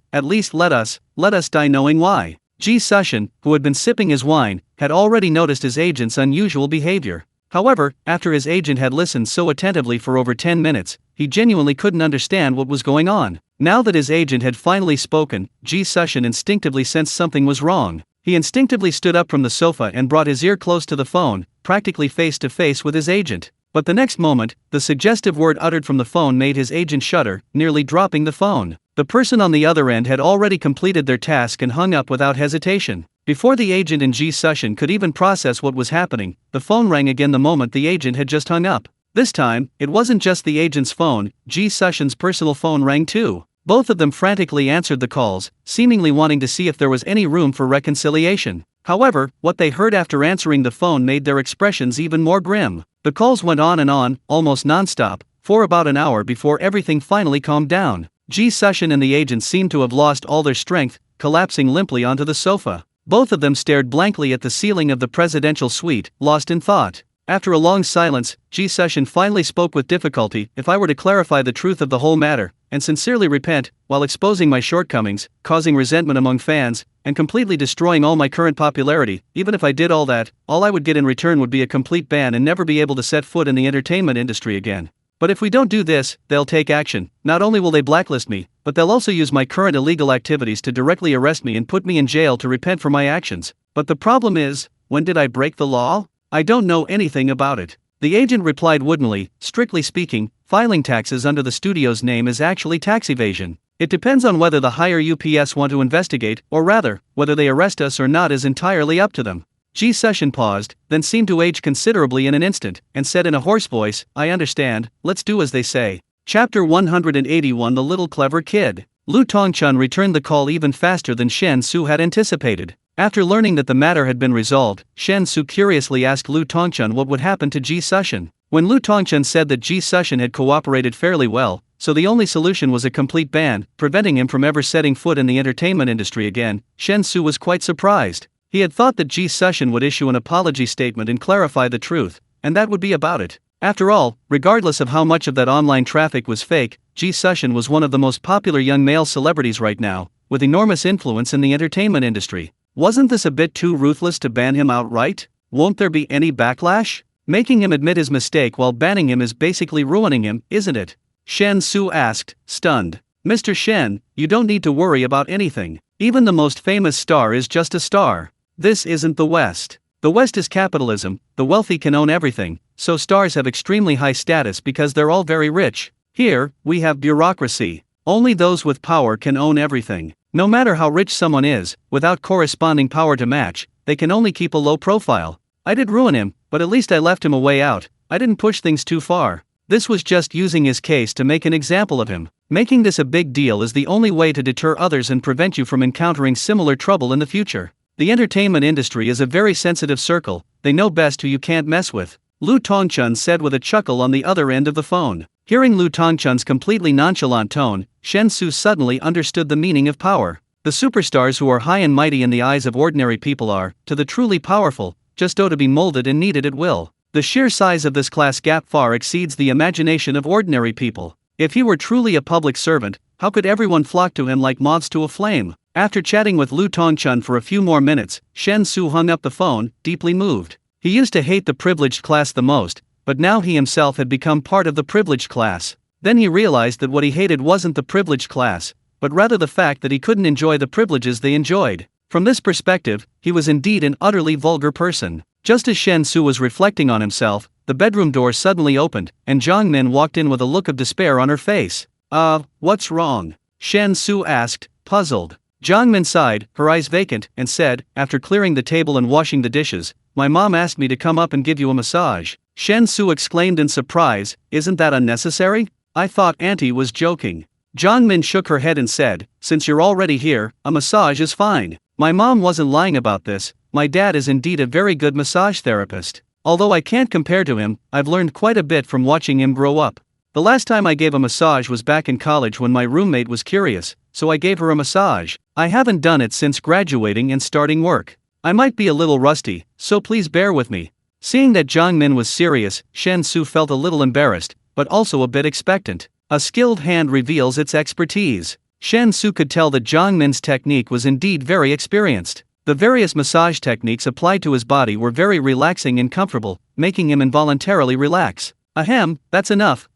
let us die knowing why. Ji Sushen, who had been sipping his wine, had already noticed his agent's unusual behavior. However, after his agent had listened so attentively for over 10 minutes, he genuinely couldn't understand what was going on. Now that his agent had finally spoken, Ji Sushen instinctively sensed something was wrong. He instinctively stood up from the sofa and brought his ear close to the phone, practically face to face with his agent. But the next moment, the suggestive word uttered from the phone made his agent shudder, nearly dropping the phone. The person on the other end had already completed their task and hung up without hesitation. Before the agent and Ji Sushen could even process what was happening, the phone rang again the moment the agent had just hung up. This time, it wasn't just the agent's phone, Ji Sushin's personal phone rang too. Both of them frantically answered the calls, seemingly wanting to see if there was any room for reconciliation. However, what they heard after answering the phone made their expressions even more grim. The calls went on, almost non-stop, for about an hour before everything finally calmed down. Ji Sushin and the agent seemed to have lost all their strength, collapsing limply onto the sofa. Both of them stared blankly at the ceiling of the presidential suite, lost in thought. After a long silence, Ji Sushin finally spoke with difficulty. If I were to clarify the truth of the whole matter, and sincerely repent, while exposing my shortcomings, causing resentment among fans, and completely destroying all my current popularity, even if I did all that, all I would get in return would be a complete ban and never be able to set foot in the entertainment industry again. But if we don't do this, they'll take action. Not only will they blacklist me, but they'll also use my current illegal activities to directly arrest me and put me in jail to repent for my actions. But the problem is, when did I break the law? I don't know anything about it. The agent replied woodenly. Strictly speaking, filing taxes under the studio's name is actually tax evasion. It depends on whether the higher UPS want to investigate, or rather, whether they arrest us or not is entirely up to them. Ji Sushin paused, then seemed to age considerably in an instant, and said in a hoarse voice, I understand, let's do as they say. Chapter 181 The Little Clever Kid. Lu Tongchun returned the call even faster than Shen Xu had anticipated. After learning that the matter had been resolved, Shen Xu curiously asked Lu Tongchun what would happen to Ji Sushin. When Lu Tongchun said that Ji Sushin had cooperated fairly well, so the only solution was a complete ban, preventing him from ever setting foot in the entertainment industry again, Shen Xu was quite surprised. He had thought that Ji Sushin would issue an apology statement and clarify the truth, and that would be about it. After all, regardless of how much of that online traffic was fake, Ji Sushin was one of the most popular young male celebrities right now, with enormous influence in the entertainment industry. Wasn't this a bit too ruthless to ban him outright? Won't there be any backlash? Making him admit his mistake while banning him is basically ruining him, isn't it? Shen Xu asked, stunned. Mr. Shen, you don't need to worry about anything. Even the most famous star is just a star. This isn't the West. The West is capitalism, the wealthy can own everything, so stars have extremely high status because they're all very rich. Here, we have bureaucracy. Only those with power can own everything. No matter how rich someone is, without corresponding power to match, they can only keep a low profile. I did ruin him, but at least I left him a way out. I didn't push things too far. This was just using his case to make an example of him. Making this a big deal is the only way to deter others and prevent you from encountering similar trouble in the future. The entertainment industry is a very sensitive circle, they know best who you can't mess with. Lu Tongchun said with a chuckle on the other end of the phone. Hearing Lu Tongchun's completely nonchalant tone, Shen Xu suddenly understood the meaning of power. The superstars who are high and mighty in the eyes of ordinary people are, to the truly powerful, just to be molded and kneaded at will. The sheer size of this class gap far exceeds the imagination of ordinary people. If he were truly a public servant, how could everyone flock to him like moths to a flame? After chatting with Lu Tongchun for a few more minutes, Shen Xu hung up the phone, deeply moved. He used to hate the privileged class the most, but now he himself had become part of the privileged class. Then he realized that what he hated wasn't the privileged class, but rather the fact that he couldn't enjoy the privileges they enjoyed. From this perspective, he was indeed an utterly vulgar person. Just as Shen Xu was reflecting on himself, the bedroom door suddenly opened, and Zhang Min walked in with a look of despair on her face. What's wrong? Shen Xu asked, puzzled. Zhang Min sighed, her eyes vacant, and said, after clearing the table and washing the dishes, my mom asked me to come up and give you a massage. Shen Xu exclaimed in surprise, isn't that unnecessary? I thought Auntie was joking. Zhang Min shook her head and said, since you're already here, a massage is fine. My mom wasn't lying about this, my dad is indeed a very good massage therapist. Although I can't compare to him, I've learned quite a bit from watching him grow up. The last time I gave a massage was back in college when my roommate was curious, so I gave her a massage. I haven't done it since graduating and starting work. I might be a little rusty, so please bear with me. Seeing that Zhang Min was serious, Shen Xu felt a little embarrassed, but also a bit expectant. A skilled hand reveals its expertise. Shen Xu could tell that Zhang Min's technique was indeed very experienced. The various massage techniques applied to his body were very relaxing and comfortable, making him involuntarily relax. Ahem, that's enough,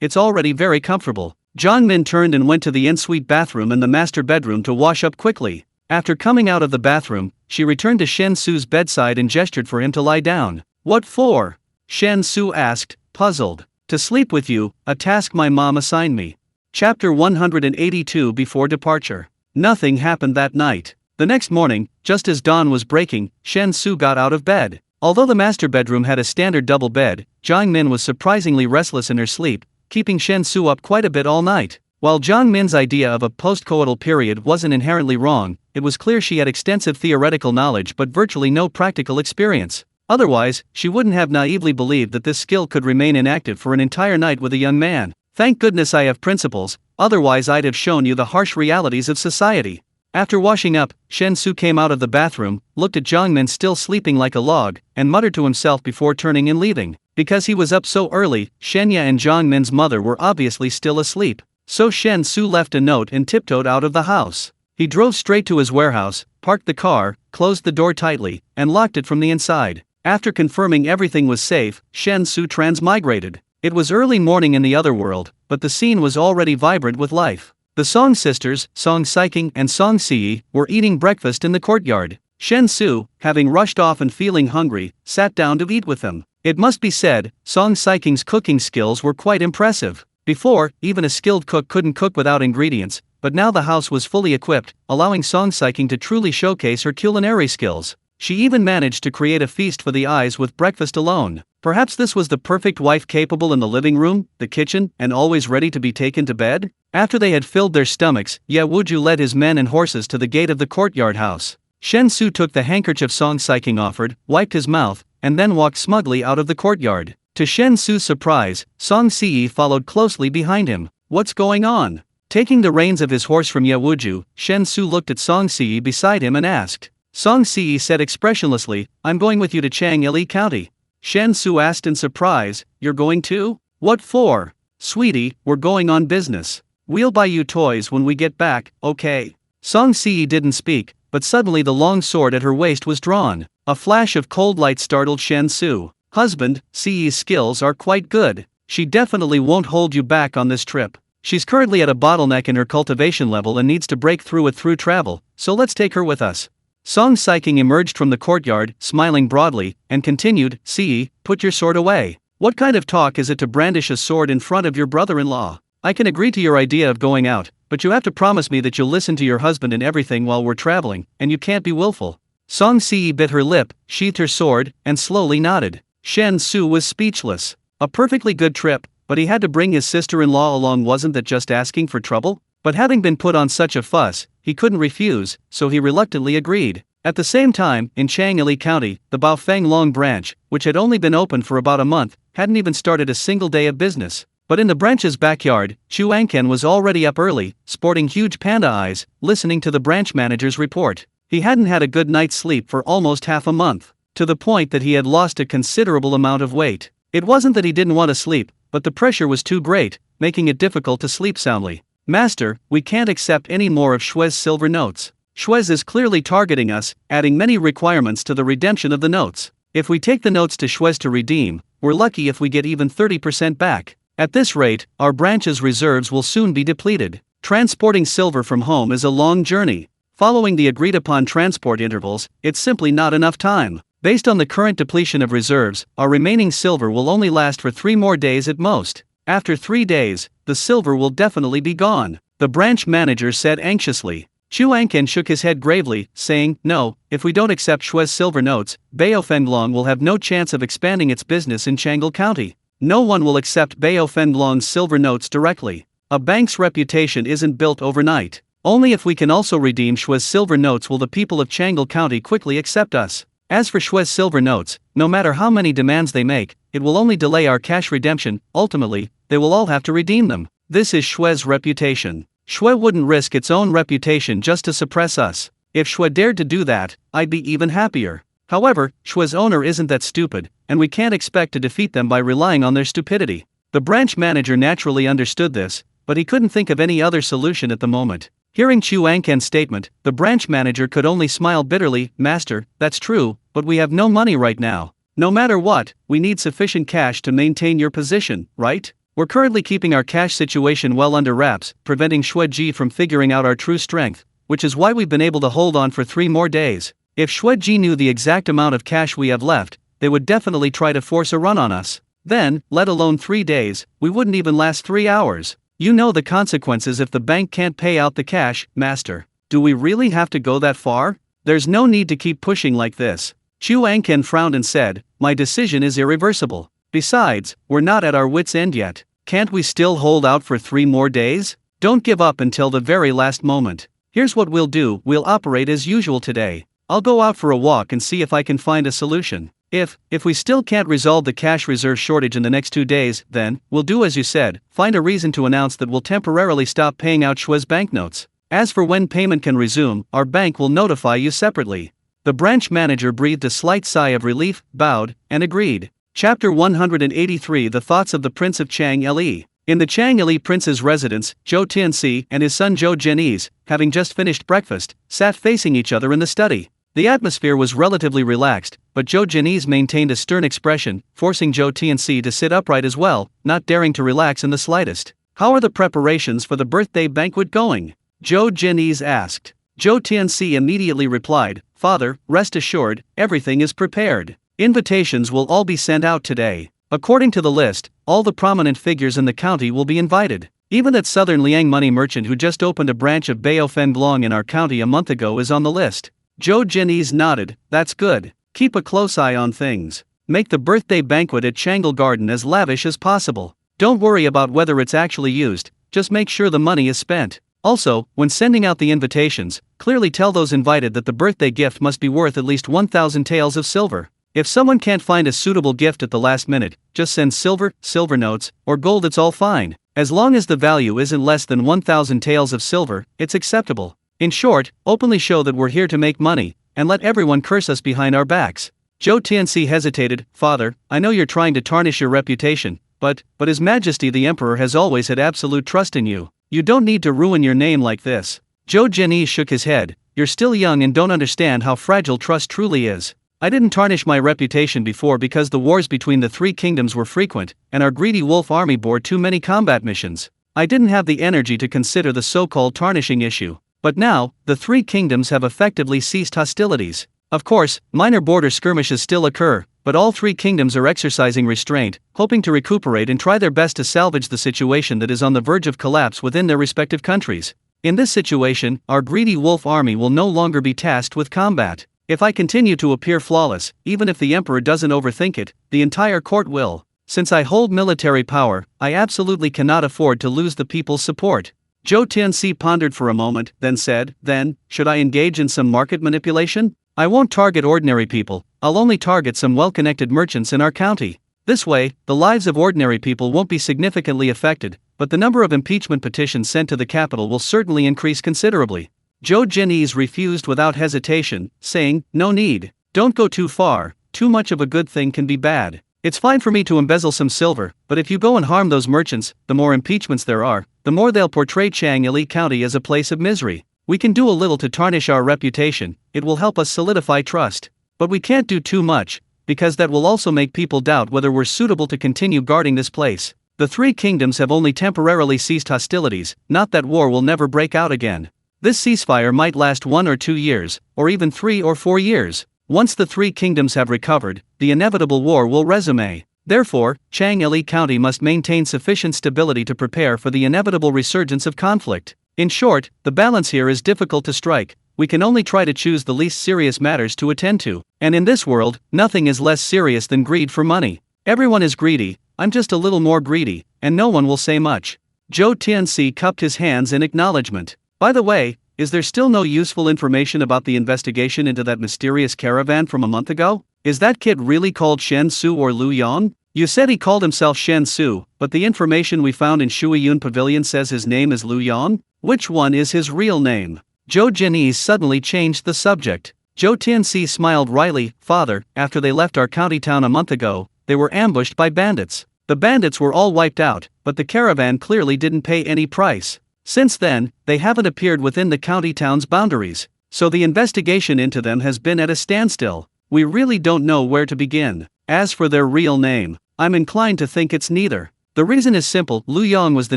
it's already very comfortable. Zhang Min turned and went to the ensuite bathroom and the master bedroom to wash up quickly. After coming out of the bathroom, she returned to Shen Xu's bedside and gestured for him to lie down. What for? Shen Xu asked, puzzled. To sleep with you, a task my mom assigned me. Chapter 182 Before Departure. Nothing happened that night. The next morning, just as dawn was breaking, Shen Xu got out of bed. Although the master bedroom had a standard double bed, Jiang Min was surprisingly restless in her sleep, keeping Shen Xu up quite a bit all night. While Jiang Min's idea of a post-coital period wasn't inherently wrong, it was clear she had extensive theoretical knowledge but virtually no practical experience. Otherwise, she wouldn't have naively believed that this skill could remain inactive for an entire night with a young man. Thank goodness I have principles, otherwise I'd have shown you the harsh realities of society. After washing up, Shen Xu came out of the bathroom, looked at Jiang Min still sleeping like a log, and muttered to himself before turning and leaving. Because he was up so early, Shenya and Jiang Min's mother were obviously still asleep. So Shen Xu left a note and tiptoed out of the house. He drove straight to his warehouse, parked the car, closed the door tightly, and locked it from the inside. After confirming everything was safe, Shen Xu transmigrated. It was early morning in the other world, but the scene was already vibrant with life. The Song sisters, Song Saiking and Song Siyi, were eating breakfast in the courtyard. Shen Xu, having rushed off and feeling hungry, sat down to eat with them. It must be said, Song Saiking's cooking skills were quite impressive. Before, even a skilled cook couldn't cook without ingredients, but now the house was fully equipped, allowing Song Saiking to truly showcase her culinary skills. She even managed to create a feast for the eyes with breakfast alone. Perhaps this was the perfect wife, capable in the living room, the kitchen, and always ready to be taken to bed? After they had filled their stomachs, Ye Wuju led his men and horses to the gate of the courtyard house. Shen Xu took the handkerchief Song Saiking offered, wiped his mouth, and then walked smugly out of the courtyard. To Shen Xu's surprise, Song Siyi followed closely behind him. What's going on? Taking the reins of his horse from Ye Wuju, Shen Xu looked at Song Siyi beside him and asked. Song Siyi said expressionlessly, I'm going with you to Chang'ili County. Shen Xu asked in surprise, You're going too? What for? Sweetie, we're going on business. We'll buy you toys when we get back, okay? Song Siyi didn't speak, but suddenly the long sword at her waist was drawn. A flash of cold light startled Shen Xu. Husband, Siyi's skills are quite good. She definitely won't hold you back on this trip. She's currently at a bottleneck in her cultivation level and needs to break through it through travel, so let's take her with us. Song Saiking emerged from the courtyard, smiling broadly, and continued, Siyi, put your sword away. What kind of talk is it to brandish a sword in front of your brother-in-law? I can agree to your idea of going out, but you have to promise me that you'll listen to your husband in everything while we're traveling, and you can't be willful. Song Siyi bit her lip, sheathed her sword, and slowly nodded. Shen Xu was speechless. A perfectly good trip, but he had to bring his sister-in-law along. Wasn't that just asking for trouble? But having been put on such a fuss, he couldn't refuse, so he reluctantly agreed. At the same time, in Chang'ili County, the Baofeng Long branch, which had only been open for about a month, hadn't even started a single day of business. But in the branch's backyard, Chu Anken was already up early, sporting huge panda eyes, listening to the branch manager's report. He hadn't had a good night's sleep for almost half a month, to the point that he had lost a considerable amount of weight. It wasn't that he didn't want to sleep, but the pressure was too great, making it difficult to sleep soundly. Master, we can't accept any more of Shue's silver notes. Shuez is clearly targeting us, adding many requirements to the redemption of the notes. If we take the notes to Shuez to redeem, we're lucky if we get even 30% back. At this rate, our branch's reserves will soon be depleted. Transporting silver from home is a long journey. Following the agreed-upon transport intervals, it's simply not enough time. Based on the current depletion of reserves, our remaining silver will only last for 3 more days at most. After 3 days, the silver will definitely be gone, the branch manager said anxiously. Chu Anken shook his head gravely, saying, No, if we don't accept Shue's silver notes, Baofenglong will have no chance of expanding its business in Chang'il County. No one will accept Baofenglong's silver notes directly. A bank's reputation isn't built overnight. Only if we can also redeem Shue's silver notes will the people of Chang'il County quickly accept us. As for Shue's silver notes, no matter how many demands they make, it will only delay our cash redemption. Ultimately, they will all have to redeem them. This is Shue's reputation. Shui wouldn't risk its own reputation just to suppress us. If Shui dared to do that, I'd be even happier. However, Shui's owner isn't that stupid, and we can't expect to defeat them by relying on their stupidity. The branch manager naturally understood this, but he couldn't think of any other solution at the moment. Hearing Chu Anken's statement, the branch manager could only smile bitterly. Master, that's true, but we have no money right now. No matter what, we need sufficient cash to maintain your position, right? We're currently keeping our cash situation well under wraps, preventing Shui Ji from figuring out our true strength, which is why we've been able to hold on for 3 more days. If Shui Ji knew the exact amount of cash we have left, they would definitely try to force a run on us. Then, let alone 3 days, we wouldn't even last 3 hours. You know the consequences if the bank can't pay out the cash, Master. Do we really have to go that far? There's no need to keep pushing like this. Chu Angken frowned and said, "My decision is irreversible. Besides, we're not at our wits' end yet. Can't we still hold out for 3 more days? Don't give up until the very last moment. Here's what we'll do, we'll operate as usual today. I'll go out for a walk and see if I can find a solution. If we still can't resolve the cash reserve shortage in the next 2 days, then, we'll do as you said, find a reason to announce that we'll temporarily stop paying out Shui's banknotes. As for when payment can resume, our bank will notify you separately." The branch manager breathed a slight sigh of relief, bowed, and agreed. Chapter 183 The Thoughts of the Prince of Chang'e. In the Chang'e prince's residence, Zhou Tianxi and his son Zhou Zhenyi, having just finished breakfast, sat facing each other in the study. The atmosphere was relatively relaxed, but Zhou Zhenyi maintained a stern expression, forcing Zhou Tianxi to sit upright as well, not daring to relax in the slightest. "How are the preparations for the birthday banquet going?" Zhou Zhenyi asked. Zhou Tianxi immediately replied, "Father, rest assured, everything is prepared. Invitations will all be sent out today. According to the list, all the prominent figures in the county will be invited. Even that Southern Liang money merchant who just opened a branch of Bao Fenglong in our county a month ago is on the list." Zhou Zhenyi nodded. "That's good. Keep a close eye on things. Make the birthday banquet at Changle Garden as lavish as possible. Don't worry about whether it's actually used, just make sure the money is spent. Also, when sending out the invitations, clearly tell those invited that the birthday gift must be worth at least 1,000 taels of silver. If someone can't find a suitable gift at the last minute, just send silver notes, or gold, it's all fine. As long as the value isn't less than 1,000 taels of silver, it's acceptable. In short, openly show that we're here to make money, and let everyone curse us behind our backs." Zhou Tianxi hesitated. "Father, I know you're trying to tarnish your reputation, but His Majesty the Emperor has always had absolute trust in you. You don't need to ruin your name like this." Zhou Zhenyi shook his head. "You're still young and don't understand how fragile trust truly is. I didn't tarnish my reputation before because the wars between the 3 kingdoms were frequent, and our greedy wolf army bore too many combat missions. I didn't have the energy to consider the so-called tarnishing issue. But now, the 3 kingdoms have effectively ceased hostilities. Of course, minor border skirmishes still occur, but all 3 kingdoms are exercising restraint, hoping to recuperate and try their best to salvage the situation that is on the verge of collapse within their respective countries. In this situation, our greedy wolf army will no longer be tasked with combat. If I continue to appear flawless, even if the emperor doesn't overthink it, the entire court will. Since I hold military power, I absolutely cannot afford to lose the people's support." Zhou Tianxi pondered for a moment, then said, "Then, should I engage in some market manipulation? I won't target ordinary people, I'll only target some well-connected merchants in our county. This way, the lives of ordinary people won't be significantly affected, but the number of impeachment petitions sent to the capital will certainly increase considerably." Zhou Zhenyi refused without hesitation, saying, "No need. Don't go too far, too much of a good thing can be bad. It's fine for me to embezzle some silver, but if you go and harm those merchants, the more impeachments there are, the more they'll portray Chang'e County as a place of misery. We can do a little to tarnish our reputation, it will help us solidify trust. But we can't do too much, because that will also make people doubt whether we're suitable to continue guarding this place. The 3 kingdoms have only temporarily ceased hostilities, not that war will never break out again. This ceasefire might last 1 or 2 years, or even 3 or 4 years. Once the 3 kingdoms have recovered, the inevitable war will resume. Therefore, Chang'e County must maintain sufficient stability to prepare for the inevitable resurgence of conflict. In short, the balance here is difficult to strike. We can only try to choose the least serious matters to attend to. And in this world, nothing is less serious than greed for money. Everyone is greedy, I'm just a little more greedy, and no one will say much." Zhou Tianxi cupped his hands in acknowledgement. "By the way, is there still no useful information about the investigation into that mysterious caravan from a month ago? Is that kid really called Shen Xu or Lu Yong? You said he called himself Shen Xu, but the information we found in Shuiyun Pavilion says his name is Lu Yong. Which one is his real name?" Zhou Zhenyi suddenly changed the subject. Zhou Tianxi smiled wryly. "Father, after they left our county town a month ago, they were ambushed by bandits. The bandits were all wiped out, but the caravan clearly didn't pay any price. Since then, they haven't appeared within the county town's boundaries, so the investigation into them has been at a standstill. We really don't know where to begin. As for their real name, I'm inclined to think it's neither. The reason is simple. Lu Yong was the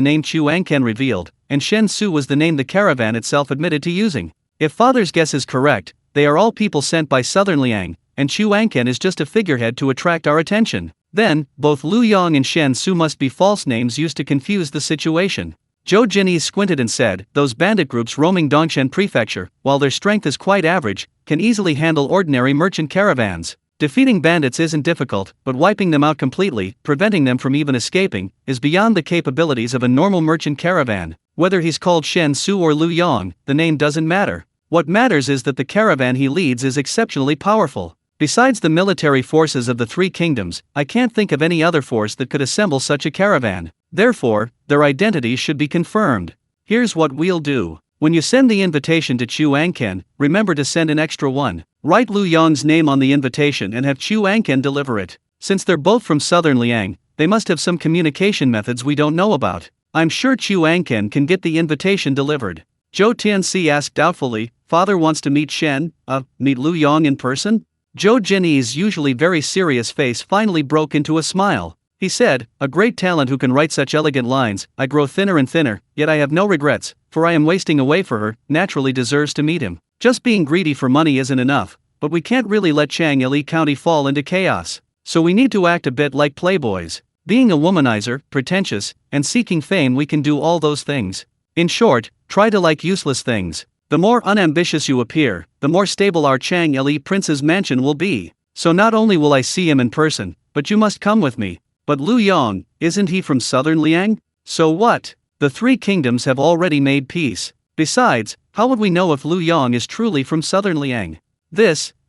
name Chu Angken revealed, and Shen Xu was the name the caravan itself admitted to using. If father's guess is correct, they are all people sent by Southern Liang, and Chu Angken is just a figurehead to attract our attention. Then, both Lu Yong and Shen Xu must be false names used to confuse the situation." Zhou Jinyi squinted and said, those bandit groups roaming Dongchen Prefecture, while their strength is quite average, can easily handle ordinary merchant caravans. Defeating bandits isn't difficult, but wiping them out completely, preventing them from even escaping, is beyond the capabilities of a normal merchant caravan. Whether he's called Shen Xu or Lu Yong, the name doesn't matter. What matters is that the caravan he leads is exceptionally powerful. Besides the military forces of the three kingdoms, I can't think of any other force that could assemble such a caravan. Therefore, their identities should be confirmed. Here's what we'll do. When you send the invitation to Chu Angken, remember to send an extra one. Write Lu Yong's name on the invitation and have Chu Angken deliver it. Since they're both from southern Liang, they must have some communication methods we don't know about. I'm sure Chu Angken can get the invitation delivered. Zhou Tianxi asked doubtfully, Father wants to meet meet Lu Yong in person? Zhou Jinyi's usually very serious face finally broke into a smile. He said, a great talent who can write such elegant lines, I grow thinner and thinner, yet I have no regrets, for I am wasting away for her, naturally deserves to meet him. Just being greedy for money isn't enough, but we can't really let Chang'ili County fall into chaos. So we need to act a bit like playboys. Being a womanizer, pretentious, and seeking fame, we can do all those things. In short, try to like useless things. The more unambitious you appear, the more stable our Chang'ili prince's mansion will be. So not only will I see him in person, but you must come with me. But Lu Yong, isn't he from southern Liang? So what? The three kingdoms have already made peace. Besides, how would we know if Lu Yong is truly from southern Liang?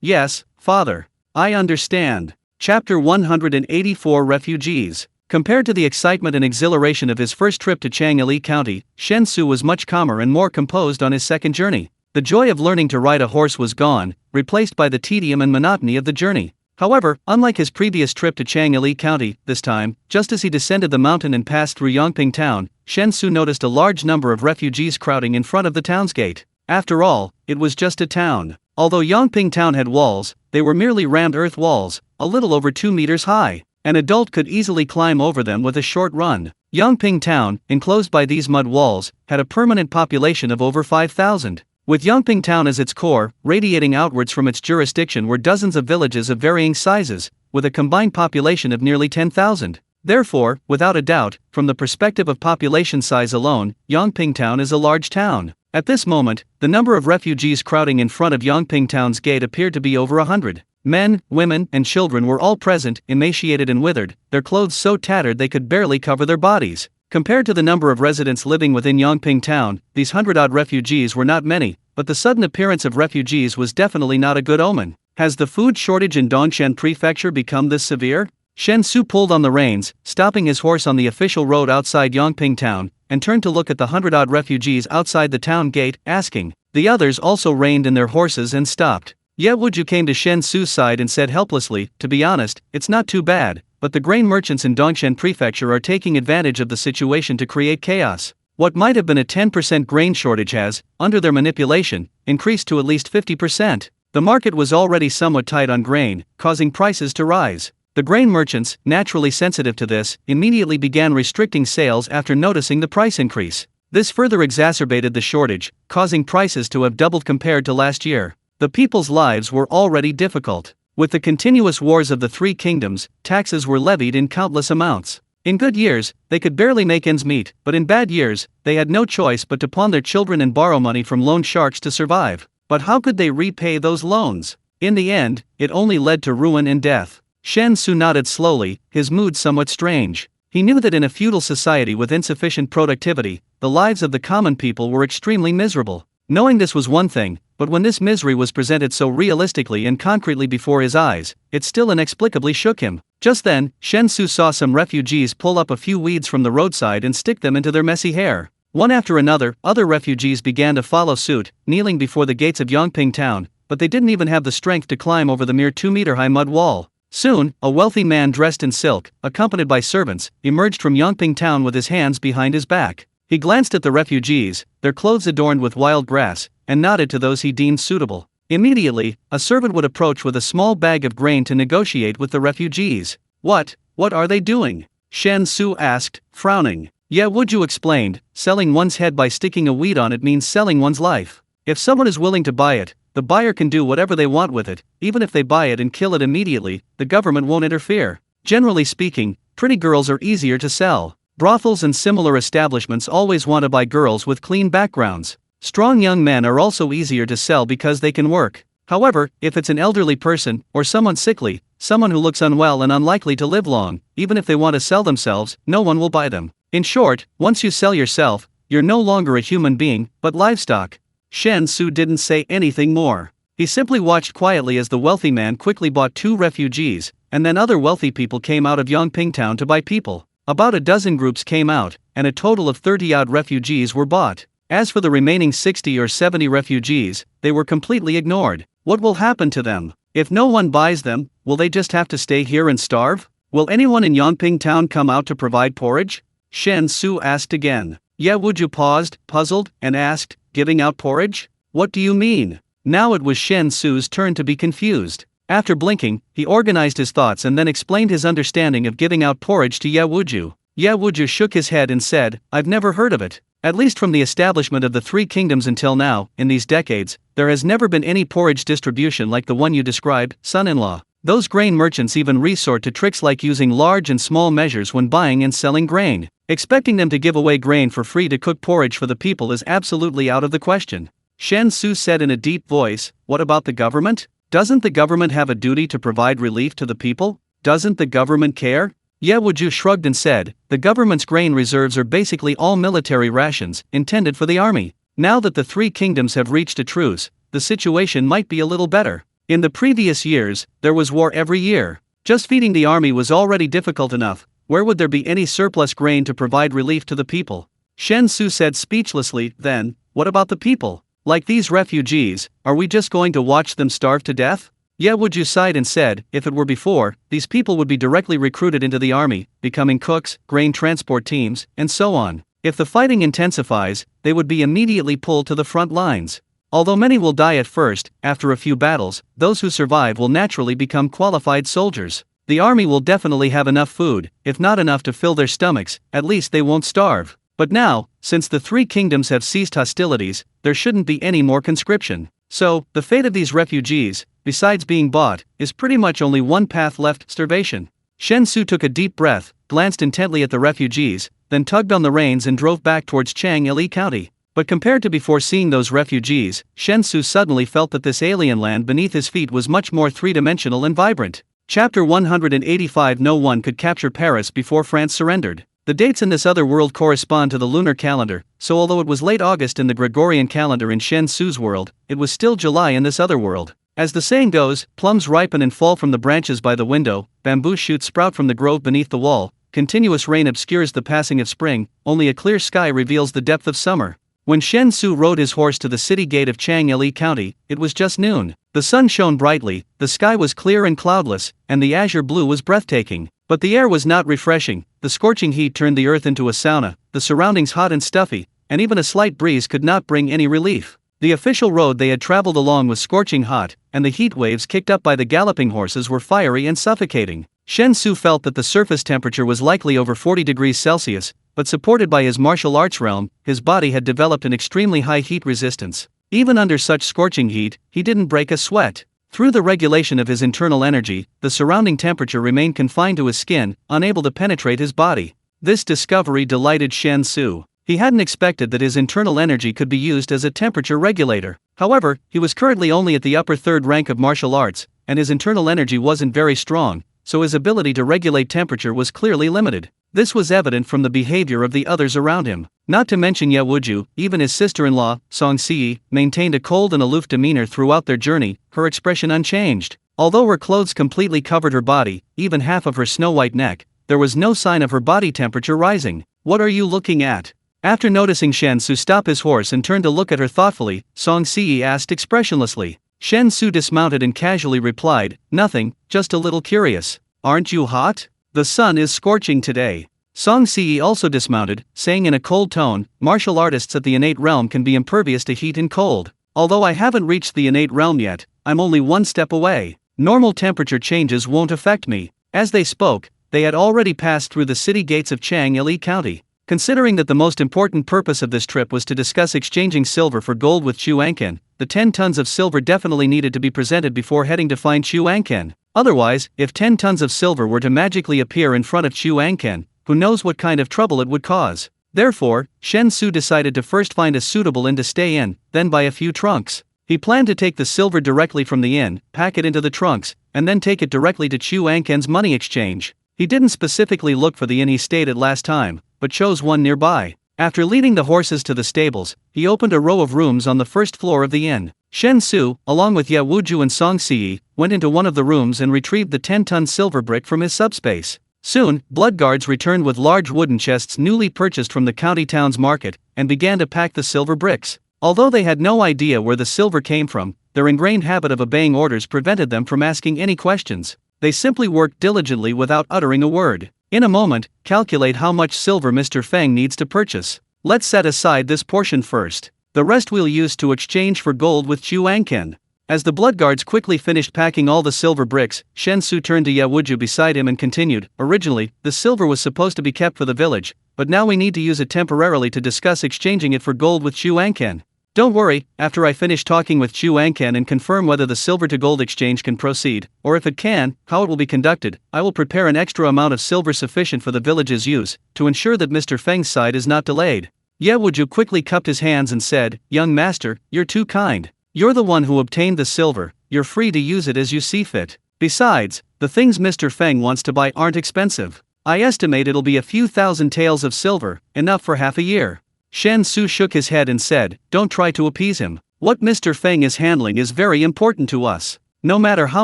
Yes, father. I understand. Chapter 184 Refugees. Compared to the excitement and exhilaration of his first trip to Chang'ili County, Shen Xu was much calmer and more composed on his second journey. The joy of learning to ride a horse was gone, replaced by the tedium and monotony of the journey. However, unlike his previous trip to Chang'ili County, this time, just as he descended the mountain and passed through Yongping Town, Shen Xu noticed a large number of refugees crowding in front of the town's gate. After all, it was just a town. Although Yongping Town had walls, they were merely rammed earth walls, a little over 2 meters high. An adult could easily climb over them with a short run. Yongping Town, enclosed by these mud walls, had a permanent population of over 5,000. With Yongping Town as its core, radiating outwards from its jurisdiction were dozens of villages of varying sizes, with a combined population of nearly 10,000. Therefore, without a doubt, from the perspective of population size alone, Yongping Town is a large town. At this moment, the number of refugees crowding in front of Yongping Town's gate appeared to be over 100. Men, women, and children were all present, emaciated and withered, their clothes so tattered they could barely cover their bodies. Compared to the number of residents living within Yongping Town, these 100-odd refugees were not many, but the sudden appearance of refugees was definitely not a good omen. Has the food shortage in Dongchen Prefecture become this severe? Shen Xu pulled on the reins, stopping his horse on the official road outside Yongping Town, and turned to look at the 100-odd refugees outside the town gate, asking. The others also reined in their horses and stopped. Ye Wuju came to Shen Xu's side and said helplessly, to be honest, it's not too bad, but the grain merchants in Dongchen Prefecture are taking advantage of the situation to create chaos. What might have been a 10% grain shortage has, under their manipulation, increased to at least 50%. The market was already somewhat tight on grain, causing prices to rise. The grain merchants, naturally sensitive to this, immediately began restricting sales after noticing the price increase. This further exacerbated the shortage, causing prices to have doubled compared to last year. The people's lives were already difficult. With the continuous wars of the three kingdoms, taxes were levied in countless amounts. In good years, they could barely make ends meet, but in bad years, they had no choice but to pawn their children and borrow money from loan sharks to survive. But how could they repay those loans? In the end, it only led to ruin and death. Shen Xu nodded slowly, his mood somewhat strange. He knew that in a feudal society with insufficient productivity, the lives of the common people were extremely miserable. Knowing this was one thing, but when this misery was presented so realistically and concretely before his eyes, it still inexplicably shook him. Just then, Shen Xu saw some refugees pull up a few weeds from the roadside and stick them into their messy hair. One after another, other refugees began to follow suit, kneeling before the gates of Yongping Town, but they didn't even have the strength to climb over the mere 2-meter-high mud wall. Soon, a wealthy man dressed in silk, accompanied by servants, emerged from Yongping Town with his hands behind his back. He glanced at the refugees, their clothes adorned with wild grass, and nodded to those he deemed suitable. Immediately, a servant would approach with a small bag of grain to negotiate with the refugees. What are they doing? Shen Xu asked, frowning. Ye Wuju explained, selling one's head by sticking a weed on it means selling one's life. If someone is willing to buy it, the buyer can do whatever they want with it, even if they buy it and kill it immediately, the government won't interfere. Generally speaking, pretty girls are easier to sell. Brothels and similar establishments always want to buy girls with clean backgrounds. Strong young men are also easier to sell because they can work. However, if it's an elderly person, or someone sickly, someone who looks unwell and unlikely to live long, even if they want to sell themselves, no one will buy them. In short, once you sell yourself, you're no longer a human being, but livestock. Shen Xu didn't say anything more. He simply watched quietly as the wealthy man quickly bought 2 refugees, and then other wealthy people came out of Yongping town to buy people. About a dozen groups came out, and a total of 30-odd refugees were bought. As for the remaining 60 or 70 refugees, they were completely ignored. What will happen to them? If no one buys them, will they just have to stay here and starve? Will anyone in Yongping town come out to provide porridge? Shen Xu asked again. Ye Wuju paused, puzzled, and asked, giving out porridge? What do you mean? Now it was Shen Xu's turn to be confused. After blinking, he organized his thoughts and then explained his understanding of giving out porridge to Ye Wuju. Ye Wuju shook his head and said, I've never heard of it. At least from the establishment of the 3 kingdoms until now, in these decades, there has never been any porridge distribution like the one you described, son-in-law. Those grain merchants even resort to tricks like using large and small measures when buying and selling grain. Expecting them to give away grain for free to cook porridge for the people is absolutely out of the question. Shen Xu said in a deep voice, what about the government? Doesn't the government have a duty to provide relief to the people? Doesn't the government care? Ye Wuju shrugged and said, the government's grain reserves are basically all military rations, intended for the army. Now that the 3 kingdoms have reached a truce, the situation might be a little better. In the previous years, there was war every year. Just feeding the army was already difficult enough. Where would there be any surplus grain to provide relief to the people? Shen Xu said speechlessly, then, what about the people? Like these refugees, are we just going to watch them starve to death? Ye Wuju sighed and said, if it were before, these people would be directly recruited into the army, becoming cooks, grain transport teams, and so on. If the fighting intensifies, they would be immediately pulled to the front lines. Although many will die at first, after a few battles, those who survive will naturally become qualified soldiers. The army will definitely have enough food, if not enough to fill their stomachs, at least they won't starve. But now, since the 3 kingdoms have ceased hostilities, there shouldn't be any more conscription. So, the fate of these refugees, besides being bought, is pretty much only one path left: starvation. Shen Xu took a deep breath, glanced intently at the refugees, then tugged on the reins and drove back towards Chang'ili County. But compared to before seeing those refugees, Shen Xu suddenly felt that this alien land beneath his feet was much more three-dimensional and vibrant. Chapter 185. No one could capture Paris before France surrendered. The dates in this other world correspond to the lunar calendar, so although it was late August in the Gregorian calendar in Shen Xu's world, it was still July in this other world. As the saying goes, plums ripen and fall from the branches by the window, bamboo shoots sprout from the grove beneath the wall, continuous rain obscures the passing of spring, only a clear sky reveals the depth of summer. When Shen Xu rode his horse to the city gate of Chang'ili County, it was just noon. The sun shone brightly, the sky was clear and cloudless, and the azure blue was breathtaking. But the air was not refreshing. The scorching heat turned the earth into a sauna, the surroundings hot and stuffy, and even a slight breeze could not bring any relief. The official road they had traveled along was scorching hot, and the heat waves kicked up by the galloping horses were fiery and suffocating. Shen Xu felt that the surface temperature was likely over 40 degrees Celsius, but supported by his martial arts realm, his body had developed an extremely high heat resistance. Even under such scorching heat, he didn't break a sweat. Through the regulation of his internal energy, the surrounding temperature remained confined to his skin, unable to penetrate his body. This discovery delighted Shen Xu. He hadn't expected that his internal energy could be used as a temperature regulator. However, he was currently only at the upper 3rd rank of martial arts, and his internal energy wasn't very strong, so his ability to regulate temperature was clearly limited. This was evident from the behavior of the others around him. Not to mention Ye Wuju, even his sister-in-law, Song Xi, maintained a cold and aloof demeanor throughout their journey, her expression unchanged. Although her clothes completely covered her body, even half of her snow-white neck, there was no sign of her body temperature rising. What are you looking at? After noticing Shen Xu stop his horse and turn to look at her thoughtfully, Song Xi asked expressionlessly. Shen Xu dismounted and casually replied, nothing, just a little curious. Aren't you hot? The sun is scorching today. Song Xi also dismounted, saying in a cold tone, martial artists at the innate realm can be impervious to heat and cold. Although I haven't reached the innate realm yet, I'm only one step away. Normal temperature changes won't affect me. As they spoke, they had already passed through the city gates of Chang'ili County. Considering that the most important purpose of this trip was to discuss exchanging silver for gold with Chu Anken, the 10 tons of silver definitely needed to be presented before heading to find Chu Anken. Otherwise, if 10 tons of silver were to magically appear in front of Chu Anken, who knows what kind of trouble it would cause. Therefore, Shen Xu decided to first find a suitable inn to stay in, then buy a few trunks. He planned to take the silver directly from the inn, pack it into the trunks, and then take it directly to Chu Anken's money exchange. He didn't specifically look for the inn he stayed at last time, but chose one nearby. After leading the horses to the stables, he opened a row of rooms on the first floor of the inn. Shen Xu, along with Ye Wuju and Song Siyi, went into one of the rooms and retrieved the 10-ton silver brick from his subspace. Soon, blood guards returned with large wooden chests newly purchased from the county town's market, and began to pack the silver bricks. Although they had no idea where the silver came from, their ingrained habit of obeying orders prevented them from asking any questions. They simply worked diligently without uttering a word. In a moment, calculate how much silver Mr. Feng needs to purchase. Let's set aside this portion first. The rest we'll use to exchange for gold with Chu Anken. As the blood guards quickly finished packing all the silver bricks, Shen Xu turned to Ye Wuju beside him and continued, "Originally, the silver was supposed to be kept for the village, but now we need to use it temporarily to discuss exchanging it for gold with Chu Anken. Don't worry, after I finish talking with Chu Anken and confirm whether the silver-to-gold exchange can proceed, or if it can, how it will be conducted, I will prepare an extra amount of silver sufficient for the village's use, to ensure that Mr. Feng's side is not delayed." Ye Wuju quickly cupped his hands and said, "Young master, you're too kind. You're the one who obtained the silver, you're free to use it as you see fit. Besides, the things Mr. Feng wants to buy aren't expensive. I estimate it'll be a few thousand taels of silver, enough for half a year." Shen Xu shook his head and said, "Don't try to appease him. What Mr. Feng is handling is very important to us. No matter how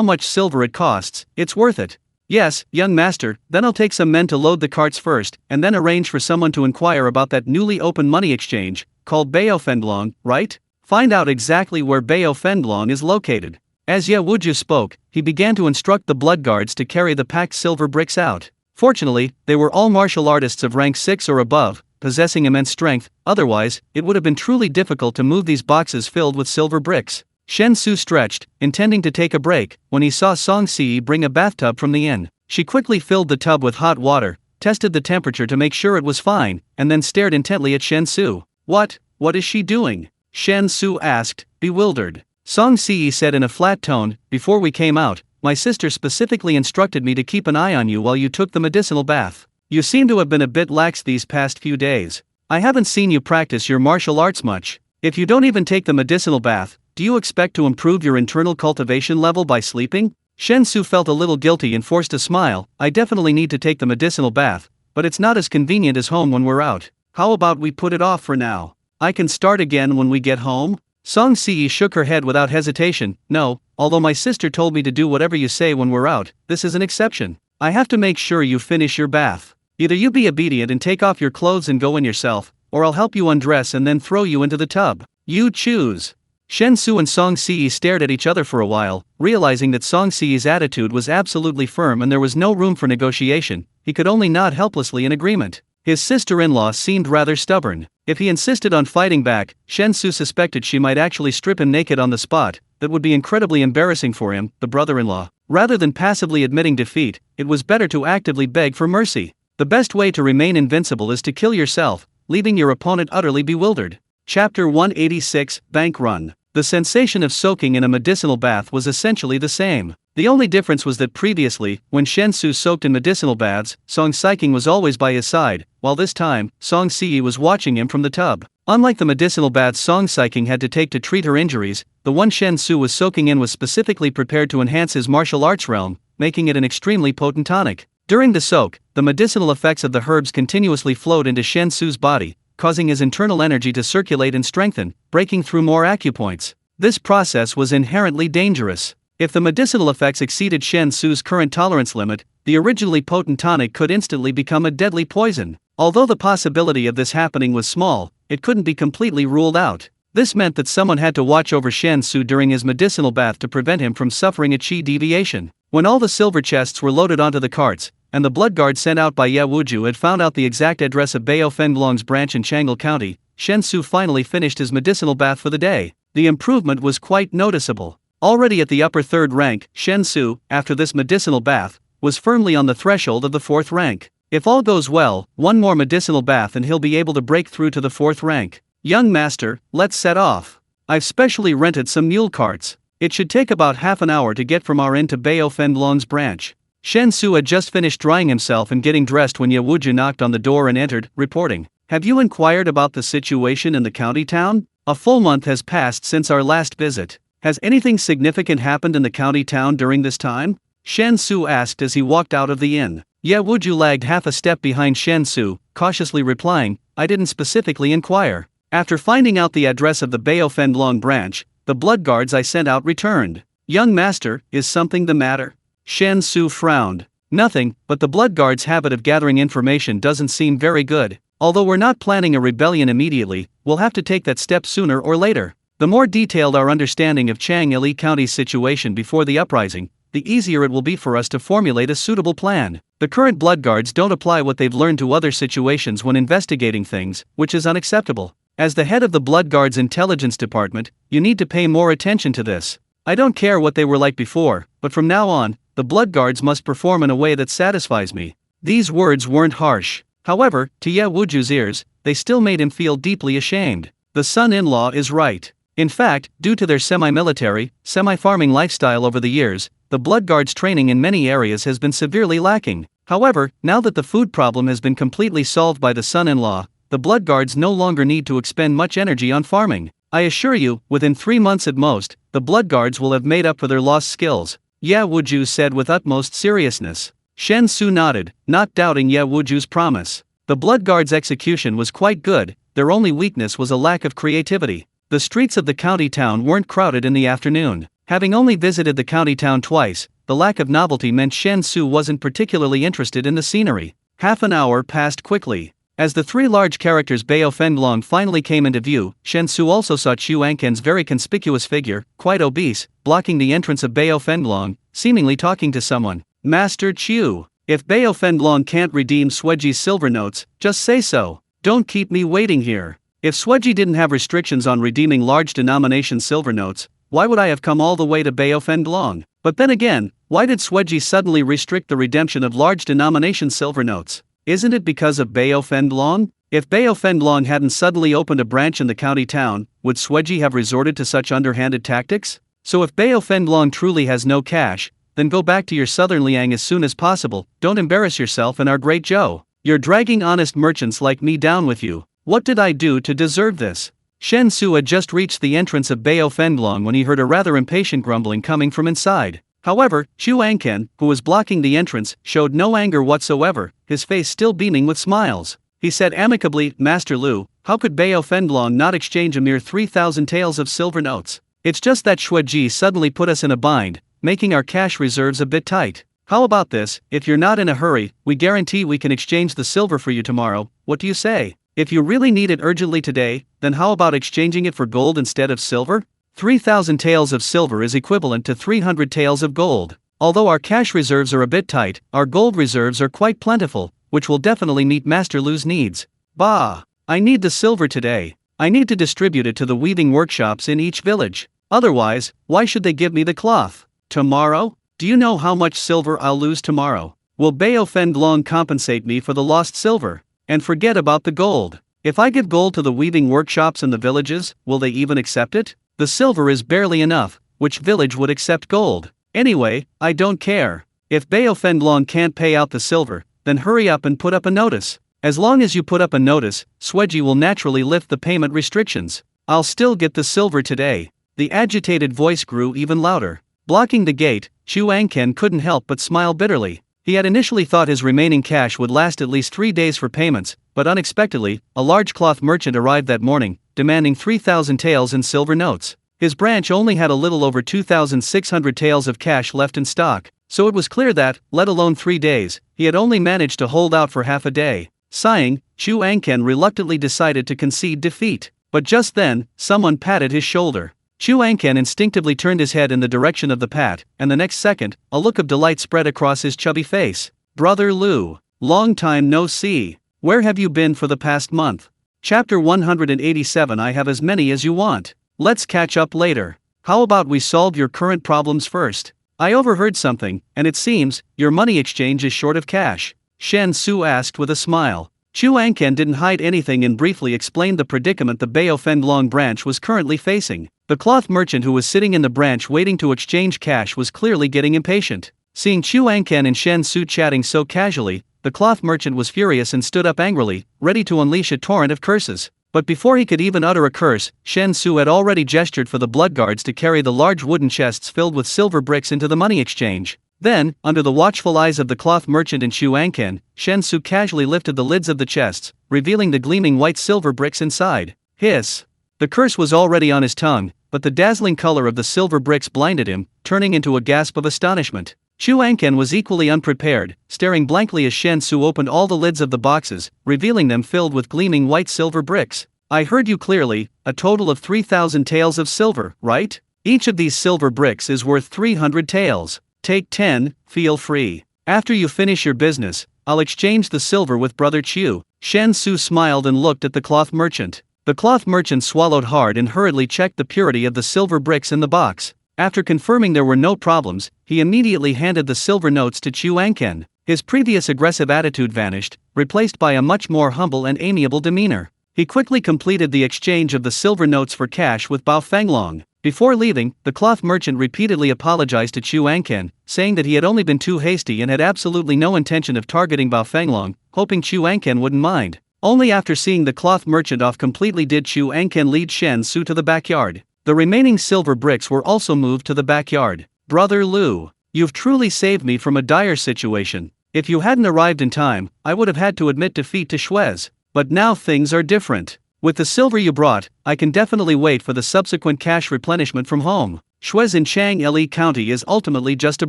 much silver it costs, it's worth it." "Yes, young master, then I'll take some men to load the carts first, and then arrange for someone to inquire about that newly opened money exchange, called Bao Fenglong, right? Find out exactly where Bao Fenglong is located." As Ye Wuju spoke, he began to instruct the blood guards to carry the packed silver bricks out. Fortunately, they were all martial artists of rank 6 or above, possessing immense strength, otherwise, it would have been truly difficult to move these boxes filled with silver bricks. Shen Xu stretched, intending to take a break, when he saw Song Siyi bring a bathtub from the inn. She quickly filled the tub with hot water, tested the temperature to make sure it was fine, and then stared intently at Shen Xu. What is she doing?" Shen Xu asked, bewildered. Song Siyi said in a flat tone, "Before we came out, my sister specifically instructed me to keep an eye on you while you took the medicinal bath. You seem to have been a bit lax these past few days. I haven't seen you practice your martial arts much. If you don't even take the medicinal bath, do you expect to improve your internal cultivation level by sleeping?" Shen Xu felt a little guilty and forced a smile. "I definitely need to take the medicinal bath, but it's not as convenient as home when we're out. How about we put it off for now? I can start again when we get home?" Song Siyi shook her head without hesitation. "No, although my sister told me to do whatever you say when we're out, this is an exception. I have to make sure you finish your bath. Either you be obedient and take off your clothes and go in yourself, or I'll help you undress and then throw you into the tub. You choose." Shen Xu and Song Siyi stared at each other for a while, realizing that Song Siyi's attitude was absolutely firm and there was no room for negotiation. He could only nod helplessly in agreement. His sister-in-law seemed rather stubborn. If he insisted on fighting back, Shen Xu suspected she might actually strip him naked on the spot. That would be incredibly embarrassing for him, the brother-in-law. Rather than passively admitting defeat, it was better to actively beg for mercy. The best way to remain invincible is to kill yourself, leaving your opponent utterly bewildered. Chapter 186, Bank Run. The sensation of soaking in a medicinal bath was essentially the same. The only difference was that previously, when Shen Xu soaked in medicinal baths, Song Siking was always by his side, while this time, Song Siyi was watching him from the tub. Unlike the medicinal baths Song Siking had to take to treat her injuries, the one Shen Xu was soaking in was specifically prepared to enhance his martial arts realm, making it an extremely potent tonic. During the soak, the medicinal effects of the herbs continuously flowed into Shen Xu's body, causing his internal energy to circulate and strengthen, breaking through more acupoints. This process was inherently dangerous. If the medicinal effects exceeded Shen Xu's current tolerance limit, the originally potent tonic could instantly become a deadly poison. Although the possibility of this happening was small, it couldn't be completely ruled out. This meant that someone had to watch over Shen Xu during his medicinal bath to prevent him from suffering a qi deviation. When all the silver chests were loaded onto the carts, and the blood guard sent out by Ye Wuju had found out the exact address of Bao Fenglong's branch in Changle County, Shen Xu finally finished his medicinal bath for the day. The improvement was quite noticeable. Already at the upper third rank, Shen Xu, after this medicinal bath, was firmly on the threshold of the fourth rank. If all goes well, one more medicinal bath and he'll be able to break through to the fourth rank. "Young master, let's set off. I've specially rented some mule carts. It should take about half an hour to get from our inn to Bao Fenglong's branch." Shen Xu had just finished drying himself and getting dressed when Ye Wuju knocked on the door and entered, reporting, "Have you inquired about the situation in the county town? A full month has passed since our last visit. Has anything significant happened in the county town during this time?" Shen Xu asked as he walked out of the inn. Ye Wuju lagged half a step behind Shen Xu, cautiously replying, "I didn't specifically inquire. After finding out the address of the Bao Fenlong branch, the blood guards I sent out returned." "Young master, is something the matter?" Shen Xu frowned. "Nothing, but the blood guards' habit of gathering information doesn't seem very good. Although we're not planning a rebellion immediately, we'll have to take that step sooner or later. The more detailed our understanding of Chang'ili County's situation before the uprising, the easier it will be for us to formulate a suitable plan. The current blood guards don't apply what they've learned to other situations when investigating things, which is unacceptable. As the head of the blood guards intelligence department, you need to pay more attention to this. I don't care what they were like before, but from now on, the blood guards must perform in a way that satisfies me." These words weren't harsh. However, to Ye Wuju's ears, they still made him feel deeply ashamed. The son-in-law is right. In fact, due to their semi-military, semi-farming lifestyle over the years, the blood guards' training in many areas has been severely lacking. However, now that the food problem has been completely solved by the son-in-law, the blood guards no longer need to expend much energy on farming. I assure you, within 3 months at most, the blood guards will have made up for their lost skills, Ye Wuju said with utmost seriousness. Shen Xu nodded, not doubting Ye Wuju's promise. The blood guards' execution was quite good, their only weakness was a lack of creativity. The streets of the county town weren't crowded in the afternoon. Having only visited the county town twice, the lack of novelty meant Shen Xu wasn't particularly interested in the scenery. Half an hour passed quickly. As the 3 large characters Bao Fenlong finally came into view, Shen Xu also saw Chu Anken's very conspicuous figure, quite obese, blocking the entrance of Bao Fenlong, seemingly talking to someone. "Master Chu, if Bao Fenlong can't redeem Sweji's silver notes, just say so. Don't keep me waiting here. If Sweji didn't have restrictions on redeeming large denomination silver notes, why would I have come all the way to Bao Fenlong? But then again, why did Sweji suddenly restrict the redemption of large denomination silver notes? Isn't it because of Bao Fenlong? If Bao Fenlong hadn't suddenly opened a branch in the county town, would Sweji have resorted to such underhanded tactics? So if Bao Fenlong truly has no cash, then go back to your southern Liang as soon as possible. Don't embarrass yourself and our great Zhou. You're dragging honest merchants like me down with you. What did I do to deserve this?" Shen Xu had just reached the entrance of Bao Fenlong when he heard a rather impatient grumbling coming from inside. However, Chu Anken, who was blocking the entrance, showed no anger whatsoever, his face still beaming with smiles. He said amicably, "Master Lu, how could Bao Fenlong not exchange a mere 3,000 taels of silver notes? It's just that Shueji suddenly put us in a bind, making our cash reserves a bit tight. How about this, if you're not in a hurry, we guarantee we can exchange the silver for you tomorrow, what do you say? If you really need it urgently today, then how about exchanging it for gold instead of silver? 3,000 taels of silver is equivalent to 300 taels of gold. Although our cash reserves are a bit tight, our gold reserves are quite plentiful, which will definitely meet Master Lu's needs. Bah! I need the silver today. I need to distribute it to the weaving workshops in each village. Otherwise, why should they give me the cloth? Tomorrow? Do you know how much silver I'll lose tomorrow? Will Bao Fenlong compensate me for the lost silver? And forget about the gold. If I give gold to the weaving workshops in the villages, will they even accept it? The silver is barely enough, which village would accept gold? Anyway, I don't care. If Bao Fenlong can't pay out the silver, then hurry up and put up a notice. As long as you put up a notice, Sweji will naturally lift the payment restrictions. I'll still get the silver today." The agitated voice grew even louder. Blocking the gate, Chu Anken couldn't help but smile bitterly. He had initially thought his remaining cash would last at least 3 days for payments, but unexpectedly, a large cloth merchant arrived that morning, demanding 3,000 taels in silver notes. His branch only had a little over 2,600 taels of cash left in stock, so it was clear that, let alone 3 days, he had only managed to hold out for half a day. Sighing, Chu Anken reluctantly decided to concede defeat. But just then, someone patted his shoulder. Chu Anken instinctively turned his head in the direction of the pat, and the next second, a look of delight spread across his chubby face. "Brother Lu, long time no see. Where have you been for the past month?" Chapter 187. I have as many as you want. Let's catch up later. How about we solve your current problems first? I overheard something, and it seems, your money exchange is short of cash. Shen Xu asked with a smile. Chu Anken didn't hide anything and briefly explained the predicament the Bao Fenlong branch was currently facing. The cloth merchant who was sitting in the branch waiting to exchange cash was clearly getting impatient. Seeing Chu Ankan and Shen Xu chatting so casually, the cloth merchant was furious and stood up angrily, ready to unleash a torrent of curses. But before he could even utter a curse, Shen Xu had already gestured for the blood guards to carry the large wooden chests filled with silver bricks into the money exchange. Then, under the watchful eyes of the cloth merchant and Chu Ankan, Shen Xu casually lifted the lids of the chests, revealing the gleaming white silver bricks inside. Hiss! The curse was already on his tongue, but the dazzling color of the silver bricks blinded him, turning into a gasp of astonishment. Chu Ankan was equally unprepared, staring blankly as Shen Xu opened all the lids of the boxes, revealing them filled with gleaming white silver bricks. I heard you clearly, a total of 3,000 taels of silver, right? Each of these silver bricks is worth 300 taels. Take 10, feel free. After you finish your business, I'll exchange the silver with Brother Chu. Shen Xu smiled and looked at the cloth merchant. The cloth merchant swallowed hard and hurriedly checked the purity of the silver bricks in the box. After confirming there were no problems, he immediately handed the silver notes to Chu Ankan. His previous aggressive attitude vanished, replaced by a much more humble and amiable demeanor. He quickly completed the exchange of the silver notes for cash with Bao Fenglong. Before leaving, the cloth merchant repeatedly apologized to Chu Ankan, saying that he had only been too hasty and had absolutely no intention of targeting Bao Fenglong, hoping Chu Ankan wouldn't mind. Only after seeing the cloth merchant off completely did Chu Ankan lead Shen Xu to the backyard. The remaining silver bricks were also moved to the backyard. Brother Lu, you've truly saved me from a dire situation. If you hadn't arrived in time, I would have had to admit defeat to Shuez. But now things are different. With the silver you brought, I can definitely wait for the subsequent cash replenishment from home. Shuez in Changli County is ultimately just a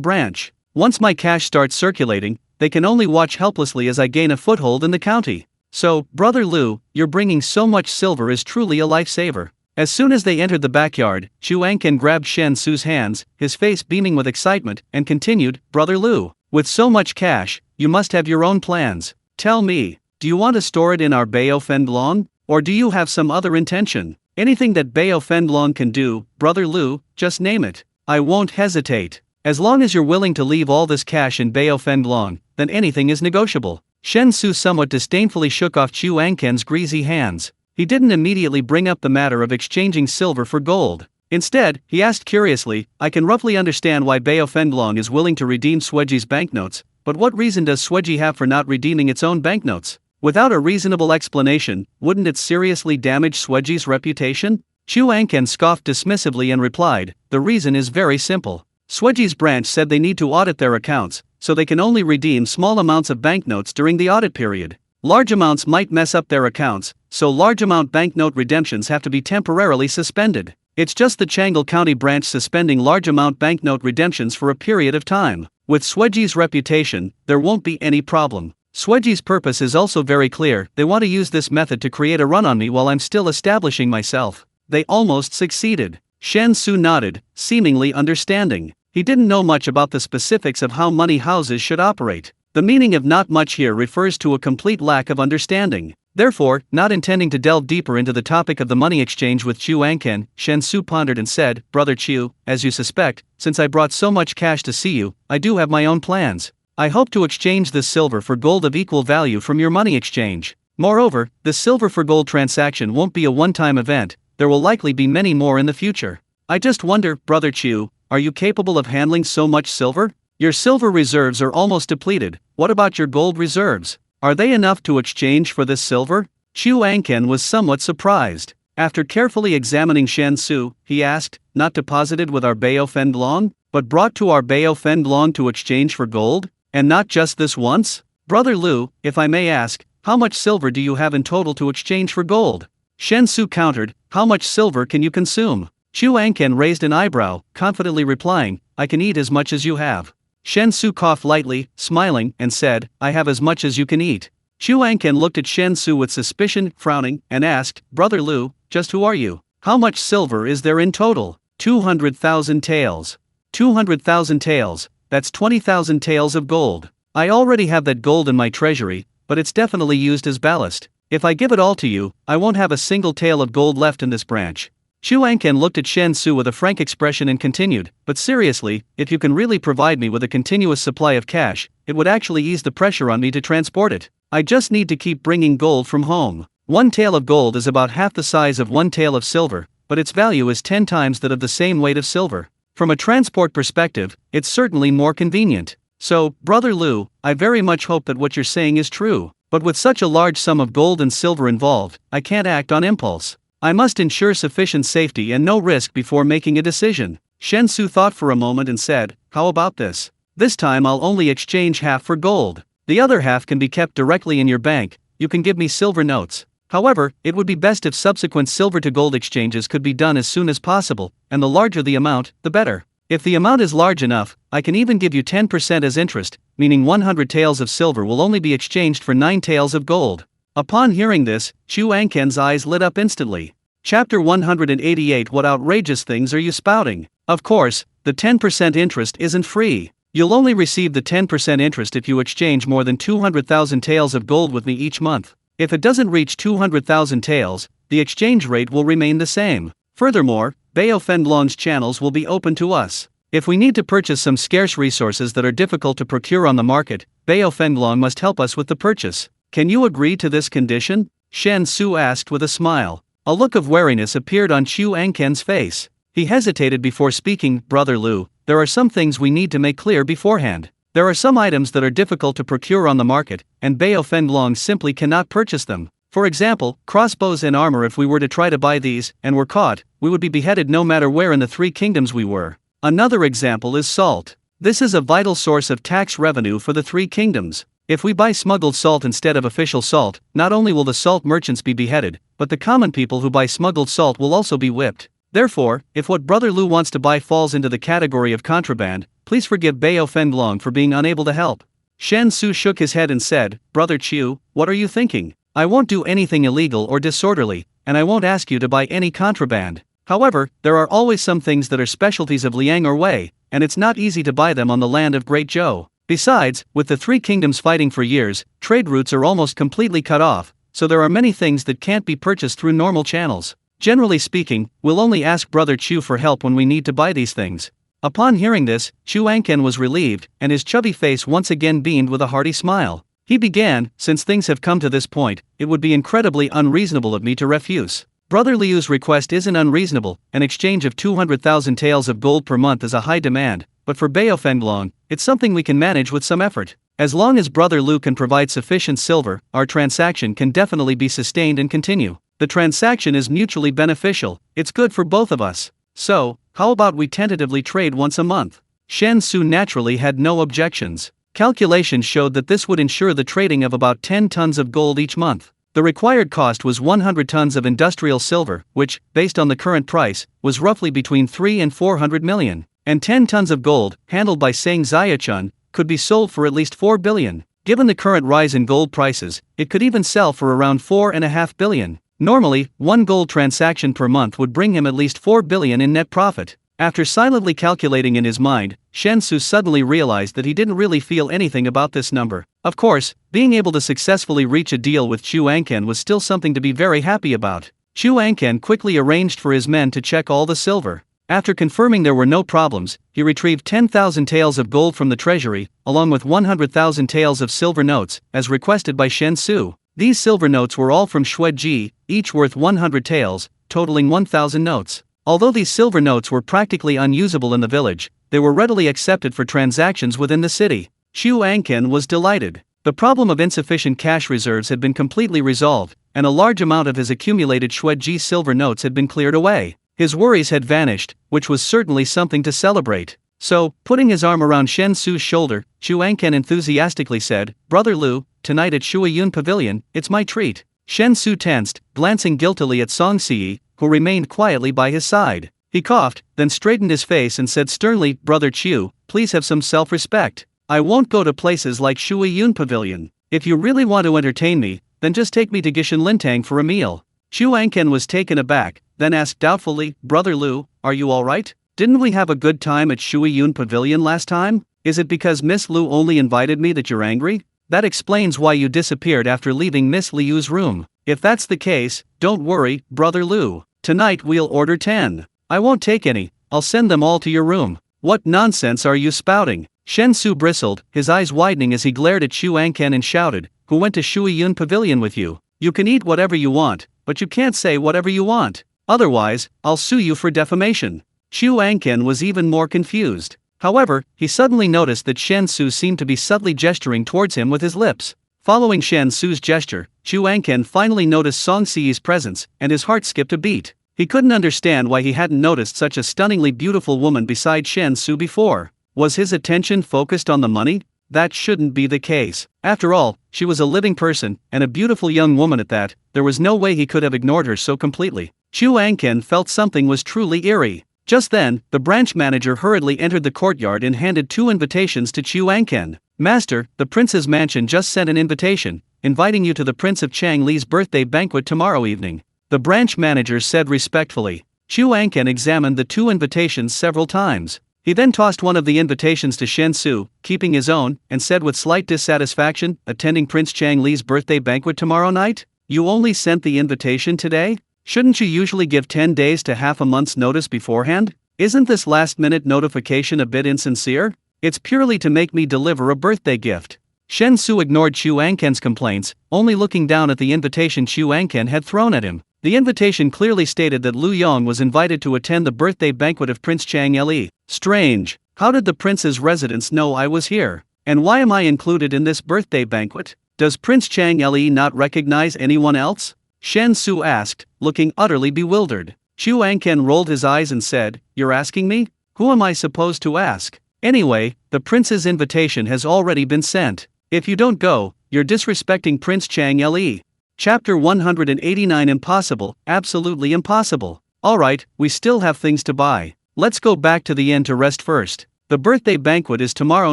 branch. Once my cash starts circulating, they can only watch helplessly as I gain a foothold in the county. So, Brother Lu, your bringing so much silver is truly a lifesaver. As soon as they entered the backyard, Chu Ankan grabbed Shen Xu's hands, his face beaming with excitement, and continued, Brother Lu, with so much cash, you must have your own plans. Tell me. Do you want to store it in our Bao Fenglong? Or do you have some other intention? Anything that Bao Fenglong can do, Brother Lu, just name it. I won't hesitate. As long as you're willing to leave all this cash in Bao Fenglong, then anything is negotiable. Shen Xu somewhat disdainfully shook off Chu Ankan's greasy hands. He didn't immediately bring up the matter of exchanging silver for gold. Instead, he asked curiously, I can roughly understand why Bao Fenglong is willing to redeem Sweji's banknotes, but what reason does Sweji have for not redeeming its own banknotes? Without a reasonable explanation, wouldn't it seriously damage Sweji's reputation? Chu Ankan scoffed dismissively and replied, the reason is very simple. Sweji's branch said they need to audit their accounts, so they can only redeem small amounts of banknotes during the audit period. Large amounts might mess up their accounts, so large amount banknote redemptions have to be temporarily suspended. It's just the Changle County branch suspending large amount banknote redemptions for a period of time. With Sweji's reputation, there won't be any problem. Sweji's purpose is also very clear, they want to use this method to create a run on me while I'm still establishing myself. They almost succeeded. Shen Xu nodded, seemingly understanding. He didn't know much about the specifics of how money houses should operate. The meaning of not much here refers to a complete lack of understanding. Therefore, not intending to delve deeper into the topic of the money exchange with Chu Ankan, Shen Xu pondered and said, Brother Chu, as you suspect, since I brought so much cash to see you, I do have my own plans. I hope to exchange this silver for gold of equal value from your money exchange. Moreover, the silver for gold transaction won't be a one-time event, there will likely be many more in the future. I just wonder, Brother Chu, are you capable of handling so much silver? Your silver reserves are almost depleted, what about your gold reserves? Are they enough to exchange for this silver? Chu Ankan was somewhat surprised. After carefully examining Shen Xu, he asked, not deposited with our Bao Fenglong, but brought to our Bao Fenglong to exchange for gold? And not just this once? Brother Lu, if I may ask, how much silver do you have in total to exchange for gold? Shen Xu countered, how much silver can you consume? Chu Ankan raised an eyebrow, confidently replying, I can eat as much as you have. Shen Xu coughed lightly, smiling, and said, I have as much as you can eat. Chu Ankan looked at Shen Xu with suspicion, frowning, and asked, Brother Lu, just who are you? How much silver is there in total? 200,000 taels. 200,000 taels. That's 20,000 taels of gold. I already have that gold in my treasury, but it's definitely used as ballast. If I give it all to you, I won't have a single tael of gold left in this branch. Chu Ankan looked at Shen Xu with a frank expression and continued, but seriously, if you can really provide me with a continuous supply of cash, it would actually ease the pressure on me to transport it. I just need to keep bringing gold from home. One tael of gold is about half the size of one tael of silver, but its value is 10 times that of the same weight of silver. From a transport perspective, it's certainly more convenient. So, Brother Lu, I very much hope that what you're saying is true. But with such a large sum of gold and silver involved, I can't act on impulse. I must ensure sufficient safety and no risk before making a decision. Shen Xu thought for a moment and said, how about this? This time I'll only exchange half for gold. The other half can be kept directly in your bank. You can give me silver notes. However, it would be best if subsequent silver to gold exchanges could be done as soon as possible, and the larger the amount, the better. If the amount is large enough, I can even give you 10% as interest, meaning 100 taels of silver will only be exchanged for 9 taels of gold. Upon hearing this, Chu Angken's eyes lit up instantly. Chapter 188. What outrageous things are you spouting? Of course, the 10% interest isn't free. You'll only receive the 10% interest if you exchange more than 200,000 taels of gold with me each month. If it doesn't reach 200,000 taels, the exchange rate will remain the same. Furthermore, Bao Fenglong's channels will be open to us. If we need to purchase some scarce resources that are difficult to procure on the market, Bao Fenglong must help us with the purchase. Can you agree to this condition? Shen Xu asked with a smile. A look of wariness appeared on Chu Angken's face. He hesitated before speaking. Brother Lu, there are some things we need to make clear beforehand. There are some items that are difficult to procure on the market, and Bao Fenglong simply cannot purchase them. For example, crossbows and armor. If we were to try to buy these, and were caught, we would be beheaded no matter where in the 3 kingdoms we were. Another example is salt. This is a vital source of tax revenue for the 3 kingdoms. If we buy smuggled salt instead of official salt, not only will the salt merchants be beheaded, but the common people who buy smuggled salt will also be whipped. Therefore, if what Brother Lu wants to buy falls into the category of contraband, please forgive Bao Fenglong for being unable to help. Shen Xu shook his head and said, Brother Chu, what are you thinking? I won't do anything illegal or disorderly, and I won't ask you to buy any contraband. However, there are always some things that are specialties of Liang or Wei, and it's not easy to buy them on the land of Great Zhou. Besides, with the 3 kingdoms fighting for years, trade routes are almost completely cut off, so there are many things that can't be purchased through normal channels. Generally speaking, we'll only ask Brother Chu for help when we need to buy these things. Upon hearing this, Chu Angken was relieved, and his chubby face once again beamed with a hearty smile. He began, since things have come to this point, it would be incredibly unreasonable of me to refuse. Brother Liu's request isn't unreasonable. An exchange of 200,000 taels of gold per month is a high demand, but for Bao Fenglong, it's something we can manage with some effort. As long as Brother Lu can provide sufficient silver, our transaction can definitely be sustained and continue. The transaction is mutually beneficial, it's good for both of us. So, how about we tentatively trade once a month? Shen Xu naturally had no objections. Calculations showed that this would ensure the trading of about 10 tons of gold each month. The required cost was 100 tons of industrial silver, which, based on the current price, was roughly between 3 and 400 million. And 10 tons of gold, handled by Sang Xiachun, could be sold for at least 4 billion. Given the current rise in gold prices, it could even sell for around 4.5 billion. Normally, one gold transaction per month would bring him at least 4 billion in net profit. After silently calculating in his mind, Shen Xu suddenly realized that he didn't really feel anything about this number. Of course, being able to successfully reach a deal with Chu Angken was still something to be very happy about. Chu Angken quickly arranged for his men to check all the silver. After confirming there were no problems, he retrieved 10,000 taels of gold from the treasury, along with 100,000 taels of silver notes, as requested by Shen Xu. These silver notes were all from Xueji, each worth 100 taels, totaling 1,000 notes. Although these silver notes were practically unusable in the village, they were readily accepted for transactions within the city. Chu Angken was delighted. The problem of insufficient cash reserves had been completely resolved, and a large amount of his accumulated Xueji silver notes had been cleared away. His worries had vanished, which was certainly something to celebrate. So, putting his arm around Shen Xu's shoulder, Chu Angken enthusiastically said, Brother Lu, tonight at Shuiyun Pavilion, it's my treat. Shen Xu tensed, glancing guiltily at Song Siyi, who remained quietly by his side. He coughed, then straightened his face and said sternly, Brother Chu, please have some self-respect. I won't go to places like Shuiyun Pavilion. If you really want to entertain me, then just take me to Gishan Lintang for a meal. Chu Angken was taken aback, then asked doubtfully, Brother Lu, are you alright? Didn't we have a good time at Shuiyun Pavilion last time? Is it because Miss Lu only invited me that you're angry? That explains why you disappeared after leaving Miss Liu's room. If that's the case, don't worry, Brother Lu. Tonight we'll order 10. I won't take any, I'll send them all to your room. What nonsense are you spouting? Shen Xu bristled, his eyes widening as he glared at Chu Angken and shouted, Who went to Shuiyun Pavilion with you? You can eat whatever you want, but you can't say whatever you want. Otherwise, I'll sue you for defamation. Chu Angken was even more confused. However, he suddenly noticed that Shen Xu seemed to be subtly gesturing towards him with his lips. Following Shen Xu's gesture, Chu Angken finally noticed Song Siyi's presence, and his heart skipped a beat. He couldn't understand why he hadn't noticed such a stunningly beautiful woman beside Shen Xu before. Was his attention focused on the money? That shouldn't be the case. After all, she was a living person, and a beautiful young woman at that. There was no way he could have ignored her so completely. Chu Angken felt something was truly eerie. Just then, the branch manager hurriedly entered the courtyard and handed 2 invitations to Chu Angken. "Master, the prince's mansion just sent an invitation, inviting you to the Prince of Chang Li's birthday banquet tomorrow evening," the branch manager said respectfully. Chu Angken examined the 2 invitations several times. He then tossed one of the invitations to Shen Xu, keeping his own, and said with slight dissatisfaction, "Attending Prince Chang Li's birthday banquet tomorrow night? You only sent the invitation today? Shouldn't you usually give 10 days to half a month's notice beforehand? Isn't this last-minute notification a bit insincere? It's purely to make me deliver a birthday gift." Shen Xu ignored Chu Angken's complaints, only looking down at the invitation Chu Angken had thrown at him. The invitation clearly stated that Lu Yong was invited to attend the birthday banquet of Prince Chang Li. Strange. How did the prince's residents know I was here? And why am I included in this birthday banquet? Does Prince Chang Li not recognize anyone else? Shen Xu asked, looking utterly bewildered. Chu Angken rolled his eyes and said, "You're asking me? Who am I supposed to ask? Anyway, the prince's invitation has already been sent. If you don't go, you're disrespecting Prince Chang Li." Chapter 189 Impossible, absolutely impossible. Alright, we still have things to buy. Let's go back to the inn to rest first. The birthday banquet is tomorrow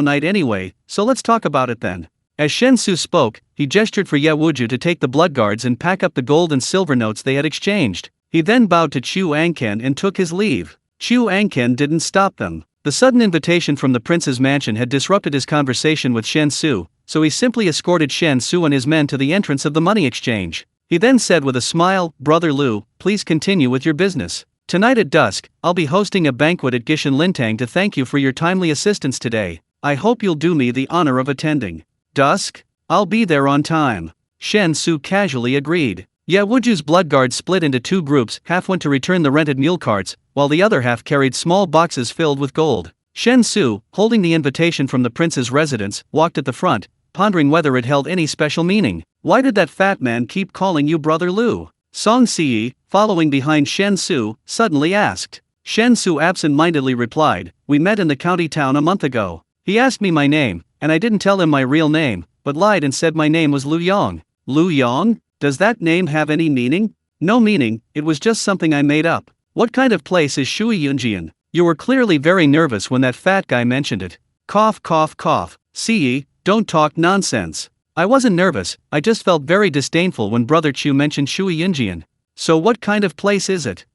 night anyway, so let's talk about it then. As Shen Xu spoke, he gestured for Ye Wuju to take the blood guards and pack up the gold and silver notes they had exchanged. He then bowed to Chu Angken and took his leave. Chu Angken didn't stop them. The sudden invitation from the prince's mansion had disrupted his conversation with Shen Xu, so he simply escorted Shen Xu and his men to the entrance of the money exchange. He then said with a smile, "Brother Lu, please continue with your business. Tonight at dusk, I'll be hosting a banquet at Gishan Lintang to thank you for your timely assistance today. I hope you'll do me the honor of attending." "Dusk? I'll be there on time," Shen Xu casually agreed. Ye Wuju's blood guards split into 2 groups, half went to return the rented mule carts, while the other half carried small boxes filled with gold. Shen Xu, holding the invitation from the prince's residence, walked at the front, pondering whether it held any special meaning. "Why did that fat man keep calling you Brother Lu?" Song Siyi, following behind Shen Xu, suddenly asked. Shen Xu absent-mindedly replied, "We met in the county town a month ago. He asked me my name, and I didn't tell him my real name, but lied and said my name was Lu Yong." "Lu Yong? Does that name have any meaning?" "No meaning, it was just something I made up." "What kind of place is Shui Yunjian? You were clearly very nervous when that fat guy mentioned it." Cough cough cough. "Siyi, don't talk nonsense. I wasn't nervous, I just felt very disdainful when Brother Chu mentioned Shui Yunjian." "So what kind of place is it?"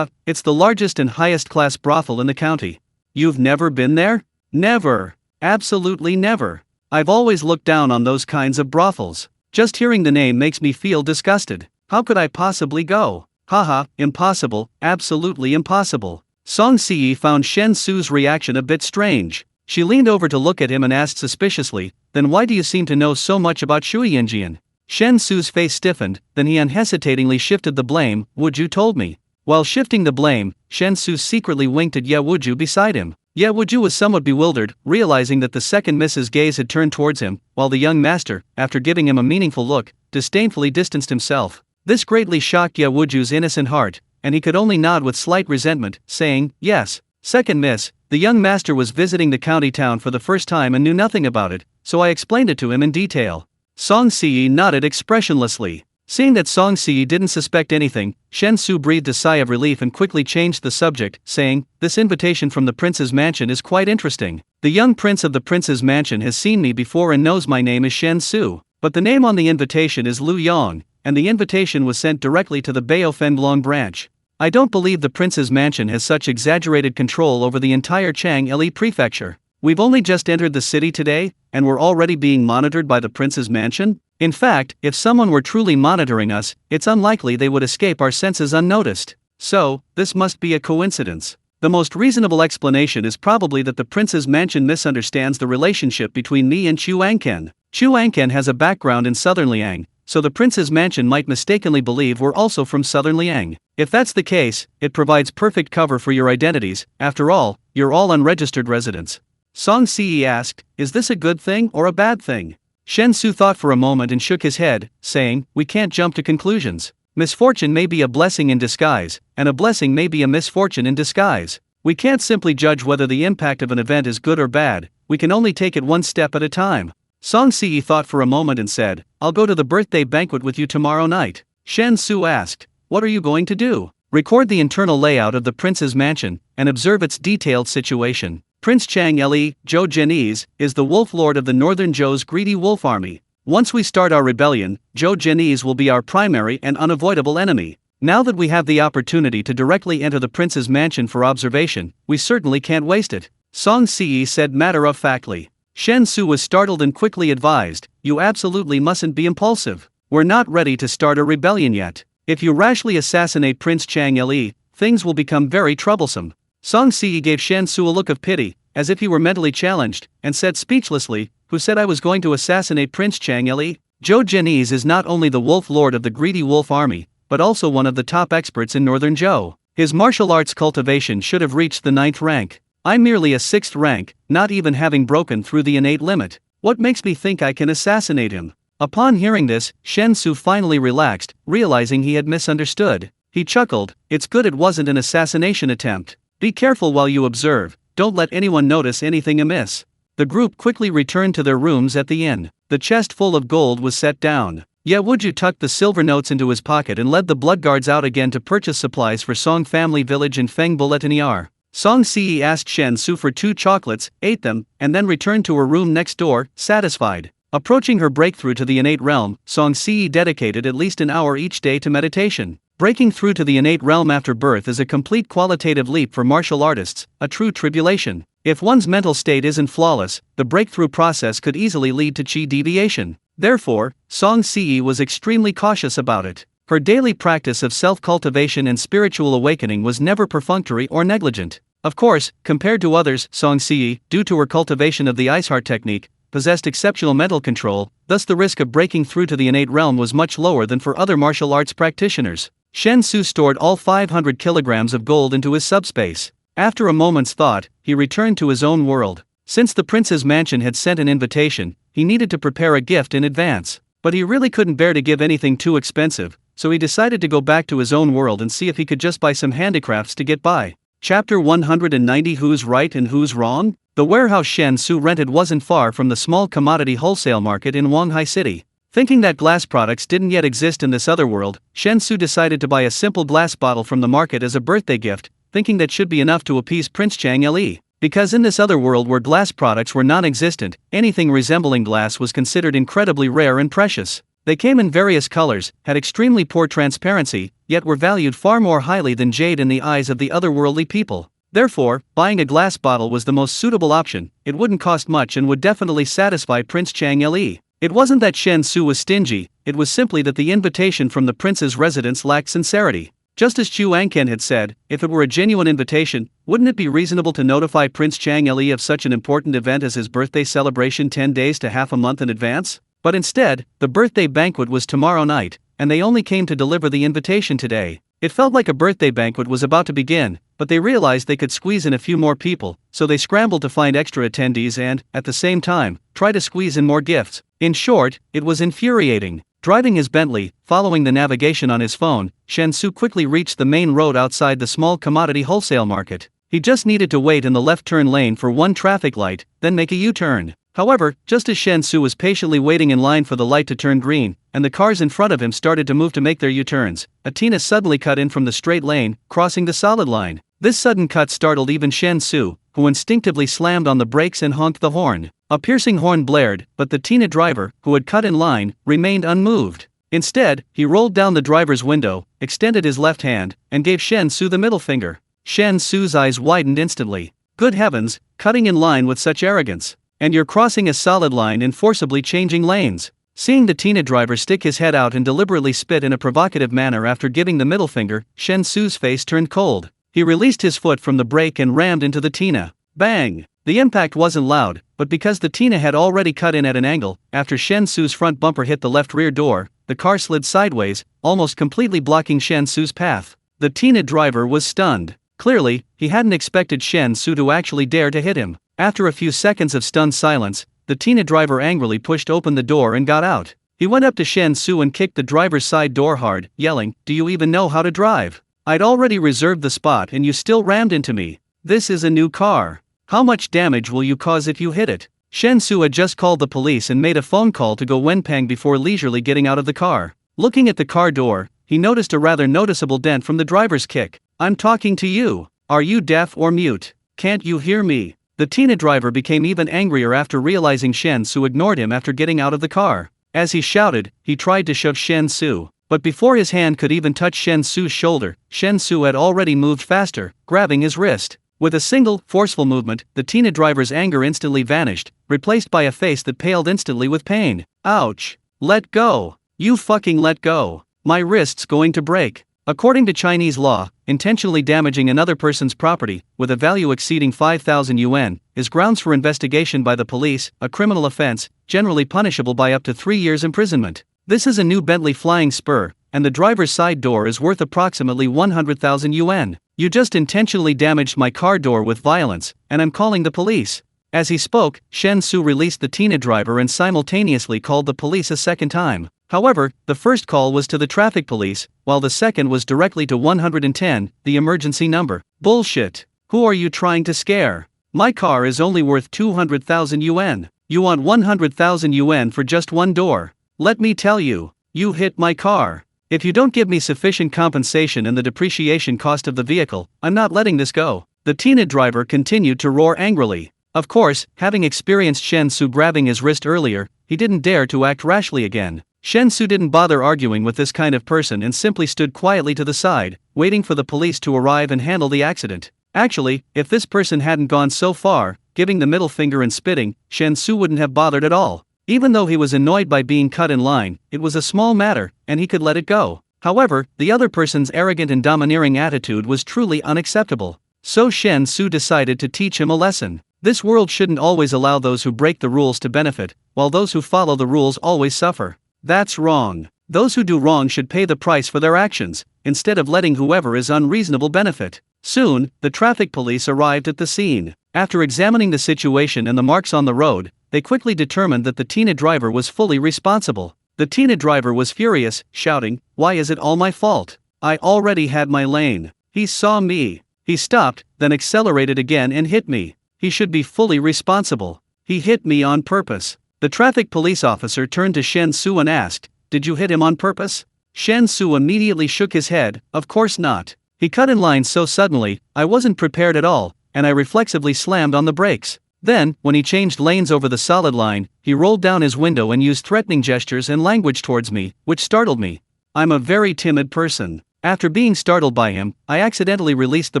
It's the largest and highest class brothel in the county." "You've never been there?" "Never. Absolutely never. I've always looked down on those kinds of brothels. Just hearing the name makes me feel disgusted. How could I possibly go?" "Haha, impossible, absolutely impossible." Song Siyi found Shen Xu's reaction a bit strange. She leaned over to look at him and asked suspiciously, "Then why do you seem to know so much about Shui Yunjian?" Shen Xu's face stiffened, then he unhesitatingly shifted the blame. "Wuju told me." While shifting the blame, Shen Xu secretly winked at Ye Wuju beside him. Ye Wuju was somewhat bewildered, realizing that the second Mrs. gaze had turned towards him, while the young master, after giving him a meaningful look, disdainfully distanced himself. This greatly shocked Ye Wuju's innocent heart, and he could only nod with slight resentment, saying, "Yes, second miss, the young master was visiting the county town for the first time and knew nothing about it, so I explained it to him in detail." Song Siyi nodded expressionlessly. Seeing that Song Siyi didn't suspect anything, Shen Xu breathed a sigh of relief and quickly changed the subject, saying, "This invitation from the prince's mansion is quite interesting. The young prince of the prince's mansion has seen me before and knows my name is Shen Xu, but the name on the invitation is Lu Yong, and the invitation was sent directly to the Bao Fenglong branch. I don't believe the prince's mansion has such exaggerated control over the entire Chang Li prefecture. We've only just entered the city today, and we're already being monitored by the prince's mansion? In fact, if someone were truly monitoring us, it's unlikely they would escape our senses unnoticed. So, this must be a coincidence. The most reasonable explanation is probably that the prince's mansion misunderstands the relationship between me and Chu Angken. Chu Angken has a background in southern Liang, so the prince's mansion might mistakenly believe we're also from southern Liang. If that's the case, it provides perfect cover for your identities. After all, you're all unregistered residents. Song Ce asked, is this a good thing or a bad thing? Shen Xu thought for a moment and shook his head, saying, we can't jump to conclusions. Misfortune may be a blessing in disguise, and a blessing may be a misfortune in disguise. We can't simply judge whether the impact of an event is good or bad, we can only take it one step at a time. Song Ce thought for a moment and said, I'll go to the birthday banquet with you tomorrow night. Shen Xu asked, what are you going to do? Record the internal layout of the prince's mansion, and observe its detailed situation. Prince Chang Li, Zhou Zhenese, is the wolf lord of the northern Zhou's greedy wolf army. Once we start our rebellion, Zhou Zhenese will be our primary and unavoidable enemy. Now that we have the opportunity to directly enter the prince's mansion for observation, we certainly can't waste it. Song Ce said matter-of-factly. Shen Xu was startled and quickly advised, you absolutely mustn't be impulsive. We're not ready to start a rebellion yet. If you rashly assassinate Prince Chang Li, things will become very troublesome. Song Ce gave Shen Xu a look of pity, as if he were mentally challenged, and said speechlessly, who said I was going to assassinate Prince Chang Li? Zhou Zhenese is not only the wolf lord of the greedy wolf army, but also one of the top experts in northern Zhou. His martial arts cultivation should have reached the 9th rank. I'm merely a 6th rank, not even having broken through the innate limit. What makes me think I can assassinate him? Upon hearing this, Shen Xu finally relaxed, realizing he had misunderstood. He chuckled, it's good it wasn't an assassination attempt. Be careful while you observe, don't let anyone notice anything amiss. The group quickly returned to their rooms at the inn. The chest full of gold was set down. Ye Wuju tucked the silver notes into his pocket and led the blood guards out again to purchase supplies for Song family village in Feng Bulletiniar. Song Ce asked Shen Xu for 2 chocolates, ate them, and then returned to her room next door, satisfied. Approaching her breakthrough to the innate realm, Song Ce dedicated at least an hour each day to meditation. Breaking through to the innate realm after birth is a complete qualitative leap for martial artists, a true tribulation. If one's mental state isn't flawless, the breakthrough process could easily lead to chi deviation. Therefore, Song Ce was extremely cautious about it. Her daily practice of self-cultivation and spiritual awakening was never perfunctory or negligent. Of course, compared to others, Song Ce, due to her cultivation of the ice heart technique, possessed exceptional mental control, thus the risk of breaking through to the innate realm was much lower than for other martial arts practitioners. Shen Xu stored all 500 kilograms of gold into his subspace. After a moment's thought, he returned to his own world. Since the prince's mansion had sent an invitation, he needed to prepare a gift in advance. But he really couldn't bear to give anything too expensive, so he decided to go back to his own world and see if he could just buy some handicrafts to get by. Chapter 190 Who's Right and Who's Wrong? The warehouse Shen Xu rented wasn't far from the small commodity wholesale market in Wanghai City. Thinking that glass products didn't yet exist in this other world, Shen Xu decided to buy a simple glass bottle from the market as a birthday gift, thinking that should be enough to appease Prince Chang Li. Because in this other world where glass products were non-existent, anything resembling glass was considered incredibly rare and precious. They came in various colors, had extremely poor transparency, yet were valued far more highly than jade in the eyes of the otherworldly people. Therefore, buying a glass bottle was the most suitable option. It wouldn't cost much and would definitely satisfy Prince Chang Li. It wasn't that Shen Xu was stingy, it was simply that the invitation from the prince's residence lacked sincerity. Just as Chu Angken had said, if it were a genuine invitation, wouldn't it be reasonable to notify Prince Chang Li of such an important event as his birthday celebration 10 days to half a month in advance? But instead, the birthday banquet was tomorrow night, and they only came to deliver the invitation today. It felt like a birthday banquet was about to begin, but they realized they could squeeze in a few more people, so they scrambled to find extra attendees and, at the same time, try to squeeze in more gifts. In short, it was infuriating. Driving his Bentley, following the navigation on his phone, Shen Xu quickly reached the main road outside the small commodity wholesale market. He just needed to wait in the left turn lane for one traffic light, then make a U-turn. However, just as Shen Xu was patiently waiting in line for the light to turn green, and the cars in front of him started to move to make their U-turns, a Tina suddenly cut in from the straight lane, crossing the solid line. This sudden cut startled even Shen Xu, who instinctively slammed on the brakes and honked the horn. A piercing horn blared, but the Tina driver, who had cut in line, remained unmoved. Instead, he rolled down the driver's window, extended his left hand, and gave Shen Xu the middle finger. Shen Xu's eyes widened instantly. Good heavens, cutting in line with such arrogance. And you're crossing a solid line and forcibly changing lanes. Seeing the Tina driver stick his head out and deliberately spit in a provocative manner after giving the middle finger, Shen Xu's face turned cold. He released his foot from the brake and rammed into the Tina. Bang! The impact wasn't loud, but because the Tina had already cut in at an angle, after Shen Xu's front bumper hit the left rear door, the car slid sideways, almost completely blocking Shen Xu's path. The Tina driver was stunned. Clearly, he hadn't expected Shen Xu to actually dare to hit him. After a few seconds of stunned silence, the Tina driver angrily pushed open the door and got out. He went up to Shen Xu and kicked the driver's side door hard, yelling, "Do you even know how to drive? I'd already reserved the spot and you still rammed into me. This is a new car. How much damage will you cause if you hit it?" Shen Xu had just called the police and made a phone call to Go Wenpeng before leisurely getting out of the car. Looking at the car door, he noticed a rather noticeable dent from the driver's kick. "I'm talking to you. Are you deaf or mute? Can't you hear me?" The Tina driver became even angrier after realizing Shen Xu ignored him after getting out of the car. As he shouted, he tried to shove Shen Xu, but before his hand could even touch Shen Xu's shoulder, Shen Xu had already moved faster, grabbing his wrist. With a single, forceful movement, the Tina driver's anger instantly vanished, replaced by a face that paled instantly with pain. "Ouch! Let go! You fucking let go! My wrist's going to break." According to Chinese law, intentionally damaging another person's property, with a value exceeding 5,000 yuan, is grounds for investigation by the police, a criminal offense, generally punishable by up to 3 years imprisonment. This is a new Bentley Flying Spur, and the driver's side door is worth approximately 100,000 yuan. "You just intentionally damaged my car door with violence, and I'm calling the police." As he spoke, Shen Xu released the Tina driver and simultaneously called the police a second time. However, the first call was to the traffic police, while the second was directly to 110, the emergency number. "Bullshit. Who are you trying to scare? My car is only worth 200,000 yuan. You want 100,000 yuan for just one door? Let me tell you, you hit my car. If you don't give me sufficient compensation and the depreciation cost of the vehicle, I'm not letting this go." The Tina driver continued to roar angrily. Of course, having experienced Shen Xu grabbing his wrist earlier, he didn't dare to act rashly again. Shen Xu didn't bother arguing with this kind of person and simply stood quietly to the side, waiting for the police to arrive and handle the accident. Actually, if this person hadn't gone so far, giving the middle finger and spitting, Shen Xu wouldn't have bothered at all. Even though he was annoyed by being cut in line, it was a small matter, and he could let it go. However, the other person's arrogant and domineering attitude was truly unacceptable. So Shen Xu decided to teach him a lesson. This world shouldn't always allow those who break the rules to benefit, while those who follow the rules always suffer. That's wrong. Those who do wrong should pay the price for their actions, instead of letting whoever is unreasonable benefit. Soon, the traffic police arrived at the scene. After examining the situation and the marks on the road, they quickly determined that the Tina driver was fully responsible. The Tina driver was furious, shouting, "Why is it all my fault? I already had my lane. He saw me. He stopped, then accelerated again and hit me. He should be fully responsible. He hit me on purpose." The traffic police officer turned to Shen Xu and asked, "Did you hit him on purpose?" Shen Xu immediately shook his head, "Of course not. He cut in line so suddenly, I wasn't prepared at all, and I reflexively slammed on the brakes. Then, when he changed lanes over the solid line, he rolled down his window and used threatening gestures and language towards me, which startled me. I'm a very timid person. After being startled by him, I accidentally released the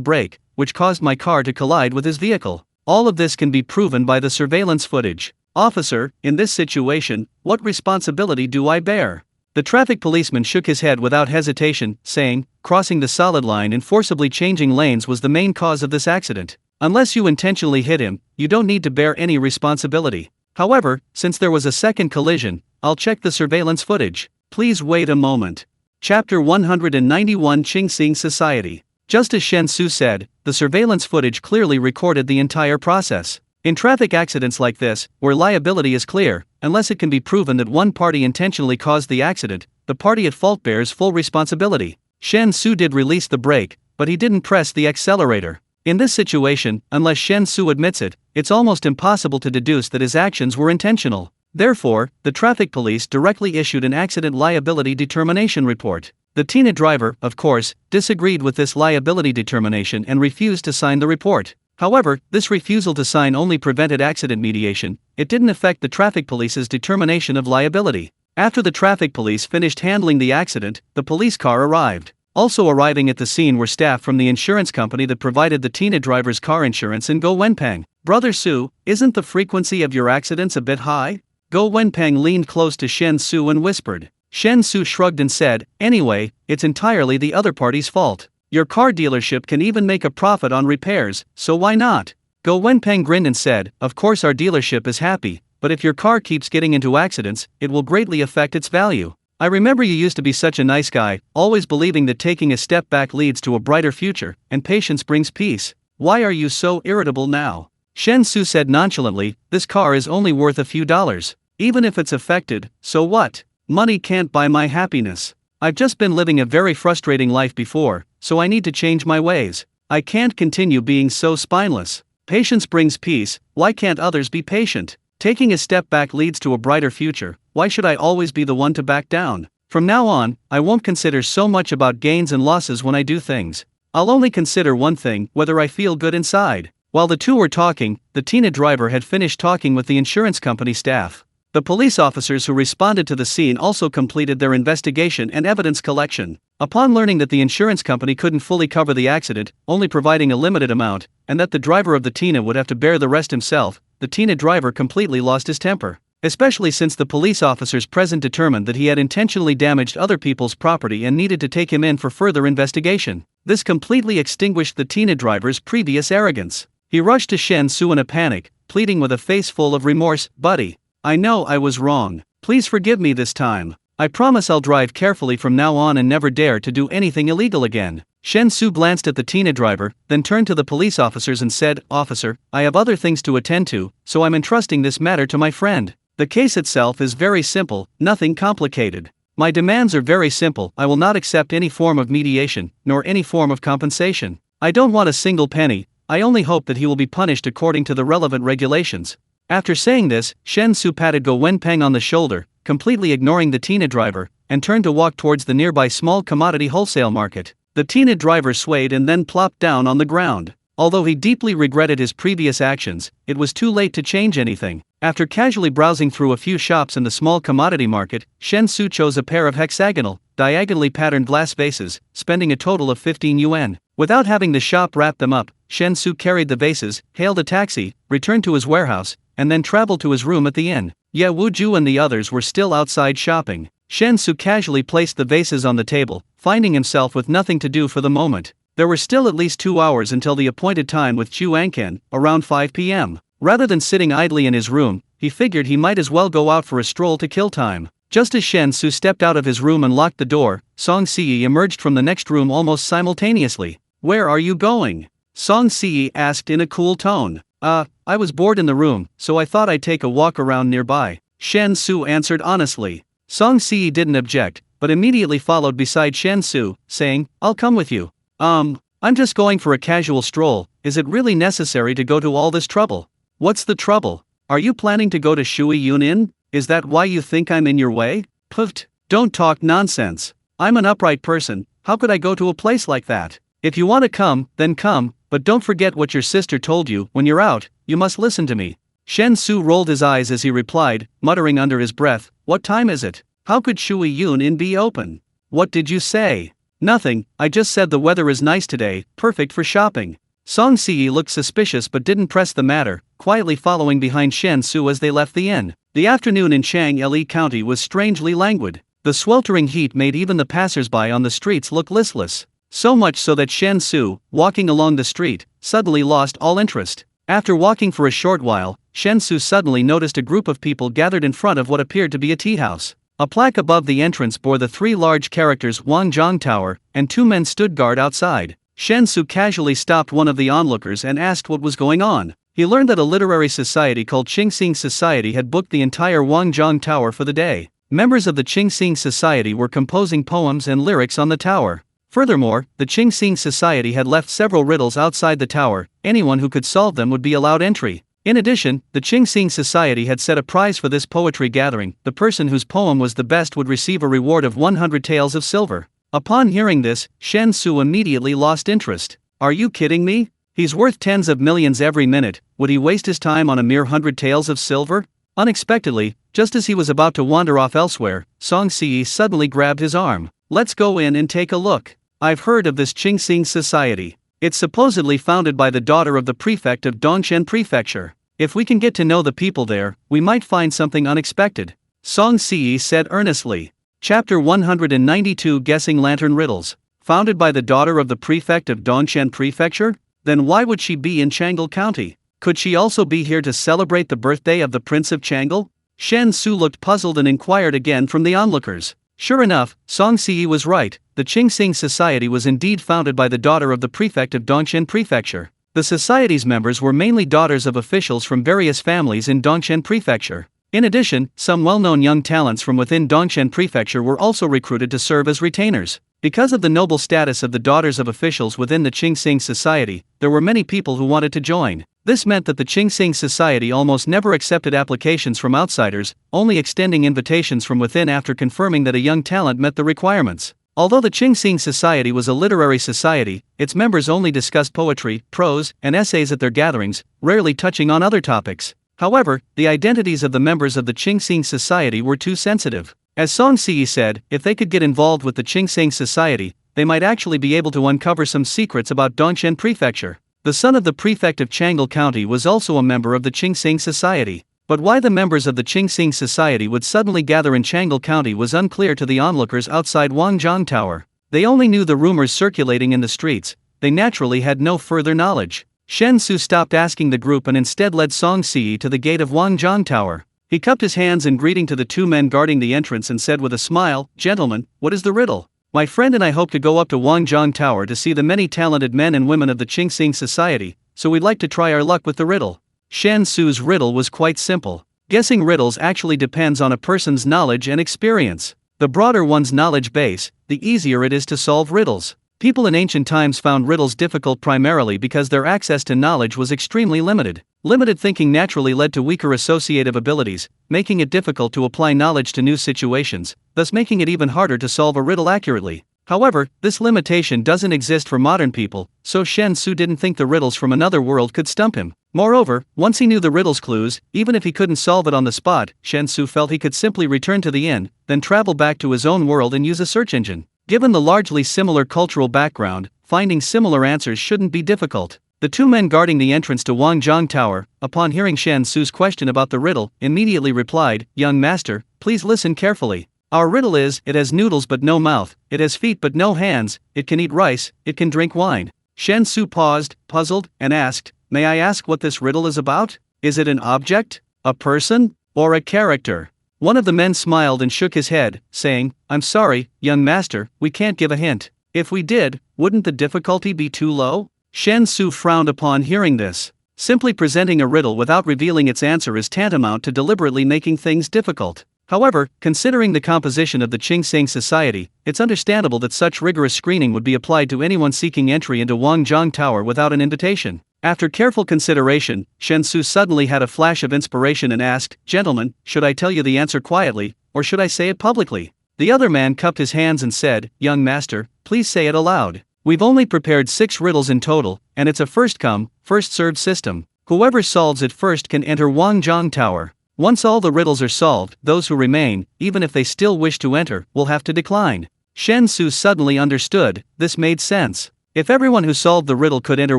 brake, which caused my car to collide with his vehicle. All of this can be proven by the surveillance footage. Officer, in this situation, what responsibility do I bear?" The traffic policeman shook his head without hesitation, saying, "Crossing the solid line and forcibly changing lanes was the main cause of this accident. Unless you intentionally hit him, you don't need to bear any responsibility. However, since there was a second collision, I'll check the surveillance footage. Please wait a moment." Chapter 191 Qingxing Society. Just as Shen Xu said, the surveillance footage clearly recorded the entire process. In traffic accidents like this, where liability is clear, unless it can be proven that one party intentionally caused the accident, the party at fault bears full responsibility. Shen Xu did release the brake, but he didn't press the accelerator. In this situation, unless Shen Xu admits it, it's almost impossible to deduce that his actions were intentional. Therefore, the traffic police directly issued an accident liability determination report. The Tina driver, of course, disagreed with this liability determination and refused to sign the report. However, this refusal to sign only prevented accident mediation. It didn't affect the traffic police's determination of liability. After the traffic police finished handling the accident, the police car arrived. Also arriving at the scene were staff from the insurance company that provided the Tina driver's car insurance and Go Wenpeng. "Brother Su, isn't the frequency of your accidents a bit high?" Go Wenpeng leaned close to Shen Xu and whispered. Shen Xu shrugged and said, "Anyway, it's entirely the other party's fault. Your car dealership can even make a profit on repairs, so why not?" Go Wenpeng grinned and said, "Of course our dealership is happy, but if your car keeps getting into accidents, it will greatly affect its value. I remember you used to be such a nice guy, always believing that taking a step back leads to a brighter future, and patience brings peace. Why are you so irritable now? Shen Xu said nonchalantly, this car is only worth a few dollars. Even if it's affected, so what? Money can't buy my happiness. I've just been living a very frustrating life before, so I need to change my ways. I can't continue being so spineless. Patience brings peace, why can't others be patient? Taking a step back leads to a brighter future, why should I always be the one to back down? From now on, I won't consider so much about gains and losses when I do things. I'll only consider one thing, whether I feel good inside. While the two were talking, the Tina driver had finished talking with the insurance company staff. The police officers who responded to the scene also completed their investigation and evidence collection. Upon learning that the insurance company couldn't fully cover the accident, only providing a limited amount, and that the driver of the Tina would have to bear the rest himself, the Tina driver completely lost his temper. Especially since the police officers present determined that he had intentionally damaged other people's property and needed to take him in for further investigation. This completely extinguished the Tina driver's previous arrogance. He rushed to Shen Xu in a panic, pleading with a face full of remorse, "Buddy, I know I was wrong. Please forgive me this time. I promise I'll drive carefully from now on and never dare to do anything illegal again." Shen Xu glanced at the Tina driver, then turned to the police officers and said, "Officer, I have other things to attend to, so I'm entrusting this matter to my friend. The case itself is very simple, nothing complicated. My demands are very simple. I will not accept any form of mediation, nor any form of compensation. I don't want a single penny. I only hope that he will be punished according to the relevant regulations." After saying this, Shen Xu patted Go Wenpeng on the shoulder, completely ignoring the Tina driver, and turned to walk towards the nearby small commodity wholesale market. The Tina driver swayed and then plopped down on the ground. Although he deeply regretted his previous actions, it was too late to change anything. After casually browsing through a few shops in the small commodity market, Shen Xu chose a pair of hexagonal, diagonally patterned glass vases, spending a total of 15 yuan. Without having the shop wrap them up, Shen Xu carried the vases, hailed a taxi, returned to his warehouse, and then traveled to his room at the inn. Ye Wuju and the others were still outside shopping. Shen Xu casually placed the vases on the table, finding himself with nothing to do for the moment. There were still at least 2 hours until the appointed time with Chu Anken, around 5 p.m. Rather than sitting idly in his room, he figured he might as well go out for a stroll to kill time. Just as Shen Xu stepped out of his room and locked the door, Song Siyi emerged from the next room almost simultaneously. "Where are you going?" Song Siyi asked in a cool tone. I was bored in the room, so I thought I'd take a walk around nearby," Shen Xu answered honestly. Song Siyi didn't object, but immediately followed beside Shen Xu, saying, "I'll come with you." I'm just going for a casual stroll. Is it really necessary to go to all this trouble?" "What's the trouble? Are you planning to go to Shui Yun Inn? Is that why you think I'm in your way?" "Pfft, don't talk nonsense. I'm an upright person, how could I go to a place like that? If you want to come, then come, but don't forget what your sister told you. When you're out, you must listen to me." Shen Xu rolled his eyes as he replied, muttering under his breath, "What time is it? How could Shui Yun Inn be open?" "What did you say?" "Nothing, I just said the weather is nice today, perfect for shopping." Song Siyi looked suspicious but didn't press the matter, quietly following behind Shen Xu as they left the inn. The afternoon in Changli County was strangely languid. The sweltering heat made even the passers-by on the streets look listless. So much so that Shen Xu, walking along the street, suddenly lost all interest. After walking for a short while, Shen Xu suddenly noticed a group of people gathered in front of what appeared to be a tea house. A plaque above the entrance bore the 3 large characters Wangjiang Tower, and 2 men stood guard outside. Shen Xu casually stopped one of the onlookers and asked what was going on. He learned that a literary society called Qingxing Society had booked the entire Wangjiang Tower for the day. Members of the Qingxing Society were composing poems and lyrics on the tower. Furthermore, the Qingxing Society had left several riddles outside the tower. Anyone who could solve them would be allowed entry. In addition, the Qingxing Society had set a prize for this poetry gathering. The person whose poem was the best would receive a reward of 100 taels of silver. Upon hearing this, Shen Xu immediately lost interest. "Are you kidding me? He's worth tens of millions every minute. Would he waste his time on a mere 100 taels of silver?" Unexpectedly, just as he was about to wander off elsewhere, Song Siyi suddenly grabbed his arm. "Let's go in and take a look. I've heard of this Qingxing Society. It's supposedly founded by the daughter of the prefect of Dongshan Prefecture. If we can get to know the people there, we might find something unexpected," Song Siyi said earnestly. Chapter 192 Guessing Lantern Riddles. Founded by the daughter of the prefect of Dongshan Prefecture? Then why would she be in Chang'an County? Could she also be here to celebrate the birthday of the Prince of Chang'an? Shen Xu looked puzzled and inquired again from the onlookers. Sure enough, Song Si was right. The Qingxing Society was indeed founded by the daughter of the prefect of Dongchen Prefecture. The society's members were mainly daughters of officials from various families in Dongchen Prefecture. In addition, some well-known young talents from within Dongchen Prefecture were also recruited to serve as retainers. Because of the noble status of the daughters of officials within the Qingxing Society, there were many people who wanted to join. This meant that the Qingxing Society almost never accepted applications from outsiders, only extending invitations from within after confirming that a young talent met the requirements. Although the Qingxing Society was a literary society, its members only discussed poetry, prose, and essays at their gatherings, rarely touching on other topics. However, the identities of the members of the Qingxing Society were too sensitive. As Song Si said, if they could get involved with the Qingxing Society, they might actually be able to uncover some secrets about Dongchen Prefecture. The son of the prefect of Changle County was also a member of the Qingxing Society. But why the members of the Qingxing Society would suddenly gather in Changle County was unclear to the onlookers outside Wangjiang Tower. They only knew the rumors circulating in the streets. They naturally had no further knowledge. Shen Xu stopped asking the group and instead led Song Si to the gate of Wangjiang Tower. He cupped his hands in greeting to the two men guarding the entrance and said with a smile, "Gentlemen, what is the riddle? My friend and I hope to go up to Wangjiang Tower to see the many talented men and women of the Qingxing Society, so we'd like to try our luck with the riddle." Shen Xu's riddle was quite simple. Guessing riddles actually depends on a person's knowledge and experience. The broader one's knowledge base, the easier it is to solve riddles. People in ancient times found riddles difficult primarily because their access to knowledge was extremely limited. Limited thinking naturally led to weaker associative abilities, making it difficult to apply knowledge to new situations, thus making it even harder to solve a riddle accurately. However, this limitation doesn't exist for modern people, so Shen Xu didn't think the riddles from another world could stump him. Moreover, once he knew the riddle's clues, even if he couldn't solve it on the spot, Shen Xu felt he could simply return to the inn, then travel back to his own world and use a search engine. Given the largely similar cultural background, finding similar answers shouldn't be difficult. The two men guarding the entrance to Wangjiang Tower, upon hearing Shen Xu's question about the riddle, immediately replied, "Young master, please listen carefully. Our riddle is, it has noodles but no mouth, it has feet but no hands, it can eat rice, it can drink wine." Shen Xu paused, puzzled, and asked, "May I ask what this riddle is about? Is it an object, a person, or a character?" One of the men smiled and shook his head, saying, "I'm sorry, young master, we can't give a hint. If we did, wouldn't the difficulty be too low?" Shen Xu frowned upon hearing this. Simply presenting a riddle without revealing its answer is tantamount to deliberately making things difficult. However, considering the composition of the Qingxing Society, it's understandable that such rigorous screening would be applied to anyone seeking entry into Wangjiang Tower without an invitation. After careful consideration, Shen Xu suddenly had a flash of inspiration and asked, "Gentlemen, should I tell you the answer quietly, or should I say it publicly?" The other man cupped his hands and said, "Young master, please say it aloud. We've only prepared 6 riddles in total, and it's a first-come, first-served system. Whoever solves it first can enter Wangjiang Tower. Once all the riddles are solved, those who remain, even if they still wish to enter, will have to decline." Shen Xu suddenly understood. This made sense. If everyone who solved the riddle could enter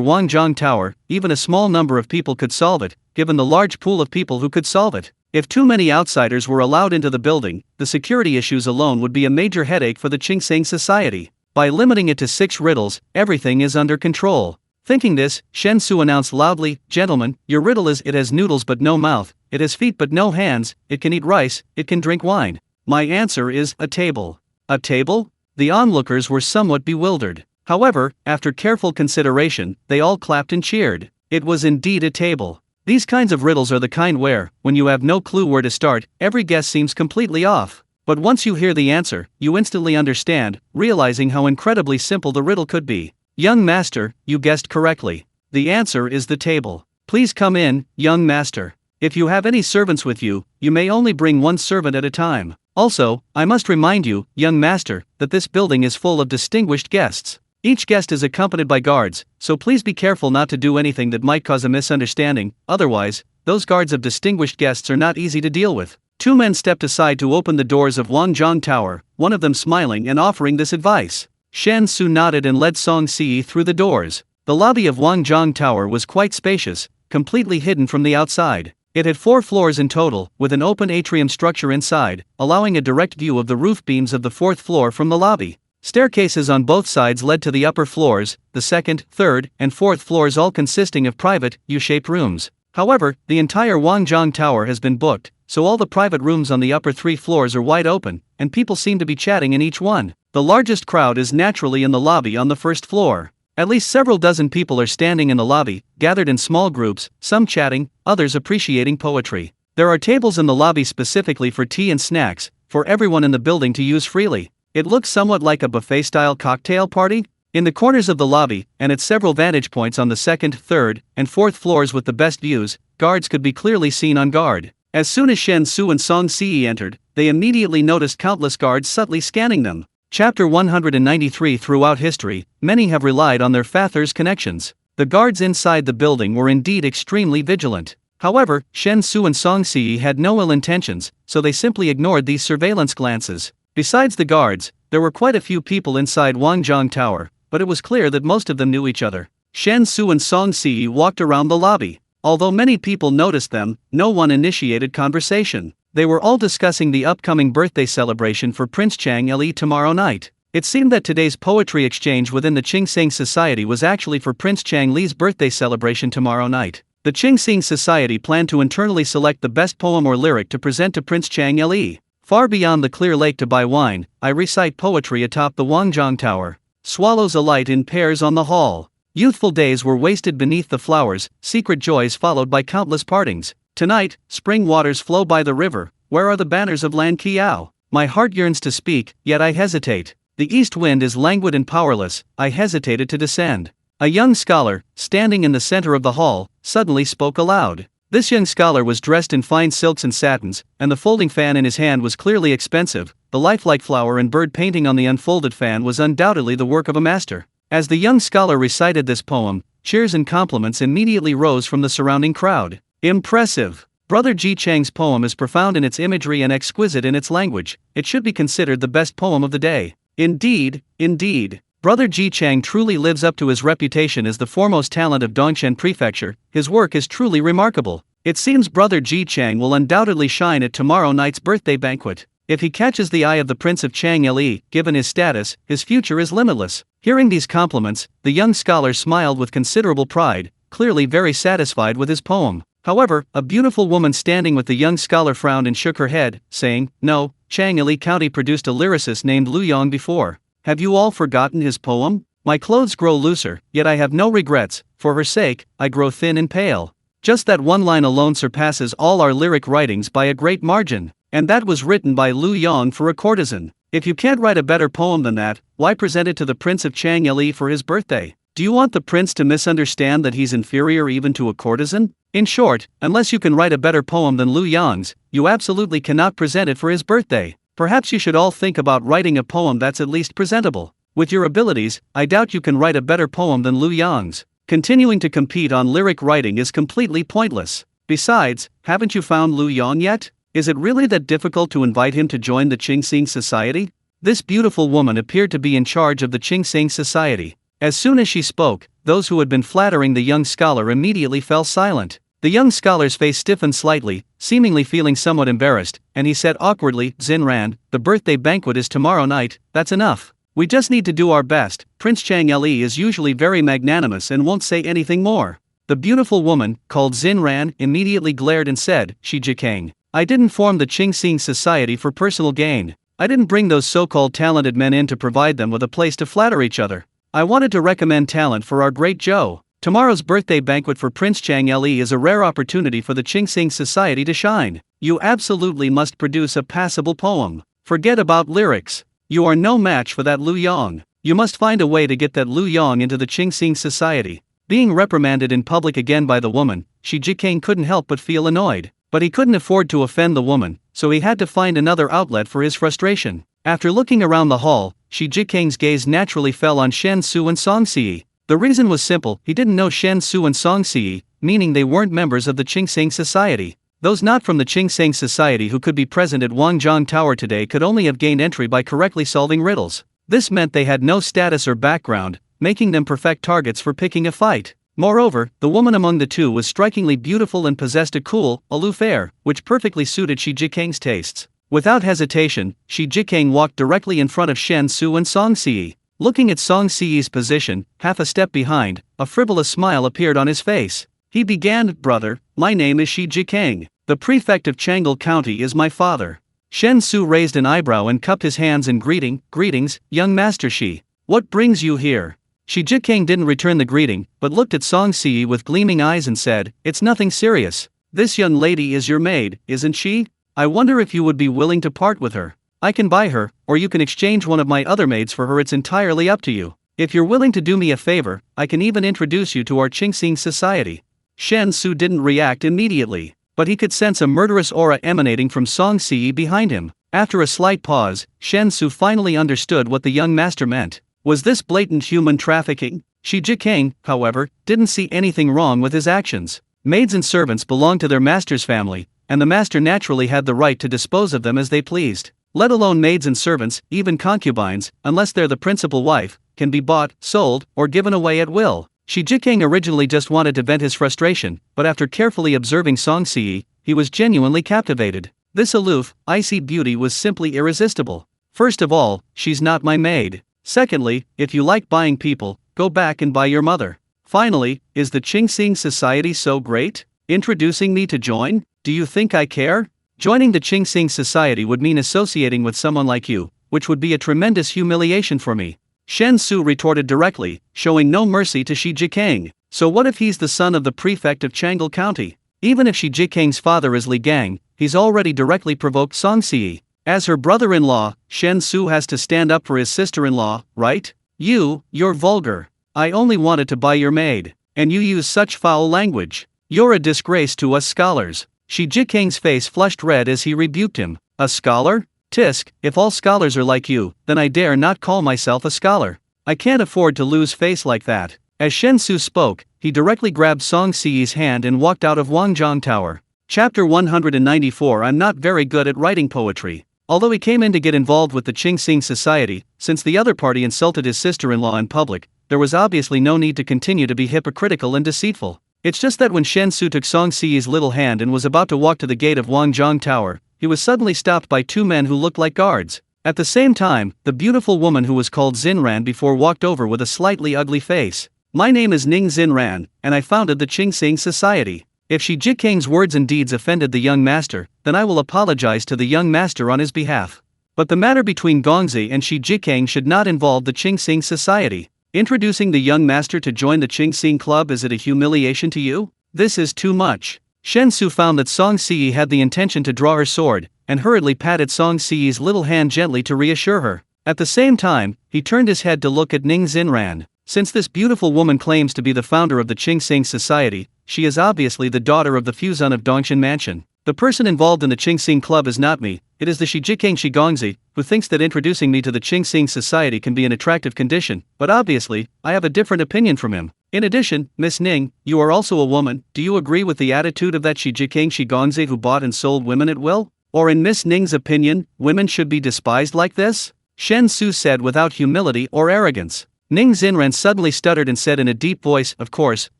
Wangjiang Tower, even a small number of people could solve it, given the large pool of people who could solve it. If too many outsiders were allowed into the building, the security issues alone would be a major headache for the Qingxing Society. By limiting it to 6 riddles, everything is under control. Thinking this, Shen Xu announced loudly, "Gentlemen, your riddle is, it has noodles but no mouth, it has feet but no hands, it can eat rice, it can drink wine. My answer is, a table." A table? The onlookers were somewhat bewildered. However, after careful consideration, they all clapped and cheered. It was indeed a table. These kinds of riddles are the kind where, when you have no clue where to start, every guess seems completely off. But once you hear the answer, you instantly understand, realizing how incredibly simple the riddle could be. "Young master, you guessed correctly. The answer is the table. Please come in, young master. If you have any servants with you, you may only bring one servant at a time. Also, I must remind you, young master, that this building is full of distinguished guests. Each guest is accompanied by guards, so please be careful not to do anything that might cause a misunderstanding, otherwise, those guards of distinguished guests are not easy to deal with." 2 men stepped aside to open the doors of Wangjiang Tower, one of them smiling and offering this advice. Shen Xu nodded and led Song Si through the doors. The lobby of Wangjiang Tower was quite spacious, completely hidden from the outside. It had 4 floors in total, with an open atrium structure inside, allowing a direct view of the roof beams of the 4th floor from the lobby. Staircases on both sides led to the upper floors, the 2nd, 3rd, and 4th floors all consisting of private, U-shaped rooms. However, the entire Wangjong Tower has been booked, so all the private rooms on the upper 3 floors are wide open, and people seem to be chatting in each one. The largest crowd is naturally in the lobby on the first floor. At least several dozen people are standing in the lobby, gathered in small groups, some chatting, others appreciating poetry. There are tables in the lobby specifically for tea and snacks, for everyone in the building to use freely. It looks somewhat like a buffet-style cocktail party. In the corners of the lobby, and at several vantage points on the 2nd, 3rd, and 4th floors with the best views, guards could be clearly seen on guard. As soon as Shen Xu and Song Xi entered, they immediately noticed countless guards subtly scanning them. Chapter 193. Throughout history, many have relied on their father's connections. The guards inside the building were indeed extremely vigilant. However, Shen Xu and Song Xi had no ill intentions, so they simply ignored these surveillance glances. Besides the guards, there were quite a few people inside Wangjong Tower, but it was clear that most of them knew each other. Shen Xu and Song Xi walked around the lobby. Although many people noticed them, no one initiated conversation. They were all discussing the upcoming birthday celebration for Prince Chang Li tomorrow night. It seemed that today's poetry exchange within the Qingxing Society was actually for Prince Chang Li's birthday celebration tomorrow night. The Qingxing Society planned to internally select the best poem or lyric to present to Prince Chang Li. Far beyond the clear lake to buy wine, I recite poetry atop the Wangjong Tower. Swallows alight in pairs on the hall. Youthful days were wasted beneath the flowers, secret joys followed by countless partings. Tonight, spring waters flow by the river. Where are the banners of Lan Qiao? My heart yearns to speak, yet I hesitate. The east wind is languid and powerless, I hesitated to descend. A young scholar, standing in the center of the hall, suddenly spoke aloud. This young scholar was dressed in fine silks and satins, and the folding fan in his hand was clearly expensive. The lifelike flower and bird painting on the unfolded fan was undoubtedly the work of a master. As the young scholar recited this poem, cheers and compliments immediately rose from the surrounding crowd. Impressive! Brother Ji Chang's poem is profound in its imagery and exquisite in its language. It should be considered the best poem of the day. Indeed, indeed. Brother Ji Chang truly lives up to his reputation as the foremost talent of Dongshan Prefecture. His work is truly remarkable. It seems Brother Ji Chang will undoubtedly shine at tomorrow night's birthday banquet. If he catches the eye of the Prince of Chang Li, given his status, his future is limitless. Hearing these compliments, the young scholar smiled with considerable pride, clearly very satisfied with his poem. However, a beautiful woman standing with the young scholar frowned and shook her head, saying, "No, Chang Li County produced a lyricist named Lu Yong before. Have you all forgotten his poem? My clothes grow looser, yet I have no regrets. For her sake, I grow thin and pale." Just that one line alone surpasses all our lyric writings by a great margin. And that was written by Lu Yong for a courtesan. If you can't write a better poem than that, why present it to the Prince of Chang Li for his birthday? Do you want the prince to misunderstand that he's inferior even to a courtesan? In short, unless you can write a better poem than Lu Yong's, you absolutely cannot present it for his birthday. Perhaps you should all think about writing a poem that's at least presentable. With your abilities, I doubt you can write a better poem than Lu Yong's. Continuing to compete on lyric writing is completely pointless. Besides, haven't you found Lu Yong yet? Is it really that difficult to invite him to join the Qingxing Society? This beautiful woman appeared to be in charge of the Qingxing Society. As soon as she spoke, those who had been flattering the young scholar immediately fell silent. The young scholar's face stiffened slightly, seemingly feeling somewhat embarrassed, and he said awkwardly, "Xinran, the birthday banquet is tomorrow night, that's enough. We just need to do our best." Prince Chang Li is usually very magnanimous and won't say anything more. The beautiful woman, called Xinran, immediately glared and said, "Shi Jikang, I didn't form the Qingxing Society for personal gain. I didn't bring those so-called talented men in to provide them with a place to flatter each other. I wanted to recommend talent for our great Zhou. Tomorrow's birthday banquet for Prince Chang Li is a rare opportunity for the Qingxing Society to shine. You absolutely must produce a passable poem. Forget about lyrics. You are no match for that Lu Yong. You must find a way to get that Lu Yong into the Qingxing Society." Being reprimanded in public again by the woman, Shi Jikang couldn't help but feel annoyed. But he couldn't afford to offend the woman, so he had to find another outlet for his frustration. After looking around the hall, Shi Jikang's gaze naturally fell on Shen Xu and Song Xi. The reason was simple: he didn't know Shen Xu and Song Xi, meaning they weren't members of the Qingxing Society. Those not from the Qingxing Society who could be present at Wangjong Tower today could only have gained entry by correctly solving riddles. This meant they had no status or background, making them perfect targets for picking a fight. Moreover, the woman among the two was strikingly beautiful and possessed a cool, aloof air, which perfectly suited Shi Jikang's tastes. Without hesitation, Shi Jikang walked directly in front of Shen Xu and Song Xi. Looking at Song Xi's position, half a step behind, a frivolous smile appeared on his face. He began, "Brother, my name is Shi Jikang. The prefect of Changle County is my father." Shen Xu raised an eyebrow and cupped his hands in greetings, young Master Shi. What brings you here? Shi Jikang didn't return the greeting, but looked at Song Si with gleaming eyes and said, "It's nothing serious. This young lady is your maid, isn't she? I wonder if you would be willing to part with her. I can buy her, or you can exchange one of my other maids for her. It's entirely up to you. If you're willing to do me a favor, I can even introduce you to our Qingxing society." Shen Xu didn't react immediately, but he could sense a murderous aura emanating from Song Si behind him. After a slight pause, Shen Xu finally understood what the young master meant. Was this blatant human trafficking? Shi Jikang, however, didn't see anything wrong with his actions. Maids and servants belonged to their master's family, and the master naturally had the right to dispose of them as they pleased. Let alone maids and servants, even concubines, unless they're the principal wife, can be bought, sold, or given away at will. Shi Jikang originally just wanted to vent his frustration, but after carefully observing Song Si, he was genuinely captivated. This aloof, icy beauty was simply irresistible. First of all, she's not my maid. Secondly, if you like buying people, go back and buy your mother. Finally, is the Qingxing society so great? Introducing me to join? Do you think I care? Joining the Qingxing society would mean associating with someone like you, which would be a tremendous humiliation for me. Shen Xu retorted directly, showing no mercy to Shi Jikang. So what if he's the son of the prefect of Changle County? Even if Shi Jikang's father is Li Gang, he's already directly provoked Song Si. As her brother-in-law, Shen Xu has to stand up for his sister-in-law, right? You're vulgar. I only wanted to buy your maid, and you use such foul language. You're a disgrace to us scholars. Shi Jikang's face flushed red as he rebuked him. A scholar? Tisk, if all scholars are like you, then I dare not call myself a scholar. I can't afford to lose face like that. As Shen Xu spoke, he directly grabbed Song Si's hand and walked out of Wangjiang Tower. Chapter 194. I'm not very good at writing poetry. Although he came in to get involved with the Qingxing society, since the other party insulted his sister-in-law in public, there was obviously no need to continue to be hypocritical and deceitful. It's just that when Shen Xu took Song Si's little hand and was about to walk to the gate of Wangjiang Tower, he was suddenly stopped by two men who looked like guards. At the same time, the beautiful woman who was called Xinran before walked over with a slightly ugly face. My name is Ning Xinran, and I founded the Qingxing society. If Shi Jikang's words and deeds offended the young master, then I will apologize to the young master on his behalf. But the matter between Gongzi and Shi Jikang should not involve the Qingxing society. Introducing the young master to join the Qingxing club, is it a humiliation to you? This is too much. Shen Xu found that Song Si had the intention to draw her sword, and hurriedly patted Song Si's little hand gently to reassure her. At the same time, he turned his head to look at Ning Xinran. Since this beautiful woman claims to be the founder of the Qingxing society, she is obviously the daughter of the Fuzun of Dongshan Mansion. The person involved in the Qingxing club is not me, it is the Shi Jikang Shi Gongzi, who thinks that introducing me to the Qingxing society can be an attractive condition, but obviously, I have a different opinion from him. In addition, Miss Ning, you are also a woman. Do you agree with the attitude of that Shi Jikang Shi Gongzi who bought and sold women at will? Or in Miss Ning's opinion, women should be despised like this? Shen Xu said without humility or arrogance. Ning Xinran suddenly stuttered and said in a deep voice, of course,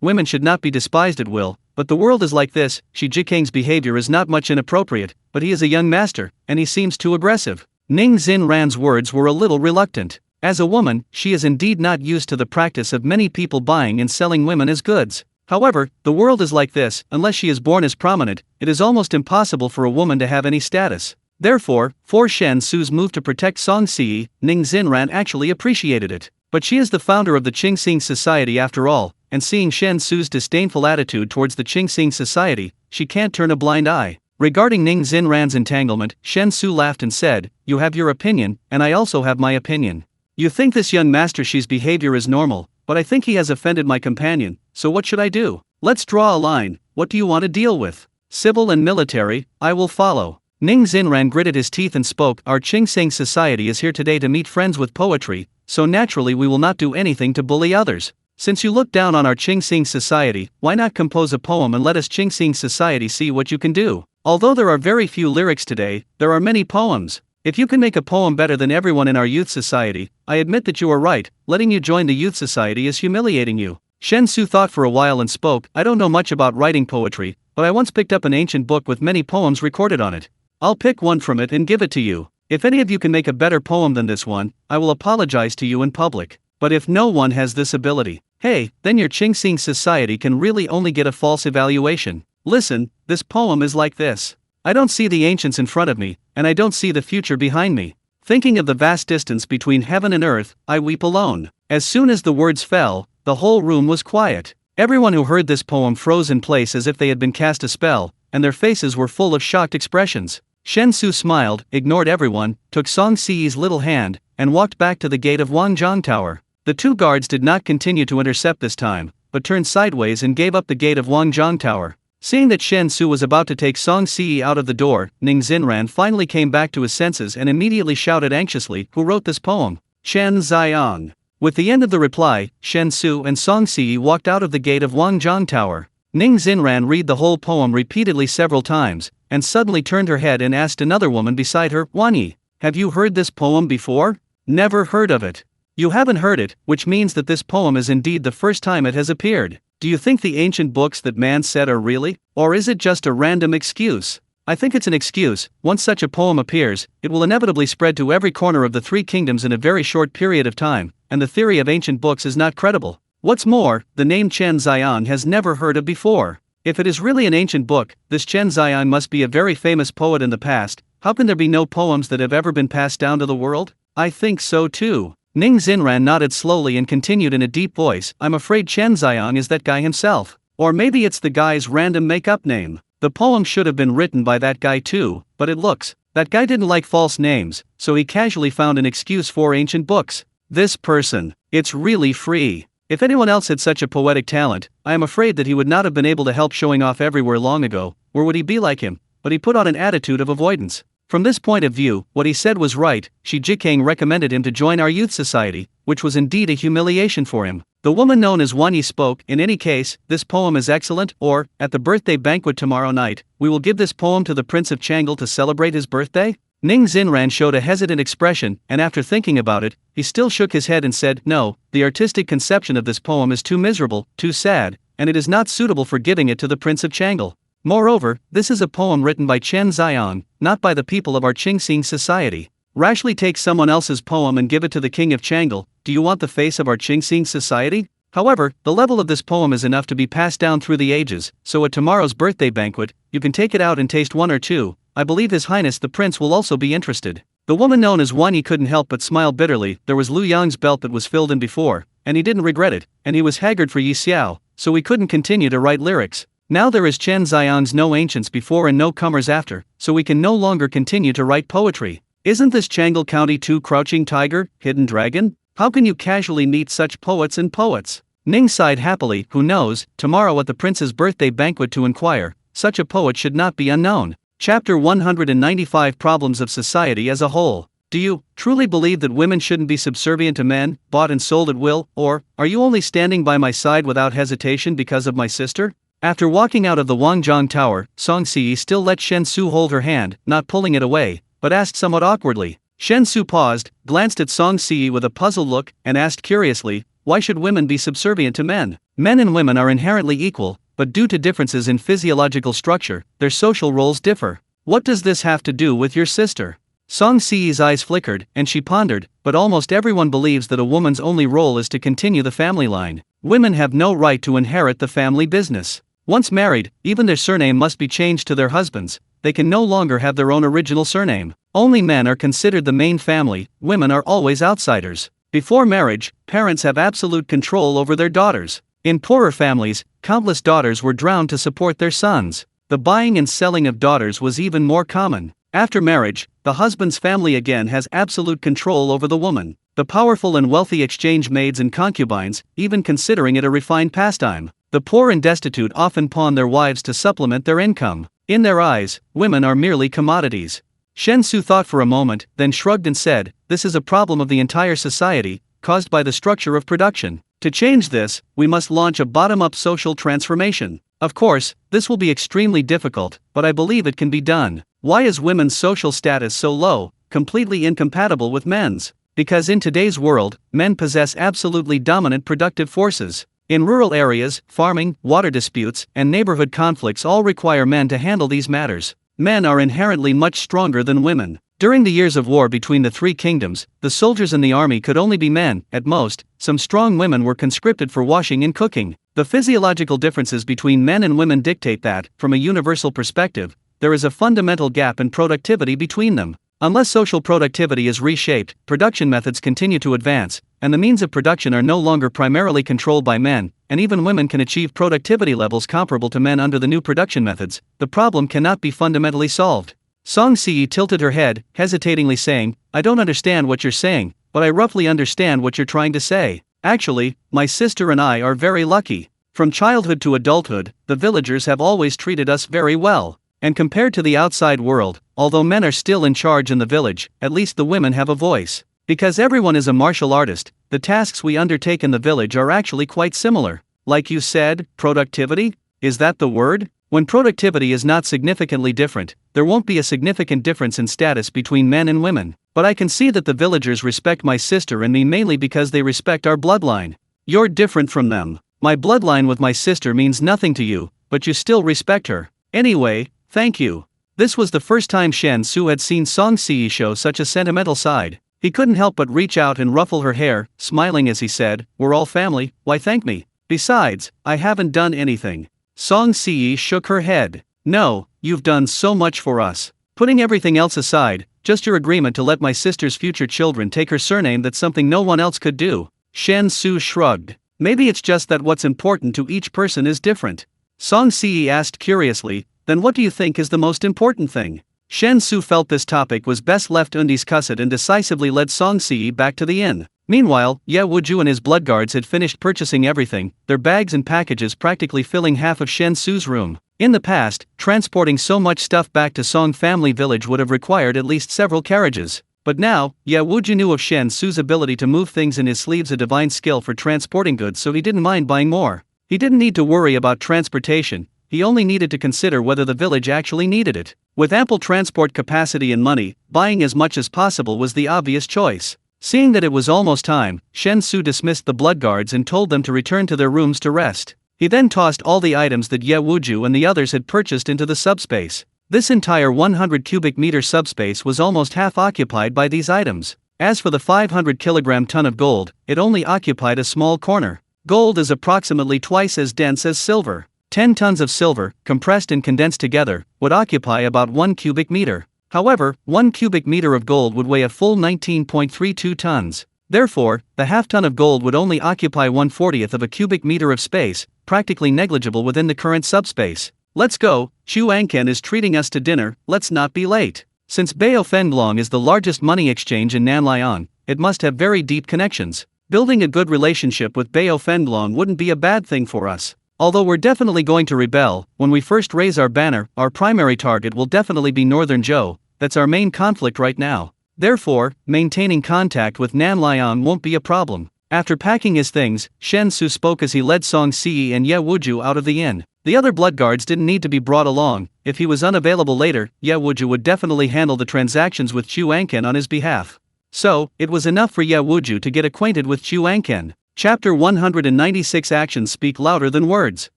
women should not be despised at will, but the world is like this. Shi Jikang's behavior is not much inappropriate, but he is a young master, and he seems too aggressive. Ning Xinran's words were a little reluctant. As a woman, she is indeed not used to the practice of many people buying and selling women as goods. However, the world is like this. Unless she is born as prominent, it is almost impossible for a woman to have any status. Therefore, for Shen Xu's move to protect Song Si, Ning Xinran actually appreciated it. But she is the founder of the Qingxing society after all, and seeing Shen Xu's disdainful attitude towards the Qingxing society, she can't turn a blind eye. Regarding Ning Xinran's entanglement, Shen Xu laughed and said, you have your opinion, and I also have my opinion. You think this young Master Shi's behavior is normal, but I think he has offended my companion, so what should I do? Let's draw a line. What do you want to deal with? Civil and military, I will follow. Ning Xinran gritted his teeth and spoke, our Qingxing society is here today to meet friends with poetry, so naturally we will not do anything to bully others. Since you look down on our Qingxing society, why not compose a poem and let us Qingxing society see what you can do? Although there are very few lyrics today, there are many poems. If you can make a poem better than everyone in our youth society, I admit that you are right. Letting you join the youth society is humiliating you. Shen Xu thought for a while and spoke, I don't know much about writing poetry, but I once picked up an ancient book with many poems recorded on it. I'll pick one from it and give it to you. If any of you can make a better poem than this one, I will apologize to you in public. But if no one has this ability, Hey, then your Qingxing society can really only get a false evaluation. Listen, this poem is like this. I don't see the ancients in front of me, and I don't see the future behind me. Thinking of the vast distance between heaven and earth, I weep alone. As soon as the words fell, the whole room was quiet. Everyone who heard this poem froze in place as if they had been cast a spell, and their faces were full of shocked expressions. Shen Xu smiled, ignored everyone, took Song Si's little hand, and walked back to the gate of Wangjiang Tower. The two guards did not continue to intercept this time, but turned sideways and gave up the gate of Wangjiang Tower. Seeing that Shen Xu was about to take Song Si out of the door, Ning Xinran finally came back to his senses and immediately shouted anxiously, "Who wrote this poem?" Chen Xiang. With the end of the reply, Shen Xu and Song Si walked out of the gate of Wangjiang Tower. Ning Xinran read the whole poem repeatedly several times, and suddenly turned her head and asked another woman beside her, "Wanyi, have you heard this poem before?" "Never heard of it." "You haven't heard it, which means that this poem is indeed the first time it has appeared. Do you think the ancient books that man said are really, or is it just a random excuse?" "I think it's an excuse. Once such a poem appears, it will inevitably spread to every corner of the three kingdoms in a very short period of time, and the theory of ancient books is not credible. What's more, the name Chen Xiang has never heard of before. If it is really an ancient book, this Chen Xiang must be a very famous poet in the past. How can there be no poems that have ever been passed down to the world?" "I think so too." Ning Xinran nodded slowly and continued in a deep voice, "I'm afraid Chen Xiang is that guy himself. Or maybe it's the guy's random make-up name. The poem should have been written by that guy too, but it looks, that guy didn't like false names, so he casually found an excuse for ancient books. This person, it's really free. If anyone else had such a poetic talent, I am afraid that he would not have been able to help showing off everywhere long ago, or would he be like him? But he put on an attitude of avoidance. From this point of view, what he said was right. Shi Jikang recommended him to join our youth society, which was indeed a humiliation for him. The woman known as Wanyi spoke, "In any case, this poem is excellent, or, at the birthday banquet tomorrow night, we will give this poem to the Prince of Changle to celebrate his birthday?" Ning Xinran showed a hesitant expression, and after thinking about it, he still shook his head and said, "No, the artistic conception of this poem is too miserable, too sad, and it is not suitable for giving it to the Prince of Changle. Moreover, this is a poem written by Chen Xiang, not by the people of our Qingxing society. Rashly take someone else's poem and give it to the King of Changle. Do you want the face of our Qingxing society? However, the level of this poem is enough to be passed down through the ages, so at tomorrow's birthday banquet, you can take it out and taste one or two. I believe His Highness the Prince will also be interested." The woman known as Wanyi couldn't help but smile bitterly. There was Lu Yang's belt that was filled in before, and he didn't regret it, and he was haggard for Yi Xiao, so he couldn't continue to write lyrics. Now there is Chen Xiang's no ancients before and no comers after, so we can no longer continue to write poetry. Isn't this Changle County too crouching tiger, hidden dragon? How can you casually meet such poets and poets? Ning sighed happily. Who knows, tomorrow at the prince's birthday banquet to inquire, such a poet should not be unknown. Chapter 195 Problems of Society as a Whole. Do you truly believe that women shouldn't be subservient to men, bought and sold at will, or are you only standing by my side without hesitation because of my sister? After walking out of the Wangjiang Tower, Song Si still let Shen Xu hold her hand, not pulling it away, but asked somewhat awkwardly. Shen Xu paused, glanced at Song Si with a puzzled look, and asked curiously, "Why should women be subservient to men? Men and women are inherently equal, but due to differences in physiological structure, their social roles differ. What does this have to do with your sister?" Song Si's eyes flickered, and she pondered, but almost everyone believes that a woman's only role is to continue the family line. Women have no right to inherit the family business. Once married, even their surname must be changed to their husband's. They can no longer have their own original surname. Only men are considered the main family, women are always outsiders. Before marriage, parents have absolute control over their daughters. In poorer families, countless daughters were drowned to support their sons. The buying and selling of daughters was even more common. After marriage, the husband's family again has absolute control over the woman. The powerful and wealthy exchange maids and concubines, even considering it a refined pastime. The poor and destitute often pawn their wives to supplement their income. In their eyes, women are merely commodities. Shen Xu thought for a moment, then shrugged and said, "This is a problem of the entire society, caused by the structure of production. To change this, we must launch a bottom-up social transformation. Of course, this will be extremely difficult, but I believe it can be done. Why is women's social status so low, completely incompatible with men's? Because in today's world, men possess absolutely dominant productive forces. In rural areas, farming, water disputes, and neighborhood conflicts all require men to handle these matters. Men are inherently much stronger than women. During the years of war between the three kingdoms, the soldiers in the army could only be men, at most. Some strong women were conscripted for washing and cooking. The physiological differences between men and women dictate that, from a universal perspective, there is a fundamental gap in productivity between them. Unless social productivity is reshaped, production methods continue to advance, and the means of production are no longer primarily controlled by men, and even women can achieve productivity levels comparable to men under the new production methods, the problem cannot be fundamentally solved. Song Si tilted her head, hesitatingly saying, "I don't understand what you're saying, but I roughly understand what you're trying to say. Actually, my sister and I are very lucky. From childhood to adulthood, the villagers have always treated us very well. And compared to the outside world, although men are still in charge in the village, at least the women have a voice. Because everyone is a martial artist, the tasks we undertake in the village are actually quite similar. Like you said, productivity? Is that the word? When productivity is not significantly different, there won't be a significant difference in status between men and women. But I can see that the villagers respect my sister and me mainly because they respect our bloodline. You're different from them. My bloodline with my sister means nothing to you, but you still respect her. Anyway, thank you." This was the first time Shen Xu had seen Song Si show such a sentimental side. He couldn't help but reach out and ruffle her hair, smiling as he said, "We're all family, why thank me? Besides, I haven't done anything." Song Si shook her head. "No, you've done so much for us. Putting everything else aside, just your agreement to let my sister's future children take her surname, that's something no one else could do." Shen Xu shrugged. "Maybe it's just that what's important to each person is different." Song Si asked curiously, "Then what do you think is the most important thing?" Shen Xu felt this topic was best left undiscussed and decisively led Song Si back to the inn. Meanwhile, Ye Wuju and his bloodguards had finished purchasing everything, their bags and packages practically filling half of Shen Xu's room. In the past, transporting so much stuff back to Song family village would have required at least several carriages. But now, Ye Wuju knew of Shen Xu's ability to move things in his sleeves, a divine skill for transporting goods, so he didn't mind buying more. He didn't need to worry about transportation. He only needed to consider whether the village actually needed it. With ample transport capacity and money, buying as much as possible was the obvious choice. Seeing that it was almost time, Shen Xu dismissed the bloodguards and told them to return to their rooms to rest. He then tossed all the items that Ye Wuju and the others had purchased into the subspace. This entire 100 cubic meter subspace was almost half occupied by these items. As for the 500 kilogram ton of gold, it only occupied a small corner. Gold is approximately twice as dense as silver. 10 tons of silver, compressed and condensed together, would occupy about 1 cubic meter. However, 1 cubic meter of gold would weigh a full 19.32 tons. Therefore, the half-ton of gold would only occupy 1/40th of a cubic meter of space, practically negligible within the current subspace. "Let's go, Chu Angken is treating us to dinner, let's not be late." Since Bao Fenglong is the largest money exchange in Nanliang, it must have very deep connections. Building a good relationship with Bao Fenglong wouldn't be a bad thing for us. Although we're definitely going to rebel, when we first raise our banner, our primary target will definitely be Northern Zhou. That's our main conflict right now. Therefore, maintaining contact with Nanliang won't be a problem. After packing his things, Shen Xu spoke as he led Song Si and Ye Wuju out of the inn. The other bloodguards didn't need to be brought along. If he was unavailable later, Ye Wuju would definitely handle the transactions with Chu Angken on his behalf. So, it was enough for Ye Wuju to get acquainted with Chu Angken. Chapter 196. Actions speak louder than words.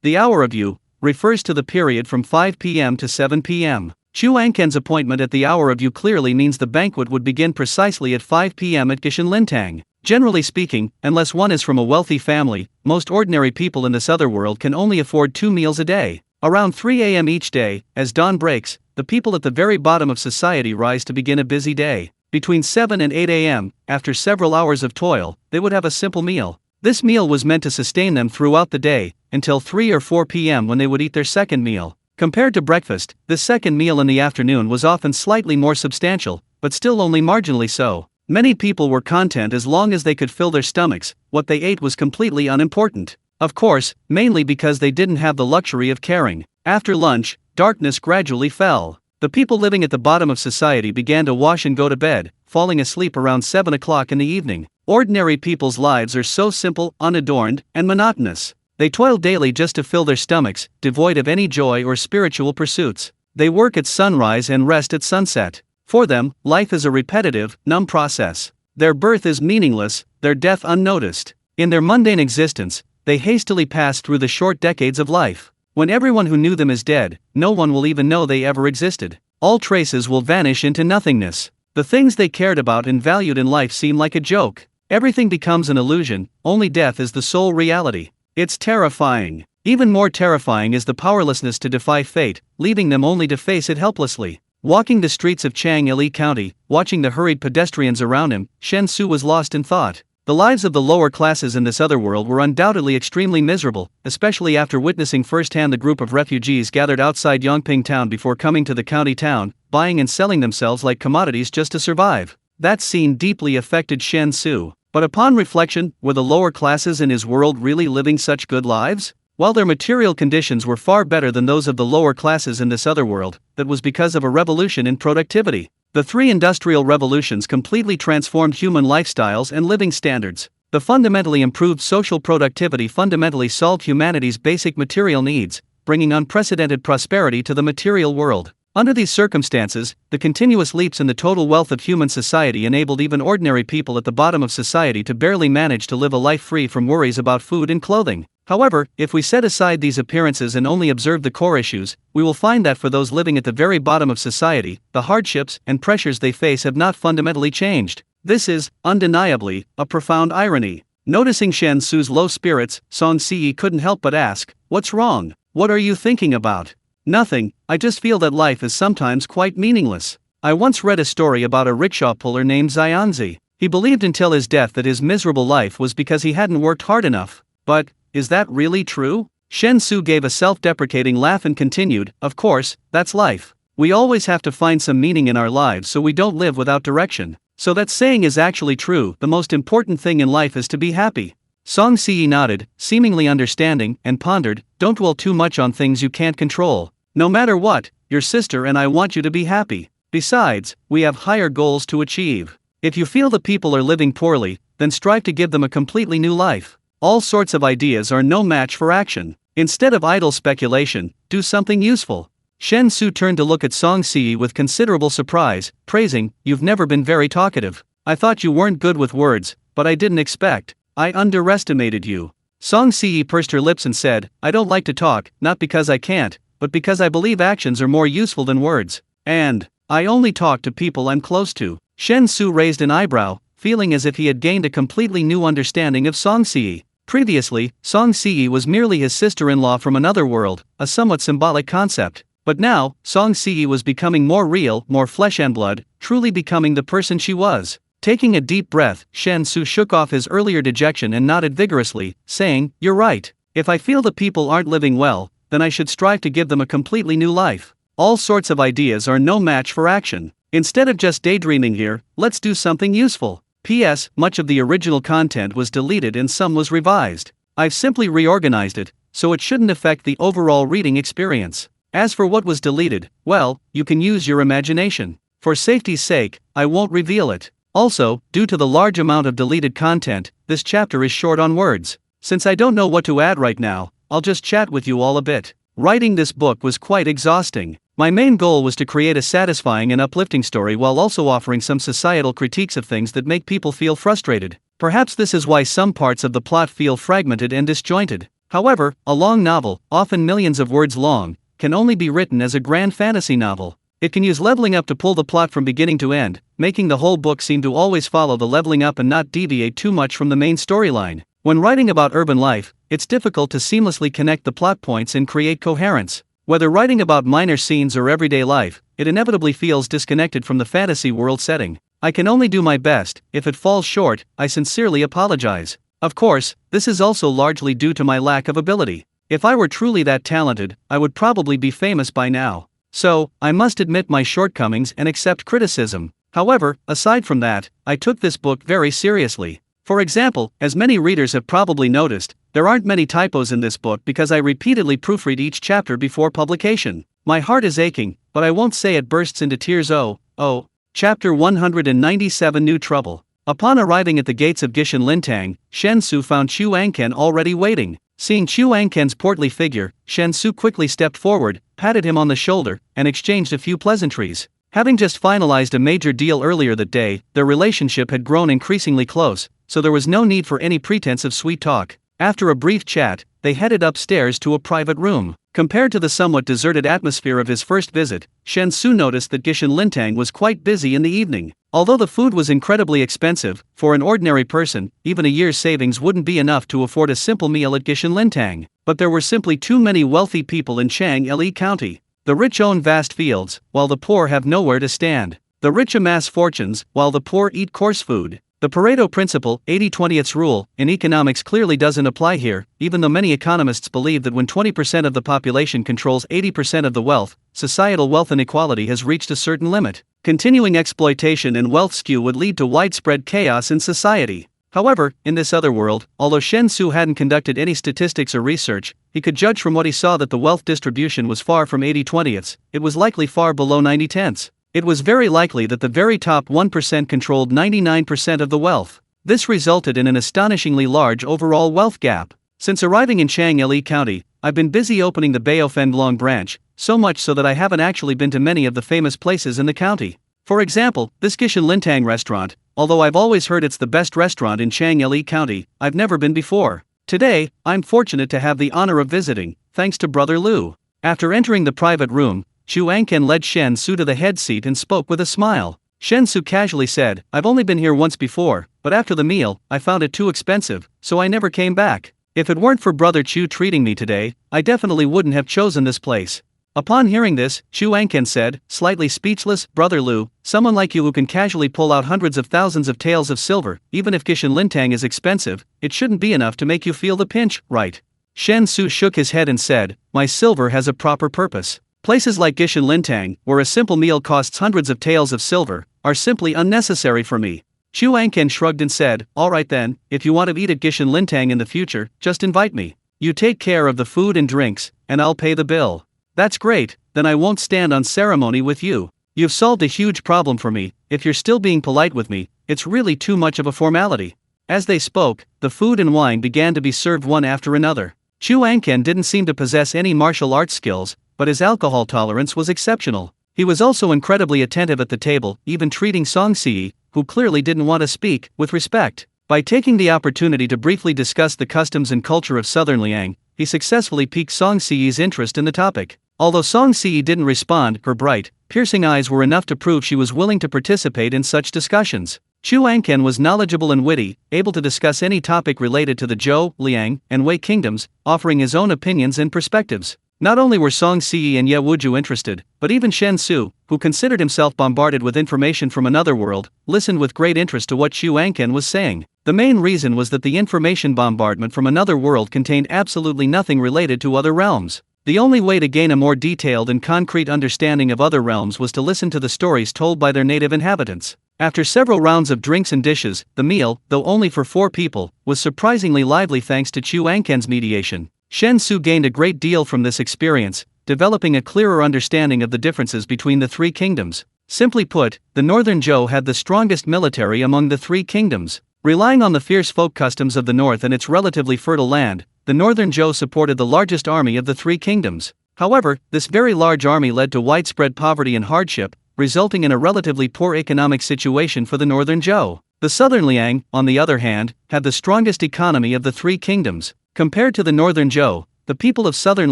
The hour of you refers to the period from 5 p.m. to 7 p.m. Chu Angken's appointment at the hour of you clearly means the banquet would begin precisely at 5 p.m. at Gishan Lintang. Generally speaking, unless one is from a wealthy family, most ordinary people in this other world can only afford 2 meals a day. Around 3 a.m. each day, as dawn breaks, the people at the very bottom of society rise to begin a busy day. Between 7 and 8 a.m., after several hours of toil, they would have a simple meal. This meal was meant to sustain them throughout the day, until 3 or 4 p.m. when they would eat their second meal. Compared to breakfast, this second meal in the afternoon was often slightly more substantial, but still only marginally so. Many people were content as long as they could fill their stomachs. What they ate was completely unimportant. Of course, mainly because they didn't have the luxury of caring. After lunch, darkness gradually fell. The people living at the bottom of society began to wash and go to bed, falling asleep around 7 o'clock in the evening. Ordinary people's lives are so simple, unadorned, and monotonous. They toil daily just to fill their stomachs, devoid of any joy or spiritual pursuits. They work at sunrise and rest at sunset. For them, life is a repetitive, numb process. Their birth is meaningless, their death unnoticed. In their mundane existence, they hastily pass through the short decades of life. When everyone who knew them is dead, no one will even know they ever existed. All traces will vanish into nothingness. The things they cared about and valued in life seem like a joke. Everything becomes an illusion, only death is the sole reality. It's terrifying. Even more terrifying is the powerlessness to defy fate, leaving them only to face it helplessly. Walking the streets of Chang'ili County, watching the hurried pedestrians around him, Shen Xu was lost in thought. The lives of the lower classes in this other world were undoubtedly extremely miserable, especially after witnessing firsthand the group of refugees gathered outside Yongping town before coming to the county town, buying and selling themselves like commodities just to survive. That scene deeply affected Shen Xu. But upon reflection, were the lower classes in his world really living such good lives? While their material conditions were far better than those of the lower classes in this other world, that was because of a revolution in productivity. The three industrial revolutions completely transformed human lifestyles and living standards. The fundamentally improved social productivity fundamentally solved humanity's basic material needs, bringing unprecedented prosperity to the material world. Under these circumstances, the continuous leaps in the total wealth of human society enabled even ordinary people at the bottom of society to barely manage to live a life free from worries about food and clothing. However, if we set aside these appearances and only observe the core issues, we will find that for those living at the very bottom of society, the hardships and pressures they face have not fundamentally changed. This is, undeniably, a profound irony. Noticing Shen Xu's low spirits, Song Si couldn't help but ask, "What's wrong? What are you thinking about?" "Nothing, I just feel that life is sometimes quite meaningless. I once read a story about a rickshaw puller named Xianzi. He believed until his death that his miserable life was because he hadn't worked hard enough. But, is that really true?" Shen Xu gave a self-deprecating laugh and continued, "Of course, that's life. We always have to find some meaning in our lives so we don't live without direction. So that saying is actually true, the most important thing in life is to be happy." Song Si nodded, seemingly understanding, and pondered, "Don't dwell too much on things you can't control. No matter what, your sister and I want you to be happy. Besides, we have higher goals to achieve. If you feel the people are living poorly, then strive to give them a completely new life. All sorts of ideas are no match for action. Instead of idle speculation, do something useful." Shen Xu turned to look at Song Si with considerable surprise, praising, "You've never been very talkative. I thought you weren't good with words, but I didn't expect. I underestimated you." Song Si pursed her lips and said, "I don't like to talk, not because I can't, but because I believe actions are more useful than words. And I only talk to people I'm close to." Shen Xu raised an eyebrow, feeling as if he had gained a completely new understanding of Song Si. Previously, Song Si was merely his sister-in-law from another world, a somewhat symbolic concept. But now, Song Si was becoming more real, more flesh and blood, truly becoming the person she was. Taking a deep breath, Shen Xu shook off his earlier dejection and nodded vigorously, saying, "You're right. If I feel the people aren't living well, then I should strive to give them a completely new life. All sorts of ideas are no match for action. Instead of just daydreaming here, let's do something useful." P.S. Much of the original content was deleted and some was revised. I've simply reorganized it, so it shouldn't affect the overall reading experience. As for what was deleted, well, you can use your imagination. For safety's sake, I won't reveal it. Also, due to the large amount of deleted content, this chapter is short on words. Since I don't know what to add right now, I'll just chat with you all a bit. Writing this book was quite exhausting. My main goal was to create a satisfying and uplifting story while also offering some societal critiques of things that make people feel frustrated. Perhaps this is why some parts of the plot feel fragmented and disjointed. However, a long novel, often millions of words long, can only be written as a grand fantasy novel. It can use leveling up to pull the plot from beginning to end, making the whole book seem to always follow the leveling up and not deviate too much from the main storyline. When writing about urban life, it's difficult to seamlessly connect the plot points and create coherence. Whether writing about minor scenes or everyday life, it inevitably feels disconnected from the fantasy world setting. I can only do my best. If it falls short, I sincerely apologize. Of course, this is also largely due to my lack of ability. If I were truly that talented, I would probably be famous by now. So, I must admit my shortcomings and accept criticism. However, aside from that, I took this book very seriously. For example, as many readers have probably noticed, there aren't many typos in this book because I repeatedly proofread each chapter before publication. My heart is aching, but I won't say it bursts into tears. Oh. Chapter 197 New Trouble. Upon arriving at the gates of Gishan Lintang, Shen Xu found Chu Angken already waiting. Seeing Chu Angken's portly figure, Shen Xu quickly stepped forward, patted him on the shoulder, and exchanged a few pleasantries. Having just finalized a major deal earlier that day, their relationship had grown increasingly close, so there was no need for any pretense of sweet talk. After a brief chat, they headed upstairs to a private room. Compared to the somewhat deserted atmosphere of his first visit, Shen Xu noticed that Gishan Lintang was quite busy in the evening. Although the food was incredibly expensive, for an ordinary person, even a year's savings wouldn't be enough to afford a simple meal at Gishanlintang. But there were simply too many wealthy people in Changli County. The rich own vast fields, while the poor have nowhere to stand. The rich amass fortunes, while the poor eat coarse food. The Pareto principle, 80-20th rule, in economics clearly doesn't apply here, even though many economists believe that when 20% of the population controls 80% of the wealth, societal wealth inequality has reached a certain limit. Continuing exploitation and wealth skew would lead to widespread chaos in society. However, in this other world, although Shen Xu hadn't conducted any statistics or research, he could judge from what he saw that the wealth distribution was far from 80-20ths, it was likely far below 90-10ths. It was very likely that the very top 1% controlled 99% of the wealth. This resulted in an astonishingly large overall wealth gap. Since arriving in Changli County, I've been busy opening the Baofenglong branch, so much so that I haven't actually been to many of the famous places in the county. For example, this Gishanlintang restaurant, although I've always heard it's the best restaurant in Changli County, I've never been before. Today, I'm fortunate to have the honor of visiting, thanks to Brother Lu. After entering the private room, Chu Angken led Shen Xu to the head seat and spoke with a smile. Shen Xu casually said, "I've only been here once before, but after the meal, I found it too expensive, so I never came back. If it weren't for Brother Chu treating me today, I definitely wouldn't have chosen this place." Upon hearing this, Chu Angken said, slightly speechless, "Brother Lu, someone like you who can casually pull out hundreds of thousands of taels of silver, even if Gishanlintang is expensive, it shouldn't be enough to make you feel the pinch, right?" Shen Xu shook his head and said, "My silver has a proper purpose. Places like Gishanlintang, where a simple meal costs hundreds of taels of silver, are simply unnecessary for me." Chu Angken shrugged and said, "Alright then, if you want to eat at Gishanlintang in the future, just invite me. You take care of the food and drinks, and I'll pay the bill." "That's great, then I won't stand on ceremony with you. You've solved a huge problem for me. If you're still being polite with me, it's really too much of a formality." As they spoke, the food and wine began to be served one after another. Chu Angken didn't seem to possess any martial arts skills, but his alcohol tolerance was exceptional. He was also incredibly attentive at the table, even treating Song Si, who clearly didn't want to speak, with respect. By taking the opportunity to briefly discuss the customs and culture of Southern Liang, he successfully piqued Song Si's interest in the topic. Although Song Si didn't respond, her bright, piercing eyes were enough to prove she was willing to participate in such discussions. Chu Angken was knowledgeable and witty, able to discuss any topic related to the Zhou, Liang, and Wei kingdoms, offering his own opinions and perspectives. Not only were Song Si and Ye Wuju interested, but even Shen Xu, who considered himself bombarded with information from another world, listened with great interest to what Chu Angken was saying. The main reason was that the information bombardment from another world contained absolutely nothing related to other realms. The only way to gain a more detailed and concrete understanding of other realms was to listen to the stories told by their native inhabitants. After several rounds of drinks and dishes, the meal, though only for 4 people, was surprisingly lively thanks to Chu Angken's mediation. Shen Xu gained a great deal from this experience, developing a clearer understanding of the differences between the 3 kingdoms. Simply put, the northern Zhou had the strongest military among the 3 kingdoms. Relying on the fierce folk customs of the north and its relatively fertile land, the northern Zhou supported the largest army of the 3 kingdoms. However, this very large army led to widespread poverty and hardship, resulting in a relatively poor economic situation for the northern Zhou. The southern Liang, on the other hand, had the strongest economy of the 3 kingdoms. Compared to the northern Zhou, the people of southern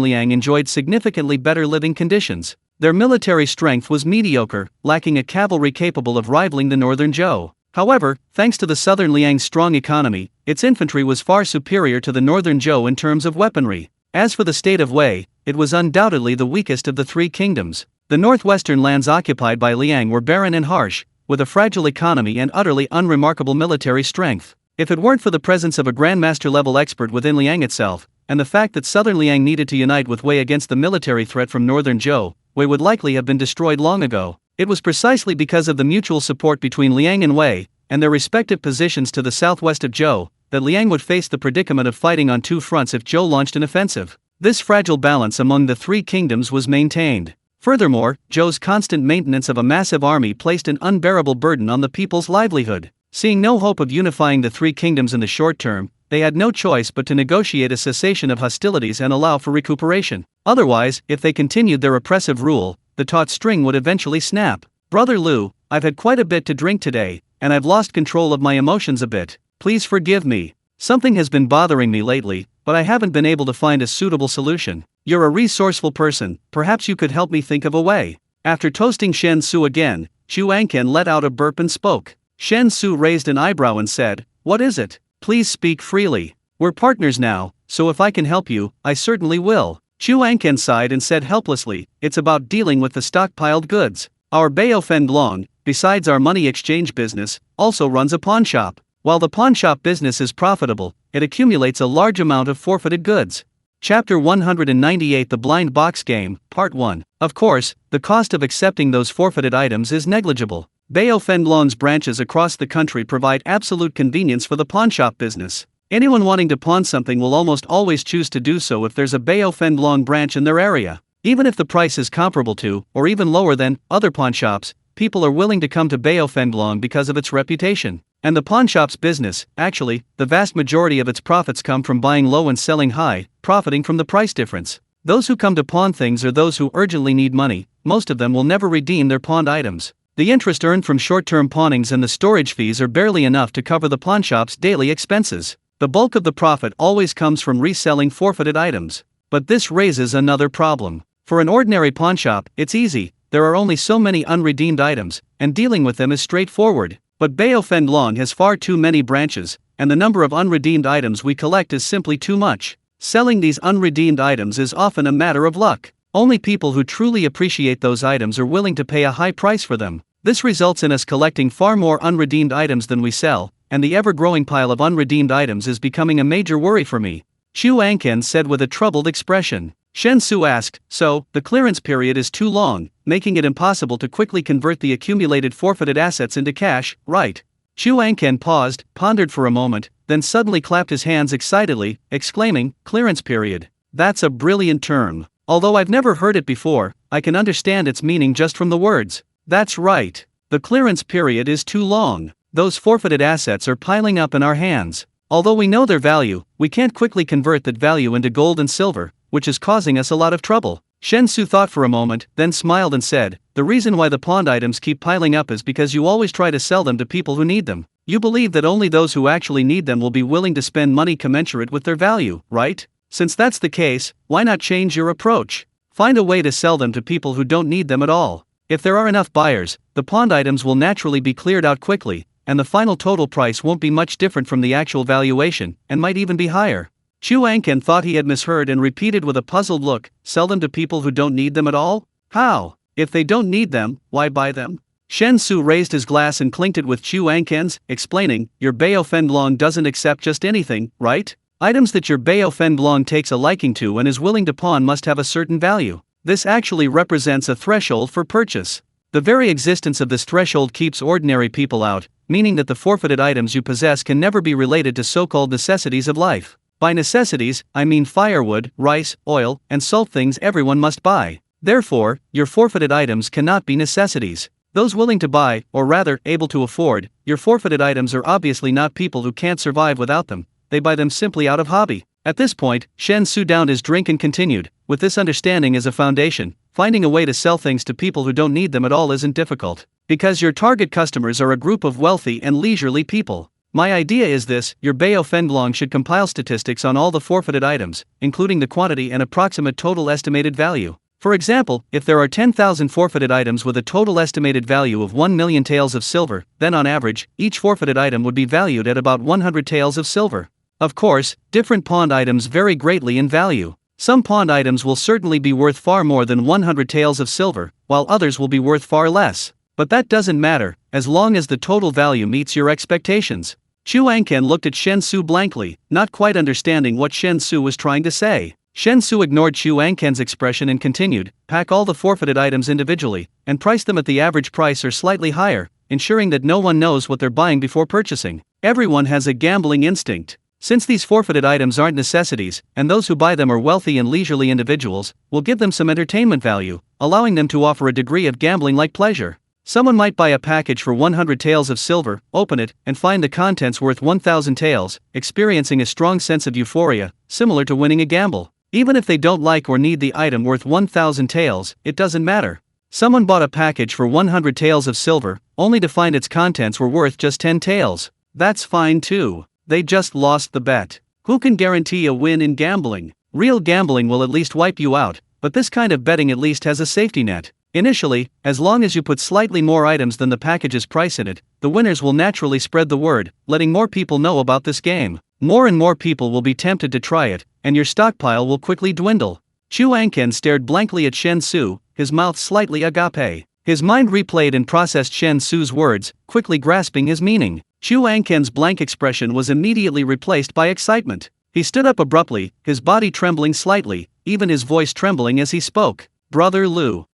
Liang enjoyed significantly better living conditions. Their military strength was mediocre, lacking a cavalry capable of rivaling the northern Zhou. However, thanks to the southern Liang's strong economy, its infantry was far superior to the northern Zhou in terms of weaponry. As for the state of Wei, it was undoubtedly the weakest of the 3 kingdoms. The northwestern lands occupied by Liang were barren and harsh, with a fragile economy and utterly unremarkable military strength. If it weren't for the presence of a grandmaster-level expert within Liang itself, and the fact that southern Liang needed to unite with Wei against the military threat from northern Zhou, Wei would likely have been destroyed long ago. It was precisely because of the mutual support between Liang and Wei, and their respective positions to the southwest of Zhou, that Liang would face the predicament of fighting on 2 fronts if Zhou launched an offensive. This fragile balance among the 3 kingdoms was maintained. Furthermore, Zhou's constant maintenance of a massive army placed an unbearable burden on the people's livelihood. Seeing no hope of unifying the 3 kingdoms in the short term, they had no choice but to negotiate a cessation of hostilities and allow for recuperation. Otherwise, if they continued their oppressive rule, the taut string would eventually snap. "Brother Lu, I've had quite a bit to drink today, and I've lost control of my emotions a bit. Please forgive me. Something has been bothering me lately, but I haven't been able to find a suitable solution. You're a resourceful person, perhaps you could help me think of a way." After toasting Shen Xu again, Xu Anken let out a burp and spoke. Shen Xu raised an eyebrow and said, "What is it? Please speak freely. We're partners now, so if I can help you, I certainly will." Xu Anken sighed and said helplessly, "It's about dealing with the stockpiled goods. Our Bayo Fendlong, besides our money exchange business, also runs a pawn shop. While the pawn shop business is profitable, it accumulates a large amount of forfeited goods." Chapter 198 The Blind Box Game, Part 1. Of course, the cost of accepting those forfeited items is negligible. Bayo Fendlong's branches across the country provide absolute convenience for the pawnshop business. Anyone wanting to pawn something will almost always choose to do so if there's a Bayo Fendlong branch in their area. Even if the price is comparable to, or even lower than, other pawnshops, people are willing to come to Bayo Fendlong because of its reputation. And the pawnshop's business, actually, the vast majority of its profits come from buying low and selling high, profiting from the price difference. Those who come to pawn things are those who urgently need money. Most of them will never redeem their pawned items. The interest earned from short-term pawnings and the storage fees are barely enough to cover the pawnshop's daily expenses. The bulk of the profit always comes from reselling forfeited items. But this raises another problem. For an ordinary pawnshop, it's easy. There are only so many unredeemed items, and dealing with them is straightforward. But Bayo Fendlong has far too many branches, and the number of unredeemed items we collect is simply too much. Selling these unredeemed items is often a matter of luck. Only people who truly appreciate those items are willing to pay a high price for them. This results in us collecting far more unredeemed items than we sell, and the ever-growing pile of unredeemed items is becoming a major worry for me. Xu Anken said with a troubled expression. Shen Xu asked, "So, the clearance period is too long, making it impossible to quickly convert the accumulated forfeited assets into cash, right?" Xu Anken paused, pondered for a moment, then suddenly clapped his hands excitedly, exclaiming, "Clearance period. That's a brilliant term. Although I've never heard it before, I can understand its meaning just from the words. That's right. The clearance period is too long. Those forfeited assets are piling up in our hands. Although we know their value, we can't quickly convert that value into gold and silver, which is causing us a lot of trouble." Shen Xu thought for a moment, then smiled and said, "The reason why the pawned items keep piling up is because you always try to sell them to people who need them. You believe that only those who actually need them will be willing to spend money commensurate with their value, right? Since that's the case, why not change your approach? Find a way to sell them to people who don't need them at all. If there are enough buyers, the pawned items will naturally be cleared out quickly, and the final total price won't be much different from the actual valuation, and might even be higher." Xu Anken thought he had misheard and repeated with a puzzled look, "Sell them to people who don't need them at all? How? If they don't need them, why buy them?" Shen Xu raised his glass and clinked it with Xu Anken's, explaining, "Your Bayo Fendlong doesn't accept just anything, right? Items that your Bayo Fendlong takes a liking to and is willing to pawn must have a certain value. This actually represents a threshold for purchase. The very existence of this threshold keeps ordinary people out, meaning that the forfeited items you possess can never be related to so-called necessities of life. By necessities, I mean firewood, rice, oil, and salt, things everyone must buy. Therefore, your forfeited items cannot be necessities. Those willing to buy, or rather, able to afford, your forfeited items are obviously not people who can't survive without them. They buy them simply out of hobby." At this point, Shen Xu downed his drink and continued, "With this understanding as a foundation, finding a way to sell things to people who don't need them at all isn't difficult. Because your target customers are a group of wealthy and leisurely people. My idea is this: your Bayo Fendlong should compile statistics on all the forfeited items, including the quantity and approximate total estimated value. For example, if there are 10,000 forfeited items with a total estimated value of 1 million taels of silver, then on average, each forfeited item would be valued at about 100 taels of silver. Of course, different pawned items vary greatly in value. Some pawned items will certainly be worth far more than 100 taels of silver, while others will be worth far less. But that doesn't matter, as long as the total value meets your expectations." Xu Anken looked at Shen Xu blankly, not quite understanding what Shen Xu was trying to say. Shen Xu ignored Xu Anken's expression and continued, "Pack all the forfeited items individually, and price them at the average price or slightly higher, ensuring that no one knows what they're buying before purchasing. Everyone has a gambling instinct. Since these forfeited items aren't necessities, and those who buy them are wealthy and leisurely individuals, we'll give them some entertainment value, allowing them to offer a degree of gambling-like pleasure. Someone might buy a package for 100 taels of silver, open it, and find the contents worth 1,000 taels, experiencing a strong sense of euphoria, similar to winning a gamble. Even if they don't like or need the item worth 1,000 taels, it doesn't matter. Someone bought a package for 100 taels of silver, only to find its contents were worth just 10 taels. That's fine too. They just lost the bet. Who can guarantee a win in gambling? Real gambling will at least wipe you out, but this kind of betting at least has a safety net. Initially, as long as you put slightly more items than the package's price in it, the winners will naturally spread the word, letting more people know about this game. More and more people will be tempted to try it, and your stockpile will quickly dwindle. Chu Angken stared blankly at Shen Xu, his mouth slightly agape. His mind replayed and processed Shen Xu's words, quickly grasping his meaning. Chu Angken's blank expression was immediately replaced by excitement. He stood up abruptly, his body trembling slightly, even his voice trembling as he spoke. Brother Lu,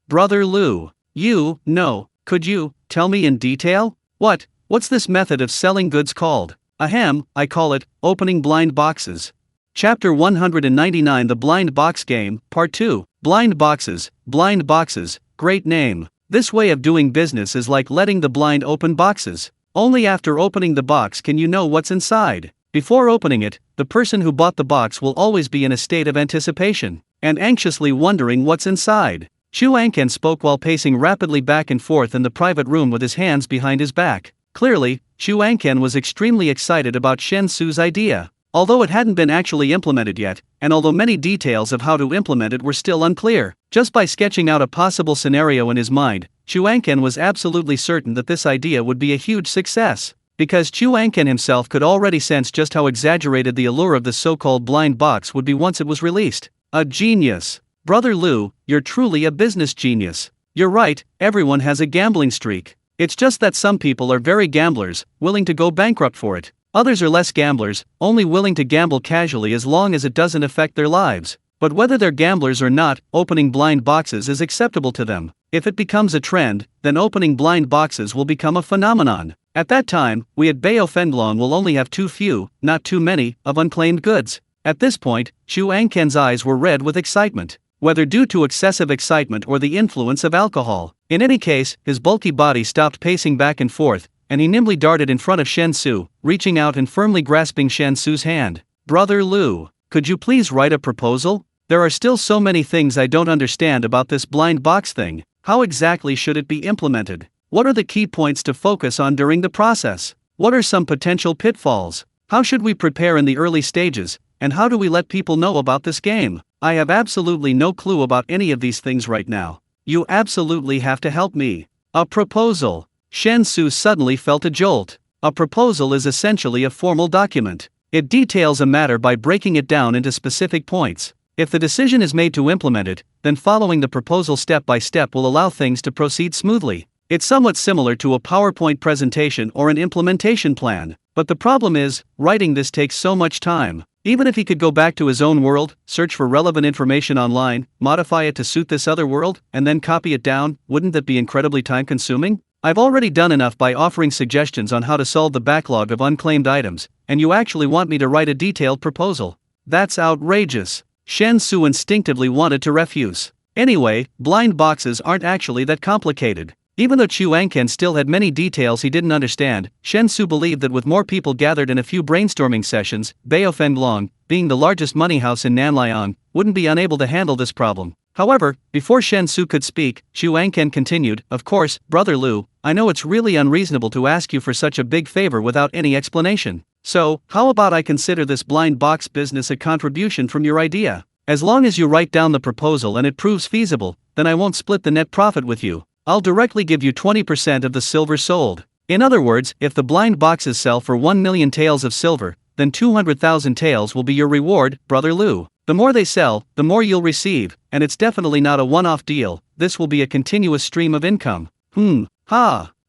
could you tell me in detail? What's this method of selling goods called? Ahem, I call it opening blind boxes. Chapter 199 The Blind Box Game, Part 2. Blind boxes, great name. This way of doing business is like letting the blind open boxes. Only after opening the box can you know what's inside. Before opening it, the person who bought the box will always be in a state of anticipation and anxiously wondering what's inside. Chu Angken spoke while pacing rapidly back and forth in the private room with his hands behind his back. Clearly, Chu Angken was extremely excited about Shen Xu's idea. Although it hadn't been actually implemented yet, and although many details of how to implement it were still unclear, just by sketching out a possible scenario in his mind, Chu Angken was absolutely certain that this idea would be a huge success. Because Chu Angken himself could already sense just how exaggerated the allure of this so-called blind box would be once it was released. A genius. Brother Lu, you're truly a business genius. You're right, everyone has a gambling streak. It's just that some people are very gamblers, willing to go bankrupt for it. Others are less gamblers, only willing to gamble casually as long as it doesn't affect their lives. But whether they're gamblers or not, opening blind boxes is acceptable to them. If it becomes a trend, then opening blind boxes will become a phenomenon. At that time, we at Bao Fenglong will only have too few, not too many, of unclaimed goods. At this point, Chu Angken's eyes were red with excitement. Whether due to excessive excitement or the influence of alcohol. In any case, his bulky body stopped pacing back and forth, and he nimbly darted in front of Shen Xu, reaching out and firmly grasping Shen Xu's hand. Brother Lu, could you please write a proposal? There are still so many things I don't understand about this blind box thing. How exactly should it be implemented? What are the key points to focus on during the process? What are some potential pitfalls? How should we prepare in the early stages, and how do we let people know about this game? I have absolutely no clue about any of these things right now. You absolutely have to help me. A proposal. Shen Xu suddenly felt a jolt. A proposal is essentially a formal document. It details a matter by breaking it down into specific points. If the decision is made to implement it, then following the proposal step by step will allow things to proceed smoothly. It's somewhat similar to a PowerPoint presentation or an implementation plan. But the problem is, writing this takes so much time. Even if he could go back to his own world, search for relevant information online, modify it to suit this other world, and then copy it down, wouldn't that be incredibly time-consuming? I've already done enough by offering suggestions on how to solve the backlog of unclaimed items, and you actually want me to write a detailed proposal? That's outrageous. Shen Xu instinctively wanted to refuse. Anyway, blind boxes aren't actually that complicated. Even though Chu Angken still had many details he didn't understand, Shen Xu believed that with more people gathered in a few brainstorming sessions, Bao Fenglong, being the largest money house in Nanliang, wouldn't be unable to handle this problem. However, before Shen Xu could speak, Chu Angken continued, "Of course, Brother Lu, I know it's really unreasonable to ask you for such a big favor without any explanation. So, how about I consider this blind box business a contribution from your idea? As long as you write down the proposal and it proves feasible, then I won't split the net profit with you. I'll directly give you 20% of the silver sold. In other words, if the blind boxes sell for 1 million taels of silver, then 200,000 taels will be your reward, Brother Lu. The more they sell, the more you'll receive, and it's definitely not a one-off deal, this will be a continuous stream of income."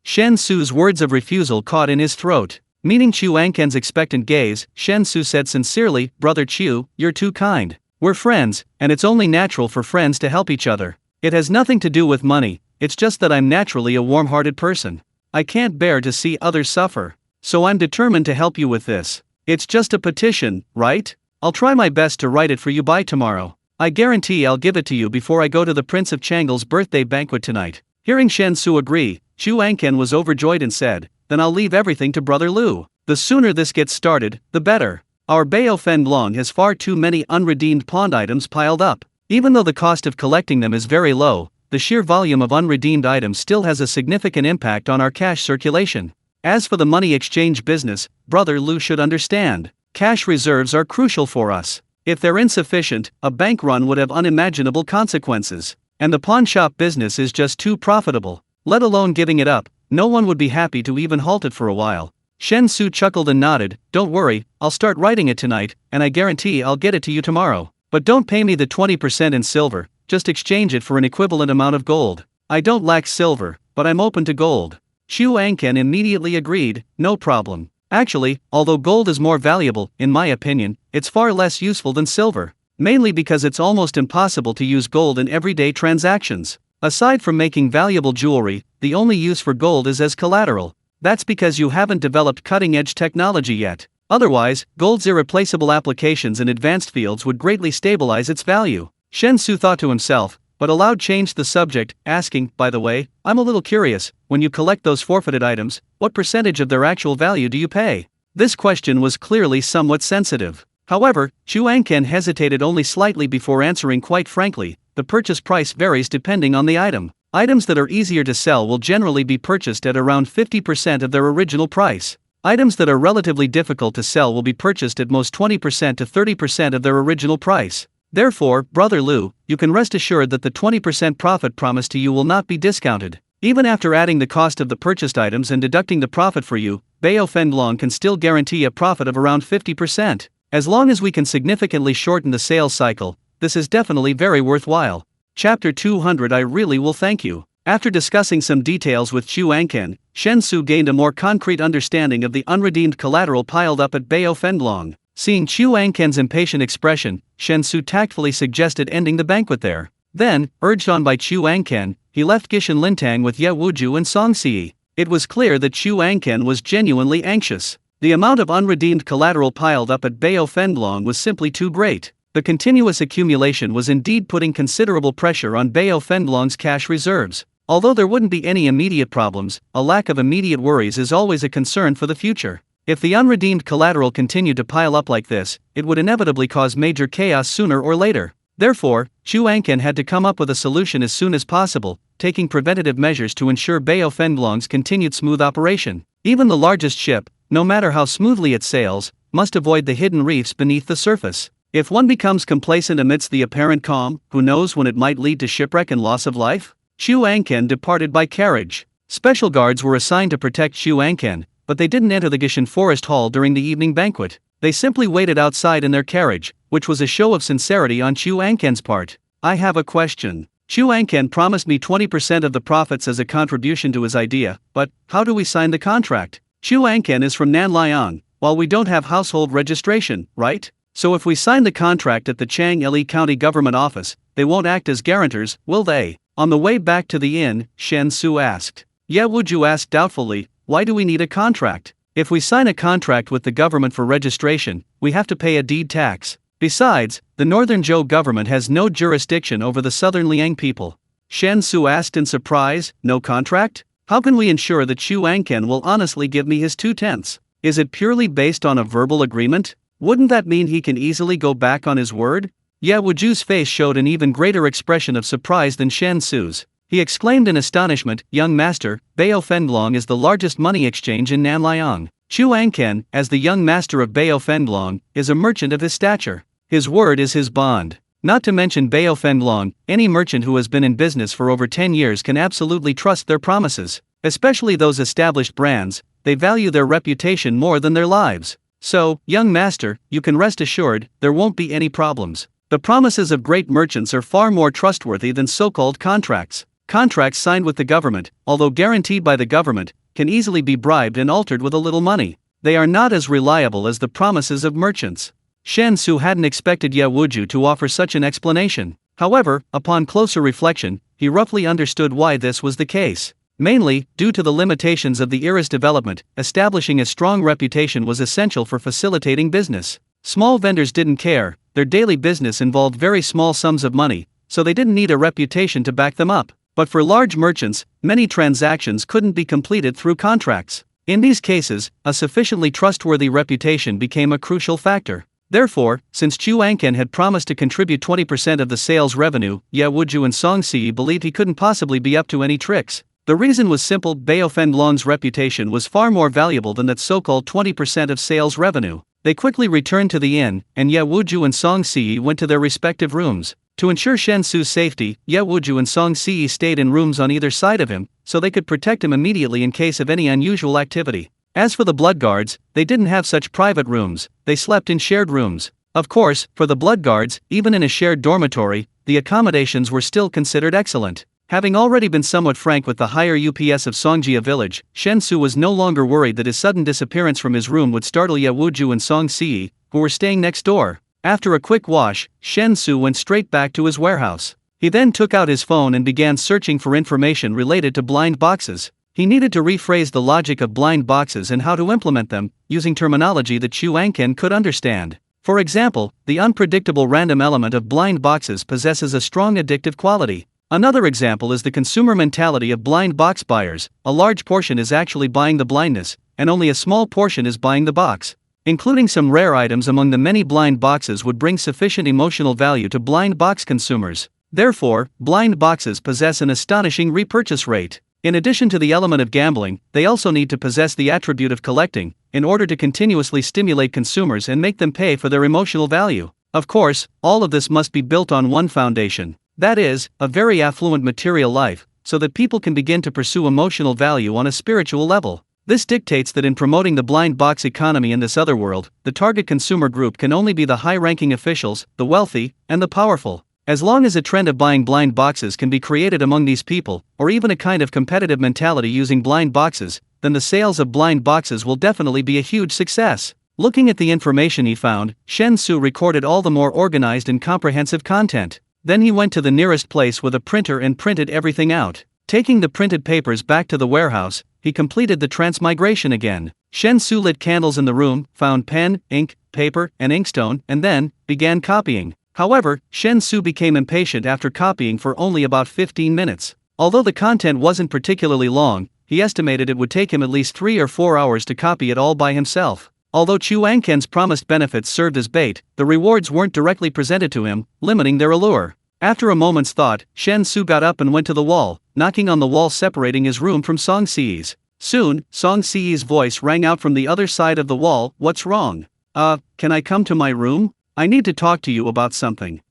Shen Xu's words of refusal caught in his throat. Meeting Chu Angken's expectant gaze, Shen Xu said sincerely, "Brother Chu, you're too kind. We're friends, and it's only natural for friends to help each other. It has nothing to do with money, it's just that I'm naturally a warm-hearted person. I can't bear to see others suffer. So I'm determined to help you with this. It's just a petition, right? I'll try my best to write it for you by tomorrow. I guarantee I'll give it to you before I go to the Prince of Chang'e's birthday banquet tonight." Hearing Shen Xu agree, Chu Angken was overjoyed and said, "Then I'll leave everything to Brother Lu. The sooner this gets started, the better. Our Bao Fenglong has far too many unredeemed pawned items piled up. Even though the cost of collecting them is very low, the sheer volume of unredeemed items still has a significant impact on our cash circulation. As for the money exchange business, Brother Lu should understand. Cash reserves are crucial for us. If they're insufficient, a bank run would have unimaginable consequences. and the pawnshop business is just too profitable. Let alone giving it up, no one would be happy to even halt it for a while. Shen Xu chuckled and nodded. Don't worry, I'll start writing it tonight, and I guarantee I'll get it to you tomorrow. But don't pay me the 20% in silver, just exchange it for an equivalent amount of gold. I don't lack silver, but I'm open to gold. Xu Angken immediately agreed, no problem. Actually, although gold is more valuable, in my opinion, it's far less useful than silver. Mainly because it's almost impossible to use gold in everyday transactions. Aside from making valuable jewelry, the only use for gold is as collateral. That's because you haven't developed cutting-edge technology yet. Otherwise, gold's irreplaceable applications in advanced fields would greatly stabilize its value. Shen Xu thought to himself, but aloud changed the subject, asking, by the way, I'm a little curious, when you collect those forfeited items, what percentage of their actual value do you pay? This question was clearly somewhat sensitive. However, Xu Angken hesitated only slightly before answering. Quite frankly, the purchase price varies depending on the item. Items that are easier to sell will generally be purchased at around 50% of their original price. Items that are relatively difficult to sell will be purchased at most 20% to 30% of their original price. Therefore, Brother Lu, you can rest assured that the 20% profit promised to you will not be discounted. Even after adding the cost of the purchased items and deducting the profit for you, Bao Fenlong can still guarantee a profit of around 50%. As long as we can significantly shorten the sales cycle, this is definitely very worthwhile. Chapter 200. I really will thank you. After discussing some details with Xu Angken, Shen Xu gained a more concrete understanding of the unredeemed collateral piled up at Bao Fenlong. Seeing Xu Angken's impatient expression, Shen Xu tactfully suggested ending the banquet there. Then, urged on by Xu Angken, he left Gishan Lintang with Ye Wuju and Song Si. It was clear that Xu Angken was genuinely anxious. The amount of unredeemed collateral piled up at Bao Fenlong was simply too great. The continuous accumulation was indeed putting considerable pressure on Bao Fenlong's cash reserves. Although there wouldn't be any immediate problems, a lack of immediate worries is always a concern for the future. If the unredeemed collateral continued to pile up like this, it would inevitably cause major chaos sooner or later. Therefore, Xu Angken had to come up with a solution as soon as possible, taking preventative measures to ensure Bao Fenlong's continued smooth operation. Even the largest ship, no matter how smoothly it sails, must avoid the hidden reefs beneath the surface. If one becomes complacent amidst the apparent calm, who knows when it might lead to shipwreck and loss of life? Xu Angken departed by carriage. Special guards were assigned to protect Xu Angken, but they didn't enter the Gishan Forest Hall during the evening banquet. They simply waited outside in their carriage, which was a show of sincerity on Xu Angken's part. I have a question. Xu Angken promised me 20% of the profits as a contribution to his idea, but how do we sign the contract? Xu Angken is from Nanliang, while we don't have household registration, right? So if we sign the contract at the Chang'e County Government Office, they won't act as guarantors, will they? On the way back to the inn, Shen Xu asked. Ye Wuju asked doubtfully, why do we need a contract? If we sign a contract with the government for registration, we have to pay a deed tax. Besides, the Northern Zhou government has no jurisdiction over the Southern Liang people. Shen Xu asked in surprise, no contract? How can we ensure that Xu Angken will honestly give me his 2/10? Is it purely based on a verbal agreement? Wouldn't that mean he can easily go back on his word? Ye Wuju's face showed an even greater expression of surprise than Shen Xu's. He exclaimed in astonishment, Young master, Bao Fenlong is the largest money exchange in Nanliang. Xu Angken, as the young master of Bao Fenlong, is a merchant of his stature. His word is his bond. Not to mention Bao Fenlong, any merchant who has been in business for over 10 years can absolutely trust their promises. Especially those established brands, they value their reputation more than their lives. So, young master, you can rest assured, there won't be any problems. The promises of great merchants are far more trustworthy than so-called contracts. Contracts signed with the government, although guaranteed by the government, can easily be bribed and altered with a little money. They are not as reliable as the promises of merchants. Shen Xu hadn't expected Ye Wuju to offer such an explanation. However, upon closer reflection, he roughly understood why this was the case. Mainly, due to the limitations of the era's development, establishing a strong reputation was essential for facilitating business. Small vendors didn't care, their daily business involved very small sums of money, so they didn't need a reputation to back them up. But for large merchants, many transactions couldn't be completed through contracts. In these cases, a sufficiently trustworthy reputation became a crucial factor. Therefore, since Xu Angken had promised to contribute 20% of the sales revenue, Ye Wuju and Song Si believed he couldn't possibly be up to any tricks. The reason was simple: Bao Fenlong's reputation was far more valuable than that so-called 20% of sales revenue. They quickly returned to the inn, and Ye Wuju and Song Si went to their respective rooms. To ensure Shen Xu's safety, Ye Wuju and Song Si stayed in rooms on either side of him, so they could protect him immediately in case of any unusual activity. As for the blood guards, they didn't have such private rooms, they slept in shared rooms. Of course, for the blood guards, even in a shared dormitory, the accommodations were still considered excellent. Having already been somewhat frank with the higher UPS of Songjia village, Shen Xu was no longer worried that his sudden disappearance from his room would startle Ye Wuju and Song Si, who were staying next door. After a quick wash, Shen Xu went straight back to his warehouse. He then took out his phone and began searching for information related to blind boxes. He needed to rephrase the logic of blind boxes and how to implement them, using terminology that Chu Angken could understand. For example, the unpredictable random element of blind boxes possesses a strong addictive quality. Another example is the consumer mentality of blind box buyers. A large portion is actually buying the blindness, and only a small portion is buying the box. Including some rare items among the many blind boxes would bring sufficient emotional value to blind box consumers. Therefore, blind boxes possess an astonishing repurchase rate. In addition to the element of gambling, they also need to possess the attribute of collecting, in order to continuously stimulate consumers and make them pay for their emotional value. Of course, all of this must be built on one foundation. That is, a very affluent material life, so that people can begin to pursue emotional value on a spiritual level. This dictates that in promoting the blind box economy in this other world, the target consumer group can only be the high-ranking officials, the wealthy, and the powerful. As long as a trend of buying blind boxes can be created among these people, or even a kind of competitive mentality using blind boxes, then the sales of blind boxes will definitely be a huge success. Looking at the information he found, Shen Xu recorded all the more organized and comprehensive content. Then he went to the nearest place with a printer and printed everything out. Taking the printed papers back to the warehouse, he completed the transmigration again. Shen Xu lit candles in the room, found pen, ink, paper, and inkstone, and then began copying. However, Shen Xu became impatient after copying for only about 15 minutes. Although the content wasn't particularly long, he estimated it would take him at least 3 or 4 hours to copy it all by himself. Although Chu Angken's promised benefits served as bait, the rewards weren't directly presented to him, limiting their allure. After a moment's thought, Shen Xu got up and went to the wall, knocking on the wall separating his room from Song Si's. Soon, Song Si's voice rang out from the other side of the wall, "What's wrong? Can I come to my room? I need to talk to you about something."